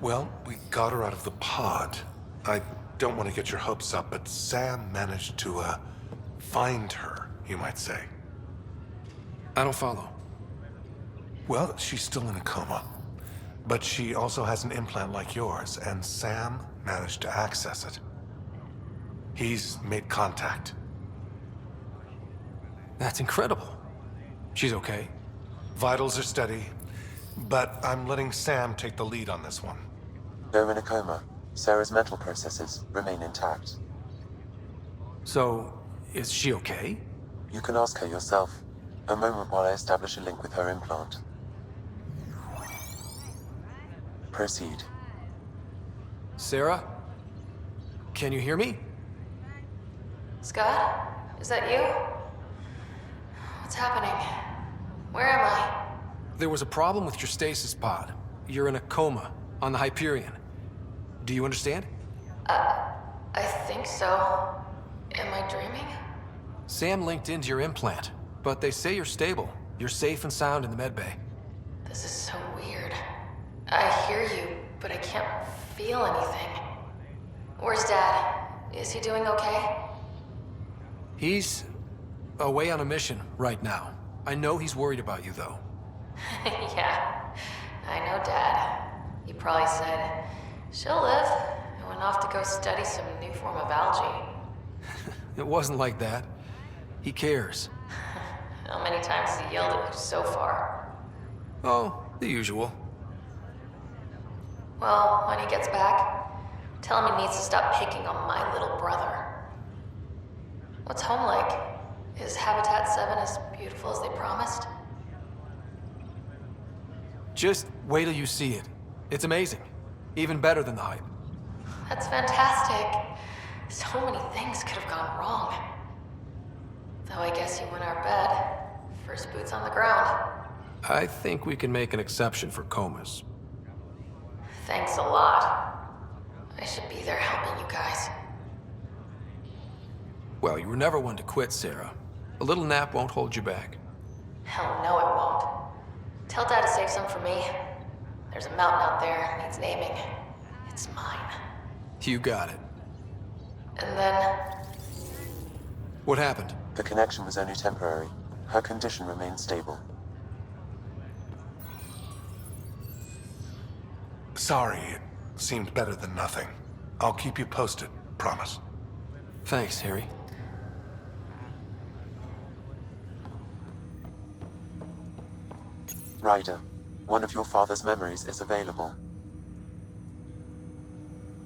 Speaker 9: Well, we got her out of the pod. I don't want to get your hopes up, but Sam managed to, find her, you might say.
Speaker 17: I don't follow.
Speaker 9: Well, she's still in a coma. But she also has an implant like yours, and Sam managed to access it. He's made contact.
Speaker 17: That's incredible. She's okay?
Speaker 9: Vitals are steady, but I'm letting Sam take the lead on this one.
Speaker 5: Though in a coma, Sarah's mental processes remain intact.
Speaker 17: So, is she okay?
Speaker 5: You can ask her yourself. A moment while I establish a link with her implant. Proceed.
Speaker 17: Sarah? Can you hear me?
Speaker 1: Scott? Is that you? What's happening? Where am I?
Speaker 17: There was a problem with your stasis pod. You're in a coma on the Hyperion. Do you understand?
Speaker 1: I think so. Am I dreaming?
Speaker 17: Sam linked into your implant, but they say you're stable. You're safe and sound in the medbay.
Speaker 1: This is so weird. I hear you, but I can't feel anything. Where's Dad? Is he doing okay?
Speaker 17: He's away on a mission right now. I know he's worried about you, though.
Speaker 16: Yeah, I know, Dad. He probably said, she'll live, and went off to go study some new form of algae.
Speaker 17: It wasn't like that. He cares.
Speaker 16: How many times has he yelled at you so far?
Speaker 17: Oh, the usual.
Speaker 16: Well, when he gets back, tell him he needs to stop picking on my little brother. What's home like? Is Habitat 7 as beautiful as they promised?
Speaker 17: Just wait till you see it. It's amazing. Even better than the hype.
Speaker 16: That's fantastic. So many things could have gone wrong. Though I guess you win our bet. First boots on the ground.
Speaker 17: I think we can make an exception for comas.
Speaker 16: Thanks a lot. I should be there helping you guys.
Speaker 17: Well, you were never one to quit, Sarah. A little nap won't hold you back.
Speaker 16: Hell no, it won't. Tell Dad to save some for me. There's a mountain out there, needs naming. It's mine.
Speaker 17: You got it.
Speaker 16: And then...
Speaker 17: What happened?
Speaker 5: The connection was only temporary. Her condition remained stable.
Speaker 9: Sorry, it seemed better than nothing. I'll keep you posted, promise.
Speaker 17: Thanks, Harry.
Speaker 5: Ryder, one of your father's memories is available.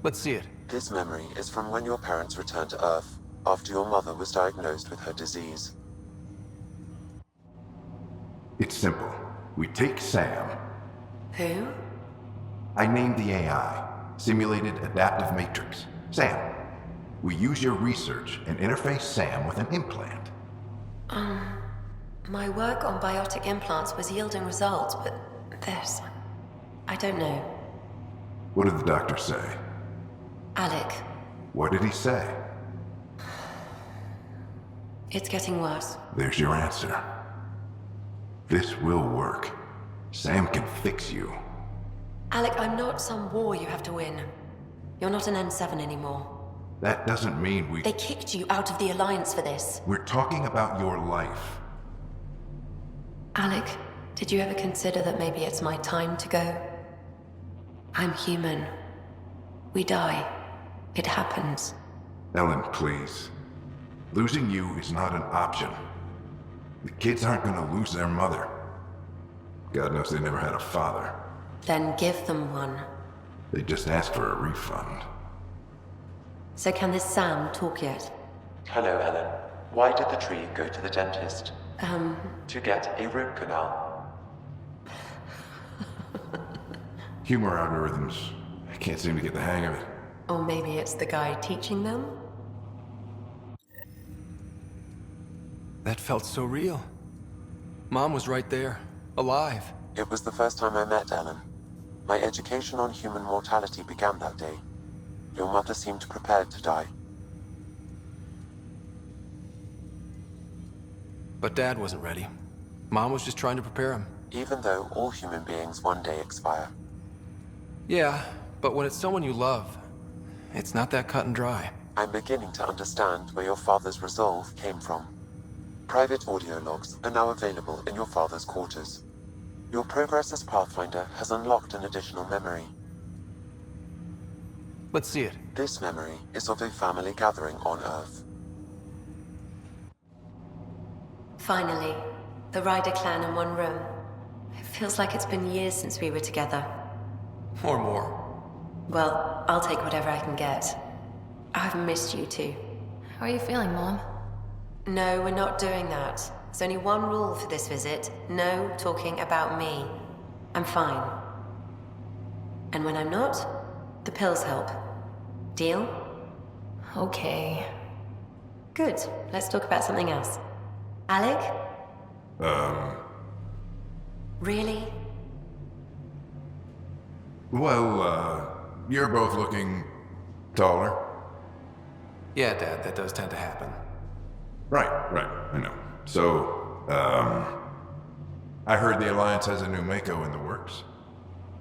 Speaker 17: Let's see it.
Speaker 5: This memory is from when your parents returned to Earth, after your mother was diagnosed with her disease.
Speaker 13: It's simple. We take Sam.
Speaker 16: Who?
Speaker 13: I named the AI, Simulated Adaptive Matrix. Sam. We use your research and interface Sam with an implant.
Speaker 20: My work on biotic implants was yielding results, but this... I don't know.
Speaker 13: What did the doctor say?
Speaker 20: Alec,
Speaker 13: What did he say?
Speaker 20: it's getting worse.
Speaker 13: There's your answer. This will work. Sam can fix you.
Speaker 20: Alec, I'm not some war you have to win. You're not an N7 anymore.
Speaker 13: That doesn't mean we...
Speaker 20: They kicked you out of the Alliance for this.
Speaker 13: We're talking about your life.
Speaker 20: Alec, did you ever consider that maybe it's my time to go? I'm human. We die. It happens.
Speaker 13: Ellen, please. Losing you is not an option. The kids aren't gonna lose their mother. God knows they never had a father.
Speaker 20: Then give them one.
Speaker 13: They just asked for a refund.
Speaker 20: So can this Sam talk yet?
Speaker 5: Hello, Ellen. Why did the tree go to the dentist?
Speaker 20: To
Speaker 5: get a root canal.
Speaker 13: Humor algorithms. I can't seem to get the hang of it.
Speaker 20: Or maybe it's the guy teaching them?
Speaker 17: That felt so real. Mom was right there, alive.
Speaker 5: It was the first time I met Ellen. My education on human mortality began that day. Your mother seemed prepared to die.
Speaker 17: But Dad wasn't ready. Mom was just trying to prepare him.
Speaker 5: Even though all human beings one day expire.
Speaker 17: Yeah, but when it's someone you love, it's not that cut and dry.
Speaker 5: I'm beginning to understand where your father's resolve came from. Private audio logs are now available in your father's quarters. Your progress as Pathfinder has unlocked an additional memory.
Speaker 17: Let's see it.
Speaker 5: This memory is of a family gathering on Earth.
Speaker 20: Finally, the Ryder clan in one room. It feels like it's been years since we were together.
Speaker 17: Or more.
Speaker 20: Well, I'll take whatever I can get. I've missed you too.
Speaker 1: How are you feeling, Mom?
Speaker 20: No, we're not doing that. There's only one rule for this visit. No talking about me. I'm fine. And when I'm not, the pills help. Deal?
Speaker 1: Okay.
Speaker 20: Good. Let's talk about something else. Alec? Really?
Speaker 13: Well, you're both looking taller.
Speaker 17: Yeah, Dad, that does tend to happen.
Speaker 13: Right, I know. So, I heard the Alliance has a new Mako in the works.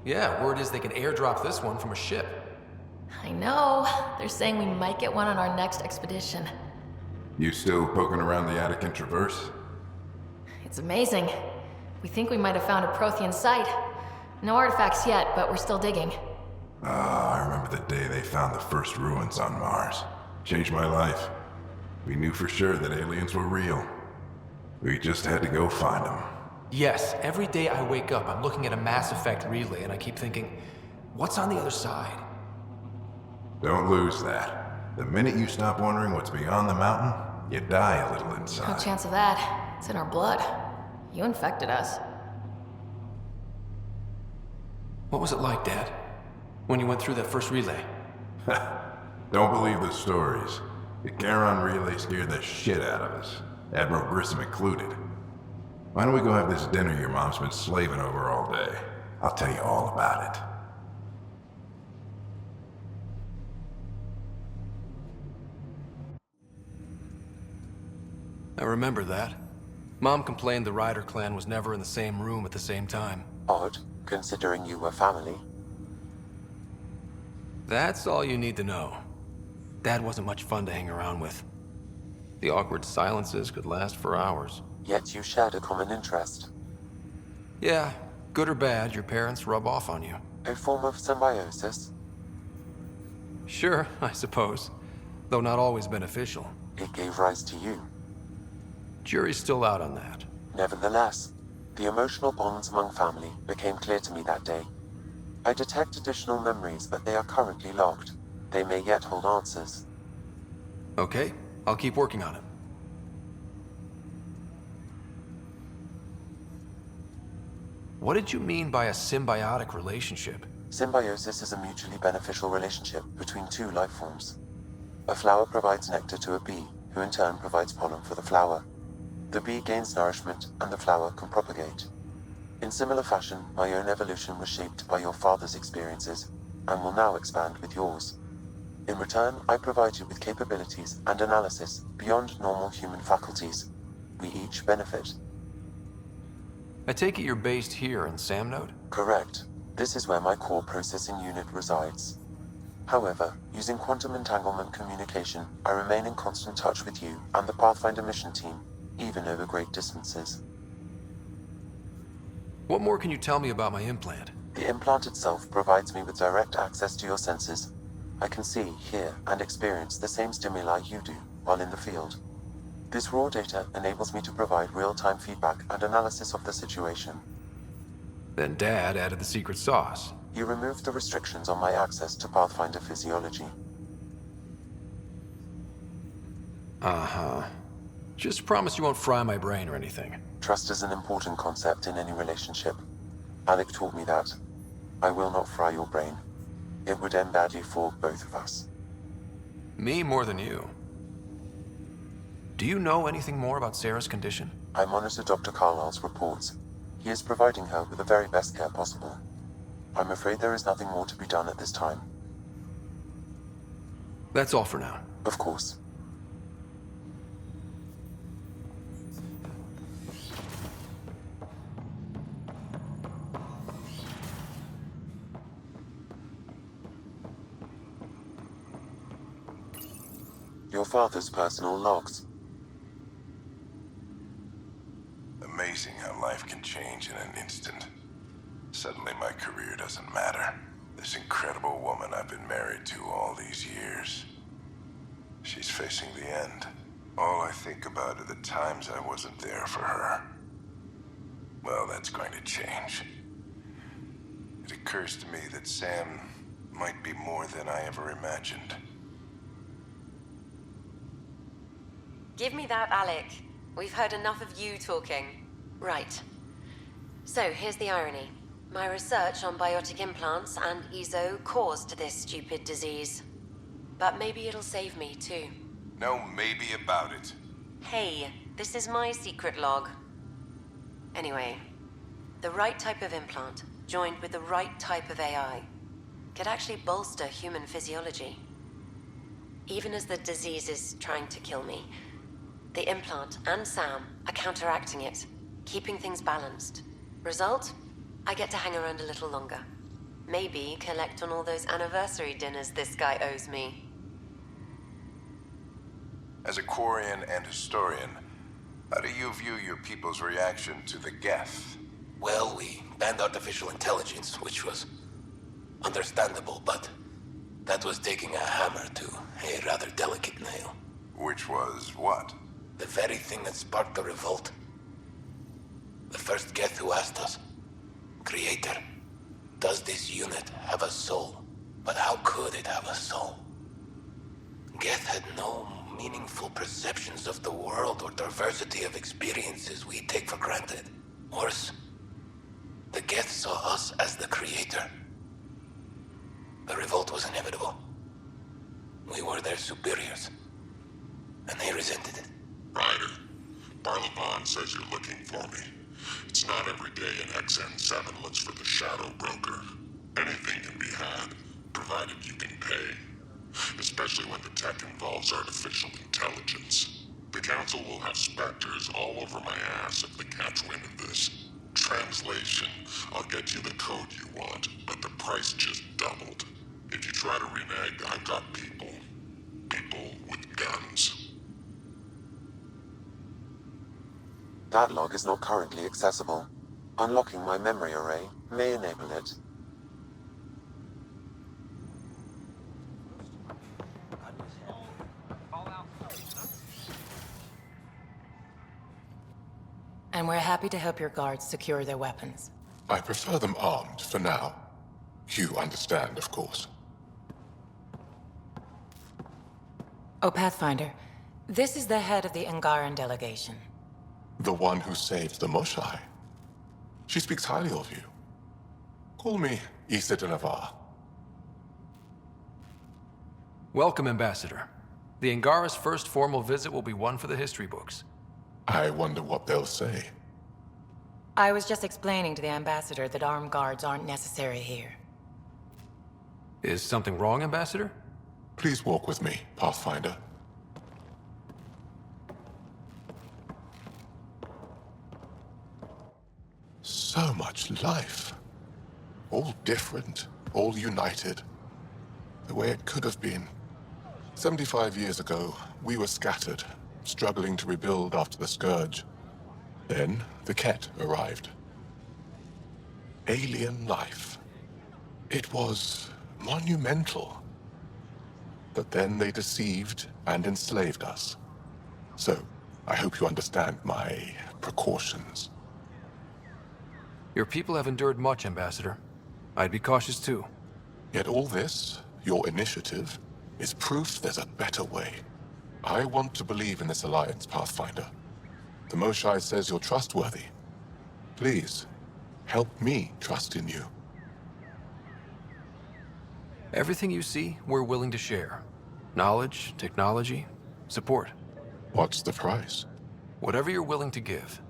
Speaker 17: Yeah, word is they can airdrop this one from a ship.
Speaker 1: I know. They're saying we might get one on our next expedition.
Speaker 13: You still poking around the Attican Traverse?
Speaker 1: It's amazing. We think we might have found a Prothean site. No artifacts yet, but we're still digging.
Speaker 13: I remember the day they found the first ruins on Mars. Changed my life. We knew for sure that aliens were real. We just had to go find them.
Speaker 17: Yes, every day I wake up, I'm looking at a Mass Effect relay and I keep thinking, what's on the other side?
Speaker 13: Don't lose that. The minute you stop wondering what's beyond the mountain, you die a little inside.
Speaker 1: No chance of that. It's in our blood. You infected us.
Speaker 17: What was it like, Dad? When you went through that first relay?
Speaker 13: Don't believe the stories. The Charon relay scared the shit out of us. Admiral Grissom included. Why don't we go have this dinner your mom's been slaving over all day? I'll tell you all about it.
Speaker 17: I remember that. Mom complained the Ryder clan was never in the same room at the same time.
Speaker 5: Odd, considering you were family.
Speaker 17: That's all you need to know. Dad wasn't much fun to hang around with. The awkward silences could last for hours.
Speaker 5: Yet you shared a common interest.
Speaker 17: Yeah, good or bad, your parents rub off on you.
Speaker 5: A form of symbiosis?
Speaker 17: Sure, I suppose. Though not always beneficial.
Speaker 5: It gave rise to you.
Speaker 17: Jury's still out on that.
Speaker 5: Nevertheless, the emotional bonds among family became clear to me that day. I detect additional memories, but they are currently locked. They may yet hold answers.
Speaker 17: Okay, I'll keep working on it. What did you mean by a symbiotic relationship?
Speaker 5: Symbiosis is a mutually beneficial relationship between two life forms. A flower provides nectar to a bee, who in turn provides pollen for the flower. The bee gains nourishment, and the flower can propagate. In similar fashion, my own evolution was shaped by your father's experiences, and will now expand with yours. In return, I provide you with capabilities and analysis beyond normal human faculties. We each benefit.
Speaker 17: I take it you're based here in Samnode?
Speaker 5: Correct. This is where my core processing unit resides. However, using quantum entanglement communication, I remain in constant touch with you and the Pathfinder mission team, even over great distances.
Speaker 17: What more can you tell me about my implant?
Speaker 5: The implant itself provides me with direct access to your senses. I can see, hear, and experience the same stimuli you do while in the field. This raw data enables me to provide real-time feedback and analysis of the situation.
Speaker 17: Then Dad added the secret sauce.
Speaker 5: You removed the restrictions on my access to Pathfinder physiology.
Speaker 17: Uh-huh. Just promise you won't fry my brain or anything.
Speaker 5: Trust is an important concept in any relationship. Alec taught me that. I will not fry your brain. It would end badly for both of us.
Speaker 17: Me more than you. Do you know anything more about Sarah's condition?
Speaker 5: I monitor Dr. Carlisle's reports. He is providing her with the very best care possible. I'm afraid there is nothing more to be done at this time.
Speaker 17: That's all for now.
Speaker 5: Of course. Your father's personal logs.
Speaker 11: Amazing how life can change in an instant. Suddenly my career doesn't matter. This incredible woman I've been married to all these years. She's facing the end. All I think about are the times I wasn't there for her. Well, that's going to change. It occurs to me that Sam might be more than I ever imagined.
Speaker 20: Give me that, Alec. We've heard enough of you talking. Right. So, here's the irony. My research on biotic implants and EZO caused this stupid disease. But maybe it'll save me, too.
Speaker 11: No maybe about it.
Speaker 20: Hey, this is my secret log. Anyway, the right type of implant, joined with the right type of AI, could actually bolster human physiology. Even as the disease is trying to kill me, the implant and Sam are counteracting it, keeping things balanced. Result? I get to hang around a little longer. Maybe collect on all those anniversary dinners this guy owes me.
Speaker 11: As a Quarian and historian, how do you view your people's reaction to the Geth?
Speaker 19: Well, we banned artificial intelligence, which was understandable, but that was taking a hammer to a rather delicate nail.
Speaker 13: Which was what?
Speaker 19: The very thing that sparked the revolt. The first Geth who asked us, Creator, does this unit have a soul? But how could it have a soul? Geth had no meaningful perceptions of the world or diversity of experiences we take for granted. Worse, the Geth saw us as the Creator. The revolt was inevitable. We were their superiors, and they resented it.
Speaker 6: Ryder, Barlaban says you're looking for me. It's not every day an XN7 looks for the Shadow Broker. Anything can be had, provided you can pay. Especially when the tech involves artificial intelligence. The Council will have specters all over my ass if they catch wind of this. Translation, I'll get you the code you want, but the price just doubled. If you try to renege, I've got people. People with guns.
Speaker 5: That log is not currently accessible. Unlocking my memory array may enable it.
Speaker 3: And we're happy to help your guards secure their weapons.
Speaker 6: I prefer them armed for now. You understand, of course.
Speaker 3: Oh, Pathfinder, this is the head of the Angaran delegation.
Speaker 6: The one who saved the Moshai. She speaks highly of you. Call me Issa de Navarre.
Speaker 17: Welcome, Ambassador. The Angara's first formal visit will be one for the history books.
Speaker 6: I wonder what they'll say.
Speaker 3: I was just explaining to the Ambassador that armed guards aren't necessary here.
Speaker 17: Is something wrong, Ambassador?
Speaker 6: Please walk with me, Pathfinder. So much life. All different, all united. The way it could have been. 75 years ago, we were scattered, struggling to rebuild after the Scourge. Then, the Ket arrived. Alien life. It was monumental. But then they deceived and enslaved us. So, I hope you understand my precautions.
Speaker 17: Your people have endured much, Ambassador. I'd be cautious too.
Speaker 6: Yet all this, your initiative, is proof there's a better way. I want to believe in this alliance, Pathfinder. The Moshai says you're trustworthy. Please, help me trust in you.
Speaker 17: Everything you see, we're willing to share. Knowledge, technology, support.
Speaker 6: What's the price?
Speaker 17: Whatever you're willing to give.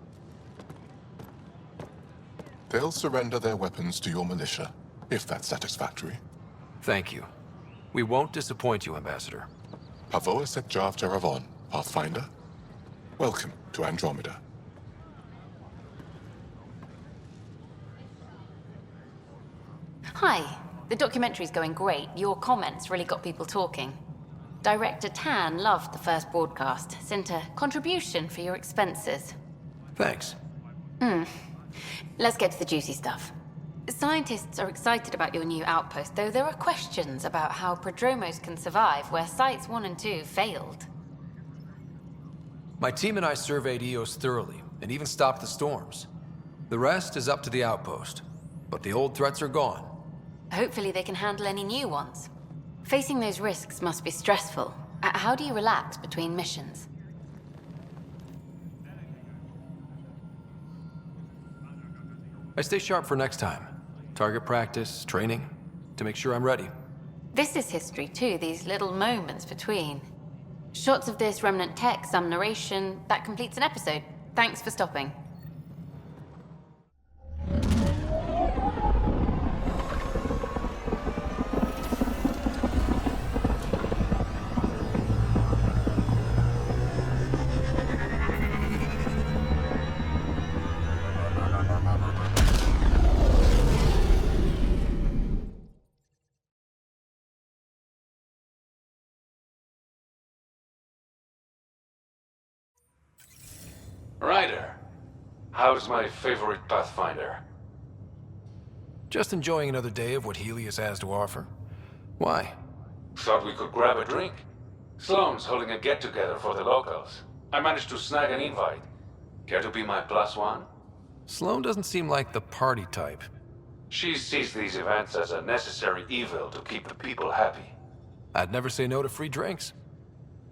Speaker 6: They'll surrender their weapons to your militia, if that's satisfactory.
Speaker 17: Thank you. We won't disappoint you, Ambassador.
Speaker 6: Pavoa Sek Jav Jaravon, Pathfinder. Welcome to Andromeda.
Speaker 18: Hi. The documentary's going great. Your comments really got people talking. Director Tan loved the first broadcast. Sent a contribution for your expenses.
Speaker 17: Thanks.
Speaker 18: Let's get to the juicy stuff. Scientists are excited about your new outpost, though there are questions about how Prodromos can survive where Sites 1 and 2 failed.
Speaker 17: My team and I surveyed Eos thoroughly, and even stopped the storms. The rest is up to the outpost, but the old threats are gone.
Speaker 18: Hopefully they can handle any new ones. Facing those risks must be stressful. How do you relax between missions?
Speaker 17: I stay sharp for next time. Target practice, training, to make sure I'm ready.
Speaker 18: This is history too, these little moments between. Shots of this remnant tech, some narration, that completes an episode. Thanks for stopping.
Speaker 8: Ryder,
Speaker 22: How's my favorite Pathfinder?
Speaker 17: Just enjoying another day of what Helios has to offer. Why?
Speaker 22: Thought we could grab a drink. Sloane's holding a get-together for the locals. I managed to snag an invite. Care to be my +1?
Speaker 17: Sloane doesn't seem like the party type.
Speaker 22: She sees these events as a necessary evil to keep the people happy.
Speaker 17: I'd never say no to free drinks.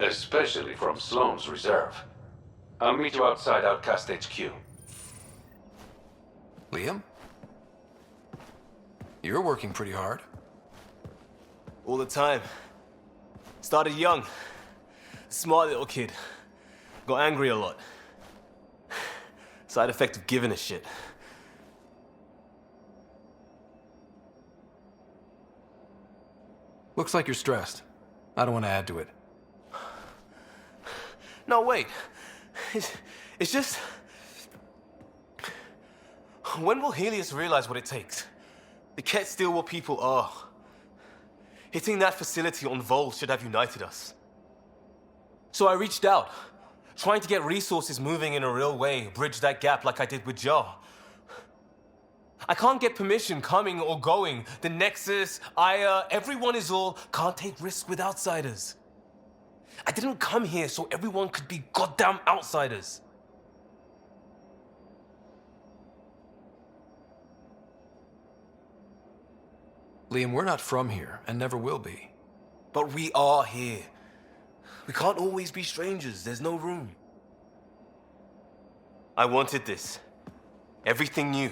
Speaker 22: Especially from Sloane's reserve. I'll meet you outside Outcast HQ.
Speaker 17: Liam? You're working pretty hard.
Speaker 21: All the time. Started young. Smart little kid. Got angry a lot. Side effect of giving a shit.
Speaker 17: Looks like you're stressed. I don't want to add to it.
Speaker 21: No, wait. It's just... When will Helios realize what it takes? They can't steal what people are. Hitting that facility on Vol should have united us. So I reached out, trying to get resources moving in a real way, bridge that gap like I did with Jar. I can't get permission coming or going. The Nexus, Aya, everyone is all can't take risks with outsiders. I didn't come here so everyone could be goddamn outsiders.
Speaker 17: Liam, we're not from here, and never will be.
Speaker 21: But we are here. We can't always be strangers. There's no room. I wanted this. Everything new.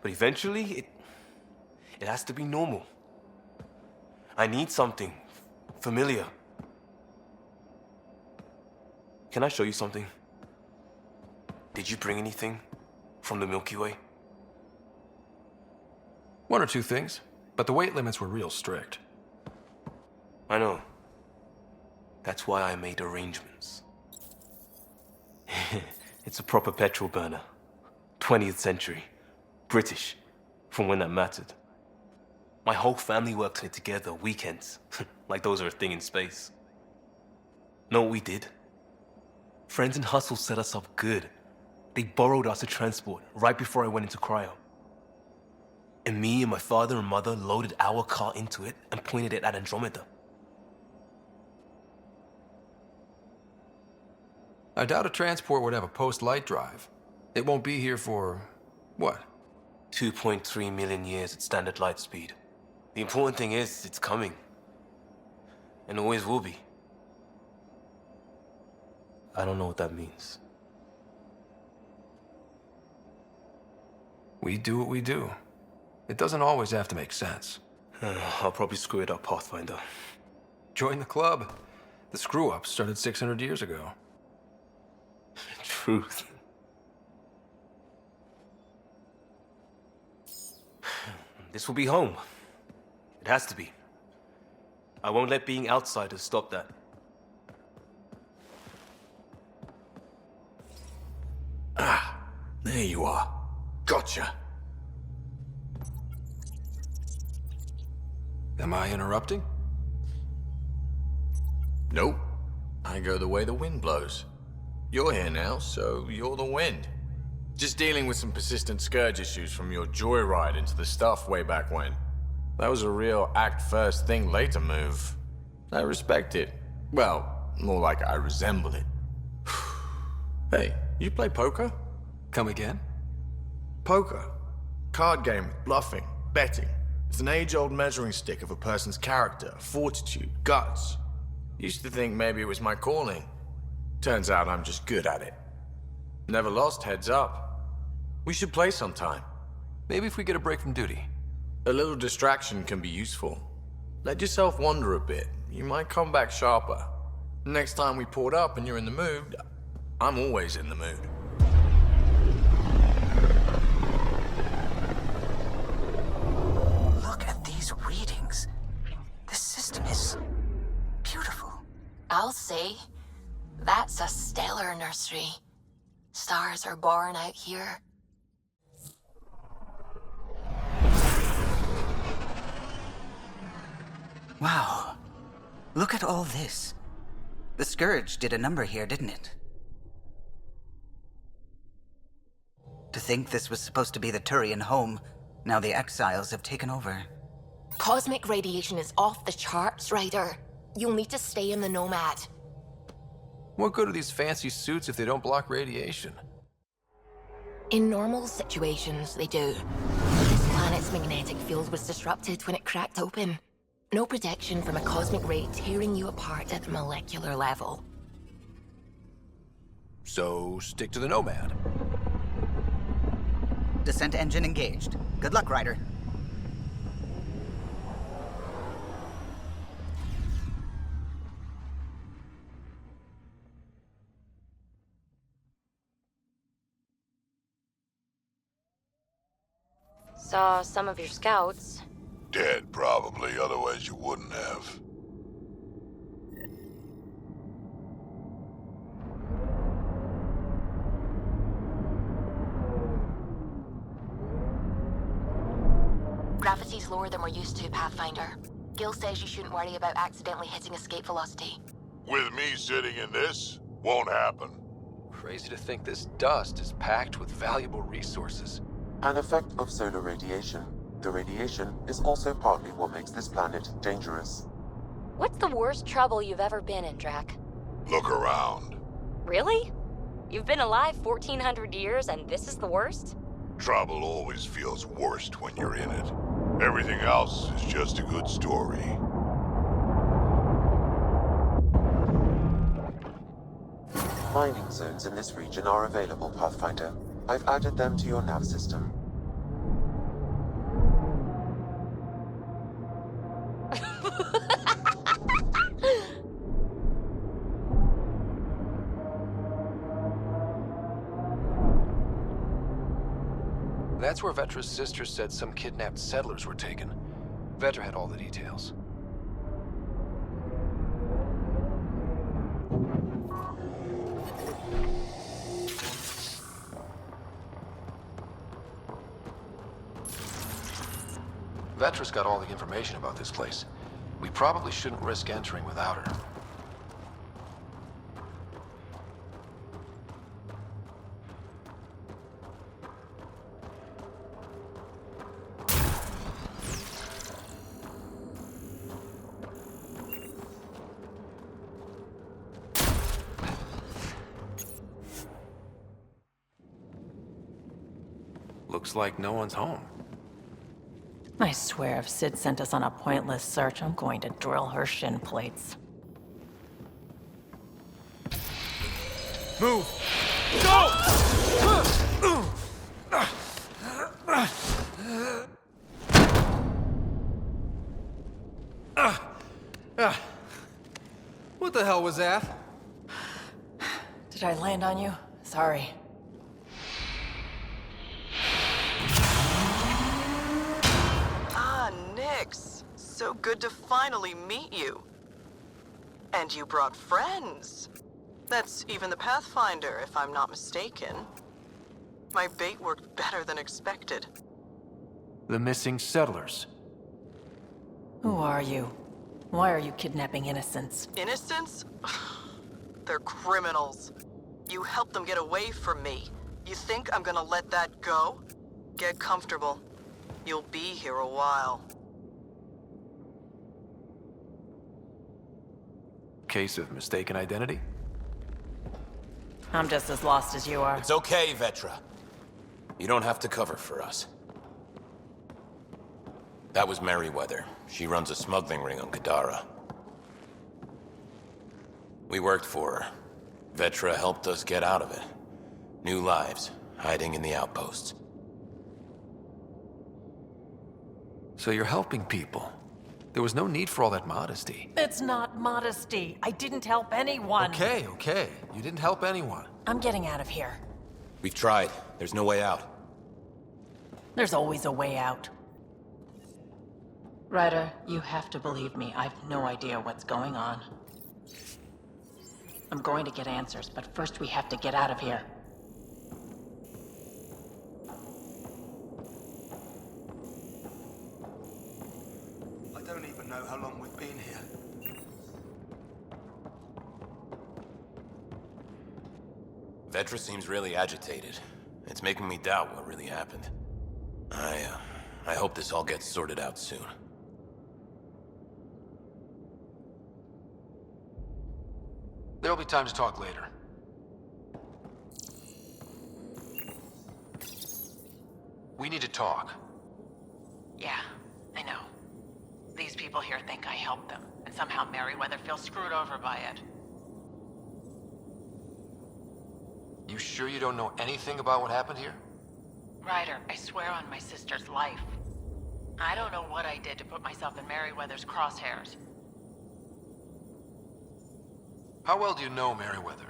Speaker 21: But eventually, it has to be normal. I need something familiar. Can I show you something? Did you bring anything from the Milky Way?
Speaker 17: One or two things, but the weight limits were real strict.
Speaker 21: I know. That's why I made arrangements. It's a proper petrol burner. 20th century. British. From when that mattered. My whole family works on it together, weekends. Like those are a thing in space. Know what we did? Friends in Hustle set us up good. They borrowed us a transport right before I went into cryo. And me and my father and mother loaded our car into it and pointed it at Andromeda.
Speaker 17: I doubt a transport would have a post-light drive. It won't be here for... what?
Speaker 21: 2.3 million years at standard light speed. The important thing is, it's coming. And always will be. I don't know what that means.
Speaker 17: We do what we do. It doesn't always have to make sense.
Speaker 21: I'll probably screw it up, Pathfinder.
Speaker 17: Join the club. The screw-up started 600 years ago.
Speaker 21: Truth. This will be home. It has to be. I won't let being outsiders stop that.
Speaker 10: Ah, there you are. Gotcha.
Speaker 17: Am I interrupting?
Speaker 10: Nope. I go the way the wind blows. You're here now, so you're the wind. Just dealing with some persistent scourge issues from your joyride into the stuff way back when. That was a real act-first thing later move. I respect it. Well, more like I resemble it. Hey, you play poker?
Speaker 17: Come again?
Speaker 10: Poker. Card game with bluffing, betting. It's an age-old measuring stick of a person's character, fortitude, guts. Used to think maybe it was my calling. Turns out I'm just good at it. Never lost heads up. We should play sometime.
Speaker 17: Maybe if we get a break from duty.
Speaker 10: A little distraction can be useful. Let yourself wander a bit. You might come back sharper. Next time we port up and you're in the mood, I'm always in the mood.
Speaker 14: Look at these readings. This system is beautiful.
Speaker 1: I'll say, that's a stellar nursery. Stars are born out here.
Speaker 14: Wow. Look at all this. The Scourge did a number here, didn't it? To think this was supposed to be the Turian home. Now the exiles have taken over.
Speaker 1: Cosmic radiation is off the charts, Ryder. You'll need to stay in the Nomad.
Speaker 17: What good are these fancy suits if they don't block radiation?
Speaker 1: In normal situations, they do. This planet's magnetic field was disrupted when it cracked open. No protection from a cosmic ray tearing you apart at the molecular level.
Speaker 17: So, stick to the Nomad.
Speaker 14: Descent engine engaged. Good luck, Ryder.
Speaker 18: Saw some of your scouts.
Speaker 7: Dead, probably, otherwise you wouldn't have.
Speaker 3: Gravity's lower than we're used to, Pathfinder. Gil says you shouldn't worry about accidentally hitting escape velocity.
Speaker 7: With me sitting in this, won't happen.
Speaker 17: Crazy to think this dust is packed with valuable resources.
Speaker 5: An effect of solar radiation. The radiation is also partly what makes this planet dangerous.
Speaker 18: What's the worst trouble you've ever been in, Drac?
Speaker 7: Look around.
Speaker 18: Really? You've been alive 1,400 years and this is the worst?
Speaker 7: Trouble always feels worst when you're in it. Everything else is just a good story.
Speaker 5: Mining zones in this region are available, Pathfinder. I've added them to your nav system.
Speaker 17: That's where Vetra's sister said some kidnapped settlers were taken. Vetra had all the details. Vetra's got all the information about this place. We probably shouldn't risk entering without her. Looks like no one's home.
Speaker 16: I swear if Sid sent us on a pointless search, I'm going to drill her shin plates.
Speaker 17: Move! Go! What the hell was that?
Speaker 16: Did I land on you? Sorry.
Speaker 4: Nix, so good to finally meet you. And you brought friends. That's even the Pathfinder, if I'm not mistaken. My bait worked better than expected.
Speaker 17: The missing settlers.
Speaker 16: Who are you? Why are you kidnapping innocents?
Speaker 4: Innocents? They're criminals. You helped them get away from me. You think I'm gonna let that go? Get comfortable. You'll be here a while.
Speaker 17: Case of mistaken identity?
Speaker 16: I'm just as lost as you are.
Speaker 19: It's okay, Vetra. You don't have to cover for us. That was Merryweather. She runs a smuggling ring on Kadara. We worked for her. Vetra helped us get out of it. New lives, hiding in the outposts.
Speaker 17: So you're helping people. There was no need for all that modesty.
Speaker 16: It's not modesty. I didn't help anyone.
Speaker 17: Okay. You didn't help anyone.
Speaker 16: I'm getting out of here.
Speaker 19: We've tried. There's no way out.
Speaker 16: There's always a way out. Ryder, you have to believe me. I've no idea what's going on. I'm going to get answers, but first we have to get out of here.
Speaker 8: I don't even know how long we've been here.
Speaker 19: Vetra seems really agitated.
Speaker 12: It's making me doubt what really happened. I hope this all gets sorted out soon.
Speaker 17: There'll be time to talk later. We need to talk.
Speaker 16: Yeah, I know. These people here think I helped them, and somehow Merryweather feels screwed over by it.
Speaker 17: You sure you don't know anything about what happened here?
Speaker 16: Ryder, I swear on my sister's life. I don't know what I did to put myself in Merryweather's crosshairs.
Speaker 17: How well do you know Merryweather?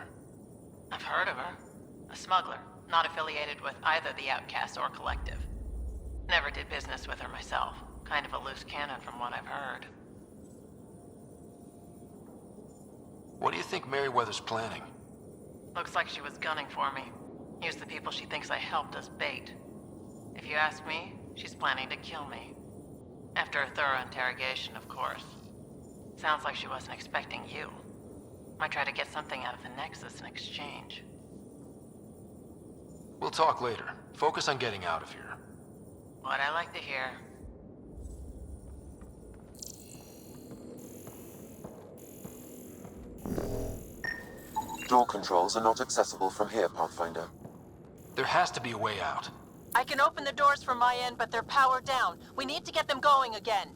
Speaker 16: I've heard of her. A smuggler, not affiliated with either the Outcast or Collective. Never did business with her myself. Kind of a loose cannon from what I've heard.
Speaker 17: What do you think Merryweather's planning?
Speaker 16: Looks like she was gunning for me. Use the people she thinks I helped as bait. If you ask me, she's planning to kill me. After a thorough interrogation, of course. Sounds like she wasn't expecting you. Might try to get something out of the Nexus in exchange.
Speaker 17: We'll talk later. Focus on getting out of here.
Speaker 16: What I like to hear.
Speaker 5: Door controls are not accessible from here, Pathfinder.
Speaker 17: There has to be a way out.
Speaker 3: I can open the doors from my end, but they're powered down. We need to get them going again.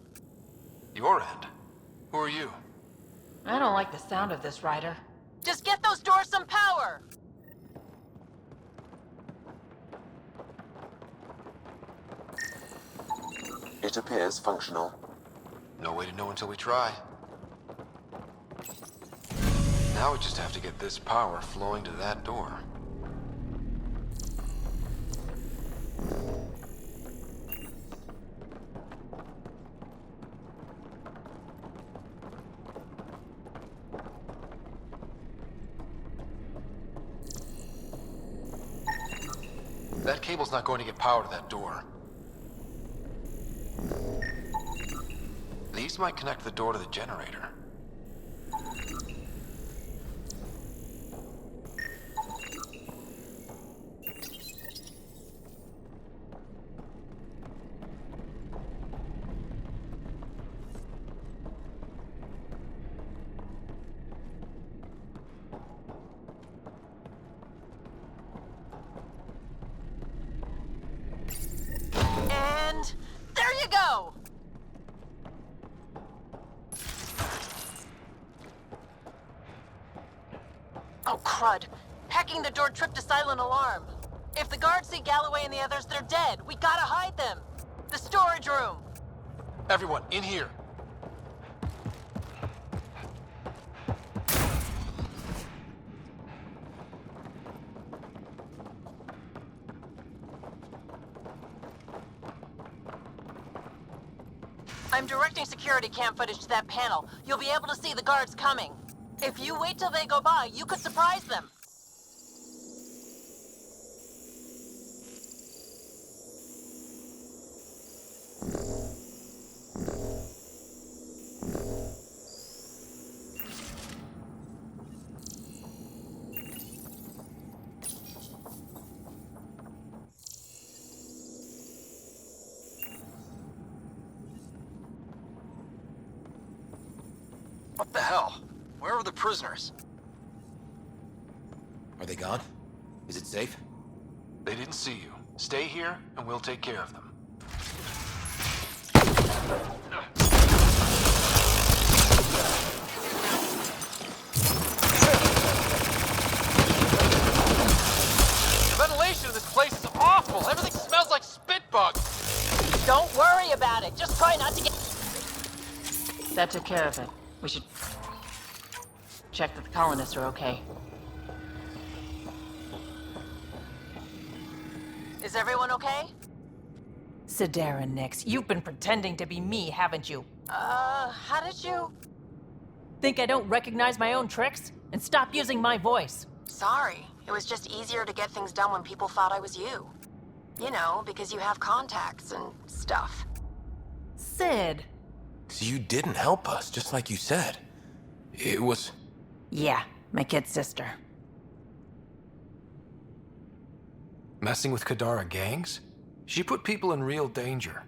Speaker 17: Your end? Who are you?
Speaker 16: I don't like the sound of this, Ryder.
Speaker 3: Just get those doors some power!
Speaker 5: It appears functional.
Speaker 17: No way to know until we try. Now we just have to get this power flowing to that door. That cable's not going to get power to that door. These might connect the door to the generator.
Speaker 3: And there you go! Oh, crud. Hacking the door tripped a silent alarm. If the guards see Galloway and the others, they're dead. We gotta hide them. The storage room.
Speaker 17: Everyone, in here.
Speaker 3: I'm directing security cam footage to that panel. You'll be able to see the guards coming. If you wait till they go by, you could surprise them.
Speaker 8: What the hell? Where are the prisoners?
Speaker 12: Are they gone? Is it safe?
Speaker 17: They didn't see you. Stay here, and we'll take care of them. The ventilation in this place is awful. Everything smells like spit bugs.
Speaker 3: Don't worry about it. Just try not to get...
Speaker 16: That took care of it. We should check that the colonists are okay.
Speaker 3: Is everyone okay?
Speaker 16: Sidera Nix, you've been pretending to be me, haven't you?
Speaker 3: How did you...
Speaker 16: Think I don't recognize my own tricks? And stop using my voice.
Speaker 3: Sorry. It was just easier to get things done when people thought I was you. You know, because you have contacts and stuff.
Speaker 16: Sid.
Speaker 12: So you didn't help us, just like you said. It was...
Speaker 16: Yeah, my kid's sister.
Speaker 17: Messing with Kadara gangs? She put people in real danger.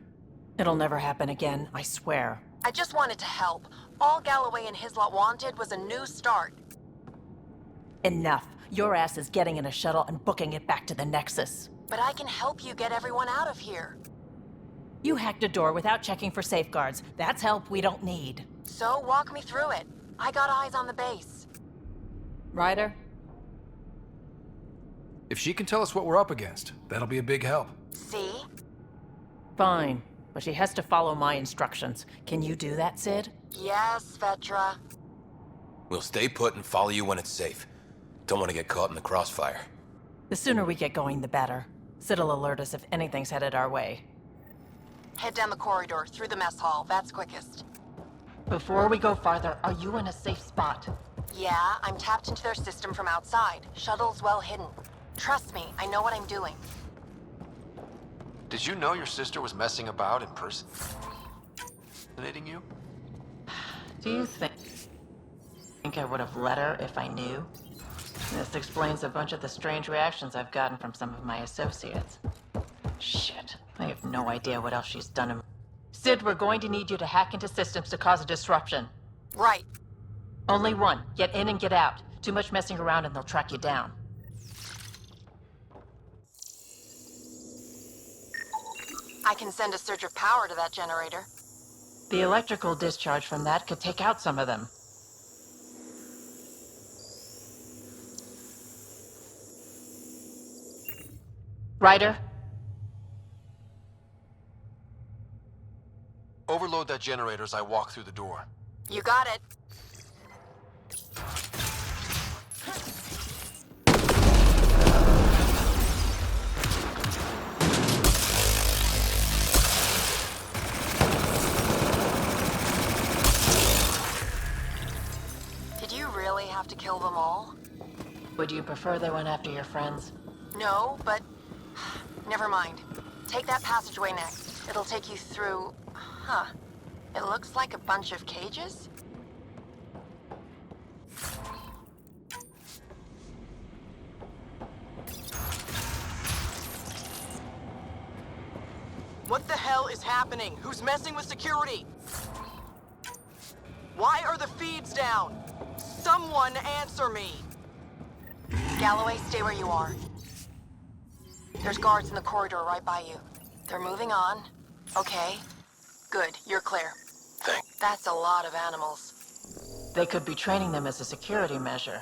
Speaker 16: It'll never happen again, I swear.
Speaker 3: I just wanted to help. All Galloway and his lot wanted was a new start.
Speaker 16: Enough. Your ass is getting in a shuttle and booking it back to the Nexus.
Speaker 3: But I can help you get everyone out of here.
Speaker 16: You hacked a door without checking for safeguards. That's help we don't need.
Speaker 3: So walk me through it. I got eyes on the base.
Speaker 16: Ryder?
Speaker 17: If she can tell us what we're up against, that'll be a big help.
Speaker 3: See?
Speaker 16: Fine, but she has to follow my instructions. Can you do that, Sid?
Speaker 3: Yes, Vetra.
Speaker 12: We'll stay put and follow you when it's safe. Don't want to get caught in the crossfire.
Speaker 16: The sooner we get going, the better. Sid'll alert us if anything's headed our way.
Speaker 3: Head down the corridor, through the mess hall. That's quickest.
Speaker 16: Before we go farther, are you in a safe spot?
Speaker 3: Yeah, I'm tapped into their system from outside. Shuttle's well hidden. Trust me, I know what I'm doing.
Speaker 17: Did you know your sister was messing about in person? Impersonating you?
Speaker 16: Do you think I would have let her if I knew? This explains a bunch of the strange reactions I've gotten from some of my associates. Shit, I have no idea what else she's done. Sid, we're going to need you to hack into systems to cause a disruption.
Speaker 3: Right.
Speaker 16: Only one. Get in and get out. Too much messing around and they'll track you down.
Speaker 3: I can send a surge of power to that generator.
Speaker 16: The electrical discharge from that could take out some of them. Ryder?
Speaker 17: Overload that generator as I walk through the door.
Speaker 3: You got it. Did you really have to kill them all?
Speaker 16: Would you prefer they went after your friends?
Speaker 3: No, but... Never mind. Take that passageway next. It'll take you through... Huh. It looks like a bunch of cages?
Speaker 4: What the hell is happening? Who's messing with security? Why are the feeds down? Someone answer me!
Speaker 3: Galloway, stay where you are. There's guards in the corridor right by you. They're moving on. Okay. Good, you're clear.
Speaker 12: Thanks.
Speaker 3: That's a lot of animals.
Speaker 16: They could be training them as a security measure.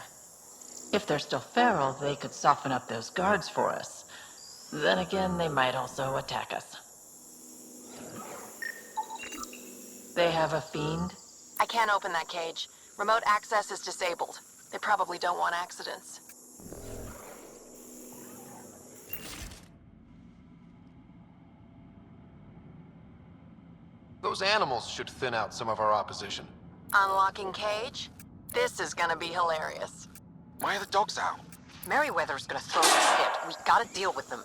Speaker 16: If they're still feral, they could soften up those guards for us. Then again, they might also attack us. They have a fiend?
Speaker 3: I can't open that cage. Remote access is disabled. They probably don't want accidents.
Speaker 17: Those animals should thin out some of our opposition.
Speaker 3: Unlocking cage? This is gonna be hilarious.
Speaker 12: Why are the dogs out?
Speaker 3: Merryweather's gonna throw this hit. We gotta deal with them.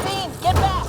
Speaker 3: Fiends, get back!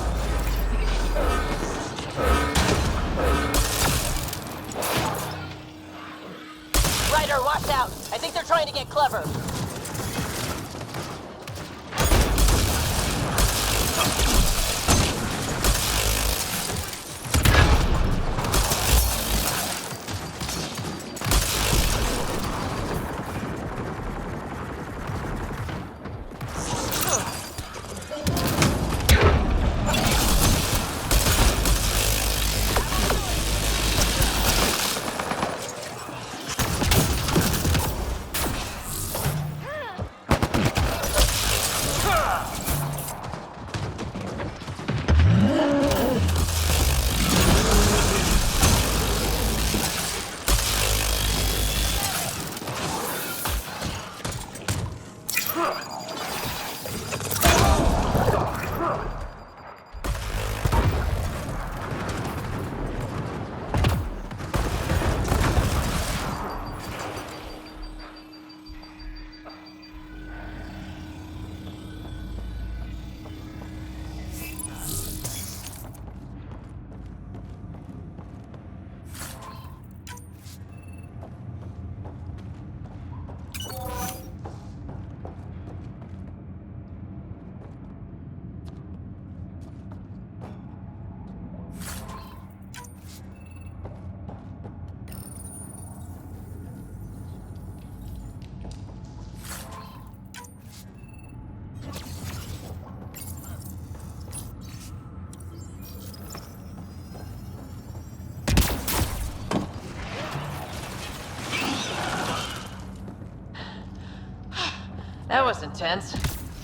Speaker 16: was intense.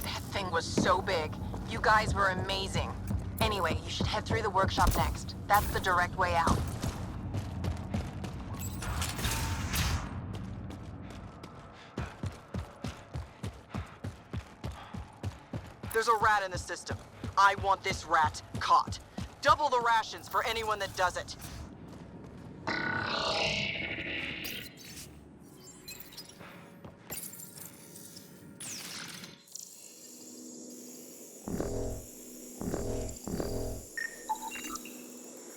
Speaker 3: That thing was so big. You guys were amazing. Anyway, you should head through the workshop next. That's the direct way out.
Speaker 4: There's a rat in the system. I want this rat caught. Double the rations for anyone that does it.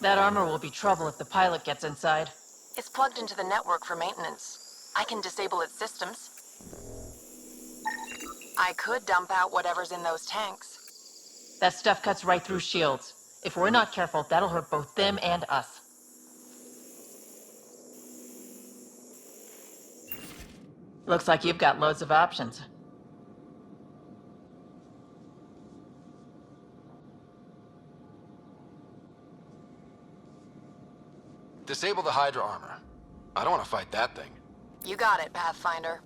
Speaker 16: That armor will be trouble if the pilot gets inside.
Speaker 3: It's plugged into the network for maintenance. I can disable its systems. I could dump out whatever's in those tanks.
Speaker 16: That stuff cuts right through shields. If we're not careful, that'll hurt both them and us. Looks like you've got loads of options.
Speaker 17: Disable the Hydra armor. I don't want to fight that thing.
Speaker 3: You got it, Pathfinder.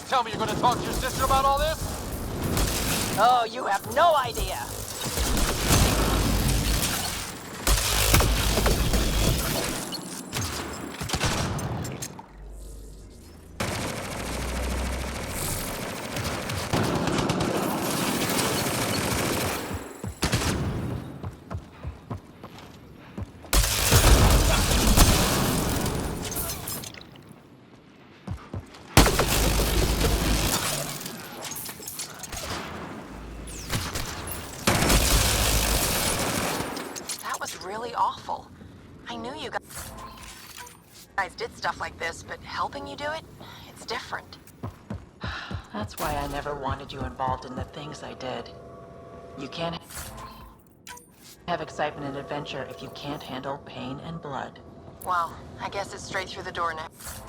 Speaker 17: Tell me you're going to talk to your sister about all this?
Speaker 16: Oh, you have no idea.
Speaker 3: Really awful. I knew you guys did stuff like this, but helping you do it, it's different.
Speaker 16: That's why I never wanted you involved in the things I did. You can't have excitement and adventure if you can't handle pain and blood.
Speaker 3: Well, I guess it's straight through the door next.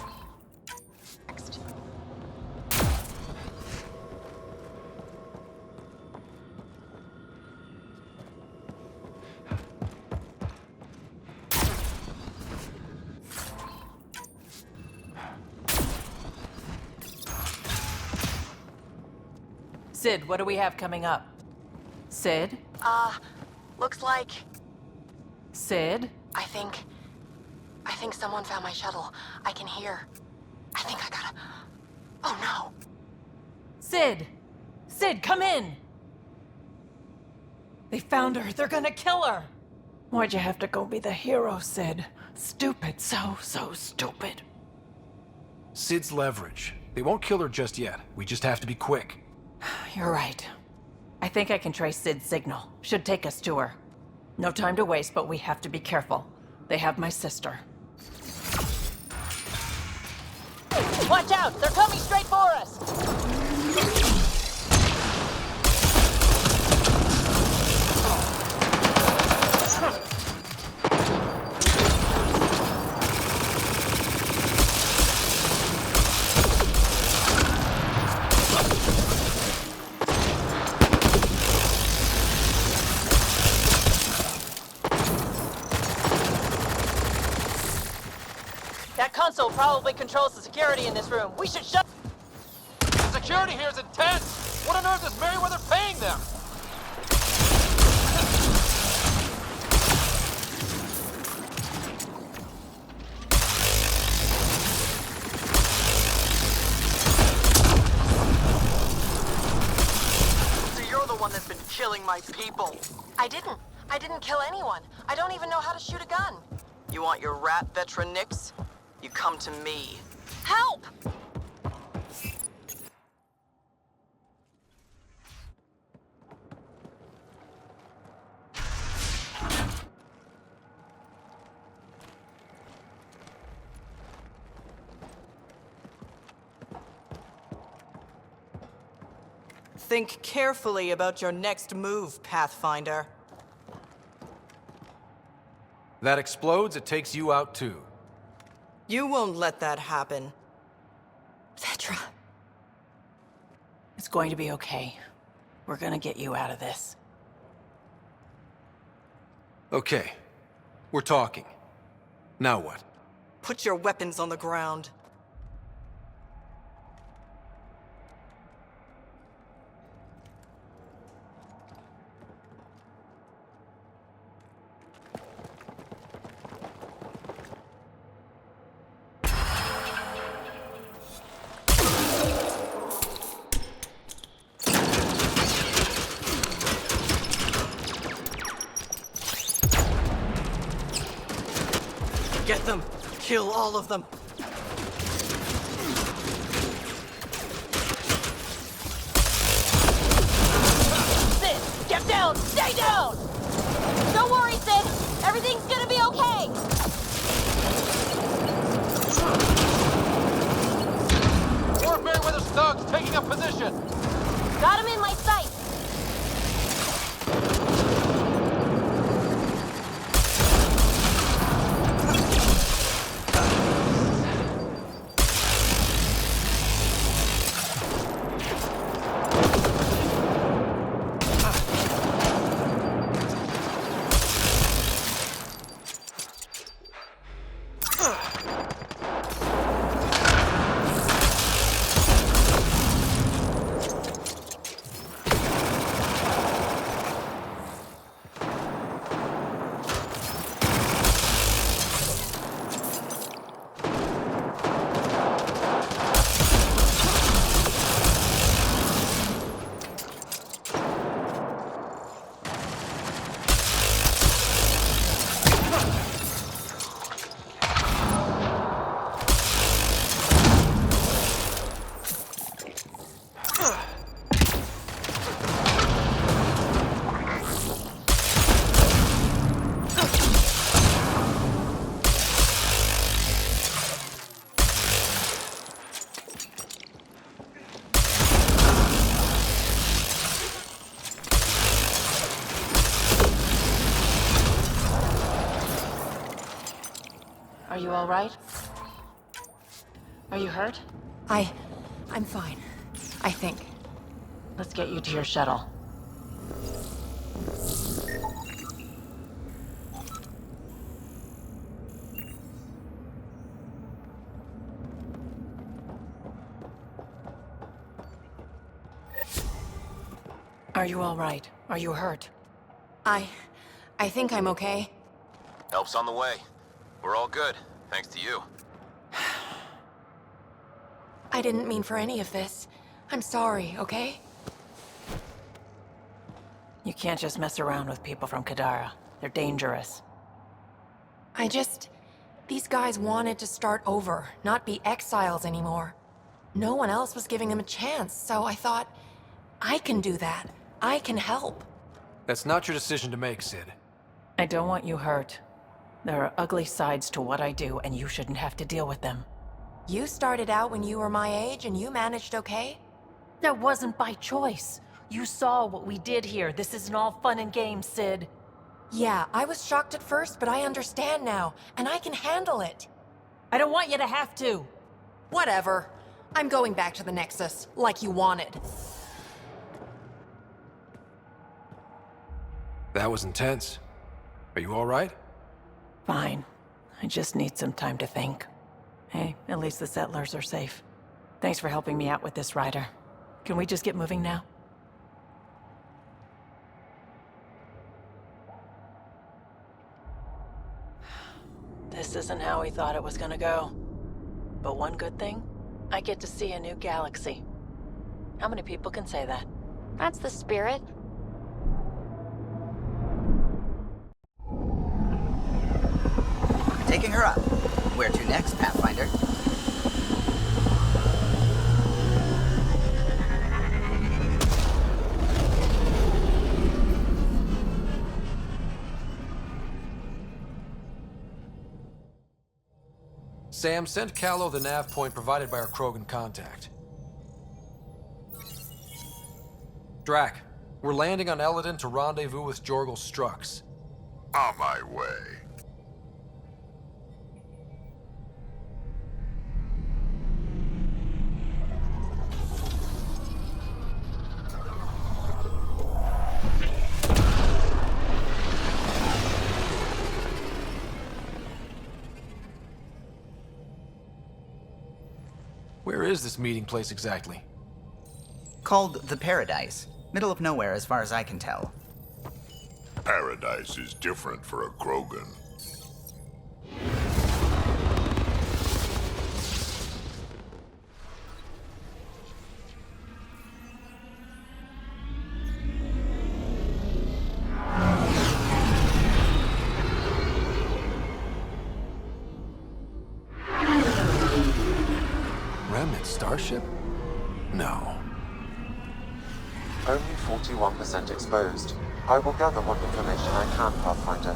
Speaker 16: Sid, what do we have coming up? Sid?
Speaker 3: Looks like...
Speaker 16: Sid?
Speaker 3: I think someone found my shuttle. I can hear. I think I gotta... Oh no!
Speaker 16: Sid! Sid, come in! They found her. They're gonna kill her! Why'd you have to go be the hero, Sid? Stupid. So stupid.
Speaker 17: Sid's leverage. They won't kill her just yet. We just have to be quick.
Speaker 16: You're right. I think I can trace Sid's signal. Should take us to her. No time to waste, but we have to be careful. They have my sister. Watch out! They're coming straight for us! That console probably controls the security in this room. We should shut...
Speaker 17: The security here is intense! What on earth is Merryweather paying them?
Speaker 4: So you're the one that's been killing my people.
Speaker 3: I didn't kill anyone. I don't even know how to shoot a gun.
Speaker 4: You want your rat Vetra Nix? You come to me.
Speaker 3: Help!
Speaker 4: Think carefully about your next move, Pathfinder.
Speaker 17: That explodes, it takes you out too.
Speaker 4: You won't let that happen.
Speaker 16: Vetra. It's going to be okay. We're gonna get you out of this.
Speaker 17: Okay. We're talking. Now what?
Speaker 4: Put your weapons on the ground. Get them! Kill all of them!
Speaker 1: Sid, get down! Stay down! Don't worry, Sid! Everything's gonna be okay!
Speaker 17: Warfare with his thugs, taking up position!
Speaker 1: Got him in my sight! Are you all right? Are you hurt?
Speaker 3: I'm fine. I think.
Speaker 16: Let's get you to your shuttle. Are you all right? Are you hurt?
Speaker 3: I think I'm okay.
Speaker 12: Help's on the way. We're all good, thanks to you.
Speaker 3: I didn't mean for any of this. I'm sorry, okay?
Speaker 16: You can't just mess around with people from Kadara. They're dangerous.
Speaker 3: These guys wanted to start over, not be exiles anymore. No one else was giving them a chance, so I thought, I can do that. I can help.
Speaker 17: That's not your decision to make, Sid.
Speaker 16: I don't want you hurt. There are ugly sides to what I do, and you shouldn't have to deal with them.
Speaker 3: You started out when you were my age, and you managed okay?
Speaker 16: That wasn't by choice. You saw what we did here. This isn't all fun and games, Sid.
Speaker 3: Yeah, I was shocked at first, but I understand now, and I can handle it.
Speaker 16: I don't want you to have to.
Speaker 3: Whatever. I'm going back to the Nexus, like you wanted.
Speaker 17: That was intense. Are you all right?
Speaker 16: Fine. I just need some time to think. Hey, at least the settlers are safe. Thanks for helping me out with this, Ryder. Can we just get moving now? This isn't how we thought it was gonna go. But one good thing, I get to see a new galaxy. How many people can say that?
Speaker 18: That's the spirit.
Speaker 14: Taking her up. Where to next, Pathfinder?
Speaker 17: Sam, send Callow the nav point provided by our Krogan contact. Drac, we're landing on Eladen to rendezvous with Jorgal Strux.
Speaker 7: On my way.
Speaker 17: Where is this meeting place exactly?
Speaker 14: Called the Paradise. Middle of nowhere as far as I can tell.
Speaker 7: Paradise is different for a Krogan.
Speaker 17: Remnant starship? No.
Speaker 5: Only 41% exposed. I will gather what information I can, Pathfinder.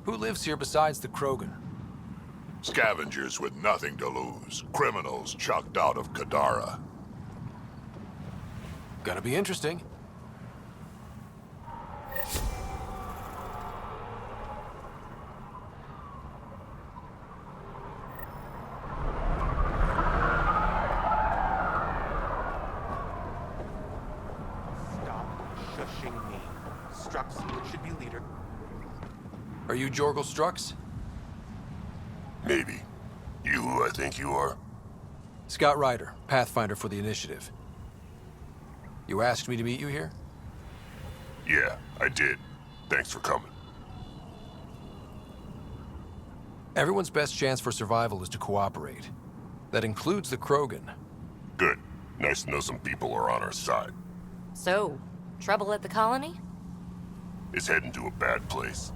Speaker 17: Who lives here besides the Krogan?
Speaker 7: Scavengers with nothing to lose. Criminals chucked out of Kadara.
Speaker 17: Gonna be interesting.
Speaker 2: Stop shushing me. Strux should be leader.
Speaker 17: Are you Jorgal Strux?
Speaker 7: Maybe. You who I think you are?
Speaker 17: Scott Ryder, Pathfinder for the Initiative. You asked me to meet you here?
Speaker 7: Yeah, I did. Thanks for coming.
Speaker 17: Everyone's best chance for survival is to cooperate. That includes the Krogan.
Speaker 7: Good. Nice to know some people are on our side.
Speaker 18: So, trouble at the colony?
Speaker 7: It's heading to a bad place.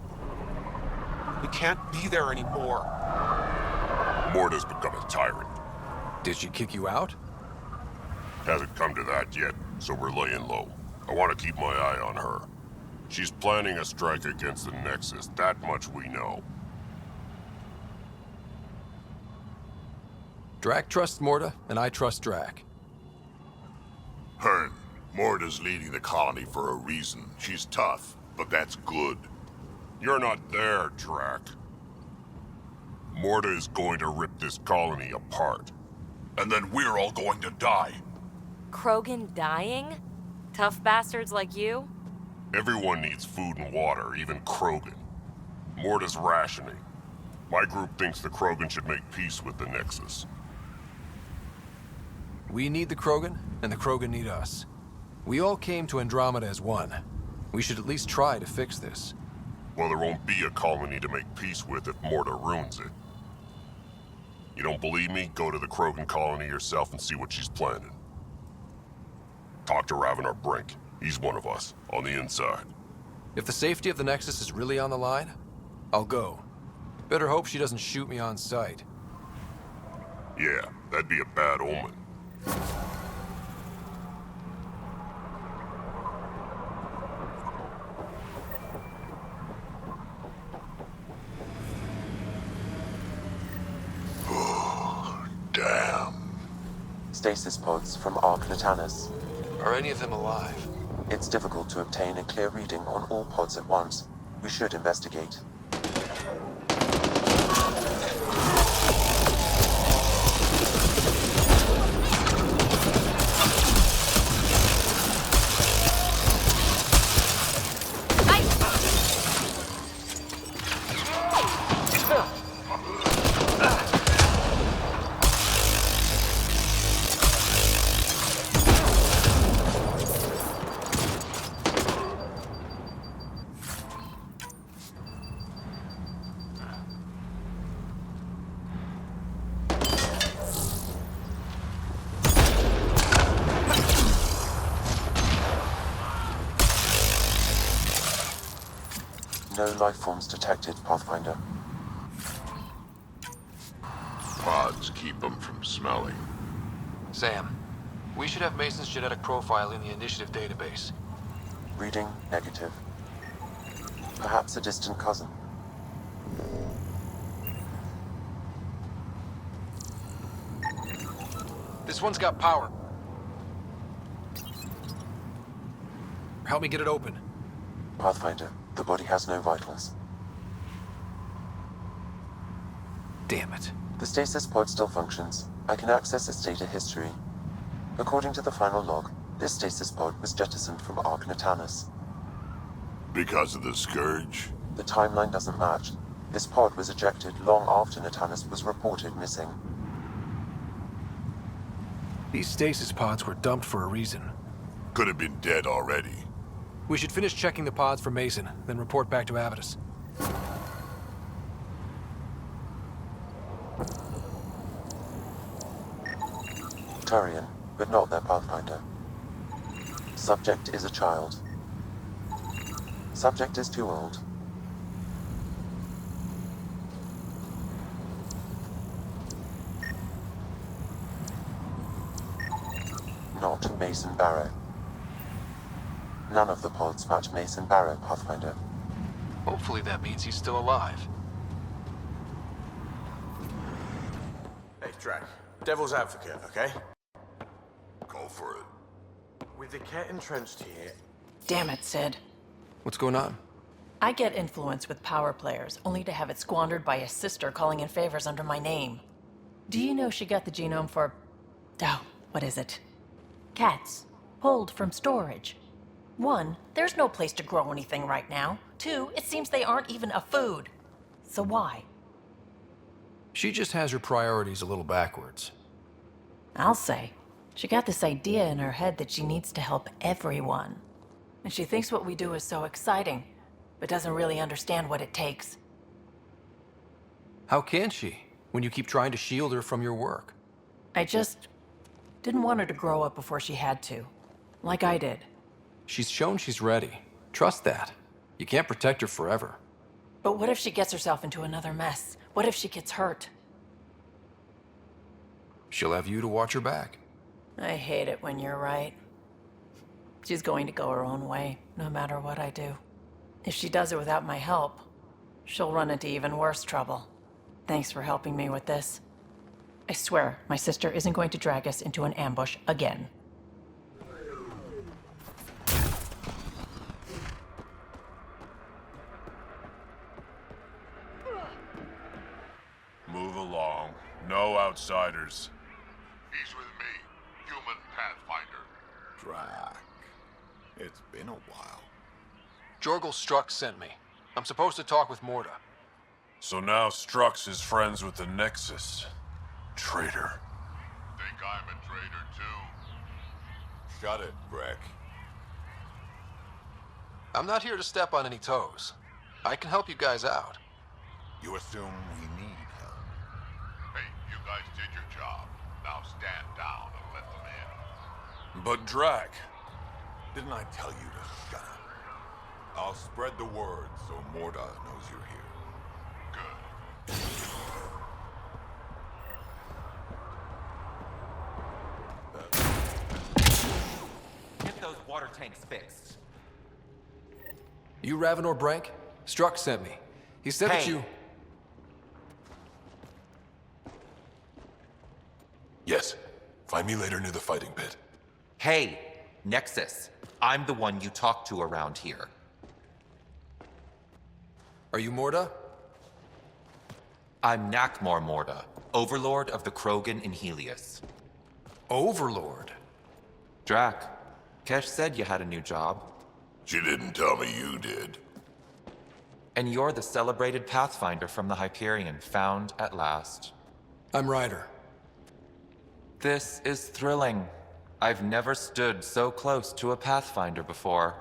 Speaker 2: We can't be there anymore.
Speaker 7: Morta's become a tyrant.
Speaker 17: Did she kick you out?
Speaker 7: Hasn't come to that yet, so we're laying low. I want to keep my eye on her. She's planning a strike against the Nexus, that much we know.
Speaker 17: Drac trusts Morta, and I trust Drac.
Speaker 7: Hearn, Morta's leading the colony for a reason. She's tough, but that's good. You're not there, Drac. Morta is going to rip this colony apart. And then we're all going to die.
Speaker 18: Krogan dying? Tough bastards like you?
Speaker 7: Everyone needs food and water, even Krogan. Morta's rationing. My group thinks the Krogan should make peace with the Nexus.
Speaker 17: We need the Krogan, and the Krogan need us. We all came to Andromeda as one. We should at least try to fix this.
Speaker 7: Well, there won't be a colony to make peace with if Morta ruins it. You don't believe me? Go to the Krogan colony yourself and see what she's planning. Talk to Ravenar Brink. He's one of us, on the inside.
Speaker 17: If the safety of the Nexus is really on the line, I'll go. Better hope she doesn't shoot me on sight.
Speaker 7: Yeah, that'd be a bad omen. Damn.
Speaker 5: Stasis pods from Ark Natanus.
Speaker 17: Are any of them alive?
Speaker 5: It's difficult to obtain a clear reading on all pods at once. We should investigate. No life forms detected, Pathfinder.
Speaker 7: Pods keep them from smelling.
Speaker 17: Sam, we should have Mason's genetic profile in the initiative database.
Speaker 5: Reading negative. Perhaps a distant cousin.
Speaker 17: This one's got power. Help me get it open.
Speaker 5: Pathfinder, the body has no vitals.
Speaker 17: Damn it.
Speaker 5: The stasis pod still functions. I can access its data history. According to the final log, this stasis pod was jettisoned from Ark Natanus.
Speaker 7: Because of the Scourge?
Speaker 5: The timeline doesn't match. This pod was ejected long after Natanus was reported missing.
Speaker 17: These stasis pods were dumped for a reason.
Speaker 7: Could have been dead already.
Speaker 17: We should finish checking the pods for Mason, then report back to Avitus.
Speaker 5: Turian, but not their Pathfinder. Subject is a child. Subject is too old. Not Mason Barrow. None of the pods match Mason Barrow, Pathfinder.
Speaker 17: Hopefully that means he's still alive.
Speaker 10: Hey, Drac. Devil's advocate, okay?
Speaker 7: Go for it.
Speaker 10: With the cat entrenched here...
Speaker 16: Damn it, Sid.
Speaker 17: What's going on?
Speaker 16: I get influence with power players, only to have it squandered by a sister calling in favors under my name. Do you know she got the genome for... Oh, what is it? Cats. Pulled from storage. 1, there's no place to grow anything right now. 2, it seems they aren't even a food. So why?
Speaker 17: She just has her priorities a little backwards.
Speaker 16: I'll say. She got this idea in her head that she needs to help everyone. And she thinks what we do is so exciting, but doesn't really understand what it takes.
Speaker 17: How can she, when you keep trying to shield her from your work?
Speaker 16: I just didn't want her to grow up before she had to, like I did.
Speaker 17: She's shown she's ready. Trust that. You can't protect her forever.
Speaker 16: But what if she gets herself into another mess? What if she gets hurt?
Speaker 17: She'll have you to watch her back.
Speaker 16: I hate it when you're right. She's going to go her own way, no matter what I do. If she does it without my help, she'll run into even worse trouble. Thanks for helping me with this. I swear, my sister isn't going to drag us into an ambush again.
Speaker 9: Move along. No outsiders.
Speaker 7: He's with me, human Pathfinder.
Speaker 9: Drac. It's been a while.
Speaker 17: Jorgel Strux sent me. I'm supposed to talk with Morda.
Speaker 9: So now Strux is friends with the Nexus. Traitor.
Speaker 7: Think I'm a traitor too?
Speaker 9: Shut it, Breck.
Speaker 17: I'm not here to step on any toes. I can help you guys out.
Speaker 9: You assume we need help.
Speaker 7: Hey, you guys did your job. Now stand down and let them in.
Speaker 9: But Drac, didn't I tell you to shut up? I'll spread the word so Morda knows you're here.
Speaker 7: Good.
Speaker 2: Get those water tanks fixed.
Speaker 17: You Ravenor Brank? Strux sent me. He said that you...
Speaker 11: Yes. Find me later near the fighting pit.
Speaker 2: Hey, Nexus. I'm the one you talk to around here.
Speaker 17: Are you Morda?
Speaker 2: I'm Nakmor Morda, Overlord of the Krogan in Helios.
Speaker 17: Overlord?
Speaker 2: Drac, Kesh said you had a new job.
Speaker 7: She didn't tell me you did.
Speaker 2: And you're the celebrated Pathfinder from the Hyperion, found at last.
Speaker 17: I'm Ryder.
Speaker 2: This is thrilling. I've never stood so close to a Pathfinder before.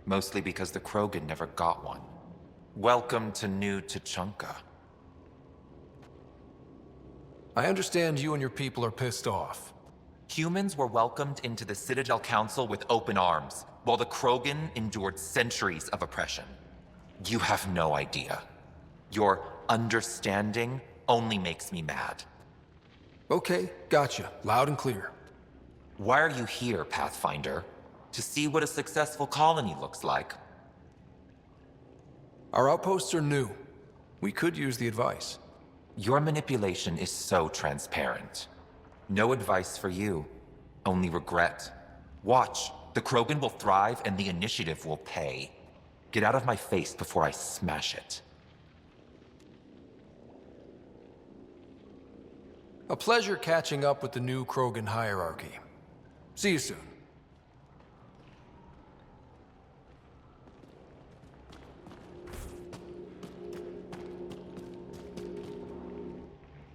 Speaker 2: Mostly because the Krogan never got one. Welcome to New Tuchanka.
Speaker 17: I understand you and your people are pissed off.
Speaker 2: Humans were welcomed into the Citadel Council with open arms, while the Krogan endured centuries of oppression. You have no idea. Your understanding only makes me mad.
Speaker 17: Okay, gotcha. Loud and clear.
Speaker 2: Why are you here, Pathfinder? To see what a successful colony looks like.
Speaker 17: Our outposts are new. We could use the advice.
Speaker 2: Your manipulation is so transparent. No advice for you, only regret. Watch, the Krogan will thrive and the Initiative will pay. Get out of my face before I smash it.
Speaker 17: A pleasure catching up with the new Krogan hierarchy. See you soon.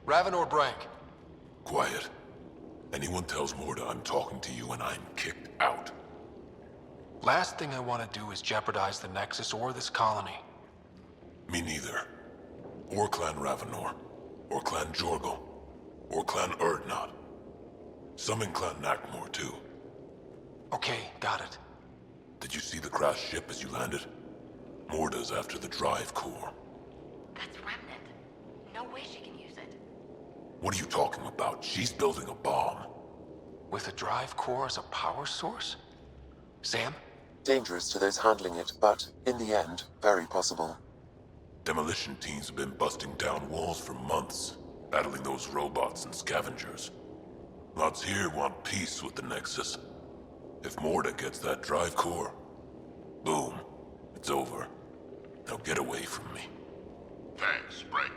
Speaker 17: Ravenor Brank.
Speaker 11: Quiet. Anyone tells Morda I'm talking to you and I'm kicked out.
Speaker 17: Last thing I want to do is jeopardize the Nexus or this colony.
Speaker 11: Me neither. Or Clan Ravenor. Or Clan Jorgal. Or Clan Urdnot. Some in Clan Nakmor, too.
Speaker 17: Okay, got it.
Speaker 11: Did you see the crashed ship as you landed? Morda's after the drive core.
Speaker 18: That's Remnant. No way she can use it.
Speaker 11: What are you talking about? She's building a bomb.
Speaker 17: With a drive core as a power source? Sam?
Speaker 5: Dangerous to those handling it, but, in the end, very possible.
Speaker 11: Demolition teams have been busting down walls for months, battling those robots and scavengers. Lots here want peace with the Nexus. If Morda gets that drive core, boom, it's over. Now get away from me.
Speaker 6: Thanks, Break.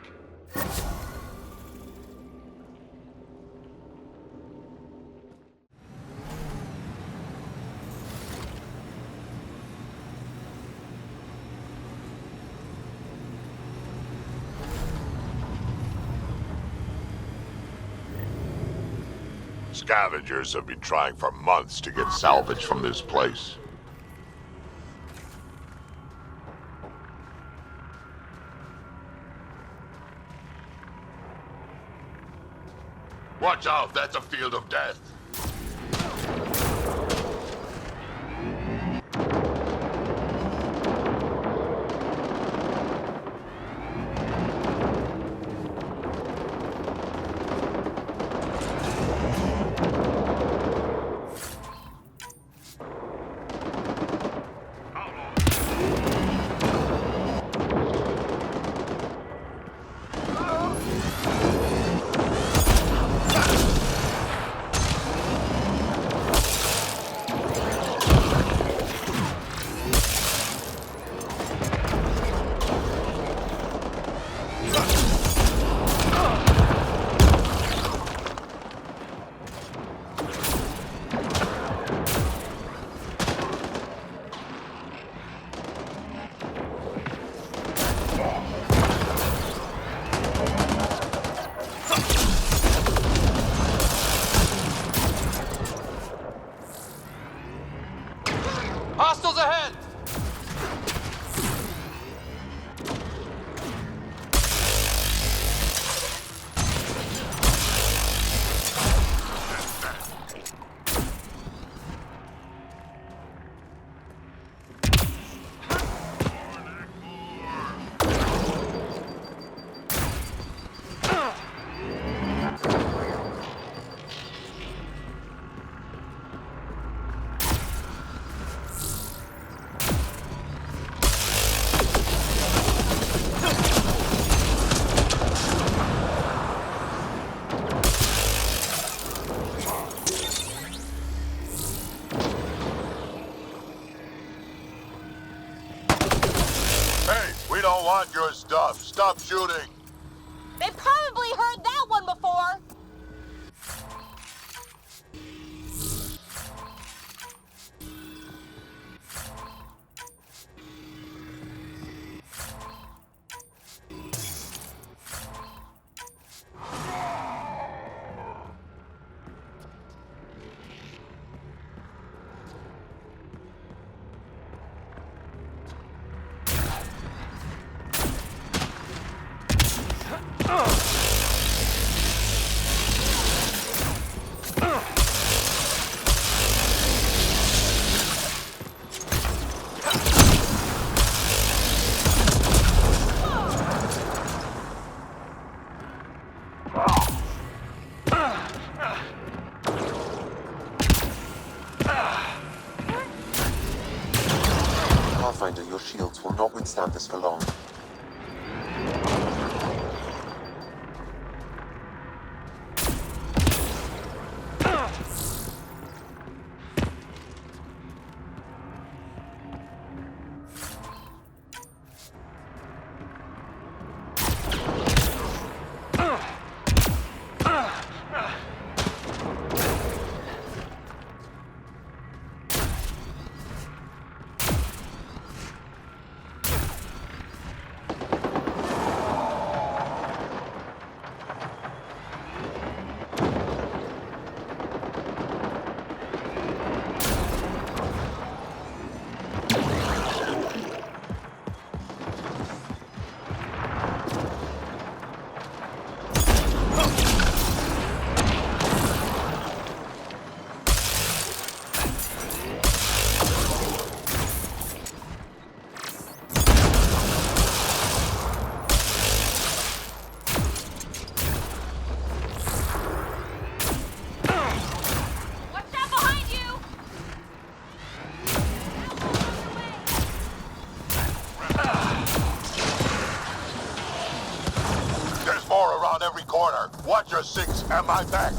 Speaker 7: Scavengers have been trying for months to get salvage from this place. Watch out, that's a field of death.
Speaker 17: Hostiles ahead!
Speaker 7: We don't want your stuff. Stop shooting.
Speaker 3: They probably heard that one before.
Speaker 5: Pathfinder, your shields will not withstand this for long.
Speaker 6: Watch your six and my back.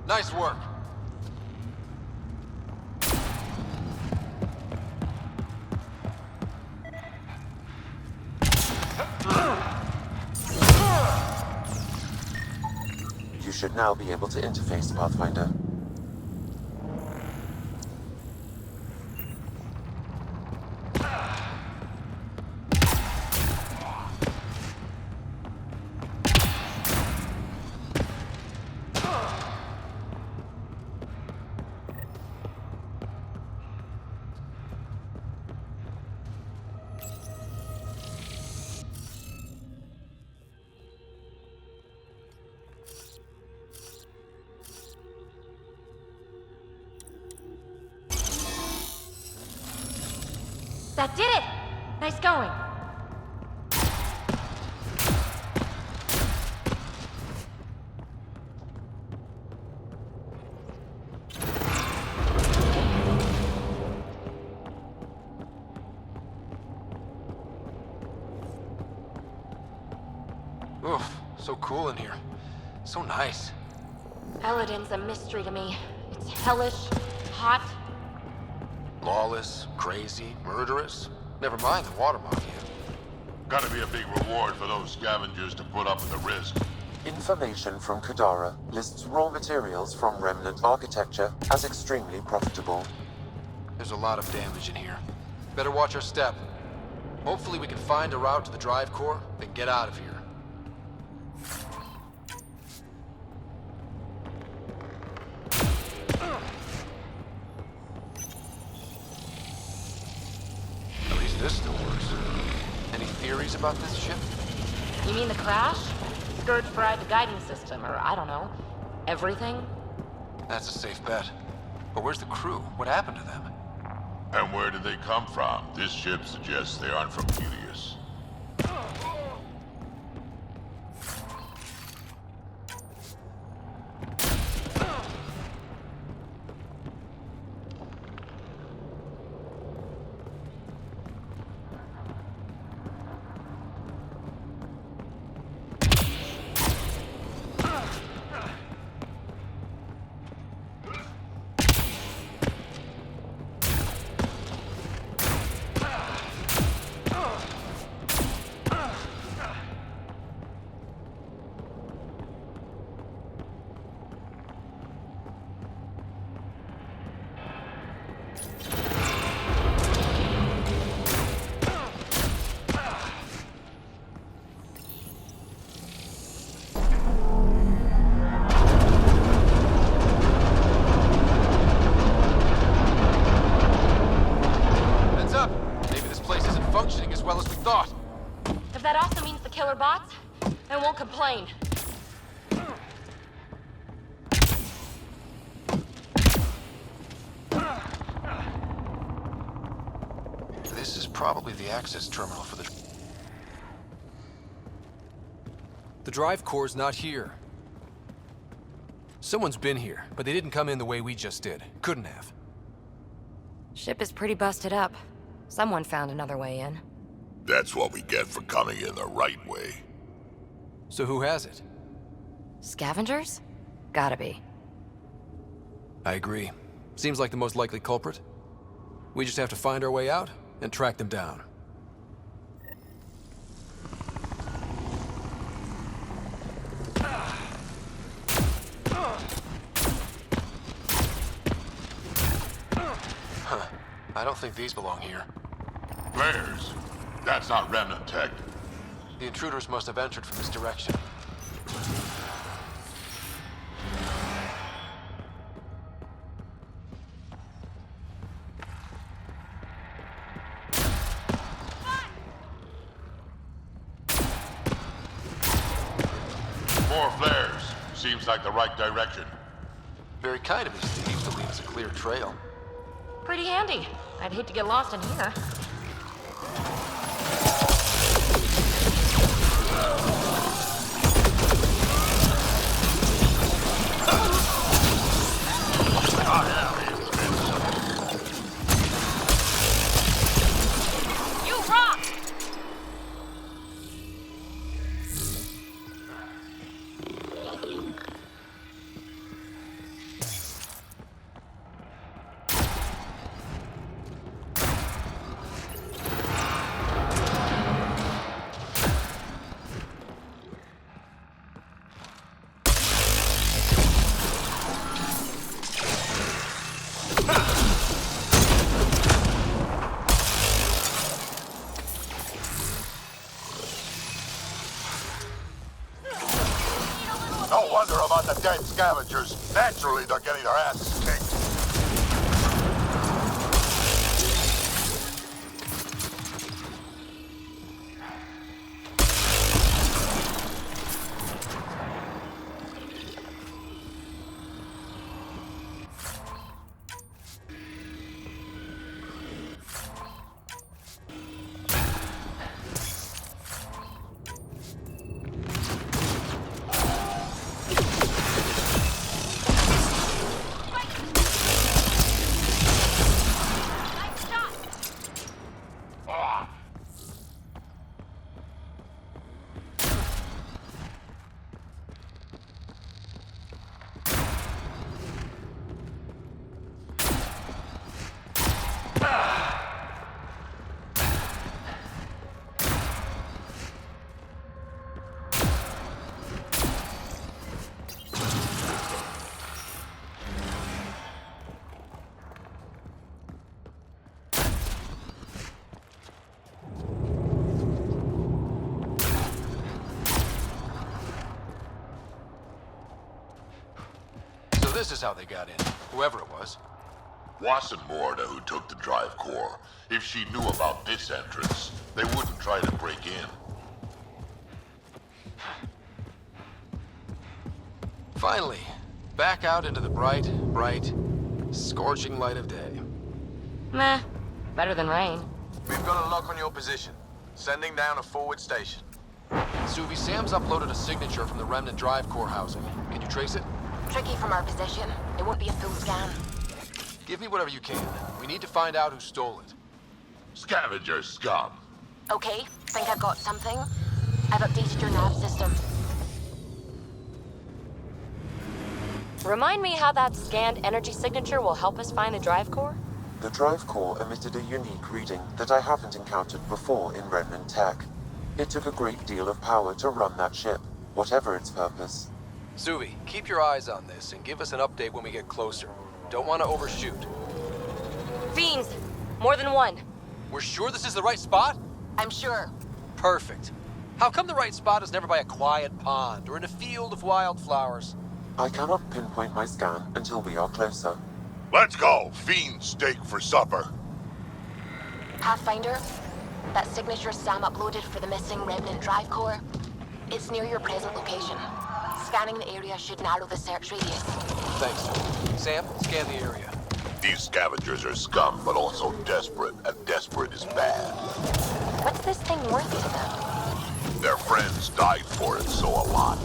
Speaker 17: Nice work.
Speaker 5: You should now be able to interface, Pathfinder.
Speaker 1: That did it! Nice going.
Speaker 17: Oof, so cool in here. So nice.
Speaker 1: Eladen's a mystery to me. It's hellish, hot.
Speaker 17: Lawless, crazy, murderous. Never mind the water mafia.
Speaker 6: Gotta be a big reward for those scavengers to put up with the risk.
Speaker 5: Information from Kadara lists raw materials from remnant architecture as extremely profitable.
Speaker 17: There's a lot of damage in here. Better watch our step. Hopefully we can find a route to the drive core, then get out of here. At least this still works. Any theories about this ship?
Speaker 1: You mean the crash? Scourge fried the guiding system, or I don't know, everything?
Speaker 17: That's a safe bet. But where's the crew? What happened to them?
Speaker 7: And where did they come from? This ship suggests they aren't from Helios.
Speaker 1: That also means the killer bots, and won't complain.
Speaker 17: This is probably the access terminal for the... The drive core's not here. Someone's been here, but they didn't come in the way we just did. Couldn't have.
Speaker 18: Ship is pretty busted up. Someone found another way in.
Speaker 7: That's what we get for coming in the right way.
Speaker 17: So who has it?
Speaker 18: Scavengers? Gotta be.
Speaker 17: I agree. Seems like the most likely culprit. We just have to find our way out and track them down. Huh. I don't think these belong here.
Speaker 7: Flares? That's not remnant tech.
Speaker 17: The intruders must have entered from this direction.
Speaker 7: More flares. Seems like the right direction.
Speaker 17: Very kind of these thieves to leave us a clear trail.
Speaker 1: Pretty handy. I'd hate to get lost in here. You rock!
Speaker 7: No wonder about the dead scavengers. Naturally, they're getting their asses kicked.
Speaker 17: This is how they got in, whoever it was.
Speaker 7: Wasn't Morda who took the drive core. If she knew about this entrance, they wouldn't try to break in.
Speaker 17: Finally, back out into the bright, scorching light of day.
Speaker 18: Meh. Better than rain.
Speaker 10: We've got a lock on your position. Sending down a forward station.
Speaker 17: Suvi, Sam's uploaded a signature from the Remnant Drive Core housing. Can you trace it?
Speaker 3: Tricky from our position. It won't be a full scan.
Speaker 17: Give me whatever you can. We need to find out who stole it.
Speaker 6: Scavenger scum.
Speaker 3: Okay, think I've got something. I've updated your nav system.
Speaker 18: Remind me how that scanned energy signature will help us find the drive core?
Speaker 5: The drive core emitted a unique reading that I haven't encountered before in Remnant tech. It took a great deal of power to run that ship, whatever its purpose.
Speaker 17: Suvi, keep your eyes on this and give us an update when we get closer. Don't want to overshoot.
Speaker 18: Fiends! More than one.
Speaker 17: We're sure this is the right spot?
Speaker 3: I'm sure.
Speaker 17: Perfect. How come the right spot is never by a quiet pond or in a field of wildflowers?
Speaker 5: I cannot pinpoint my scan until we are closer.
Speaker 6: Let's go! Fiend steak for supper.
Speaker 3: Pathfinder, that signature Sam uploaded for the missing Remnant Drive Core, it's near your present location. Scanning the area should narrow the search radius.
Speaker 17: Thanks. Sam, scan the area.
Speaker 6: These scavengers are scum, but also desperate, and desperate is bad.
Speaker 3: What's this thing worth to them?
Speaker 6: Their friends died for it, so a lot.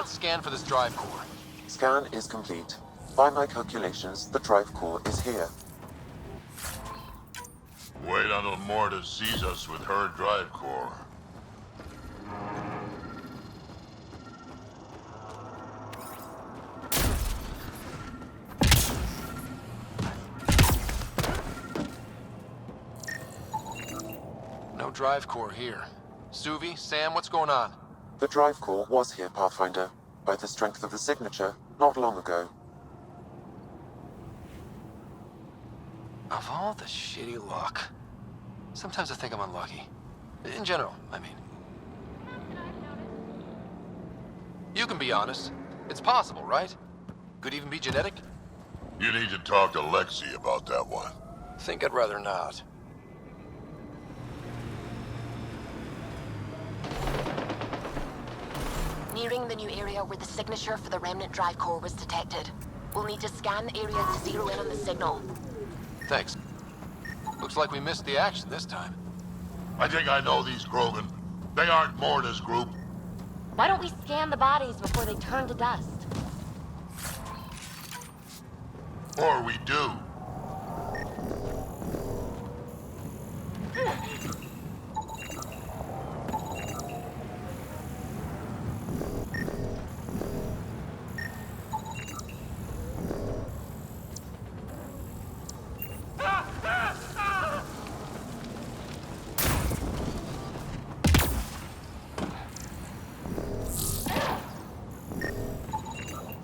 Speaker 17: Scan for this drive core.
Speaker 5: Scan is complete. By my calculations, the drive core is here.
Speaker 6: Wait until Morta sees us with her drive core.
Speaker 17: No drive core here. Suvi, Sam, what's going on?
Speaker 5: The drive core was here, Pathfinder, by the strength of the signature, not long ago.
Speaker 17: Of all the shitty luck. Sometimes I think I'm unlucky. In general, I mean. You can be honest. It's possible, right? Could even be genetic?
Speaker 6: You need to talk to Lexi about that one.
Speaker 17: Think I'd rather not.
Speaker 3: Nearing the new area where the signature for the Remnant Drive Core was detected. We'll need to scan the area to zero in on the signal.
Speaker 17: Thanks. Looks like we missed the action this time.
Speaker 6: I think I know these Krogan. They aren't Morta's group.
Speaker 18: Why don't we scan the bodies before they turn to dust?
Speaker 6: Or we do.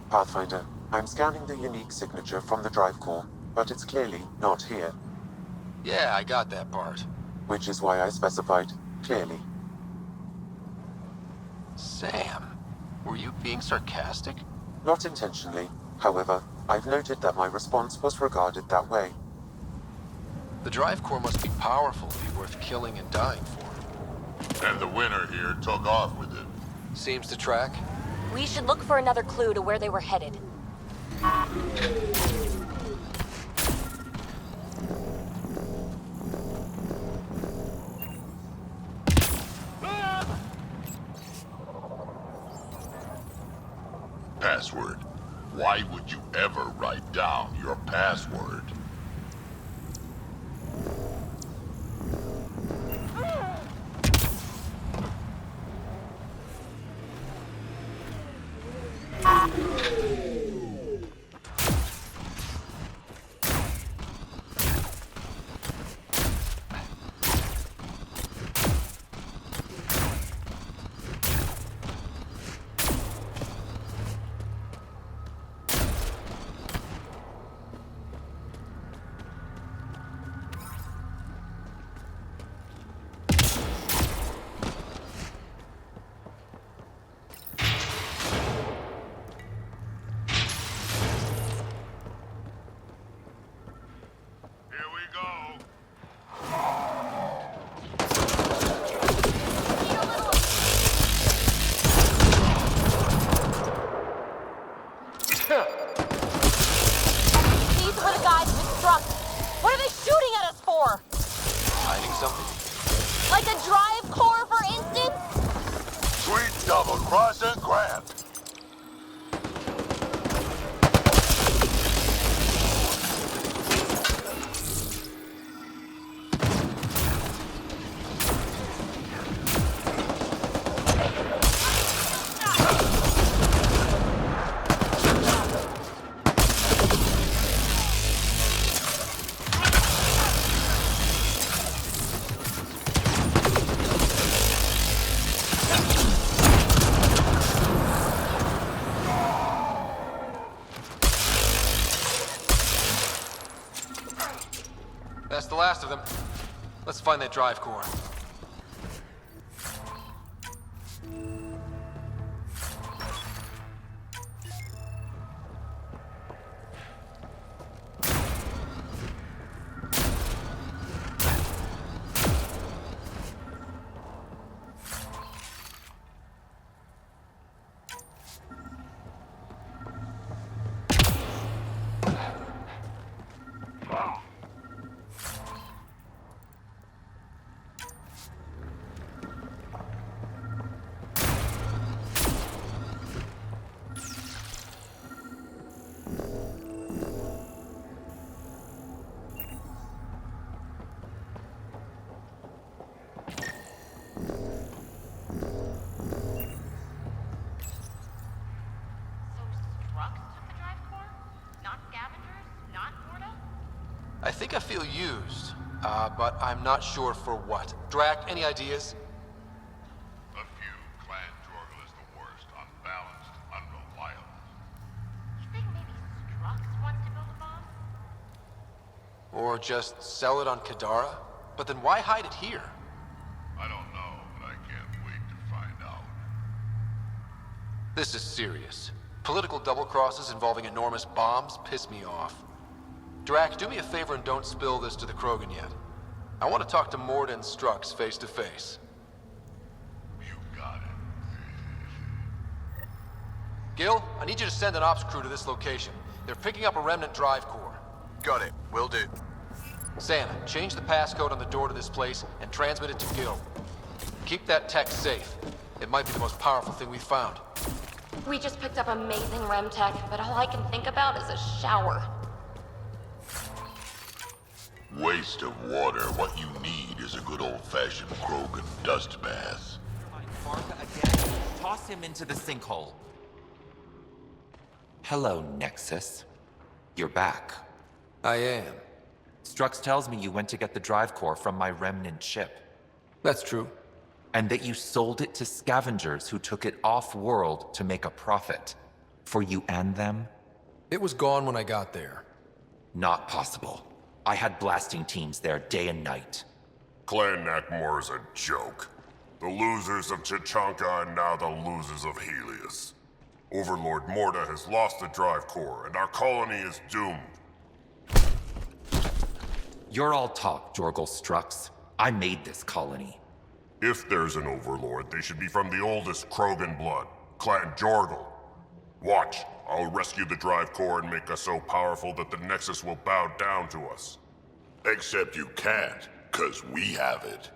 Speaker 5: Pathfinder, I'm scanning the unique signature from the drive core, but it's clearly not here.
Speaker 17: Yeah, I got that part.
Speaker 5: Which is why I specified clearly.
Speaker 17: Sam, were you being sarcastic?
Speaker 5: Not intentionally. However, I've noted that my response was regarded that way.
Speaker 17: The drive core must be powerful to be worth killing and dying for.
Speaker 6: And the winner here took off with it.
Speaker 17: Seems to track.
Speaker 18: We should look for another clue to where they were headed.
Speaker 6: Password. Why would you ever write down your password?
Speaker 17: last of them. Let's find that drive core. I think I feel used, but I'm not sure for what. Drac, any ideas?
Speaker 6: A few. Clan Jorgal is the worst. Unbalanced, unreliable.
Speaker 1: You think maybe Strux wants to build a bomb?
Speaker 17: Or just sell it on Kadara? But then why hide it here?
Speaker 6: I don't know, but I can't wait to find out.
Speaker 17: This is serious. Political double-crosses involving enormous bombs piss me off. Drac, do me a favor and don't spill this to the Krogan yet. I want to talk to Mord and Strux face to face.
Speaker 6: You got it.
Speaker 17: Gil, I need you to send an ops crew to this location. They're picking up a remnant drive core.
Speaker 10: Got it. Will do.
Speaker 17: Sam, change the passcode on the door to this place and transmit it to Gil. Keep that tech safe. It might be the most powerful thing we've found.
Speaker 1: We just picked up amazing rem tech, but all I can think about is a shower.
Speaker 6: Waste of water. What you need is a good old-fashioned Krogan dust bath.
Speaker 2: Martha again. Toss him into the sinkhole. Hello, Nexus. You're back.
Speaker 17: I am.
Speaker 2: Strux tells me you went to get the drive core from my remnant ship.
Speaker 17: That's true.
Speaker 2: And that you sold it to scavengers who took it off-world to make a profit. For you and them?
Speaker 17: It was gone when I got there.
Speaker 2: Not possible. I had blasting teams there day and night.
Speaker 6: Clan Nakmor's a joke. The losers of Chichanka and now the losers of Helios. Overlord Morda has lost the drive core, and our colony is doomed.
Speaker 2: You're all talk, Jorgal Strux. I made this colony.
Speaker 6: If there's an overlord, they should be from the oldest Krogan blood, Clan Jorgal. Watch, I'll rescue the drive core and make us so powerful that the Nexus will bow down to us. Except you can't, 'cause we have it.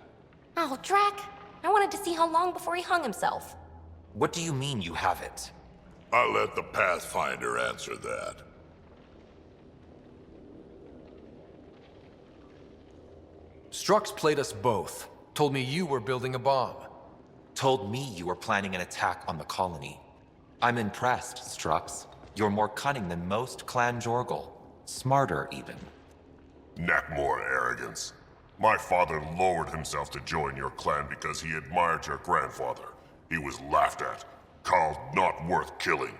Speaker 1: Oh, Drac. I wanted to see how long before he hung himself.
Speaker 2: What do you mean you have it?
Speaker 6: I'll let the Pathfinder answer that.
Speaker 17: Strux played us both. Told me you were building a bomb.
Speaker 2: Told me you were planning an attack on the colony. I'm impressed, Strux. You're more cunning than most Clan Jorgal. Smarter, even.
Speaker 6: Nakmor arrogance. My father lowered himself to join your clan because he admired your grandfather. He was laughed at, called not worth killing.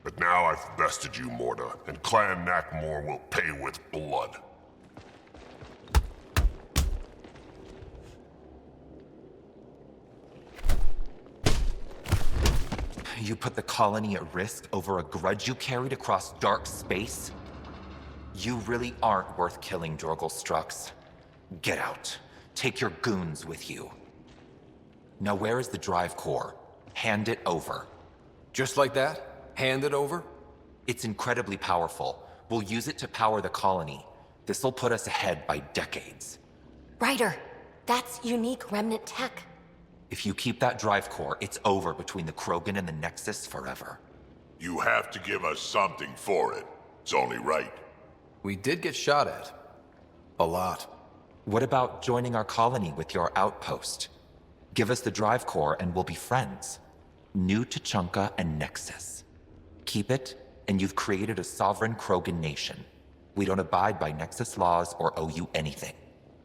Speaker 6: But now I've bested you, Morda, and Clan Nakmor will pay with blood.
Speaker 2: You put the colony at risk over a grudge you carried across dark space? You really aren't worth killing, Jorgal Strux. Get out. Take your goons with you. Now where is the drive core? Hand it over.
Speaker 17: Just like that? Hand it over?
Speaker 2: It's incredibly powerful. We'll use it to power the colony. This'll put us ahead by decades.
Speaker 1: Ryder, that's unique remnant tech.
Speaker 2: If you keep that drive core, it's over between the Krogan and the Nexus forever.
Speaker 6: You have to give us something for it. It's only right.
Speaker 17: We did get shot at. A lot.
Speaker 2: What about joining our colony with your outpost? Give us the drive core and we'll be friends. New Tuchanka and Nexus. Keep it, and you've created a sovereign Krogan nation. We don't abide by Nexus laws or owe you anything.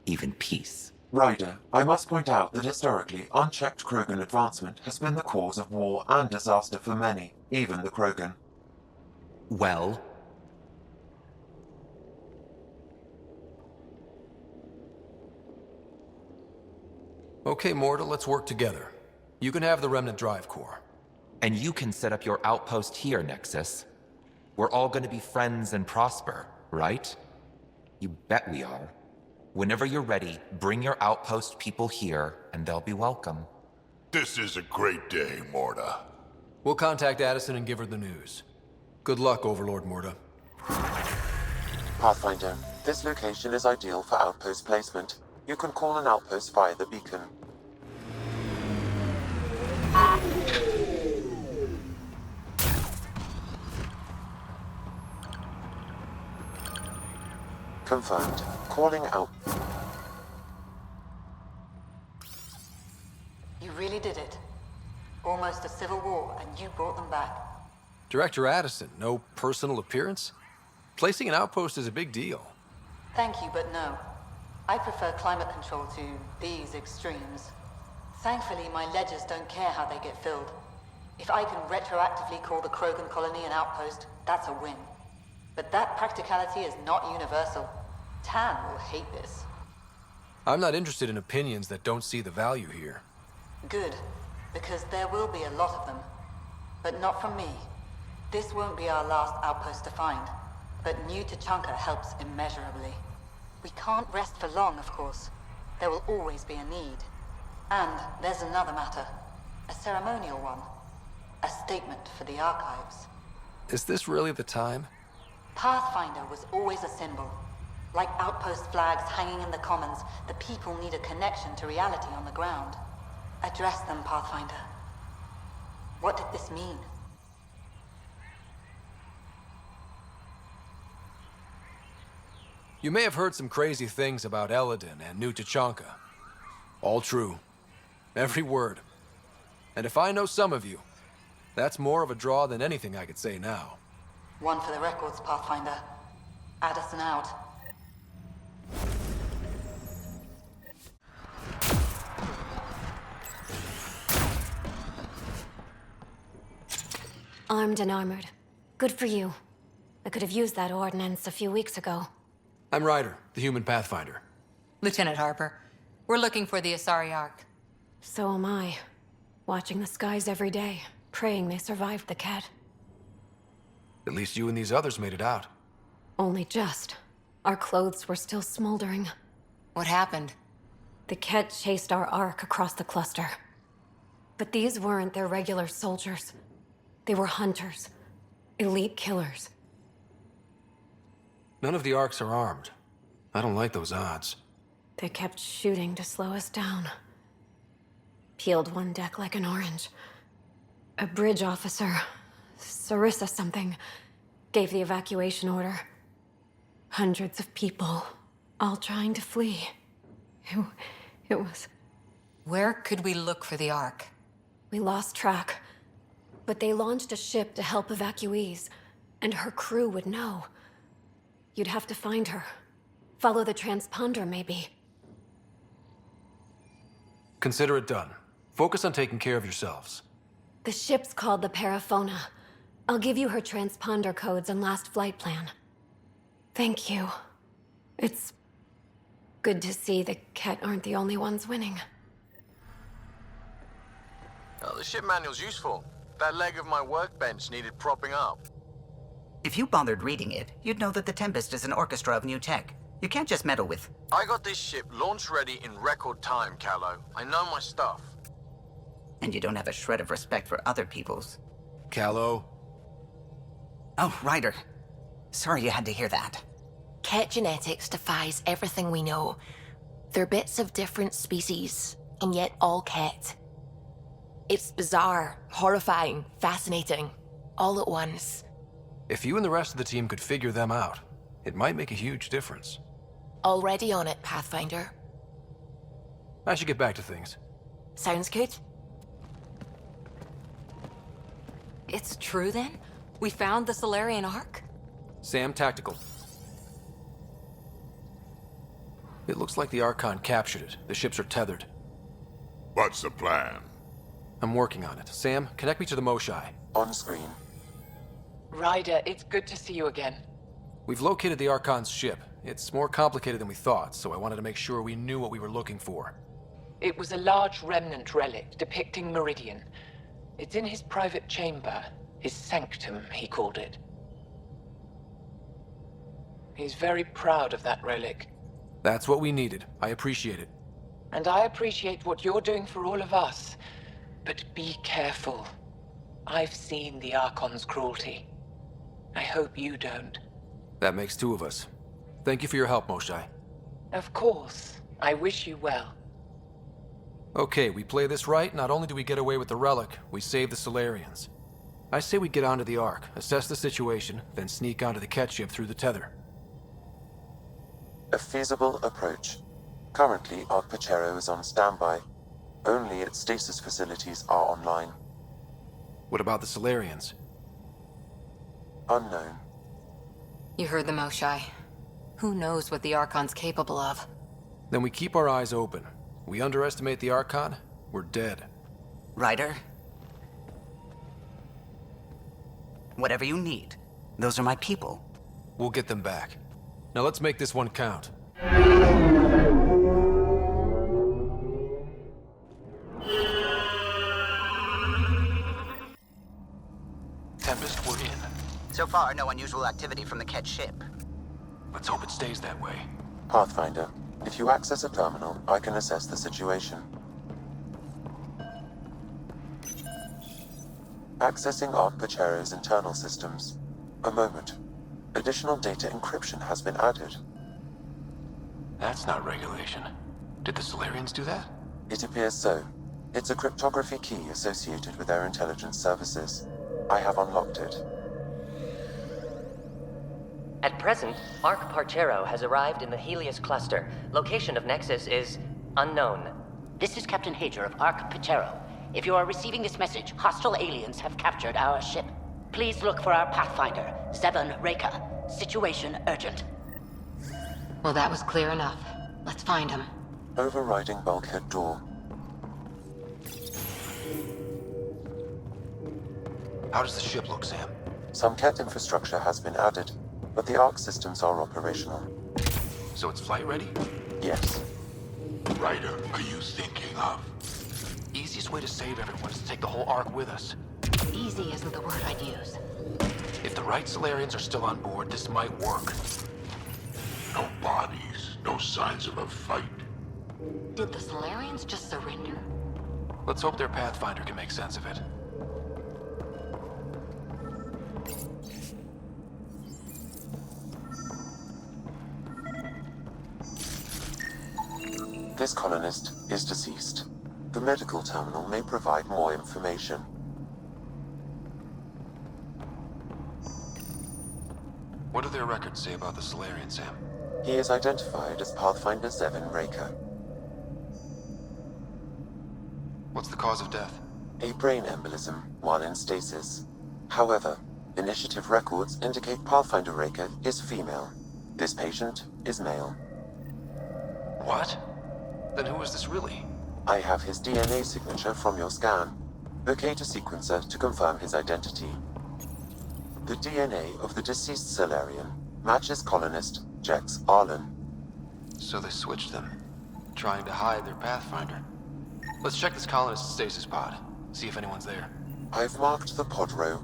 Speaker 2: Even peace.
Speaker 5: Ryder, I must point out that historically, unchecked Krogan advancement has been the cause of war and disaster for many, even the Krogan.
Speaker 2: Well?
Speaker 17: Okay, Morta, let's work together. You can have the Remnant Drive Core.
Speaker 2: And you can set up your outpost here, Nexus. We're all gonna be friends and prosper, right? You bet we are. Whenever you're ready, bring your outpost people here, and they'll be welcome.
Speaker 7: This is a great day, Morta.
Speaker 17: We'll contact Addison and give her the news. Good luck, Overlord Morta.
Speaker 5: Pathfinder, this location is ideal for outpost placement. You can call an outpost via the beacon. Confirmed. Calling out.
Speaker 3: You really did it. Almost a civil war, and you brought them back.
Speaker 17: Director Addison, no personal appearance? Placing an outpost is a big deal.
Speaker 3: Thank you, but no. I prefer climate control to these extremes. Thankfully, my ledgers don't care how they get filled. If I can retroactively call the Krogan colony an outpost, that's a win. But that practicality is not universal. Tan will hate this.
Speaker 17: I'm not interested in opinions that don't see the value here.
Speaker 3: Good, because there will be a lot of them. But not from me. This won't be our last outpost to find, but New Tachanka helps immeasurably. We can't rest for long, of course. There will always be a need. And there's another matter. A ceremonial one. A statement for the archives.
Speaker 17: Is this really the time?
Speaker 3: Pathfinder was always a symbol. Like outpost flags hanging in the commons, the people need a connection to reality on the ground. Address them, Pathfinder. What did this mean?
Speaker 17: You may have heard some crazy things about Eladen and New Tachanka. All true. Every word. And if I know some of you, that's more of a draw than anything I could say now.
Speaker 3: One for the records, Pathfinder. Addison out.
Speaker 15: Armed and armored. Good for you. I could have used that ordnance a few weeks ago.
Speaker 17: I'm Ryder, the human pathfinder.
Speaker 20: Lieutenant Harper, we're looking for the Asari Ark.
Speaker 15: So am I. Watching the skies every day, praying they survived the Ket.
Speaker 17: At least you and these others made it out.
Speaker 15: Only just. Our clothes were still smoldering.
Speaker 20: What happened?
Speaker 15: The Ket chased our Ark across the cluster. But these weren't their regular soldiers. They were hunters. Elite killers.
Speaker 17: None of the Arks are armed. I don't like those odds.
Speaker 15: They kept shooting to slow us down. Peeled one deck like an orange. A bridge officer, Sarissa something, gave the evacuation order. Hundreds of people, all trying to flee. It was...
Speaker 20: Where could we look for the Ark?
Speaker 15: We lost track. But they launched a ship to help evacuees, and her crew would know. You'd have to find her. Follow the transponder, maybe.
Speaker 17: Consider it done. Focus on taking care of yourselves.
Speaker 15: The ship's called the Paraphona. I'll give you her transponder codes and last flight plan. Thank you. It's good to see the Ket aren't the only ones winning.
Speaker 23: Oh, the ship manual's useful. That leg of my workbench needed propping up.
Speaker 14: If you bothered reading it, you'd know that the Tempest is an orchestra of new tech. You can't just meddle with...
Speaker 23: I got this ship launch ready in record time, Callow. I know my stuff.
Speaker 14: And you don't have a shred of respect for other people's.
Speaker 17: Callow.
Speaker 14: Oh, Ryder. Sorry you had to hear that.
Speaker 1: Ket genetics defies everything we know. They're bits of different species, and yet all Ket. It's bizarre, horrifying, fascinating, all at once.
Speaker 17: If you and the rest of the team could figure them out, it might make a huge difference.
Speaker 1: Already on it, Pathfinder.
Speaker 17: I should get back to things.
Speaker 1: Sounds good.
Speaker 20: It's true then? We found the Solarian Ark?
Speaker 17: Sam, tactical. It looks like the Archon captured it. The ships are tethered.
Speaker 7: What's the plan?
Speaker 17: I'm working on it. Sam, connect me to the Moshai.
Speaker 5: On screen.
Speaker 24: Ryder, it's good to see you again.
Speaker 17: We've located the Archon's ship. It's more complicated than we thought, so I wanted to make sure we knew what we were looking for.
Speaker 24: It was a large remnant relic depicting Meridian. It's in his private chamber. His sanctum, he called it. He's very proud of that relic.
Speaker 17: That's what we needed. I appreciate it.
Speaker 24: And I appreciate what you're doing for all of us. But be careful. I've seen the Archon's cruelty. I hope you don't.
Speaker 17: That makes two of us. Thank you for your help, Moshae.
Speaker 24: Of course. I wish you well.
Speaker 17: Okay, we play this right, not only do we get away with the relic, we save the Solarians. I say we get onto the Ark, assess the situation, then sneak onto the Ket ship through the tether.
Speaker 5: A feasible approach. Currently, Ark Pachero is on standby. Only its stasis facilities are online.
Speaker 17: What about the Solarians?
Speaker 5: Unknown.
Speaker 20: You heard the Moshae. Who knows what the Archon's capable of?
Speaker 17: Then we keep our eyes open. We underestimate the Archon, we're dead.
Speaker 14: Ryder? Whatever you need. Those are my people.
Speaker 17: We'll get them back. Now let's make this one count.
Speaker 12: Tempest, we're in.
Speaker 14: So far, no unusual activity from the Ket ship.
Speaker 12: Let's hope it stays that way.
Speaker 5: Pathfinder, if you access a terminal, I can assess the situation. Accessing Ark Pachero's internal systems. A moment. Additional data encryption has been added.
Speaker 12: That's not regulation. Did the Solarians do that?
Speaker 5: It appears so. It's a cryptography key associated with their intelligence services. I have unlocked it.
Speaker 13: At present, Ark Parchero has arrived in the Helios cluster. Location of Nexus is unknown.
Speaker 19: This is Captain Hager of Ark Pachero. If you are receiving this message, hostile aliens have captured our ship. Please look for our Pathfinder, Zevon Reka. Situation urgent.
Speaker 3: Well, that was clear enough. Let's find him.
Speaker 5: Overriding bulkhead door.
Speaker 12: How does the ship look, Sam?
Speaker 5: Some Ket infrastructure has been added, but the Ark systems are operational.
Speaker 12: So it's flight ready?
Speaker 5: Yes.
Speaker 7: Ryder, are you thinking of?
Speaker 12: Easiest way to save everyone is to take the whole Ark with us.
Speaker 3: Easy isn't the word I'd use.
Speaker 12: If the right Solarians are still on board, this might work.
Speaker 7: No bodies, no signs of a fight.
Speaker 3: Did the Solarians just surrender?
Speaker 12: Let's hope their Pathfinder can make sense of it.
Speaker 5: This colonist is deceased. The medical terminal may provide more information.
Speaker 12: What do their records say about the Solarian, Sam?
Speaker 5: He is identified as Pathfinder Zevon Reka.
Speaker 12: What's the cause of death?
Speaker 5: A brain embolism while in stasis. However, initiative records indicate Pathfinder Reka is female. This patient is male.
Speaker 12: What? Then who is this really?
Speaker 5: I have his DNA signature from your scan. Locate a sequencer to confirm his identity. The DNA of the deceased Solarian matches colonist Jex Arlen.
Speaker 12: So they switched them, trying to hide their Pathfinder. Let's check this colonist's stasis pod, see if anyone's there.
Speaker 5: I've marked the pod row.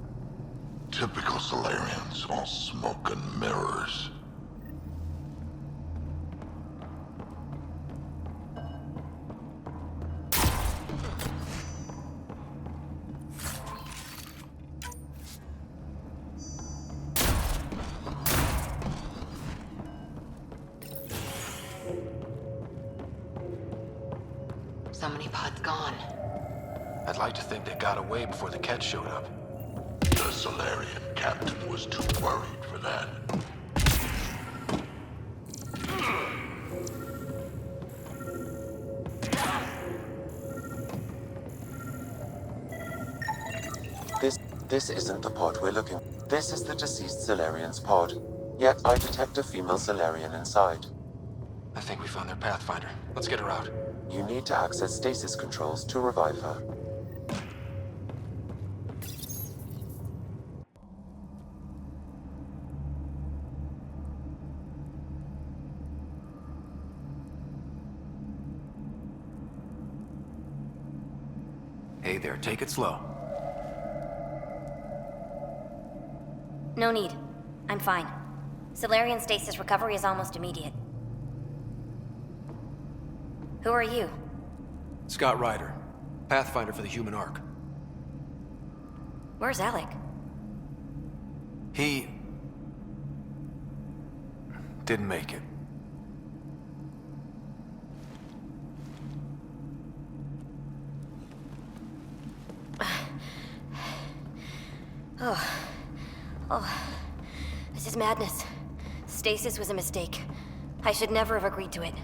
Speaker 7: Typical Solarians, all smoke and mirrors.
Speaker 3: So many pods gone.
Speaker 12: I'd like to think they got away before the Ket showed up.
Speaker 7: The Solarian captain was too worried for that.
Speaker 5: This isn't the pod we're looking. This is the deceased Solarian's pod. Yet I detect a female Solarian inside.
Speaker 12: I think we found their Pathfinder. Let's get her out.
Speaker 5: You need to access stasis controls to revive her.
Speaker 17: Hey there, take it slow.
Speaker 4: No need. I'm fine. Solarian stasis recovery is almost immediate. Who are you?
Speaker 17: Scott Ryder, Pathfinder for the Human Ark.
Speaker 4: Where's Alec?
Speaker 17: He... didn't make it.
Speaker 4: Oh, this is madness. Stasis was a mistake. I should never have agreed to it.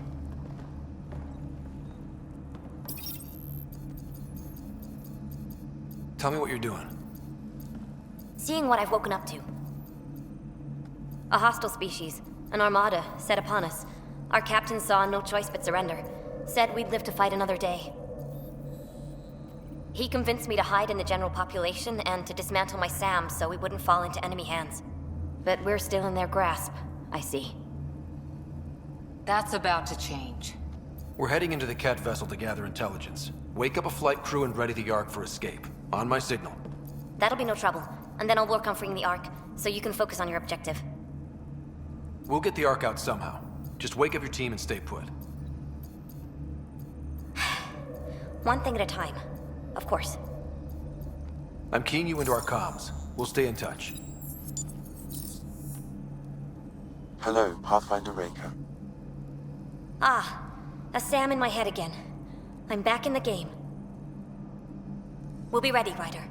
Speaker 17: Tell me what you're doing.
Speaker 4: Seeing what I've woken up to. A hostile species, an armada, set upon us. Our captain saw no choice but surrender. Said we'd live to fight another day. He convinced me to hide in the general population and to dismantle my SAM so we wouldn't fall into enemy hands. But we're still in their grasp, I see.
Speaker 20: That's about to change.
Speaker 17: We're heading into the Ket vessel to gather intelligence. Wake up a flight crew and ready the Ark for escape. On my signal.
Speaker 4: That'll be no trouble. And then I'll work on freeing the Ark, so you can focus on your objective.
Speaker 17: We'll get the Ark out somehow. Just wake up your team and stay put.
Speaker 4: One thing at a time. Of course.
Speaker 17: I'm keying you into our comms. We'll stay in touch.
Speaker 5: Hello, Pathfinder Raker.
Speaker 4: Ah, a SAM in my head again. I'm back in the game. We'll be ready, Ryder.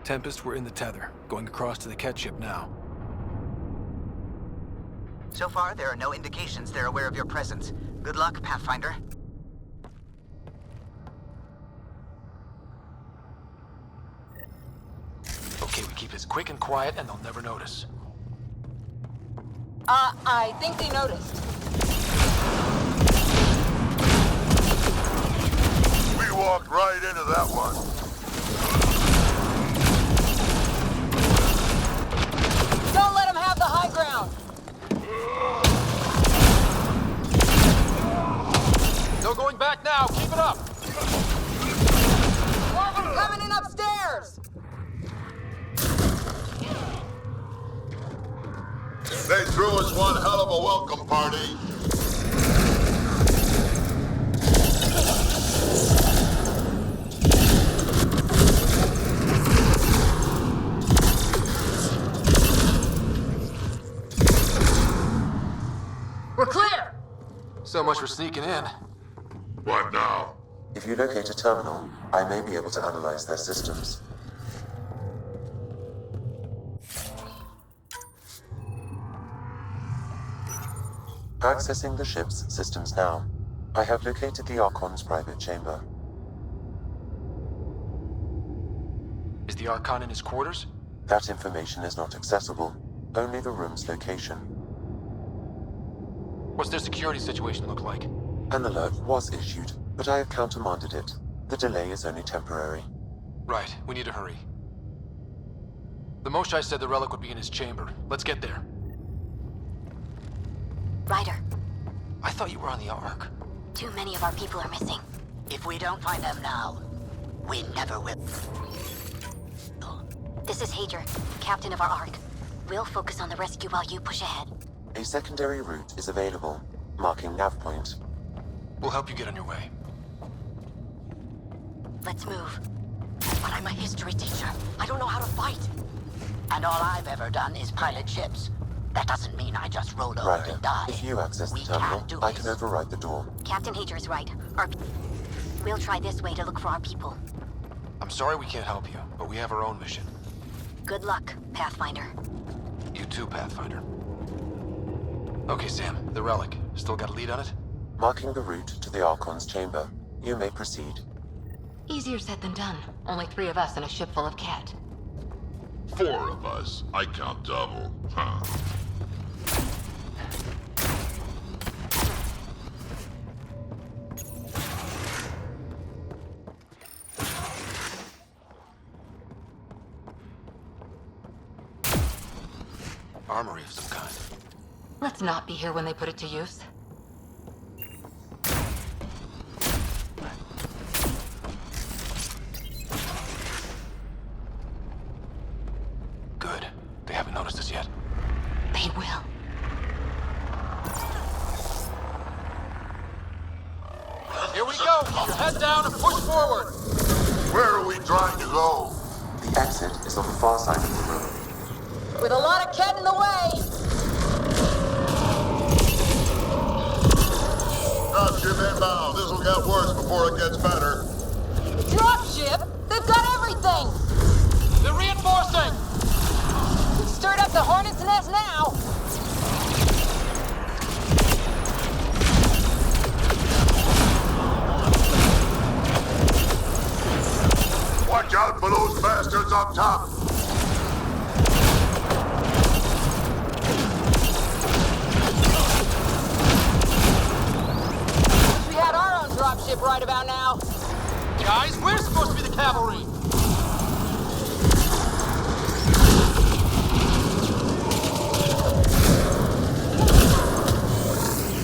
Speaker 17: Tempest, we're in the tether. Going across to the Ket ship now.
Speaker 14: So far, there are no indications they're aware of your presence. Good luck, Pathfinder.
Speaker 17: Okay, we keep this quick and quiet and they'll never notice.
Speaker 3: I think they noticed.
Speaker 9: We walked right into that one.
Speaker 3: Don't let them have the high ground.
Speaker 17: No going back now! Keep it up!
Speaker 3: More of them coming in upstairs!
Speaker 6: They threw us one hell of a welcome party.
Speaker 3: We're clear!
Speaker 17: So much for sneaking in.
Speaker 6: What now?
Speaker 5: If you locate a terminal, I may be able to analyze their systems. Accessing the ship's systems now. I have located the Archon's private chamber.
Speaker 17: Is the Archon in his quarters?
Speaker 5: That information is not accessible, only the room's location.
Speaker 17: What's their security situation look like?
Speaker 5: An alert was issued, but I have countermanded it. The delay is only temporary.
Speaker 17: Right, we need to hurry. The Moshai said the relic would be in his chamber. Let's get there.
Speaker 4: Ryder,
Speaker 17: I thought you were on the Ark.
Speaker 4: too many of our people are missing.
Speaker 19: If we don't find them now, we never will.
Speaker 4: This is Hager, captain of our Ark. We'll focus on the rescue while you push ahead.
Speaker 5: A secondary route is available, marking nav point.
Speaker 17: We'll help you get on your way.
Speaker 4: Let's move.
Speaker 19: But I'm a history teacher. I don't know how to fight. And all I've ever done is pilot ships. That doesn't mean I just rolled over
Speaker 5: Ryder,
Speaker 19: and died.
Speaker 5: if you access the terminal, I can override the door.
Speaker 4: Captain Hager is right. We'll try this way to look for our people.
Speaker 17: I'm sorry we can't help you, but we have our own mission.
Speaker 4: Good luck, Pathfinder.
Speaker 17: You too, Pathfinder. Okay, Sam, the relic. Still got a lead on it?
Speaker 5: Marking the route to the Archon's chamber. You may proceed.
Speaker 3: Easier said than done. Only 3 of us and a ship full of cat.
Speaker 6: 4 of us. I count double. Huh.
Speaker 17: Armory of some kind.
Speaker 3: Let's not be here when they put it to use.
Speaker 9: head down and push forward! Where are we trying to go?
Speaker 5: The exit is on the far side of the room.
Speaker 3: With a lot of Ket in the way!
Speaker 9: Dropship inbound. This'll get worse before it gets better.
Speaker 3: Dropship? They've got everything!
Speaker 9: They're reinforcing!
Speaker 3: We've stirred up the Hornet's nest now!
Speaker 9: Watch out for those bastards up top!
Speaker 3: Wish we had our own dropship right about now.
Speaker 9: Guys, we're supposed to be the cavalry!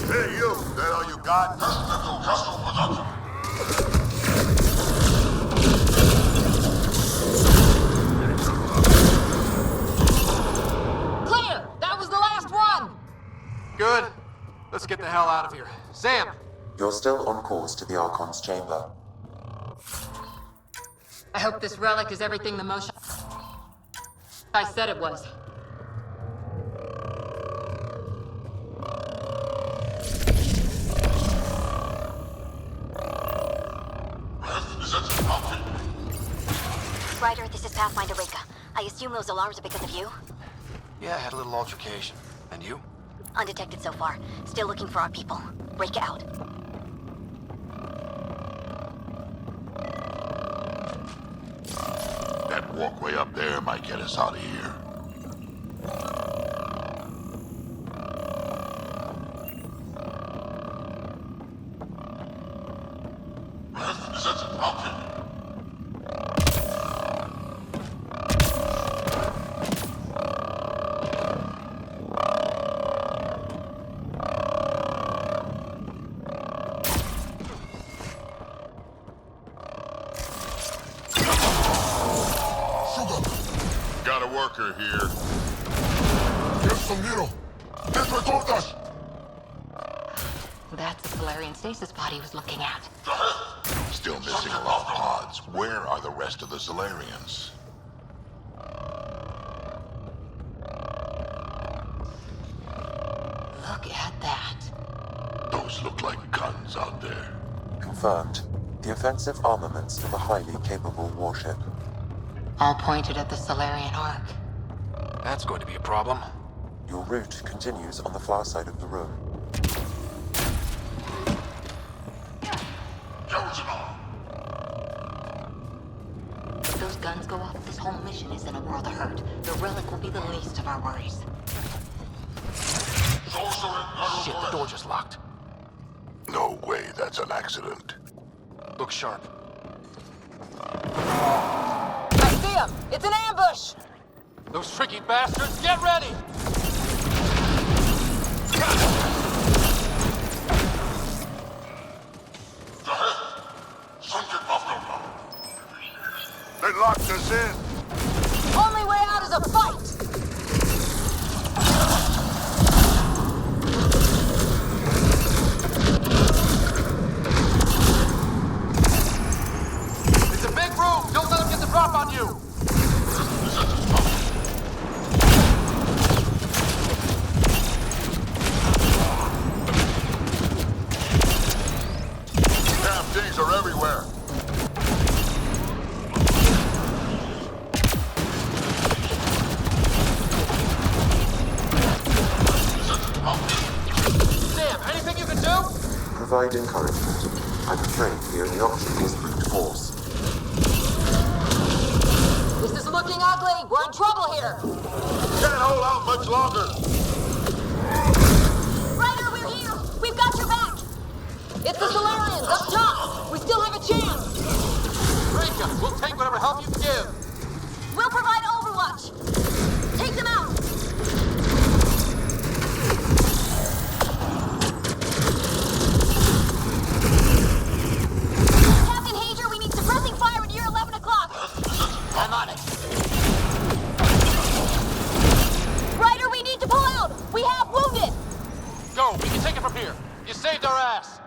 Speaker 9: Hey, you! That all you got?
Speaker 3: Clear! That was the last one!
Speaker 17: Good. Let's get the hell out of here. Sam!
Speaker 5: You're still on course to the Archon's chamber.
Speaker 20: I hope this relic is everything the motion I said it was.
Speaker 4: Ryder, this is Pathfinder Reka. I assume those alarms are because of you?
Speaker 12: Yeah, I had a little altercation. And you?
Speaker 4: Undetected so far. Still looking for our people. Reka out.
Speaker 6: That walkway up there might get us out of here.
Speaker 9: Got a worker here. Here's some needle. This resolved us.
Speaker 20: That's the Solarian stasis pod he was looking at.
Speaker 6: Still missing a lot of pods. Where are the rest of the Solarians?
Speaker 20: Look at that.
Speaker 6: Those look like guns out there.
Speaker 5: Confirmed. The offensive armaments of a highly capable warship.
Speaker 20: All pointed at the Solarian Ark.
Speaker 12: That's going to be a problem.
Speaker 5: Your route continues on the far side of the room.
Speaker 20: If those guns go off, this whole mission is in a world of hurt. The relic will be the least of our worries.
Speaker 12: Shit, the door just locked.
Speaker 6: No way that's an accident.
Speaker 12: Look sharp.
Speaker 3: I see him! It's an ambush!
Speaker 9: Those tricky bastards, get ready! They locked us in!
Speaker 3: Only way out is a fight!
Speaker 9: It's a big room! Don't let them get the drop on you! Damn things are everywhere! Sam, anything you can do?
Speaker 5: Provide encouragement. I'm afraid the only option is brute force.
Speaker 3: This is looking ugly! We're in trouble here!
Speaker 9: Can't hold out much longer!
Speaker 3: Ryder, we're here! We've got your back! It's the Solarians, up top! We still have a chance!
Speaker 9: Reka, we'll take whatever help you can give!
Speaker 3: We'll provide overwatch! Take them out! Captain Hager, we need suppressing fire near 11 o'clock!
Speaker 9: I'm on it!
Speaker 3: Ryder, we need to pull out! We have wounded!
Speaker 9: Go, we can take it from here! You saved our ass!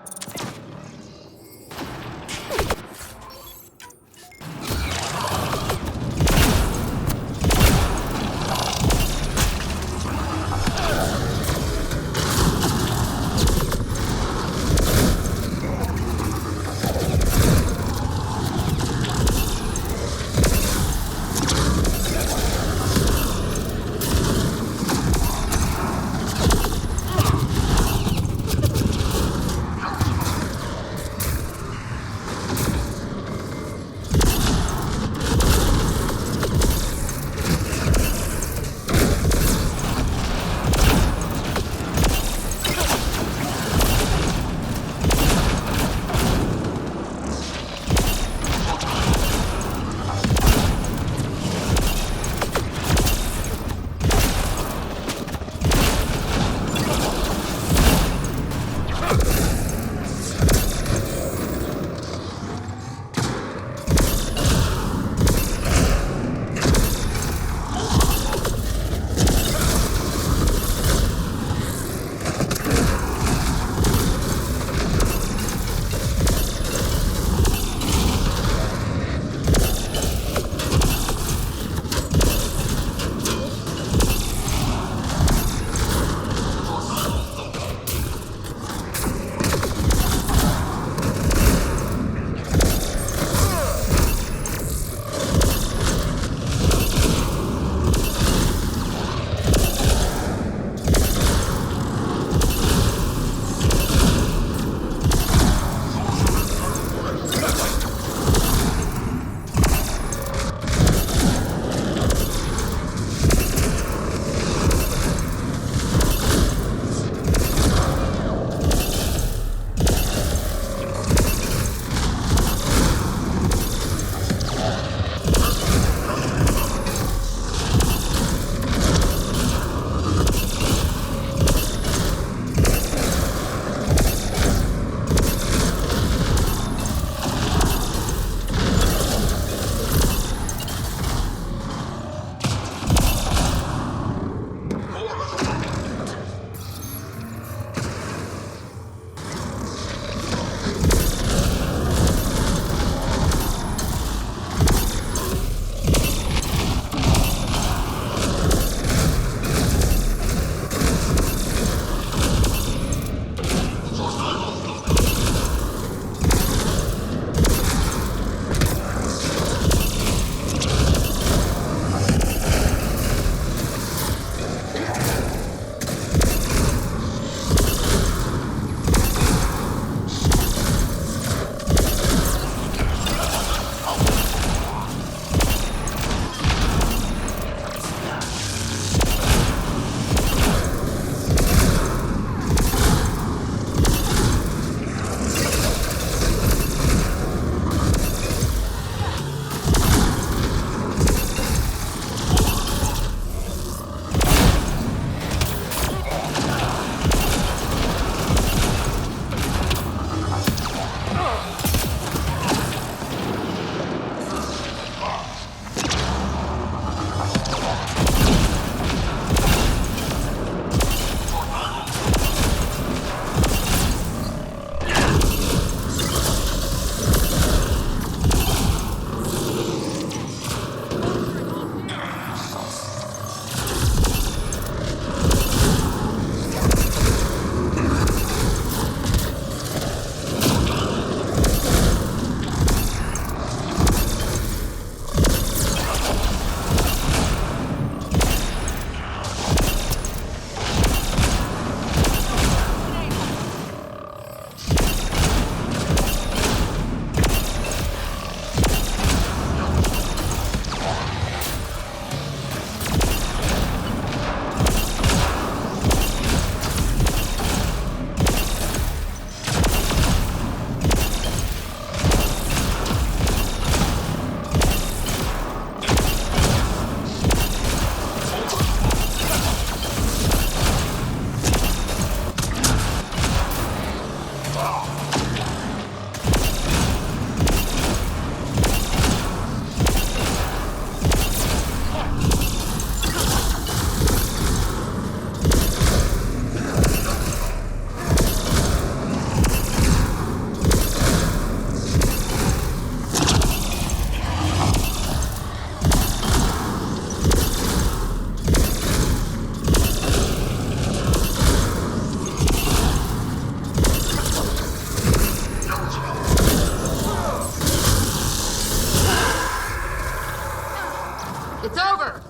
Speaker 24: It's over!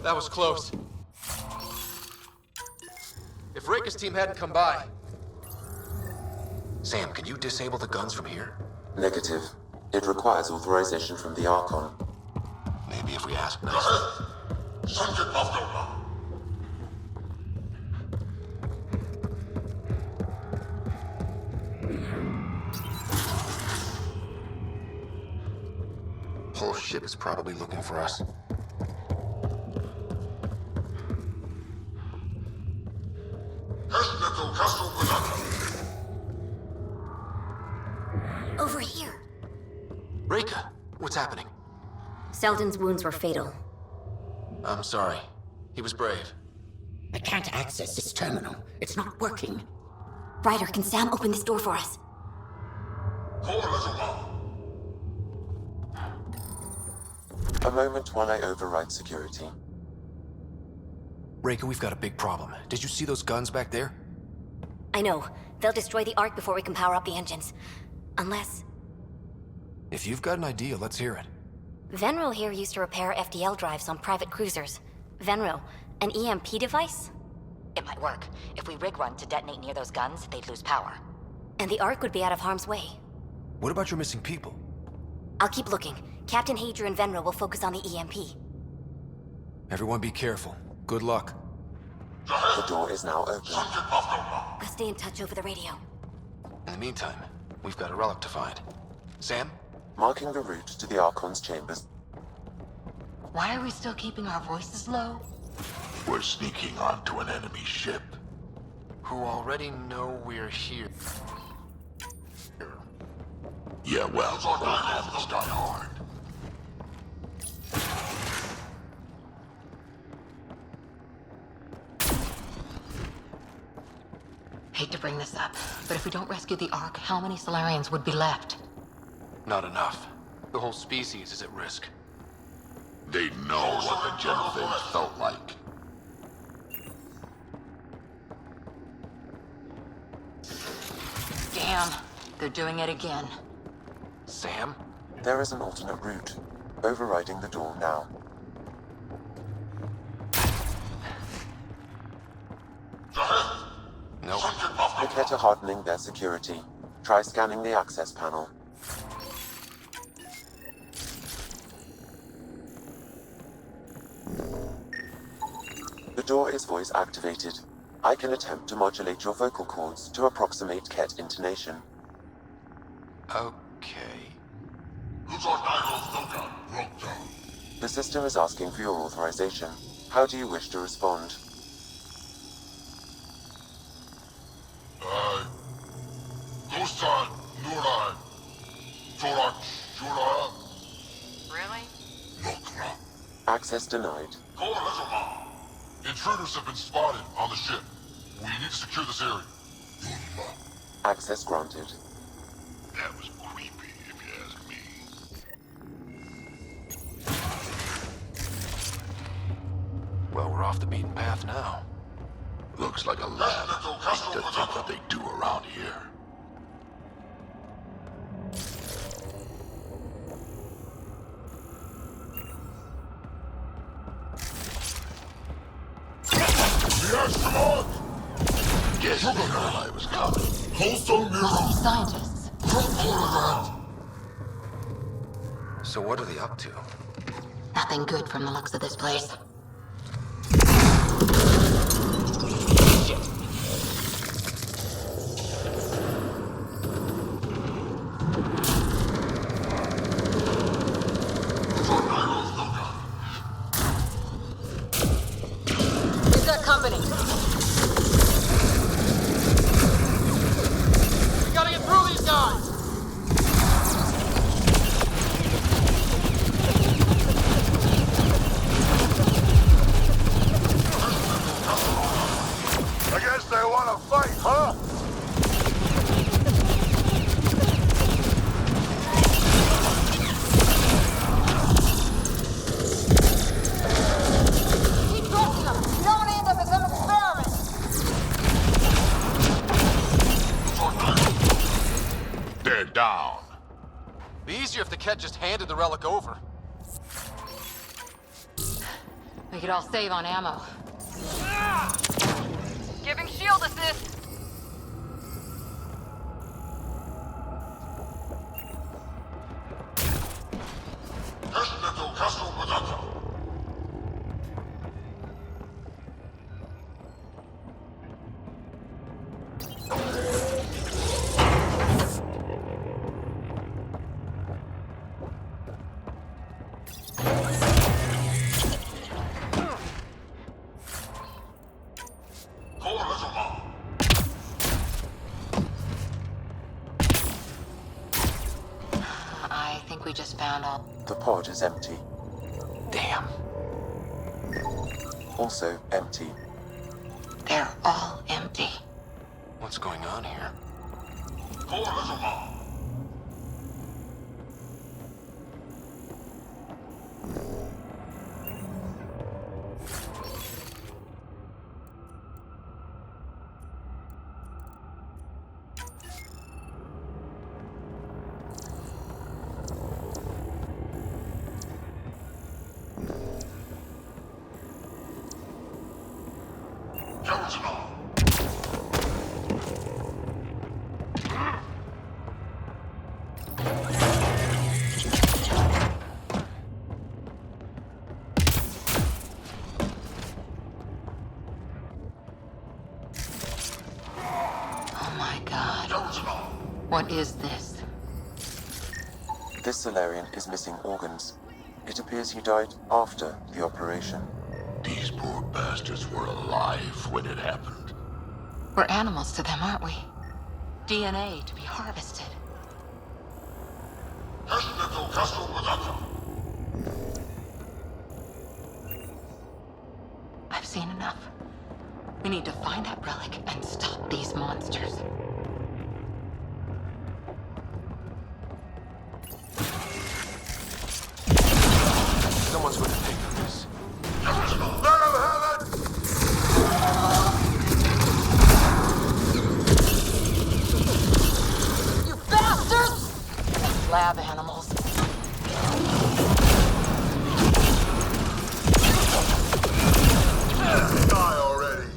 Speaker 17: That was close. If Reka's team hadn't come by...
Speaker 12: Sam, can you disable the guns from here?
Speaker 5: Negative. It requires authorization from the Archon.
Speaker 12: Maybe if we ask nicely. Whole ship is probably looking for us.
Speaker 4: Over here.
Speaker 12: Reka, what's happening?
Speaker 4: Selden's wounds were fatal.
Speaker 12: I'm sorry. He was brave.
Speaker 19: I can't access this terminal. It's not working.
Speaker 4: Ryder, can Sam open this door for us?
Speaker 5: A moment while I override security.
Speaker 12: Reka, we've got a big problem. Did you see those guns back there?
Speaker 4: I know. They'll destroy the Ark before we can power up the engines. Unless...
Speaker 12: If you've got an idea, let's hear it.
Speaker 4: Venro here used to repair FDL drives on private cruisers. Venro, an EMP device?
Speaker 20: It might work. If we rig one to detonate near those guns, they'd lose power.
Speaker 4: And the Ark would be out of harm's way.
Speaker 12: What about your missing people?
Speaker 4: I'll keep looking. Captain Hadra and Venro will focus on the EMP.
Speaker 12: Everyone be careful. Good luck.
Speaker 5: The door is now open.
Speaker 4: I'll stay in touch over the radio.
Speaker 12: In the meantime, we've got a relic to find. Sam?
Speaker 5: Marking the route to the Archon's chambers.
Speaker 20: Why are we still keeping our voices low?
Speaker 6: We're sneaking onto an enemy ship.
Speaker 12: Who already know we're here.
Speaker 6: Yeah, well, don't have to start hard.
Speaker 20: Hate to bring this up, but if we don't rescue the Ark, how many Solarians would be left?
Speaker 12: Not enough. The whole species is at risk.
Speaker 6: They know what the Genophage felt like.
Speaker 20: Damn, they're doing it again.
Speaker 12: Sam?
Speaker 5: There is an alternate route. Overriding the door now.
Speaker 12: No.
Speaker 5: Niketa hardening their security. Try scanning the access panel. The door is voice activated. I can attempt to modulate your vocal cords to approximate Ket intonation.
Speaker 12: Okay.
Speaker 5: The system is asking for your authorization. How do you wish to respond?
Speaker 20: Really?
Speaker 5: Access denied.
Speaker 6: Intruders have been spotted on the ship. We need to secure this area.
Speaker 5: Access granted.
Speaker 6: That was creepy, if you ask me.
Speaker 12: Well, we're off the beaten path now.
Speaker 6: Looks like a lab. Hate to think what they do around here. Guess they heard I was coming.
Speaker 20: Scientists.
Speaker 12: So what are they up to?
Speaker 20: Nothing good from the looks of this place. We've got company.
Speaker 24: We gotta get through these guys!
Speaker 6: I guess they want to fight, huh?
Speaker 20: Keep trusting them. You don't want to end up as an experiment.
Speaker 6: They're down.
Speaker 17: Be easier if the Ket just handed the relic over.
Speaker 20: We could all save on ammo.
Speaker 8: Giving shield assist.
Speaker 20: I think we just found all...
Speaker 5: The pod is empty.
Speaker 20: Damn.
Speaker 5: Also empty.
Speaker 20: They're all empty.
Speaker 12: What's going on here?
Speaker 20: Oh my god. What is this?
Speaker 5: This Solarian is missing organs. It appears he died after the operation.
Speaker 6: These poor bastards were alive when it happened.
Speaker 20: We're animals to them, aren't we? DNA to be harvested. I've seen enough. We need to find that relic and stop these monsters.
Speaker 12: Someone's going to pay for this.
Speaker 20: You bastards! Lab animals.
Speaker 6: Die already.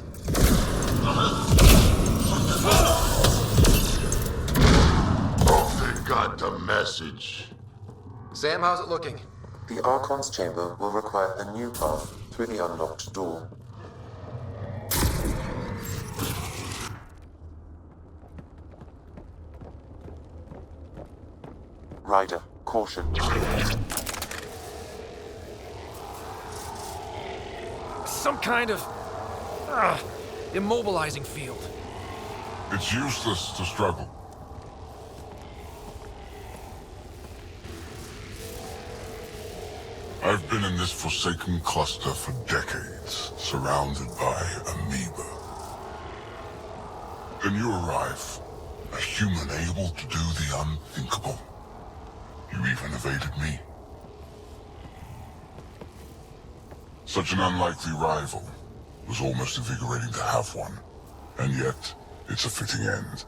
Speaker 6: Oh, they got the message.
Speaker 12: Sam, how's it looking?
Speaker 5: The Archon's chamber will require a new path through the unlocked door. Ryder, caution.
Speaker 17: Some kind of immobilizing field.
Speaker 6: It's useless to struggle. I've been in this forsaken cluster for decades, surrounded by amoeba. Then you arrive, a human able to do the unthinkable. You even evaded me. Such an unlikely rival. It was almost invigorating to have one. And yet, it's a fitting end.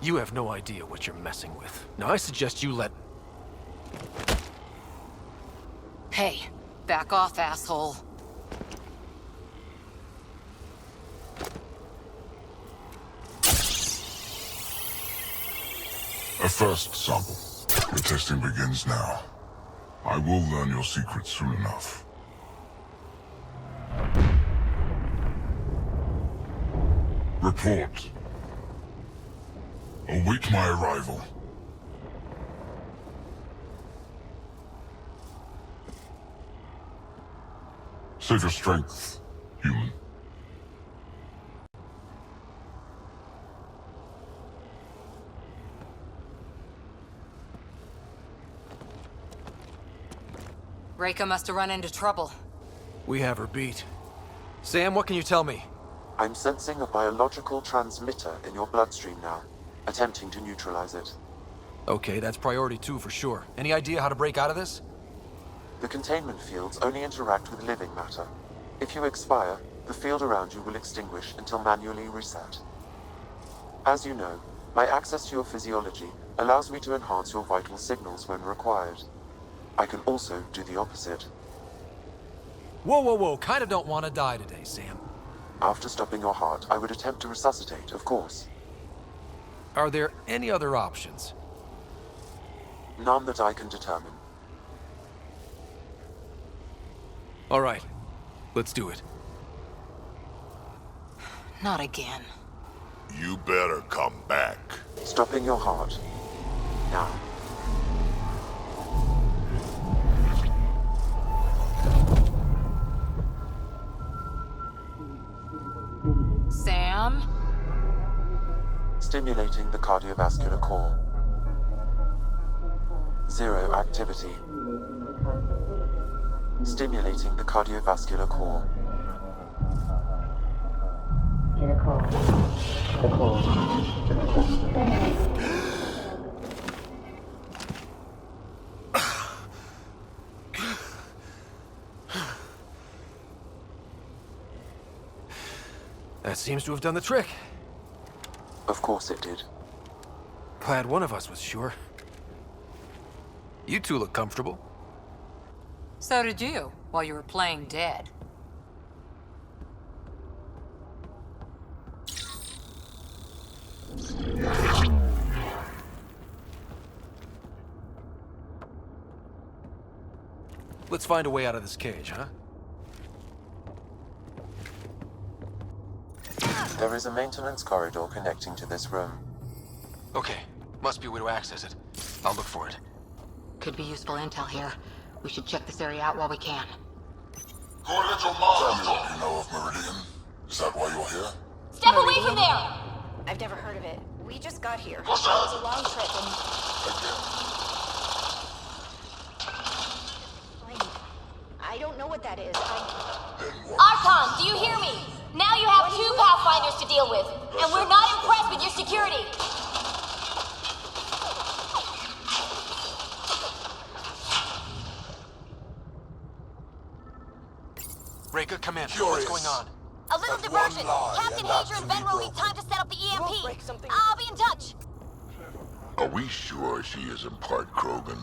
Speaker 17: You have no idea what you're messing with. Now I suggest you let...
Speaker 20: Hey, back off, asshole.
Speaker 6: A first sample. The testing begins now. I will learn your secrets soon enough. Report. Await my arrival. Save your strength, human.
Speaker 20: Reka must have run into trouble.
Speaker 17: We have her beat. Sam, what can you tell me?
Speaker 5: I'm sensing a biological transmitter in your bloodstream now, attempting to neutralize it.
Speaker 17: Okay, that's priority 2 for sure. Any idea how to break out of this?
Speaker 5: The containment fields only interact with living matter. If you expire, the field around you will extinguish until manually reset. As you know, my access to your physiology allows me to enhance your vital signals when required. I can also do the opposite,
Speaker 17: Whoa, whoa, whoa. Kinda don't want to die today, Sam.
Speaker 5: After stopping your heart, I would attempt to resuscitate, of course.
Speaker 17: Are there any other options?
Speaker 5: None that I can determine.
Speaker 17: All right. Let's do it.
Speaker 3: Not again.
Speaker 7: You better come back.
Speaker 5: Stopping your heart. Now.
Speaker 3: Sam?
Speaker 5: Stimulating the cardiovascular core. 0 activity. Stimulating the cardiovascular core.
Speaker 17: That seems to have done the trick.
Speaker 5: Of course it did.
Speaker 17: Glad one of us was sure. You two look comfortable.
Speaker 8: So did you, while you were playing dead.
Speaker 17: Let's find a way out of this cage, huh?
Speaker 5: There is a maintenance corridor connecting to this room.
Speaker 12: Okay, must be a way to access it. I'll look for it.
Speaker 3: Could be useful intel here. We should check this area out while we can.
Speaker 6: Go and let your mom tell me what you know of Meridian. Is that why you're here?
Speaker 4: Step away from there! I've never heard of it. We just got here. It was a long trip and... I don't know what that is. Archon, do you hear me? Now you have 2 Pathfinders to deal with, and we're not impressed with your security.
Speaker 12: Reka, come in. What's going on?
Speaker 4: A little diversion. Captain Hager and Benro need time to set up the EMP. I'll be in touch.
Speaker 6: Are we sure she isn't part Krogan?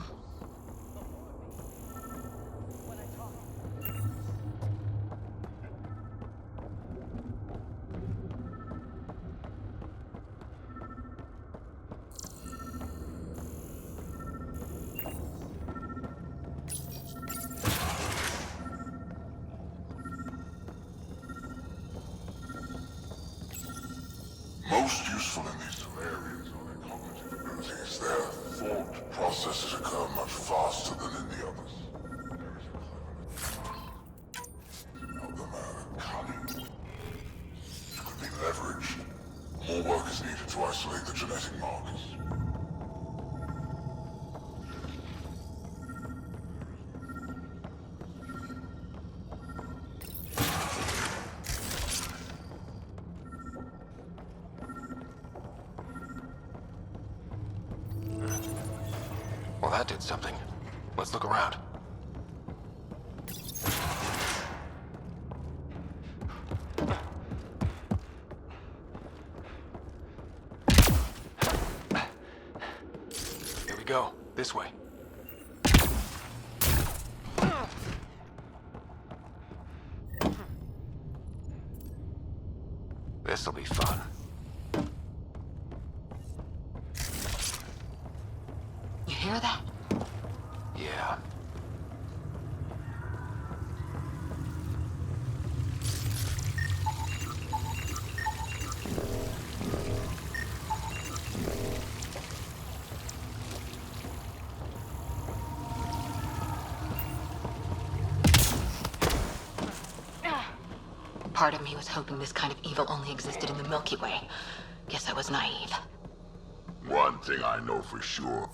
Speaker 6: Most useful in these two areas are their cognitive abilities. Their thought processes occur much faster than in the others. Of them are cunning. Could be leveraged. More work is needed to isolate the genetic markers.
Speaker 12: Well, that did something. Let's look around. Here we go. This way. This'll be fun.
Speaker 3: You hear that?
Speaker 12: Yeah.
Speaker 3: Part of me was hoping this kind of evil only existed in the Milky Way. Guess I was naive.
Speaker 6: One thing I know for sure.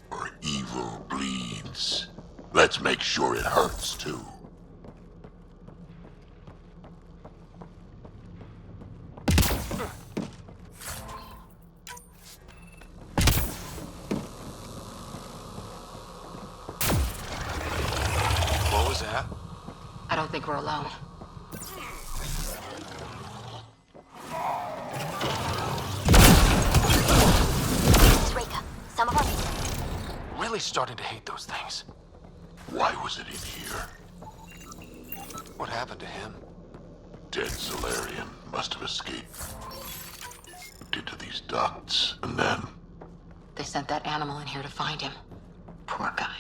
Speaker 6: Where evil bleeds. Let's make sure it hurts too.
Speaker 12: What was that?
Speaker 3: I don't think we're alone.
Speaker 4: It's Reka. Some of our people.
Speaker 12: Really starting to hate those things.
Speaker 6: Why was it in here?
Speaker 12: What happened to him?
Speaker 6: Dead Solarian must have escaped into these ducts, and then...
Speaker 20: They sent that animal in here to find him. Poor guy.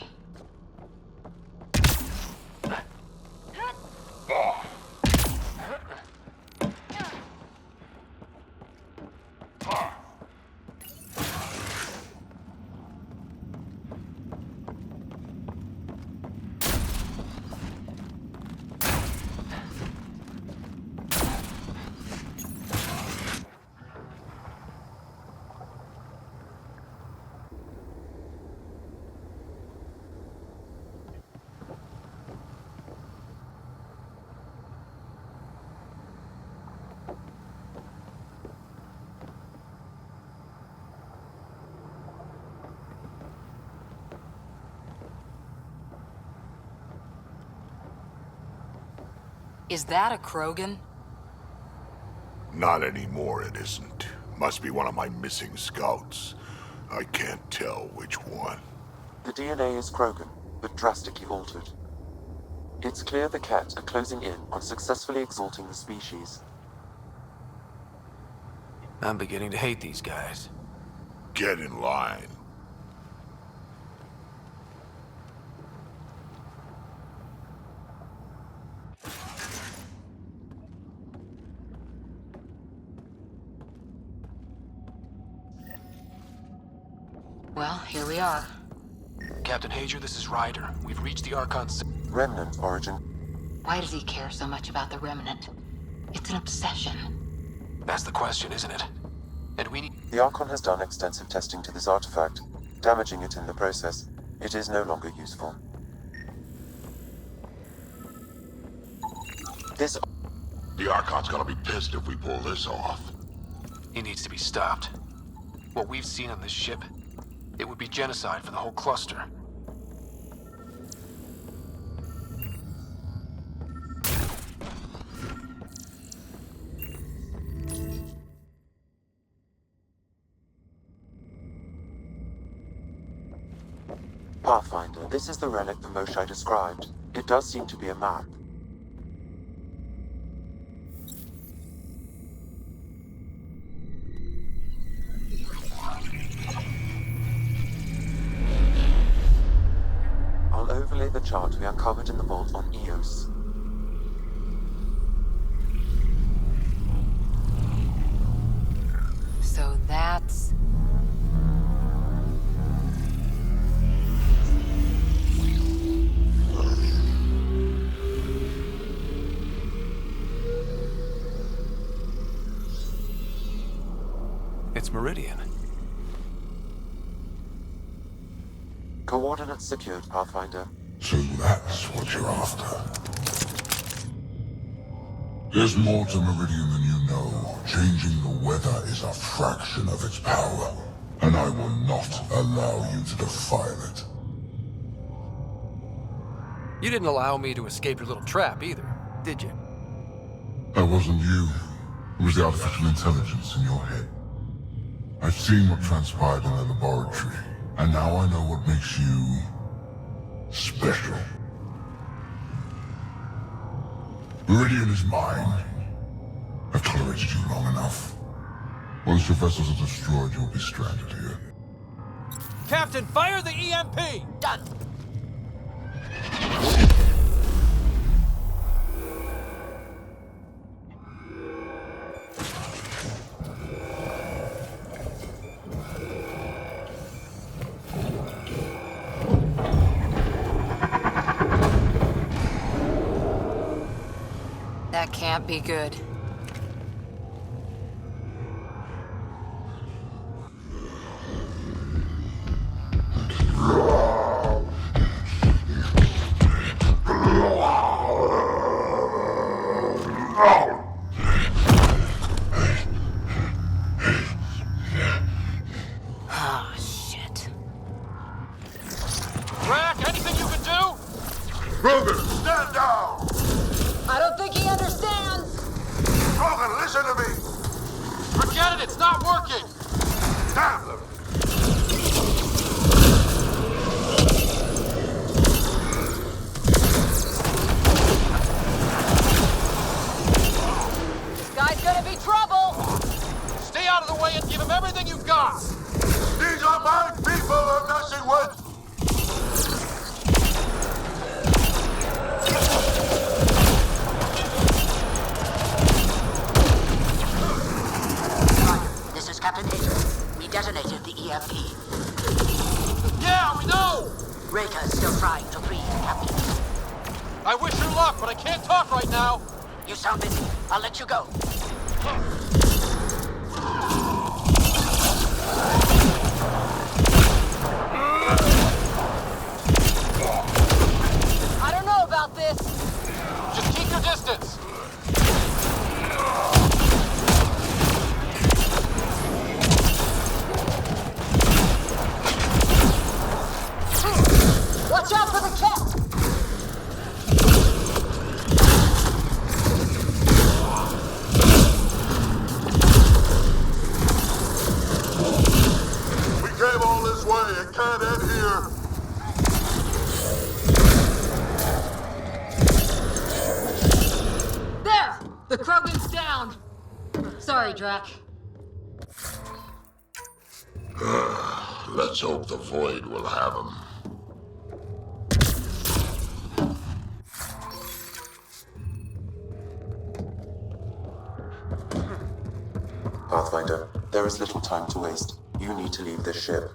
Speaker 8: Is that a Krogan?
Speaker 7: Not anymore, it isn't. Must be one of my missing scouts. I can't tell which one.
Speaker 5: The DNA is Krogan, but drastically altered. It's clear the Ket are closing in on successfully exalting the species.
Speaker 12: I'm beginning to hate these guys.
Speaker 7: Get in line.
Speaker 20: Well, here we are.
Speaker 12: Captain Hager, this is Ryder. We've reached the Archon...
Speaker 5: Remnant origin.
Speaker 20: Why does he care so much about the Remnant? It's an obsession.
Speaker 12: That's the question, isn't it? And we need...
Speaker 5: The Archon has done extensive testing to this artifact, damaging it in the process. It is no longer useful.
Speaker 6: The Archon's gonna be pissed if we pull this off.
Speaker 12: He needs to be stopped. What we've seen on this ship, it would be genocide for the whole cluster.
Speaker 5: Pathfinder, this is the relic the Moshai described. It does seem to be a map. I'll overlay the chart we uncovered in the vault on Eos.
Speaker 8: So that's...
Speaker 12: It's Meridian.
Speaker 5: Coordinates secured, Pathfinder.
Speaker 6: So that's what you're after. There's more to Meridian than you know. Changing the weather is a fraction of its power, and I will not allow you to defile it.
Speaker 17: You didn't allow me to escape your little trap either, did you?
Speaker 6: That wasn't you. It was the artificial intelligence in your head. I've seen what transpired in the laboratory, and now I know what makes you... special. Meridian is mine. I've tolerated you long enough. Once your vessels are destroyed, you'll be stranded here.
Speaker 17: Captain, fire the EMP!
Speaker 20: Done.
Speaker 8: That can't be good.
Speaker 20: Oh, shit.
Speaker 17: Rack, anything you can do?
Speaker 6: Rogan, stand down!
Speaker 3: I don't think he understands!
Speaker 6: Rogan, listen to me!
Speaker 17: Forget it, it's not working!
Speaker 6: Damn them!
Speaker 19: Reka is still trying to free his captives.
Speaker 12: I wish you luck, but I can't talk right now.
Speaker 19: You sound busy. I'll let you go.
Speaker 3: I don't know about this.
Speaker 12: Just keep your distance.
Speaker 3: Watch out for the cat!
Speaker 6: We came all this way. It can't end here.
Speaker 8: There! The Krogan's down! Sorry, Drac.
Speaker 6: Let's hope the Void will have him.
Speaker 5: Pathfinder, there is little time to waste. You need to leave this ship.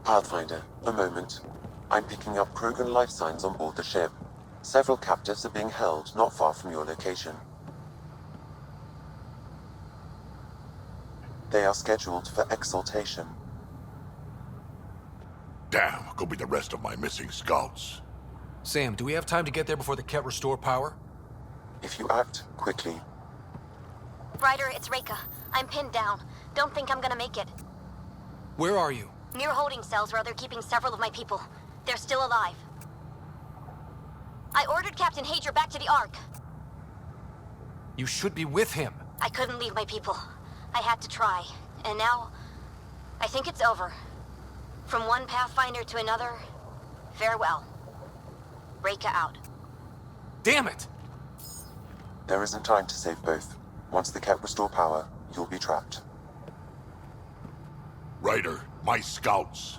Speaker 5: Pathfinder, a moment. I'm picking up Krogan life signs on board the ship. Several captives are being held not far from your location. They are scheduled for exaltation.
Speaker 7: Damn, could be the rest of my missing scouts.
Speaker 17: Sam, do we have time to get there before the Ket restore power?
Speaker 5: If you act quickly.
Speaker 4: Ryder, it's Reka. I'm pinned down. Don't think I'm gonna make it.
Speaker 17: Where are you?
Speaker 4: Near holding cells where they're keeping several of my people. They're still alive. I ordered Captain Hager back to the Ark.
Speaker 17: You should be with him.
Speaker 4: I couldn't leave my people. I had to try. And now, I think it's over. From one Pathfinder to another, farewell. Reka out.
Speaker 17: Damn it!
Speaker 5: There isn't time to save both. Once the Ket restore power, you'll be trapped.
Speaker 7: Ryder, my scouts.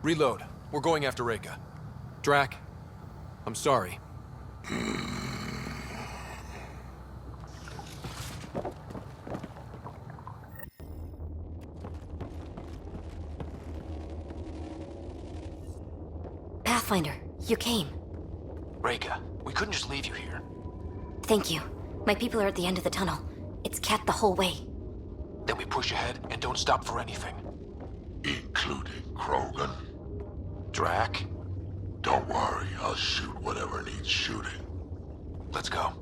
Speaker 17: Reload. We're going after Reka. Drac, I'm sorry.
Speaker 4: Pathfinder, you came.
Speaker 12: Reka, we couldn't just leave you here.
Speaker 4: Thank you. My people are at the end of the tunnel. It's Ket the whole way.
Speaker 12: Then we push ahead and don't stop for anything.
Speaker 6: Including Krogan.
Speaker 12: Drac?
Speaker 6: Don't worry, I'll shoot whatever needs shooting.
Speaker 12: Let's go.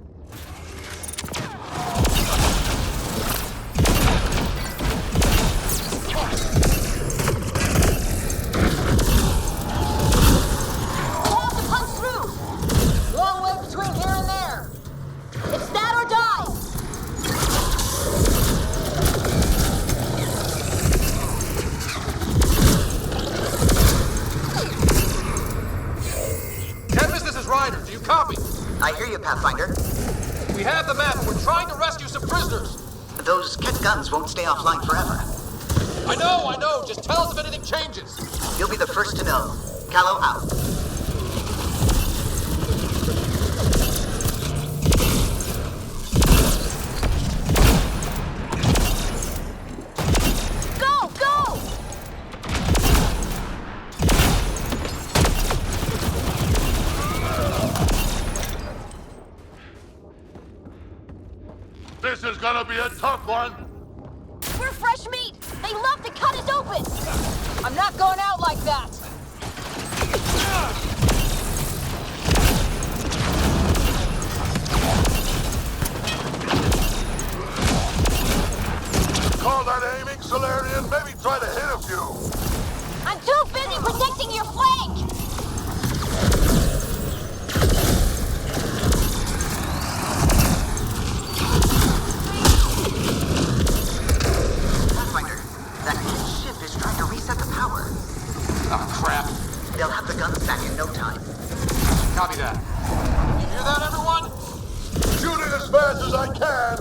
Speaker 3: Long way between here and there. It's that or die.
Speaker 12: Tempest, this is Ryder. Do you copy?
Speaker 14: I hear you, Pathfinder.
Speaker 12: We have the map and we're trying to rescue some prisoners.
Speaker 14: Those Ket guns won't stay offline forever.
Speaker 12: I know. Just tell us if anything changes.
Speaker 14: You'll be the first to know. Callow out.
Speaker 6: This is gonna be a tough one.
Speaker 3: We're fresh meat. They love to cut us open. I'm not going out like that.
Speaker 6: Call that aiming, Solarian? Maybe try to hit a few.
Speaker 3: I'm too busy protecting your flank.
Speaker 14: Pathfinder, that ship is trying to reset the power.
Speaker 12: Oh, crap.
Speaker 14: They'll have the guns back in no time.
Speaker 12: Copy that. You hear that, everyone?
Speaker 6: Shooting as fast as I can.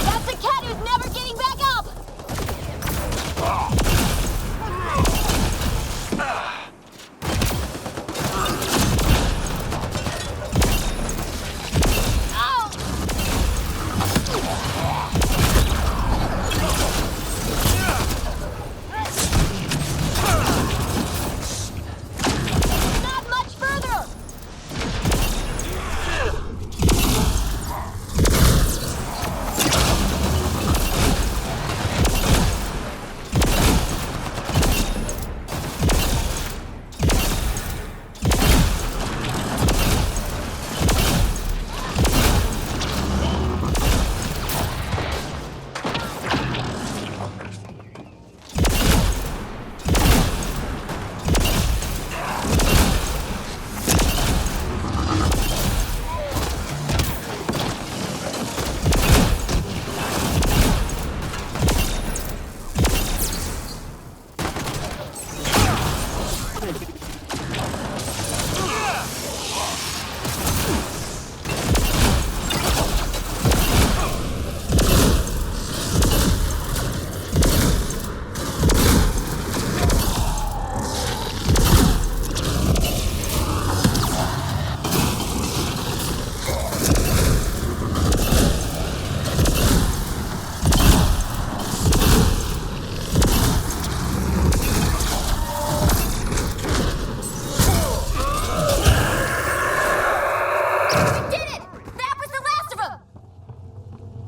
Speaker 3: That's the cat who's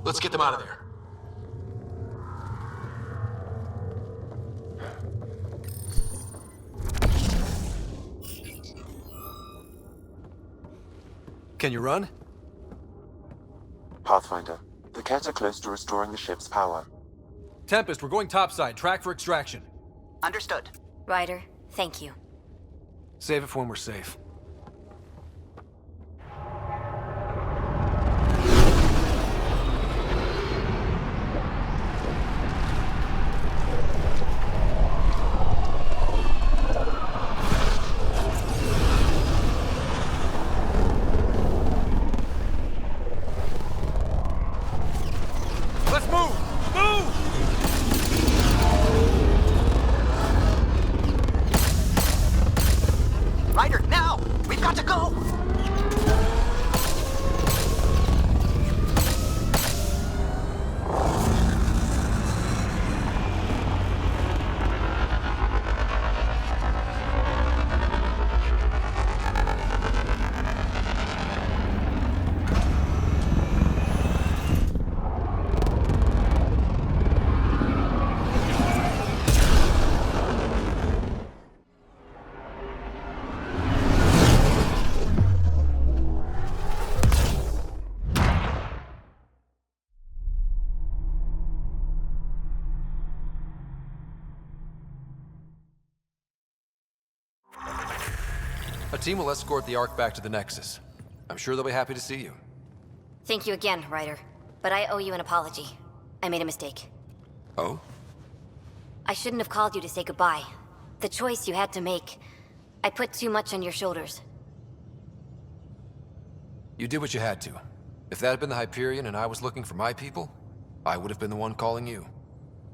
Speaker 12: Let's get them out of there.
Speaker 17: Can you run?
Speaker 5: Pathfinder, the Ket are close to restoring the ship's power.
Speaker 17: Tempest, we're going topside. Track for extraction.
Speaker 14: Understood.
Speaker 4: Ryder, thank you.
Speaker 17: Save it for when we're safe.
Speaker 14: Ryder, now! We've got to go!
Speaker 17: A team will escort the Ark back to the Nexus. I'm sure they'll be happy to see you.
Speaker 4: Thank you again, Ryder. But I owe you an apology. I made a mistake.
Speaker 17: Oh?
Speaker 4: I shouldn't have called you to say goodbye. The choice you had to make. I put too much on your shoulders.
Speaker 17: You did what you had to. If that had been the Hyperion and I was looking for my people, I would have been the one calling you.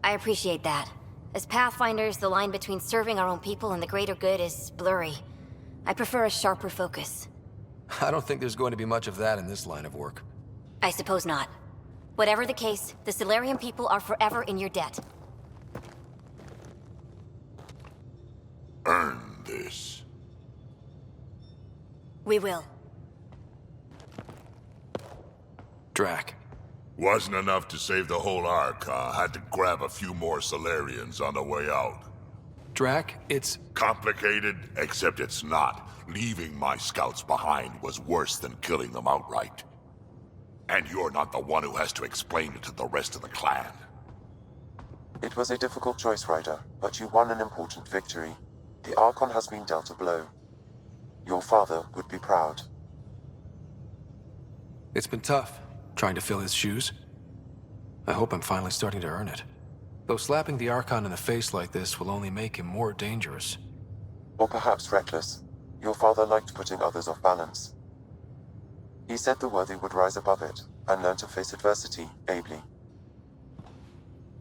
Speaker 4: I appreciate that. As Pathfinders, the line between serving our own people and the greater good is blurry. I prefer a sharper focus.
Speaker 17: I don't think there's going to be much of that in this line of work.
Speaker 4: I suppose not. Whatever the case, the Solarian people are forever in your debt.
Speaker 7: Earn this.
Speaker 4: We will.
Speaker 17: Drac.
Speaker 7: Wasn't enough to save the whole Ark, huh? Had to grab a few more Solarians on the way out.
Speaker 17: Drac, it's...
Speaker 7: complicated, except it's not. Leaving my scouts behind was worse than killing them outright. And you're not the one who has to explain it to the rest of the clan.
Speaker 5: It was a difficult choice, Ryder, but you won an important victory. The Archon has been dealt a blow. Your father would be proud.
Speaker 17: It's been tough, trying to fill his shoes. I hope I'm finally starting to earn it. Though slapping the Archon in the face like this will only make him more dangerous.
Speaker 5: Or perhaps reckless. Your father liked putting others off balance. He said the worthy would rise above it, and learn to face adversity ably.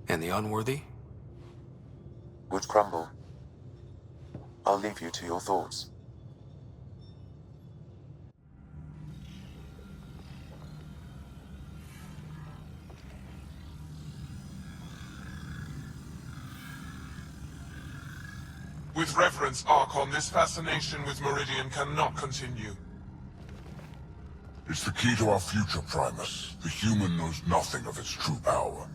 Speaker 17: And the unworthy?
Speaker 5: Would crumble. I'll leave you to your thoughts.
Speaker 6: With reverence, Archon, this fascination with Meridian cannot continue.
Speaker 7: It's the key to our future, Primus. The human knows nothing of its true power.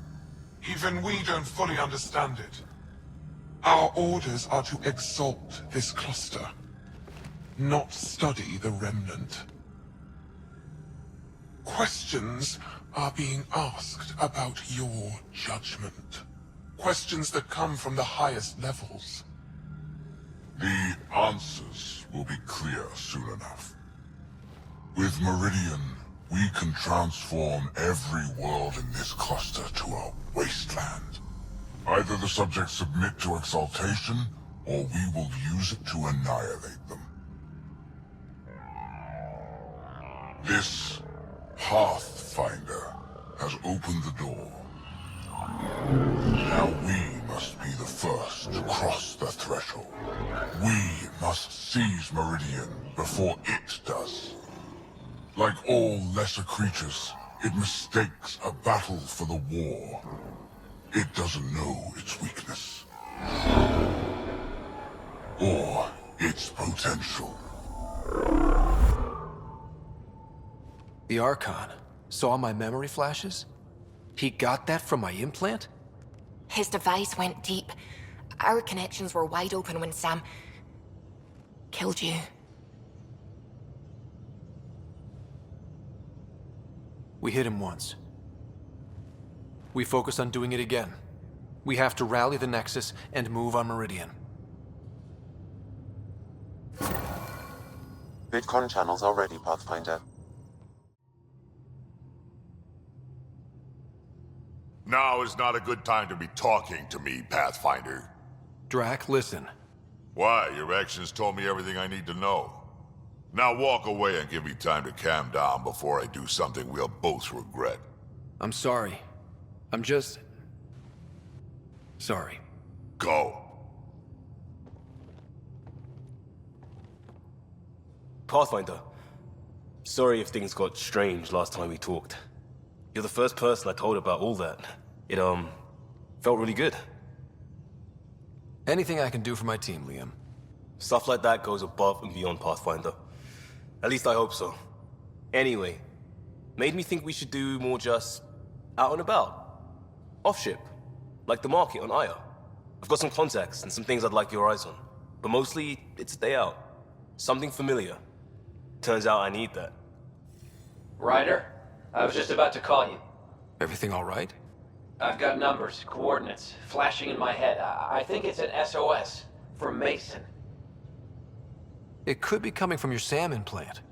Speaker 6: Even we don't fully understand it. Our orders are to exalt this cluster, not study the remnant. Questions are being asked about your judgment. Questions that come from the highest levels.
Speaker 7: The answers will be clear soon enough. With Meridian, we can transform every world in this cluster to a wasteland. Either the subjects submit to exaltation, or we will use it to annihilate them. This Pathfinder has opened the door. Now we must be the first to cross the threshold. We must seize Meridian before it does. Like all lesser creatures, it mistakes a battle for the war. It doesn't know its weakness. Or its potential.
Speaker 17: The Archon saw my memory flashes? He got that from my implant?
Speaker 1: His device went deep. Our connections were wide open when Sam killed you.
Speaker 17: We hit him once. We focus on doing it again. We have to rally the Nexus and move on Meridian.
Speaker 5: VidCon channels are ready, Pathfinder.
Speaker 7: Now is not a good time to be talking to me, Pathfinder.
Speaker 17: Drac, listen.
Speaker 7: Why? Your actions told me everything I need to know. Now walk away and give me time to calm down before I do something we'll both regret.
Speaker 17: I'm sorry. I'm just... sorry.
Speaker 7: Go.
Speaker 11: Pathfinder. Sorry if things got strange last time we talked. You're the first person I told about all that. It, felt really good.
Speaker 17: Anything I can do for my team, Liam.
Speaker 11: Stuff like that goes above and beyond Pathfinder. At least I hope so. Anyway, made me think we should do more just out and about. Off-ship. Like the market on Aya. I've got some contacts and some things I'd like your eyes on. But mostly, it's a day out. Something familiar. Turns out I need that.
Speaker 12: Ryder, I was just about to call you.
Speaker 17: Everything all right?
Speaker 12: I've got numbers, coordinates, flashing in my head. I think it's an SOS from Mason.
Speaker 17: It could be coming from your SAM implant.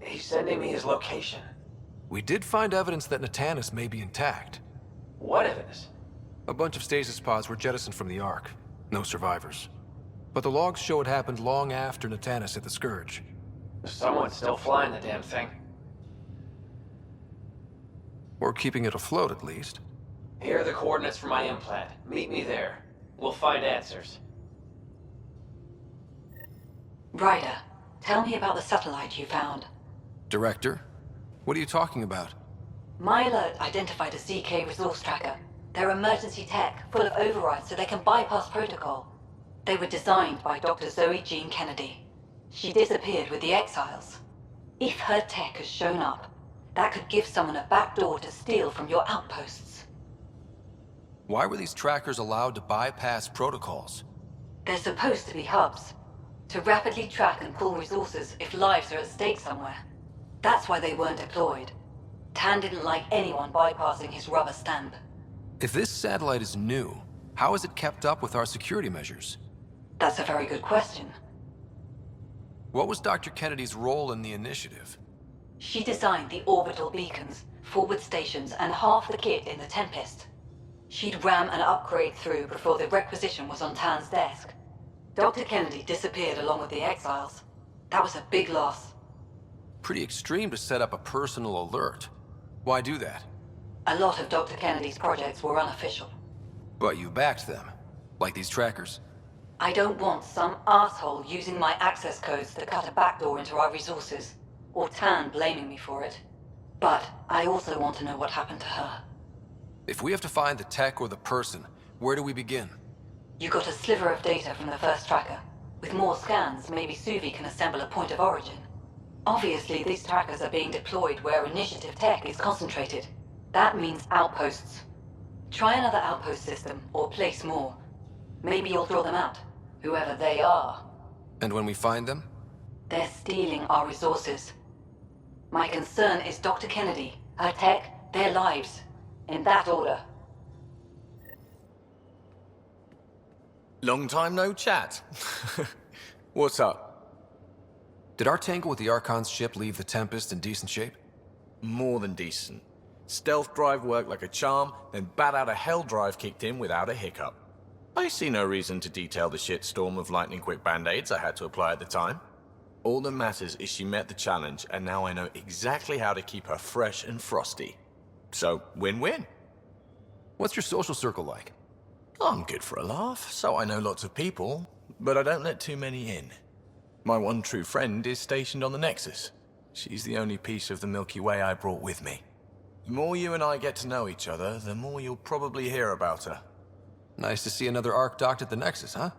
Speaker 12: He's sending me his location.
Speaker 17: We did find evidence that Natanus may be intact.
Speaker 12: What evidence?
Speaker 17: A bunch of stasis pods were jettisoned from the Ark. No survivors. But the logs show it happened long after Natanus hit the Scourge.
Speaker 12: Someone's still flying the damn thing.
Speaker 17: Or keeping it afloat, at least.
Speaker 12: Here are the coordinates for my implant. Meet me there. We'll find answers.
Speaker 20: Ryder, tell me about the satellite you found.
Speaker 17: Director? What are you talking about?
Speaker 20: My alert identified a ZK resource tracker. They're emergency tech, full of overrides so they can bypass protocol. They were designed by Dr. Zoe Jean Kennedy. She disappeared with the Exiles. If her tech has shown up, that could give someone a backdoor to steal from your outposts.
Speaker 17: Why were these trackers allowed to bypass protocols?
Speaker 20: They're supposed to be hubs, to rapidly track and pull resources if lives are at stake somewhere. That's why they weren't deployed. Tan didn't like anyone bypassing his rubber stamp.
Speaker 17: If this satellite is new, how is it kept up with our security measures?
Speaker 20: That's a very good question.
Speaker 17: What was Dr. Kennedy's role in the initiative?
Speaker 20: She designed the orbital beacons, forward stations, and half the kit in the Tempest. She'd ram an upgrade through before the requisition was on Tan's desk. Dr. Kennedy disappeared along with the Exiles. That was a big loss.
Speaker 17: Pretty extreme to set up a personal alert. Why do that?
Speaker 20: A lot of Dr. Kennedy's projects were unofficial.
Speaker 17: But you backed them. Like these trackers.
Speaker 20: I don't want some asshole using my access codes to cut a backdoor into our resources, or Tan blaming me for it. But I also want to know what happened to her.
Speaker 17: If we have to find the tech or the person, where do we begin?
Speaker 20: You got a sliver of data from the first tracker. With more scans, maybe Suvi can assemble a point of origin. Obviously, these trackers are being deployed where initiative tech is concentrated. That means outposts. Try another outpost system, or place more. Maybe you'll throw them out, whoever they are.
Speaker 17: And when we find them?
Speaker 20: They're stealing our resources. My concern is Dr. Kennedy, her tech, their lives. In that order.
Speaker 10: Long time no chat. What's up?
Speaker 17: Did our tangle with the Archon's ship leave the Tempest in decent shape?
Speaker 10: More than decent. Stealth drive worked like a charm, then bat out of hell drive kicked in without a hiccup. I see no reason to detail the shitstorm of lightning-quick band-aids I had to apply at the time. All that matters is she met the challenge, and now I know exactly how to keep her fresh and frosty. So, win-win.
Speaker 17: What's your social circle like?
Speaker 10: I'm good for a laugh, so I know lots of people, but I don't let too many in. My one true friend is stationed on the Nexus. She's the only piece of the Milky Way I brought with me. The more you and I get to know each other, the more you'll probably hear about her.
Speaker 17: Nice to see another Ark docked at the Nexus, huh?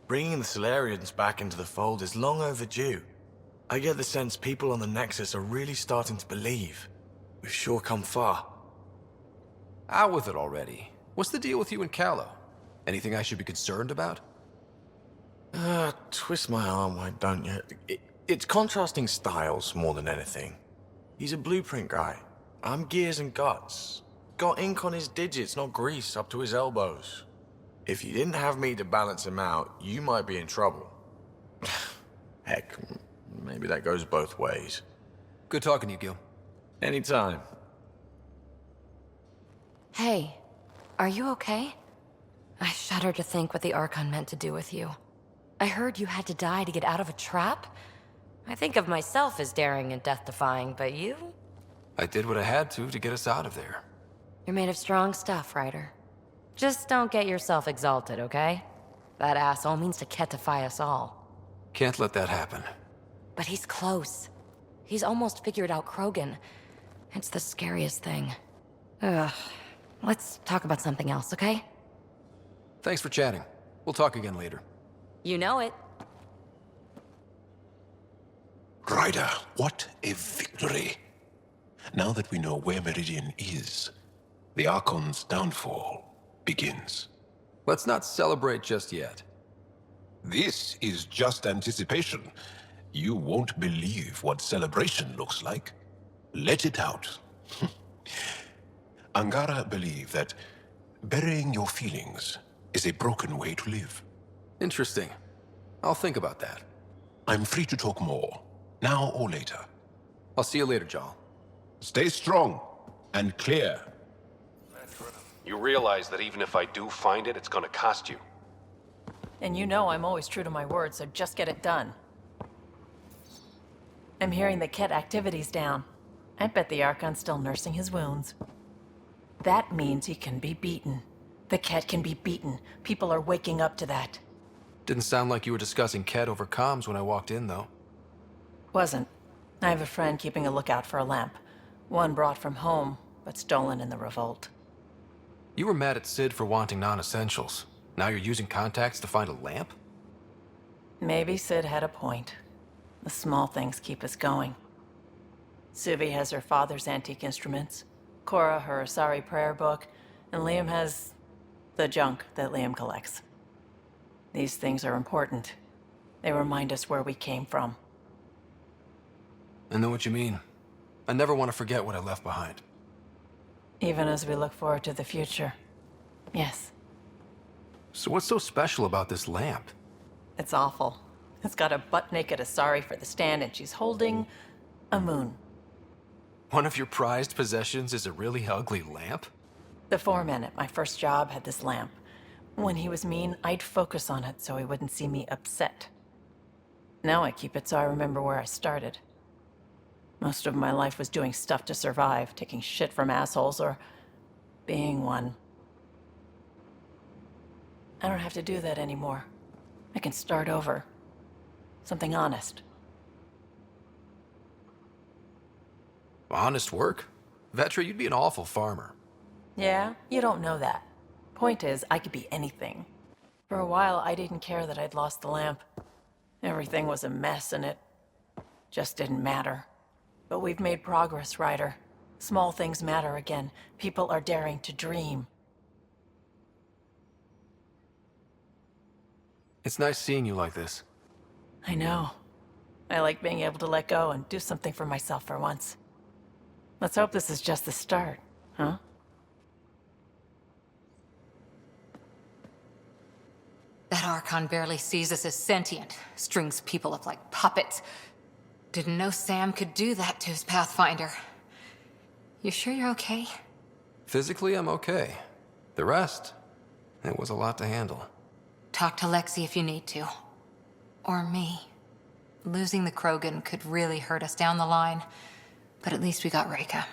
Speaker 10: Bringing the Solarians back into the fold is long overdue. I get the sense people on the Nexus are really starting to believe. We've sure come far.
Speaker 17: Out with it already. What's the deal with you and Callow? Anything I should be concerned about?
Speaker 10: Twist my arm, why don't you? It's contrasting styles more than anything. He's a blueprint guy. I'm gears and guts. Got ink on his digits, not grease up to his elbows. If you didn't have me to balance him out, you might be in trouble. Heck, maybe that goes both ways.
Speaker 17: Good talking to you, Gil.
Speaker 10: Anytime.
Speaker 15: Hey, are you okay? I shudder to think what the Archon meant to do with you. I heard you had to die to get out of a trap? I think of myself as daring and death-defying, but you?
Speaker 17: I did what I had to get us out of there.
Speaker 15: You're made of strong stuff, Ryder. Just don't get yourself exalted, okay? That asshole means to ketify us all.
Speaker 17: Can't let that happen.
Speaker 15: But he's close. He's almost figured out Krogan. It's the scariest thing. Ugh. Let's talk about something else, okay?
Speaker 17: Thanks for chatting. We'll talk again later.
Speaker 15: You know it.
Speaker 6: Ryder, what a victory. Now that we know where Meridian is, the Archon's downfall begins.
Speaker 17: Let's not celebrate just yet.
Speaker 6: This is just anticipation. You won't believe what celebration looks like. Let it out. Angara believe that burying your feelings is a broken way to live.
Speaker 17: Interesting. I'll think about that.
Speaker 6: I'm free to talk more, now or later.
Speaker 17: I'll see you later, Jarl.
Speaker 6: Stay strong and clear.
Speaker 16: You realize that even if I do find it, it's gonna cost you.
Speaker 18: And you know I'm always true to my word, so just get it done. I'm hearing the Ket activity's down. I bet the Archon's still nursing his wounds. That means he can be beaten. The Ket can be beaten. People are waking up to that.
Speaker 17: Didn't sound like you were discussing Ket over comms when I walked in, though.
Speaker 18: Wasn't. I have a friend keeping a lookout for a lamp. One brought from home, but stolen in the revolt.
Speaker 17: You were mad at Sid for wanting non-essentials. Now you're using contacts to find a lamp?
Speaker 18: Maybe Sid had a point. The small things keep us going. Suvi has her father's antique instruments, Cora her Asari prayer book, and Liam has the junk that Liam collects. These things are important. They remind us where we came from.
Speaker 17: I know what you mean. I never want to forget what I left behind.
Speaker 18: Even as we look forward to the future. Yes.
Speaker 17: So what's so special about this lamp?
Speaker 18: It's awful. It's got a butt-naked Asari for the stand, and she's holding a moon.
Speaker 17: One of your prized possessions is a really ugly lamp?
Speaker 18: The foreman at my first job had this lamp. When he was mean, I'd focus on it so he wouldn't see me upset. Now I keep it so I remember where I started. Most of my life was doing stuff to survive, taking shit from assholes, or being one. I don't have to do that anymore. I can start over. Something honest.
Speaker 17: Honest work? Vetra, you'd be an awful farmer.
Speaker 18: Yeah, you don't know that. Point is, I could be anything. For a while, I didn't care that I'd lost the lamp. Everything was a mess, and it just didn't matter. But we've made progress, Ryder. Small things matter again. People are daring to dream.
Speaker 17: It's nice seeing you like this.
Speaker 18: I know. I like being able to let go and do something for myself for once. Let's hope this is just the start, huh?
Speaker 8: That Archon barely sees us as sentient, strings people up like puppets. Didn't know Sam could do that to his Pathfinder. You sure you're okay?
Speaker 17: Physically, I'm okay. The rest, it was a lot to handle.
Speaker 8: Talk to Lexi if you need to. Or me. Losing the Krogan could really hurt us down the line, but at least we got Reka.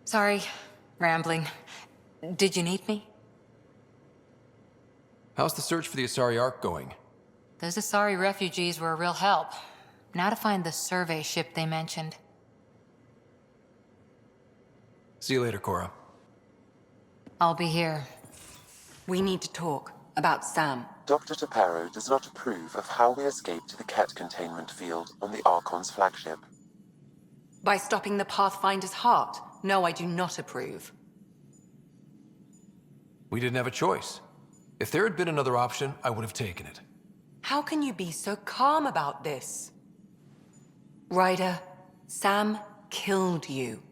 Speaker 8: Sorry, rambling. Did you need me?
Speaker 17: How's the search for the Asari Ark going?
Speaker 8: Those Asari refugees were a real help. Now to find the survey ship they mentioned.
Speaker 17: See you later, Cora.
Speaker 8: I'll be here. We need to talk about Sam.
Speaker 5: Dr. Taparo does not approve of how we escaped to the Ket containment field on the Archon's flagship.
Speaker 20: By stopping the Pathfinder's heart? No, I do not approve.
Speaker 17: We didn't have a choice. If there had been another option, I would have taken it.
Speaker 2: How can you be so calm about this? Ryder, Sam killed you.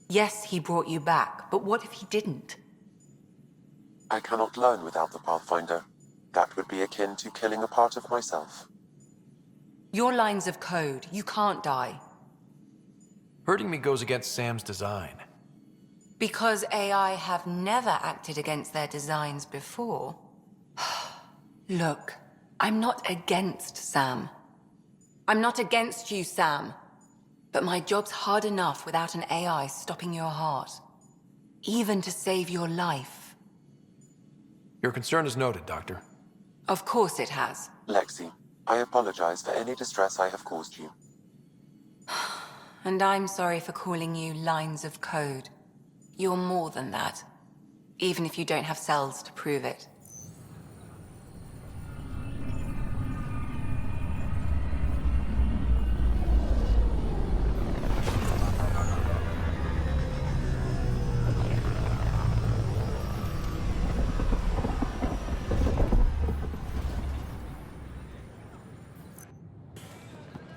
Speaker 2: Yes, he brought you back, but what if he didn't?
Speaker 5: I cannot learn without the Pathfinder. That would be akin to killing a part of myself.
Speaker 2: Your lines of code, you can't die.
Speaker 17: Hurting me goes against Sam's design.
Speaker 2: Because AI have never acted against their designs before. Look, I'm not against Sam. I'm not against you, Sam. But my job's hard enough without an AI stopping your heart. Even to save your life.
Speaker 17: Your concern is noted, Doctor.
Speaker 2: Of course it has.
Speaker 5: Lexi, I apologize for any distress I have caused you.
Speaker 2: And I'm sorry for calling you lines of code. You're more than that. Even if you don't have cells to prove it.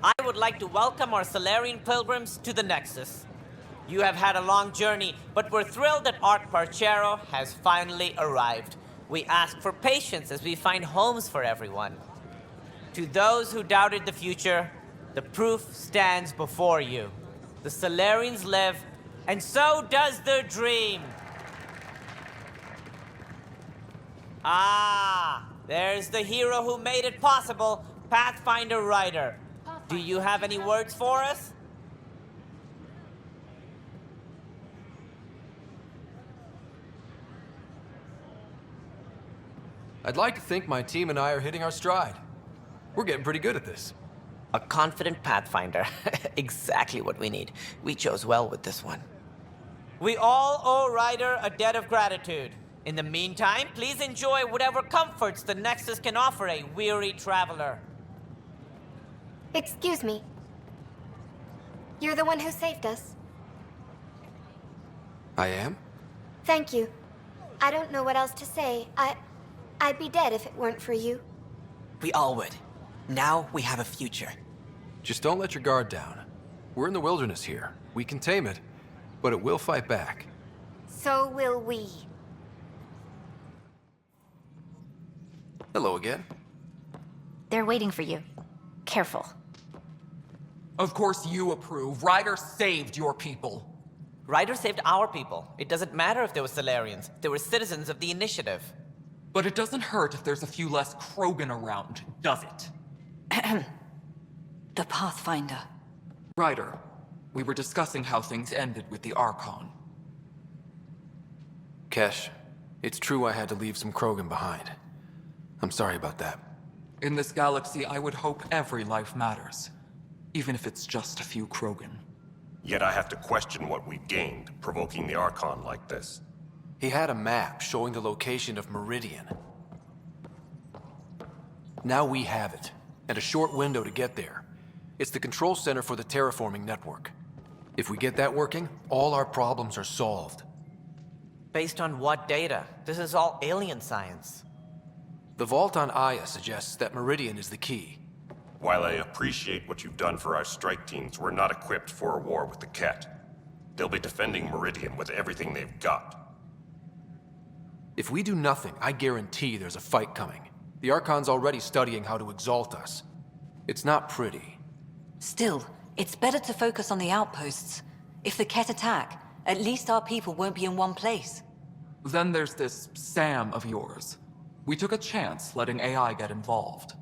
Speaker 21: I would like to welcome our Solarian pilgrims to the Nexus. You have had a long journey, but we're thrilled that Ark Parchero has finally arrived. We ask for patience as we find homes for everyone. To those who doubted the future, the proof stands before you. The Solarians live, and so does their dream. Ah, there's the hero who made it possible, Pathfinder Ryder. Do you have any words for us?
Speaker 17: I'd like to think my team and I are hitting our stride. We're getting pretty good at this.
Speaker 21: A confident Pathfinder. Exactly what we need. We chose well with this one. We all owe Ryder a debt of gratitude. In the meantime, please enjoy whatever comforts the Nexus can offer a weary traveler.
Speaker 22: Excuse me. You're the one who saved us.
Speaker 17: I am?
Speaker 22: Thank you. I don't know what else to say. I'd be dead if it weren't for you.
Speaker 23: We all would. Now we have a future.
Speaker 17: Just don't let your guard down. We're in the wilderness here. We can tame it, but it will fight back.
Speaker 22: So will we.
Speaker 17: Hello again.
Speaker 25: They're waiting for you. Careful.
Speaker 26: Of course you approve. Ryder saved your people.
Speaker 21: Ryder saved our people. It doesn't matter if they were Solarians. They were citizens of the Initiative.
Speaker 26: But it doesn't hurt if there's a few less Krogan around, does it?
Speaker 25: The Pathfinder.
Speaker 26: Ryder, we were discussing how things ended with the Archon.
Speaker 17: Kesh, it's true I had to leave some Krogan behind. I'm sorry about that.
Speaker 26: In this galaxy, I would hope every life matters. Even if it's just a few Krogan.
Speaker 27: Yet I have to question what we gained, provoking the Archon like this.
Speaker 17: He had a map showing the location of Meridian. Now we have it, and a short window to get there. It's the control center for the terraforming network. If we get that working, all our problems are solved.
Speaker 21: Based on what data? This is all alien science.
Speaker 17: The vault on Aya suggests that Meridian is the key.
Speaker 27: While I appreciate what you've done for our strike teams, we're not equipped for a war with the Ket. They'll be defending Meridian with everything they've got.
Speaker 17: If we do nothing, I guarantee there's a fight coming. The Archon's already studying how to exalt us. It's not pretty.
Speaker 25: Still, it's better to focus on the outposts. If the Ket attack, at least our people won't be in one place.
Speaker 26: Then there's this Sam of yours. We took a chance letting AI get involved.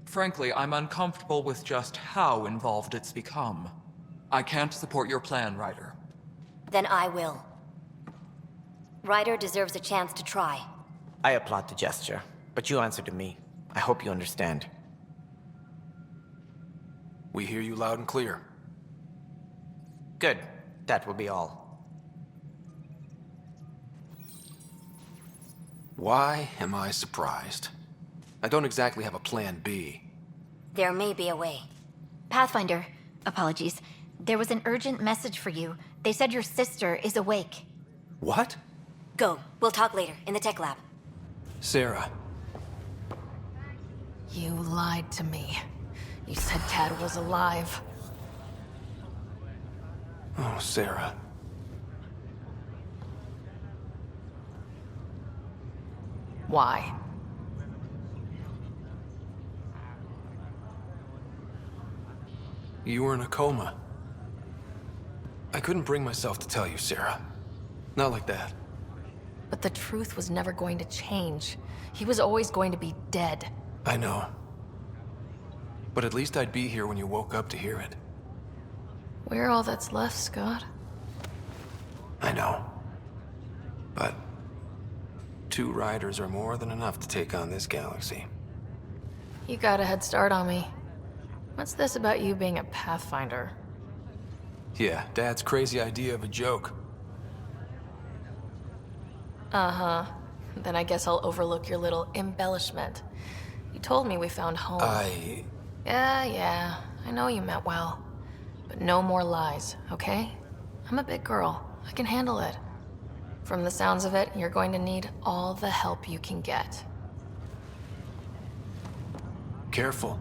Speaker 26: Frankly, I'm uncomfortable with just how involved it's become. I can't support your plan, Ryder.
Speaker 4: Then I will. Ryder deserves a chance to try.
Speaker 21: I applaud the gesture, but you answer to me. I hope you understand.
Speaker 17: We hear you loud and clear.
Speaker 21: Good. That will be all.
Speaker 17: Why am I surprised? I don't exactly have a plan B.
Speaker 4: There may be a way.
Speaker 25: Pathfinder, apologies. There was an urgent message for you. They said your sister is awake.
Speaker 17: What?
Speaker 4: Go. We'll talk later, in the tech lab.
Speaker 17: Sarah.
Speaker 15: You lied to me. You said Dad was alive.
Speaker 17: Oh, Sarah.
Speaker 15: Why?
Speaker 17: You were in a coma. I couldn't bring myself to tell you, Sarah. Not like that.
Speaker 15: But the truth was never going to change. He was always going to be dead.
Speaker 17: I know. But at least I'd be here when you woke up to hear it.
Speaker 15: We're all that's left, Scott.
Speaker 17: I know. But 2 riders are more than enough to take on this galaxy.
Speaker 15: You got a head start on me. What's this about you being a Pathfinder?
Speaker 17: Yeah, Dad's crazy idea of a joke.
Speaker 15: Uh-huh. Then I guess I'll overlook your little embellishment. You told me we found home. Yeah, I know you meant well. But no more lies, okay? I'm a big girl. I can handle it. From the sounds of it, you're going to need all the help you can get.
Speaker 17: Careful.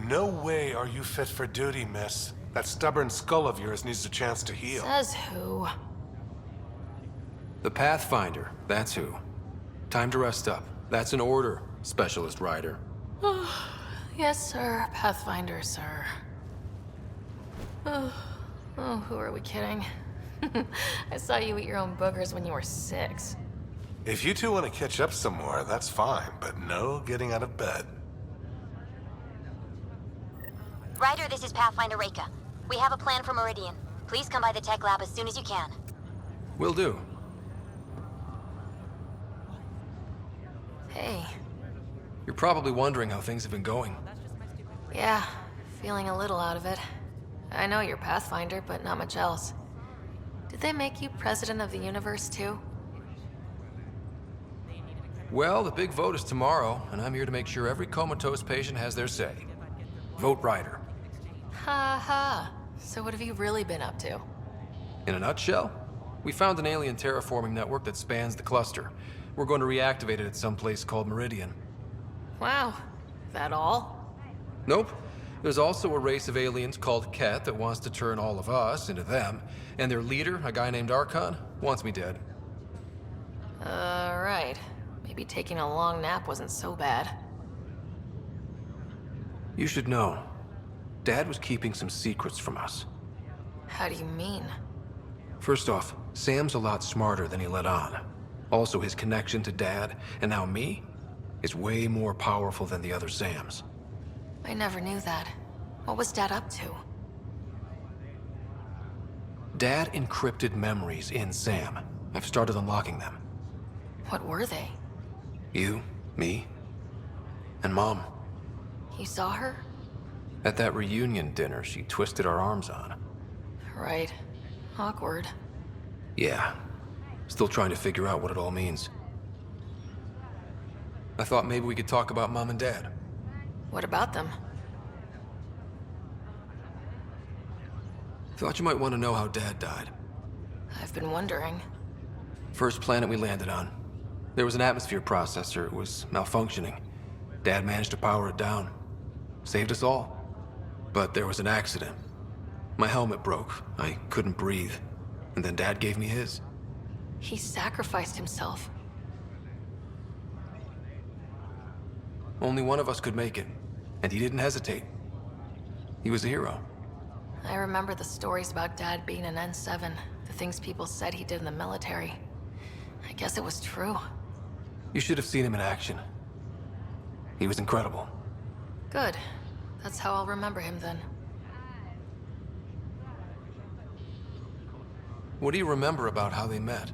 Speaker 1: No way are you fit for duty, miss. That stubborn skull of yours needs a chance to heal.
Speaker 15: Says who?
Speaker 17: The Pathfinder, that's who. Time to rest up. That's an order, Specialist Rider.
Speaker 15: Yes, sir. Pathfinder, sir. Oh, who are we kidding? I saw you eat your own boogers when you were 6.
Speaker 1: If you two want to catch up some more, that's fine, but no getting out of bed.
Speaker 4: Ryder, this is Pathfinder Reika. We have a plan for Meridian. Please come by the tech lab as soon as you can.
Speaker 17: Will do.
Speaker 15: Hey.
Speaker 17: You're probably wondering how things have been going.
Speaker 15: Yeah, feeling a little out of it. I know you're Pathfinder, but not much else. Did they make you president of the universe, too?
Speaker 17: Well, the big vote is tomorrow, and I'm here to make sure every comatose patient has their say. Vote Ryder.
Speaker 15: Ha ha. So what have you really been up to?
Speaker 17: In a nutshell, we found an alien terraforming network that spans the cluster. We're going to reactivate it at some place called Meridian.
Speaker 15: Wow. That all?
Speaker 17: Nope. There's also a race of aliens called Ket that wants to turn all of us into them, and their leader, a guy named Archon, wants me dead.
Speaker 15: Right. Maybe taking a long nap wasn't so bad.
Speaker 17: You should know, Dad was keeping some secrets from us.
Speaker 15: How do you mean?
Speaker 17: First off, Sam's a lot smarter than he let on. Also, his connection to Dad, and now me, is way more powerful than the other Sams.
Speaker 15: I never knew that. What was Dad up to?
Speaker 17: Dad encrypted memories in Sam. I've started unlocking them.
Speaker 15: What were they?
Speaker 17: You, me, and Mom.
Speaker 15: You saw her?
Speaker 17: At that reunion dinner she twisted our arms on.
Speaker 15: Right. Awkward.
Speaker 17: Yeah. Still trying to figure out what it all means. I thought maybe we could talk about Mom and Dad.
Speaker 15: What about them?
Speaker 17: Thought you might want to know how Dad died.
Speaker 15: I've been wondering.
Speaker 17: First planet we landed on. There was an atmosphere processor. It was malfunctioning. Dad managed to power it down. Saved us all. But there was an accident. My helmet broke. I couldn't breathe. And then Dad gave me his.
Speaker 15: He sacrificed himself.
Speaker 17: Only one of us could make it. And he didn't hesitate. He was a hero.
Speaker 15: I remember the stories about Dad being an N7. The things people said he did in the military. I guess it was true.
Speaker 17: You should have seen him in action. He was incredible.
Speaker 15: Good. That's how I'll remember him then.
Speaker 17: What do you remember about how they met?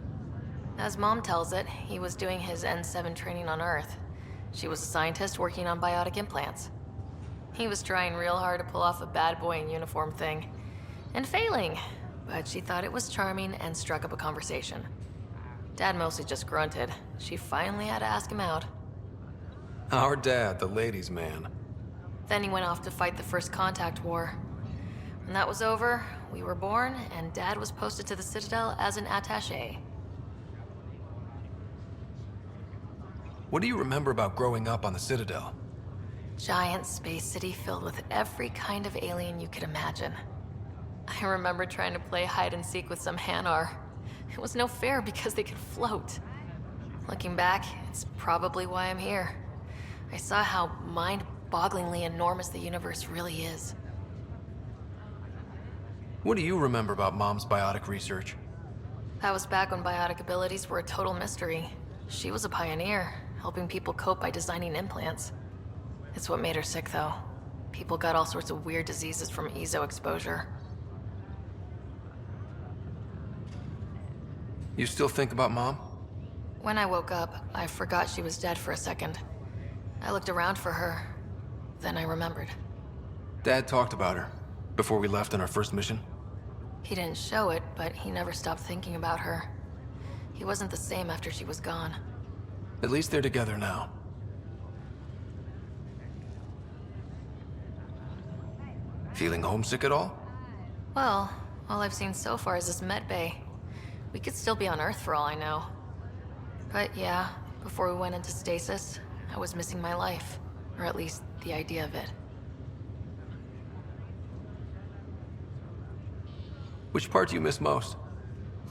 Speaker 15: As Mom tells it, he was doing his N7 training on Earth. She was a scientist working on biotic implants. He was trying real hard to pull off a bad boy in uniform thing. And failing. But she thought it was charming and struck up a conversation. Dad mostly just grunted. She finally had to ask him out.
Speaker 17: Our dad, the ladies' man.
Speaker 15: Then he went off to fight the First Contact War. When that was over, we were born, and Dad was posted to the Citadel as an attaché.
Speaker 17: What do you remember about growing up on the Citadel?
Speaker 15: Giant space city filled with every kind of alien you could imagine. I remember trying to play hide and seek with some Hanar. It was no fair because they could float. Looking back, it's probably why I'm here. I saw how mind-bogglingly enormous the universe really is.
Speaker 17: What do you remember about Mom's biotic research?
Speaker 15: That was back when biotic abilities were a total mystery. She was a pioneer, helping people cope by designing implants. It's what made her sick, though. People got all sorts of weird diseases from EZO exposure.
Speaker 17: You still think about Mom?
Speaker 15: When I woke up, I forgot she was dead for a second. I looked around for her, then I remembered.
Speaker 17: Dad talked about her before we left on our first mission.
Speaker 15: He didn't show it, but he never stopped thinking about her. He wasn't the same after she was gone.
Speaker 17: At least they're together now. Feeling homesick at all?
Speaker 15: Well, all I've seen so far is this med bay. We could still be on Earth for all I know. But yeah, before we went into stasis, I was missing my life. Or at least the idea of it.
Speaker 17: Which part do you miss most?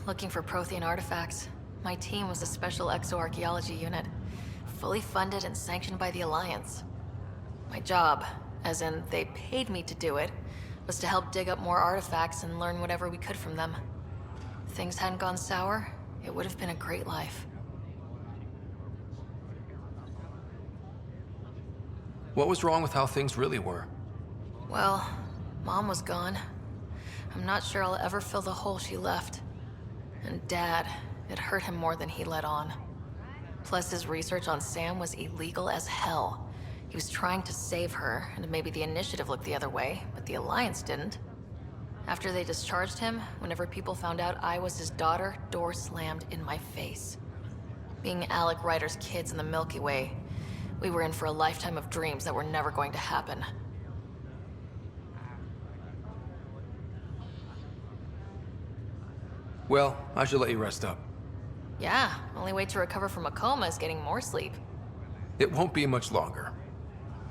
Speaker 15: Looking for Prothean artifacts. My team was a special exoarchaeology unit, fully funded and sanctioned by the Alliance. My job, as in they paid me to do it, was to help dig up more artifacts and learn whatever we could from them. If things hadn't gone sour, it would have been a great life.
Speaker 17: What was wrong with how things really were?
Speaker 15: Well, Mom was gone. I'm not sure I'll ever fill the hole she left. And Dad, it hurt him more than he let on. Plus, his research on Sam was illegal as hell. He was trying to save her, and maybe the Initiative looked the other way, but the Alliance didn't. After they discharged him, whenever people found out I was his daughter, door slammed in my face. Being Alec Ryder's kids in the Milky Way, we were in for a lifetime of dreams that were never going to happen.
Speaker 17: Well, I should let you rest up.
Speaker 15: Yeah, only way to recover from a coma is getting more sleep.
Speaker 17: It won't be much longer.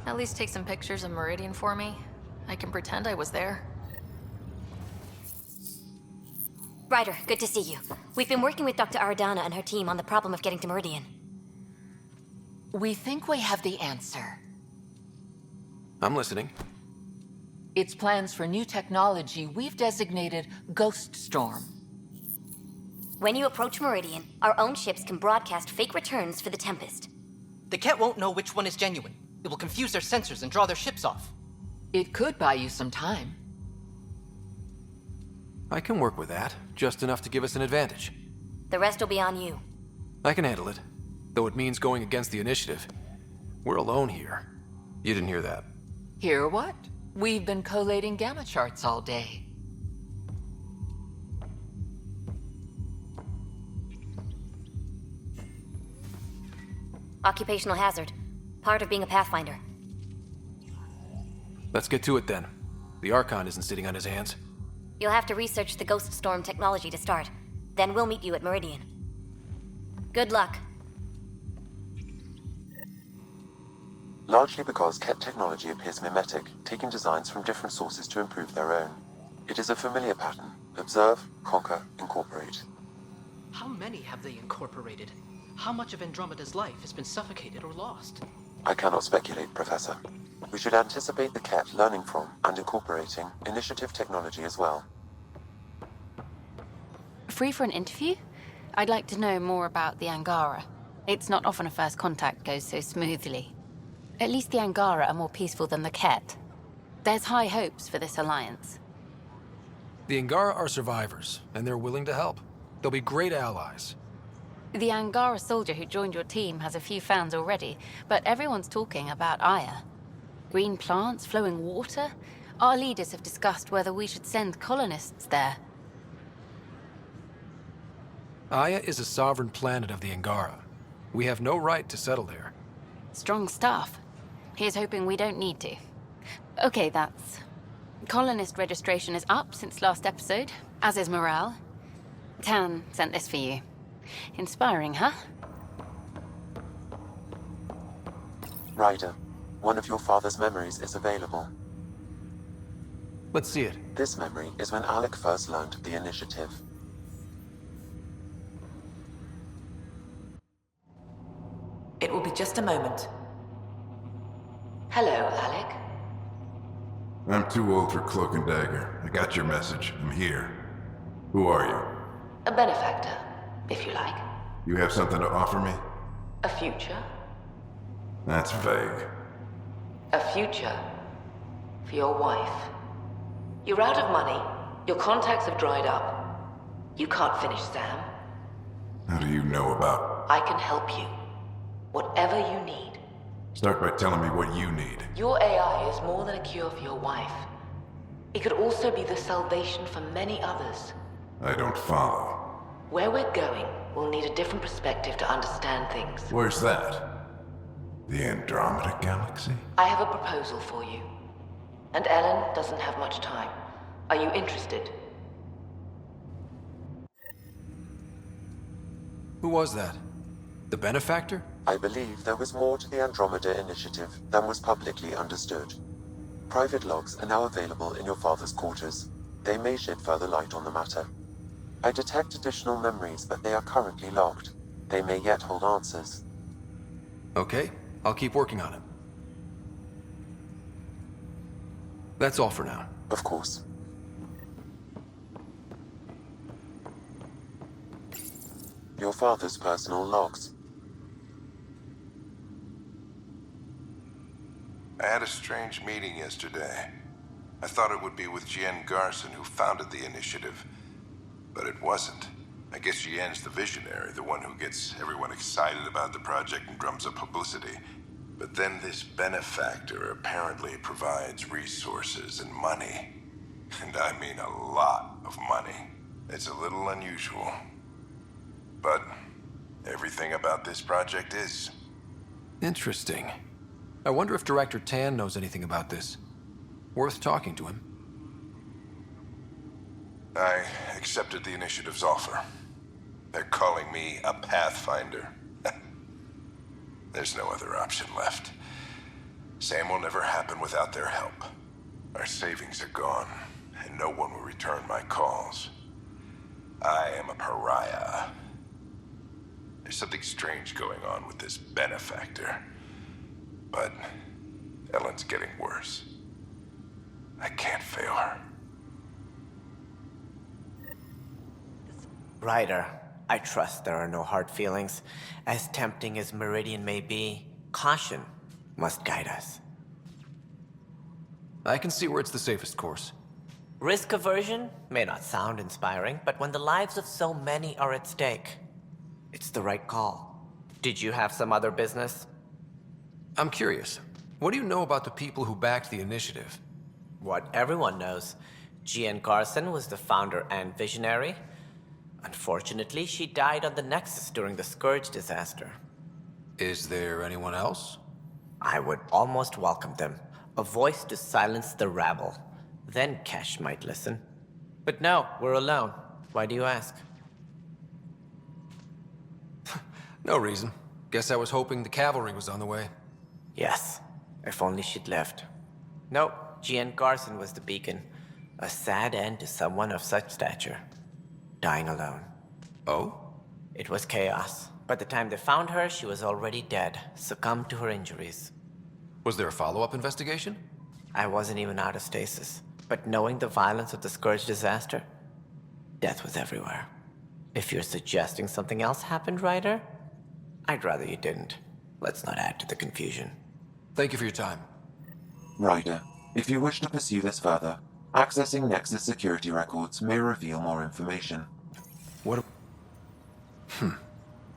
Speaker 15: At least take some pictures of Meridian for me. I can pretend I was there.
Speaker 4: Ryder, good to see you. We've been working with Dr. Ardana and her team on the problem of getting to Meridian.
Speaker 3: We think we have the answer.
Speaker 17: I'm listening.
Speaker 3: It's plans for new technology we've designated Ghost Storm.
Speaker 4: When you approach Meridian, our own ships can broadcast fake returns for the Tempest.
Speaker 7: The Ket won't know which one is genuine. It will confuse their sensors and draw their ships off.
Speaker 3: It could buy you some time.
Speaker 17: I can work with that, just enough to give us an advantage.
Speaker 4: The rest will be on you.
Speaker 17: I can handle it, though it means going against the Initiative. We're alone here. You didn't hear that.
Speaker 3: Hear what? We've been collating gamma charts all day.
Speaker 4: Occupational hazard. Part of being a Pathfinder.
Speaker 17: Let's get to it then. The Archon isn't sitting on his hands.
Speaker 4: You'll have to research the Ghost Storm technology to start. Then we'll meet you at Meridian. Good luck.
Speaker 5: Largely because Ket technology appears mimetic, taking designs from different sources to improve their own. It is a familiar pattern. Observe, conquer, incorporate.
Speaker 7: How many have they incorporated? How much of Andromeda's life has been suffocated or lost?
Speaker 5: I cannot speculate, Professor. We should anticipate the Ket learning from and incorporating Initiative technology as well.
Speaker 2: Free for an interview? I'd like to know more about the Angara. It's not often a first contact goes so smoothly. At least the Angara are more peaceful than the Ket. There's high hopes for this alliance.
Speaker 17: The Angara are survivors, and they're willing to help. They'll be great allies.
Speaker 2: The Angara soldier who joined your team has a few fans already, but everyone's talking about Aya. Green plants, flowing water? Our leaders have discussed whether we should send colonists there.
Speaker 17: Aya is a sovereign planet of the Angara. We have no right to settle there.
Speaker 2: Strong stuff. Here's hoping we don't need to. Okay, that's... Colonist registration is up since last episode, as is morale. Tan sent this for you. Inspiring, huh?
Speaker 5: Ryder, one of your father's memories is available.
Speaker 17: Let's see it.
Speaker 5: This memory is when Alec first learned of the initiative.
Speaker 20: It will be just a moment. Hello, Alec.
Speaker 9: I'm too old for Cloak and Dagger. I got your message. I'm here. Who are you?
Speaker 20: A benefactor, if you like.
Speaker 9: You have something to offer me?
Speaker 20: A future?
Speaker 9: That's vague.
Speaker 20: A future for your wife. You're out of money, your contacts have dried up. You can't finish Sam.
Speaker 9: How do you know about...
Speaker 20: I can help you. Whatever you need.
Speaker 9: Start by telling me what you need.
Speaker 20: Your AI is more than a cure for your wife. It could also be the salvation for many others.
Speaker 9: I don't follow.
Speaker 20: Where we're going, we'll need a different perspective to understand things.
Speaker 9: Where's that? The Andromeda Galaxy?
Speaker 20: I have a proposal for you. And Ellen doesn't have much time. Are you interested?
Speaker 17: Who was that? The benefactor?
Speaker 5: I believe there was more to the Andromeda Initiative than was publicly understood. Private logs are now available in your father's quarters. They may shed further light on the matter. I detect additional memories, but they are currently logged. They may yet hold answers.
Speaker 17: Okay, I'll keep working on it. That's all for now.
Speaker 5: Of course. Your father's personal logs.
Speaker 9: I had a strange meeting yesterday. I thought it would be with Jien Garson, who founded the initiative. But it wasn't. I guess Jien's the visionary, the one who gets everyone excited about the project and drums up publicity. But then this benefactor apparently provides resources and money. And I mean a lot of money. It's a little unusual. But everything about this project is.
Speaker 17: Interesting. I wonder if Director Tan knows anything about this. Worth talking to him.
Speaker 9: I accepted the initiative's offer. They're calling me a Pathfinder. There's no other option left. Sam will never happen without their help. Our savings are gone, and no one will return my calls. I am a pariah. There's something strange going on with this benefactor. But Ellen's getting worse. I can't fail her.
Speaker 21: Ryder, I trust there are no hard feelings. As tempting as Meridian may be, caution must guide us.
Speaker 17: I can see where it's the safest course.
Speaker 21: Risk aversion may not sound inspiring, but when the lives of so many are at stake, it's the right call. Did you have some other business?
Speaker 17: I'm curious. What do you know about the people who backed the initiative?
Speaker 21: What everyone knows. Jien Garson was the founder and visionary. Unfortunately, she died on the Nexus during the Scourge disaster.
Speaker 17: Is there anyone else?
Speaker 21: I would almost welcome them. A voice to silence the rabble. Then Kesh might listen. But no, we're alone. Why do you ask?
Speaker 17: No reason. Guess I was hoping the cavalry was on the way.
Speaker 21: Yes, if only she'd left. Nope, Jien Garson was the beacon. A sad end to someone of such stature. Dying alone.
Speaker 17: Oh?
Speaker 21: It was chaos. By the time they found her, she was already dead, succumbed to her injuries.
Speaker 17: Was there a follow-up investigation?
Speaker 21: I wasn't even out of stasis. But knowing the violence of the Scourge disaster, death was everywhere. If you're suggesting something else happened, Ryder, I'd rather you didn't. Let's not add to the confusion.
Speaker 17: Thank you for your time.
Speaker 5: Ryder, if you wish to pursue this further, accessing Nexus security records may reveal more information.
Speaker 17: What?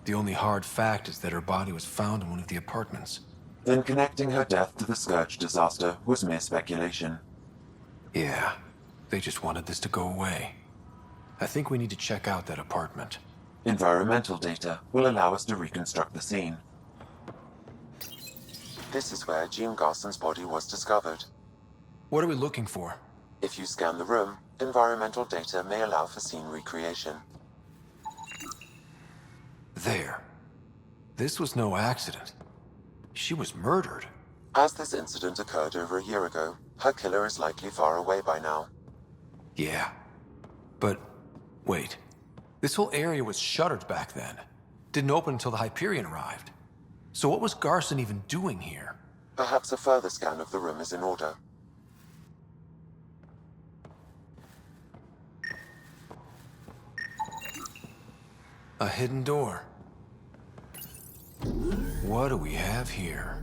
Speaker 17: The only hard fact is that her body was found in one of the apartments.
Speaker 5: Then connecting her death to the Scourge disaster was mere speculation.
Speaker 17: Yeah, they just wanted this to go away. I think we need to check out that apartment.
Speaker 5: Environmental data will allow us to reconstruct the scene. This is where Jien Garson's body was discovered.
Speaker 17: What are we looking for?
Speaker 5: If you scan the room, environmental data may allow for scene recreation.
Speaker 17: There. This was no accident. She was murdered.
Speaker 5: As this incident occurred over a year ago, her killer is likely far away by now.
Speaker 17: Yeah. But, wait. This whole area was shuttered back then. Didn't open until the Hyperion arrived. So what was Garson even doing here?
Speaker 5: Perhaps a further scan of the room is in order.
Speaker 17: A hidden door. What do we have here?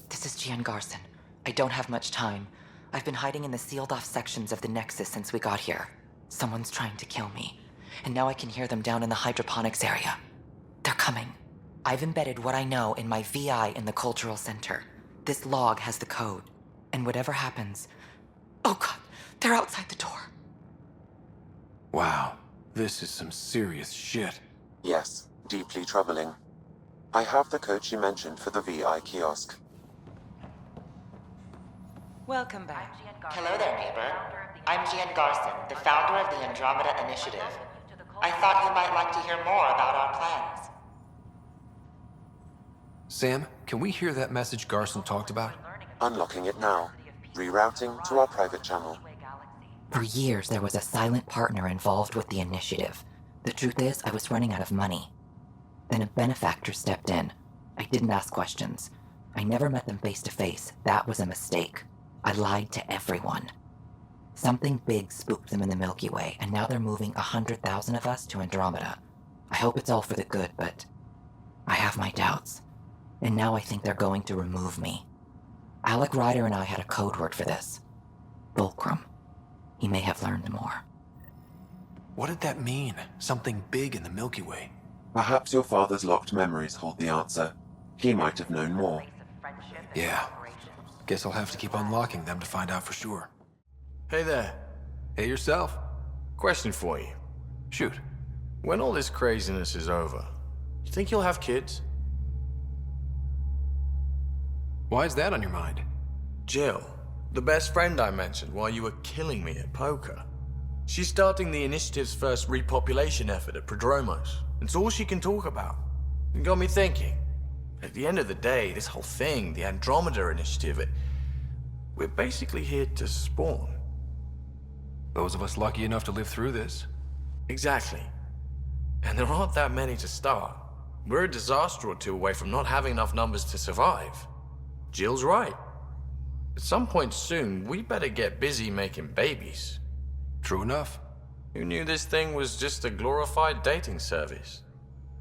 Speaker 10: This is Gian Garson. I don't have much time. I've been hiding in the sealed-off sections of the Nexus since we got here. Someone's trying to kill me. And now I can hear them down in the hydroponics area. They're coming. I've embedded what I know in my VI in the Cultural Center. This log has the code. And whatever happens... Oh god, they're outside the door.
Speaker 17: Wow, this is some serious shit.
Speaker 5: Yes, deeply troubling. I have the code she mentioned for the VI kiosk.
Speaker 10: Welcome back. Hello there, neighbor. I'm Gian Garson, the founder of the Andromeda Initiative. I thought you might like to hear more about our plans.
Speaker 17: Sam, can we hear that message Garson talked about?
Speaker 5: Unlocking it now. Rerouting to our private channel.
Speaker 10: For years, there was a silent partner involved with the initiative. The truth is, I was running out of money. Then a benefactor stepped in. I didn't ask questions. I never met them face to face. That was a mistake. I lied to everyone. Something big spooked them in the Milky Way, and now they're moving 100,000 of us to Andromeda. I hope it's all for the good, but I have my doubts. And now I think they're going to remove me. Alec Ryder and I had a code word for this. Fulcrum. He may have learned more.
Speaker 17: What did that mean? Something big in the Milky Way?
Speaker 5: Perhaps your father's locked memories hold the answer. He might have known more.
Speaker 17: Yeah. Guess I'll have to keep unlocking them to find out for sure.
Speaker 11: Hey there.
Speaker 17: Hey yourself.
Speaker 11: Question for you.
Speaker 17: Shoot.
Speaker 11: When all this craziness is over, you think you'll have kids?
Speaker 17: Why is that on your mind?
Speaker 11: Jill, the best friend I mentioned while you were killing me at poker. She's starting the initiative's first repopulation effort at Prodromos. It's all she can talk about. It got me thinking. At the end of the day, this whole thing, the Andromeda Initiative, we're basically here to spawn.
Speaker 17: Those of us lucky enough to live through this.
Speaker 11: Exactly. And there aren't that many to start. We're a disaster or two away from not having enough numbers to survive. Jill's right. At some point soon, we better get busy making babies.
Speaker 17: True enough.
Speaker 11: Who knew this thing was just a glorified dating service?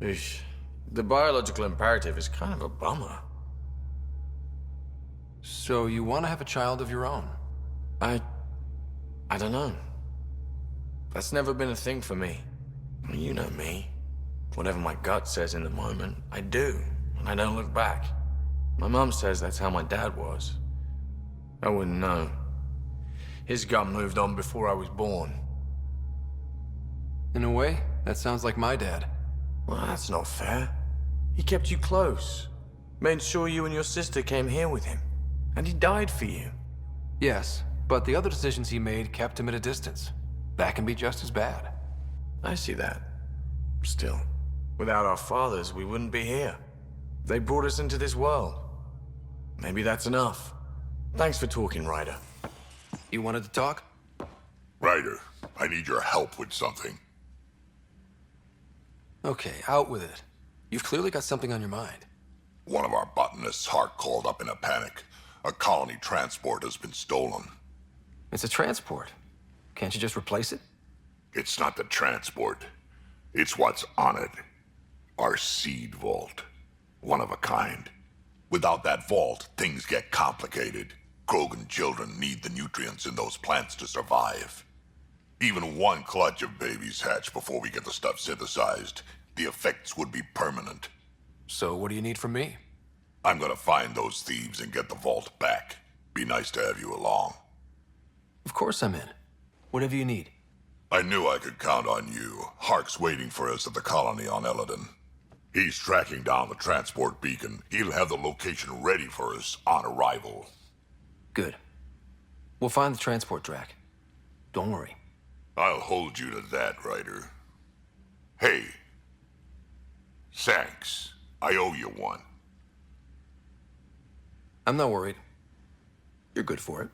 Speaker 11: Eesh. The biological imperative is kind of a bummer.
Speaker 17: So you want to have a child of your own?
Speaker 11: I don't know. That's never been a thing for me. You know me. Whatever my gut says in the moment, I do, and I don't look back. My mom says that's how my dad was. I wouldn't know. His gut moved on before I was born.
Speaker 17: In a way, that sounds like my dad.
Speaker 11: Well, that's not fair. He kept you close. Made sure you and your sister came here with him. And he died for you.
Speaker 17: Yes, but the other decisions he made kept him at a distance. That can be just as bad.
Speaker 11: I see that. Still, without our fathers, we wouldn't be here. They brought us into this world. Maybe that's enough. Thanks for talking, Ryder.
Speaker 17: You wanted to talk?
Speaker 6: Ryder, I need your help with something.
Speaker 17: Okay, out with it. You've clearly got something on your mind.
Speaker 6: One of our botanists' Hart called up in a panic. A colony transport has been stolen.
Speaker 17: It's a transport. Can't you just replace it?
Speaker 6: It's not the transport. It's what's on it. Our seed vault. One of a kind. Without that vault, things get complicated. Krogan children need the nutrients in those plants to survive. Even one clutch of babies hatch before we get the stuff synthesized. The effects would be permanent.
Speaker 17: So what do you need from me?
Speaker 6: I'm gonna find those thieves and get the vault back. Be nice to have you along.
Speaker 17: Of course I'm in. Whatever you need.
Speaker 6: I knew I could count on you. Hark's waiting for us at the colony on Eladen.
Speaker 12: He's tracking down the transport beacon. He'll have the location ready for us on arrival.
Speaker 17: Good. We'll find the transport track. Don't worry.
Speaker 12: I'll hold you to that, Ryder. Hey. Thanks. I owe you one.
Speaker 17: I'm not worried. You're good for it.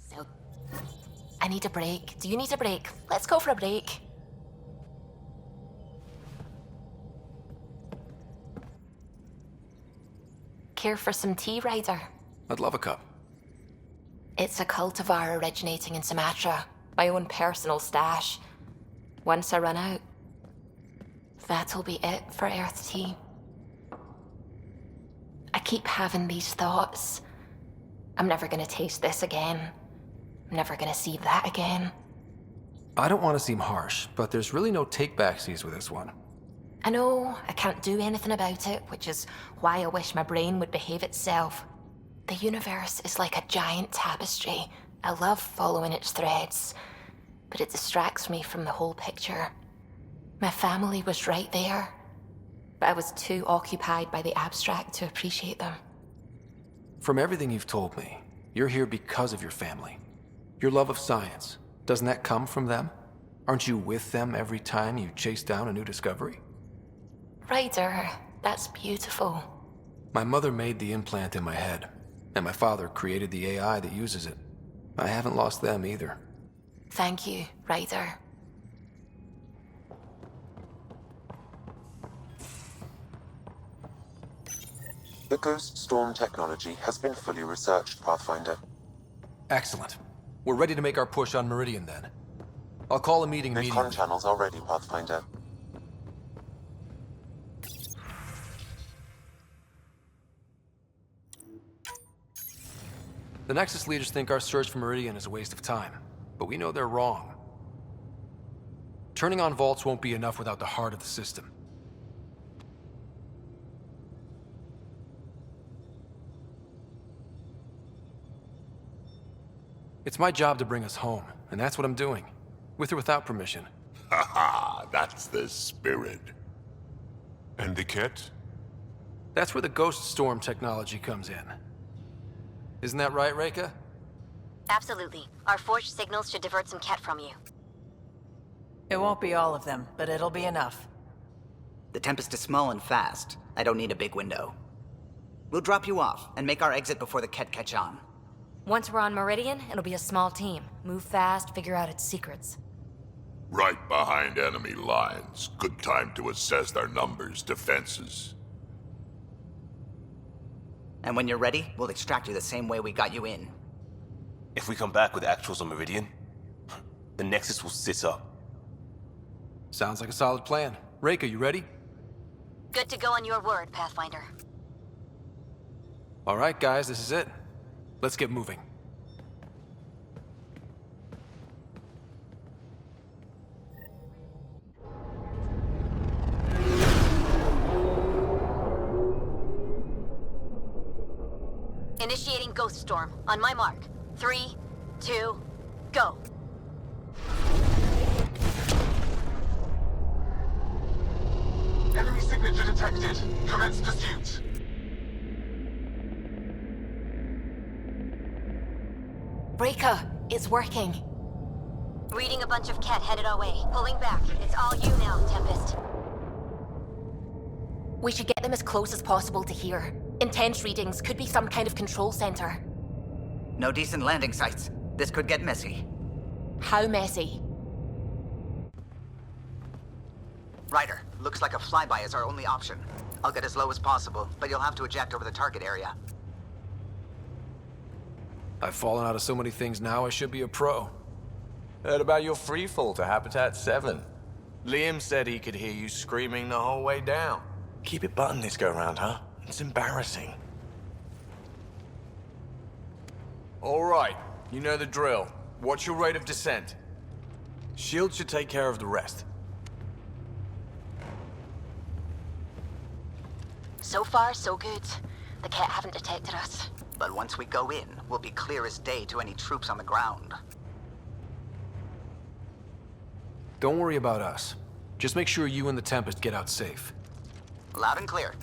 Speaker 13: So, I need a break. Do you need a break? Let's go for a break. Care for some tea, Ryder?
Speaker 17: I'd love a cup.
Speaker 13: It's a cultivar originating in Sumatra. My own personal stash. Once I run out, that'll be it for Earth tea. I keep having these thoughts. I'm never gonna taste this again. I'm never gonna see that again.
Speaker 17: I don't want to seem harsh, but there's really no take-backsies with this one.
Speaker 13: I know I can't do anything about it, which is why I wish my brain would behave itself. The universe is like a giant tapestry. I love following its threads, but it distracts me from the whole picture. My family was right there, but I was too occupied by the abstract to appreciate them.
Speaker 17: From everything you've told me, you're here because of your family. Your love of science, doesn't that come from them? Aren't you with them every time you chase down a new discovery?
Speaker 13: Ryder, that's beautiful.
Speaker 17: My mother made the implant in my head, and my father created the AI that uses it. I haven't lost them either.
Speaker 13: Thank you, Ryder.
Speaker 5: The Ghost Storm technology has been fully researched, Pathfinder.
Speaker 17: Excellent. We're ready to make our push on Meridian then. I'll call a meeting
Speaker 5: The
Speaker 17: immediately.
Speaker 5: con channels are ready, Pathfinder.
Speaker 17: The Nexus leaders think our search for Meridian is a waste of time, but we know they're wrong. Turning on vaults won't be enough without the heart of the system. It's my job to bring us home, and that's what I'm doing. With or without permission.
Speaker 12: Haha, that's the spirit.
Speaker 1: And the kit?
Speaker 17: That's where the Ghost Storm technology comes in. Isn't that right, Reika?
Speaker 4: Absolutely. Our forged signals should divert some cat from you.
Speaker 14: It won't be all of them, but it'll be enough.
Speaker 16: The Tempest is small and fast. I don't need a big window. We'll drop you off and make our exit before the Ket catch on.
Speaker 4: Once we're on Meridian, it'll be a small team. Move fast, figure out its secrets.
Speaker 12: Right behind enemy lines. Good time to assess their numbers, defenses.
Speaker 16: And when you're ready, we'll extract you the same way we got you in.
Speaker 18: If we come back with actuals on Meridian, the Nexus will sit up.
Speaker 17: Sounds like a solid plan. Reika, you ready?
Speaker 4: Good to go on your word, Pathfinder.
Speaker 17: All right, guys, this is it. Let's get moving.
Speaker 4: Initiating Ghost Storm. On my mark. 3, 2, go.
Speaker 6: Enemy signature detected. Commence pursuit.
Speaker 13: Breaker, it's working.
Speaker 4: Reading a bunch of cat headed our way. Pulling back. It's all you now, Tempest.
Speaker 13: We should get them as close as possible to here. Intense readings could be some kind of control center.
Speaker 16: No decent landing sites. This could get messy.
Speaker 13: How messy?
Speaker 16: Ryder, looks like a flyby is our only option. I'll get as low as possible, but you'll have to eject over the target area.
Speaker 17: I've fallen out of so many things now, I should be a pro.
Speaker 11: Heard about your freefall to Habitat 7. Liam said he could hear you screaming the whole way down. Keep it buttoned this go-round, huh? It's embarrassing. All right, you know the drill. What's your rate of descent? Shield should take care of the rest.
Speaker 13: So far, so good. The cat haven't detected us.
Speaker 16: But once we go in, we'll be clear as day to any troops on the ground.
Speaker 17: Don't worry about us. Just make sure you and the Tempest get out safe.
Speaker 16: Loud and clear.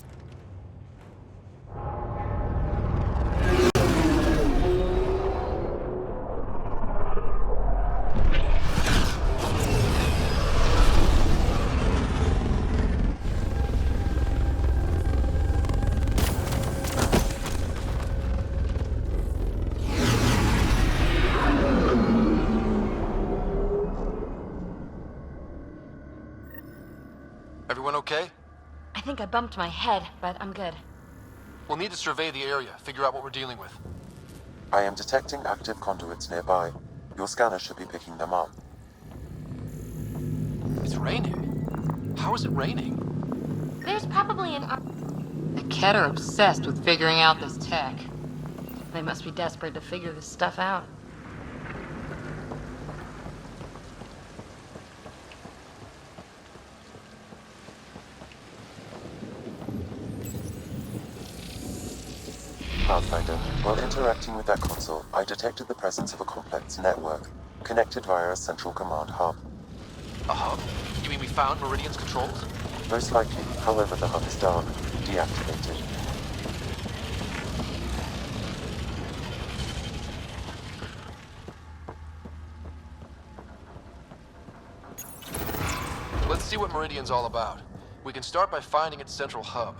Speaker 17: Everyone okay?
Speaker 15: I think I bumped my head, but I'm good.
Speaker 17: We'll need to survey the area, figure out what we're dealing with.
Speaker 5: I am detecting active conduits nearby. Your scanner should be picking them up.
Speaker 17: It's raining. How is it raining?
Speaker 15: There's probably an...
Speaker 3: The Kett are obsessed with figuring out this tech. They must be desperate to figure this stuff out.
Speaker 5: Pathfinder, while interacting with that console, I detected the presence of a complex network, connected via a central command hub.
Speaker 17: A hub? You mean we found Meridian's controls?
Speaker 5: Most likely, however, the hub is dark, deactivated.
Speaker 17: Let's see what Meridian's all about. We can start by finding its central hub.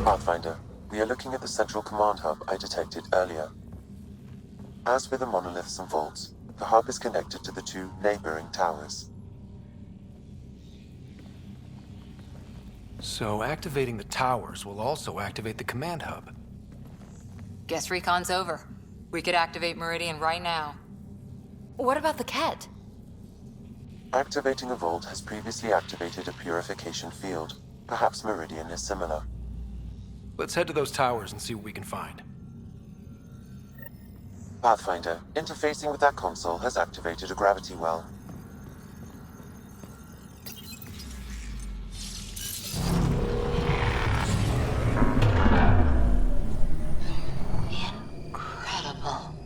Speaker 5: Pathfinder, we are looking at the central command hub I detected earlier. As with the monoliths and vaults, the hub is connected to the two neighboring towers.
Speaker 17: So activating the towers will also activate the command hub.
Speaker 2: Guess recon's over. We could activate Meridian right now.
Speaker 15: What about the Kett?
Speaker 5: Activating a vault has previously activated a purification field. Perhaps Meridian is similar.
Speaker 17: Let's head to those towers and see what we can find.
Speaker 5: Pathfinder, interfacing with that console has activated a gravity well.
Speaker 3: Incredible.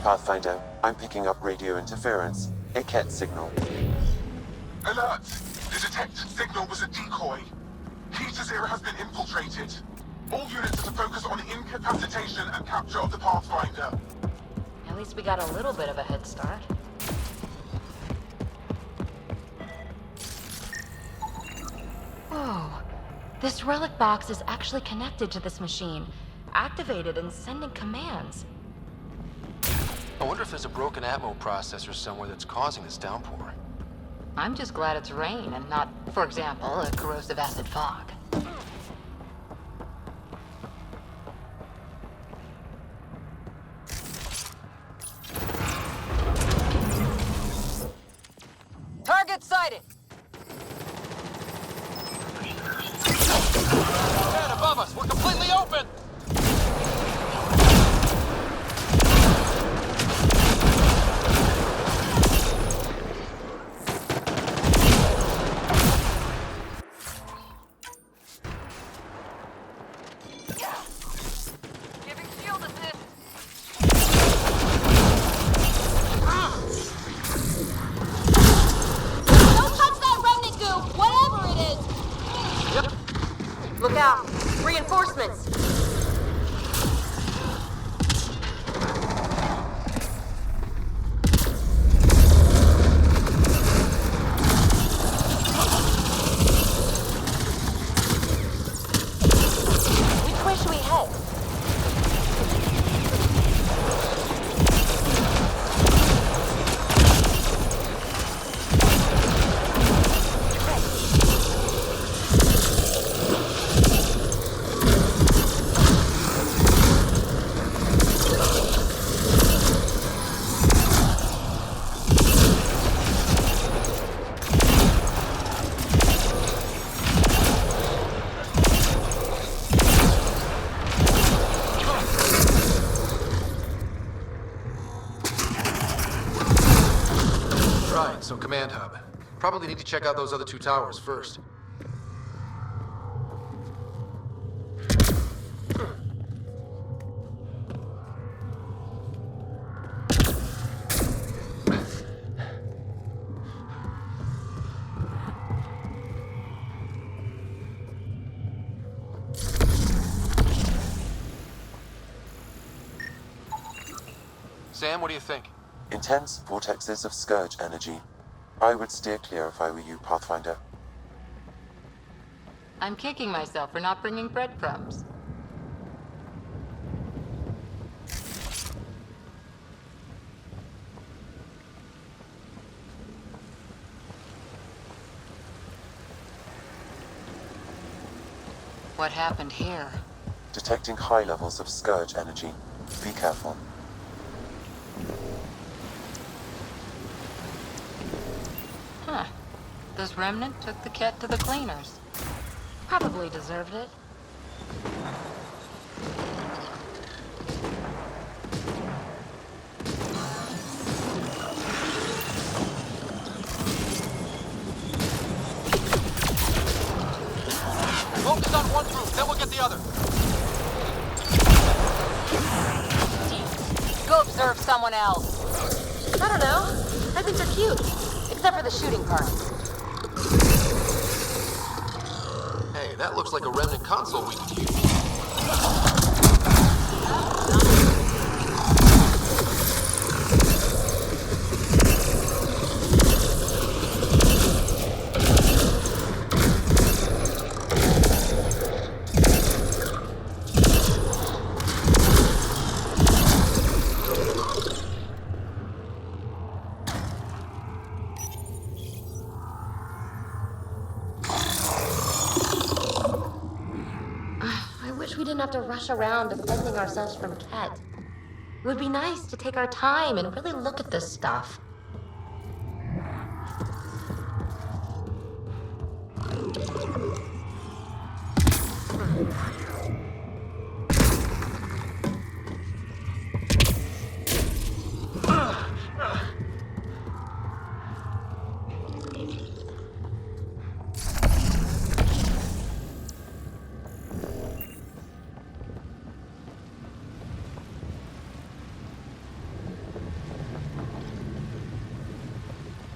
Speaker 5: Pathfinder, I'm picking up radio interference. A Kett signal.
Speaker 6: Alert! The detected signal was a decoy. Keter Zero has been infiltrated. All units are to focus on incapacitation and capture of the Pathfinder.
Speaker 3: At least we got a little bit of a head start.
Speaker 15: Whoa. This relic box is actually connected to this machine, activated and sending commands.
Speaker 17: I wonder if there's a broken atmo processor somewhere that's causing this downpour.
Speaker 3: I'm just glad it's rain and not, for example, a corrosive acid fog.
Speaker 2: Target sighted!
Speaker 17: Man, above us! We're completely open!
Speaker 4: Look out! Reinforcements!
Speaker 17: Right, so command hub. Probably need to check out those other 2 towers first. Sam, what do you think?
Speaker 5: Intense vortexes of scourge energy. I would steer clear if I were you, Pathfinder.
Speaker 3: I'm kicking myself for not bringing breadcrumbs. What happened here?
Speaker 5: Detecting high levels of scourge energy. Be careful.
Speaker 3: Huh. This remnant took the cat to the cleaners. Probably deserved it.
Speaker 17: Focus on one group, then we'll get the other.
Speaker 3: Go observe someone else. I don't know. I think they're cute. Except for the shooting part.
Speaker 17: Hey, that looks like a remnant console we could use.
Speaker 13: Have to rush around defending ourselves from Ket. It would be nice to take our time and really look at this stuff.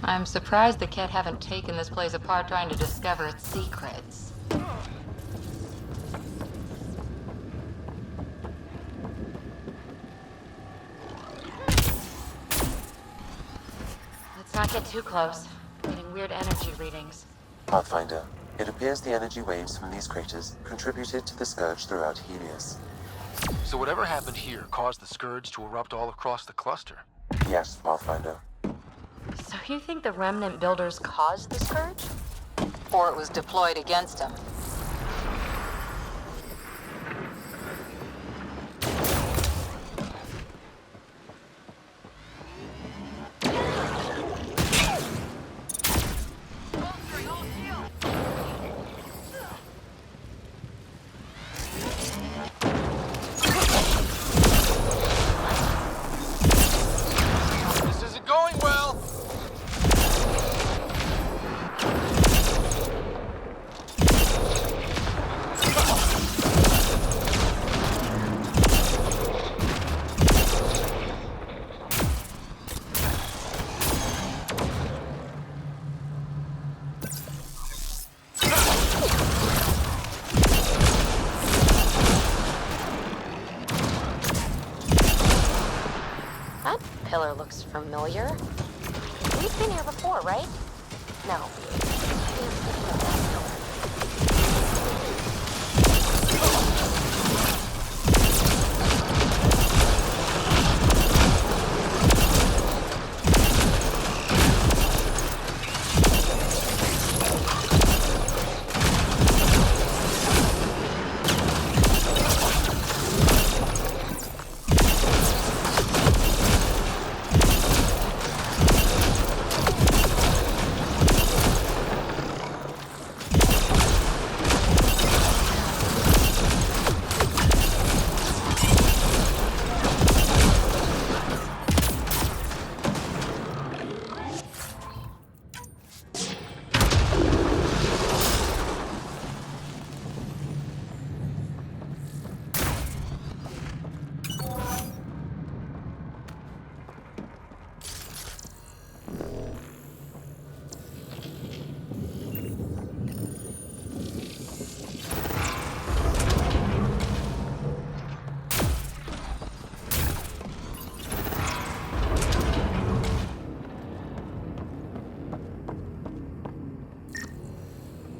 Speaker 3: I'm surprised the Ket haven't taken this place apart trying to discover its secrets. Let's not get too close. Getting weird energy readings.
Speaker 5: Pathfinder, it appears the energy waves from these craters contributed to the scourge throughout Helios.
Speaker 17: So whatever happened here caused the scourge to erupt all across the cluster?
Speaker 5: Yes, Pathfinder.
Speaker 3: So you think the remnant builders caused the scourge? Or it was deployed against them?
Speaker 13: Pillar looks familiar. We've been here before, right? No.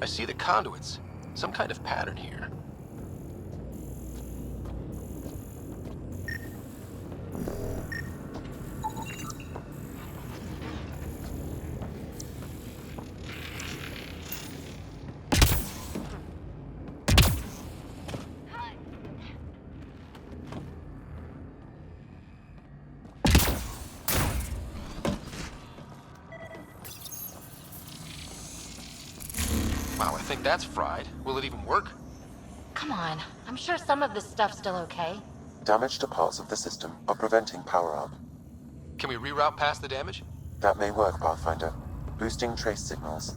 Speaker 17: I see the conduits. Some kind of pattern here. Wow, I think that's fried. Will it even work?
Speaker 13: Come on, I'm sure some of this stuff's still okay.
Speaker 5: Damage to parts of the system are preventing power-up.
Speaker 17: Can we reroute past the damage?
Speaker 5: That may work, Pathfinder. Boosting trace signals.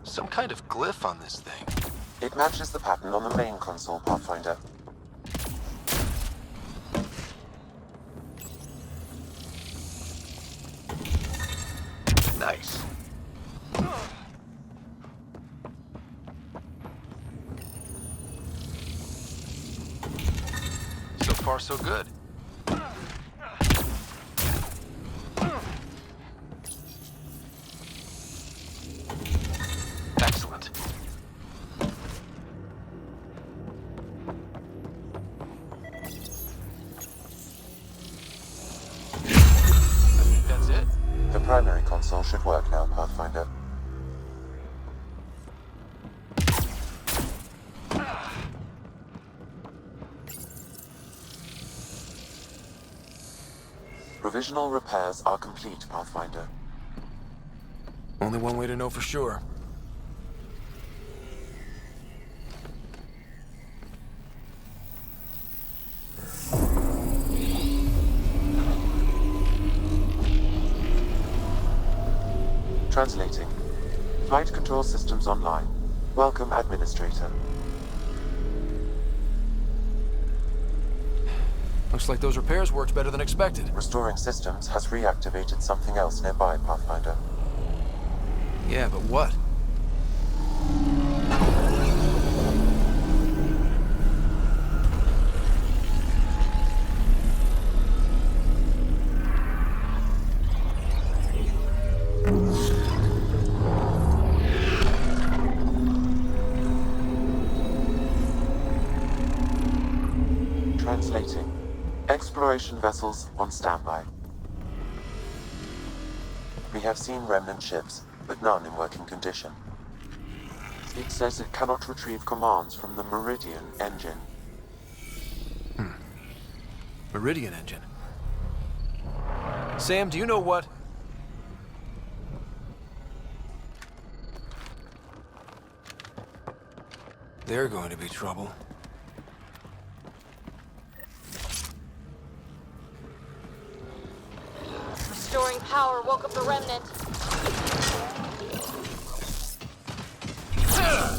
Speaker 17: Some kind of glyph on this thing.
Speaker 5: It matches the pattern on the main console, Pathfinder.
Speaker 17: Nice. So far, so good. Excellent. I think that's it.
Speaker 5: The primary console should work now, Pathfinder. Provisional repairs are complete, Pathfinder.
Speaker 17: Only one way to know for sure.
Speaker 5: Translating. Flight control systems online. Welcome, Administrator.
Speaker 17: Looks like those repairs worked better than expected.
Speaker 5: Restoring systems has reactivated something else nearby, Pathfinder.
Speaker 17: Yeah, but what?
Speaker 5: Translating. Exploration vessels on standby. We have seen remnant ships, but none in working condition. It says it cannot retrieve commands from the Meridian engine.
Speaker 17: Meridian engine. Sam, do you know what? They're going to be trouble.
Speaker 13: Restoring power woke up the remnant.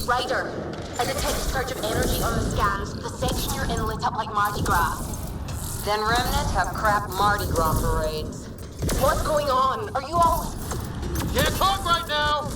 Speaker 13: Ryder, I detect a surge of energy on the scans. The section you're in lit up like Mardi Gras.
Speaker 8: Then remnant have crap Mardi Gras parades.
Speaker 13: What's going on? Are you all...
Speaker 8: Can't talk right now!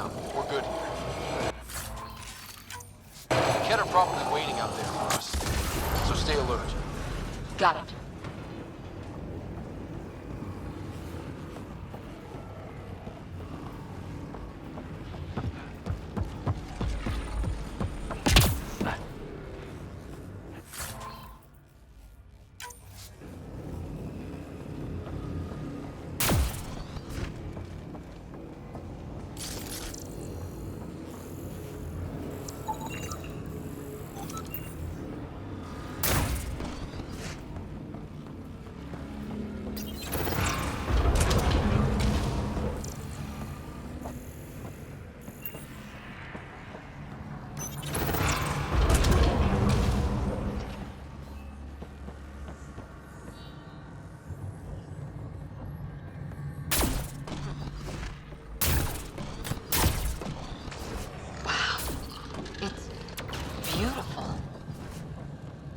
Speaker 17: down. We're good here. The Kett are probably waiting out there for us, so stay alert.
Speaker 3: Got it.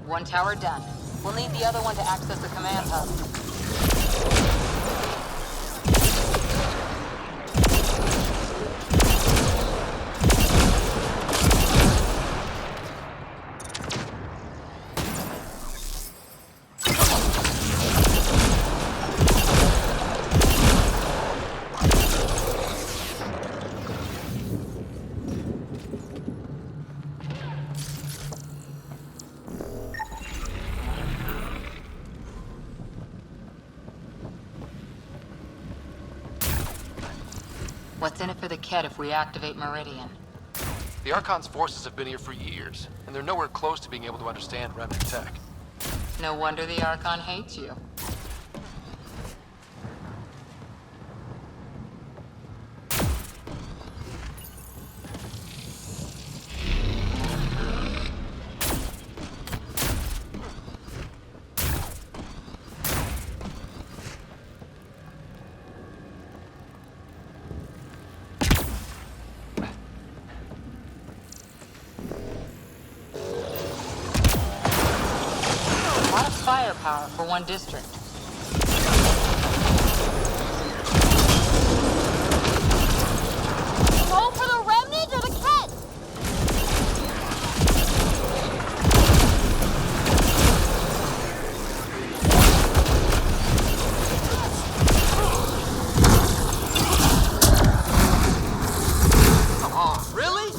Speaker 3: One tower done. We'll need the other one to access the command hub. What's in it for the Kett if we activate Meridian?
Speaker 17: The Archon's forces have been here for years, and they're nowhere close to being able to understand Remnant tech.
Speaker 3: No wonder the Archon hates you. Firepower for one district.
Speaker 19: Go for the Remnant or the Kett?
Speaker 17: Come on, really?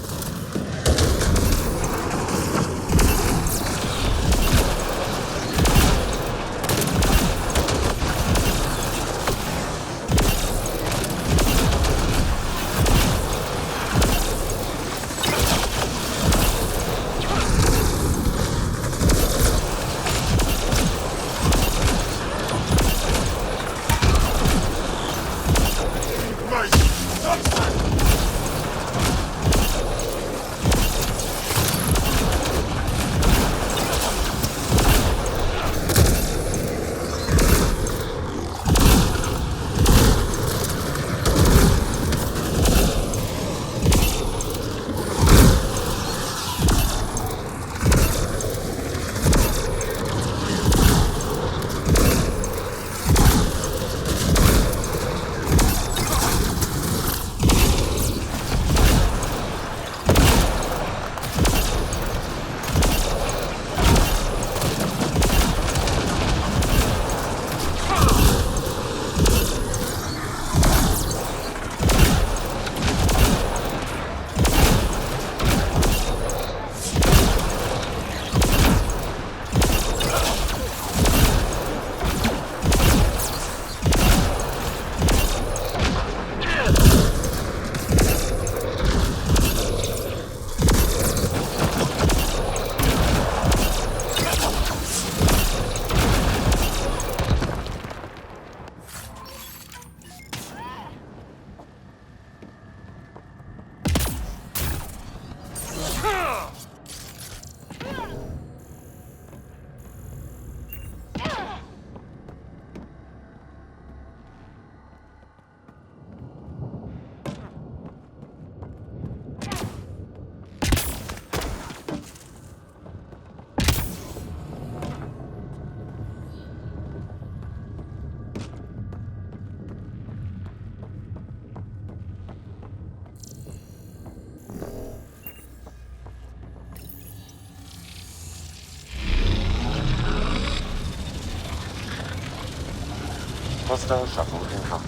Speaker 5: Hostile shuttle incoming.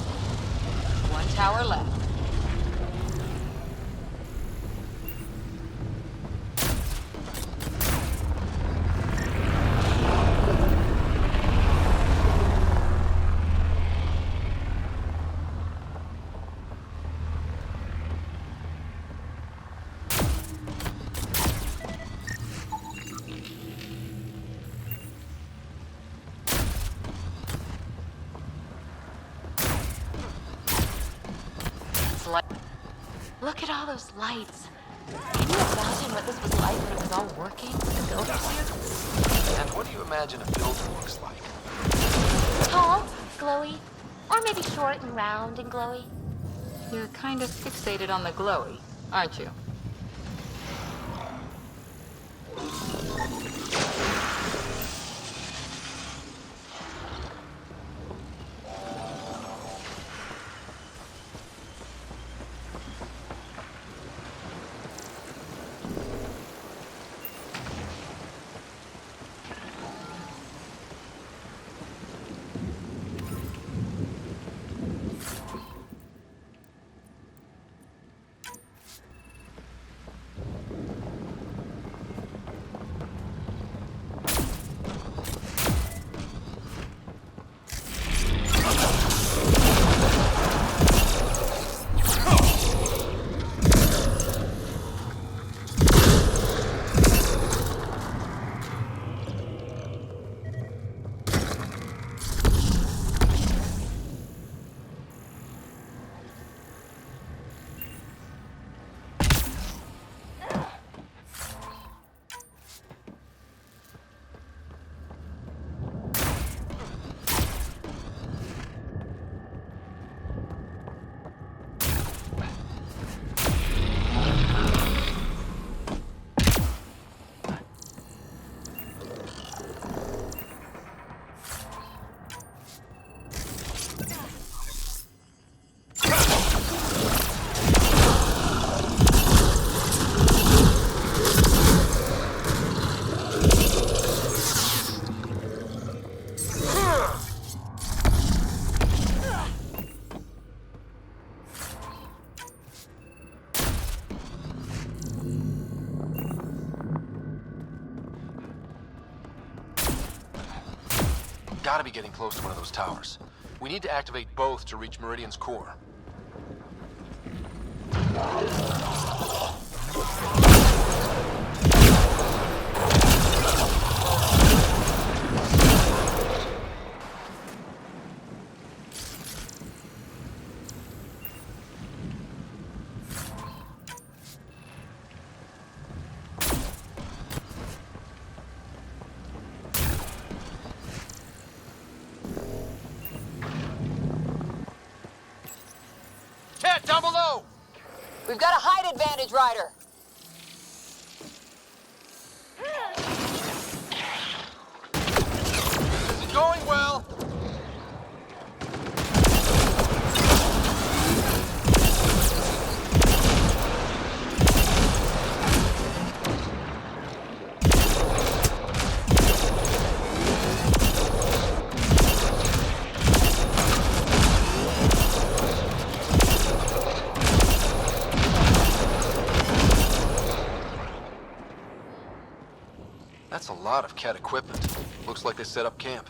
Speaker 3: One tower left.
Speaker 13: Look at all those lights. Can you imagine what this was like when it was all working? The builders here?
Speaker 17: And what do you imagine a builder looks like?
Speaker 13: Tall, glowy, or maybe short and round and glowy.
Speaker 3: You're kind of fixated on the glowy, aren't you?
Speaker 17: Gotta be getting close to one of those towers. We need to activate both to reach Meridian's core. Down below!
Speaker 8: We've got a height advantage, Ryder.
Speaker 17: This is going well. That's a lot of Cat equipment. Looks like they set up camp.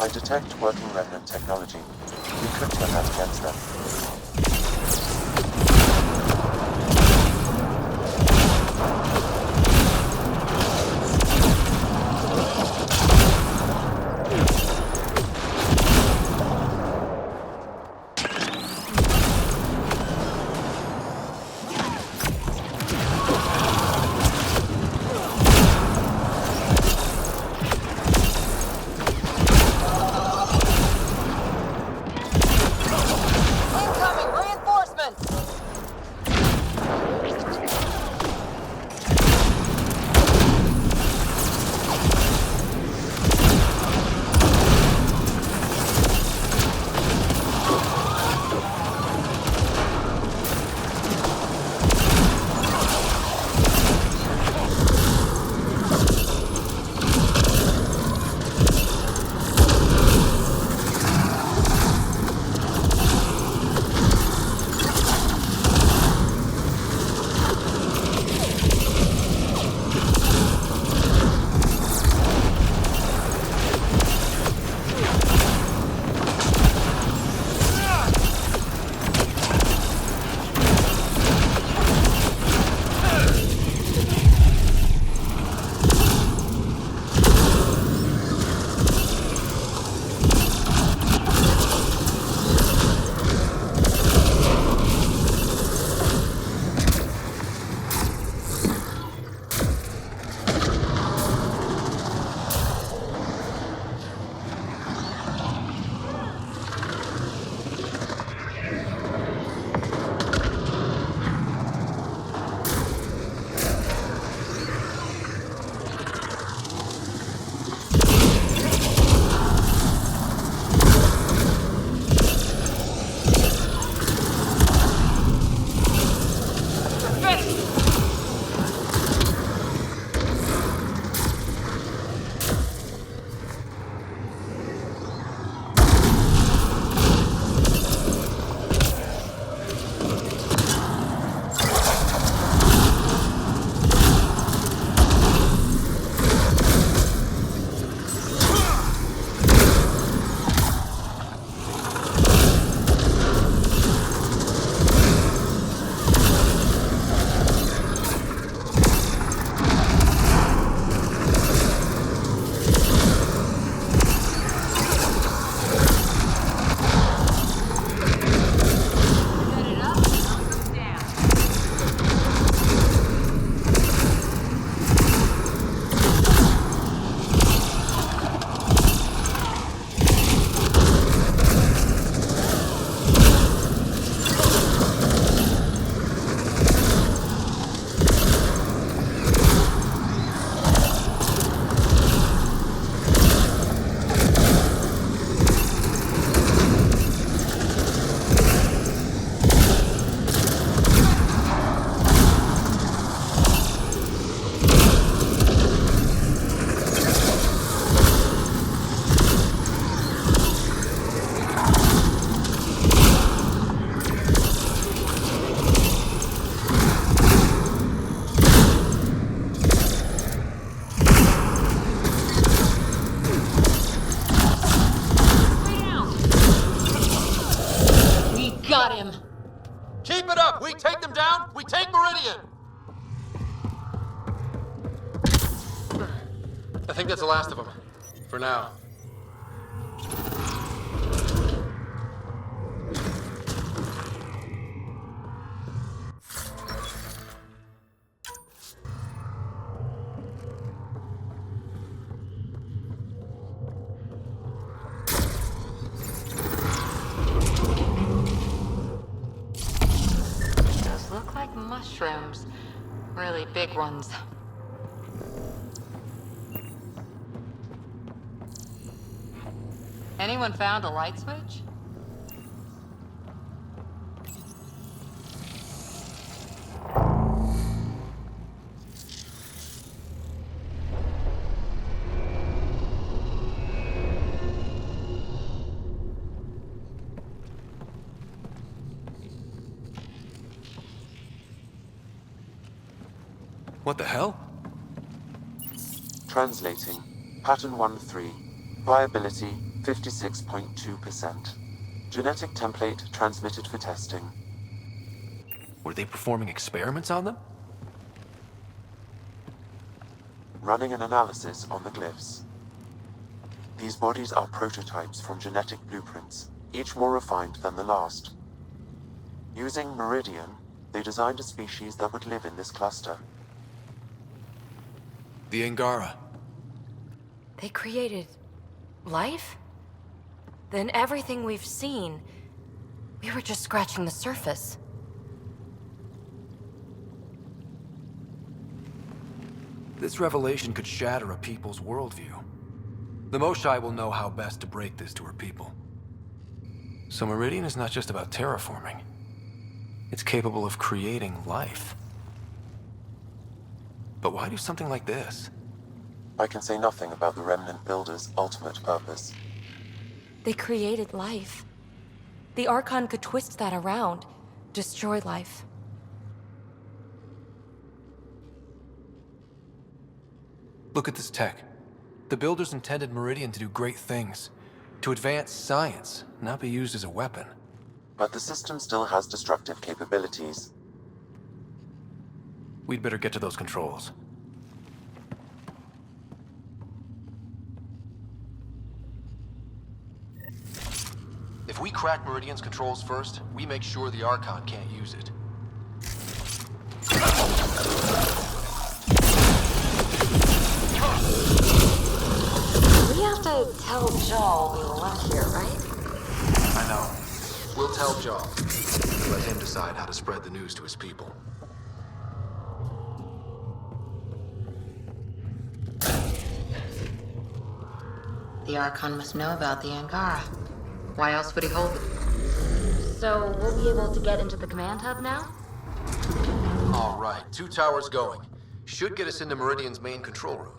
Speaker 5: I detect working remnant technology. We could turn that against them.
Speaker 8: Incoming!
Speaker 17: I think that's the last of them. For now.
Speaker 3: Those look like mushrooms. Really big ones. Anyone found a light switch?
Speaker 17: What the hell?
Speaker 5: Translating. Pattern 1-3. Viability 56.2%. Genetic template transmitted for testing.
Speaker 17: Were they performing experiments on them?
Speaker 5: Running an analysis on the glyphs. These bodies are prototypes from genetic blueprints, each more refined than the last. Using Meridian, they designed a species that would live in this cluster.
Speaker 17: The Angara.
Speaker 15: They created life? Then everything we've seen, we were just scratching the surface.
Speaker 17: This revelation could shatter a people's worldview. The Moshai will know how best to break this to her people. So Meridian is not just about terraforming. It's capable of creating life. But why do something like this?
Speaker 5: I can say nothing about the Remnant Builder's ultimate purpose.
Speaker 15: They created life. The Archon could twist that around, destroy life.
Speaker 17: Look at this tech. The Builders intended Meridian to do great things. To advance science, not be used as a weapon.
Speaker 5: But the system still has destructive capabilities.
Speaker 17: We'd better get to those controls. If we crack Meridian's controls first, we make sure the Archon can't use it.
Speaker 20: We have to tell Joel we left here, right?
Speaker 17: I know. We'll tell Joel. Let him decide how to spread the news to his people.
Speaker 3: The Archon must know about the Angara. Why else would he hold it?
Speaker 15: So, we'll be able to get into the command hub now?
Speaker 17: All right, 2 towers going. Should get us into Meridian's main control room.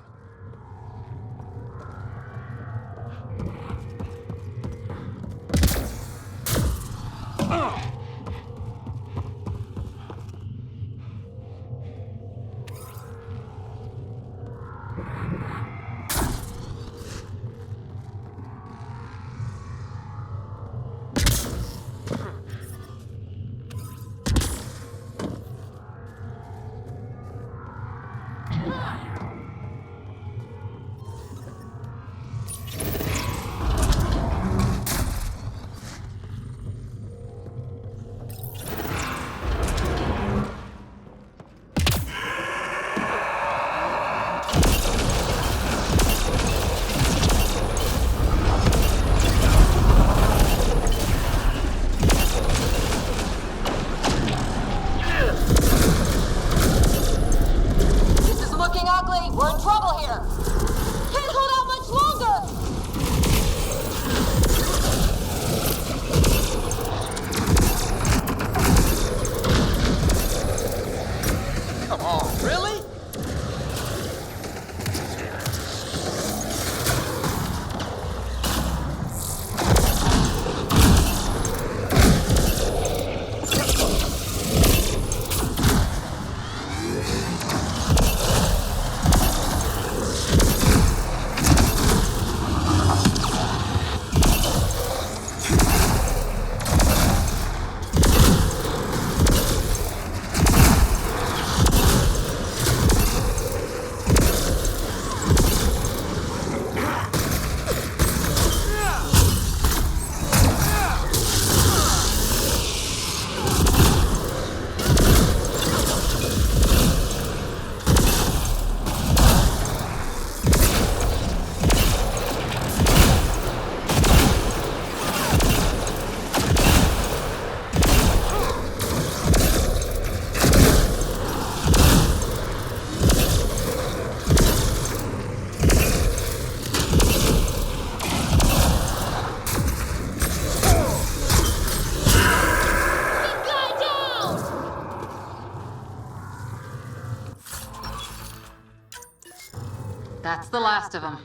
Speaker 3: That's the last of them.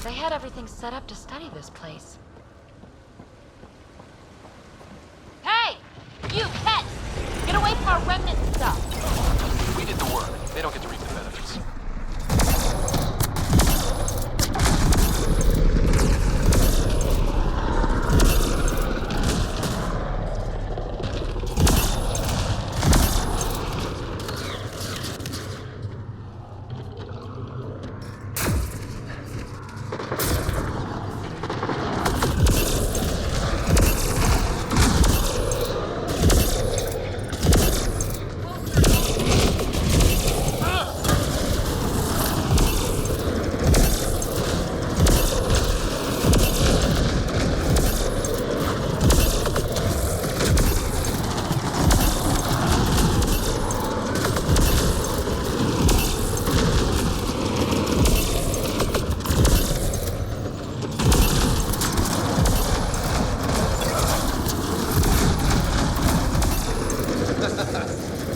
Speaker 13: They had everything set up to study this place.
Speaker 8: Hey! You, pets! Get away from our remnant stuff!
Speaker 17: We did the work. They don't get to reap the benefits.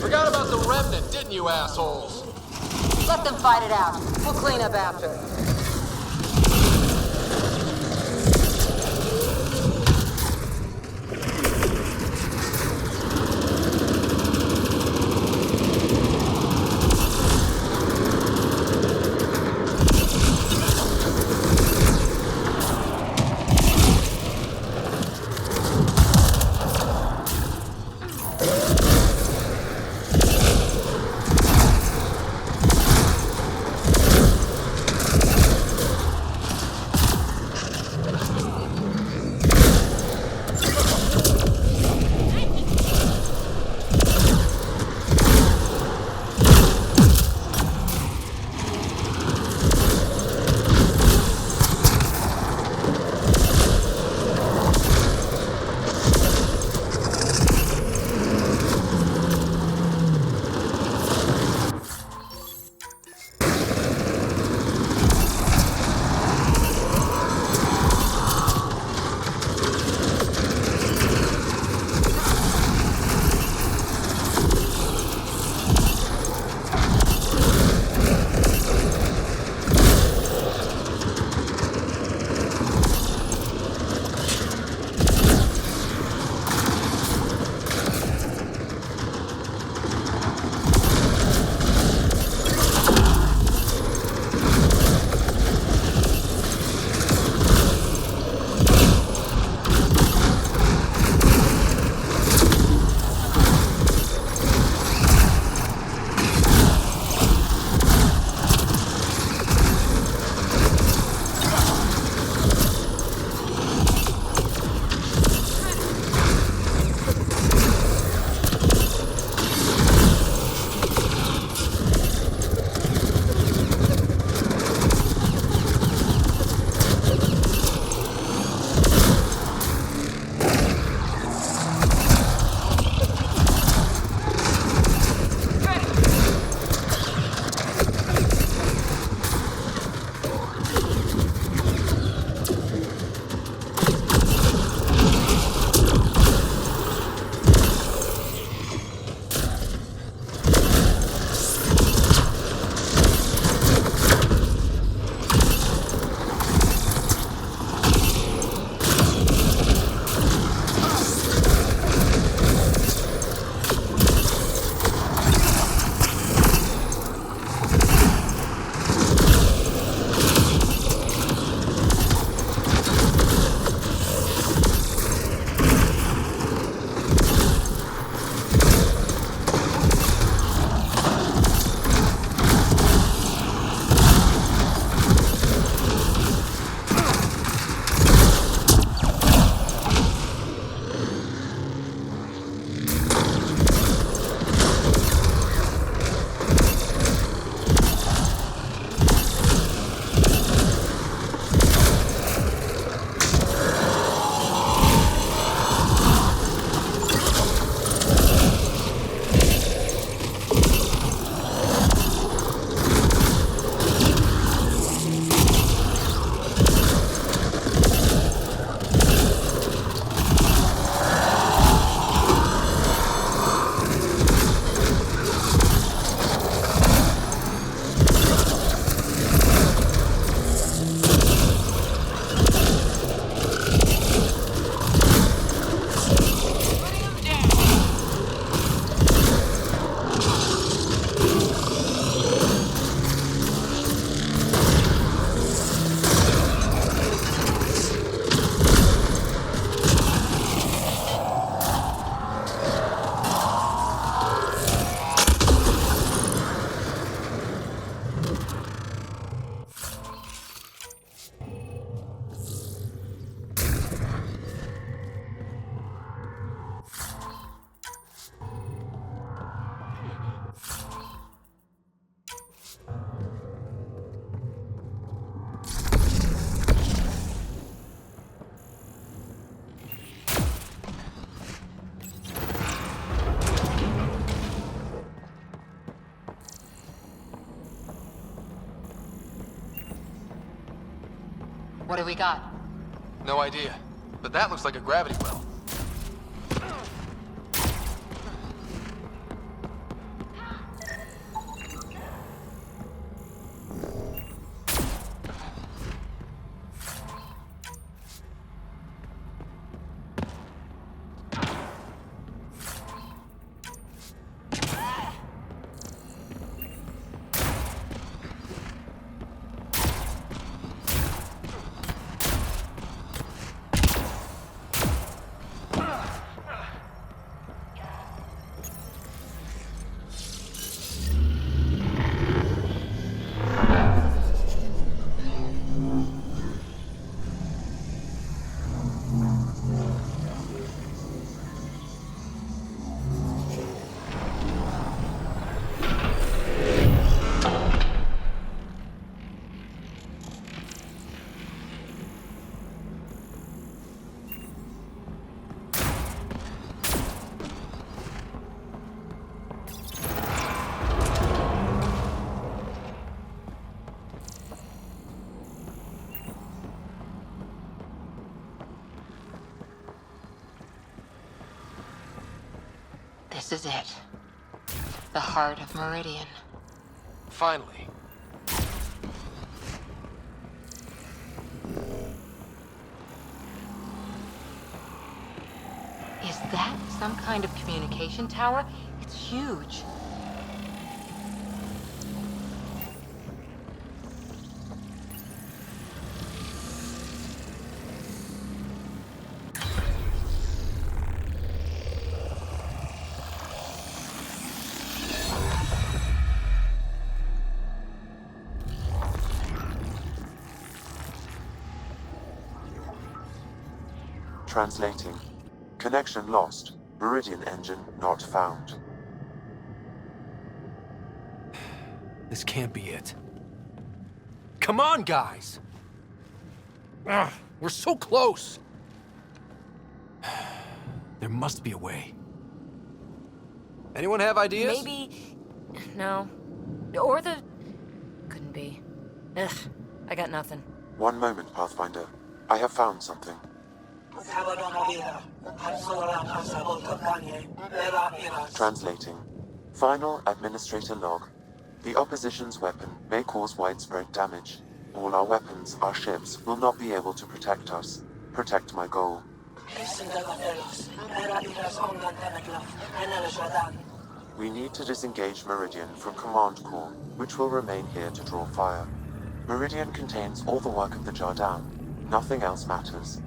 Speaker 7: Forgot about the remnant, didn't you assholes?
Speaker 8: Let them fight it out. We'll clean up after.
Speaker 3: What do we got?
Speaker 17: No idea. But that looks like a gravity well.
Speaker 3: This is it. The heart of Meridian.
Speaker 17: Finally.
Speaker 3: Is that some kind of communication tower? It's huge.
Speaker 5: Translating. Connection lost. Meridian engine not found.
Speaker 17: This can't be it. Come on, guys! Ugh, we're so close! There must be a way. Anyone have ideas?
Speaker 4: Maybe... No. Or the... Couldn't be. Ugh, I got nothing.
Speaker 5: One moment, Pathfinder. I have found something. Translating. Final Administrator log. The opposition's weapon may cause widespread damage. All our weapons, our ships, will not be able to protect us. Protect my goal. We need to disengage Meridian from Command Core, which will remain here to draw fire. Meridian contains all the work of the Jardan. Nothing else matters.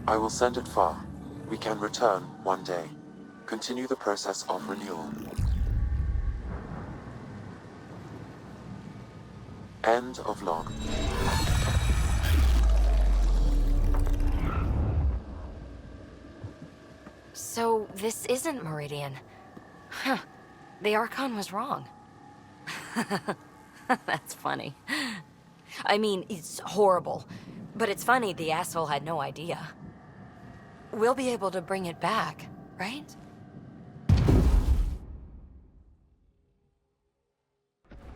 Speaker 5: I will send it far. We can return one day. Continue the process of renewal. End of log.
Speaker 4: So, this isn't Meridian. Huh. The Archon was wrong. That's funny. I mean, it's horrible. But it's funny the asshole had no idea. We'll be able to bring it back, right?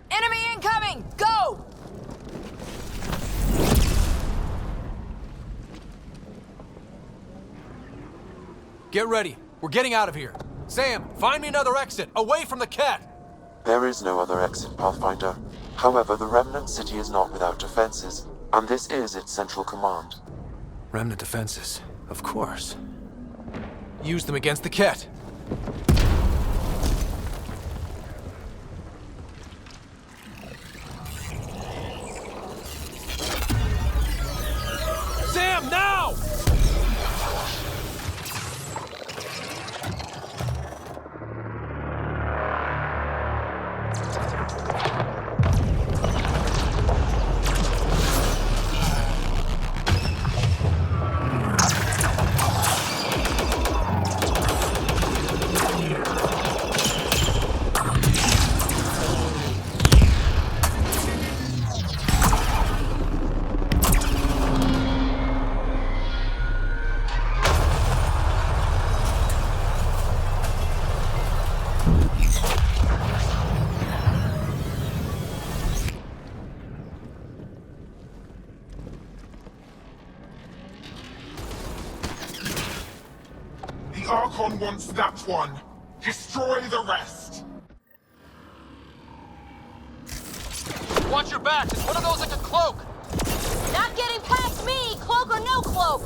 Speaker 4: Enemy incoming! Go!
Speaker 17: Get ready. We're getting out of here. Sam, find me another exit, away from the cat!
Speaker 5: There is no other exit, Pathfinder. However, the Remnant City is not without defenses, and this is its central command.
Speaker 17: Remnant defenses, of course. Use them against the cat. Sam, now!
Speaker 6: Archon wants that one. Destroy the rest.
Speaker 7: Watch your backs. It's one of those like a cloak.
Speaker 19: Not getting past me, cloak or no cloak!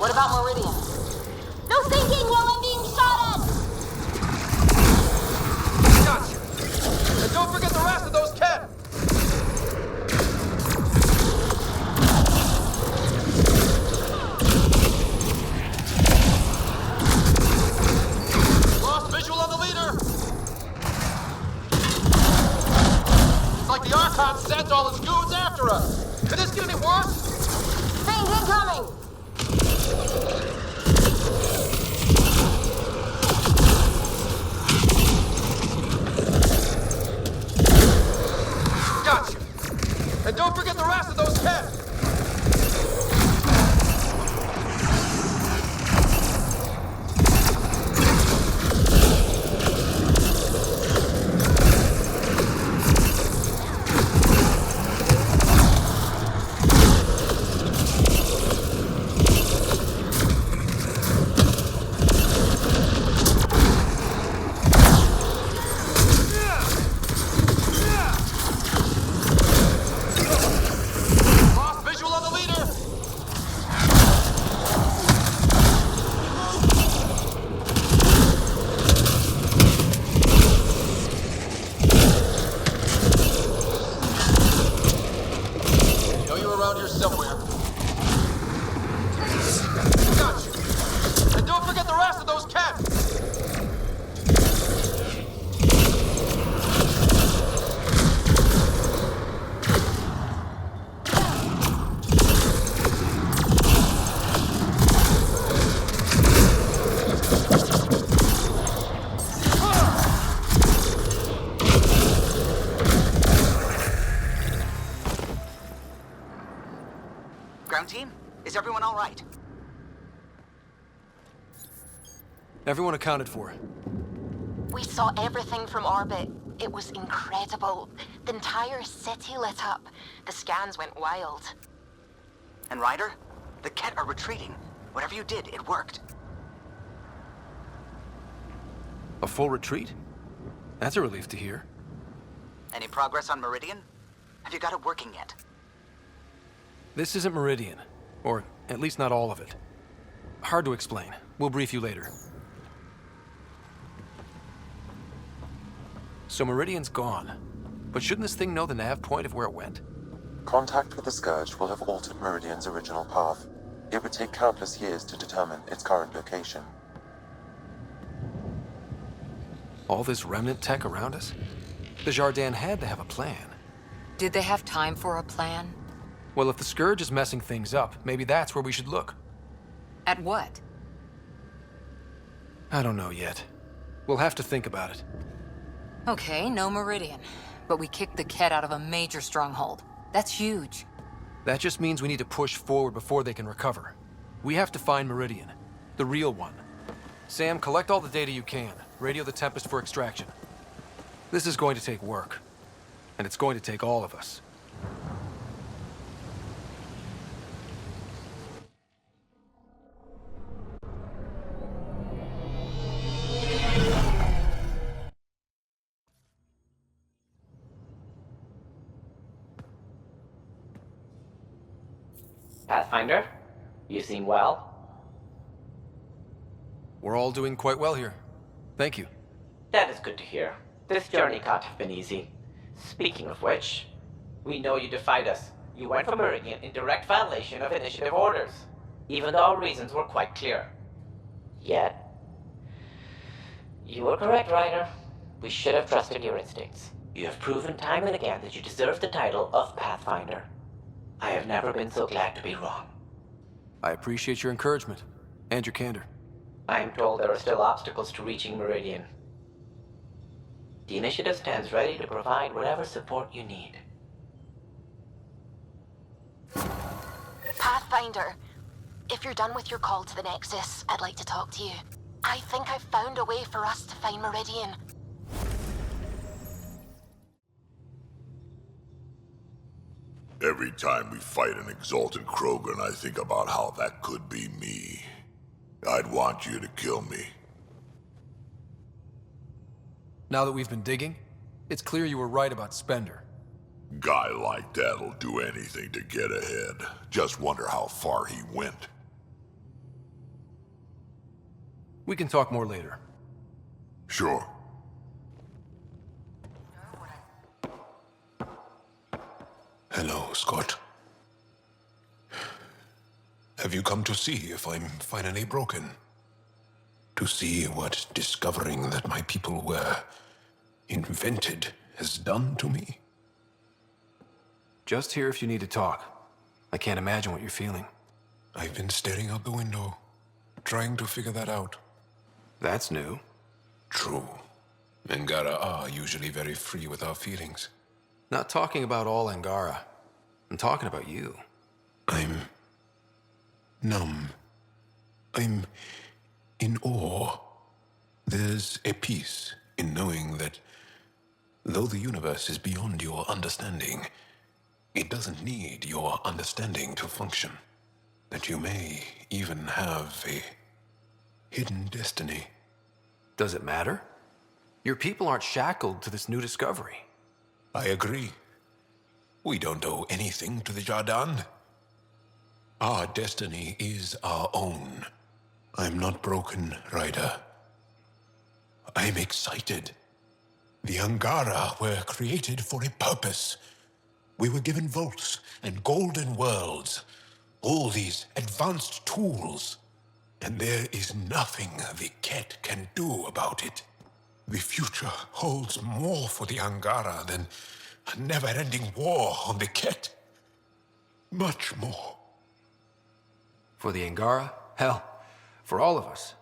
Speaker 8: What about Meridian?
Speaker 19: No thinking while I'm being shot at!
Speaker 7: Gotcha! And don't forget the rest of those Ket! Lost visual on the leader! It's like the Archon sent all his goons after us! Could this get any worse?
Speaker 19: Things incoming!
Speaker 7: Gotcha! And don't forget the rest of those Ket!
Speaker 16: Is everyone all right?
Speaker 17: Everyone accounted for.
Speaker 13: We saw everything from orbit. It was incredible. The entire city lit up. The scans went wild.
Speaker 16: And Ryder? The Ket are retreating. Whatever you did, it worked.
Speaker 17: A full retreat? That's a relief to hear.
Speaker 16: Any progress on Meridian? Have you got it working yet?
Speaker 17: This isn't Meridian. Or at least not all of it. Hard to explain. We'll brief you later. So Meridian's gone. But shouldn't this thing know the nav point of where it went?
Speaker 5: Contact with the Scourge will have altered Meridian's original path. It would take countless years to determine its current location.
Speaker 17: All this remnant tech around us? The Jardin had to have a plan.
Speaker 2: Did they have time for a plan?
Speaker 17: Well, if the Scourge is messing things up, maybe that's where we should look.
Speaker 2: At what?
Speaker 17: I don't know yet. We'll have to think about it.
Speaker 2: Okay, no Meridian. But we kicked the Kett out of a major stronghold. That's huge.
Speaker 17: That just means we need to push forward before they can recover. We have to find Meridian. The real one. Sam, collect all the data you can. Radio the Tempest for extraction. This is going to take work. And it's going to take all of us.
Speaker 9: Pathfinder, you seem well.
Speaker 17: We're all doing quite well here. Thank you.
Speaker 9: That is good to hear. This journey can't have been easy. Speaking of which, we know you defied us. You went for Meridian in direct violation of initiative orders, even though our reasons were quite clear. Yet, you were correct, Ryder. We should have trusted your instincts. You have proven time and again that you deserve the title of Pathfinder. I have never been so glad to be wrong.
Speaker 17: I appreciate your encouragement and your candor.
Speaker 9: I am told there are still obstacles to reaching Meridian. The initiative stands ready to provide whatever support you need.
Speaker 13: Pathfinder, if you're done with your call to the Nexus, I'd like to talk to you. I think I've found a way for us to find Meridian.
Speaker 12: Every time we fight an exalted Krogan, I think about how that could be me. I'd want you to kill me.
Speaker 17: Now that we've been digging, it's clear you were right about Spender.
Speaker 12: Guy like that'll do anything to get ahead. Just wonder how far he went.
Speaker 17: We can talk more later.
Speaker 12: Sure.
Speaker 22: Hello, Scott. Have you come to see if I'm finally broken? To see what discovering that my people were invented has done to me?
Speaker 17: Just here if you need to talk. I can't imagine what you're feeling.
Speaker 22: I've been staring out the window, trying to figure that out.
Speaker 17: That's new.
Speaker 22: True. Angara are usually very free with our feelings.
Speaker 17: Not talking about all Angara. I'm talking about you.
Speaker 22: I'm numb. I'm in awe. There's a peace in knowing that though the universe is beyond your understanding, it doesn't need your understanding to function. That you may even have a hidden destiny.
Speaker 17: Does it matter? Your people aren't shackled to this new discovery.
Speaker 22: I agree. We don't owe anything to the Jardan. Our destiny is our own. I'm not broken, Ryder. I'm excited. The Angara were created for a purpose. We were given vaults and golden worlds, all these advanced tools. And there is nothing the Kett can do about it. The future holds more for the Angara than a never-ending war on the Kett. Much more.
Speaker 17: For the Angara? Hell, for all of us.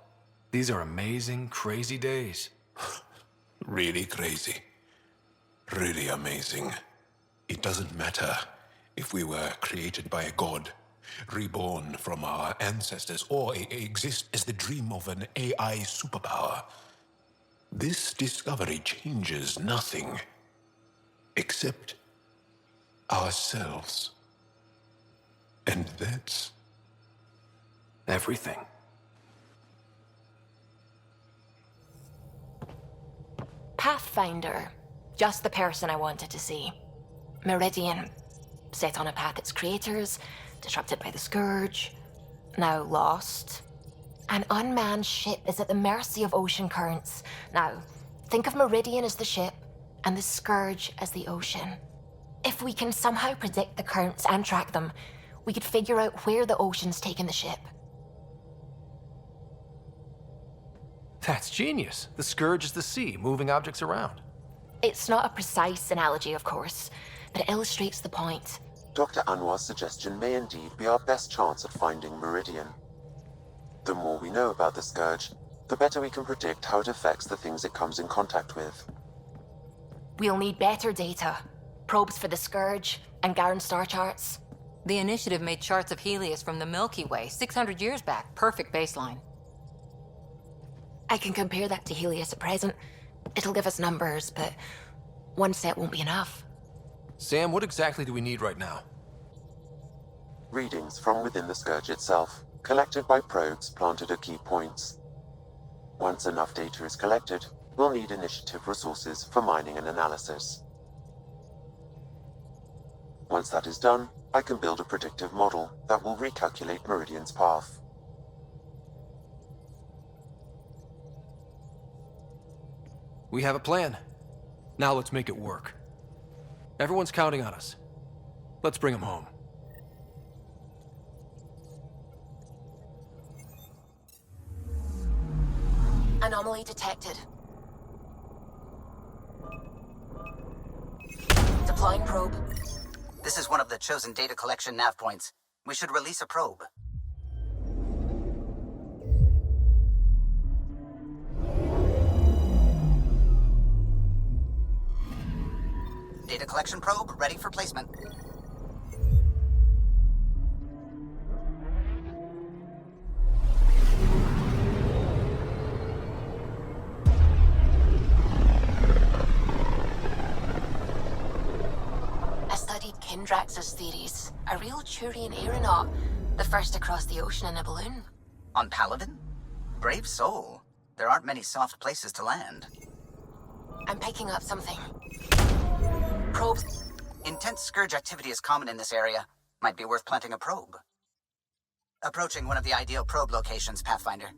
Speaker 17: These are amazing, crazy days.
Speaker 22: Really crazy. Really amazing. It doesn't matter if we were created by a god, reborn from our ancestors, or exist as the dream of an AI superpower. This discovery changes nothing except ourselves. And that's
Speaker 17: everything.
Speaker 13: Pathfinder. Just the person I wanted to see. Meridian. Set on a path its creators, disrupted by the Scourge, now lost. An unmanned ship is at the mercy of ocean currents. Now, think of Meridian as the ship, and the Scourge as the ocean. If we can somehow predict the currents and track them, we could figure out where the ocean's taken the ship.
Speaker 17: That's genius. The Scourge is the sea, moving objects around.
Speaker 13: It's not a precise analogy, of course. but it illustrates the point.
Speaker 5: Dr. Anwar's suggestion may indeed be our best chance at finding Meridian. The more we know about the Scourge, the better we can predict how it affects the things it comes in contact with.
Speaker 13: We'll need better data. Probes for the Scourge and Garen star charts.
Speaker 2: The Initiative made charts of Helios from the Milky Way 600 years back. Perfect baseline.
Speaker 13: I can compare that to Helios at present. It'll give us numbers, but one set won't be enough.
Speaker 17: Sam, what exactly do we need right now?
Speaker 5: Readings from within the Scourge itself, collected by probes planted at key points. Once enough data is collected, we'll need Initiative resources for mining and analysis. Once that is done, I can build a predictive model that will recalculate Meridian's path.
Speaker 17: We have a plan. Now let's make it work. Everyone's counting on us. Let's bring them home.
Speaker 13: Anomaly detected. Deploying probe.
Speaker 16: This is one of the chosen data collection nav points. We should release a probe. Data collection probe ready for placement.
Speaker 13: I studied Kindrax's theories. A real Turian aeronaut. The first to cross the ocean in a balloon.
Speaker 16: On Paladin? Brave soul. There aren't many soft places to land.
Speaker 13: I'm picking up something. Probes.
Speaker 16: Intense Scourge activity is common in this area. Might be worth planting a probe. Approaching one of the ideal probe locations, Pathfinder.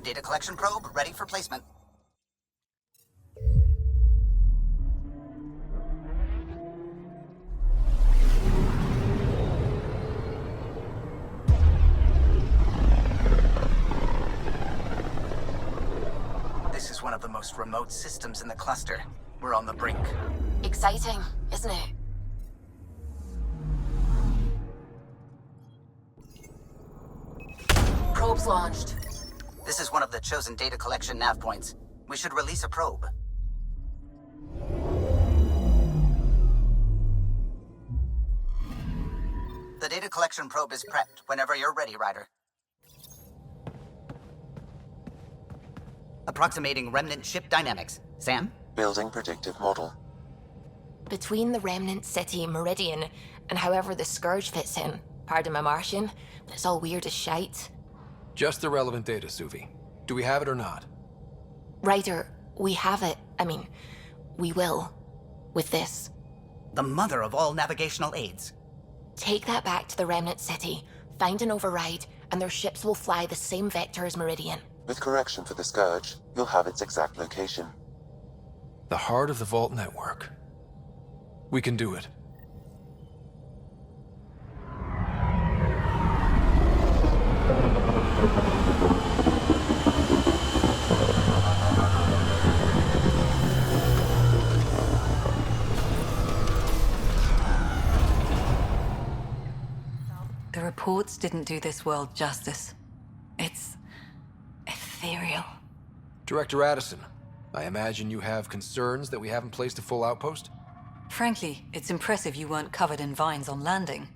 Speaker 16: Data collection probe ready for placement. This is one of the most remote systems in the cluster. We're on the brink.
Speaker 13: Exciting, isn't it? Probes launched.
Speaker 16: This is one of the chosen data collection nav points. We should release a probe. The data collection probe is prepped whenever you're ready, Ryder. Approximating remnant ship dynamics. Sam?
Speaker 5: Building predictive model.
Speaker 13: Between the remnant city, Meridian, and however the Scourge fits in, pardon my Martian, but it's all weird as shite.
Speaker 17: Just the relevant data, Suvi. Do we have it or not?
Speaker 13: Ryder, we have it. I mean, we will. With this.
Speaker 16: The mother of all navigational aids.
Speaker 13: Take that back to the remnant city, find an override, and their ships will fly the same vector as Meridian.
Speaker 5: With correction for the Scourge, you'll have its exact location.
Speaker 17: The heart of the Vault network. We can do it.
Speaker 2: The reports didn't do this world justice. It's ethereal.
Speaker 17: Director Addison, I imagine you have concerns that we haven't placed a full outpost?
Speaker 2: Frankly, it's impressive you weren't covered in vines on landing.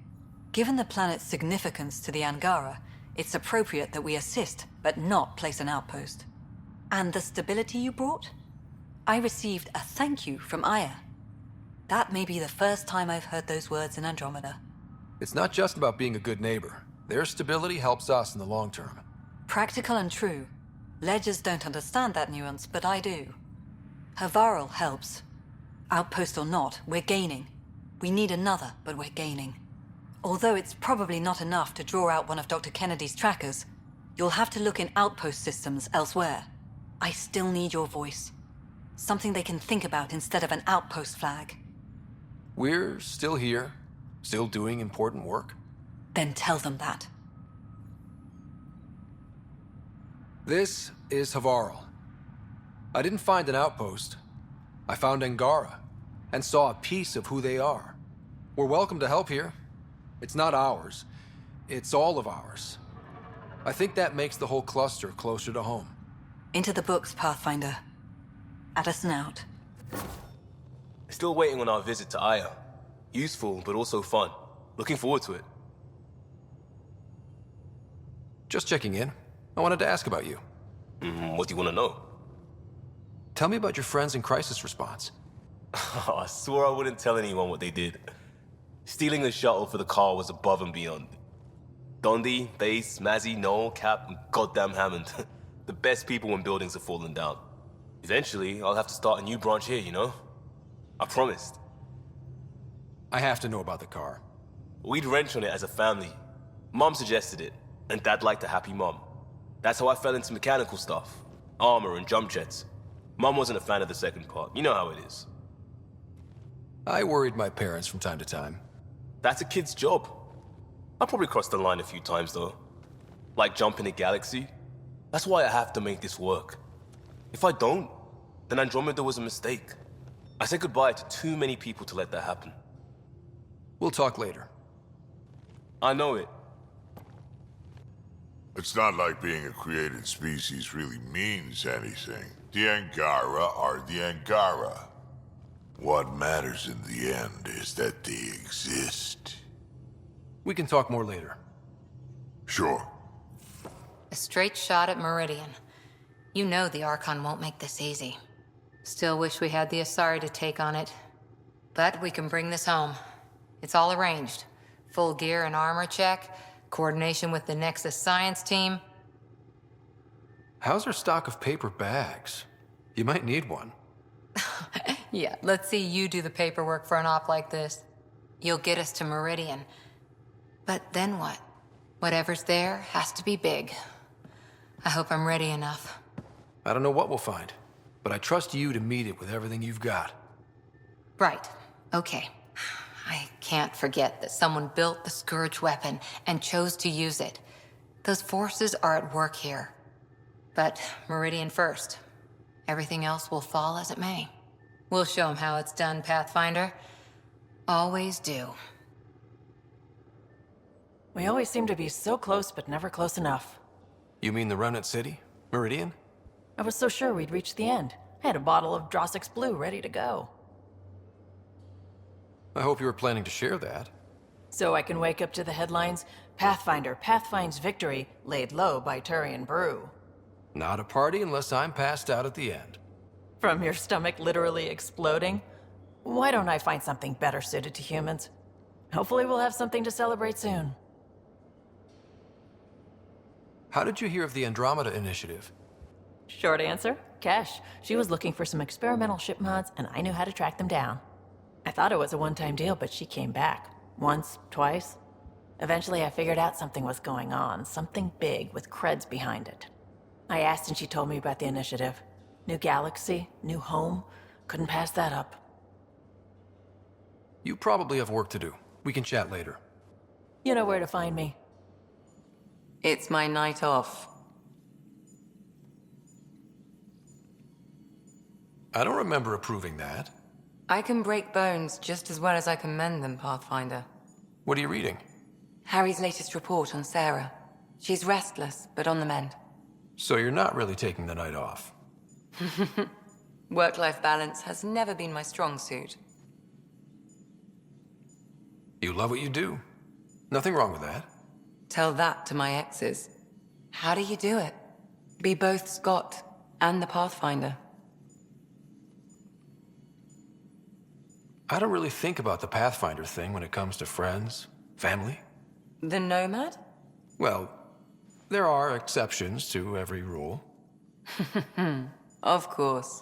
Speaker 2: Given the planet's significance to the Angara, it's appropriate that we assist, but not place an outpost. And the stability you brought? I received a thank you from Aya. That may be the first time I've heard those words in Andromeda.
Speaker 17: It's not just about being a good neighbor. Their stability helps us in the long term.
Speaker 2: Practical and true. Ledgers don't understand that nuance, but I do. Havarl helps. Outpost or not, we're gaining. We need another, but we're gaining. Although it's probably not enough to draw out one of Dr. Kennedy's trackers, you'll have to look in outpost systems elsewhere. I still need your voice. Something they can think about instead of an outpost flag.
Speaker 17: We're still here, still doing important work.
Speaker 2: Then tell them that.
Speaker 17: This is Havarl. I didn't find an outpost. I found Angara, and saw a piece of who they are. We're welcome to help here. It's not ours. It's all of ours. I think that makes the whole cluster closer to home.
Speaker 10: Into the books, Pathfinder. Addison out.
Speaker 18: Still waiting on our visit to Aya. Useful, but also fun. Looking forward to it.
Speaker 17: Just checking in. I wanted to ask about you.
Speaker 18: What do you want to know?
Speaker 17: Tell me about your friends in crisis response.
Speaker 18: I swore I wouldn't tell anyone what they did. Stealing the shuttle for the car was above and beyond. Dondi, Base, Mazzy, Noel, Cap, and goddamn Hammond. The best people when buildings have fallen down. Eventually, I'll have to start a new branch here, you know? I promised.
Speaker 17: I have to know about the car.
Speaker 18: We'd wrench on it as a family. Mom suggested it, and Dad liked a happy mom. That's how I fell into mechanical stuff. Armor and jump jets. Mom wasn't a fan of the second part. You know how it is.
Speaker 17: I worried my parents from time to time.
Speaker 18: That's a kid's job. I probably crossed the line a few times, though. Like jumping a galaxy. That's why I have to make this work. If I don't, then Andromeda was a mistake. I said goodbye to too many people to let that happen.
Speaker 17: We'll talk later.
Speaker 18: I know it.
Speaker 12: It's not like being a created species really means anything. The Angara are the Angara. What matters in the end is that they exist.
Speaker 17: We can talk more later.
Speaker 12: Sure.
Speaker 3: A straight shot at Meridian. You know the Archon won't make this easy. Still wish we had the Asari to take on it. But we can bring this home. It's all arranged. Full gear and armor check, coordination with the Nexus science team.
Speaker 17: How's our stock of paper bags? You might need one.
Speaker 3: Yeah, let's see you do the paperwork for an op like this. You'll get us to Meridian. But then what? Whatever's there has to be big. I hope I'm ready enough.
Speaker 17: I don't know what we'll find, but I trust you to meet it with everything you've got.
Speaker 3: Right. Okay. I can't forget that someone built the Scourge weapon and chose to use it. Those forces are at work here. But Meridian first. Everything else will fall as it may. We'll show them how it's done, Pathfinder. Always do.
Speaker 14: We always seem to be so close, but never close enough.
Speaker 17: You mean the Remnant City? Meridian?
Speaker 14: I was so sure we'd reach the end. I had a bottle of Drossix Blue ready to go.
Speaker 17: I hope you were planning to share that.
Speaker 14: So I can wake up to the headlines, Pathfinder pathfinds victory, laid low by Turian brew.
Speaker 17: Not a party unless I'm passed out at the end.
Speaker 14: From your stomach literally exploding? Why don't I find something better suited to humans? Hopefully we'll have something to celebrate soon.
Speaker 17: How did you hear of the Andromeda initiative?
Speaker 14: Short answer, Kesh. She was looking for some experimental ship mods, and I knew how to track them down. I thought it was a one-time deal, but she came back. Once, twice. Eventually I figured out something was going on, something big with creds behind it. I asked and she told me about the initiative. New galaxy, new home. Couldn't pass that up.
Speaker 17: You probably have work to do. We can chat later.
Speaker 14: You know where to find me.
Speaker 2: It's my night off.
Speaker 17: I don't remember approving that.
Speaker 2: I can break bones just as well as I can mend them, Pathfinder.
Speaker 17: What are you reading?
Speaker 2: Harry's latest report on Sarah. She's restless, but on the mend.
Speaker 17: So you're not really taking the night off.
Speaker 2: Work-life balance has never been my strong suit.
Speaker 17: You love what you do. Nothing wrong with that.
Speaker 2: Tell that to my exes. How do you do it? Be both Scott and the Pathfinder.
Speaker 17: I don't really think about the Pathfinder thing when it comes to friends, family.
Speaker 2: The Nomad?
Speaker 17: Well, there are exceptions to every rule.
Speaker 2: Of course.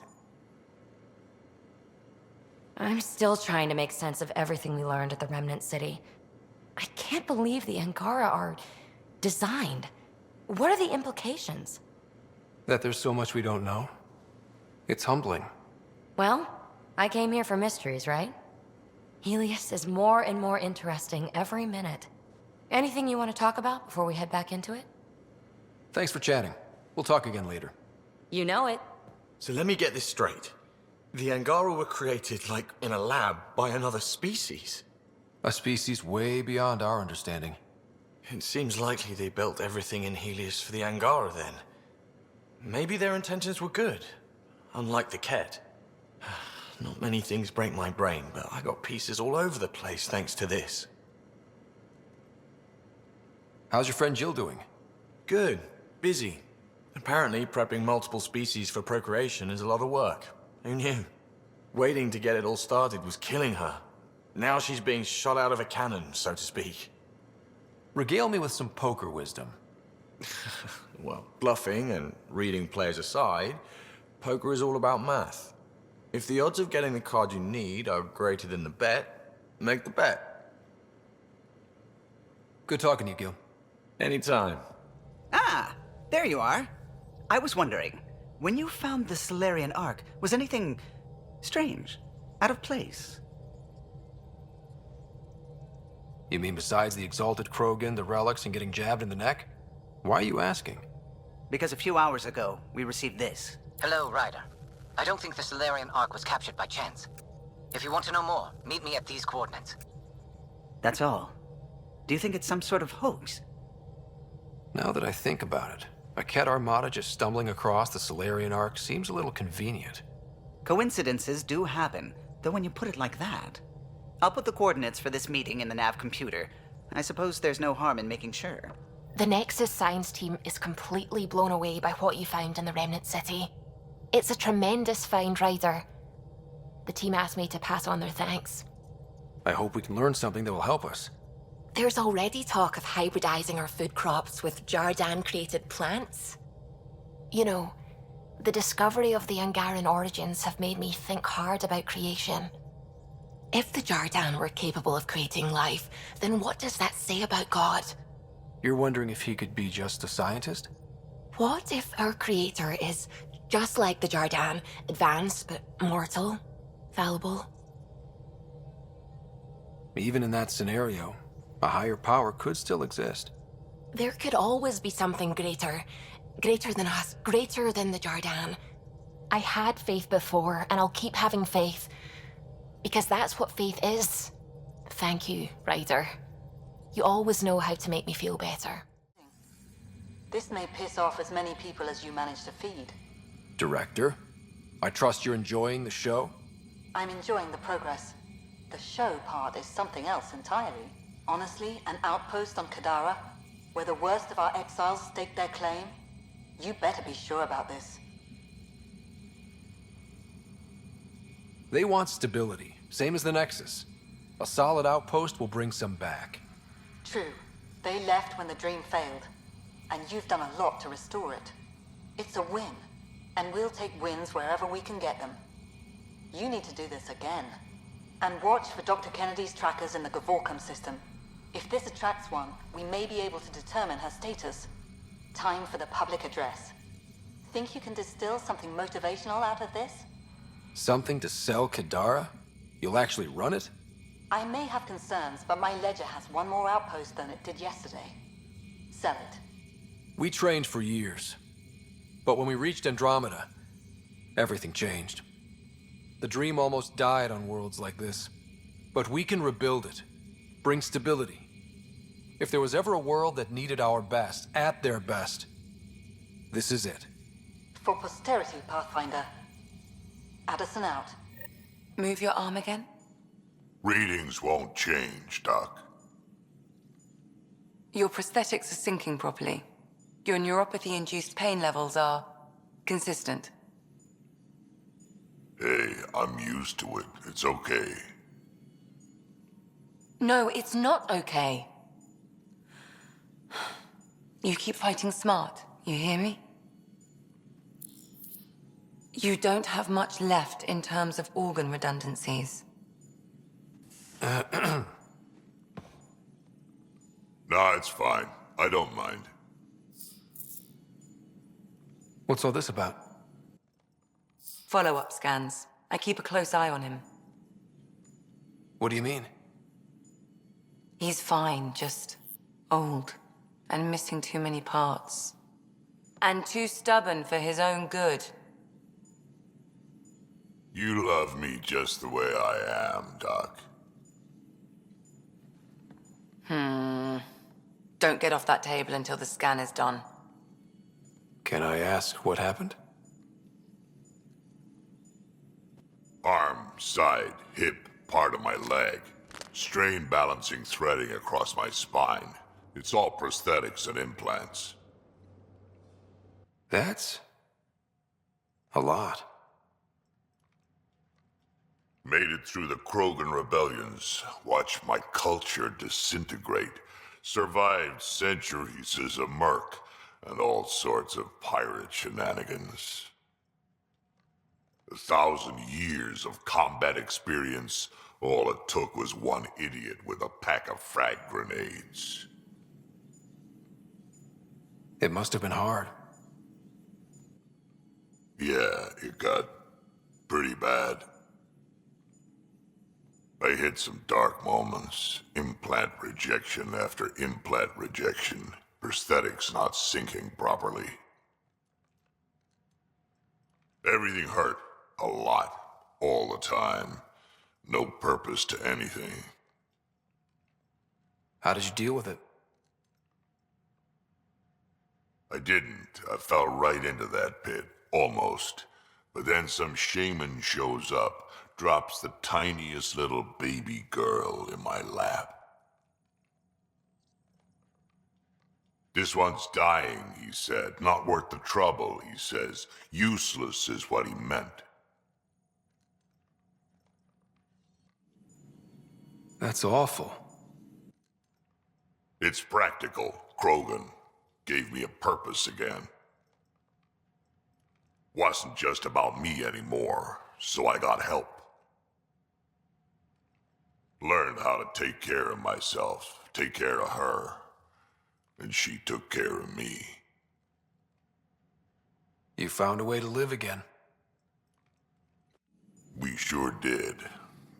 Speaker 4: I'm still trying to make sense of everything we learned at the Remnant City. I can't believe the Angara are designed. What are the implications?
Speaker 17: That there's so much we don't know. It's humbling.
Speaker 4: Well, I came here for mysteries, right? Helios is more and more interesting every minute. Anything you want to talk about before we head back into it?
Speaker 17: Thanks for chatting. We'll talk again later.
Speaker 4: You know it.
Speaker 11: So let me get this straight. The Angara were created, like, in a lab by another species.
Speaker 17: A species way beyond our understanding.
Speaker 11: It seems likely they built everything in Helios for the Angara, then. Maybe their intentions were good, unlike the Ket. Not many things break my brain, but I got pieces all over the place thanks to this.
Speaker 17: How's your friend Jill doing?
Speaker 11: Good. Busy. Apparently, prepping multiple species for procreation is a lot of work. Who knew? Waiting to get it all started was killing her. Now she's being shot out of a cannon, so to speak.
Speaker 17: Regale me with some poker wisdom.
Speaker 11: Well, bluffing and reading players aside, poker is all about math. If the odds of getting the card you need are greater than the bet, make the bet.
Speaker 17: Good talking to you, Gil.
Speaker 11: Anytime.
Speaker 16: Ah, there you are. I was wondering, when you found the Solarian Ark, was anything strange? Out of place?
Speaker 17: You mean besides the Exalted Krogan, the relics, and getting jabbed in the neck? Why are you asking?
Speaker 16: Because a few hours ago, we received this.
Speaker 1: Hello, Ryder. I don't think the Solarian Ark was captured by chance. If you want to know more, meet me at these coordinates.
Speaker 16: That's all. Do you think it's some sort of hoax?
Speaker 17: Now that I think about it, a Ket armada just stumbling across the Solarian Ark seems a little convenient.
Speaker 16: Coincidences do happen, though when you put it like that. I'll put the coordinates for this meeting in the nav computer. I suppose there's no harm in making sure.
Speaker 13: The Nexus science team is completely blown away by what you found in the Remnant City. It's a tremendous find, Ryder. The team asked me to pass on their thanks.
Speaker 17: I hope we can learn something that will help us.
Speaker 13: There's already talk of hybridizing our food crops with Jardan-created plants. You know, the discovery of the Angaran origins have made me think hard about creation. If the Jardan were capable of creating life, then what does that say about God?
Speaker 17: You're wondering if he could be just a scientist?
Speaker 13: What if our creator is just like the Jardan, advanced but mortal, fallible?
Speaker 17: Even in that scenario, a higher power could still exist.
Speaker 13: There could always be something greater. Greater than us, greater than the Jardan. I had faith before, and I'll keep having faith. Because that's what faith is. Thank you, Ryder. You always know how to make me feel better.
Speaker 20: This may piss off as many people as you manage to feed.
Speaker 17: Director, I trust you're enjoying the show?
Speaker 20: I'm enjoying the progress. The show part is something else entirely. Honestly, an outpost on Kadara, where the worst of our exiles stake their claim, you better be sure about this.
Speaker 17: They want stability, same as the Nexus. A solid outpost will bring some back.
Speaker 20: True. They left when the dream failed, and you've done a lot to restore it. It's a win, and we'll take wins wherever we can get them. You need to do this again. And watch for Dr. Kennedy's trackers in the Gavorkum system. If this attracts one, we may be able to determine her status. Time for the public address. Think you can distill something motivational out of this?
Speaker 17: Something to sell Kadara? You'll actually run it?
Speaker 20: I may have concerns, but my ledger has one more outpost than it did yesterday. Sell it.
Speaker 17: We trained for years. But when we reached Andromeda, everything changed. The dream almost died on worlds like this. But we can rebuild it. Bring stability. If there was ever a world that needed our best, at their best, this is it.
Speaker 20: For posterity, Pathfinder. Addison out.
Speaker 2: Move your arm again?
Speaker 12: Readings won't change, Doc.
Speaker 2: Your prosthetics are syncing properly. Your neuropathy-induced pain levels are consistent.
Speaker 12: Hey, I'm used to it. It's okay.
Speaker 2: No, it's not okay. You keep fighting smart, you hear me? You don't have much left in terms of organ redundancies.
Speaker 12: Nah, it's fine. I don't mind.
Speaker 17: What's all this about?
Speaker 2: Follow-up scans. I keep a close eye on him.
Speaker 17: What do you mean?
Speaker 2: He's fine, just old and missing too many parts. And too stubborn for his own good.
Speaker 12: You love me just the way I am, Doc.
Speaker 2: Don't get off that table until the scan is done.
Speaker 17: Can I ask what happened?
Speaker 12: Arm, side, hip, part of my leg. Strain balancing threading across my spine. It's all prosthetics and implants.
Speaker 17: That's a lot.
Speaker 12: Made it through the Krogan rebellions. Watched my culture disintegrate. Survived centuries as a merc and all sorts of pirate shenanigans. 1,000 years of combat experience. All it took was one idiot with a pack of frag grenades.
Speaker 17: It must have been hard.
Speaker 12: Yeah, it got pretty bad. I hit some dark moments. Implant rejection after implant rejection. Prosthetics not syncing properly. Everything hurt. A lot. All the time. No purpose to anything.
Speaker 17: How did you deal with it?
Speaker 12: I didn't. I fell right into that pit. Almost. But then some shaman shows up, drops the tiniest little baby girl in my lap. This one's dying, he said. Not worth the trouble, he says. Useless is what he meant.
Speaker 17: That's awful.
Speaker 12: It's practical. Krogan gave me a purpose again. Wasn't just about me anymore, so I got help. Learned how to take care of myself, take care of her. And she took care of me.
Speaker 17: You found a way to live again.
Speaker 12: We sure did.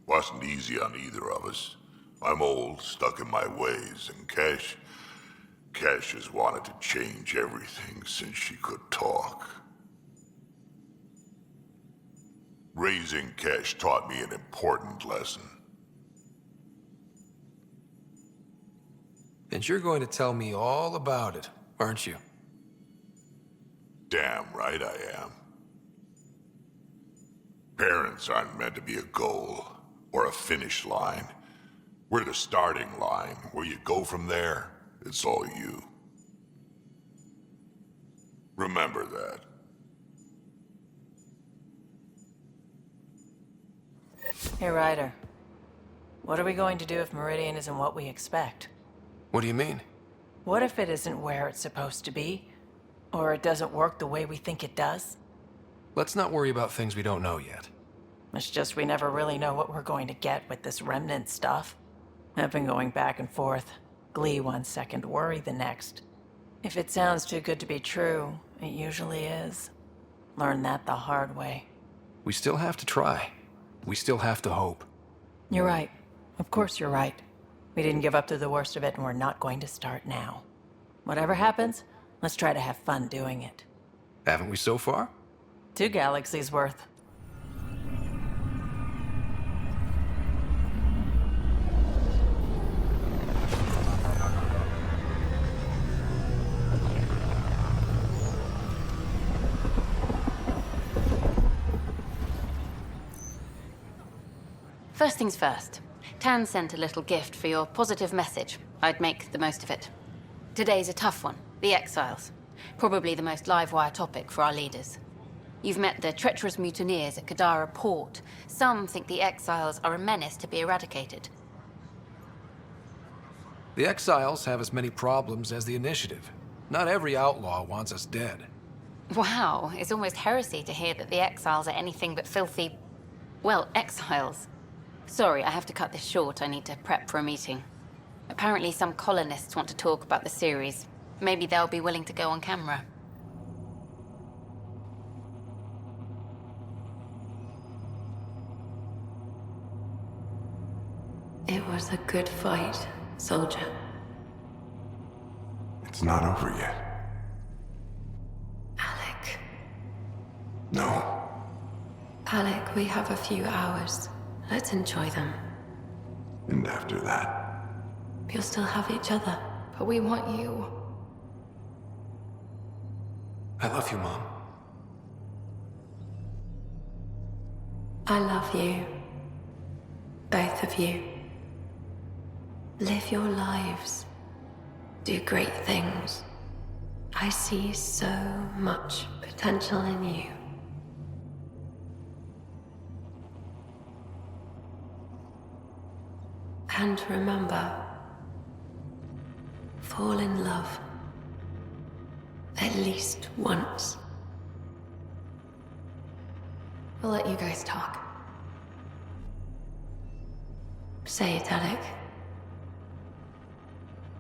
Speaker 12: Wasn't easy on either of us. I'm old, stuck in my ways, and Cash has wanted to change everything since she could talk. Raising Cash taught me an important lesson.
Speaker 17: And you're going to tell me all about it, aren't you?
Speaker 12: Damn right I am. Parents aren't meant to be a goal or a finish line. We're the starting line. Where you go from there, it's all you. Remember that.
Speaker 14: Hey, Ryder. What are we going to do if Meridian isn't what we expect?
Speaker 17: What do you mean?
Speaker 14: What if it isn't where it's supposed to be? Or it doesn't work the way we think it does?
Speaker 17: Let's not worry about things we don't know yet.
Speaker 14: It's just we never really know what we're going to get with this remnant stuff. I've been going back and forth. Glee 1 second, worry the next. If it sounds too good to be true, it usually is. Learned that the hard way.
Speaker 17: We still have to try. We still have to hope.
Speaker 14: You're right. Of course you're right. We didn't give up to the worst of it, and we're not going to start now. Whatever happens, let's try to have fun doing it.
Speaker 17: Haven't we so far?
Speaker 14: 2 galaxies worth.
Speaker 8: First things first. Tan sent a little gift for your positive message. I'd make the most of it. Today's a tough one. The Exiles. Probably the most live-wire topic for our leaders. You've met the treacherous mutineers at Kadara Port. Some think the Exiles are a menace to be eradicated.
Speaker 17: The Exiles have as many problems as the Initiative. Not every outlaw wants us dead.
Speaker 8: Wow, it's almost heresy to hear that the Exiles are anything but filthy... well, exiles. Sorry, I have to cut this short. I need to prep for a meeting. Apparently some colonists want to talk about the series. Maybe they'll be willing to go on camera.
Speaker 2: It was a good fight, soldier.
Speaker 22: It's not over yet.
Speaker 12: No.
Speaker 2: Alec, we have a few hours. Let's enjoy them.
Speaker 12: And after that?
Speaker 2: You'll still have each other, but we want you.
Speaker 17: I love you, Mom.
Speaker 2: I love you. Both of you. Live your lives. Do great things. I see so much potential in you. And remember, fall in love. At least once.
Speaker 3: We'll let you guys talk.
Speaker 2: Say it, Alec.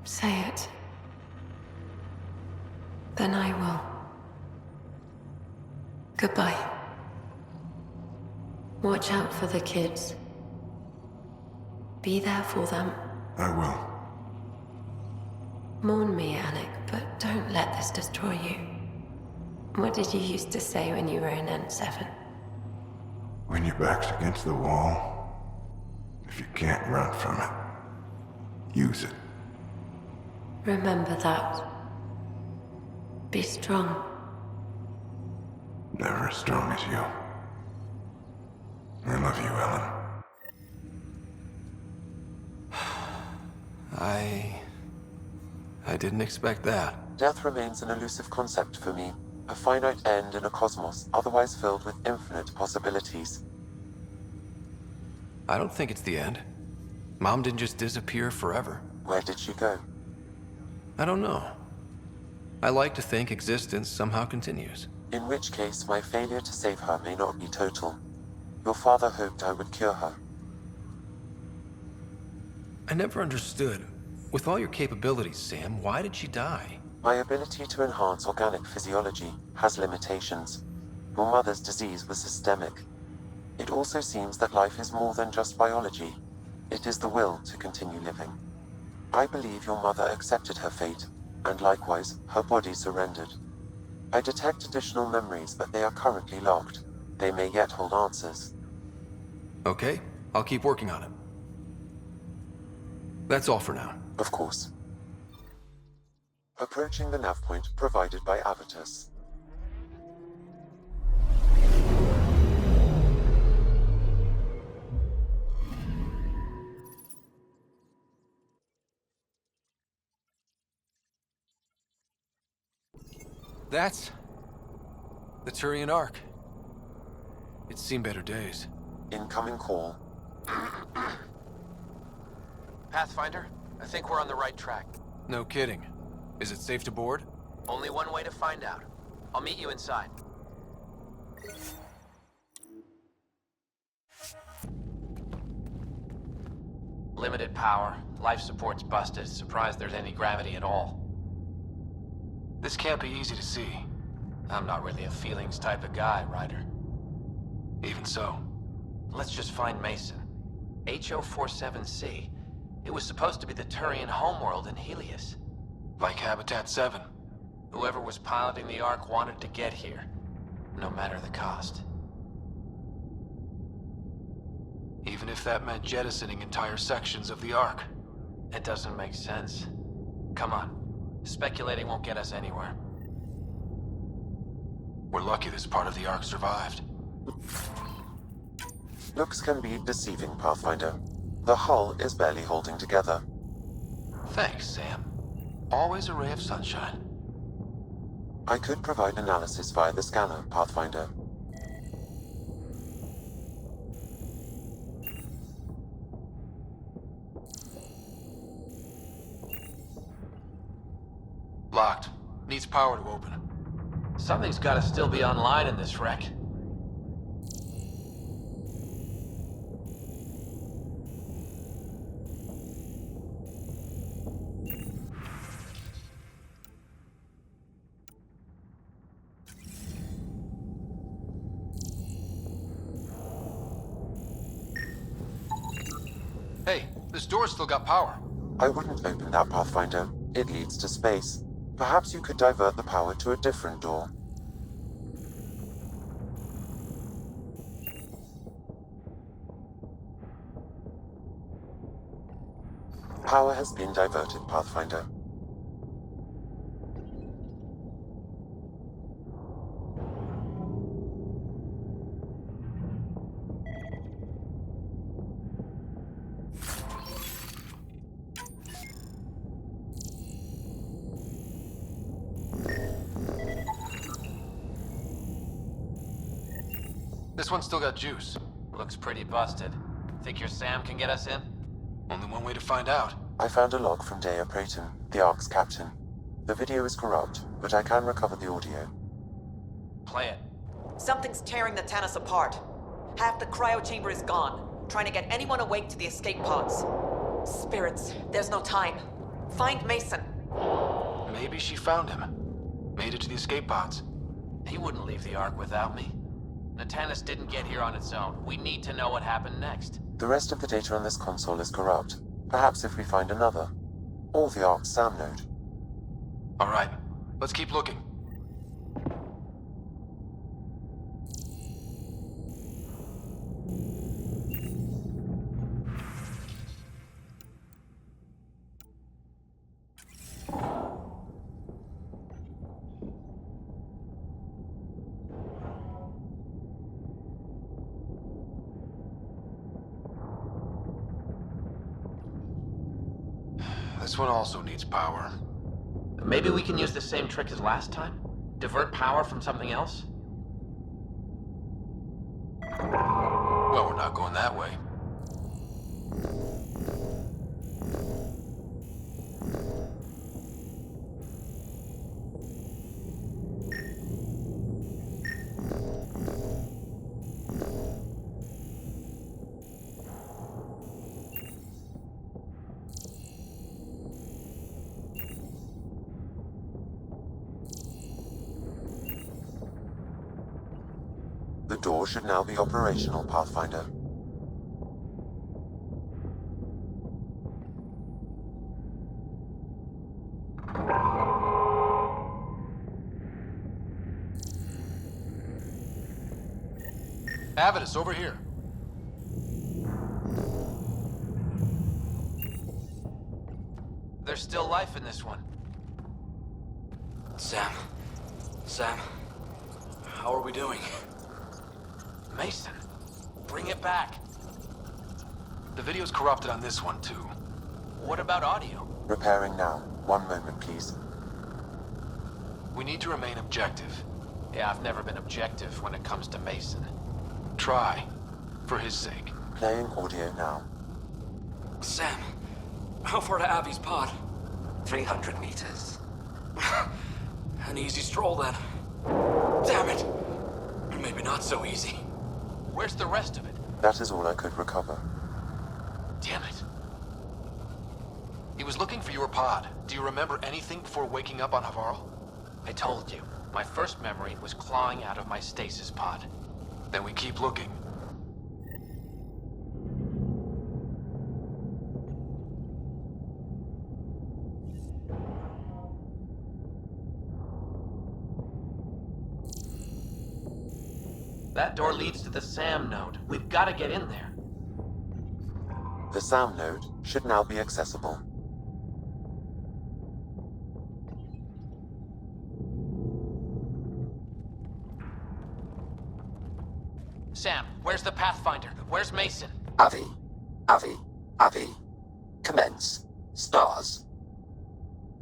Speaker 2: Say it. Then I will. Goodbye. Watch out for the kids. Be there for them.
Speaker 12: I will.
Speaker 2: Mourn me, Alec, but don't let this destroy you. What did you used to say when you were in N7?
Speaker 12: When your back's against the wall, if you can't run from it, use it.
Speaker 2: Remember that. Be strong.
Speaker 12: Never as strong as you. I love you, Ellen.
Speaker 17: I didn't expect that.
Speaker 5: Death remains an elusive concept for me, a finite end in a cosmos otherwise filled with infinite possibilities.
Speaker 17: I don't think it's the end. Mom didn't just disappear forever.
Speaker 5: Where did she go?
Speaker 17: I don't know. I like to think existence somehow continues.
Speaker 5: In which case, my failure to save her may not be total. Your father hoped I would cure her.
Speaker 17: I never understood. With all your capabilities, Sam, why did she die?
Speaker 5: My ability to enhance organic physiology has limitations. Your mother's disease was systemic. It also seems that life is more than just biology. It is the will to continue living. I believe your mother accepted her fate, and likewise, her body surrendered. I detect additional memories, but they are currently locked. They may yet hold answers.
Speaker 17: Okay, I'll keep working on it. That's all for now.
Speaker 5: Of course. Approaching the nav point provided by Avitus.
Speaker 17: That's the Turian Ark. It's seen better days.
Speaker 5: Incoming call.
Speaker 15: Pathfinder, I think we're on the right track.
Speaker 17: No kidding. Is it safe to board?
Speaker 15: Only one way to find out. I'll meet you inside. Limited power. Life support's busted. Surprised there's any gravity at all.
Speaker 17: This can't be easy to see.
Speaker 15: I'm not really a feelings type of guy, Ryder.
Speaker 17: Even so.
Speaker 15: Let's just find Mason. HO47C. It was supposed to be the Turian homeworld in Helios.
Speaker 17: Like Habitat 7.
Speaker 15: Whoever was piloting the Ark wanted to get here, no matter the cost.
Speaker 17: Even if that meant jettisoning entire sections of the Ark.
Speaker 15: It doesn't make sense. Come on. Speculating won't get us anywhere.
Speaker 17: We're lucky this part of the Ark survived.
Speaker 5: Looks can be deceiving, Pathfinder. The hull is barely holding together.
Speaker 17: Thanks, Sam. Always a ray of sunshine.
Speaker 5: I could provide analysis via the scanner, Pathfinder.
Speaker 17: Locked. Needs power to open.
Speaker 15: Something's gotta still be online in this wreck.
Speaker 17: Hey, this door's still got power.
Speaker 5: I wouldn't open that, Pathfinder. It leads to space. Perhaps you could divert the power to a different door. Power has been diverted, Pathfinder.
Speaker 17: This one's still got juice.
Speaker 15: Looks pretty busted. Think your Sam can get us in?
Speaker 17: Only one way to find out.
Speaker 5: I found a log from Dea Prayton, the Ark's captain. The video is corrupt, but I can recover the audio.
Speaker 15: Play it.
Speaker 6: Something's tearing the Tannis apart. Half the cryo chamber is gone, trying to get anyone awake to the escape pods. Spirits, there's no time. Find Mason.
Speaker 17: Maybe she found him. Made it to the escape pods.
Speaker 15: He wouldn't leave the Ark without me. The Tannis didn't get here on its own. We need to know what happened next.
Speaker 5: The rest of the data on this console is corrupt. Perhaps if we find another. Or the Ark's SAM node.
Speaker 17: Alright, let's keep looking. This one also needs power.
Speaker 15: Maybe we can use the same trick as last time? Divert power from something else?
Speaker 17: Well, we're not going that way.
Speaker 5: The door should now be operational, Pathfinder.
Speaker 17: Avidus, over here.
Speaker 15: There's still life in this one.
Speaker 11: Sam, how are we doing?
Speaker 15: Mason, bring it back.
Speaker 17: The video's corrupted on this one, too.
Speaker 15: What about audio?
Speaker 5: Repairing now. 1 moment, please.
Speaker 17: We need to remain objective.
Speaker 15: Yeah, I've never been objective when it comes to Mason.
Speaker 17: Try, for his sake.
Speaker 5: Playing audio now.
Speaker 11: Sam, how far to Abby's pod? 300 meters. An easy stroll, then. Damn it! Maybe not so easy.
Speaker 15: Where's the rest of it?
Speaker 5: That is all I could recover.
Speaker 15: Damn it.
Speaker 17: He was looking for your pod. Do you remember anything before waking up on Havarl?
Speaker 15: I told you. My first memory was clawing out of my stasis pod.
Speaker 17: Then we keep looking.
Speaker 15: That door leads to the SAM node. We've got to get in there.
Speaker 5: The SAM node should now be accessible.
Speaker 15: Sam, where's the Pathfinder? Where's Mason?
Speaker 1: Avi. Commence. Stars.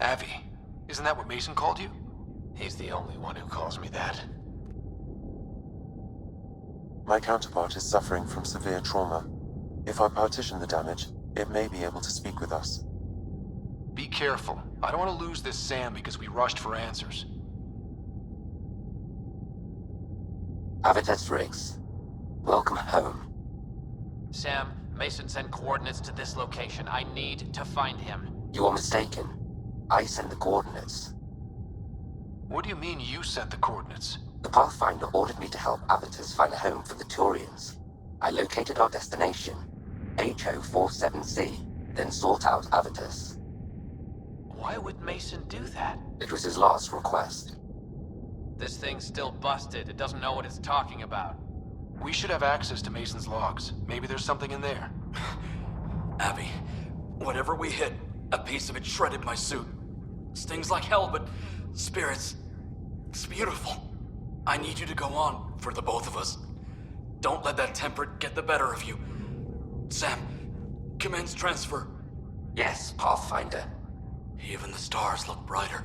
Speaker 17: Avi. Isn't that what Mason called you?
Speaker 15: He's the only one who calls me that.
Speaker 5: My counterpart is suffering from severe trauma. If I partition the damage, it may be able to speak with us.
Speaker 17: Be careful. I don't want to lose this Sam because we rushed for answers.
Speaker 1: Avitus Riggs. Welcome home.
Speaker 15: Sam, Mason sent coordinates to this location. I need to find him.
Speaker 1: You are mistaken. I sent the coordinates.
Speaker 17: What do you mean you sent the coordinates?
Speaker 1: The Pathfinder ordered me to help Avitus find a home for the Turians. I located our destination, HO47C, then sought out Avitus.
Speaker 15: Why would Mason do that?
Speaker 1: It was his last request.
Speaker 15: This thing's still busted. It doesn't know what it's talking about.
Speaker 17: We should have access to Mason's logs. Maybe there's something in there.
Speaker 11: Abby,
Speaker 19: Whatever we hit, a piece of it shredded my suit. Stings like hell, but spirits, it's beautiful. I need you to go on, for the both of us. Don't let that temperate get the better of you. Sam, commence transfer.
Speaker 1: Yes, Pathfinder.
Speaker 19: Even the stars look brighter.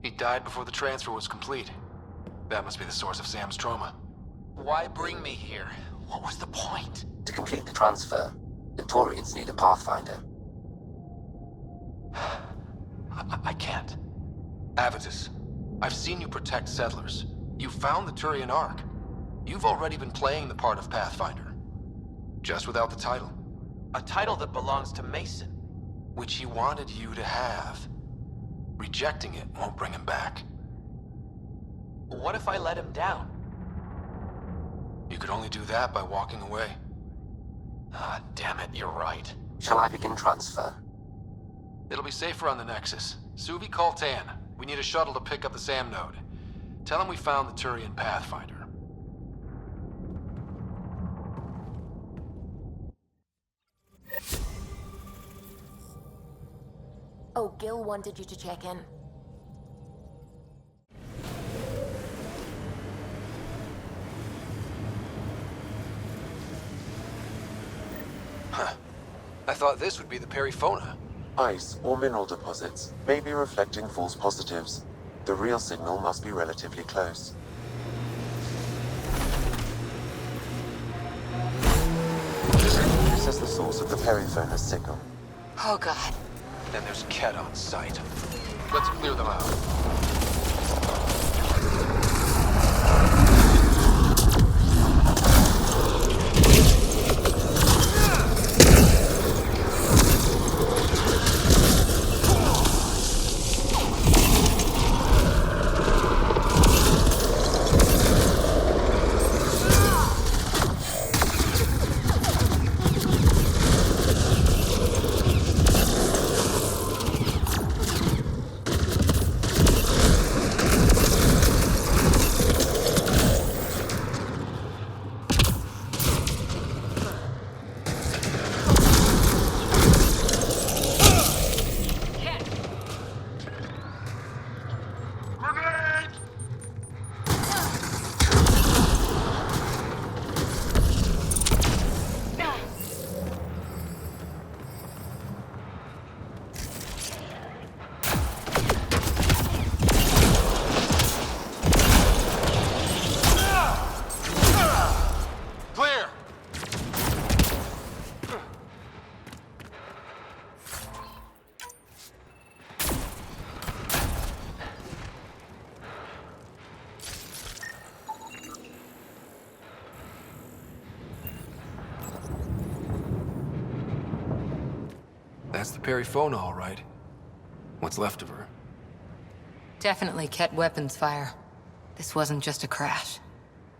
Speaker 17: He died before the transfer was complete. That must be the source of Sam's trauma.
Speaker 15: Why bring me here? What was the point?
Speaker 1: To complete the transfer, the Turians need a Pathfinder.
Speaker 17: I can't. Avitus, I've seen you protect settlers. You found the Turian Ark. You've already been playing the part of Pathfinder. Just without the title.
Speaker 15: A title that belongs to Mason.
Speaker 17: Which he wanted you to have. Rejecting it won't bring him back.
Speaker 15: What if I let him down?
Speaker 17: You could only do that by walking away.
Speaker 15: Ah, damn it, you're right.
Speaker 1: Shall I begin transfer?
Speaker 17: It'll be safer on the Nexus. Suvi, call Tan. We need a shuttle to pick up the SAM node. Tell him we found the Turian Pathfinder.
Speaker 13: Oh, Gil wanted you to check in.
Speaker 17: Huh. I thought this would be the Perifona.
Speaker 5: Ice or mineral deposits may be reflecting false positives. The real signal must be relatively close. This is the source of the Periphona's signal.
Speaker 3: Oh, God.
Speaker 17: Then there's Ket on site. Let's clear them out. That's the Perifona, all right. What's left of her?
Speaker 3: Definitely Ket weapons fire. This wasn't just a crash.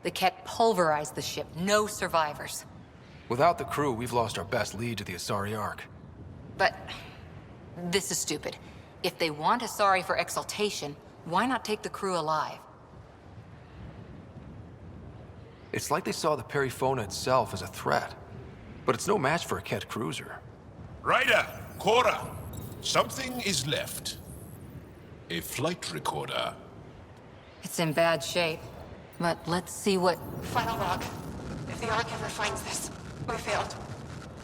Speaker 3: The Ket pulverized the ship. No survivors.
Speaker 17: Without the crew, we've lost our best lead to the Asari Ark.
Speaker 3: But this is stupid. If they want Asari for exaltation, why not take the crew alive?
Speaker 17: It's like they saw the Perifona itself as a threat. But it's no match for a Ket cruiser.
Speaker 22: Ryder, Cora, something is left. A flight recorder.
Speaker 3: It's in bad shape. But let's see what...
Speaker 21: Final log. If the Ark ever finds this, we failed.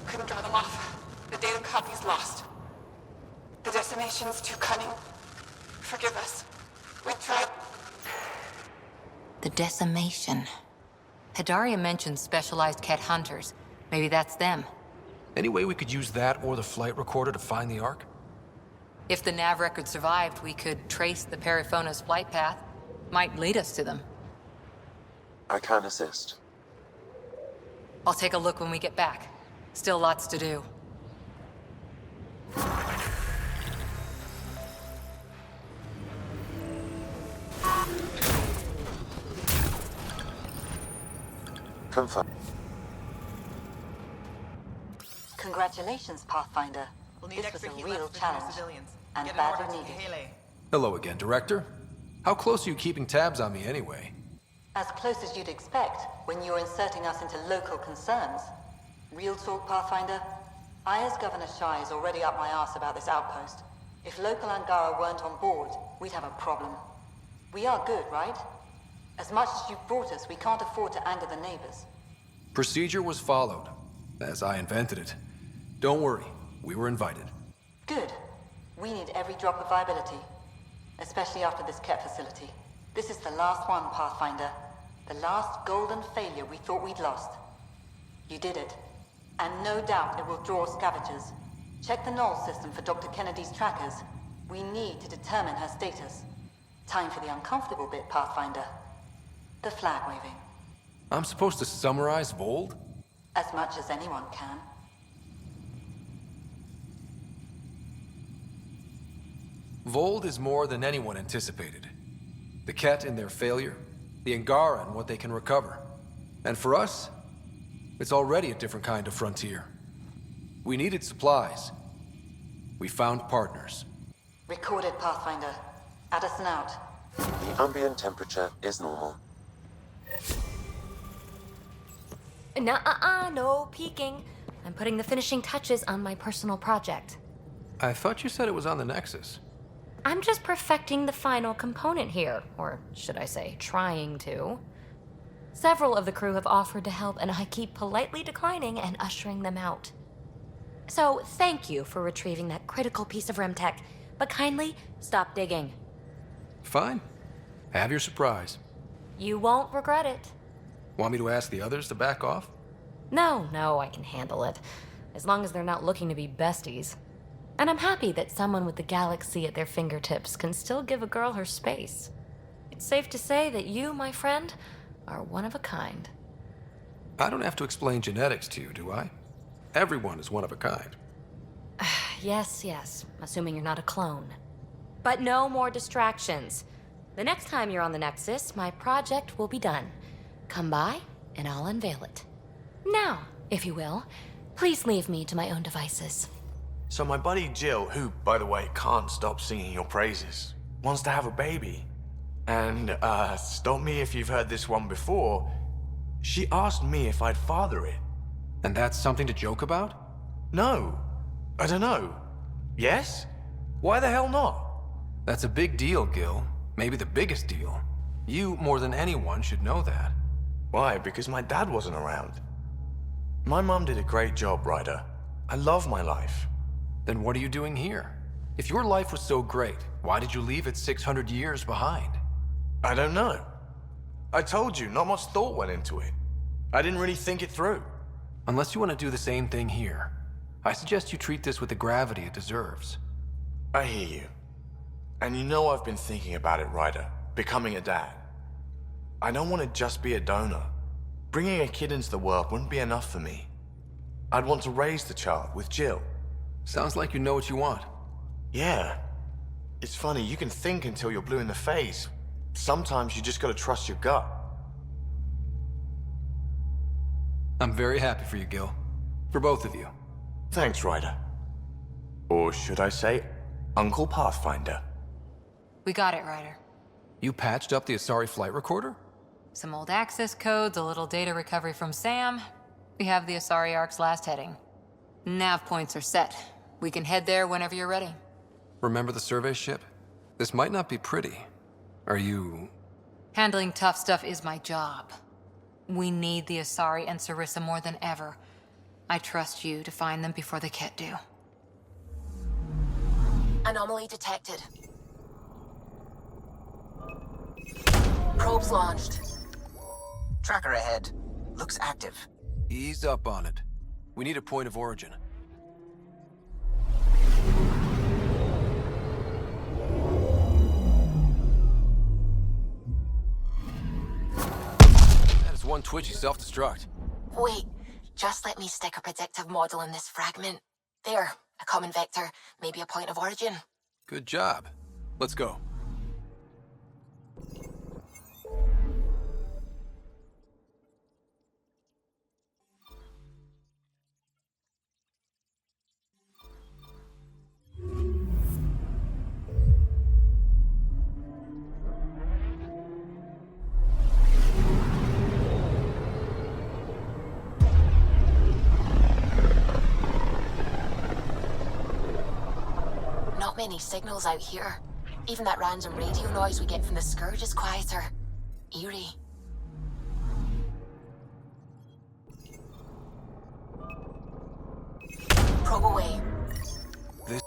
Speaker 21: Couldn't draw them off. The data copy's lost. The decimation's too cunning. Forgive us. We tried.
Speaker 3: The decimation. Hidaria mentioned specialized Ket hunters. Maybe that's them.
Speaker 17: Any way we could use that or the flight recorder to find the Ark?
Speaker 3: If the nav record survived, we could trace the Perifona's flight path. Might lead us to them.
Speaker 5: I can assist.
Speaker 3: I'll take a look when we get back. Still lots to do.
Speaker 5: Confirm.
Speaker 20: Congratulations, Pathfinder. This was a real challenge, and badly needed.
Speaker 17: Hello again, Director. How close are you keeping tabs on me anyway?
Speaker 20: As close as you'd expect when you're inserting us into local concerns. Real talk, Pathfinder? I, as Governor Shai, is already up my arse about this outpost. If local Angara weren't on board, we'd have a problem. We are good, right? As much as you've brought us, we can't afford to anger the neighbors.
Speaker 17: Procedure was followed, as I invented it. Don't worry, we were invited.
Speaker 20: Good. We need every drop of viability, especially after this Ket facility. This is the last one, Pathfinder. The last golden failure we thought we'd lost. You did it. And no doubt it will draw scavengers. Check the null system for Dr. Kennedy's trackers. We need to determine her status. Time for the uncomfortable bit, Pathfinder. The flag waving.
Speaker 17: I'm supposed to summarize Vold?
Speaker 20: As much as anyone can.
Speaker 17: Vold is more than anyone anticipated. The Ket and their failure, the Angara and what they can recover. And for us, it's already a different kind of frontier. We needed supplies. We found partners.
Speaker 20: Recorded, Pathfinder. Addison out.
Speaker 5: The ambient temperature is normal.
Speaker 4: Nuh-uh, no peeking. I'm putting the finishing touches on my personal project.
Speaker 17: I thought you said it was on the Nexus.
Speaker 4: I'm just perfecting the final component here, or should I say, trying to. Several of the crew have offered to help, and I keep politely declining and ushering them out. So, thank you for retrieving that critical piece of Remtech, but kindly stop digging.
Speaker 17: Fine. Have your surprise.
Speaker 4: You won't regret it.
Speaker 17: Want me to ask the others to back off?
Speaker 4: No, I can handle it. As long as they're not looking to be besties. And I'm happy that someone with the galaxy at their fingertips can still give a girl her space. It's safe to say that you, my friend, are one of a kind.
Speaker 17: I don't have to explain genetics to you, do I? Everyone is one of a kind.
Speaker 4: Yes, assuming you're not a clone. But no more distractions. The next time you're on the Nexus, my project will be done. Come by, and I'll unveil it. Now, if you will, please leave me to my own devices.
Speaker 11: So my buddy Jill, who, by the way, can't stop singing your praises, wants to have a baby. And, stop me if you've heard this one before, she asked me if I'd father it.
Speaker 17: And that's something to joke about?
Speaker 11: No. I don't know. Yes? Why the hell not?
Speaker 17: That's a big deal, Gil. Maybe the biggest deal. You, more than anyone, should know that.
Speaker 11: Why? Because my dad wasn't around. My mum did a great job, Ryder. I love my life.
Speaker 17: Then what are you doing here? If your life was so great, why did you leave it 600 years behind?
Speaker 11: I don't know. I told you, not much thought went into it. I didn't really think it through.
Speaker 17: Unless you want to do the same thing here, I suggest you treat this with the gravity it deserves.
Speaker 11: I hear you. And you know I've been thinking about it, Ryder. Becoming a dad. I don't want to just be a donor. Bringing a kid into the world wouldn't be enough for me. I'd want to raise the child with Jill.
Speaker 17: Sounds like you know what you want.
Speaker 11: Yeah. It's funny, you can think until you're blue in the face. Sometimes you just gotta trust your gut.
Speaker 17: I'm very happy for you, Gil. For both of you.
Speaker 11: Thanks, Ryder. Or should I say, Uncle Pathfinder.
Speaker 3: We got it, Ryder.
Speaker 17: You patched up the Asari flight recorder?
Speaker 3: Some old access codes, a little data recovery from Sam. We have the Asari Ark's last heading. Nav points are set. We can head there whenever you're ready.
Speaker 17: Remember the survey ship? This might not be pretty. Are you...
Speaker 3: Handling tough stuff is my job. We need the Asari and Sarissa more than ever. I trust you to find them before the Ket do.
Speaker 13: Anomaly detected. Probes launched.
Speaker 16: Tracker ahead. Looks active.
Speaker 17: Ease up on it. We need a point of origin. That is one twitchy self-destruct.
Speaker 13: Wait, just let me stick a predictive model in this fragment. There, a common vector, maybe a point of origin.
Speaker 17: Good job. Let's go.
Speaker 13: Not many signals out here. Even that random radio noise we get from the Scourge is quieter. Eerie. Probe away.
Speaker 17: This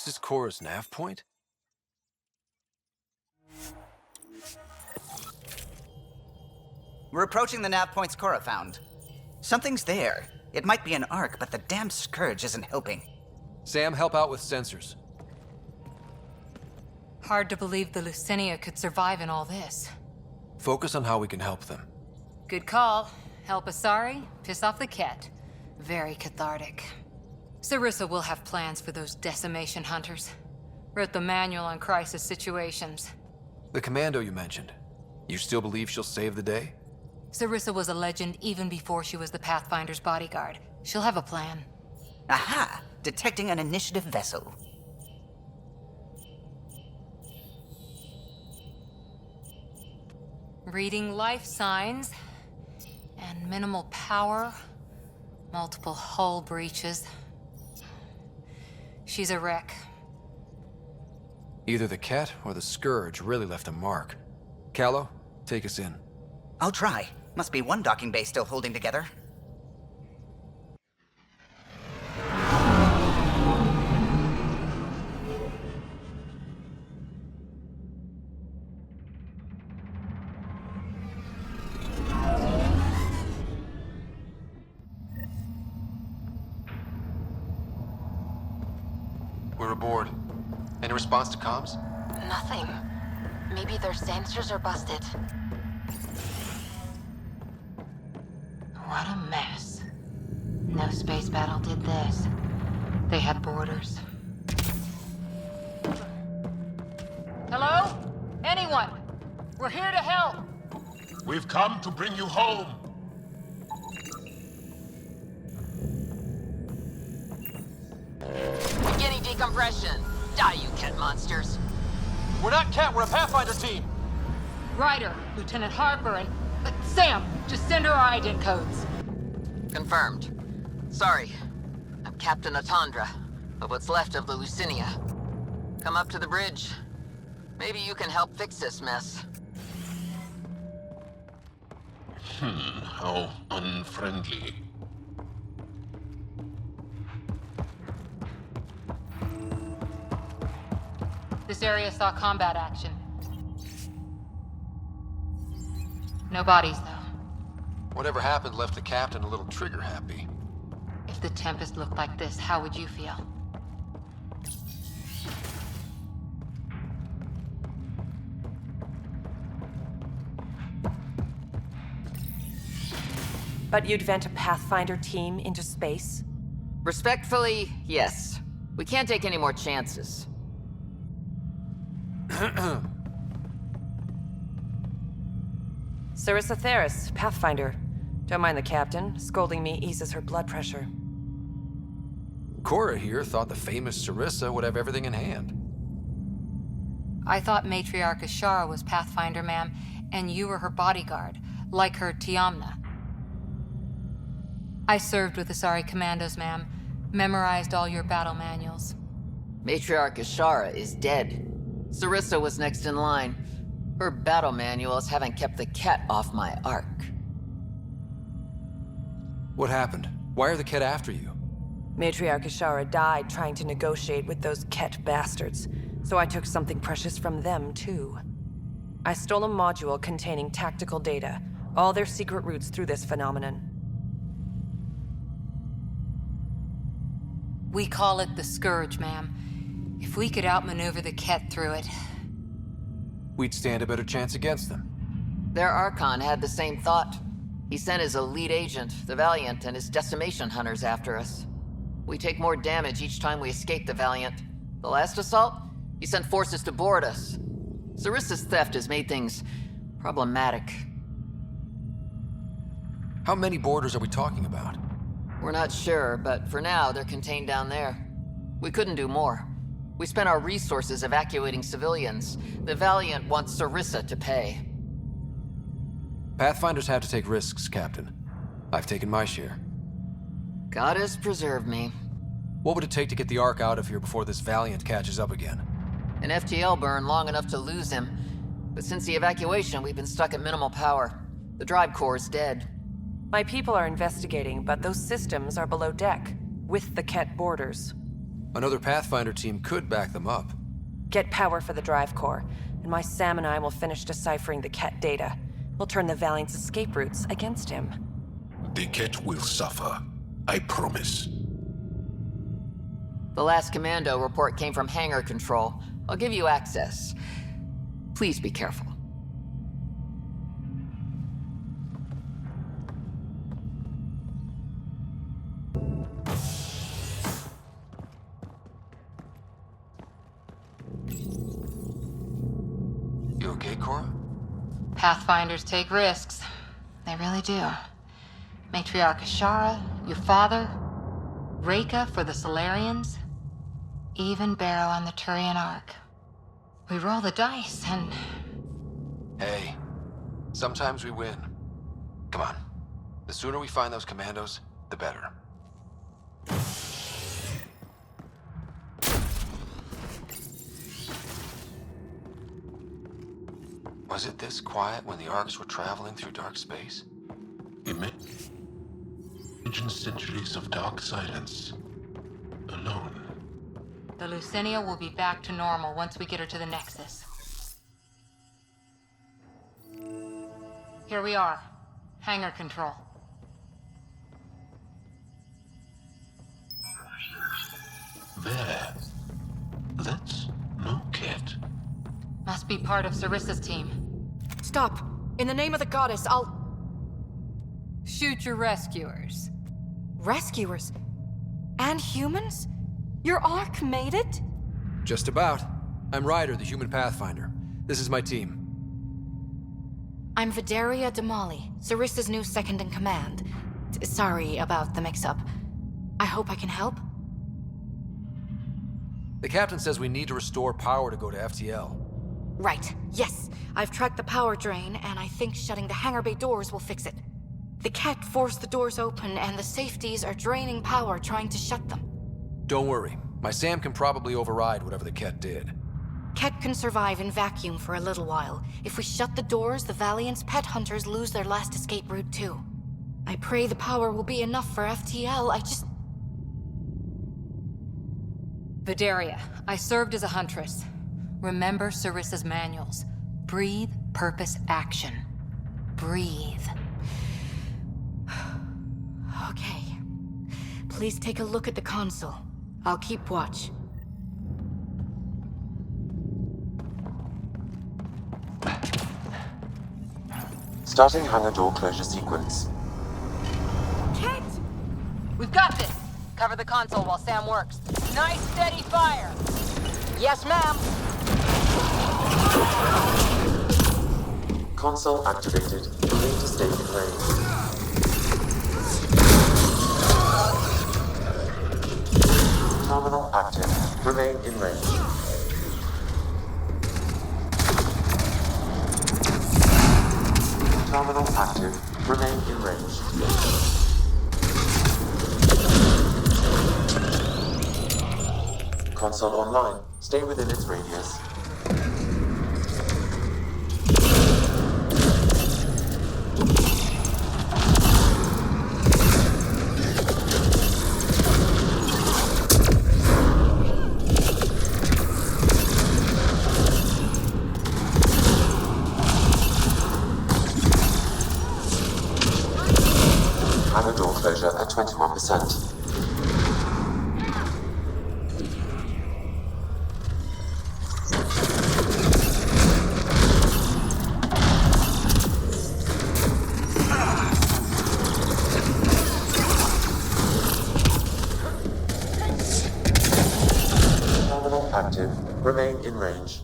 Speaker 17: is Cora's nav point?
Speaker 16: We're approaching the nav points Cora found. Something's there. It might be an Ark, but the damn Scourge isn't helping.
Speaker 17: Sam, help out with sensors.
Speaker 3: Hard to believe the Lucinia could survive in all this.
Speaker 17: Focus on how we can help them.
Speaker 3: Good call. Help Asari, piss off the Ket. Very cathartic. Sarissa will have plans for those decimation hunters. Wrote the manual on crisis situations.
Speaker 17: The commando you mentioned. You still believe she'll save the day?
Speaker 3: Sarissa was a legend even before she was the Pathfinder's bodyguard. She'll have a plan.
Speaker 16: Aha! Detecting an initiative vessel.
Speaker 3: Reading life signs. And minimal power. Multiple hull breaches. She's a wreck.
Speaker 17: Either the Ket or the Scourge really left a mark. Callow, take us in.
Speaker 16: I'll try. Must be one docking bay still holding together.
Speaker 17: We're aboard. Any response to comms?
Speaker 13: Nothing. Maybe their sensors are busted. What a mess. No space battle did this. They had borders.
Speaker 3: Hello? Anyone? We're here to help.
Speaker 12: We've come to bring you home.
Speaker 6: Beginning decompression. Die, you Ket monsters.
Speaker 19: We're not Ket, we're a Pathfinder team.
Speaker 3: Ryder, Lieutenant Harper, and... Sam, just send her our ident codes.
Speaker 6: Confirmed. Sorry. I'm Captain Atandra, of what's left of the Lucinia. Come up to the bridge. Maybe you can help fix this mess.
Speaker 12: How unfriendly.
Speaker 3: This area saw combat action. No bodies, though.
Speaker 17: Whatever happened left the captain a little trigger happy.
Speaker 3: If the Tempest looked like this, how would you feel?
Speaker 7: But you'd vent a Pathfinder team into space?
Speaker 6: Respectfully, yes. We can't take any more chances.
Speaker 7: Sarissa Theris, Pathfinder. Don't mind the captain. Scolding me eases her blood pressure.
Speaker 17: Cora here thought the famous Sarissa would have everything in hand.
Speaker 3: I thought Matriarch Ashara was Pathfinder, ma'am, and you were her bodyguard, like her Tiamna. I served with Asari Commandos, ma'am. Memorized all your battle manuals.
Speaker 6: Matriarch Ashara is dead. Sarissa was next in line. Her battle manuals haven't kept the Ket off my Ark.
Speaker 17: What happened? Why are the Ket after you?
Speaker 7: Matriarch Ashara died trying to negotiate with those Ket bastards, so I took something precious from them, too. I stole a module containing tactical data, all their secret routes through this phenomenon.
Speaker 3: We call it the Scourge, ma'am. If we could outmaneuver the Ket through it...
Speaker 17: We'd stand a better chance against them.
Speaker 6: Their Archon had the same thought. He sent his elite agent, the Valiant, and his decimation hunters after us. We take more damage each time we escape the Valiant. The last assault, he sent forces to board us. Sarissa's theft has made things problematic.
Speaker 17: How many boarders are we talking about?
Speaker 6: We're not sure, but for now, they're contained down there. We couldn't do more. We spent our resources evacuating civilians. The Valiant wants Sarissa to pay.
Speaker 17: Pathfinders have to take risks, Captain. I've taken my share.
Speaker 6: God has preserved me.
Speaker 17: What would it take to get the Ark out of here before this Valiant catches up again?
Speaker 6: An FTL burn long enough to lose him. But since the evacuation, we've been stuck at minimal power. The drive core is dead.
Speaker 7: My people are investigating, but those systems are below deck, with the Ket borders.
Speaker 17: Another Pathfinder team could back them up.
Speaker 7: Get power for the drive core, and my Sam and I will finish deciphering the Ket data. We'll turn the Valiant's escape routes against him.
Speaker 22: The Ket will suffer. I promise.
Speaker 6: The last commando report came from hangar control. I'll give you access. Please be careful.
Speaker 17: You okay, Cora?
Speaker 3: Pathfinders take risks. They really do. Matriarch Ashara, your father, Reka for the Solarians, even Barrow on the Turian Ark. We roll the dice and...
Speaker 17: Hey, sometimes we win. Come on. The sooner we find those commandos, the better. Was it this quiet when the Arks were traveling through dark space?
Speaker 22: Imagine centuries of dark silence. Alone.
Speaker 3: The Lucinia will be back to normal once we get her to the Nexus. Here we are. Hangar control.
Speaker 22: There. That's no Ket.
Speaker 3: Must be part of Sarissa's team.
Speaker 9: Stop! In the name of the goddess, I'll...
Speaker 3: Shoot your rescuers.
Speaker 9: Rescuers? And humans? Your Ark made it?
Speaker 17: Just about. I'm Ryder, the human Pathfinder. This is my team.
Speaker 9: I'm Videria Damali, Sarissa's new second-in-command. Sorry about the mix-up. I hope I can help?
Speaker 17: The captain says we need to restore power to go to FTL.
Speaker 9: Right, yes. I've tracked the power drain, and I think shutting the hangar bay doors will fix it. The Ket forced the doors open, and the safeties are draining power trying to shut them.
Speaker 17: Don't worry. My Sam can probably override whatever the Ket did.
Speaker 9: Ket can survive in vacuum for a little while. If we shut the doors, the Valiant's pet hunters lose their last escape route too. I pray the power will be enough for FTL,
Speaker 3: Videria, I served as a huntress. Remember Sarissa's manuals. Breathe, purpose, action. Breathe.
Speaker 9: Okay. Please take a look at the console. I'll keep watch.
Speaker 5: Starting hangar door closure sequence.
Speaker 9: Ket!
Speaker 6: We've got this! Cover the console while Sam works. Nice steady fire! Yes, ma'am!
Speaker 5: Console activated. You need to stay in range. Terminal active. Remain in range. Terminal active. Remain in range. Console online. Stay within its radius. Hangar door closure at 21%. Terminal active. Remain in range.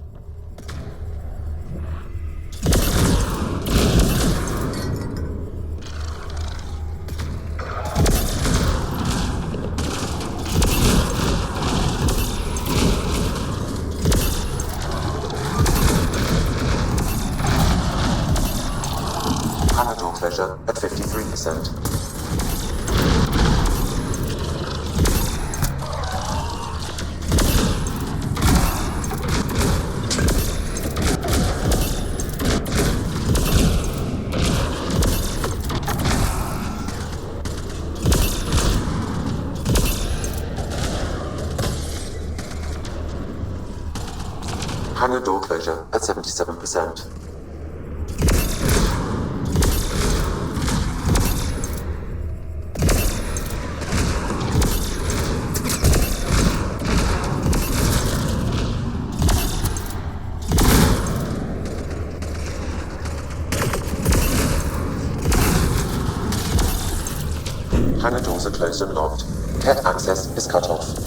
Speaker 5: Hangar door closure at 53%. Hangar door closure at 77%. Hangar doors are closed and locked. Ket access is cut off.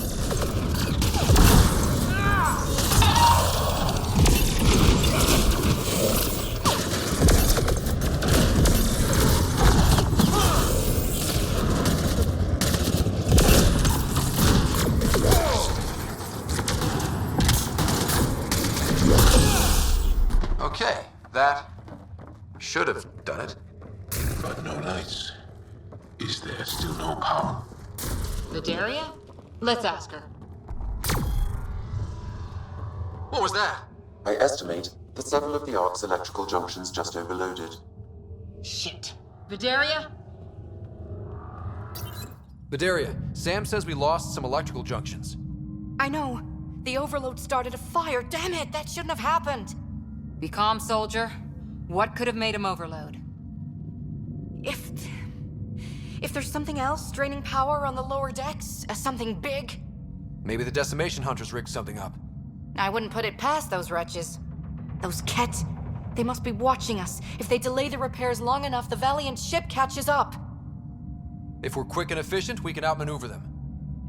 Speaker 17: Okay, that should have done it.
Speaker 22: But no lights. Is there still no power?
Speaker 3: Vidaria? Let's ask her.
Speaker 17: What was that?
Speaker 5: I estimate that several of the Ark's electrical junctions just overloaded.
Speaker 3: Shit. Vidaria?
Speaker 17: Vidaria, Sam says we lost some electrical junctions.
Speaker 9: I know. The overload started a fire. Damn it, that shouldn't have happened.
Speaker 3: Be calm, soldier. What could have made him overload?
Speaker 9: If there's something else draining power on the lower decks, something big,
Speaker 17: Maybe the Decimation Hunters rigged something up.
Speaker 9: I wouldn't put it past those wretches. Those Ket, they must be watching us. If they delay the repairs long enough, the Valiant ship catches up.
Speaker 17: If we're quick and efficient, we can outmaneuver them.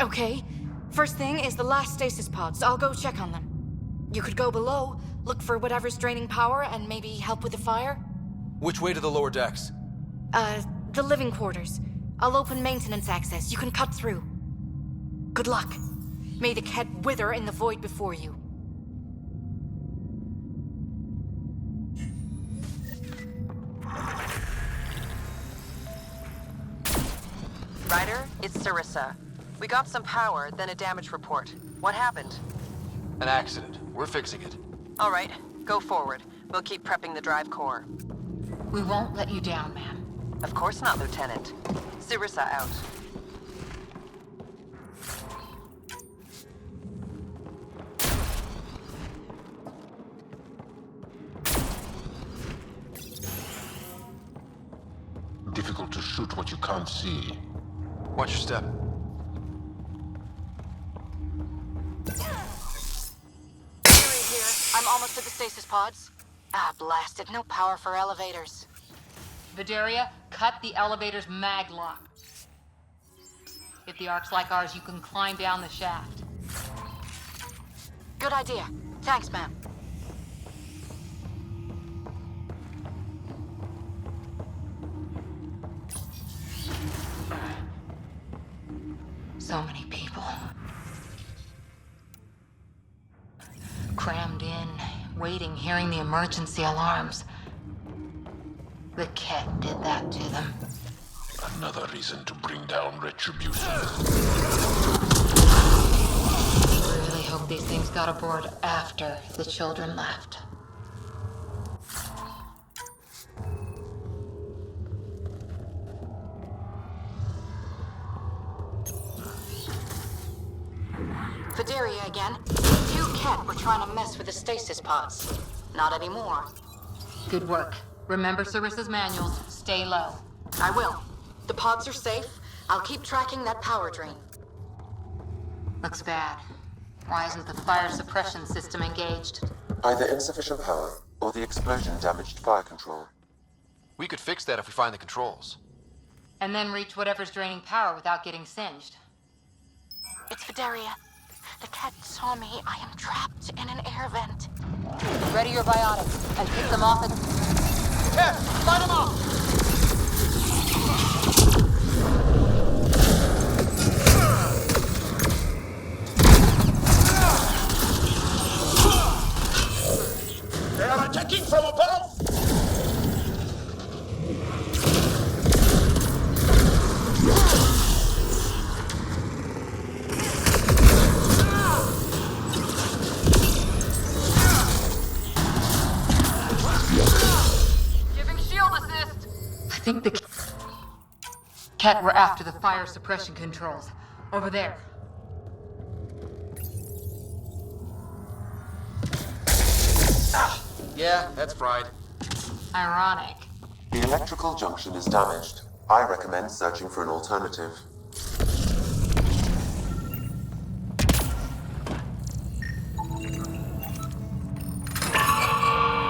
Speaker 9: Okay. First thing is the last stasis pods. I'll go check on them. You could go below, look for whatever's draining power, and maybe help with the fire?
Speaker 17: Which way to the lower decks?
Speaker 9: The living quarters. I'll open maintenance access. You can cut through. Good luck. May the Ket wither in the void before you.
Speaker 7: Ryder, it's Sarissa. We got some power, then a damage report. What happened?
Speaker 17: An accident. We're fixing it.
Speaker 7: All right, go forward. We'll keep prepping the drive core.
Speaker 3: We won't let you down, ma'am.
Speaker 7: Of course not, Lieutenant. Sarissa out.
Speaker 22: Difficult to shoot what you can't see.
Speaker 17: Watch your step.
Speaker 9: Fury here. I'm almost at the stasis pods. Ah, blasted. No power for elevators.
Speaker 3: Vidaria, cut the elevator's mag lock. If the Ark's like ours, you can climb down the shaft.
Speaker 9: Good idea. Thanks, ma'am.
Speaker 3: So many people. Crammed in, waiting, hearing the emergency alarms. The Ket did that to them.
Speaker 22: Another reason to bring down retribution.
Speaker 3: I really hope these things got aboard after the children left.
Speaker 9: Vidaria again. 2 Ket were trying to mess with the stasis pods. Not anymore.
Speaker 3: Good work. Remember Sarissa's manuals. Stay low.
Speaker 9: I will. The pods are safe. I'll keep tracking that power drain.
Speaker 3: Looks bad. Why isn't the fire suppression system engaged?
Speaker 5: Either insufficient power, or the explosion damaged fire control.
Speaker 17: We could fix that if we find the controls.
Speaker 3: And then reach whatever's draining power without getting singed.
Speaker 9: It's Vidaria. The Ket saw me. I am trapped in an air vent.
Speaker 3: Ready your biotics and pick them off at...
Speaker 9: Ket, light them off!
Speaker 12: They are attacking from above!
Speaker 3: Giving shield assist! I think the Ket were after the fire suppression controls. Over there.
Speaker 15: Yeah, that's fried.
Speaker 3: Ironic.
Speaker 5: The electrical junction is damaged. I recommend searching for an alternative.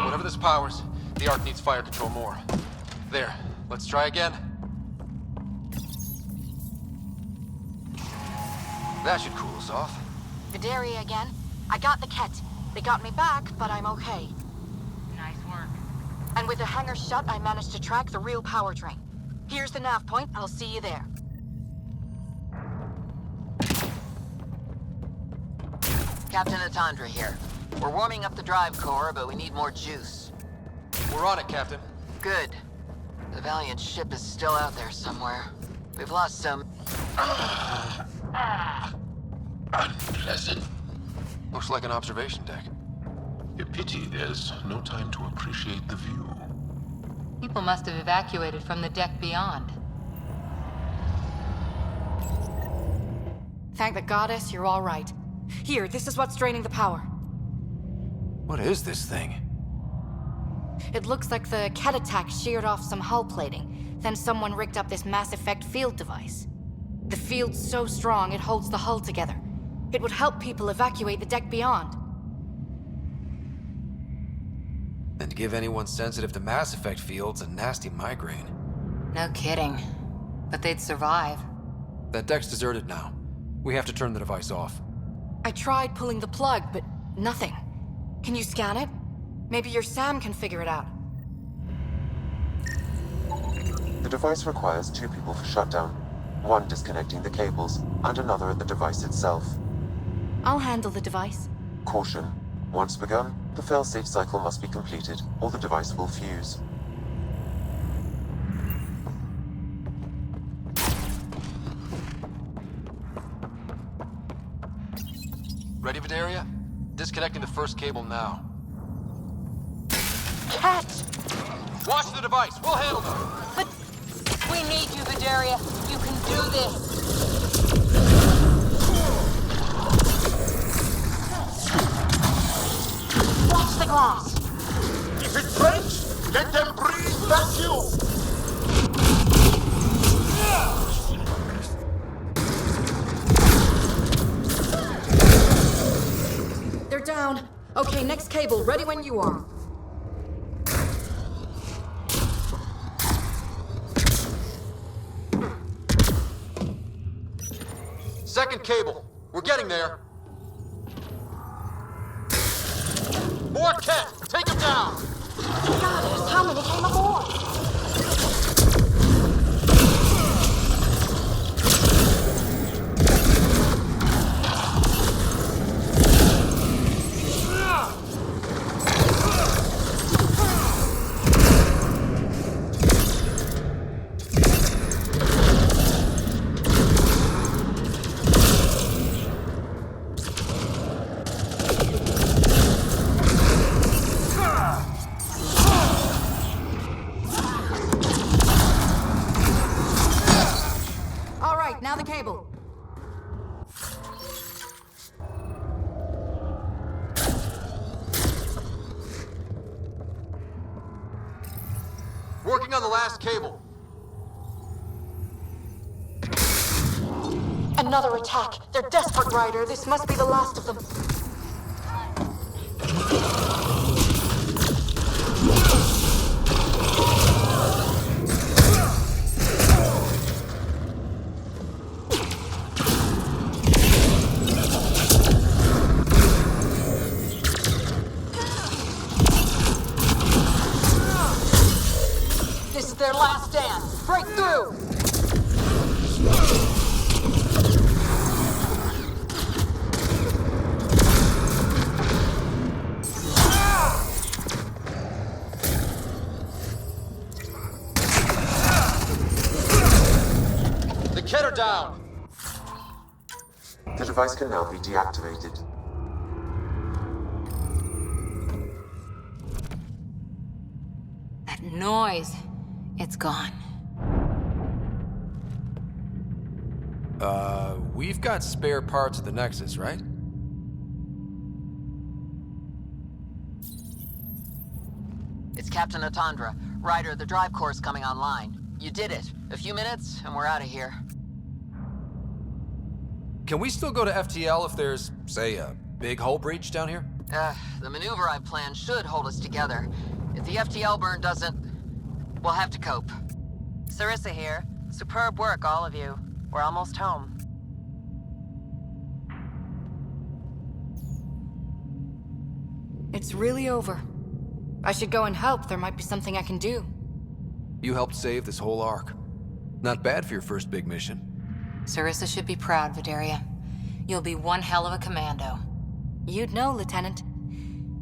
Speaker 11: Whatever this powers, the Ark needs fire control more. There, let's try again. That should cool us off.
Speaker 9: Vidaria again. I got the Ket. They got me back, but I'm okay.
Speaker 3: Nice work.
Speaker 9: And with the hangar shut, I managed to track the real power drain. Here's the nav point. I'll see you there.
Speaker 6: Captain Atandra here. We're warming up the drive core, but we need more juice.
Speaker 11: We're on it, Captain.
Speaker 6: Good. The Valiant ship is still out there somewhere. We've lost some...
Speaker 22: Unpleasant.
Speaker 11: Looks like an observation deck.
Speaker 22: A pity there's no time to appreciate the view.
Speaker 3: People must have evacuated from the deck beyond.
Speaker 9: Thank the goddess you're all right. Here, this is what's draining the power.
Speaker 17: What is this thing?
Speaker 9: It looks like the Ket attack sheared off some hull plating. Then someone rigged up this Mass Effect field device. The field's so strong it holds the hull together. It would help people evacuate the deck beyond.
Speaker 17: And give anyone sensitive to Mass Effect fields a nasty migraine.
Speaker 3: No kidding. But they'd survive.
Speaker 17: That deck's deserted now. We have to turn the device off.
Speaker 9: I tried pulling the plug, but nothing. Can you scan it? Maybe your Sam can figure it out.
Speaker 5: The device requires 2 people for shutdown. One disconnecting the cables, and another at the device itself.
Speaker 9: I'll handle the device.
Speaker 5: Caution. Once begun, the failsafe cycle must be completed, or the device will fuse.
Speaker 11: Ready, Vidaria? Disconnecting the first cable now.
Speaker 9: Cat!
Speaker 11: Watch the device! We'll handle them!
Speaker 3: But we need you, Vidaria. You can do this.
Speaker 9: Watch the glass!
Speaker 12: If it breaks, let them breathe vacuum!
Speaker 9: They're down. Okay, next cable, ready when you are.
Speaker 11: Second cable. We're getting there. More Ket! Take him down!
Speaker 9: Goddess, how many came aboard? Now the cable.
Speaker 11: Working on the last cable.
Speaker 9: Another attack. They're desperate, Ryder. This must be the last of them.
Speaker 3: This is their last stand. Break through!
Speaker 11: The Ket are down!
Speaker 5: The device can now be deactivated.
Speaker 3: That noise. It's gone.
Speaker 17: We've got spare parts of the Nexus, right?
Speaker 6: It's Captain Atandra. Ryder, the drive core is coming online. You did it. A few minutes, and we're out of here.
Speaker 17: Can we still go to FTL if there's, say, a big hull breach down here?
Speaker 6: The maneuver I've planned should hold us together. If the FTL burn doesn't, we'll have to cope. Sarissa here. Superb work, all of you. We're almost home.
Speaker 9: It's really over. I should go and help. There might be something I can do.
Speaker 17: You helped save this whole Ark. Not bad for your first big mission.
Speaker 3: Sarissa should be proud, Vidaria. You'll be one hell of a commando.
Speaker 9: You'd know, Lieutenant.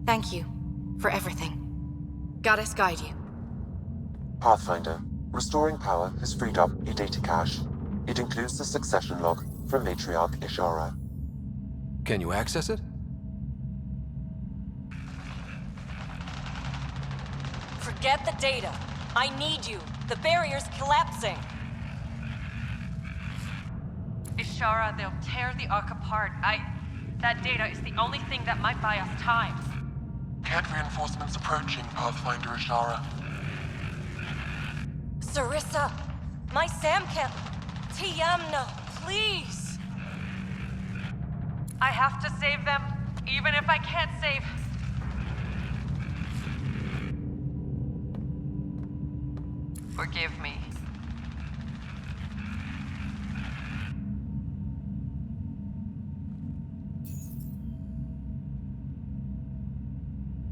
Speaker 9: Thank you for everything. Goddess guide you.
Speaker 5: Pathfinder. Restoring power has freed up a data cache. It includes the succession log from Matriarch Ishara.
Speaker 17: Can you access it?
Speaker 10: Forget the data. I need you. The barrier's collapsing.
Speaker 18: Ishara, they'll tear the Ark apart. That data is the only thing that might buy us time.
Speaker 23: Cat reinforcements approaching, Pathfinder Ishara.
Speaker 10: Sarissa! My Sam can't... Tiamna, please!
Speaker 18: I have to save them, even if I can't save... Forgive me.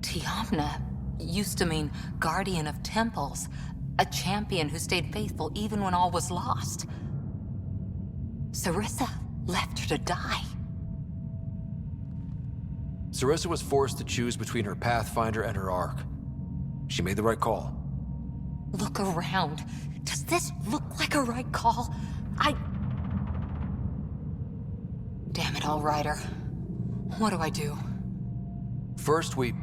Speaker 3: Tiamna used to mean guardian of temples, a champion who stayed faithful even when all was lost. Sarissa left her to die.
Speaker 17: Sarissa was forced to choose between her Pathfinder and her Ark. She made the right call.
Speaker 3: Look around. Does this look like a right call? Damn it all, Ryder. What do I do?
Speaker 17: First, we...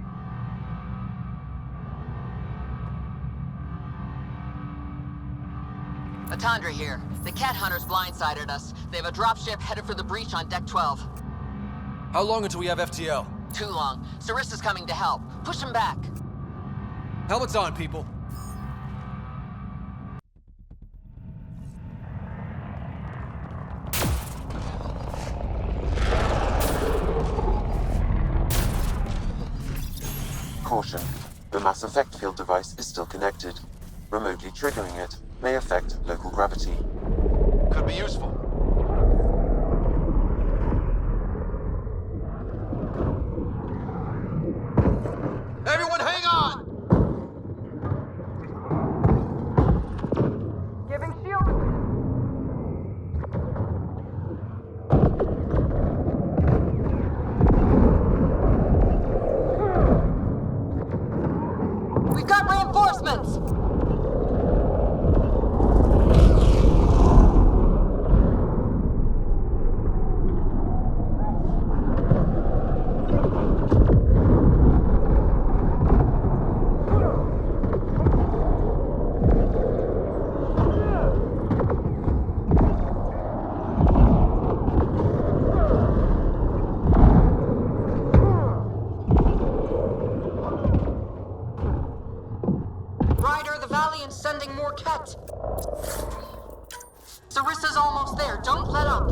Speaker 6: Atandra here. The cat hunters blindsided us. They have a dropship headed for the breach on Deck 12.
Speaker 17: How long until we have FTL?
Speaker 6: Too long. Sarissa's coming to help. Push him back.
Speaker 17: Helmets on, people.
Speaker 5: Caution. The Mass Effect field device is still connected. Remotely triggering it may affect local gravity.
Speaker 15: Could be useful.
Speaker 11: Everyone hang on!
Speaker 18: Giving shield.
Speaker 6: We've got reinforcements! Ryder, the Valiant's sending more Ket. Sarissa's almost there. Don't let up.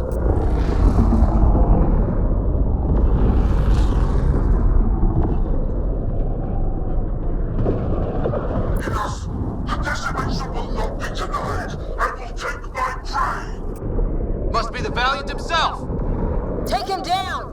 Speaker 12: Enough! The decimation will not be denied! I will take my prey!
Speaker 11: Must be the Valiant himself!
Speaker 6: Take him down!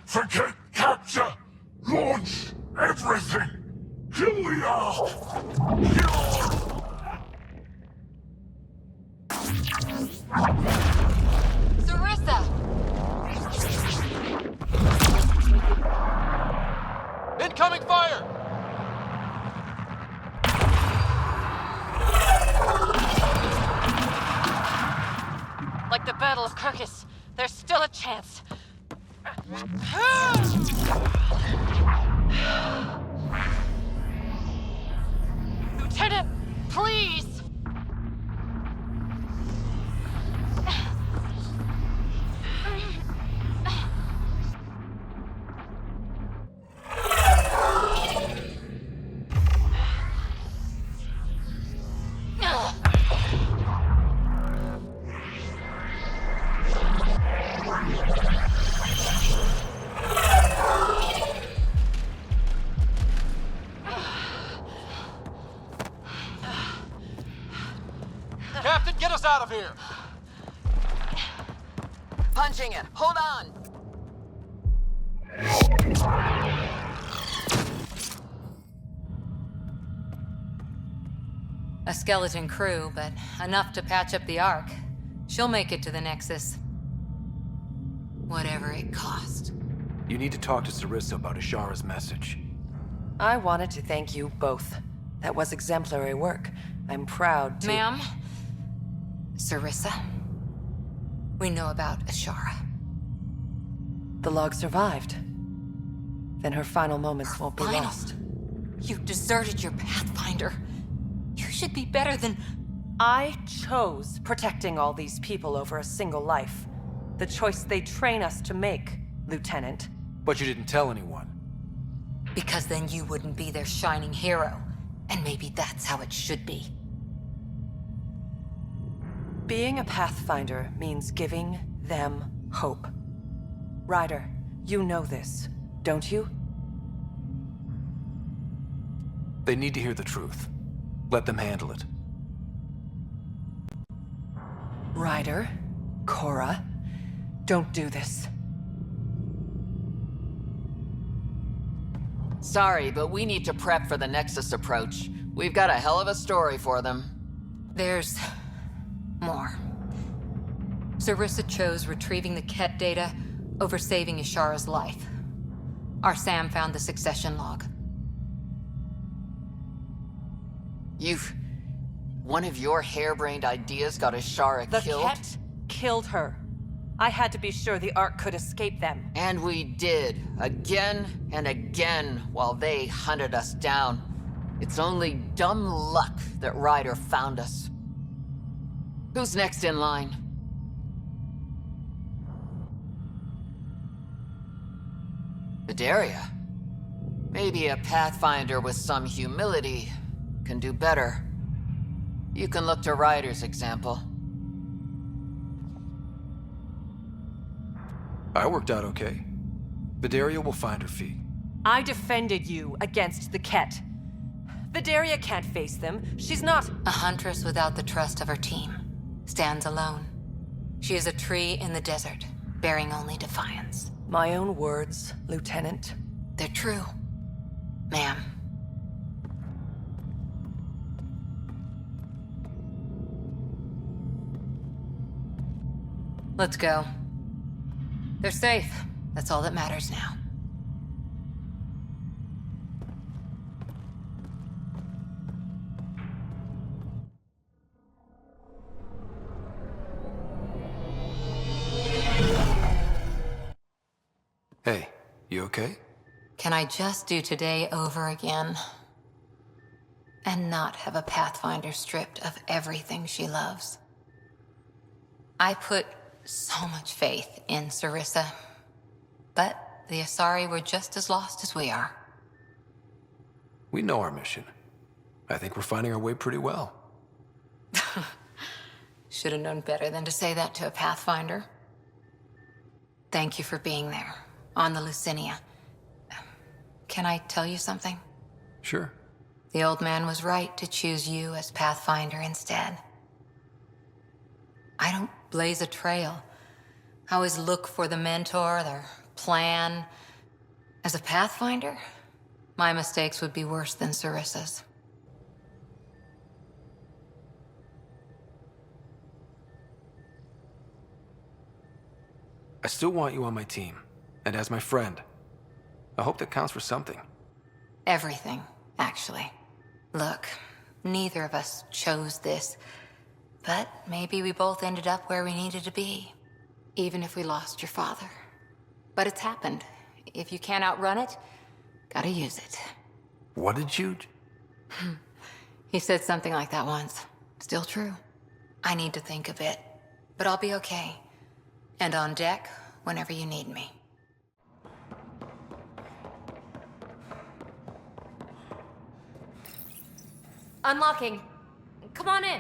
Speaker 12: Forget capture! Launch everything! Kill the Ark!
Speaker 3: Sarissa!
Speaker 11: Incoming fire!
Speaker 18: Like the Battle of Kirkus, there's still a chance. Lieutenant, please!
Speaker 11: Captain, get us out of here!
Speaker 6: Punching it. Hold on.
Speaker 3: A skeleton crew, but enough to patch up the Ark. She'll make it to the Nexus. Whatever it costs.
Speaker 17: You need to talk to Sarissa about Ashara's message.
Speaker 7: I wanted to thank you both. That was exemplary work. I'm proud to—
Speaker 3: Ma'am? Sarissa? We know about Ashara.
Speaker 7: The log survived. Then her final moments won't be lost.
Speaker 3: You deserted your Pathfinder. You should be better than—
Speaker 7: I chose protecting all these people over a single life. The choice they train us to make, Lieutenant.
Speaker 17: But you didn't tell anyone.
Speaker 3: Because then you wouldn't be their shining hero. And maybe that's how it should be.
Speaker 7: Being a Pathfinder means giving them hope. Ryder, you know this, don't you?
Speaker 17: They need to hear the truth. Let them handle it.
Speaker 7: Ryder, Cora, don't do this.
Speaker 6: Sorry, but we need to prep for the Nexus approach. We've got a hell of a story for them.
Speaker 3: There's more. Sarissa chose retrieving the Ket data over saving Ashara's life. Our Sam found the succession log.
Speaker 6: One of your harebrained ideas got Ashara killed?
Speaker 7: The Ket killed her. I had to be sure the Ark could escape them.
Speaker 6: And we did, again and again, while they hunted us down. It's only dumb luck that Ryder found us. Who's next in line? Vidaria. Maybe a Pathfinder with some humility can do better. You can look to Ryder's example.
Speaker 17: I worked out okay. Vidaria will find her feet.
Speaker 7: I defended you against the Ket. Vidaria can't face them. She's not—
Speaker 3: A huntress without the trust of her team. Stands alone. She is a tree in the desert, bearing only defiance.
Speaker 7: My own words, Lieutenant.
Speaker 3: They're true, ma'am. Let's go. They're safe. That's all that matters now.
Speaker 17: You okay?
Speaker 3: Can I just do today over again? And not have a Pathfinder stripped of everything she loves? I put so much faith in Sarissa, but the Asari were just as lost as we are.
Speaker 17: We know our mission. I think we're finding our way pretty well.
Speaker 3: Should have known better than to say that to a Pathfinder. Thank you for being there, on the Lucinia. Can I tell you something?
Speaker 17: Sure.
Speaker 3: The old man was right to choose you as Pathfinder instead. I don't blaze a trail. I always look for the mentor, their plan. As a Pathfinder, my mistakes would be worse than Sarissa's.
Speaker 17: I still want you on my team, and as my friend. I hope that counts for something.
Speaker 3: Everything, actually. Look, neither of us chose this, but maybe we both ended up where we needed to be, even if we lost your father. But it's happened. If you can't outrun it, gotta use it.
Speaker 17: What did you...
Speaker 3: He said something like that once. Still true. I need to think a bit, but I'll be okay. And on deck whenever you need me.
Speaker 4: Unlocking. Come on in.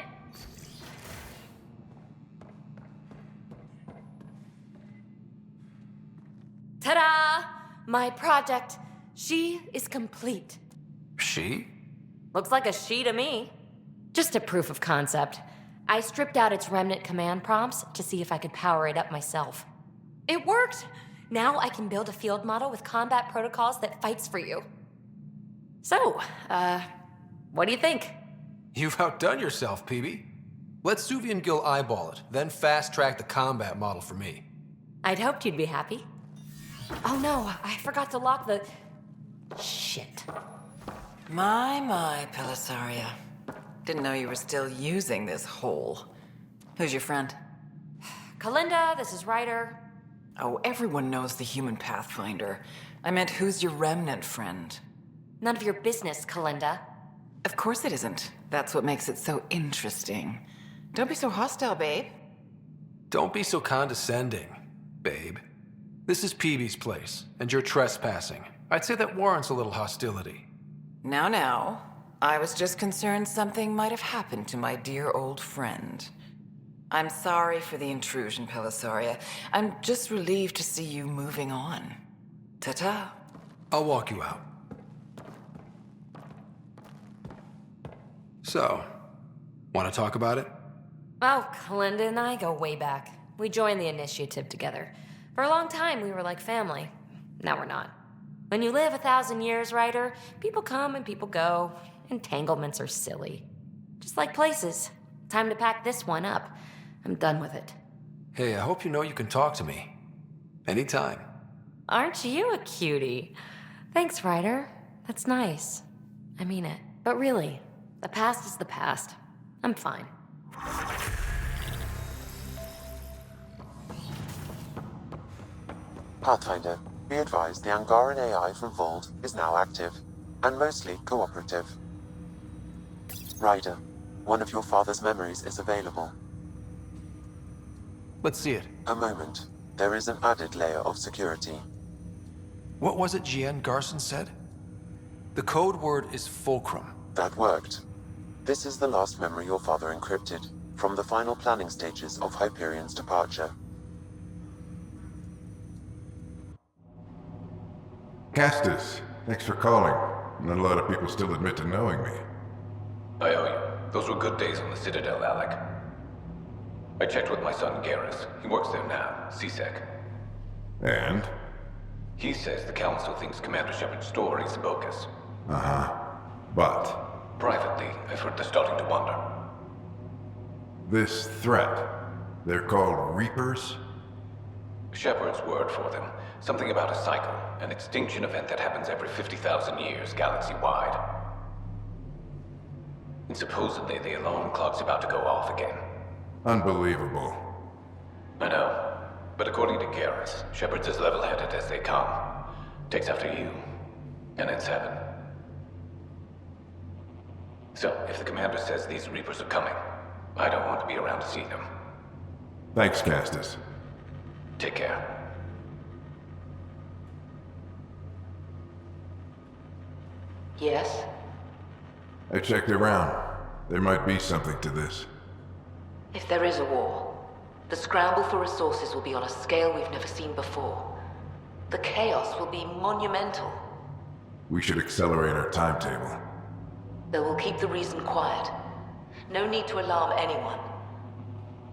Speaker 4: Ta-da! My project. She is complete.
Speaker 17: She?
Speaker 4: Looks like a she to me. Just a proof of concept. I stripped out its remnant command prompts to see if I could power it up myself. It worked! Now I can build a field model with combat protocols that fights for you. So, what do you think?
Speaker 17: You've outdone yourself, PB. Let Suvi and Gil eyeball it, then fast-track the combat model for me.
Speaker 4: I'd hoped you'd be happy. Oh no, I forgot to lock the... Shit.
Speaker 2: My, Pelisaria. Didn't know you were still using this hole. Who's your friend?
Speaker 4: Kalinda, this is Ryder.
Speaker 2: Oh, everyone knows the human Pathfinder. I meant, who's your remnant friend?
Speaker 4: None of your business, Kalinda.
Speaker 2: Of course it isn't. That's what makes it so interesting. Don't be so hostile, babe.
Speaker 17: Don't be so condescending, babe. This is PB's place, and you're trespassing. I'd say that warrants a little hostility.
Speaker 2: Now. I was just concerned something might have happened to my dear old friend. I'm sorry for the intrusion, Pelisaria. I'm just relieved to see you moving on. Ta-ta.
Speaker 17: I'll walk you out. So, want to talk about it?
Speaker 4: Oh, Kalinda and I go way back. We joined the initiative together. For a long time, we were like family. Now we're not. When you live 1,000 years, Ryder, people come and people go. Entanglements are silly. Just like places. Time to pack this one up. I'm done with it.
Speaker 17: Hey, I hope you know you can talk to me. Anytime.
Speaker 4: Aren't you a cutie? Thanks, Ryder. That's nice. I mean it. But really, the past is the past. I'm fine.
Speaker 5: Pathfinder, be advised the Angaran AI from Vault is now active, and mostly cooperative. Ryder, one of your father's memories is available.
Speaker 17: Let's see it.
Speaker 5: A moment. There is an added layer of security.
Speaker 17: What was it Jian Garson said? The code word is Fulcrum.
Speaker 5: That worked. This is the last memory your father encrypted, from the final planning stages of Hyperion's departure.
Speaker 8: Castus, thanks for calling. Not a lot of people still admit to knowing me.
Speaker 14: I owe you. Those were good days on the Citadel, Alec. I checked with my son Garrus. He works there now, CSEC.
Speaker 8: And?
Speaker 14: He says the Council thinks Commander Shepard's story is bogus.
Speaker 8: Uh-huh. But?
Speaker 14: Privately, I've heard they're starting to wonder.
Speaker 8: This threat, they're called Reapers?
Speaker 14: Shepard's word for them. Something about a cycle, an extinction event that happens every 50,000 years, galaxy-wide. And supposedly the alarm clock's about to go off again.
Speaker 8: Unbelievable.
Speaker 14: I know. But according to Garrus, Shepard's as level-headed as they come. takes after you, and it's heaven. So, if the commander says these Reapers are coming, I don't want to be around to see them.
Speaker 8: Thanks, Castus.
Speaker 14: Take care.
Speaker 3: Yes?
Speaker 8: I checked around. There might be something to this.
Speaker 1: If there is a war, the scramble for resources will be on a scale we've never seen before. The chaos will be monumental.
Speaker 8: We should accelerate our timetable.
Speaker 1: They will keep the reason quiet. No need to alarm anyone.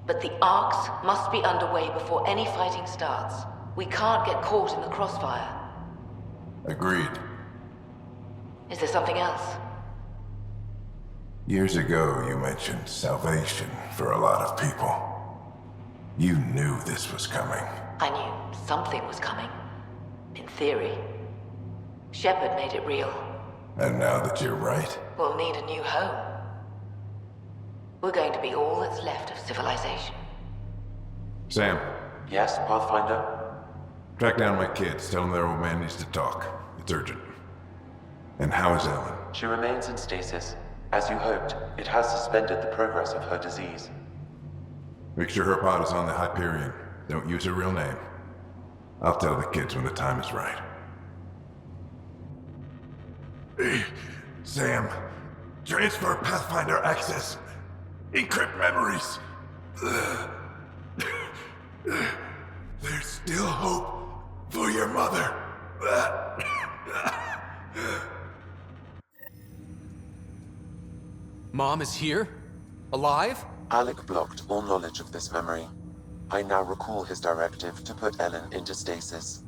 Speaker 1: But the arcs must be underway before any fighting starts. We can't get caught in the crossfire.
Speaker 8: Agreed.
Speaker 1: Is there something else?
Speaker 8: Years ago, you mentioned salvation for a lot of people. You knew this was coming.
Speaker 1: I knew something was coming. In theory. Shepard made it real.
Speaker 8: And now that you're right,
Speaker 1: We'll need a new home. We're going to be all that's left of civilization.
Speaker 8: Sam,
Speaker 5: Yes, Pathfinder?
Speaker 8: track down my kids. Tell them their old man needs to talk. It's urgent. And how is Ellen?
Speaker 5: She remains in stasis. As you hoped, it has suspended the progress of her disease.
Speaker 8: Make sure her pod is on the Hyperion. Don't use her real name. I'll tell the kids when the time is right. Hey, Sam. Transfer Pathfinder access. Encrypt memories. There's still hope for your mother.
Speaker 17: Mom is here? Alive?
Speaker 5: Alec blocked all knowledge of this memory. I now recall his directive to put Ellen into stasis.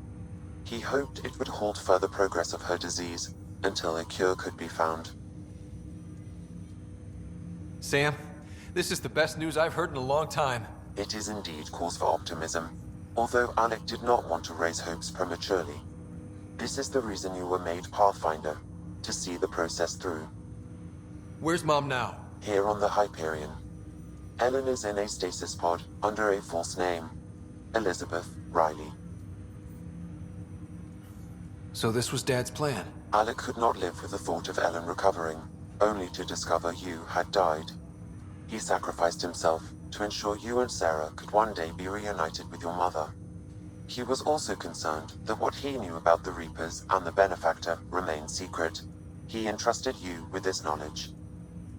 Speaker 5: He hoped it would halt further progress of her disease until a cure could be found.
Speaker 17: Sam, this is the best news I've heard in a long time.
Speaker 5: It is indeed cause for optimism, although Alec did not want to raise hopes prematurely. This is the reason you were made Pathfinder, to see the process through.
Speaker 17: Where's Mom now?
Speaker 5: Here on the Hyperion. Ellen is in a stasis pod under a false name, Elizabeth Riley.
Speaker 17: So this was Dad's plan?
Speaker 5: Alec could not live with the thought of Ellen recovering, only to discover you had died. He sacrificed himself to ensure you and Sarah could one day be reunited with your mother. He was also concerned that what he knew about the Reapers and the Benefactor remained secret. He entrusted you with this knowledge.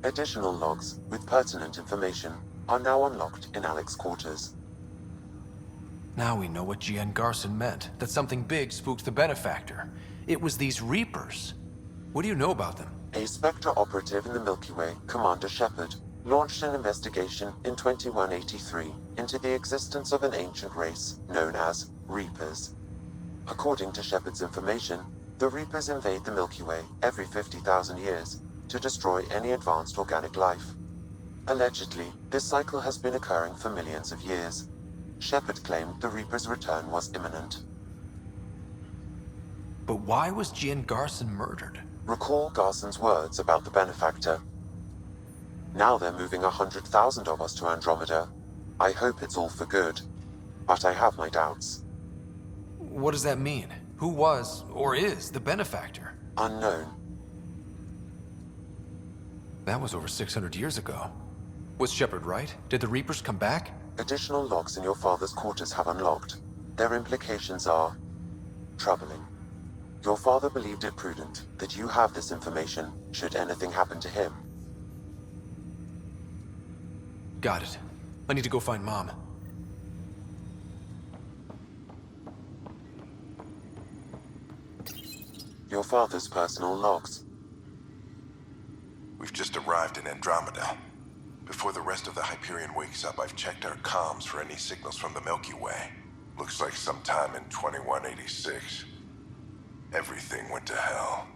Speaker 5: Additional logs with pertinent information are now unlocked in Alec's quarters.
Speaker 17: Now we know what G.N. Garson meant, that something big spooked the Benefactor. It was these Reapers. What do you know about them?
Speaker 5: A Spectre operative in the Milky Way, Commander Shepard, launched an investigation in 2183 into the existence of an ancient race known as Reapers. According to Shepard's information, the Reapers invade the Milky Way every 50,000 years to destroy any advanced organic life. Allegedly, this cycle has been occurring for millions of years. Shepard claimed the Reaper's return was imminent.
Speaker 17: But why was G.N. Garson murdered?
Speaker 5: Recall Garson's words about the Benefactor. Now they're moving 100,000 of us to Andromeda. I hope it's all for good, but I have my doubts.
Speaker 17: What does that mean? Who was, or is, the Benefactor?
Speaker 5: Unknown.
Speaker 17: That was over 600 years ago. Was Shepard right? Did the Reapers come back?
Speaker 5: Additional logs in your father's quarters have unlocked. Their implications are troubling. Your father believed it prudent that you have this information should anything happen to him.
Speaker 17: Got it. I need to go find Mom.
Speaker 5: Your father's personal logs.
Speaker 20: We've just arrived in Andromeda. Before the rest of the Hyperion wakes up, I've checked our comms for any signals from the Milky Way. Looks like sometime in 2186. Everything went to hell.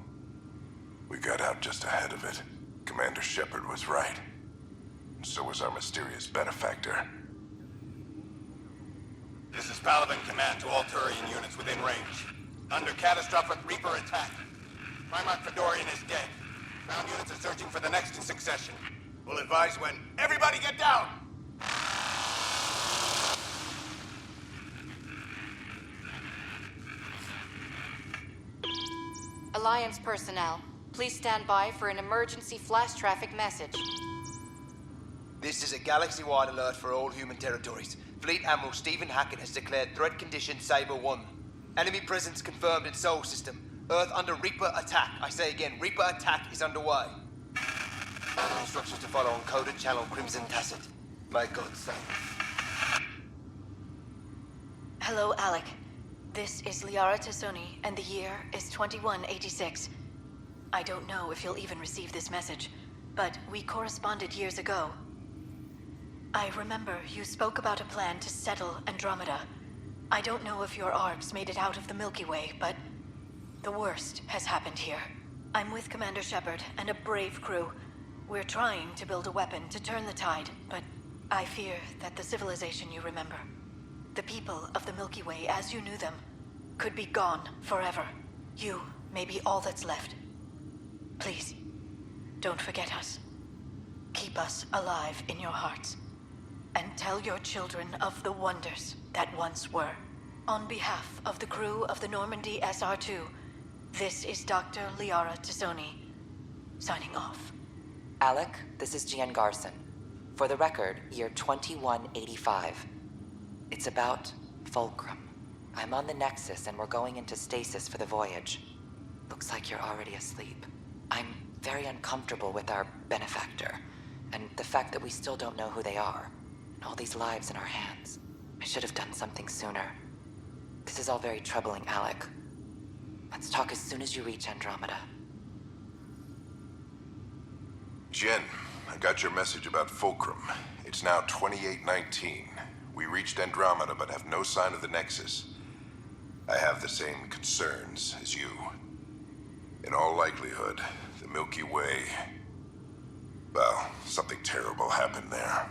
Speaker 20: We got out just ahead of it. Commander Shepard was right. So was our mysterious Benefactor.
Speaker 21: This is Paladin Command to all Turian units within range. Under catastrophic Reaper attack. Primarch Fedorian is dead. Ground units are searching for the next in succession. We'll advise when. Everybody get down!
Speaker 9: Alliance personnel, please stand by for an emergency flash traffic message.
Speaker 13: This is a galaxy-wide alert for all human territories. Fleet Admiral Stephen Hackett has declared threat condition Saber 1. Enemy presence confirmed in Sol System. Earth under Reaper attack. I say again, Reaper attack is underway. Instructions to follow on coded channel Crimson Tacit. May God save.
Speaker 16: Hello, Alec. This is Liara Tassoni, and the year is 2186. I don't know if you'll even receive this message, but we corresponded years ago. I remember you spoke about a plan to settle Andromeda. I don't know if your arcs made it out of the Milky Way, but the worst has happened here. I'm with Commander Shepard and a brave crew. We're trying to build a weapon to turn the tide, but I fear that the civilization you remember, the people of the Milky Way as you knew them, could be gone forever. You may be all that's left. Please, don't forget us. Keep us alive in your hearts. And tell your children of the wonders that once were. On behalf of the crew of the Normandy SR2, this is Dr. Liara Tassoni, signing off.
Speaker 19: Alec, this is Gian Garson. For the record, year 2185. It's about Fulcrum. I'm on the Nexus and we're going into stasis for the voyage. Looks like you're already asleep. I'm very uncomfortable with our benefactor, and the fact that we still don't know who they are, and all these lives in our hands. I should have done something sooner. This is all very troubling, Alec. Let's talk as soon as you reach Andromeda.
Speaker 20: Jen, I got your message about Fulcrum. It's now 2819. We reached Andromeda but have no sign of the Nexus. I have the same concerns as you. In all likelihood, the Milky Way... well, something terrible happened there.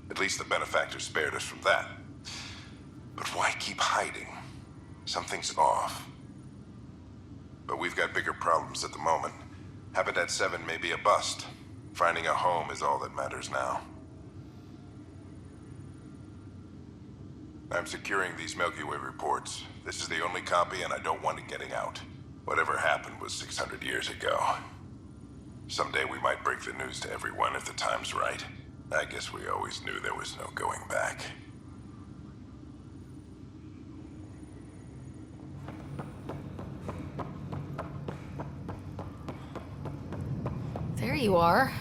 Speaker 20: At least the benefactor spared us from that. But why keep hiding? Something's off. But we've got bigger problems at the moment. Habitat 7 may be a bust. Finding a home is all that matters now. I'm securing these Milky Way reports. This is the only copy and I don't want it getting out. Whatever happened was 600 years ago. Someday we might break the news to everyone if the time's right. I guess we always knew there was no going back.
Speaker 9: There you are.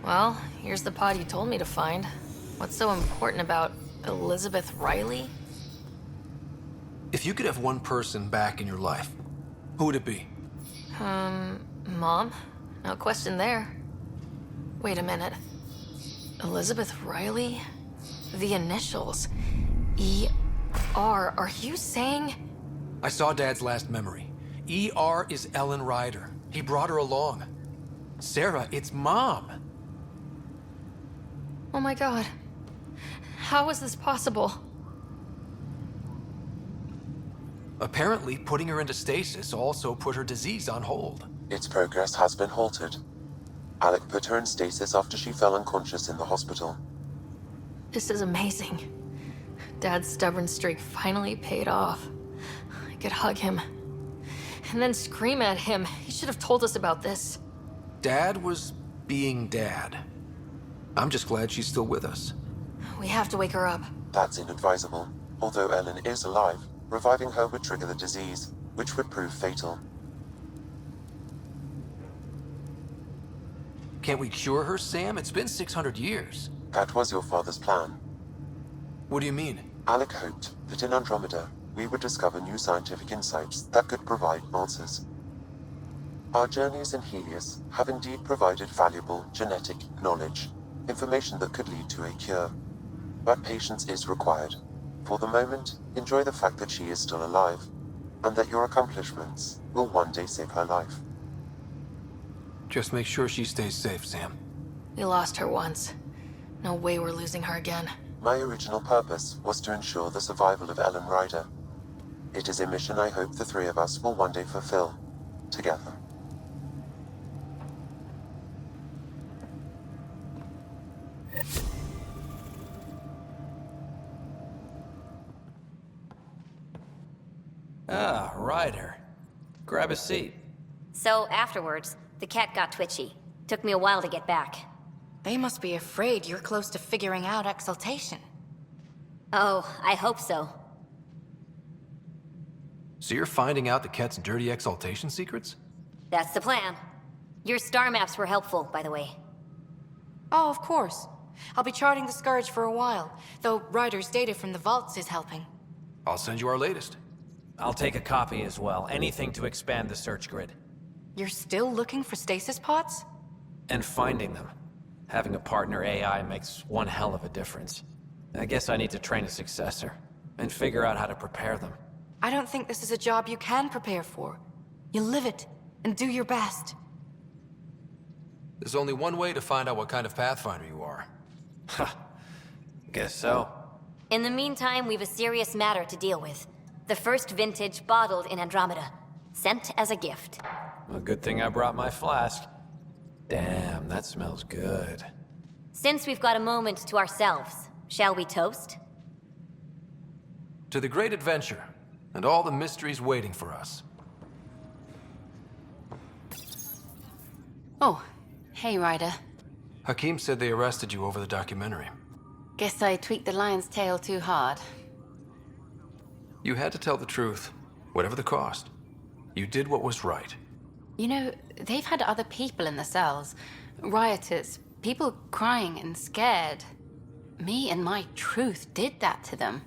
Speaker 9: Well, here's the pod you told me to find. What's so important about Elizabeth Riley?
Speaker 17: If you could have one person back in your life, who would it be?
Speaker 9: Mom? No question there. Wait a minute. Elizabeth Riley? The initials. E.R. Are you saying?
Speaker 17: I saw Dad's last memory. E.R. is Ellen Ryder. He brought her along. Sarah, it's Mom.
Speaker 9: Oh my god. How is this possible?
Speaker 17: Apparently, putting her into stasis also put her disease on hold.
Speaker 5: Its progress has been halted. Alec put her in stasis after she fell unconscious in the hospital.
Speaker 9: This is amazing. Dad's stubborn streak finally paid off. I could hug him. And then scream at him. He should have told us about this.
Speaker 17: Dad was being Dad. I'm just glad she's still with us.
Speaker 9: We have to wake her up.
Speaker 5: That's inadvisable. Although Ellen is alive, reviving her would trigger the disease, which would prove fatal.
Speaker 17: Can't we cure her, Sam? It's been 600 years.
Speaker 5: That was your father's plan.
Speaker 17: What do you mean?
Speaker 5: Alec hoped that in Andromeda, we would discover new scientific insights that could provide answers. Our journeys in Helios have indeed provided valuable genetic knowledge, information that could lead to a cure. But patience is required. For the moment, enjoy the fact that she is still alive, and that your accomplishments will one day save her life.
Speaker 17: Just make sure she stays safe, Sam.
Speaker 9: We lost her once. No way we're losing her again.
Speaker 5: My original purpose was to ensure the survival of Ellen Ryder. It is a mission I hope the three of us will one day fulfill, together.
Speaker 15: Ah, Ryder. Grab a seat.
Speaker 4: So afterwards, the cat got twitchy. Took me a while to get back.
Speaker 9: They must be afraid you're close to figuring out exaltation.
Speaker 4: Oh, I hope so.
Speaker 17: So you're finding out the cat's dirty exaltation secrets?
Speaker 4: That's the plan. Your star maps were helpful, by the way.
Speaker 9: Oh, of course. I'll be charting the Scourge for a while, though Ryder's data from the vaults is helping.
Speaker 17: I'll send you our latest.
Speaker 15: I'll take a copy as well. Anything to expand the search grid.
Speaker 9: You're still looking for stasis pods?
Speaker 15: And finding them. Having a partner AI makes one hell of a difference. I guess I need to train a successor, and figure out how to prepare them.
Speaker 9: I don't think this is a job you can prepare for. You live it, and do your best.
Speaker 17: There's only one way to find out what kind of Pathfinder you are.
Speaker 15: Ha. Guess so.
Speaker 4: In the meantime, we've a serious matter to deal with. The first vintage bottled in Andromeda. Sent as a gift.
Speaker 15: A good thing I brought my flask. Damn, that smells good.
Speaker 4: Since we've got a moment to ourselves, shall we toast?
Speaker 17: To the great adventure, and all the mysteries waiting for us.
Speaker 16: Oh, hey, Ryder.
Speaker 17: Hakim said they arrested you over the documentary.
Speaker 16: Guess I tweaked the lion's tail too hard.
Speaker 17: You had to tell the truth, whatever the cost. You did what was right.
Speaker 16: You know, they've had other people in the cells. Rioters, people crying and scared. Me and my truth did that to them.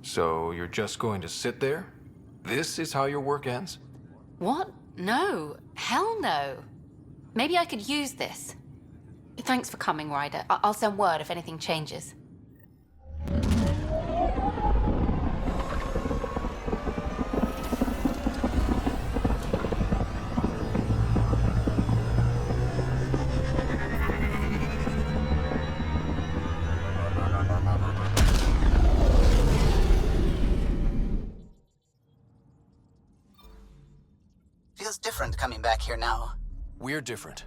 Speaker 17: So you're just going to sit there? This is how your work ends?
Speaker 16: What? No. Hell no. Maybe I could use this. Thanks for coming, Ryder. I'll send word if anything changes.
Speaker 10: Feels different coming back here now.
Speaker 17: We're different.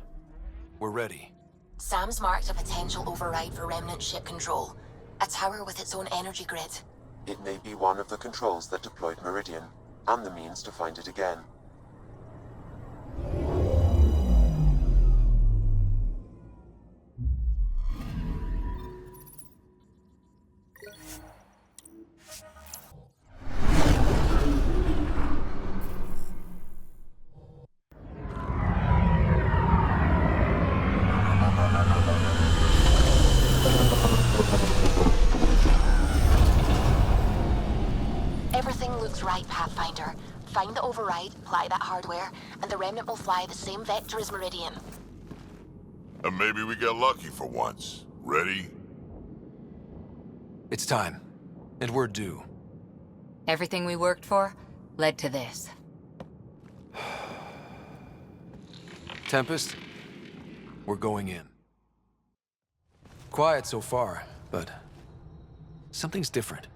Speaker 17: We're ready.
Speaker 22: Sam's marked a potential override for remnant ship control. A tower with its own energy grid.
Speaker 5: It may be one of the controls that deployed Meridian, and the means to find it again.
Speaker 22: Everything looks right, Pathfinder. Find the override, apply that hardware, and the remnant will fly the same vector as Meridian.
Speaker 12: And maybe we get lucky for once. Ready?
Speaker 17: It's time. And we're due.
Speaker 3: Everything we worked for led to this.
Speaker 17: Tempest, we're going in. Quiet so far, but something's different.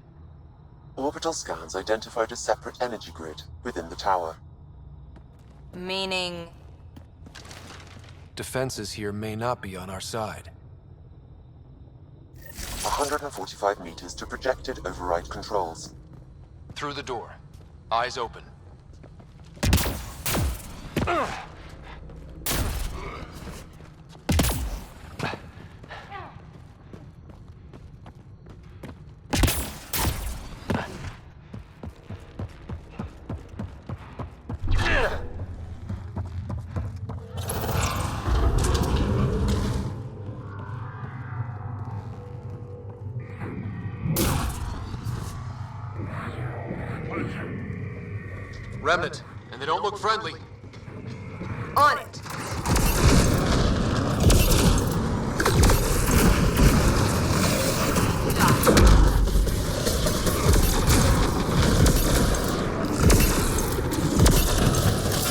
Speaker 5: Orbital scans identified a separate energy grid within the tower.
Speaker 3: Meaning?
Speaker 17: Defenses here may not be on our side.
Speaker 5: 145 meters to projected override controls.
Speaker 17: Through the door. Eyes open. Remnant, and they don't look friendly.
Speaker 4: On it!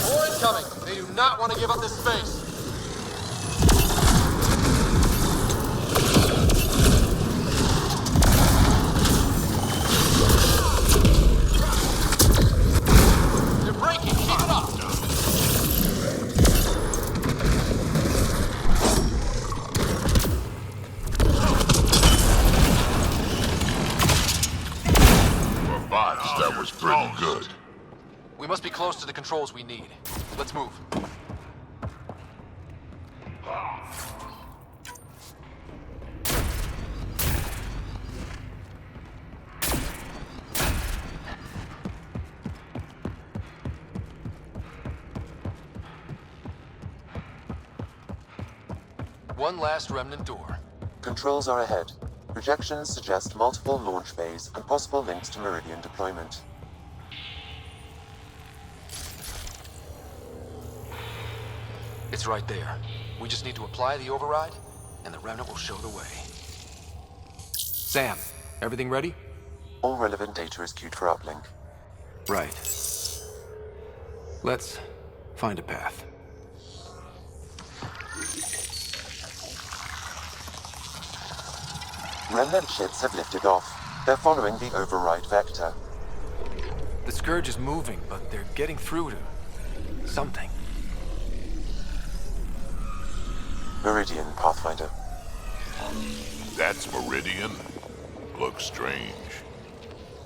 Speaker 17: More incoming! They do not want to give up this space. They're breaking! Keep it up! controls we need. Let's move. One last remnant door.
Speaker 5: Controls are ahead. Projections suggest multiple launch bays and possible links to Meridian deployment.
Speaker 17: It's right there. We just need to apply the override, and the remnant will show the way. Sam, everything ready?
Speaker 5: All relevant data is queued for uplink.
Speaker 17: Right. Let's find a path.
Speaker 5: Remnant ships have lifted off. They're following the override vector.
Speaker 17: The Scourge is moving, but they're getting through to something.
Speaker 5: Meridian, Pathfinder.
Speaker 12: That's Meridian? Looks strange.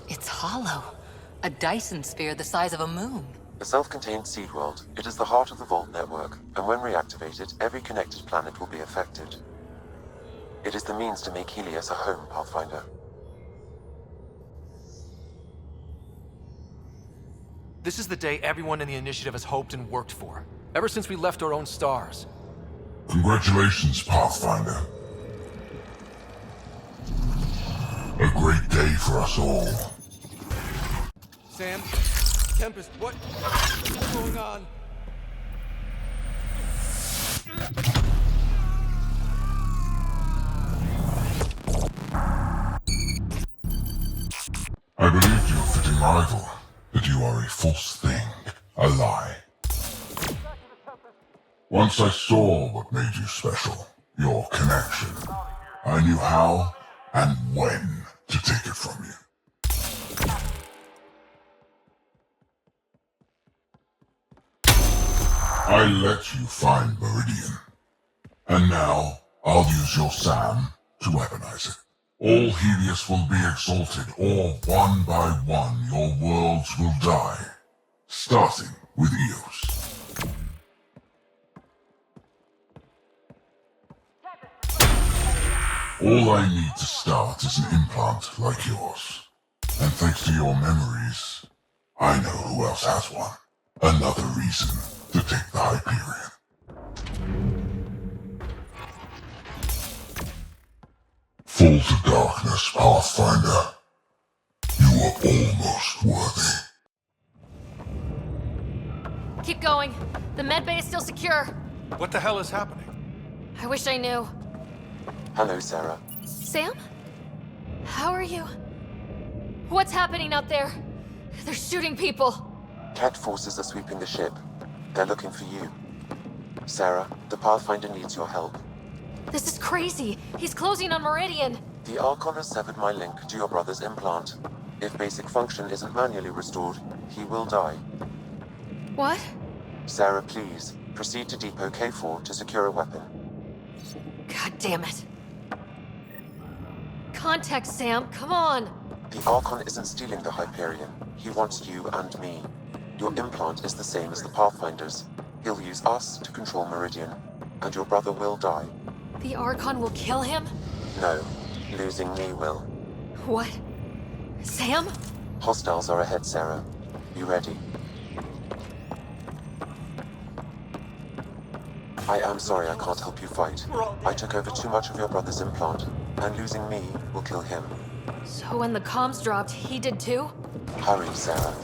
Speaker 3: It's hollow. A Dyson sphere the size of a moon.
Speaker 5: A self-contained seed world, it is the heart of the Vault network, and when reactivated, every connected planet will be affected. It is the means to make Helios a home, Pathfinder.
Speaker 17: This is the day everyone in the Initiative has hoped and worked for. Ever since we left our own stars.
Speaker 20: Congratulations, Pathfinder. A great day for us all.
Speaker 17: Sam? Tempest, what's going on?
Speaker 20: I believed your fitting rival, that you are a false thing, a lie. Once I saw what made you special, your connection, I knew how and when to take it from you. I let you find Meridian, and now I'll use your SAM to weaponize it. All Helios will be exalted, or one by one your worlds will die, starting with Eos. All I need to start is an implant like yours. And thanks to your memories, I know who else has one. Another reason to take the Hyperion. Fall to darkness, Pathfinder. You are almost worthy.
Speaker 4: Keep going. The medbay is still secure.
Speaker 17: What the hell is happening?
Speaker 4: I wish I knew.
Speaker 5: Hello, Sarah.
Speaker 4: Sam? How are you? What's happening out there? They're shooting people.
Speaker 5: Cat forces are sweeping the ship. They're looking for you. Sarah, the Pathfinder needs your help.
Speaker 4: This is crazy. He's closing on Meridian.
Speaker 5: The Archon has severed my link to your brother's implant. If basic function isn't manually restored, he will die.
Speaker 4: What?
Speaker 5: Sarah, please, proceed to Depot K4 to secure a weapon.
Speaker 4: God damn it. Contact Sam, come on!
Speaker 5: The Archon isn't stealing the Hyperion. He wants you and me. Your implant is the same as the Pathfinder's. He'll use us to control Meridian, and your brother will die.
Speaker 4: The Archon will kill him?
Speaker 5: No, losing me will.
Speaker 4: What? Sam?
Speaker 5: Hostiles are ahead, Sarah. You ready? I am sorry I can't help you fight. I took over too much of your brother's implant, and losing me will kill him.
Speaker 4: So when the comms dropped, he did too?
Speaker 5: Hurry, Sarah.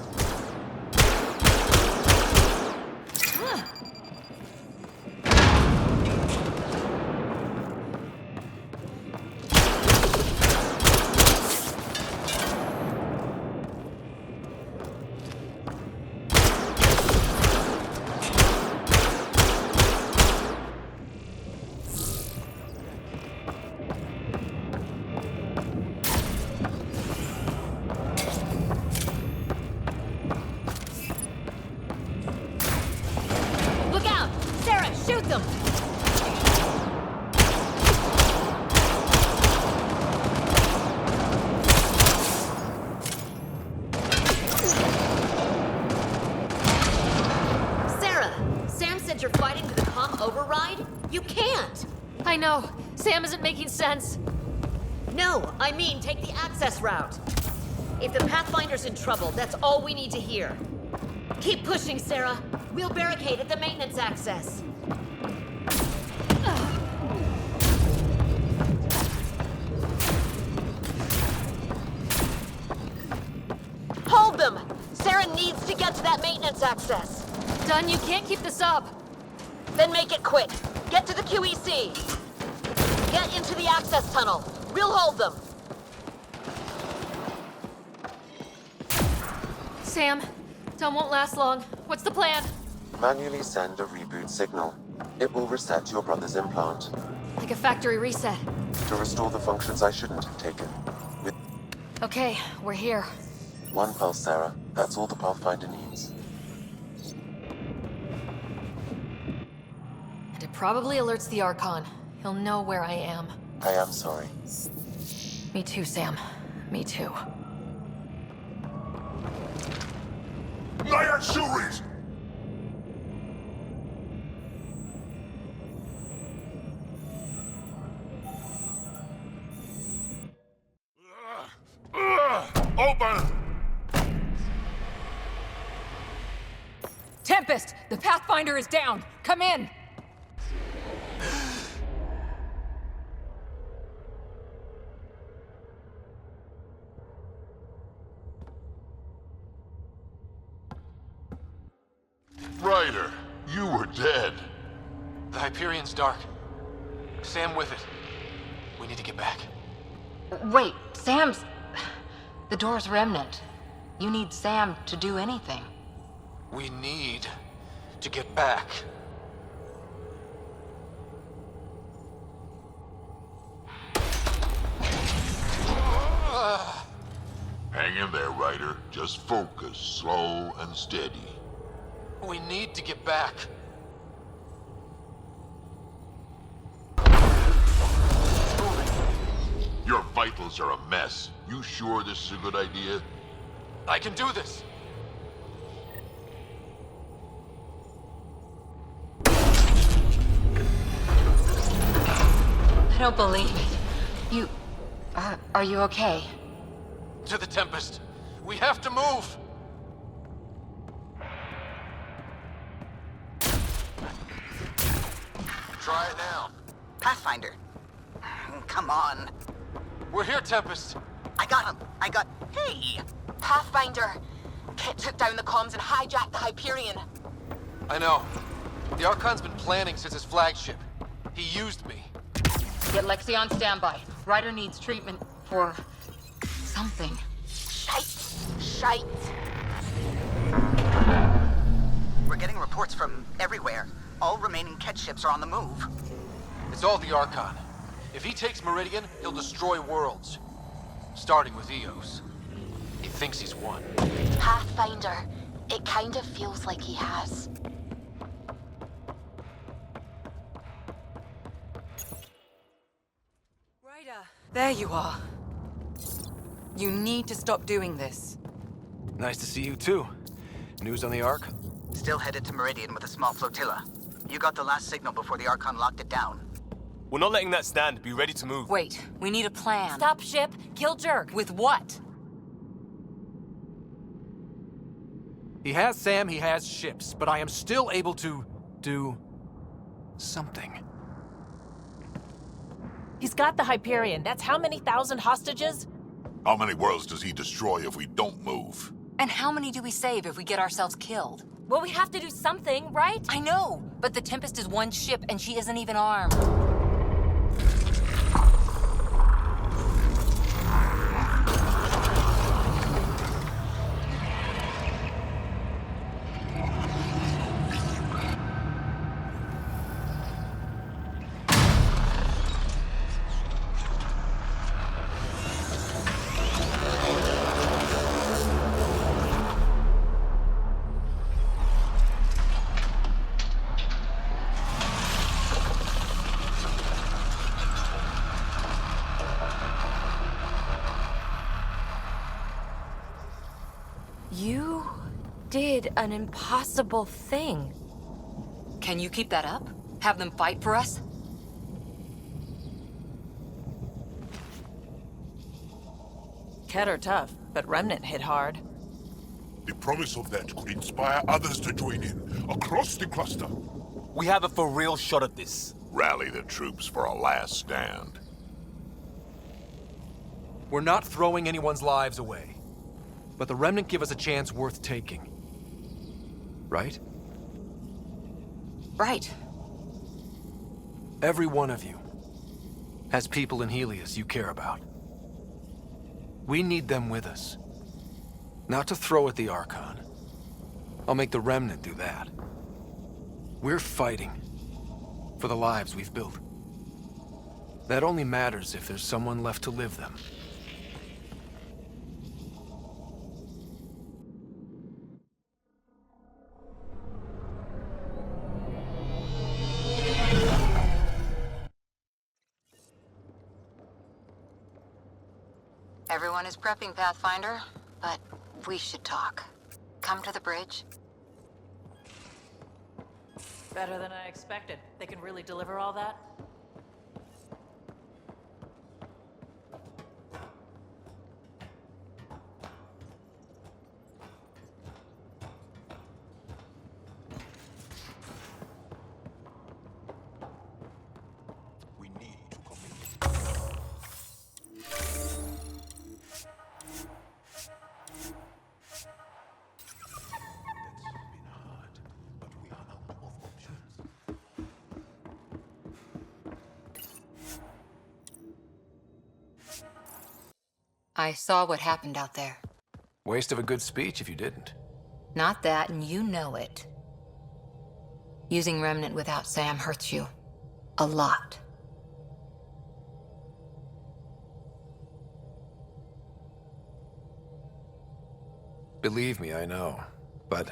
Speaker 11: you're fighting with a comm override? You can't!
Speaker 18: I know. Sam isn't making sense.
Speaker 11: No, I mean take the access route. If the Pathfinder's in trouble, that's all we need to hear. Keep pushing, Sarah. We'll barricade at the maintenance access. Hold them! Sarah needs to get to that maintenance access.
Speaker 18: Dunn, you can't keep this up.
Speaker 11: Then make it quick. Get to the QEC. Get into the access tunnel. We'll hold them.
Speaker 18: Sam, Dunn won't last long. What's the plan?
Speaker 5: Manually send a reboot signal. It will reset your brother's implant.
Speaker 18: Like a factory reset.
Speaker 5: To restore the functions I shouldn't have taken. With
Speaker 18: Okay, we're here.
Speaker 5: one pulse, Sarah. That's all the Pathfinder needs.
Speaker 18: And it probably alerts the Archon. He'll know where I am.
Speaker 5: I am sorry.
Speaker 18: Me too, Sam. Me too.
Speaker 12: Liar Shuris! Open!
Speaker 7: Tempest! The Pathfinder is down! Come in!
Speaker 12: Ryder, you were dead.
Speaker 17: The Hyperion's dark. Sam with it. We need to get back.
Speaker 3: Wait, Sam's... The door's remnant. You need Sam to do anything.
Speaker 17: We need to get back.
Speaker 12: Hang in there, Ryder. Just focus, slow and steady.
Speaker 17: We need to get back.
Speaker 12: Your vitals are a mess. You sure this is a good idea?
Speaker 17: I can do this.
Speaker 3: I don't believe it. You... are you okay?
Speaker 17: To the Tempest. We have to move.
Speaker 10: Try it now. Pathfinder. Come on.
Speaker 17: We're here, Tempest.
Speaker 10: I got him. Hey!
Speaker 22: Pathfinder! Kit took down the comms and hijacked the Hyperion.
Speaker 17: I know. The Archon's been planning since his flagship. He used me.
Speaker 3: Get Lexi on standby. Ryder needs treatment for... something.
Speaker 22: Shite.
Speaker 10: We're getting reports from everywhere. All remaining Ket ships are on the move.
Speaker 17: It's all the Archon. If he takes Meridian, he'll destroy worlds. Starting with Eos. He thinks he's won.
Speaker 22: Pathfinder. It kind of feels like he has.
Speaker 7: Ryder, there you are. You need to stop doing this.
Speaker 17: Nice to see you too. News on the Ark?
Speaker 10: Still headed to Meridian with a small flotilla. You got the last signal before the Archon locked it down.
Speaker 23: We're not letting that stand. Be ready to move.
Speaker 7: Wait, we need a plan.
Speaker 18: Stop ship, kill Jerk.
Speaker 7: With what?
Speaker 17: He has Sam, he has ships, but I am still able to do something.
Speaker 11: He's got the Hyperion. That's how many thousand hostages?
Speaker 12: How many worlds does he destroy if we don't move?
Speaker 7: And how many do we save if we get ourselves killed?
Speaker 18: Well, we have to do something, right?
Speaker 7: I know, but the Tempest is one ship and she isn't even armed.
Speaker 18: You did an impossible thing.
Speaker 3: Can you keep that up? Have them fight for us?
Speaker 2: Ket are tough, but Remnant hit hard.
Speaker 12: The promise of that could inspire others to join in, across the cluster.
Speaker 23: We have a for real shot at this.
Speaker 12: Rally the troops for a last stand.
Speaker 17: We're not throwing anyone's lives away. But the Remnant give us a chance worth taking. Right?
Speaker 3: Right.
Speaker 17: Every one of you has people in Helios you care about. We need them with us. Not to throw at the Archon. I'll make the Remnant do that. We're fighting for the lives we've built. That only matters if there's someone left to live them.
Speaker 3: Everyone is prepping, Pathfinder, but we should talk. Come to the bridge.
Speaker 2: Better than I expected. They can really deliver all that?
Speaker 3: I saw what happened out there.
Speaker 17: Waste of a good speech if you didn't.
Speaker 3: Not that, and you know it. Using Remnant without Sam hurts you. A lot.
Speaker 17: Believe me, I know. But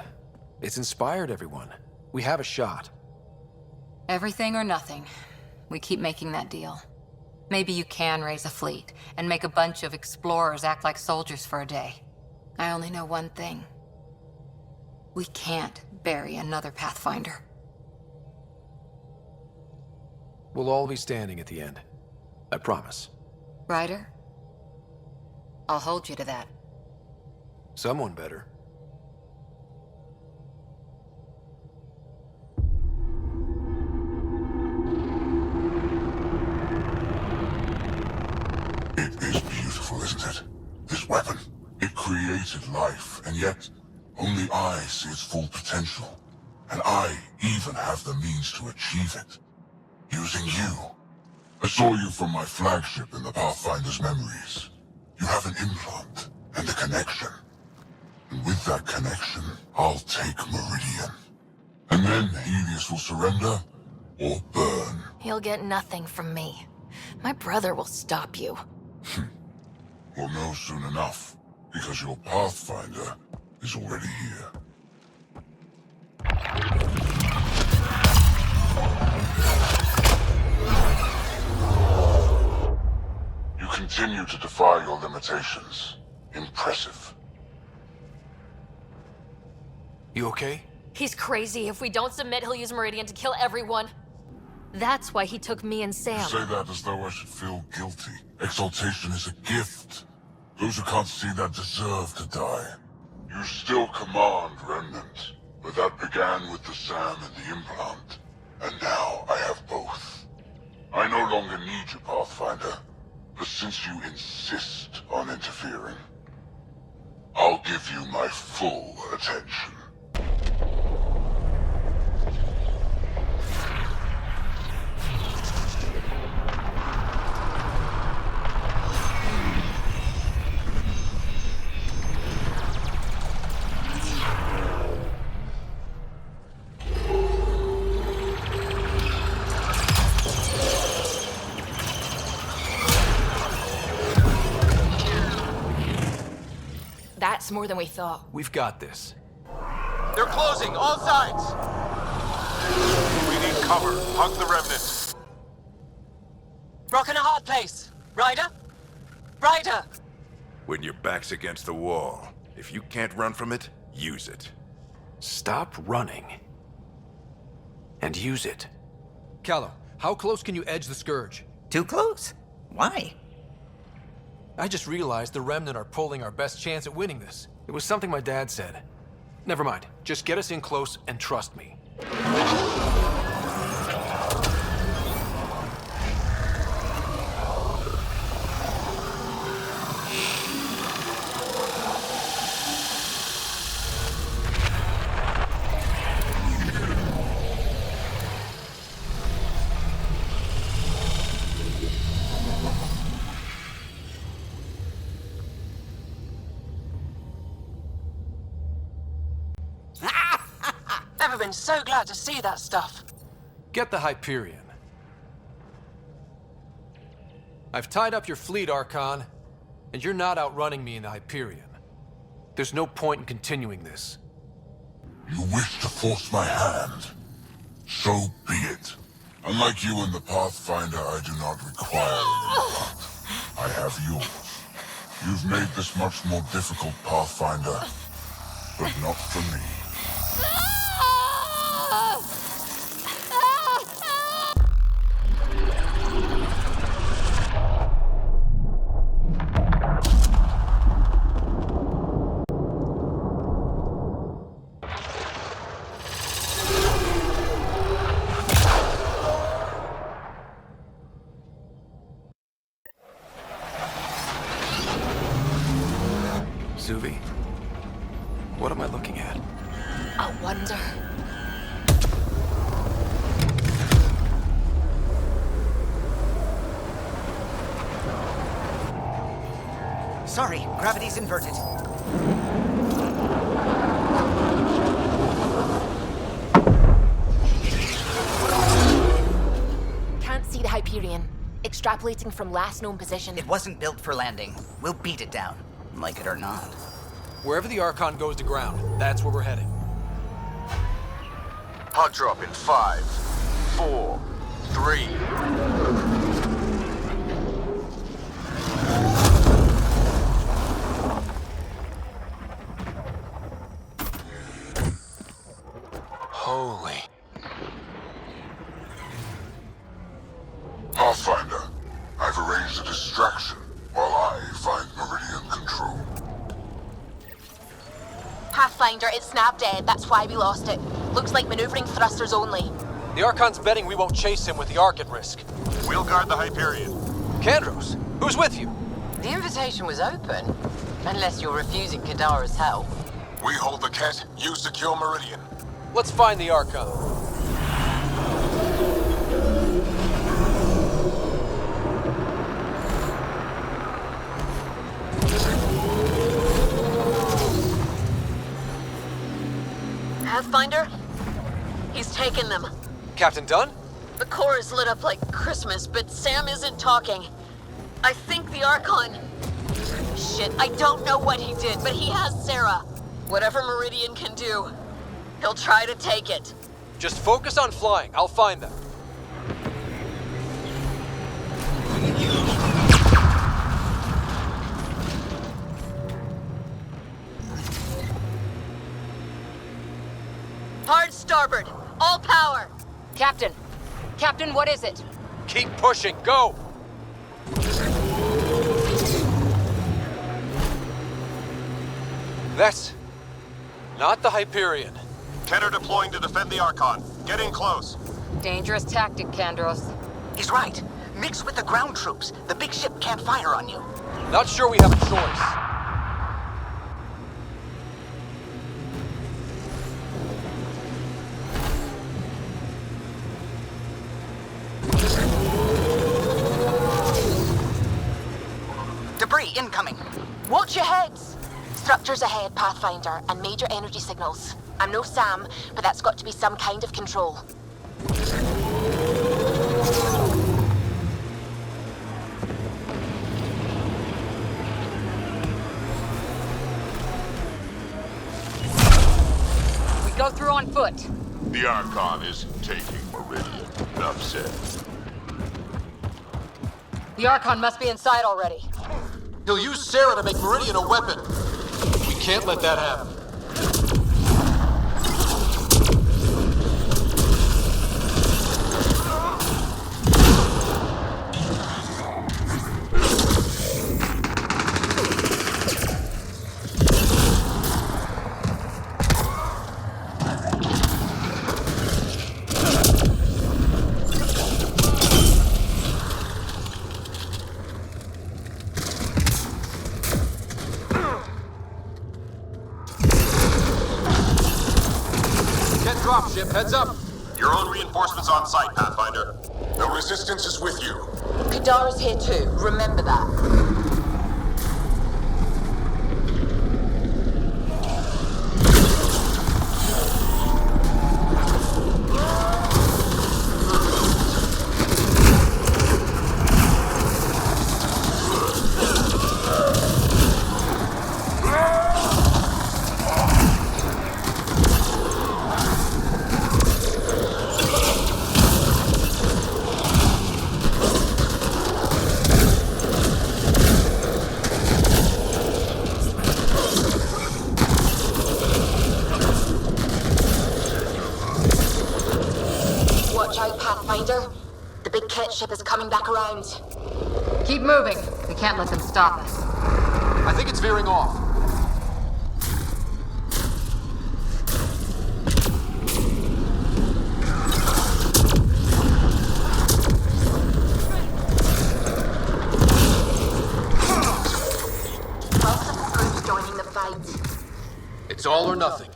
Speaker 17: it's inspired everyone. We have a shot.
Speaker 3: Everything or nothing. We keep making that deal. Maybe you can raise a fleet, and make a bunch of explorers act like soldiers for a day. I only know one thing. We can't bury another Pathfinder.
Speaker 17: We'll all be standing at the end. I promise.
Speaker 3: Ryder? I'll hold you to that.
Speaker 17: Someone better.
Speaker 12: It is beautiful, isn't it? This weapon. It created life, and yet only I see its full potential. And I even have the means to achieve it. Using you. I saw you from my flagship in the Pathfinder's memories. You have an implant and a connection. And with that connection, I'll take Meridian. And then Helios will surrender or burn.
Speaker 18: He'll get nothing from me. My brother will stop you.
Speaker 12: We'll know soon enough, because your Pathfinder is already here. You continue to defy your limitations. Impressive.
Speaker 17: You okay?
Speaker 18: He's crazy. If we don't submit, he'll use Meridian to kill everyone. That's why he took me and Sam.
Speaker 12: You say that as though I should feel guilty. Exaltation is a gift. Those who can't see that deserve to die. You still command Remnant, but that began with the Sam and the implant. And now I have both. I no longer need you, Pathfinder. But since you insist on interfering, I'll give you my full attention.
Speaker 18: That's more than we thought.
Speaker 17: We've got this.
Speaker 21: They're closing, all sides!
Speaker 12: We need cover. Hug the Remnant.
Speaker 19: Rock in a hard place. Ryder? Ryder!
Speaker 8: When your back's against the wall, if you can't run from it, use it.
Speaker 17: Stop running. and use it. Callow, how close can you edge the Scourge?
Speaker 10: Too close? Why?
Speaker 17: I just realized the Remnant are pulling our best chance at winning this. It was something my dad said. Never mind. Just get us in close and trust me.
Speaker 19: Never been so glad to see that stuff.
Speaker 17: Get the Hyperion. I've tied up your fleet, Archon, and you're not outrunning me in the Hyperion. There's no point in continuing this.
Speaker 12: You wish to force my hand? So be it. Unlike you in the Pathfinder, I do not require any path. I have yours. You've made this much more difficult, Pathfinder, but not for me.
Speaker 17: Suvi, what am I looking at?
Speaker 22: A wonder.
Speaker 10: Sorry, gravity's inverted.
Speaker 22: Can't see the Hyperion. Extrapolating from last known position.
Speaker 10: It wasn't built for landing. We'll beat it down, like it or not.
Speaker 17: Wherever the Archon goes to ground, that's where we're heading.
Speaker 21: Hot drop in 5, 4, 3.
Speaker 17: Holy.
Speaker 12: Pathfinder, I've arranged a distraction while I find Meridian control.
Speaker 22: Pathfinder, it's snap dead. That's why we lost it. Looks like maneuvering thrusters only.
Speaker 17: The Archon's betting we won't chase him with the Ark at risk.
Speaker 21: We'll guard the Hyperion.
Speaker 17: Kandros, who's with you?
Speaker 19: The invitation was open, unless you're refusing Kadara's help.
Speaker 21: We hold the Ket, you secure Meridian.
Speaker 17: Let's find the Archon.
Speaker 11: Pathfinder? He's taken them.
Speaker 17: Captain Dunn?
Speaker 11: The core is lit up like Christmas, but Sam isn't talking. I think the Archon... Shit, I don't know what he did, but he has Sarah. Whatever Meridian can do, he'll try to take it.
Speaker 17: Just focus on flying. I'll find them.
Speaker 11: Hard starboard. All power.
Speaker 3: Captain! Captain, what is it?
Speaker 17: Keep pushing. Go! That's not the Hyperion.
Speaker 21: Keter deploying to defend the Archon. Get in close.
Speaker 3: Dangerous tactic, Kandros.
Speaker 10: He's right. Mix with the ground troops. The big ship can't fire on you.
Speaker 17: Not sure we have a choice.
Speaker 10: Debris incoming.
Speaker 22: Watch your heads! Structures ahead, Pathfinder, and major energy signals. I'm no Sam, but that's got to be some kind of control.
Speaker 3: We go through on foot.
Speaker 12: The Archon isn't taking Meridian. Enough said.
Speaker 3: The Archon must be inside already.
Speaker 17: He'll use Sarah to make Meridian a weapon. We can't let that happen.
Speaker 1: Heads up!
Speaker 21: Your own reinforcements on site, Pathfinder. The Resistance is with you.
Speaker 11: Kadara's here too, remember that. The big cat ship is coming back around.
Speaker 3: Keep moving. We can't let them stop us.
Speaker 1: I think it's veering off.
Speaker 11: Most of the group's joining the fight.
Speaker 1: It's all or nothing.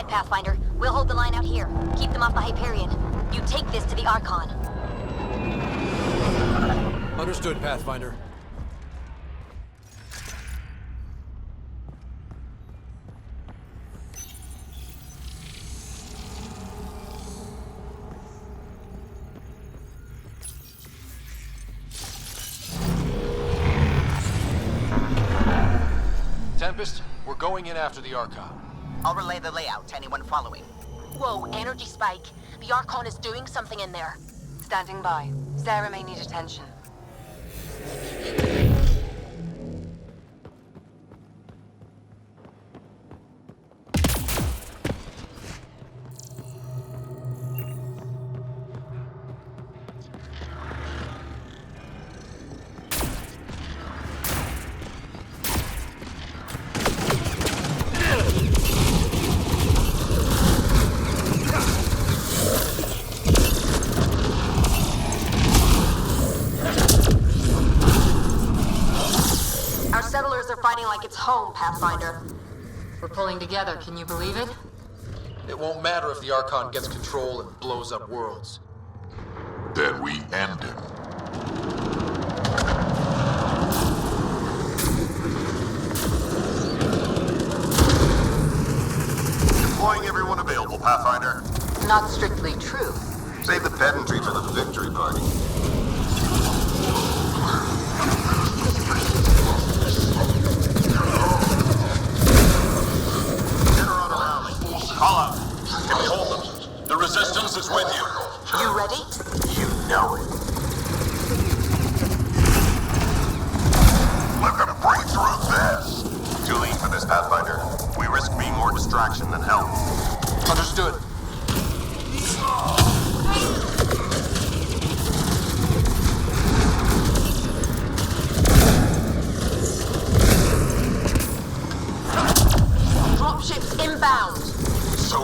Speaker 4: Pathfinder. We'll hold the line out here. Keep them off the Hyperion. You take this to the Archon.
Speaker 1: Understood, Pathfinder. Tempest, we're going in after the Archon.
Speaker 10: I'll relay the layout to anyone following.
Speaker 11: Whoa, energy spike. The Archon is doing something in there.
Speaker 3: Standing by. Sarah may need attention.
Speaker 11: Like it's home, Pathfinder.
Speaker 3: We're pulling together, can you believe it?
Speaker 1: It won't matter if the Archon gets control and blows up worlds.
Speaker 12: Then we end him.
Speaker 21: Deploying everyone available, Pathfinder.
Speaker 11: Not strictly true.
Speaker 21: Save the pedantry for the victory party. Call out. Can we hold them? The Resistance is with you.
Speaker 11: You ready?
Speaker 21: You know it. We're gonna break through this. Too late for this, Pathfinder. We risk being more distraction than help.
Speaker 1: Understood.
Speaker 11: Dropships inbound.
Speaker 21: So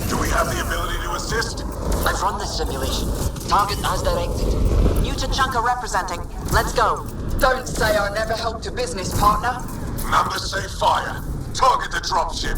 Speaker 21: do we have the ability to assist?
Speaker 11: I've run this simulation. Target as directed. New Tachanka representing. Let's go. Don't say I never helped a business partner.
Speaker 21: Numbers say fire. Target the dropship.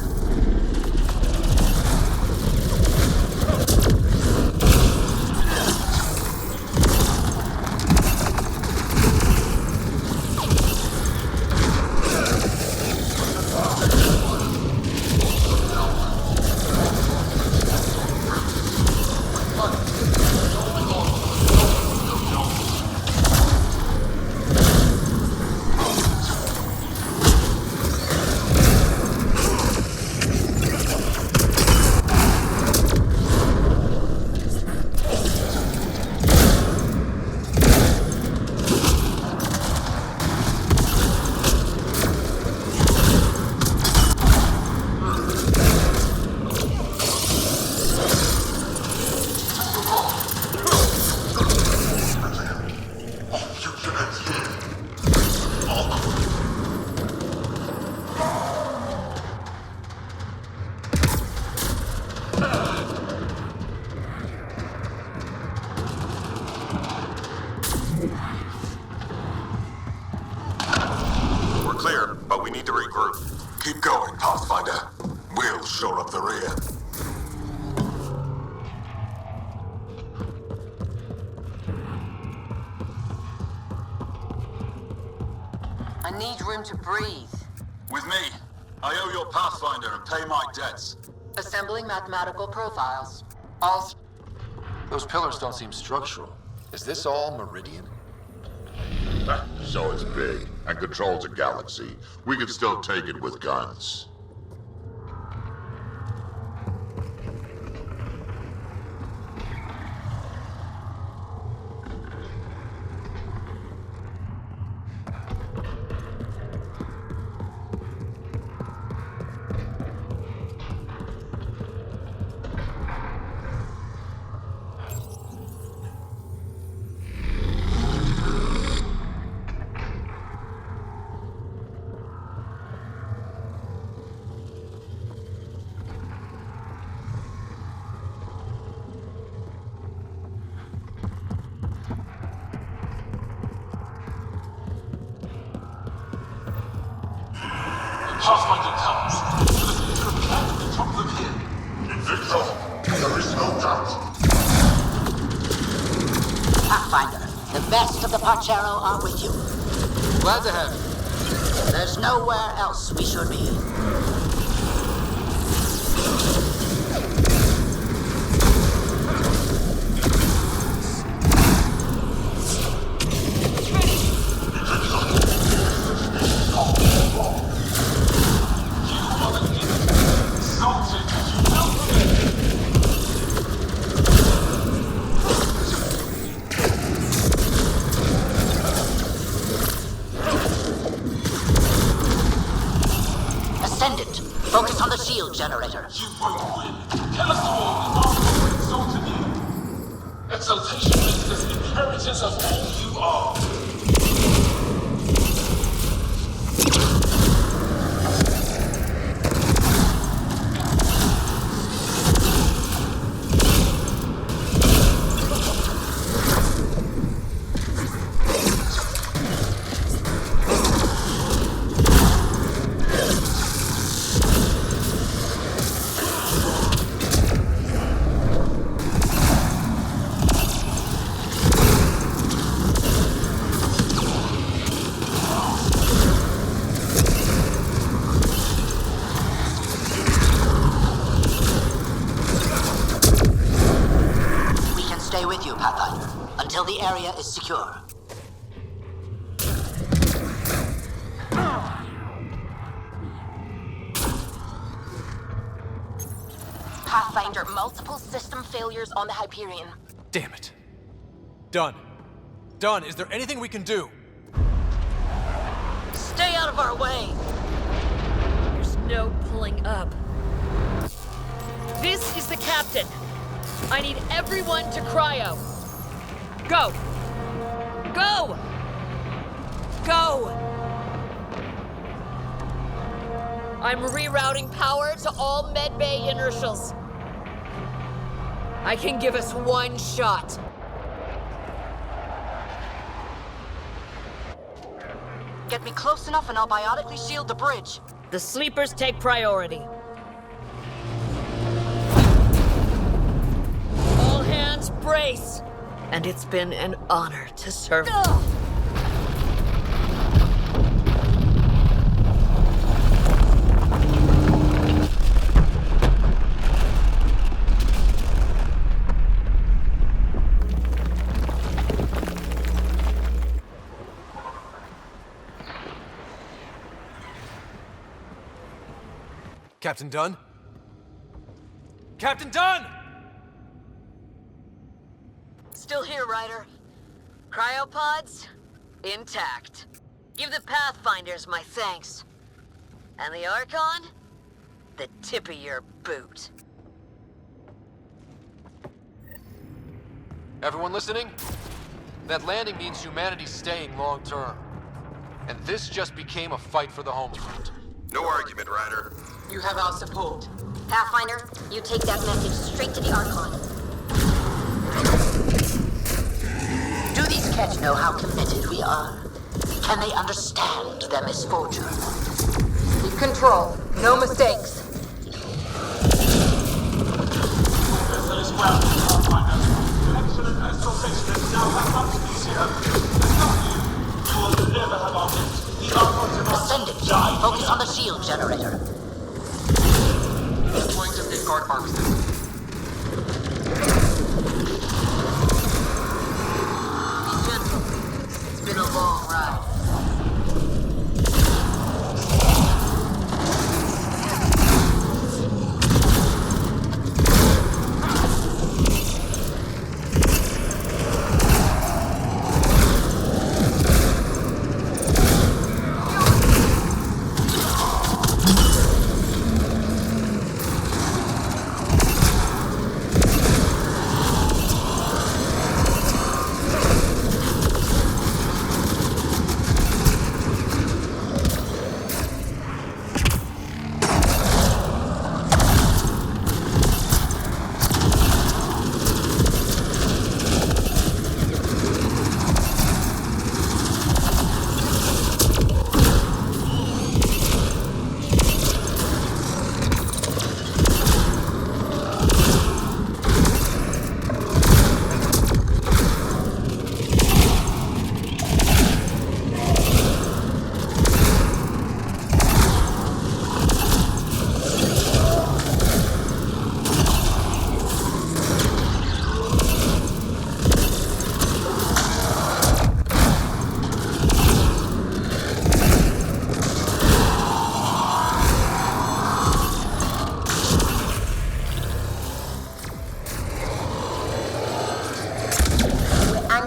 Speaker 6: I need room to breathe.
Speaker 13: With me. I owe your Pathfinder and pay my debts.
Speaker 6: Assembling mathematical profiles.
Speaker 1: Those pillars don't seem structural. Is this all Meridian?
Speaker 12: So it's big, and controls a galaxy. We can still take it with guns.
Speaker 13: Pathfinder comes. At the top of the hill.
Speaker 12: Victor, there is no doubt.
Speaker 6: Pathfinder, the best of the Pachero are with you.
Speaker 1: Glad to have you.
Speaker 6: There's nowhere else we should be. Focus on the shield generator.
Speaker 13: You won't win. Tell us all the exalted you. Exaltation is this inheritance of all you are.
Speaker 6: Until the area is secure. Pathfinder, multiple system failures on the Hyperion.
Speaker 17: Damn it. Done. Done. Is there anything we can do?
Speaker 11: Stay out of our way!
Speaker 18: There's no pulling up. This is the captain. I need everyone to cryo. Go! Go! Go! I'm rerouting power to all medbay inertials. I can give us one shot.
Speaker 6: Get me close enough and I'll biotically shield the bridge.
Speaker 18: The sleepers take priority. All hands brace! And it's been an honor to serve.
Speaker 17: Captain Dunn? Captain Dunn!
Speaker 11: Still here, Ryder. Cryopods? Intact. Give the Pathfinders my thanks. And the Archon? The tip of your boot.
Speaker 1: Everyone listening? That landing means humanity's staying long term. And this just became a fight for the homeworld.
Speaker 20: No argument, Ryder.
Speaker 6: You have our support.
Speaker 4: Pathfinder, you take that message straight to the Archon.
Speaker 6: Do these Ketch know how committed we are? Can they understand their misfortune? Keep control. No mistakes.
Speaker 13: Vessel is grounded, Pathfinder. Excellent exaltation is now back up to the zero. Without you, you will never have our hit. The Archon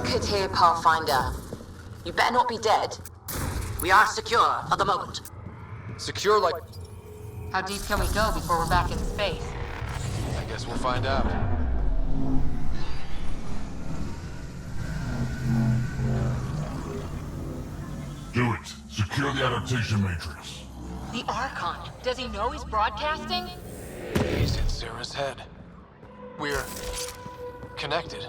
Speaker 6: Look it here, Pathfinder. You better not be dead. We are secure at the moment.
Speaker 1: Secure like...
Speaker 3: How deep can we go before we're back in space?
Speaker 1: I guess we'll find out.
Speaker 12: Do it. Secure the adaptation matrix.
Speaker 3: The Archon. Does he know he's broadcasting?
Speaker 1: He's in Sarah's head. We're... connected.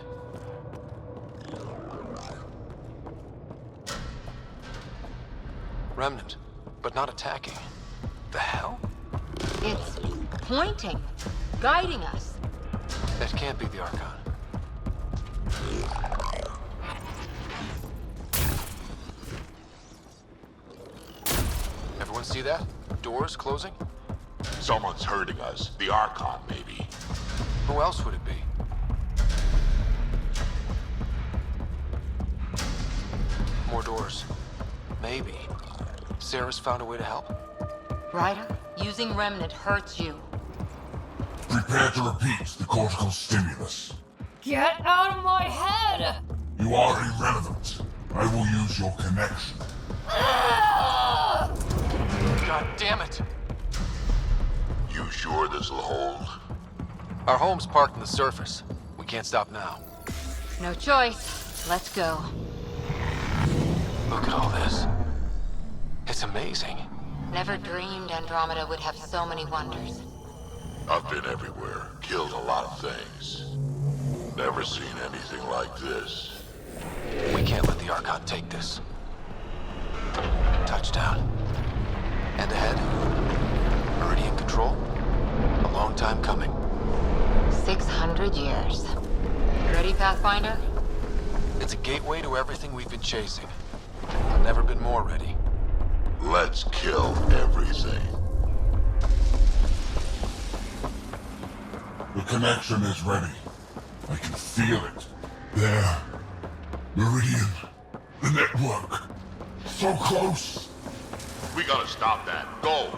Speaker 1: Remnant, but not attacking. The hell?
Speaker 3: It's pointing, guiding us.
Speaker 1: That can't be the Archon. Everyone see that? Doors closing?
Speaker 12: Someone's hurting us. The Archon, maybe.
Speaker 1: Who else would it be? More doors. Maybe. Sarah's found a way to help?
Speaker 3: Ryder, using Remnant hurts you.
Speaker 12: Prepare to repeat the cortical stimulus.
Speaker 18: Get out of my head!
Speaker 12: You are irrelevant. I will use your connection.
Speaker 1: God damn it!
Speaker 12: You sure this'll hold?
Speaker 1: Our home's parked on the surface. We can't stop now.
Speaker 3: No choice. Let's go.
Speaker 1: Look at all this. It's amazing.
Speaker 3: Never dreamed Andromeda would have so many wonders.
Speaker 12: I've been everywhere, killed a lot of things. Never seen anything like this.
Speaker 1: We can't let the Archon take this. Touchdown. And ahead, Meridian control. A long time coming.
Speaker 3: 600 years. Ready, Pathfinder?
Speaker 1: It's a gateway to everything we've been chasing. I've never been more ready.
Speaker 12: Let's kill everything. The connection is ready. I can feel it. There. Meridian. The network. So close. We gotta stop that. Go.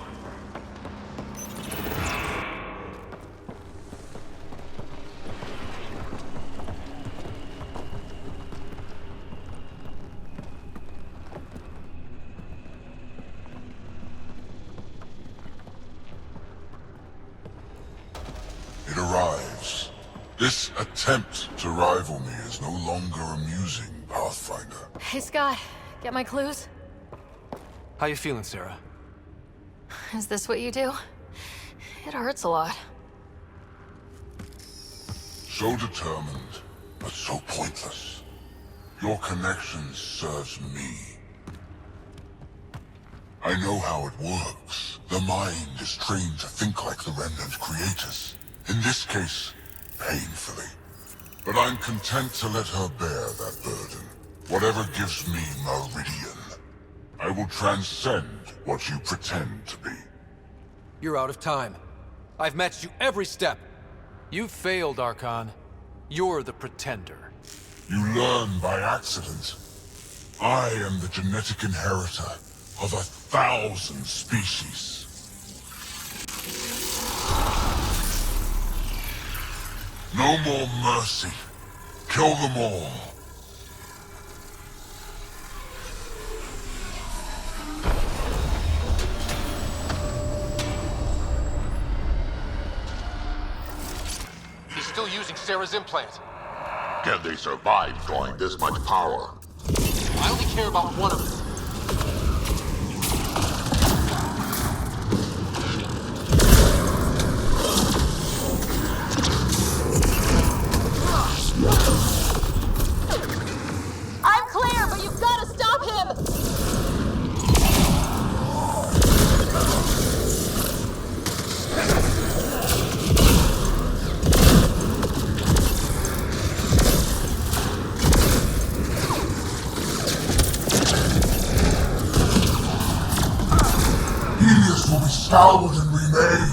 Speaker 12: It arrives. This attempt to rival me is no longer amusing, Pathfinder.
Speaker 16: Hey, Scott. Get my clues?
Speaker 17: How you feeling, Sarah?
Speaker 16: Is this what you do? It hurts a lot.
Speaker 12: So determined, but so pointless. Your connection serves me. I know how it works. The mind is trained to think like the Remnant creators. In this case, painfully. But I'm content to let her bear that burden. Whatever gives me Meridian. I will transcend what you pretend to be.
Speaker 17: You're out of time. I've matched you every step. You failed, Archon. You're the pretender.
Speaker 12: You learn by accident. I am the genetic inheritor of 1,000 species. No more mercy. Kill them all.
Speaker 1: He's still using Sarah's implant.
Speaker 12: Can they survive drawing this much power?
Speaker 1: I only care about one of us.
Speaker 11: I'm clear, but you've got to stop him!
Speaker 12: Helios will be scoured and remade.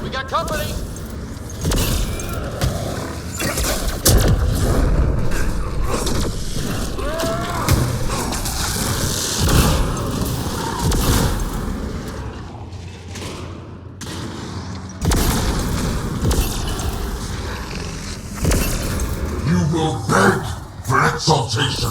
Speaker 1: We got company!
Speaker 12: will beg for exaltation.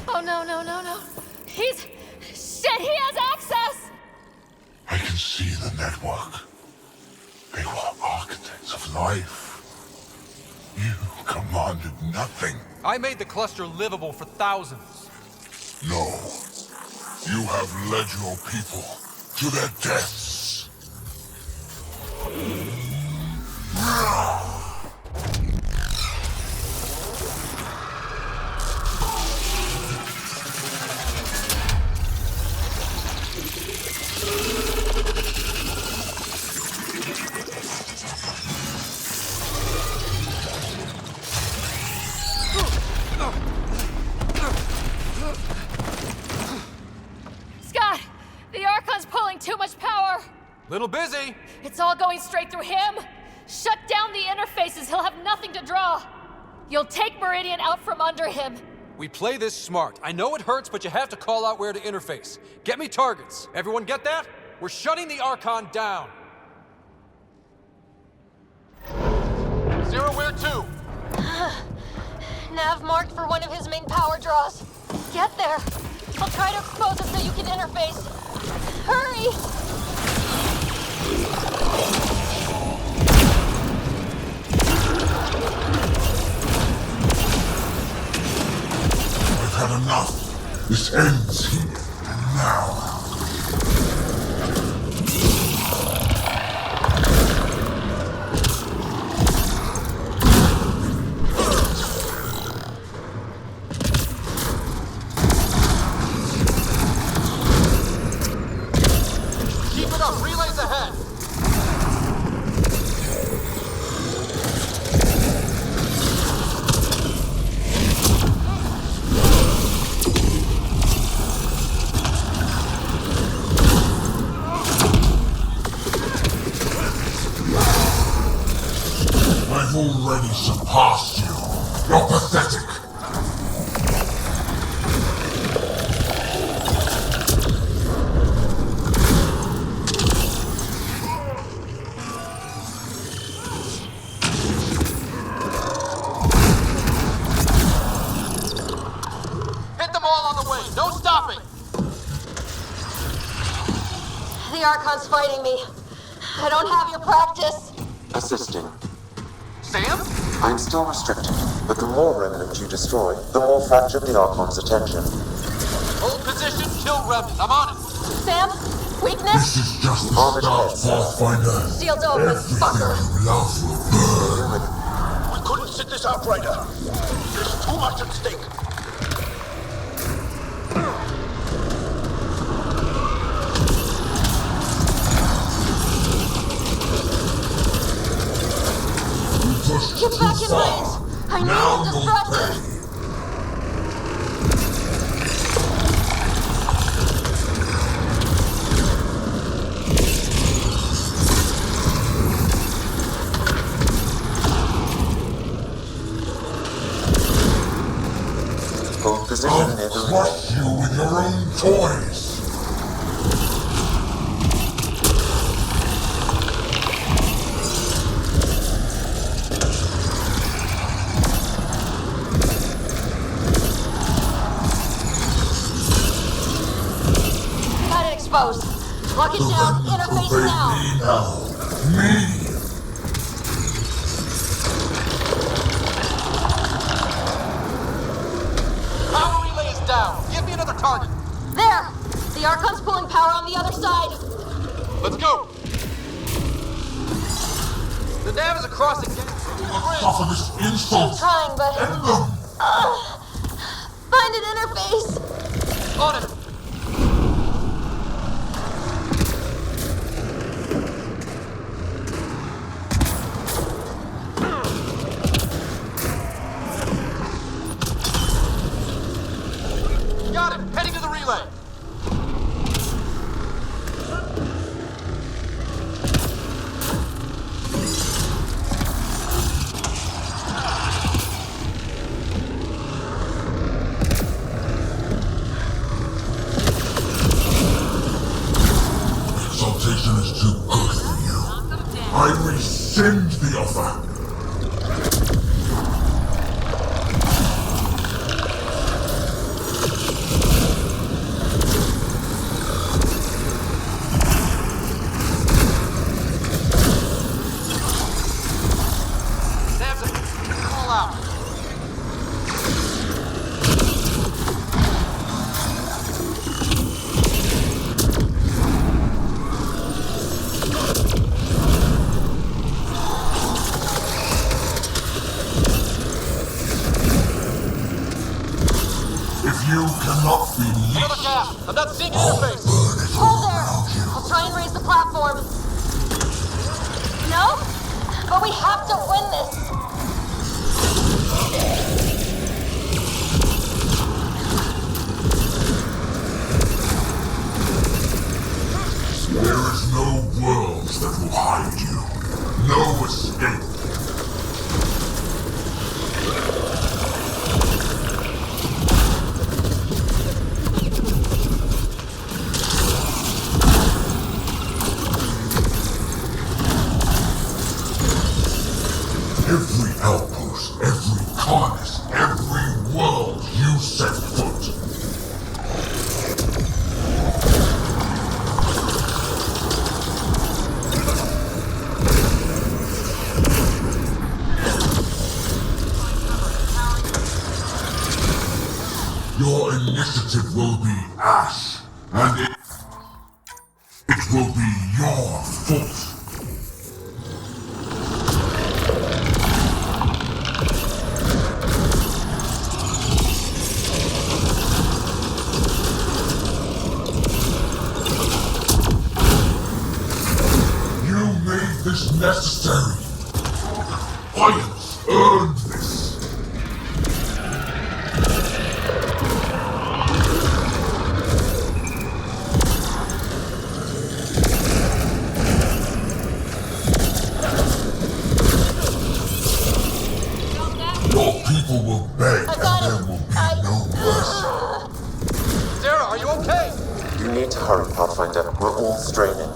Speaker 9: Oh no, no, no, no. Shit, he has access!
Speaker 12: I can see the network. They were architects of life. You commanded nothing.
Speaker 17: I made the cluster livable for thousands.
Speaker 12: No. You have led your people to their deaths.
Speaker 9: Scott! The Archon's pulling too much power!
Speaker 17: Little busy.
Speaker 9: It's all going straight through him! Shut down the interfaces, he'll have nothing to draw! You'll take Meridian out from under him!
Speaker 17: We play this smart. I know it hurts, but you have to call out where to interface. Get me targets. Everyone get that? We're shutting the Archon down.
Speaker 1: Zero where to?
Speaker 11: Nav marked for one of his main power draws. Get there. I'll try to expose it so you can interface. Hurry!
Speaker 12: I've had enough. This ends here and now.
Speaker 1: Keep it up. Relays ahead.
Speaker 12: I've already surpassed you. You're pathetic.
Speaker 1: Hit them all on the way. No stopping.
Speaker 11: The Archon's fighting me. I don't have your practice.
Speaker 5: Assisting.
Speaker 1: Sam?
Speaker 5: I'm still restricted, but the more remnant you destroy, the more fractured the Archon's attention.
Speaker 1: Hold position, kill Remnant. I'm on it.
Speaker 11: Sam? Weakness?
Speaker 12: This is just the start, Pathfinder.
Speaker 11: Shield's open, fucker.
Speaker 12: You love will burn.
Speaker 21: We couldn't sit this out, Ryder. There's too much at stake.
Speaker 11: Get back in range! I know the distraction!
Speaker 5: Hold position near the relay.
Speaker 12: I'll crush you with your own toys.
Speaker 11: Got it exposed. Lock it down, interface now.
Speaker 12: Me.
Speaker 1: Power relay is down. Give me another target.
Speaker 11: There! The Archon's pulling power on the other side.
Speaker 1: Let's go. The nav is across the gate.
Speaker 12: Suffer this insult.
Speaker 11: Keep trying, but...
Speaker 12: End them.
Speaker 11: Find an interface.
Speaker 1: On it. Got it. Heading to the relay.
Speaker 12: rescind the offer.
Speaker 1: I'm not seeing an interface!
Speaker 11: Hold there! I'll try and raise the platform. No? But we have to win this!
Speaker 12: There is no worlds that will hide you. No escape. Every outpost, every colonist, every world you set foot. Your initiative will be ash, and it will be your fault. This necessary. Violence earned this. Your people will beg, and there will be no mercy.
Speaker 1: Sarah, are you okay?
Speaker 5: You need to hurry, Pathfinder. We're all straining.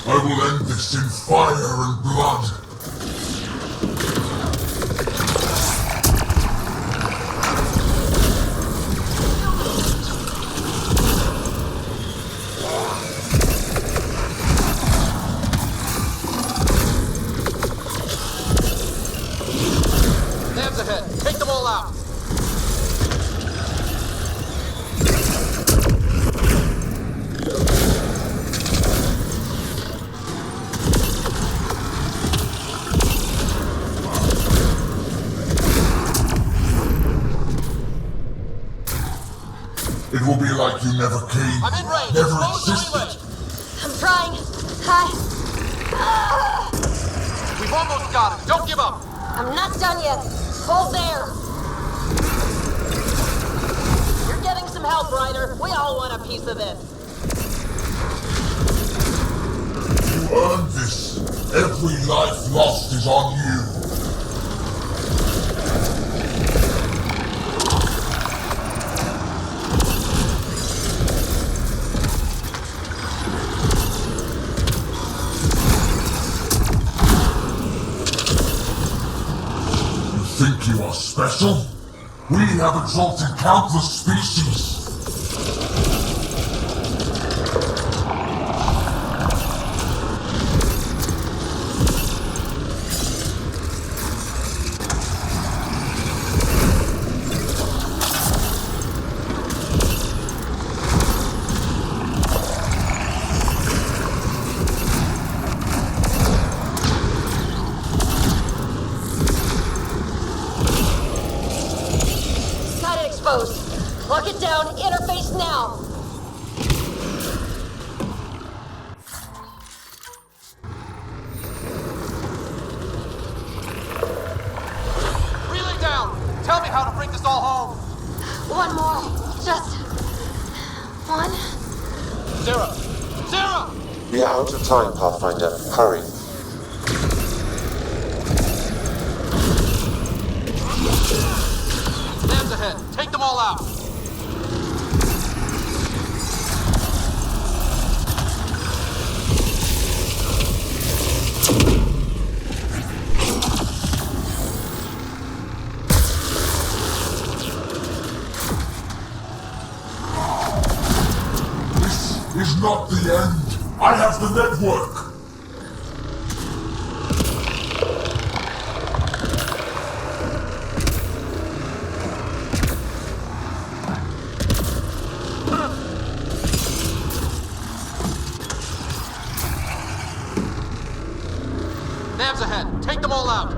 Speaker 12: I will end this in fire and blood.
Speaker 1: Hands ahead. Take them all out.
Speaker 12: It will be like you never came,
Speaker 1: I'm in range.
Speaker 12: never
Speaker 1: Close the
Speaker 12: existed.
Speaker 1: relay.
Speaker 11: I'm trying.
Speaker 1: We've almost got it. Don't give up.
Speaker 11: I'm not done yet. Hold there. You're getting some help, Ryder. We all want a piece of this.
Speaker 12: You earned this. Every life lost is on you. Think you are special? We have exalted countless species.
Speaker 11: Lock it down, interface now!
Speaker 1: Relay down! Tell me how to bring this all home!
Speaker 11: One more. Just... one.
Speaker 1: Sarah! Sarah!
Speaker 5: We are out of time, Pathfinder. Hurry.
Speaker 13: not the end. I have the network.
Speaker 1: Nav's ahead. Take them all out.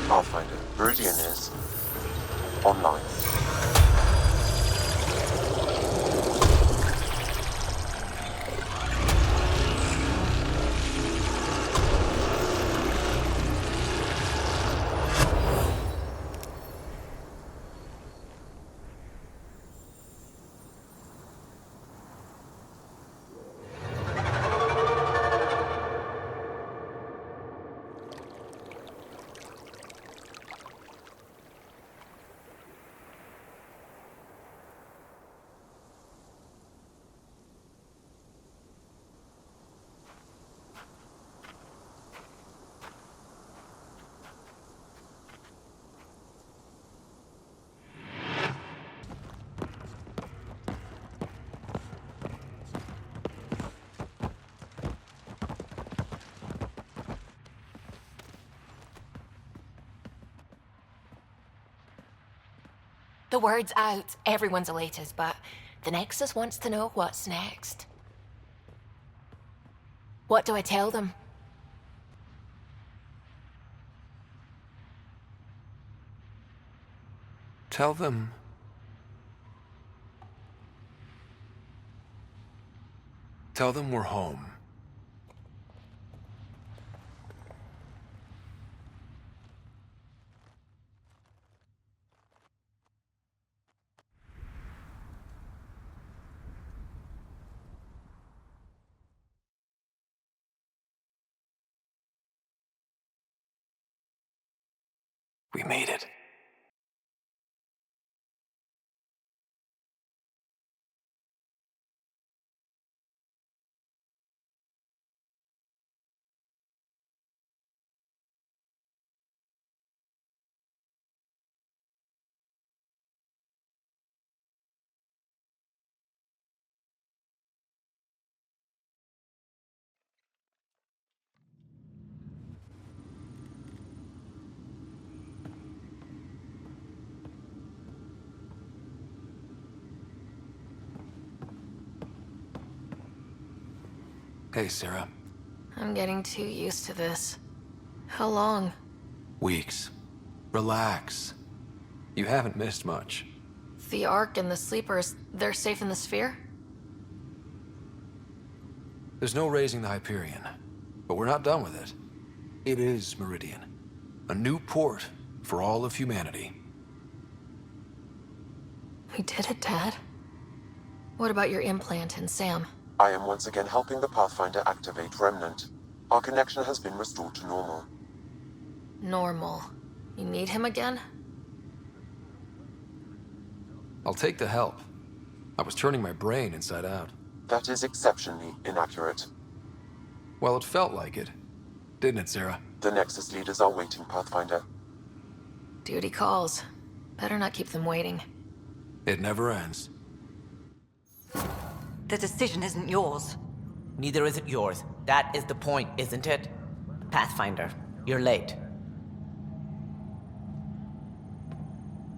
Speaker 5: Pathfinder, Meridian is online.
Speaker 22: The word's out, everyone's elated, but the Nexus wants to know what's next. What do I tell them?
Speaker 17: Tell them... Tell them we're home. We made it. Hey, Sarah.
Speaker 22: I'm getting too used to this. How long?
Speaker 17: Weeks. Relax. You haven't missed much.
Speaker 22: The Ark and the Sleepers, they're safe in the sphere?
Speaker 17: There's no raising the Hyperion, but we're not done with it. It is Meridian. A new port for all of humanity.
Speaker 22: We did it, Dad. What about your implant and Sam?
Speaker 5: I am once again helping the Pathfinder activate Remnant. Our connection has been restored to normal.
Speaker 22: Normal. You need him again?
Speaker 17: I'll take the help. I was turning my brain inside out.
Speaker 5: That is exceptionally inaccurate.
Speaker 17: Well, it felt like it. Didn't it, Sarah?
Speaker 5: The Nexus leaders are waiting, Pathfinder.
Speaker 22: Duty calls. Better not keep them waiting.
Speaker 17: It never ends.
Speaker 7: The decision isn't yours.
Speaker 14: Neither is it yours. That is the point, isn't it? Pathfinder, you're late.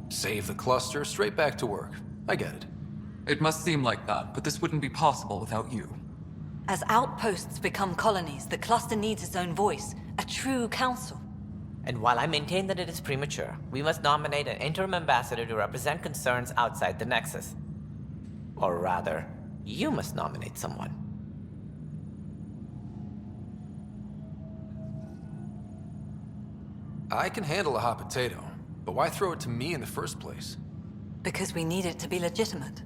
Speaker 17: Save the cluster, straight back to work. I get it.
Speaker 15: It must seem like that, but this wouldn't be possible without you.
Speaker 7: As outposts become colonies, the cluster needs its own voice, A true council.
Speaker 14: And while I maintain that it is premature, we must nominate an interim ambassador to represent concerns outside the Nexus. Or rather, you must nominate someone.
Speaker 17: I can handle a hot potato, but why throw it to me in the first place?
Speaker 7: Because we need it to be legitimate.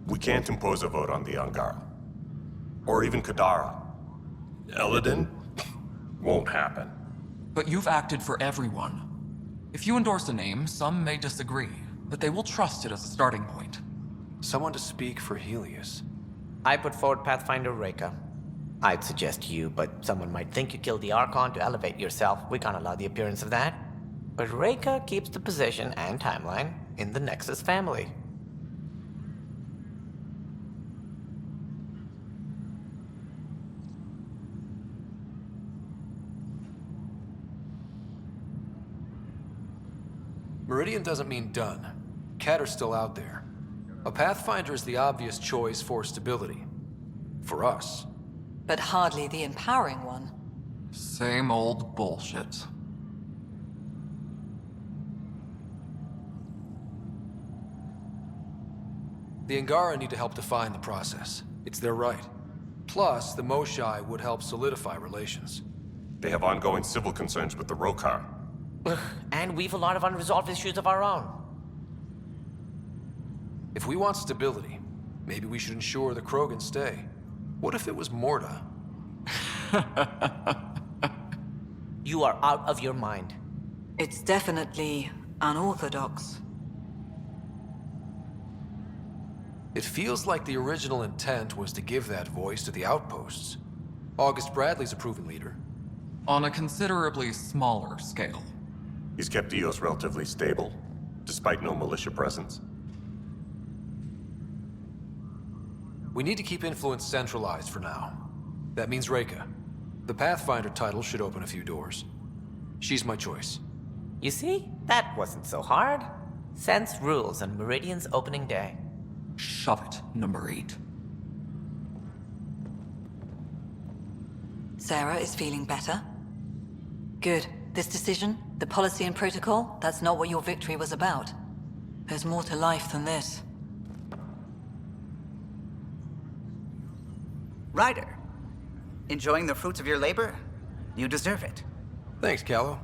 Speaker 2: We can't impose a vote on the Angara. Or even Kadara. Eladen? Won't happen.
Speaker 15: But you've acted for everyone. If you endorse a name, some may disagree, but they will trust it as a starting point.
Speaker 17: Someone to speak for Helios.
Speaker 14: I put forward Pathfinder Reka. I'd suggest you, but someone might think you killed the Archon to elevate yourself. We can't allow the appearance of that. But Reka keeps the position and timeline in the Nexus family.
Speaker 17: Meridian doesn't mean done. Catter's still out there. A Pathfinder is the obvious choice for stability. For us.
Speaker 7: But hardly the empowering one.
Speaker 15: Same old bullshit.
Speaker 17: The Angara need to help define the process. It's their right. Plus, the Moshai would help solidify relations.
Speaker 2: They have ongoing civil concerns with the Rokar.
Speaker 14: And we've a lot of unresolved issues of our own.
Speaker 17: If we want stability, maybe we should ensure the Krogan stay. What if it was Morta?
Speaker 14: You are out of your mind.
Speaker 7: It's definitely unorthodox.
Speaker 17: It feels like the original intent was to give that voice to the outposts. August Bradley's a proven leader.
Speaker 15: On a considerably smaller scale.
Speaker 2: He's kept EOS relatively stable, despite no militia presence.
Speaker 17: We need to keep influence centralized for now. That means Reka. The Pathfinder title should open a few doors. She's my choice.
Speaker 14: You see? That wasn't so hard. Sense rules on Meridian's opening day.
Speaker 15: Shove it, number 8.
Speaker 7: Sarah is feeling better? Good. This decision, the policy and protocol, that's not what your victory was about. There's more to life than this.
Speaker 10: Ryder, enjoying the fruits of your labor? You deserve it.
Speaker 17: Thanks, Callow.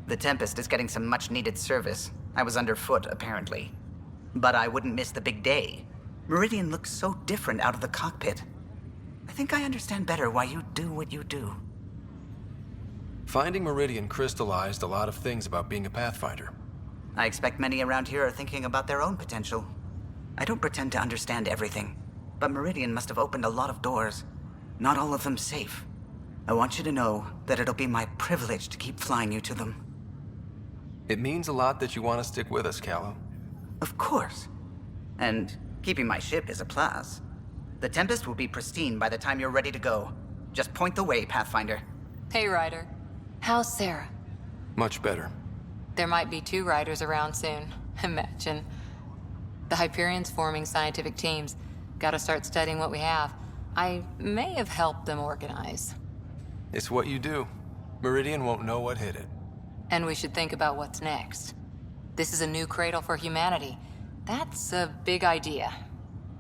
Speaker 10: The Tempest is getting some much-needed service. I was underfoot, apparently. But I wouldn't miss the big day. Meridian looks so different out of the cockpit. I think I understand better why you do what you do.
Speaker 17: Finding Meridian crystallized a lot of things about being a Pathfinder.
Speaker 10: I expect many around here are thinking about their own potential. I don't pretend to understand everything, but Meridian must have opened a lot of doors. Not all of them safe. I want you to know that it'll be my privilege to keep flying you to them.
Speaker 17: It means a lot that you want to stick with us, Callow.
Speaker 10: Of course. And keeping my ship is a plus. The Tempest will be pristine by the time you're ready to go. Just point the way, Pathfinder.
Speaker 3: Hey, Ryder. How's Sarah?
Speaker 17: Much better.
Speaker 3: There might be 2 riders around soon. Imagine. The Hyperion's forming scientific teams. Gotta start studying what we have. I may have helped them organize.
Speaker 17: It's what you do. Meridian won't know what hit it.
Speaker 3: And we should think about what's next. This is a new cradle for humanity. That's a big idea.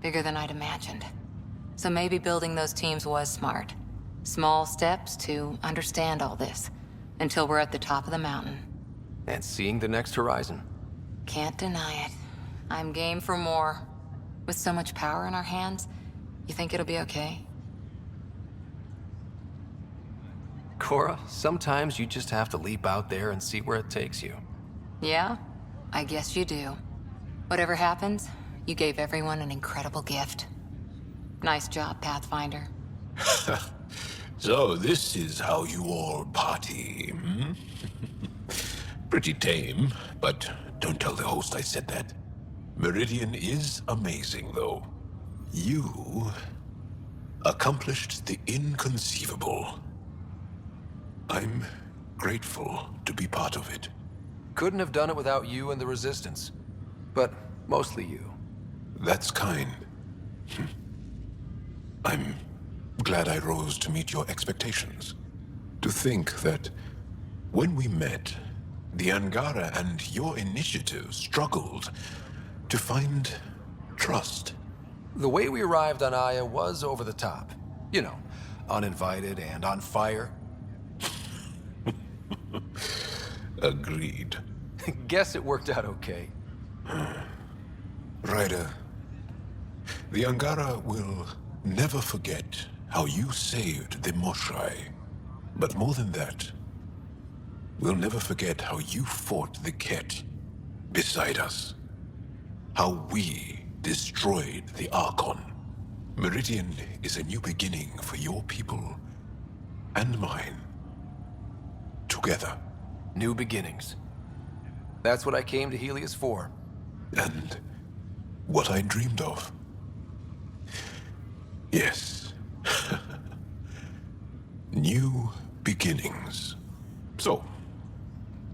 Speaker 3: Bigger than I'd imagined. So maybe building those teams was smart. Small steps to understand all this. Until we're at the top of the mountain.
Speaker 17: And seeing the next horizon.
Speaker 3: Can't deny it. I'm game for more. With so much power in our hands, you think it'll be okay?
Speaker 17: Cora, sometimes you just have to leap out there and see where it takes you.
Speaker 3: Yeah? I guess you do. Whatever happens, you gave everyone an incredible gift. Nice job, Pathfinder.
Speaker 12: So this is how you all party, hmm? Pretty tame, but don't tell the host I said that. Meridian is amazing, though. You accomplished the inconceivable. I'm grateful to be part of it.
Speaker 17: Couldn't have done it without you and the Resistance. But mostly you.
Speaker 12: That's kind. I'm glad I rose to meet your expectations.
Speaker 8: To think that when we met, the Angara and your initiative struggled to find trust.
Speaker 17: The way we arrived on Aya was over the top. You know, uninvited and on fire.
Speaker 8: Agreed.
Speaker 17: Guess it worked out okay.
Speaker 8: Ryder, the Angara will never forget how you saved the Moshai. But more than that, we'll never forget how you fought the Ket beside us. How we destroyed the Archon. Meridian is a new beginning for your people and mine. Together.
Speaker 17: New beginnings. That's what I came to Helios for.
Speaker 8: And what I dreamed of. Yes. New beginnings. So,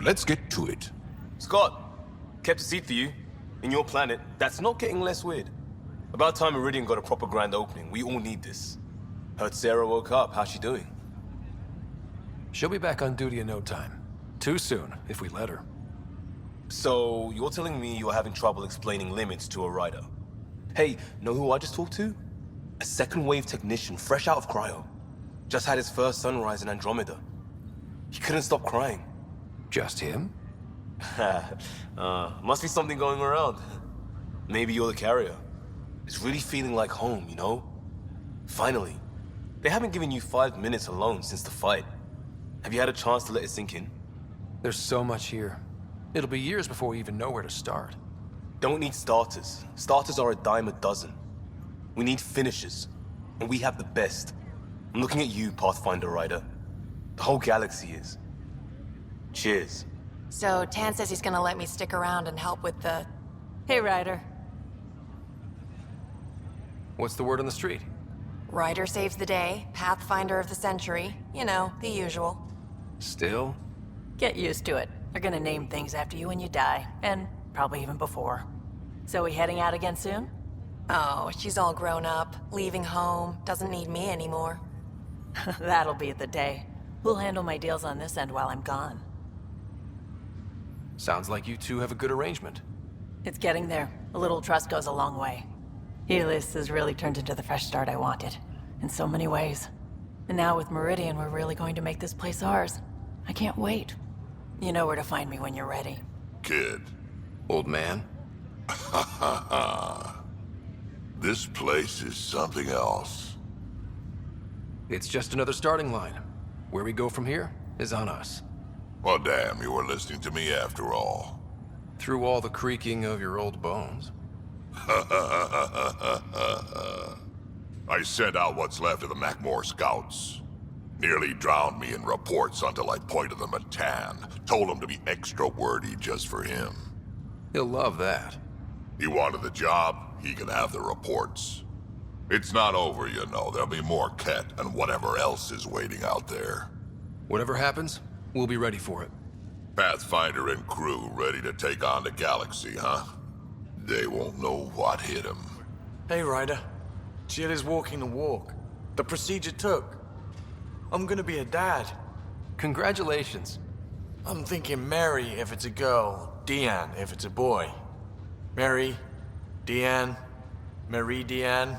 Speaker 8: let's get to it.
Speaker 19: Scott, kept a seat for you. In your planet, that's not getting less weird. About time Meridian got a proper grand opening. We all need this. Heard Sarah woke up. How's she doing?
Speaker 17: She'll be back on duty in no time. Too soon, if we let her.
Speaker 19: So, you're telling me you're having trouble explaining limits to a rider? Hey, know who I just talked to? A second wave technician, fresh out of cryo. Just had his first sunrise in Andromeda. He couldn't stop crying.
Speaker 17: Just him?
Speaker 19: Must be something going around. Maybe you're the carrier. It's really feeling like home, you know? Finally. They haven't given you 5 minutes alone since the fight. Have you had a chance to let it sink in?
Speaker 17: There's so much here. It'll be years before we even know where to start.
Speaker 19: Don't need starters. Starters are a dime a dozen. We need finishers. And we have the best. I'm looking at you, Pathfinder Rider. The whole galaxy is. Cheers.
Speaker 23: So, Tan says he's gonna let me stick around and help with the... Hey, Ryder.
Speaker 17: What's the word on the street?
Speaker 23: Ryder saves the day, Pathfinder of the century. You know, the usual.
Speaker 17: Still?
Speaker 16: Get used to it. They're gonna name things after you when you die, and probably even before. So we heading out again soon?
Speaker 23: Oh, she's all grown up, leaving home, doesn't need me anymore.
Speaker 16: That'll be the day. Who'll handle my deals on this end while I'm gone?
Speaker 17: Sounds like you two have a good arrangement.
Speaker 16: It's getting there. A little trust goes a long way. Helios has really turned into the fresh start I wanted, in so many ways. And now with Meridian, we're really going to make this place ours. I can't wait. You know where to find me when you're ready.
Speaker 12: Kid.
Speaker 17: Old man?
Speaker 12: This place is something else.
Speaker 17: It's just another starting line. Where we go from here is on us.
Speaker 12: Well, damn, you were listening to me after all.
Speaker 17: Through all the creaking of your old bones.
Speaker 12: I sent out what's left of the Macmore scouts. Nearly drowned me in reports until I pointed them at Tan. Told him to be extra wordy just for him.
Speaker 17: He'll love that.
Speaker 12: He wanted the job, he can have the reports. It's not over, you know. There'll be more Ket and whatever else is waiting out there.
Speaker 17: Whatever happens, we'll be ready for it.
Speaker 12: Pathfinder and crew ready to take on the galaxy, huh? They won't know what hit them.
Speaker 24: Hey, Ryder. Jill is walking the walk. The procedure took. I'm gonna be a dad.
Speaker 17: Congratulations.
Speaker 24: I'm thinking Mary if it's a girl, Deanne if it's a boy. Mary, Deanne, Meridian.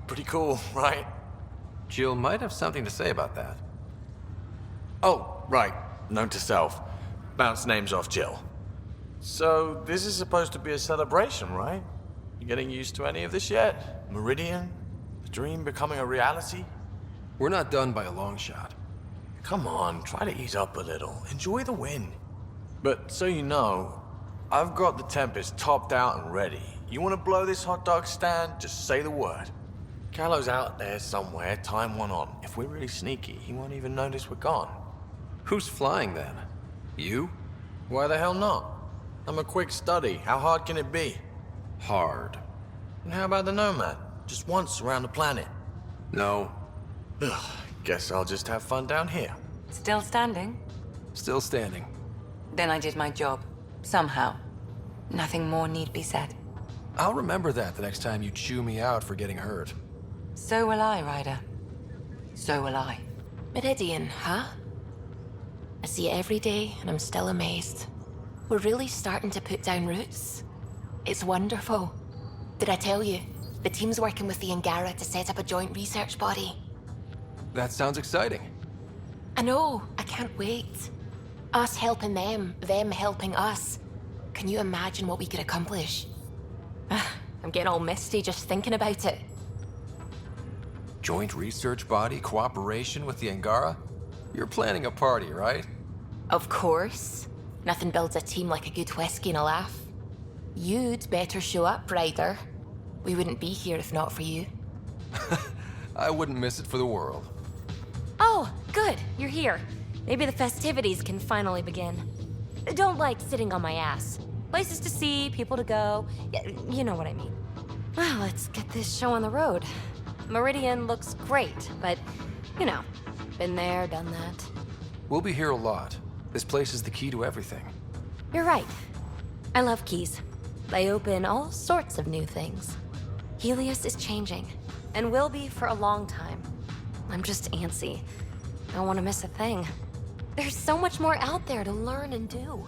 Speaker 24: Pretty cool, right?
Speaker 17: Jill might have something to say about that.
Speaker 24: Oh, right. Note to self. Bounce names off Jill. So, this is supposed to be a celebration, right? You getting used to any of this yet? Meridian? The dream becoming a reality?
Speaker 17: We're not done by a long shot.
Speaker 24: Come on, try to ease up a little. Enjoy the win. But so you know, I've got the Tempest topped out and ready. You want to blow this hot dog stand? Just say the word. Callow's out there somewhere, time one on. If we're really sneaky, he won't even notice we're gone.
Speaker 17: Who's flying then? You?
Speaker 24: Why the hell not? I'm a quick study. How hard can it be?
Speaker 17: Hard.
Speaker 24: And how about the Nomad? Just once around the planet.
Speaker 17: No.
Speaker 24: Ugh, guess I'll just have fun down here.
Speaker 3: Still standing?
Speaker 17: Still standing.
Speaker 3: Then I did my job. Somehow. Nothing more need be said.
Speaker 17: I'll remember that the next time you chew me out for getting hurt.
Speaker 3: So will I, Ryder. So will I.
Speaker 23: Meridian, huh?
Speaker 22: I see it every day, and I'm still amazed. We're really starting to put down roots. It's wonderful. Did I tell you? The team's working with the Angara to set up a joint research body.
Speaker 17: That sounds exciting.
Speaker 22: I know, I can't wait. Us helping them helping us. Can you imagine what we could accomplish? I'm getting all misty just thinking about it.
Speaker 17: Joint research body, cooperation with the Angara? You're planning a party, right?
Speaker 22: Of course. Nothing builds a team like a good whiskey and a laugh. You'd better show up, Ryder. We wouldn't be here if not for you.
Speaker 17: I wouldn't miss it for the world.
Speaker 4: Oh, good. You're here. Maybe the festivities can finally begin. Don't like sitting on my ass. Places to see, people to go. You know what I mean. Well, let's get this show on the road. Meridian looks great, but, you know, been there, done that.
Speaker 17: We'll be here a lot. This place is the key to everything.
Speaker 4: You're right. I love keys. They open all sorts of new things. Helios is changing, and will be for a long time. I'm just antsy. I don't want to miss a thing. There's so much more out there to learn and do.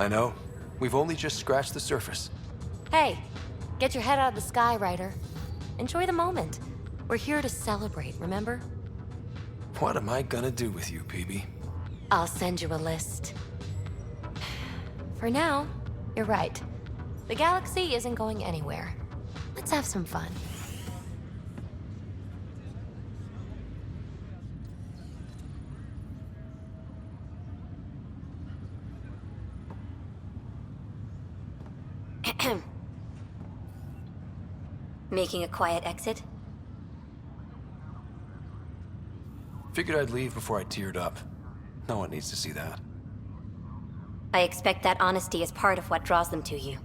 Speaker 17: I know. We've only just scratched the surface.
Speaker 4: Hey, get your head out of the sky, Ryder. Enjoy the moment. We're here to celebrate, remember?
Speaker 17: What am I gonna do with you, PB?
Speaker 4: I'll send you a list. For now, you're right. The galaxy isn't going anywhere. Let's have some fun.
Speaker 6: Making a quiet exit?
Speaker 17: Figured I'd leave before I teared up. No one needs to see that.
Speaker 6: I expect that honesty is part of what draws them to you.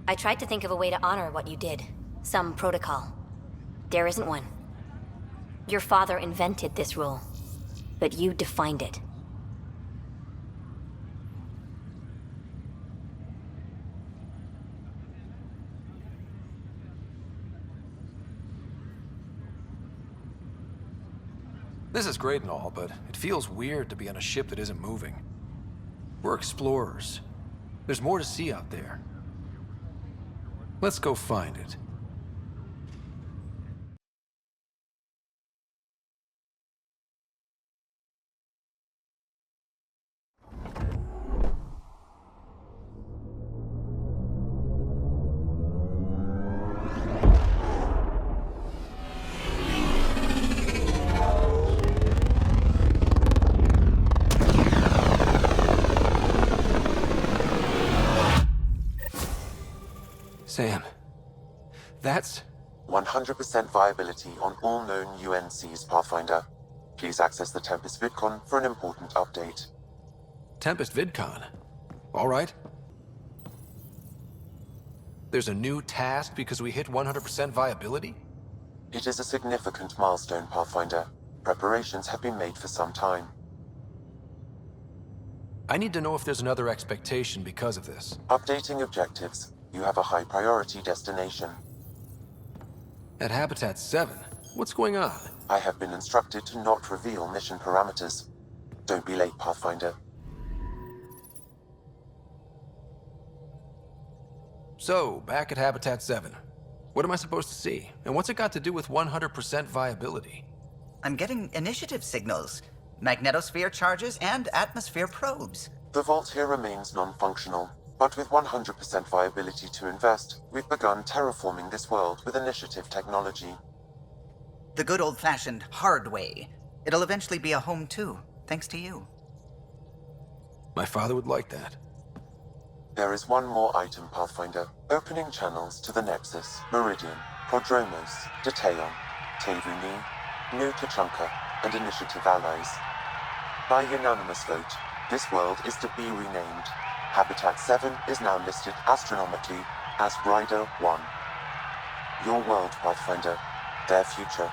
Speaker 6: I tried to think of a way to honor what you did. Some protocol. There isn't one. Your father invented this rule, but you defined it.
Speaker 17: This is great and all, but it feels weird to be on a ship that isn't moving. We're explorers. There's more to see out there. Let's go find it. Sam, that's...
Speaker 5: 100% viability on all known UNCs, Pathfinder. Please access the Tempest VidCon for an important update.
Speaker 17: Tempest VidCon? All right. There's a new task because we hit 100% viability?
Speaker 5: It is a significant milestone, Pathfinder. Preparations have been made for some time.
Speaker 17: I need to know if there's another expectation because of this.
Speaker 5: Updating objectives. You have a high priority destination.
Speaker 17: At Habitat 7? What's going on?
Speaker 5: I have been instructed to not reveal mission parameters. Don't be late, Pathfinder.
Speaker 17: So, back at Habitat 7. What am I supposed to see? And what's it got to do with 100% viability?
Speaker 10: I'm getting initiative signals, magnetosphere charges, and atmosphere probes.
Speaker 5: The vault here remains non-functional. But with 100% viability to invest, we've begun terraforming this world with initiative technology.
Speaker 10: The good old-fashioned hard way. It'll eventually be a home too, thanks to you.
Speaker 17: My father would like that.
Speaker 5: There is one more item, Pathfinder. Opening channels to the Nexus, Meridian, Prodromos, Detaeon, Tevuni, New Tachanka, and Initiative allies. By unanimous vote, this world is to be renamed. Habitat 7 is now listed astronomically as Rider 1. Your world, Pathfinder. Their future.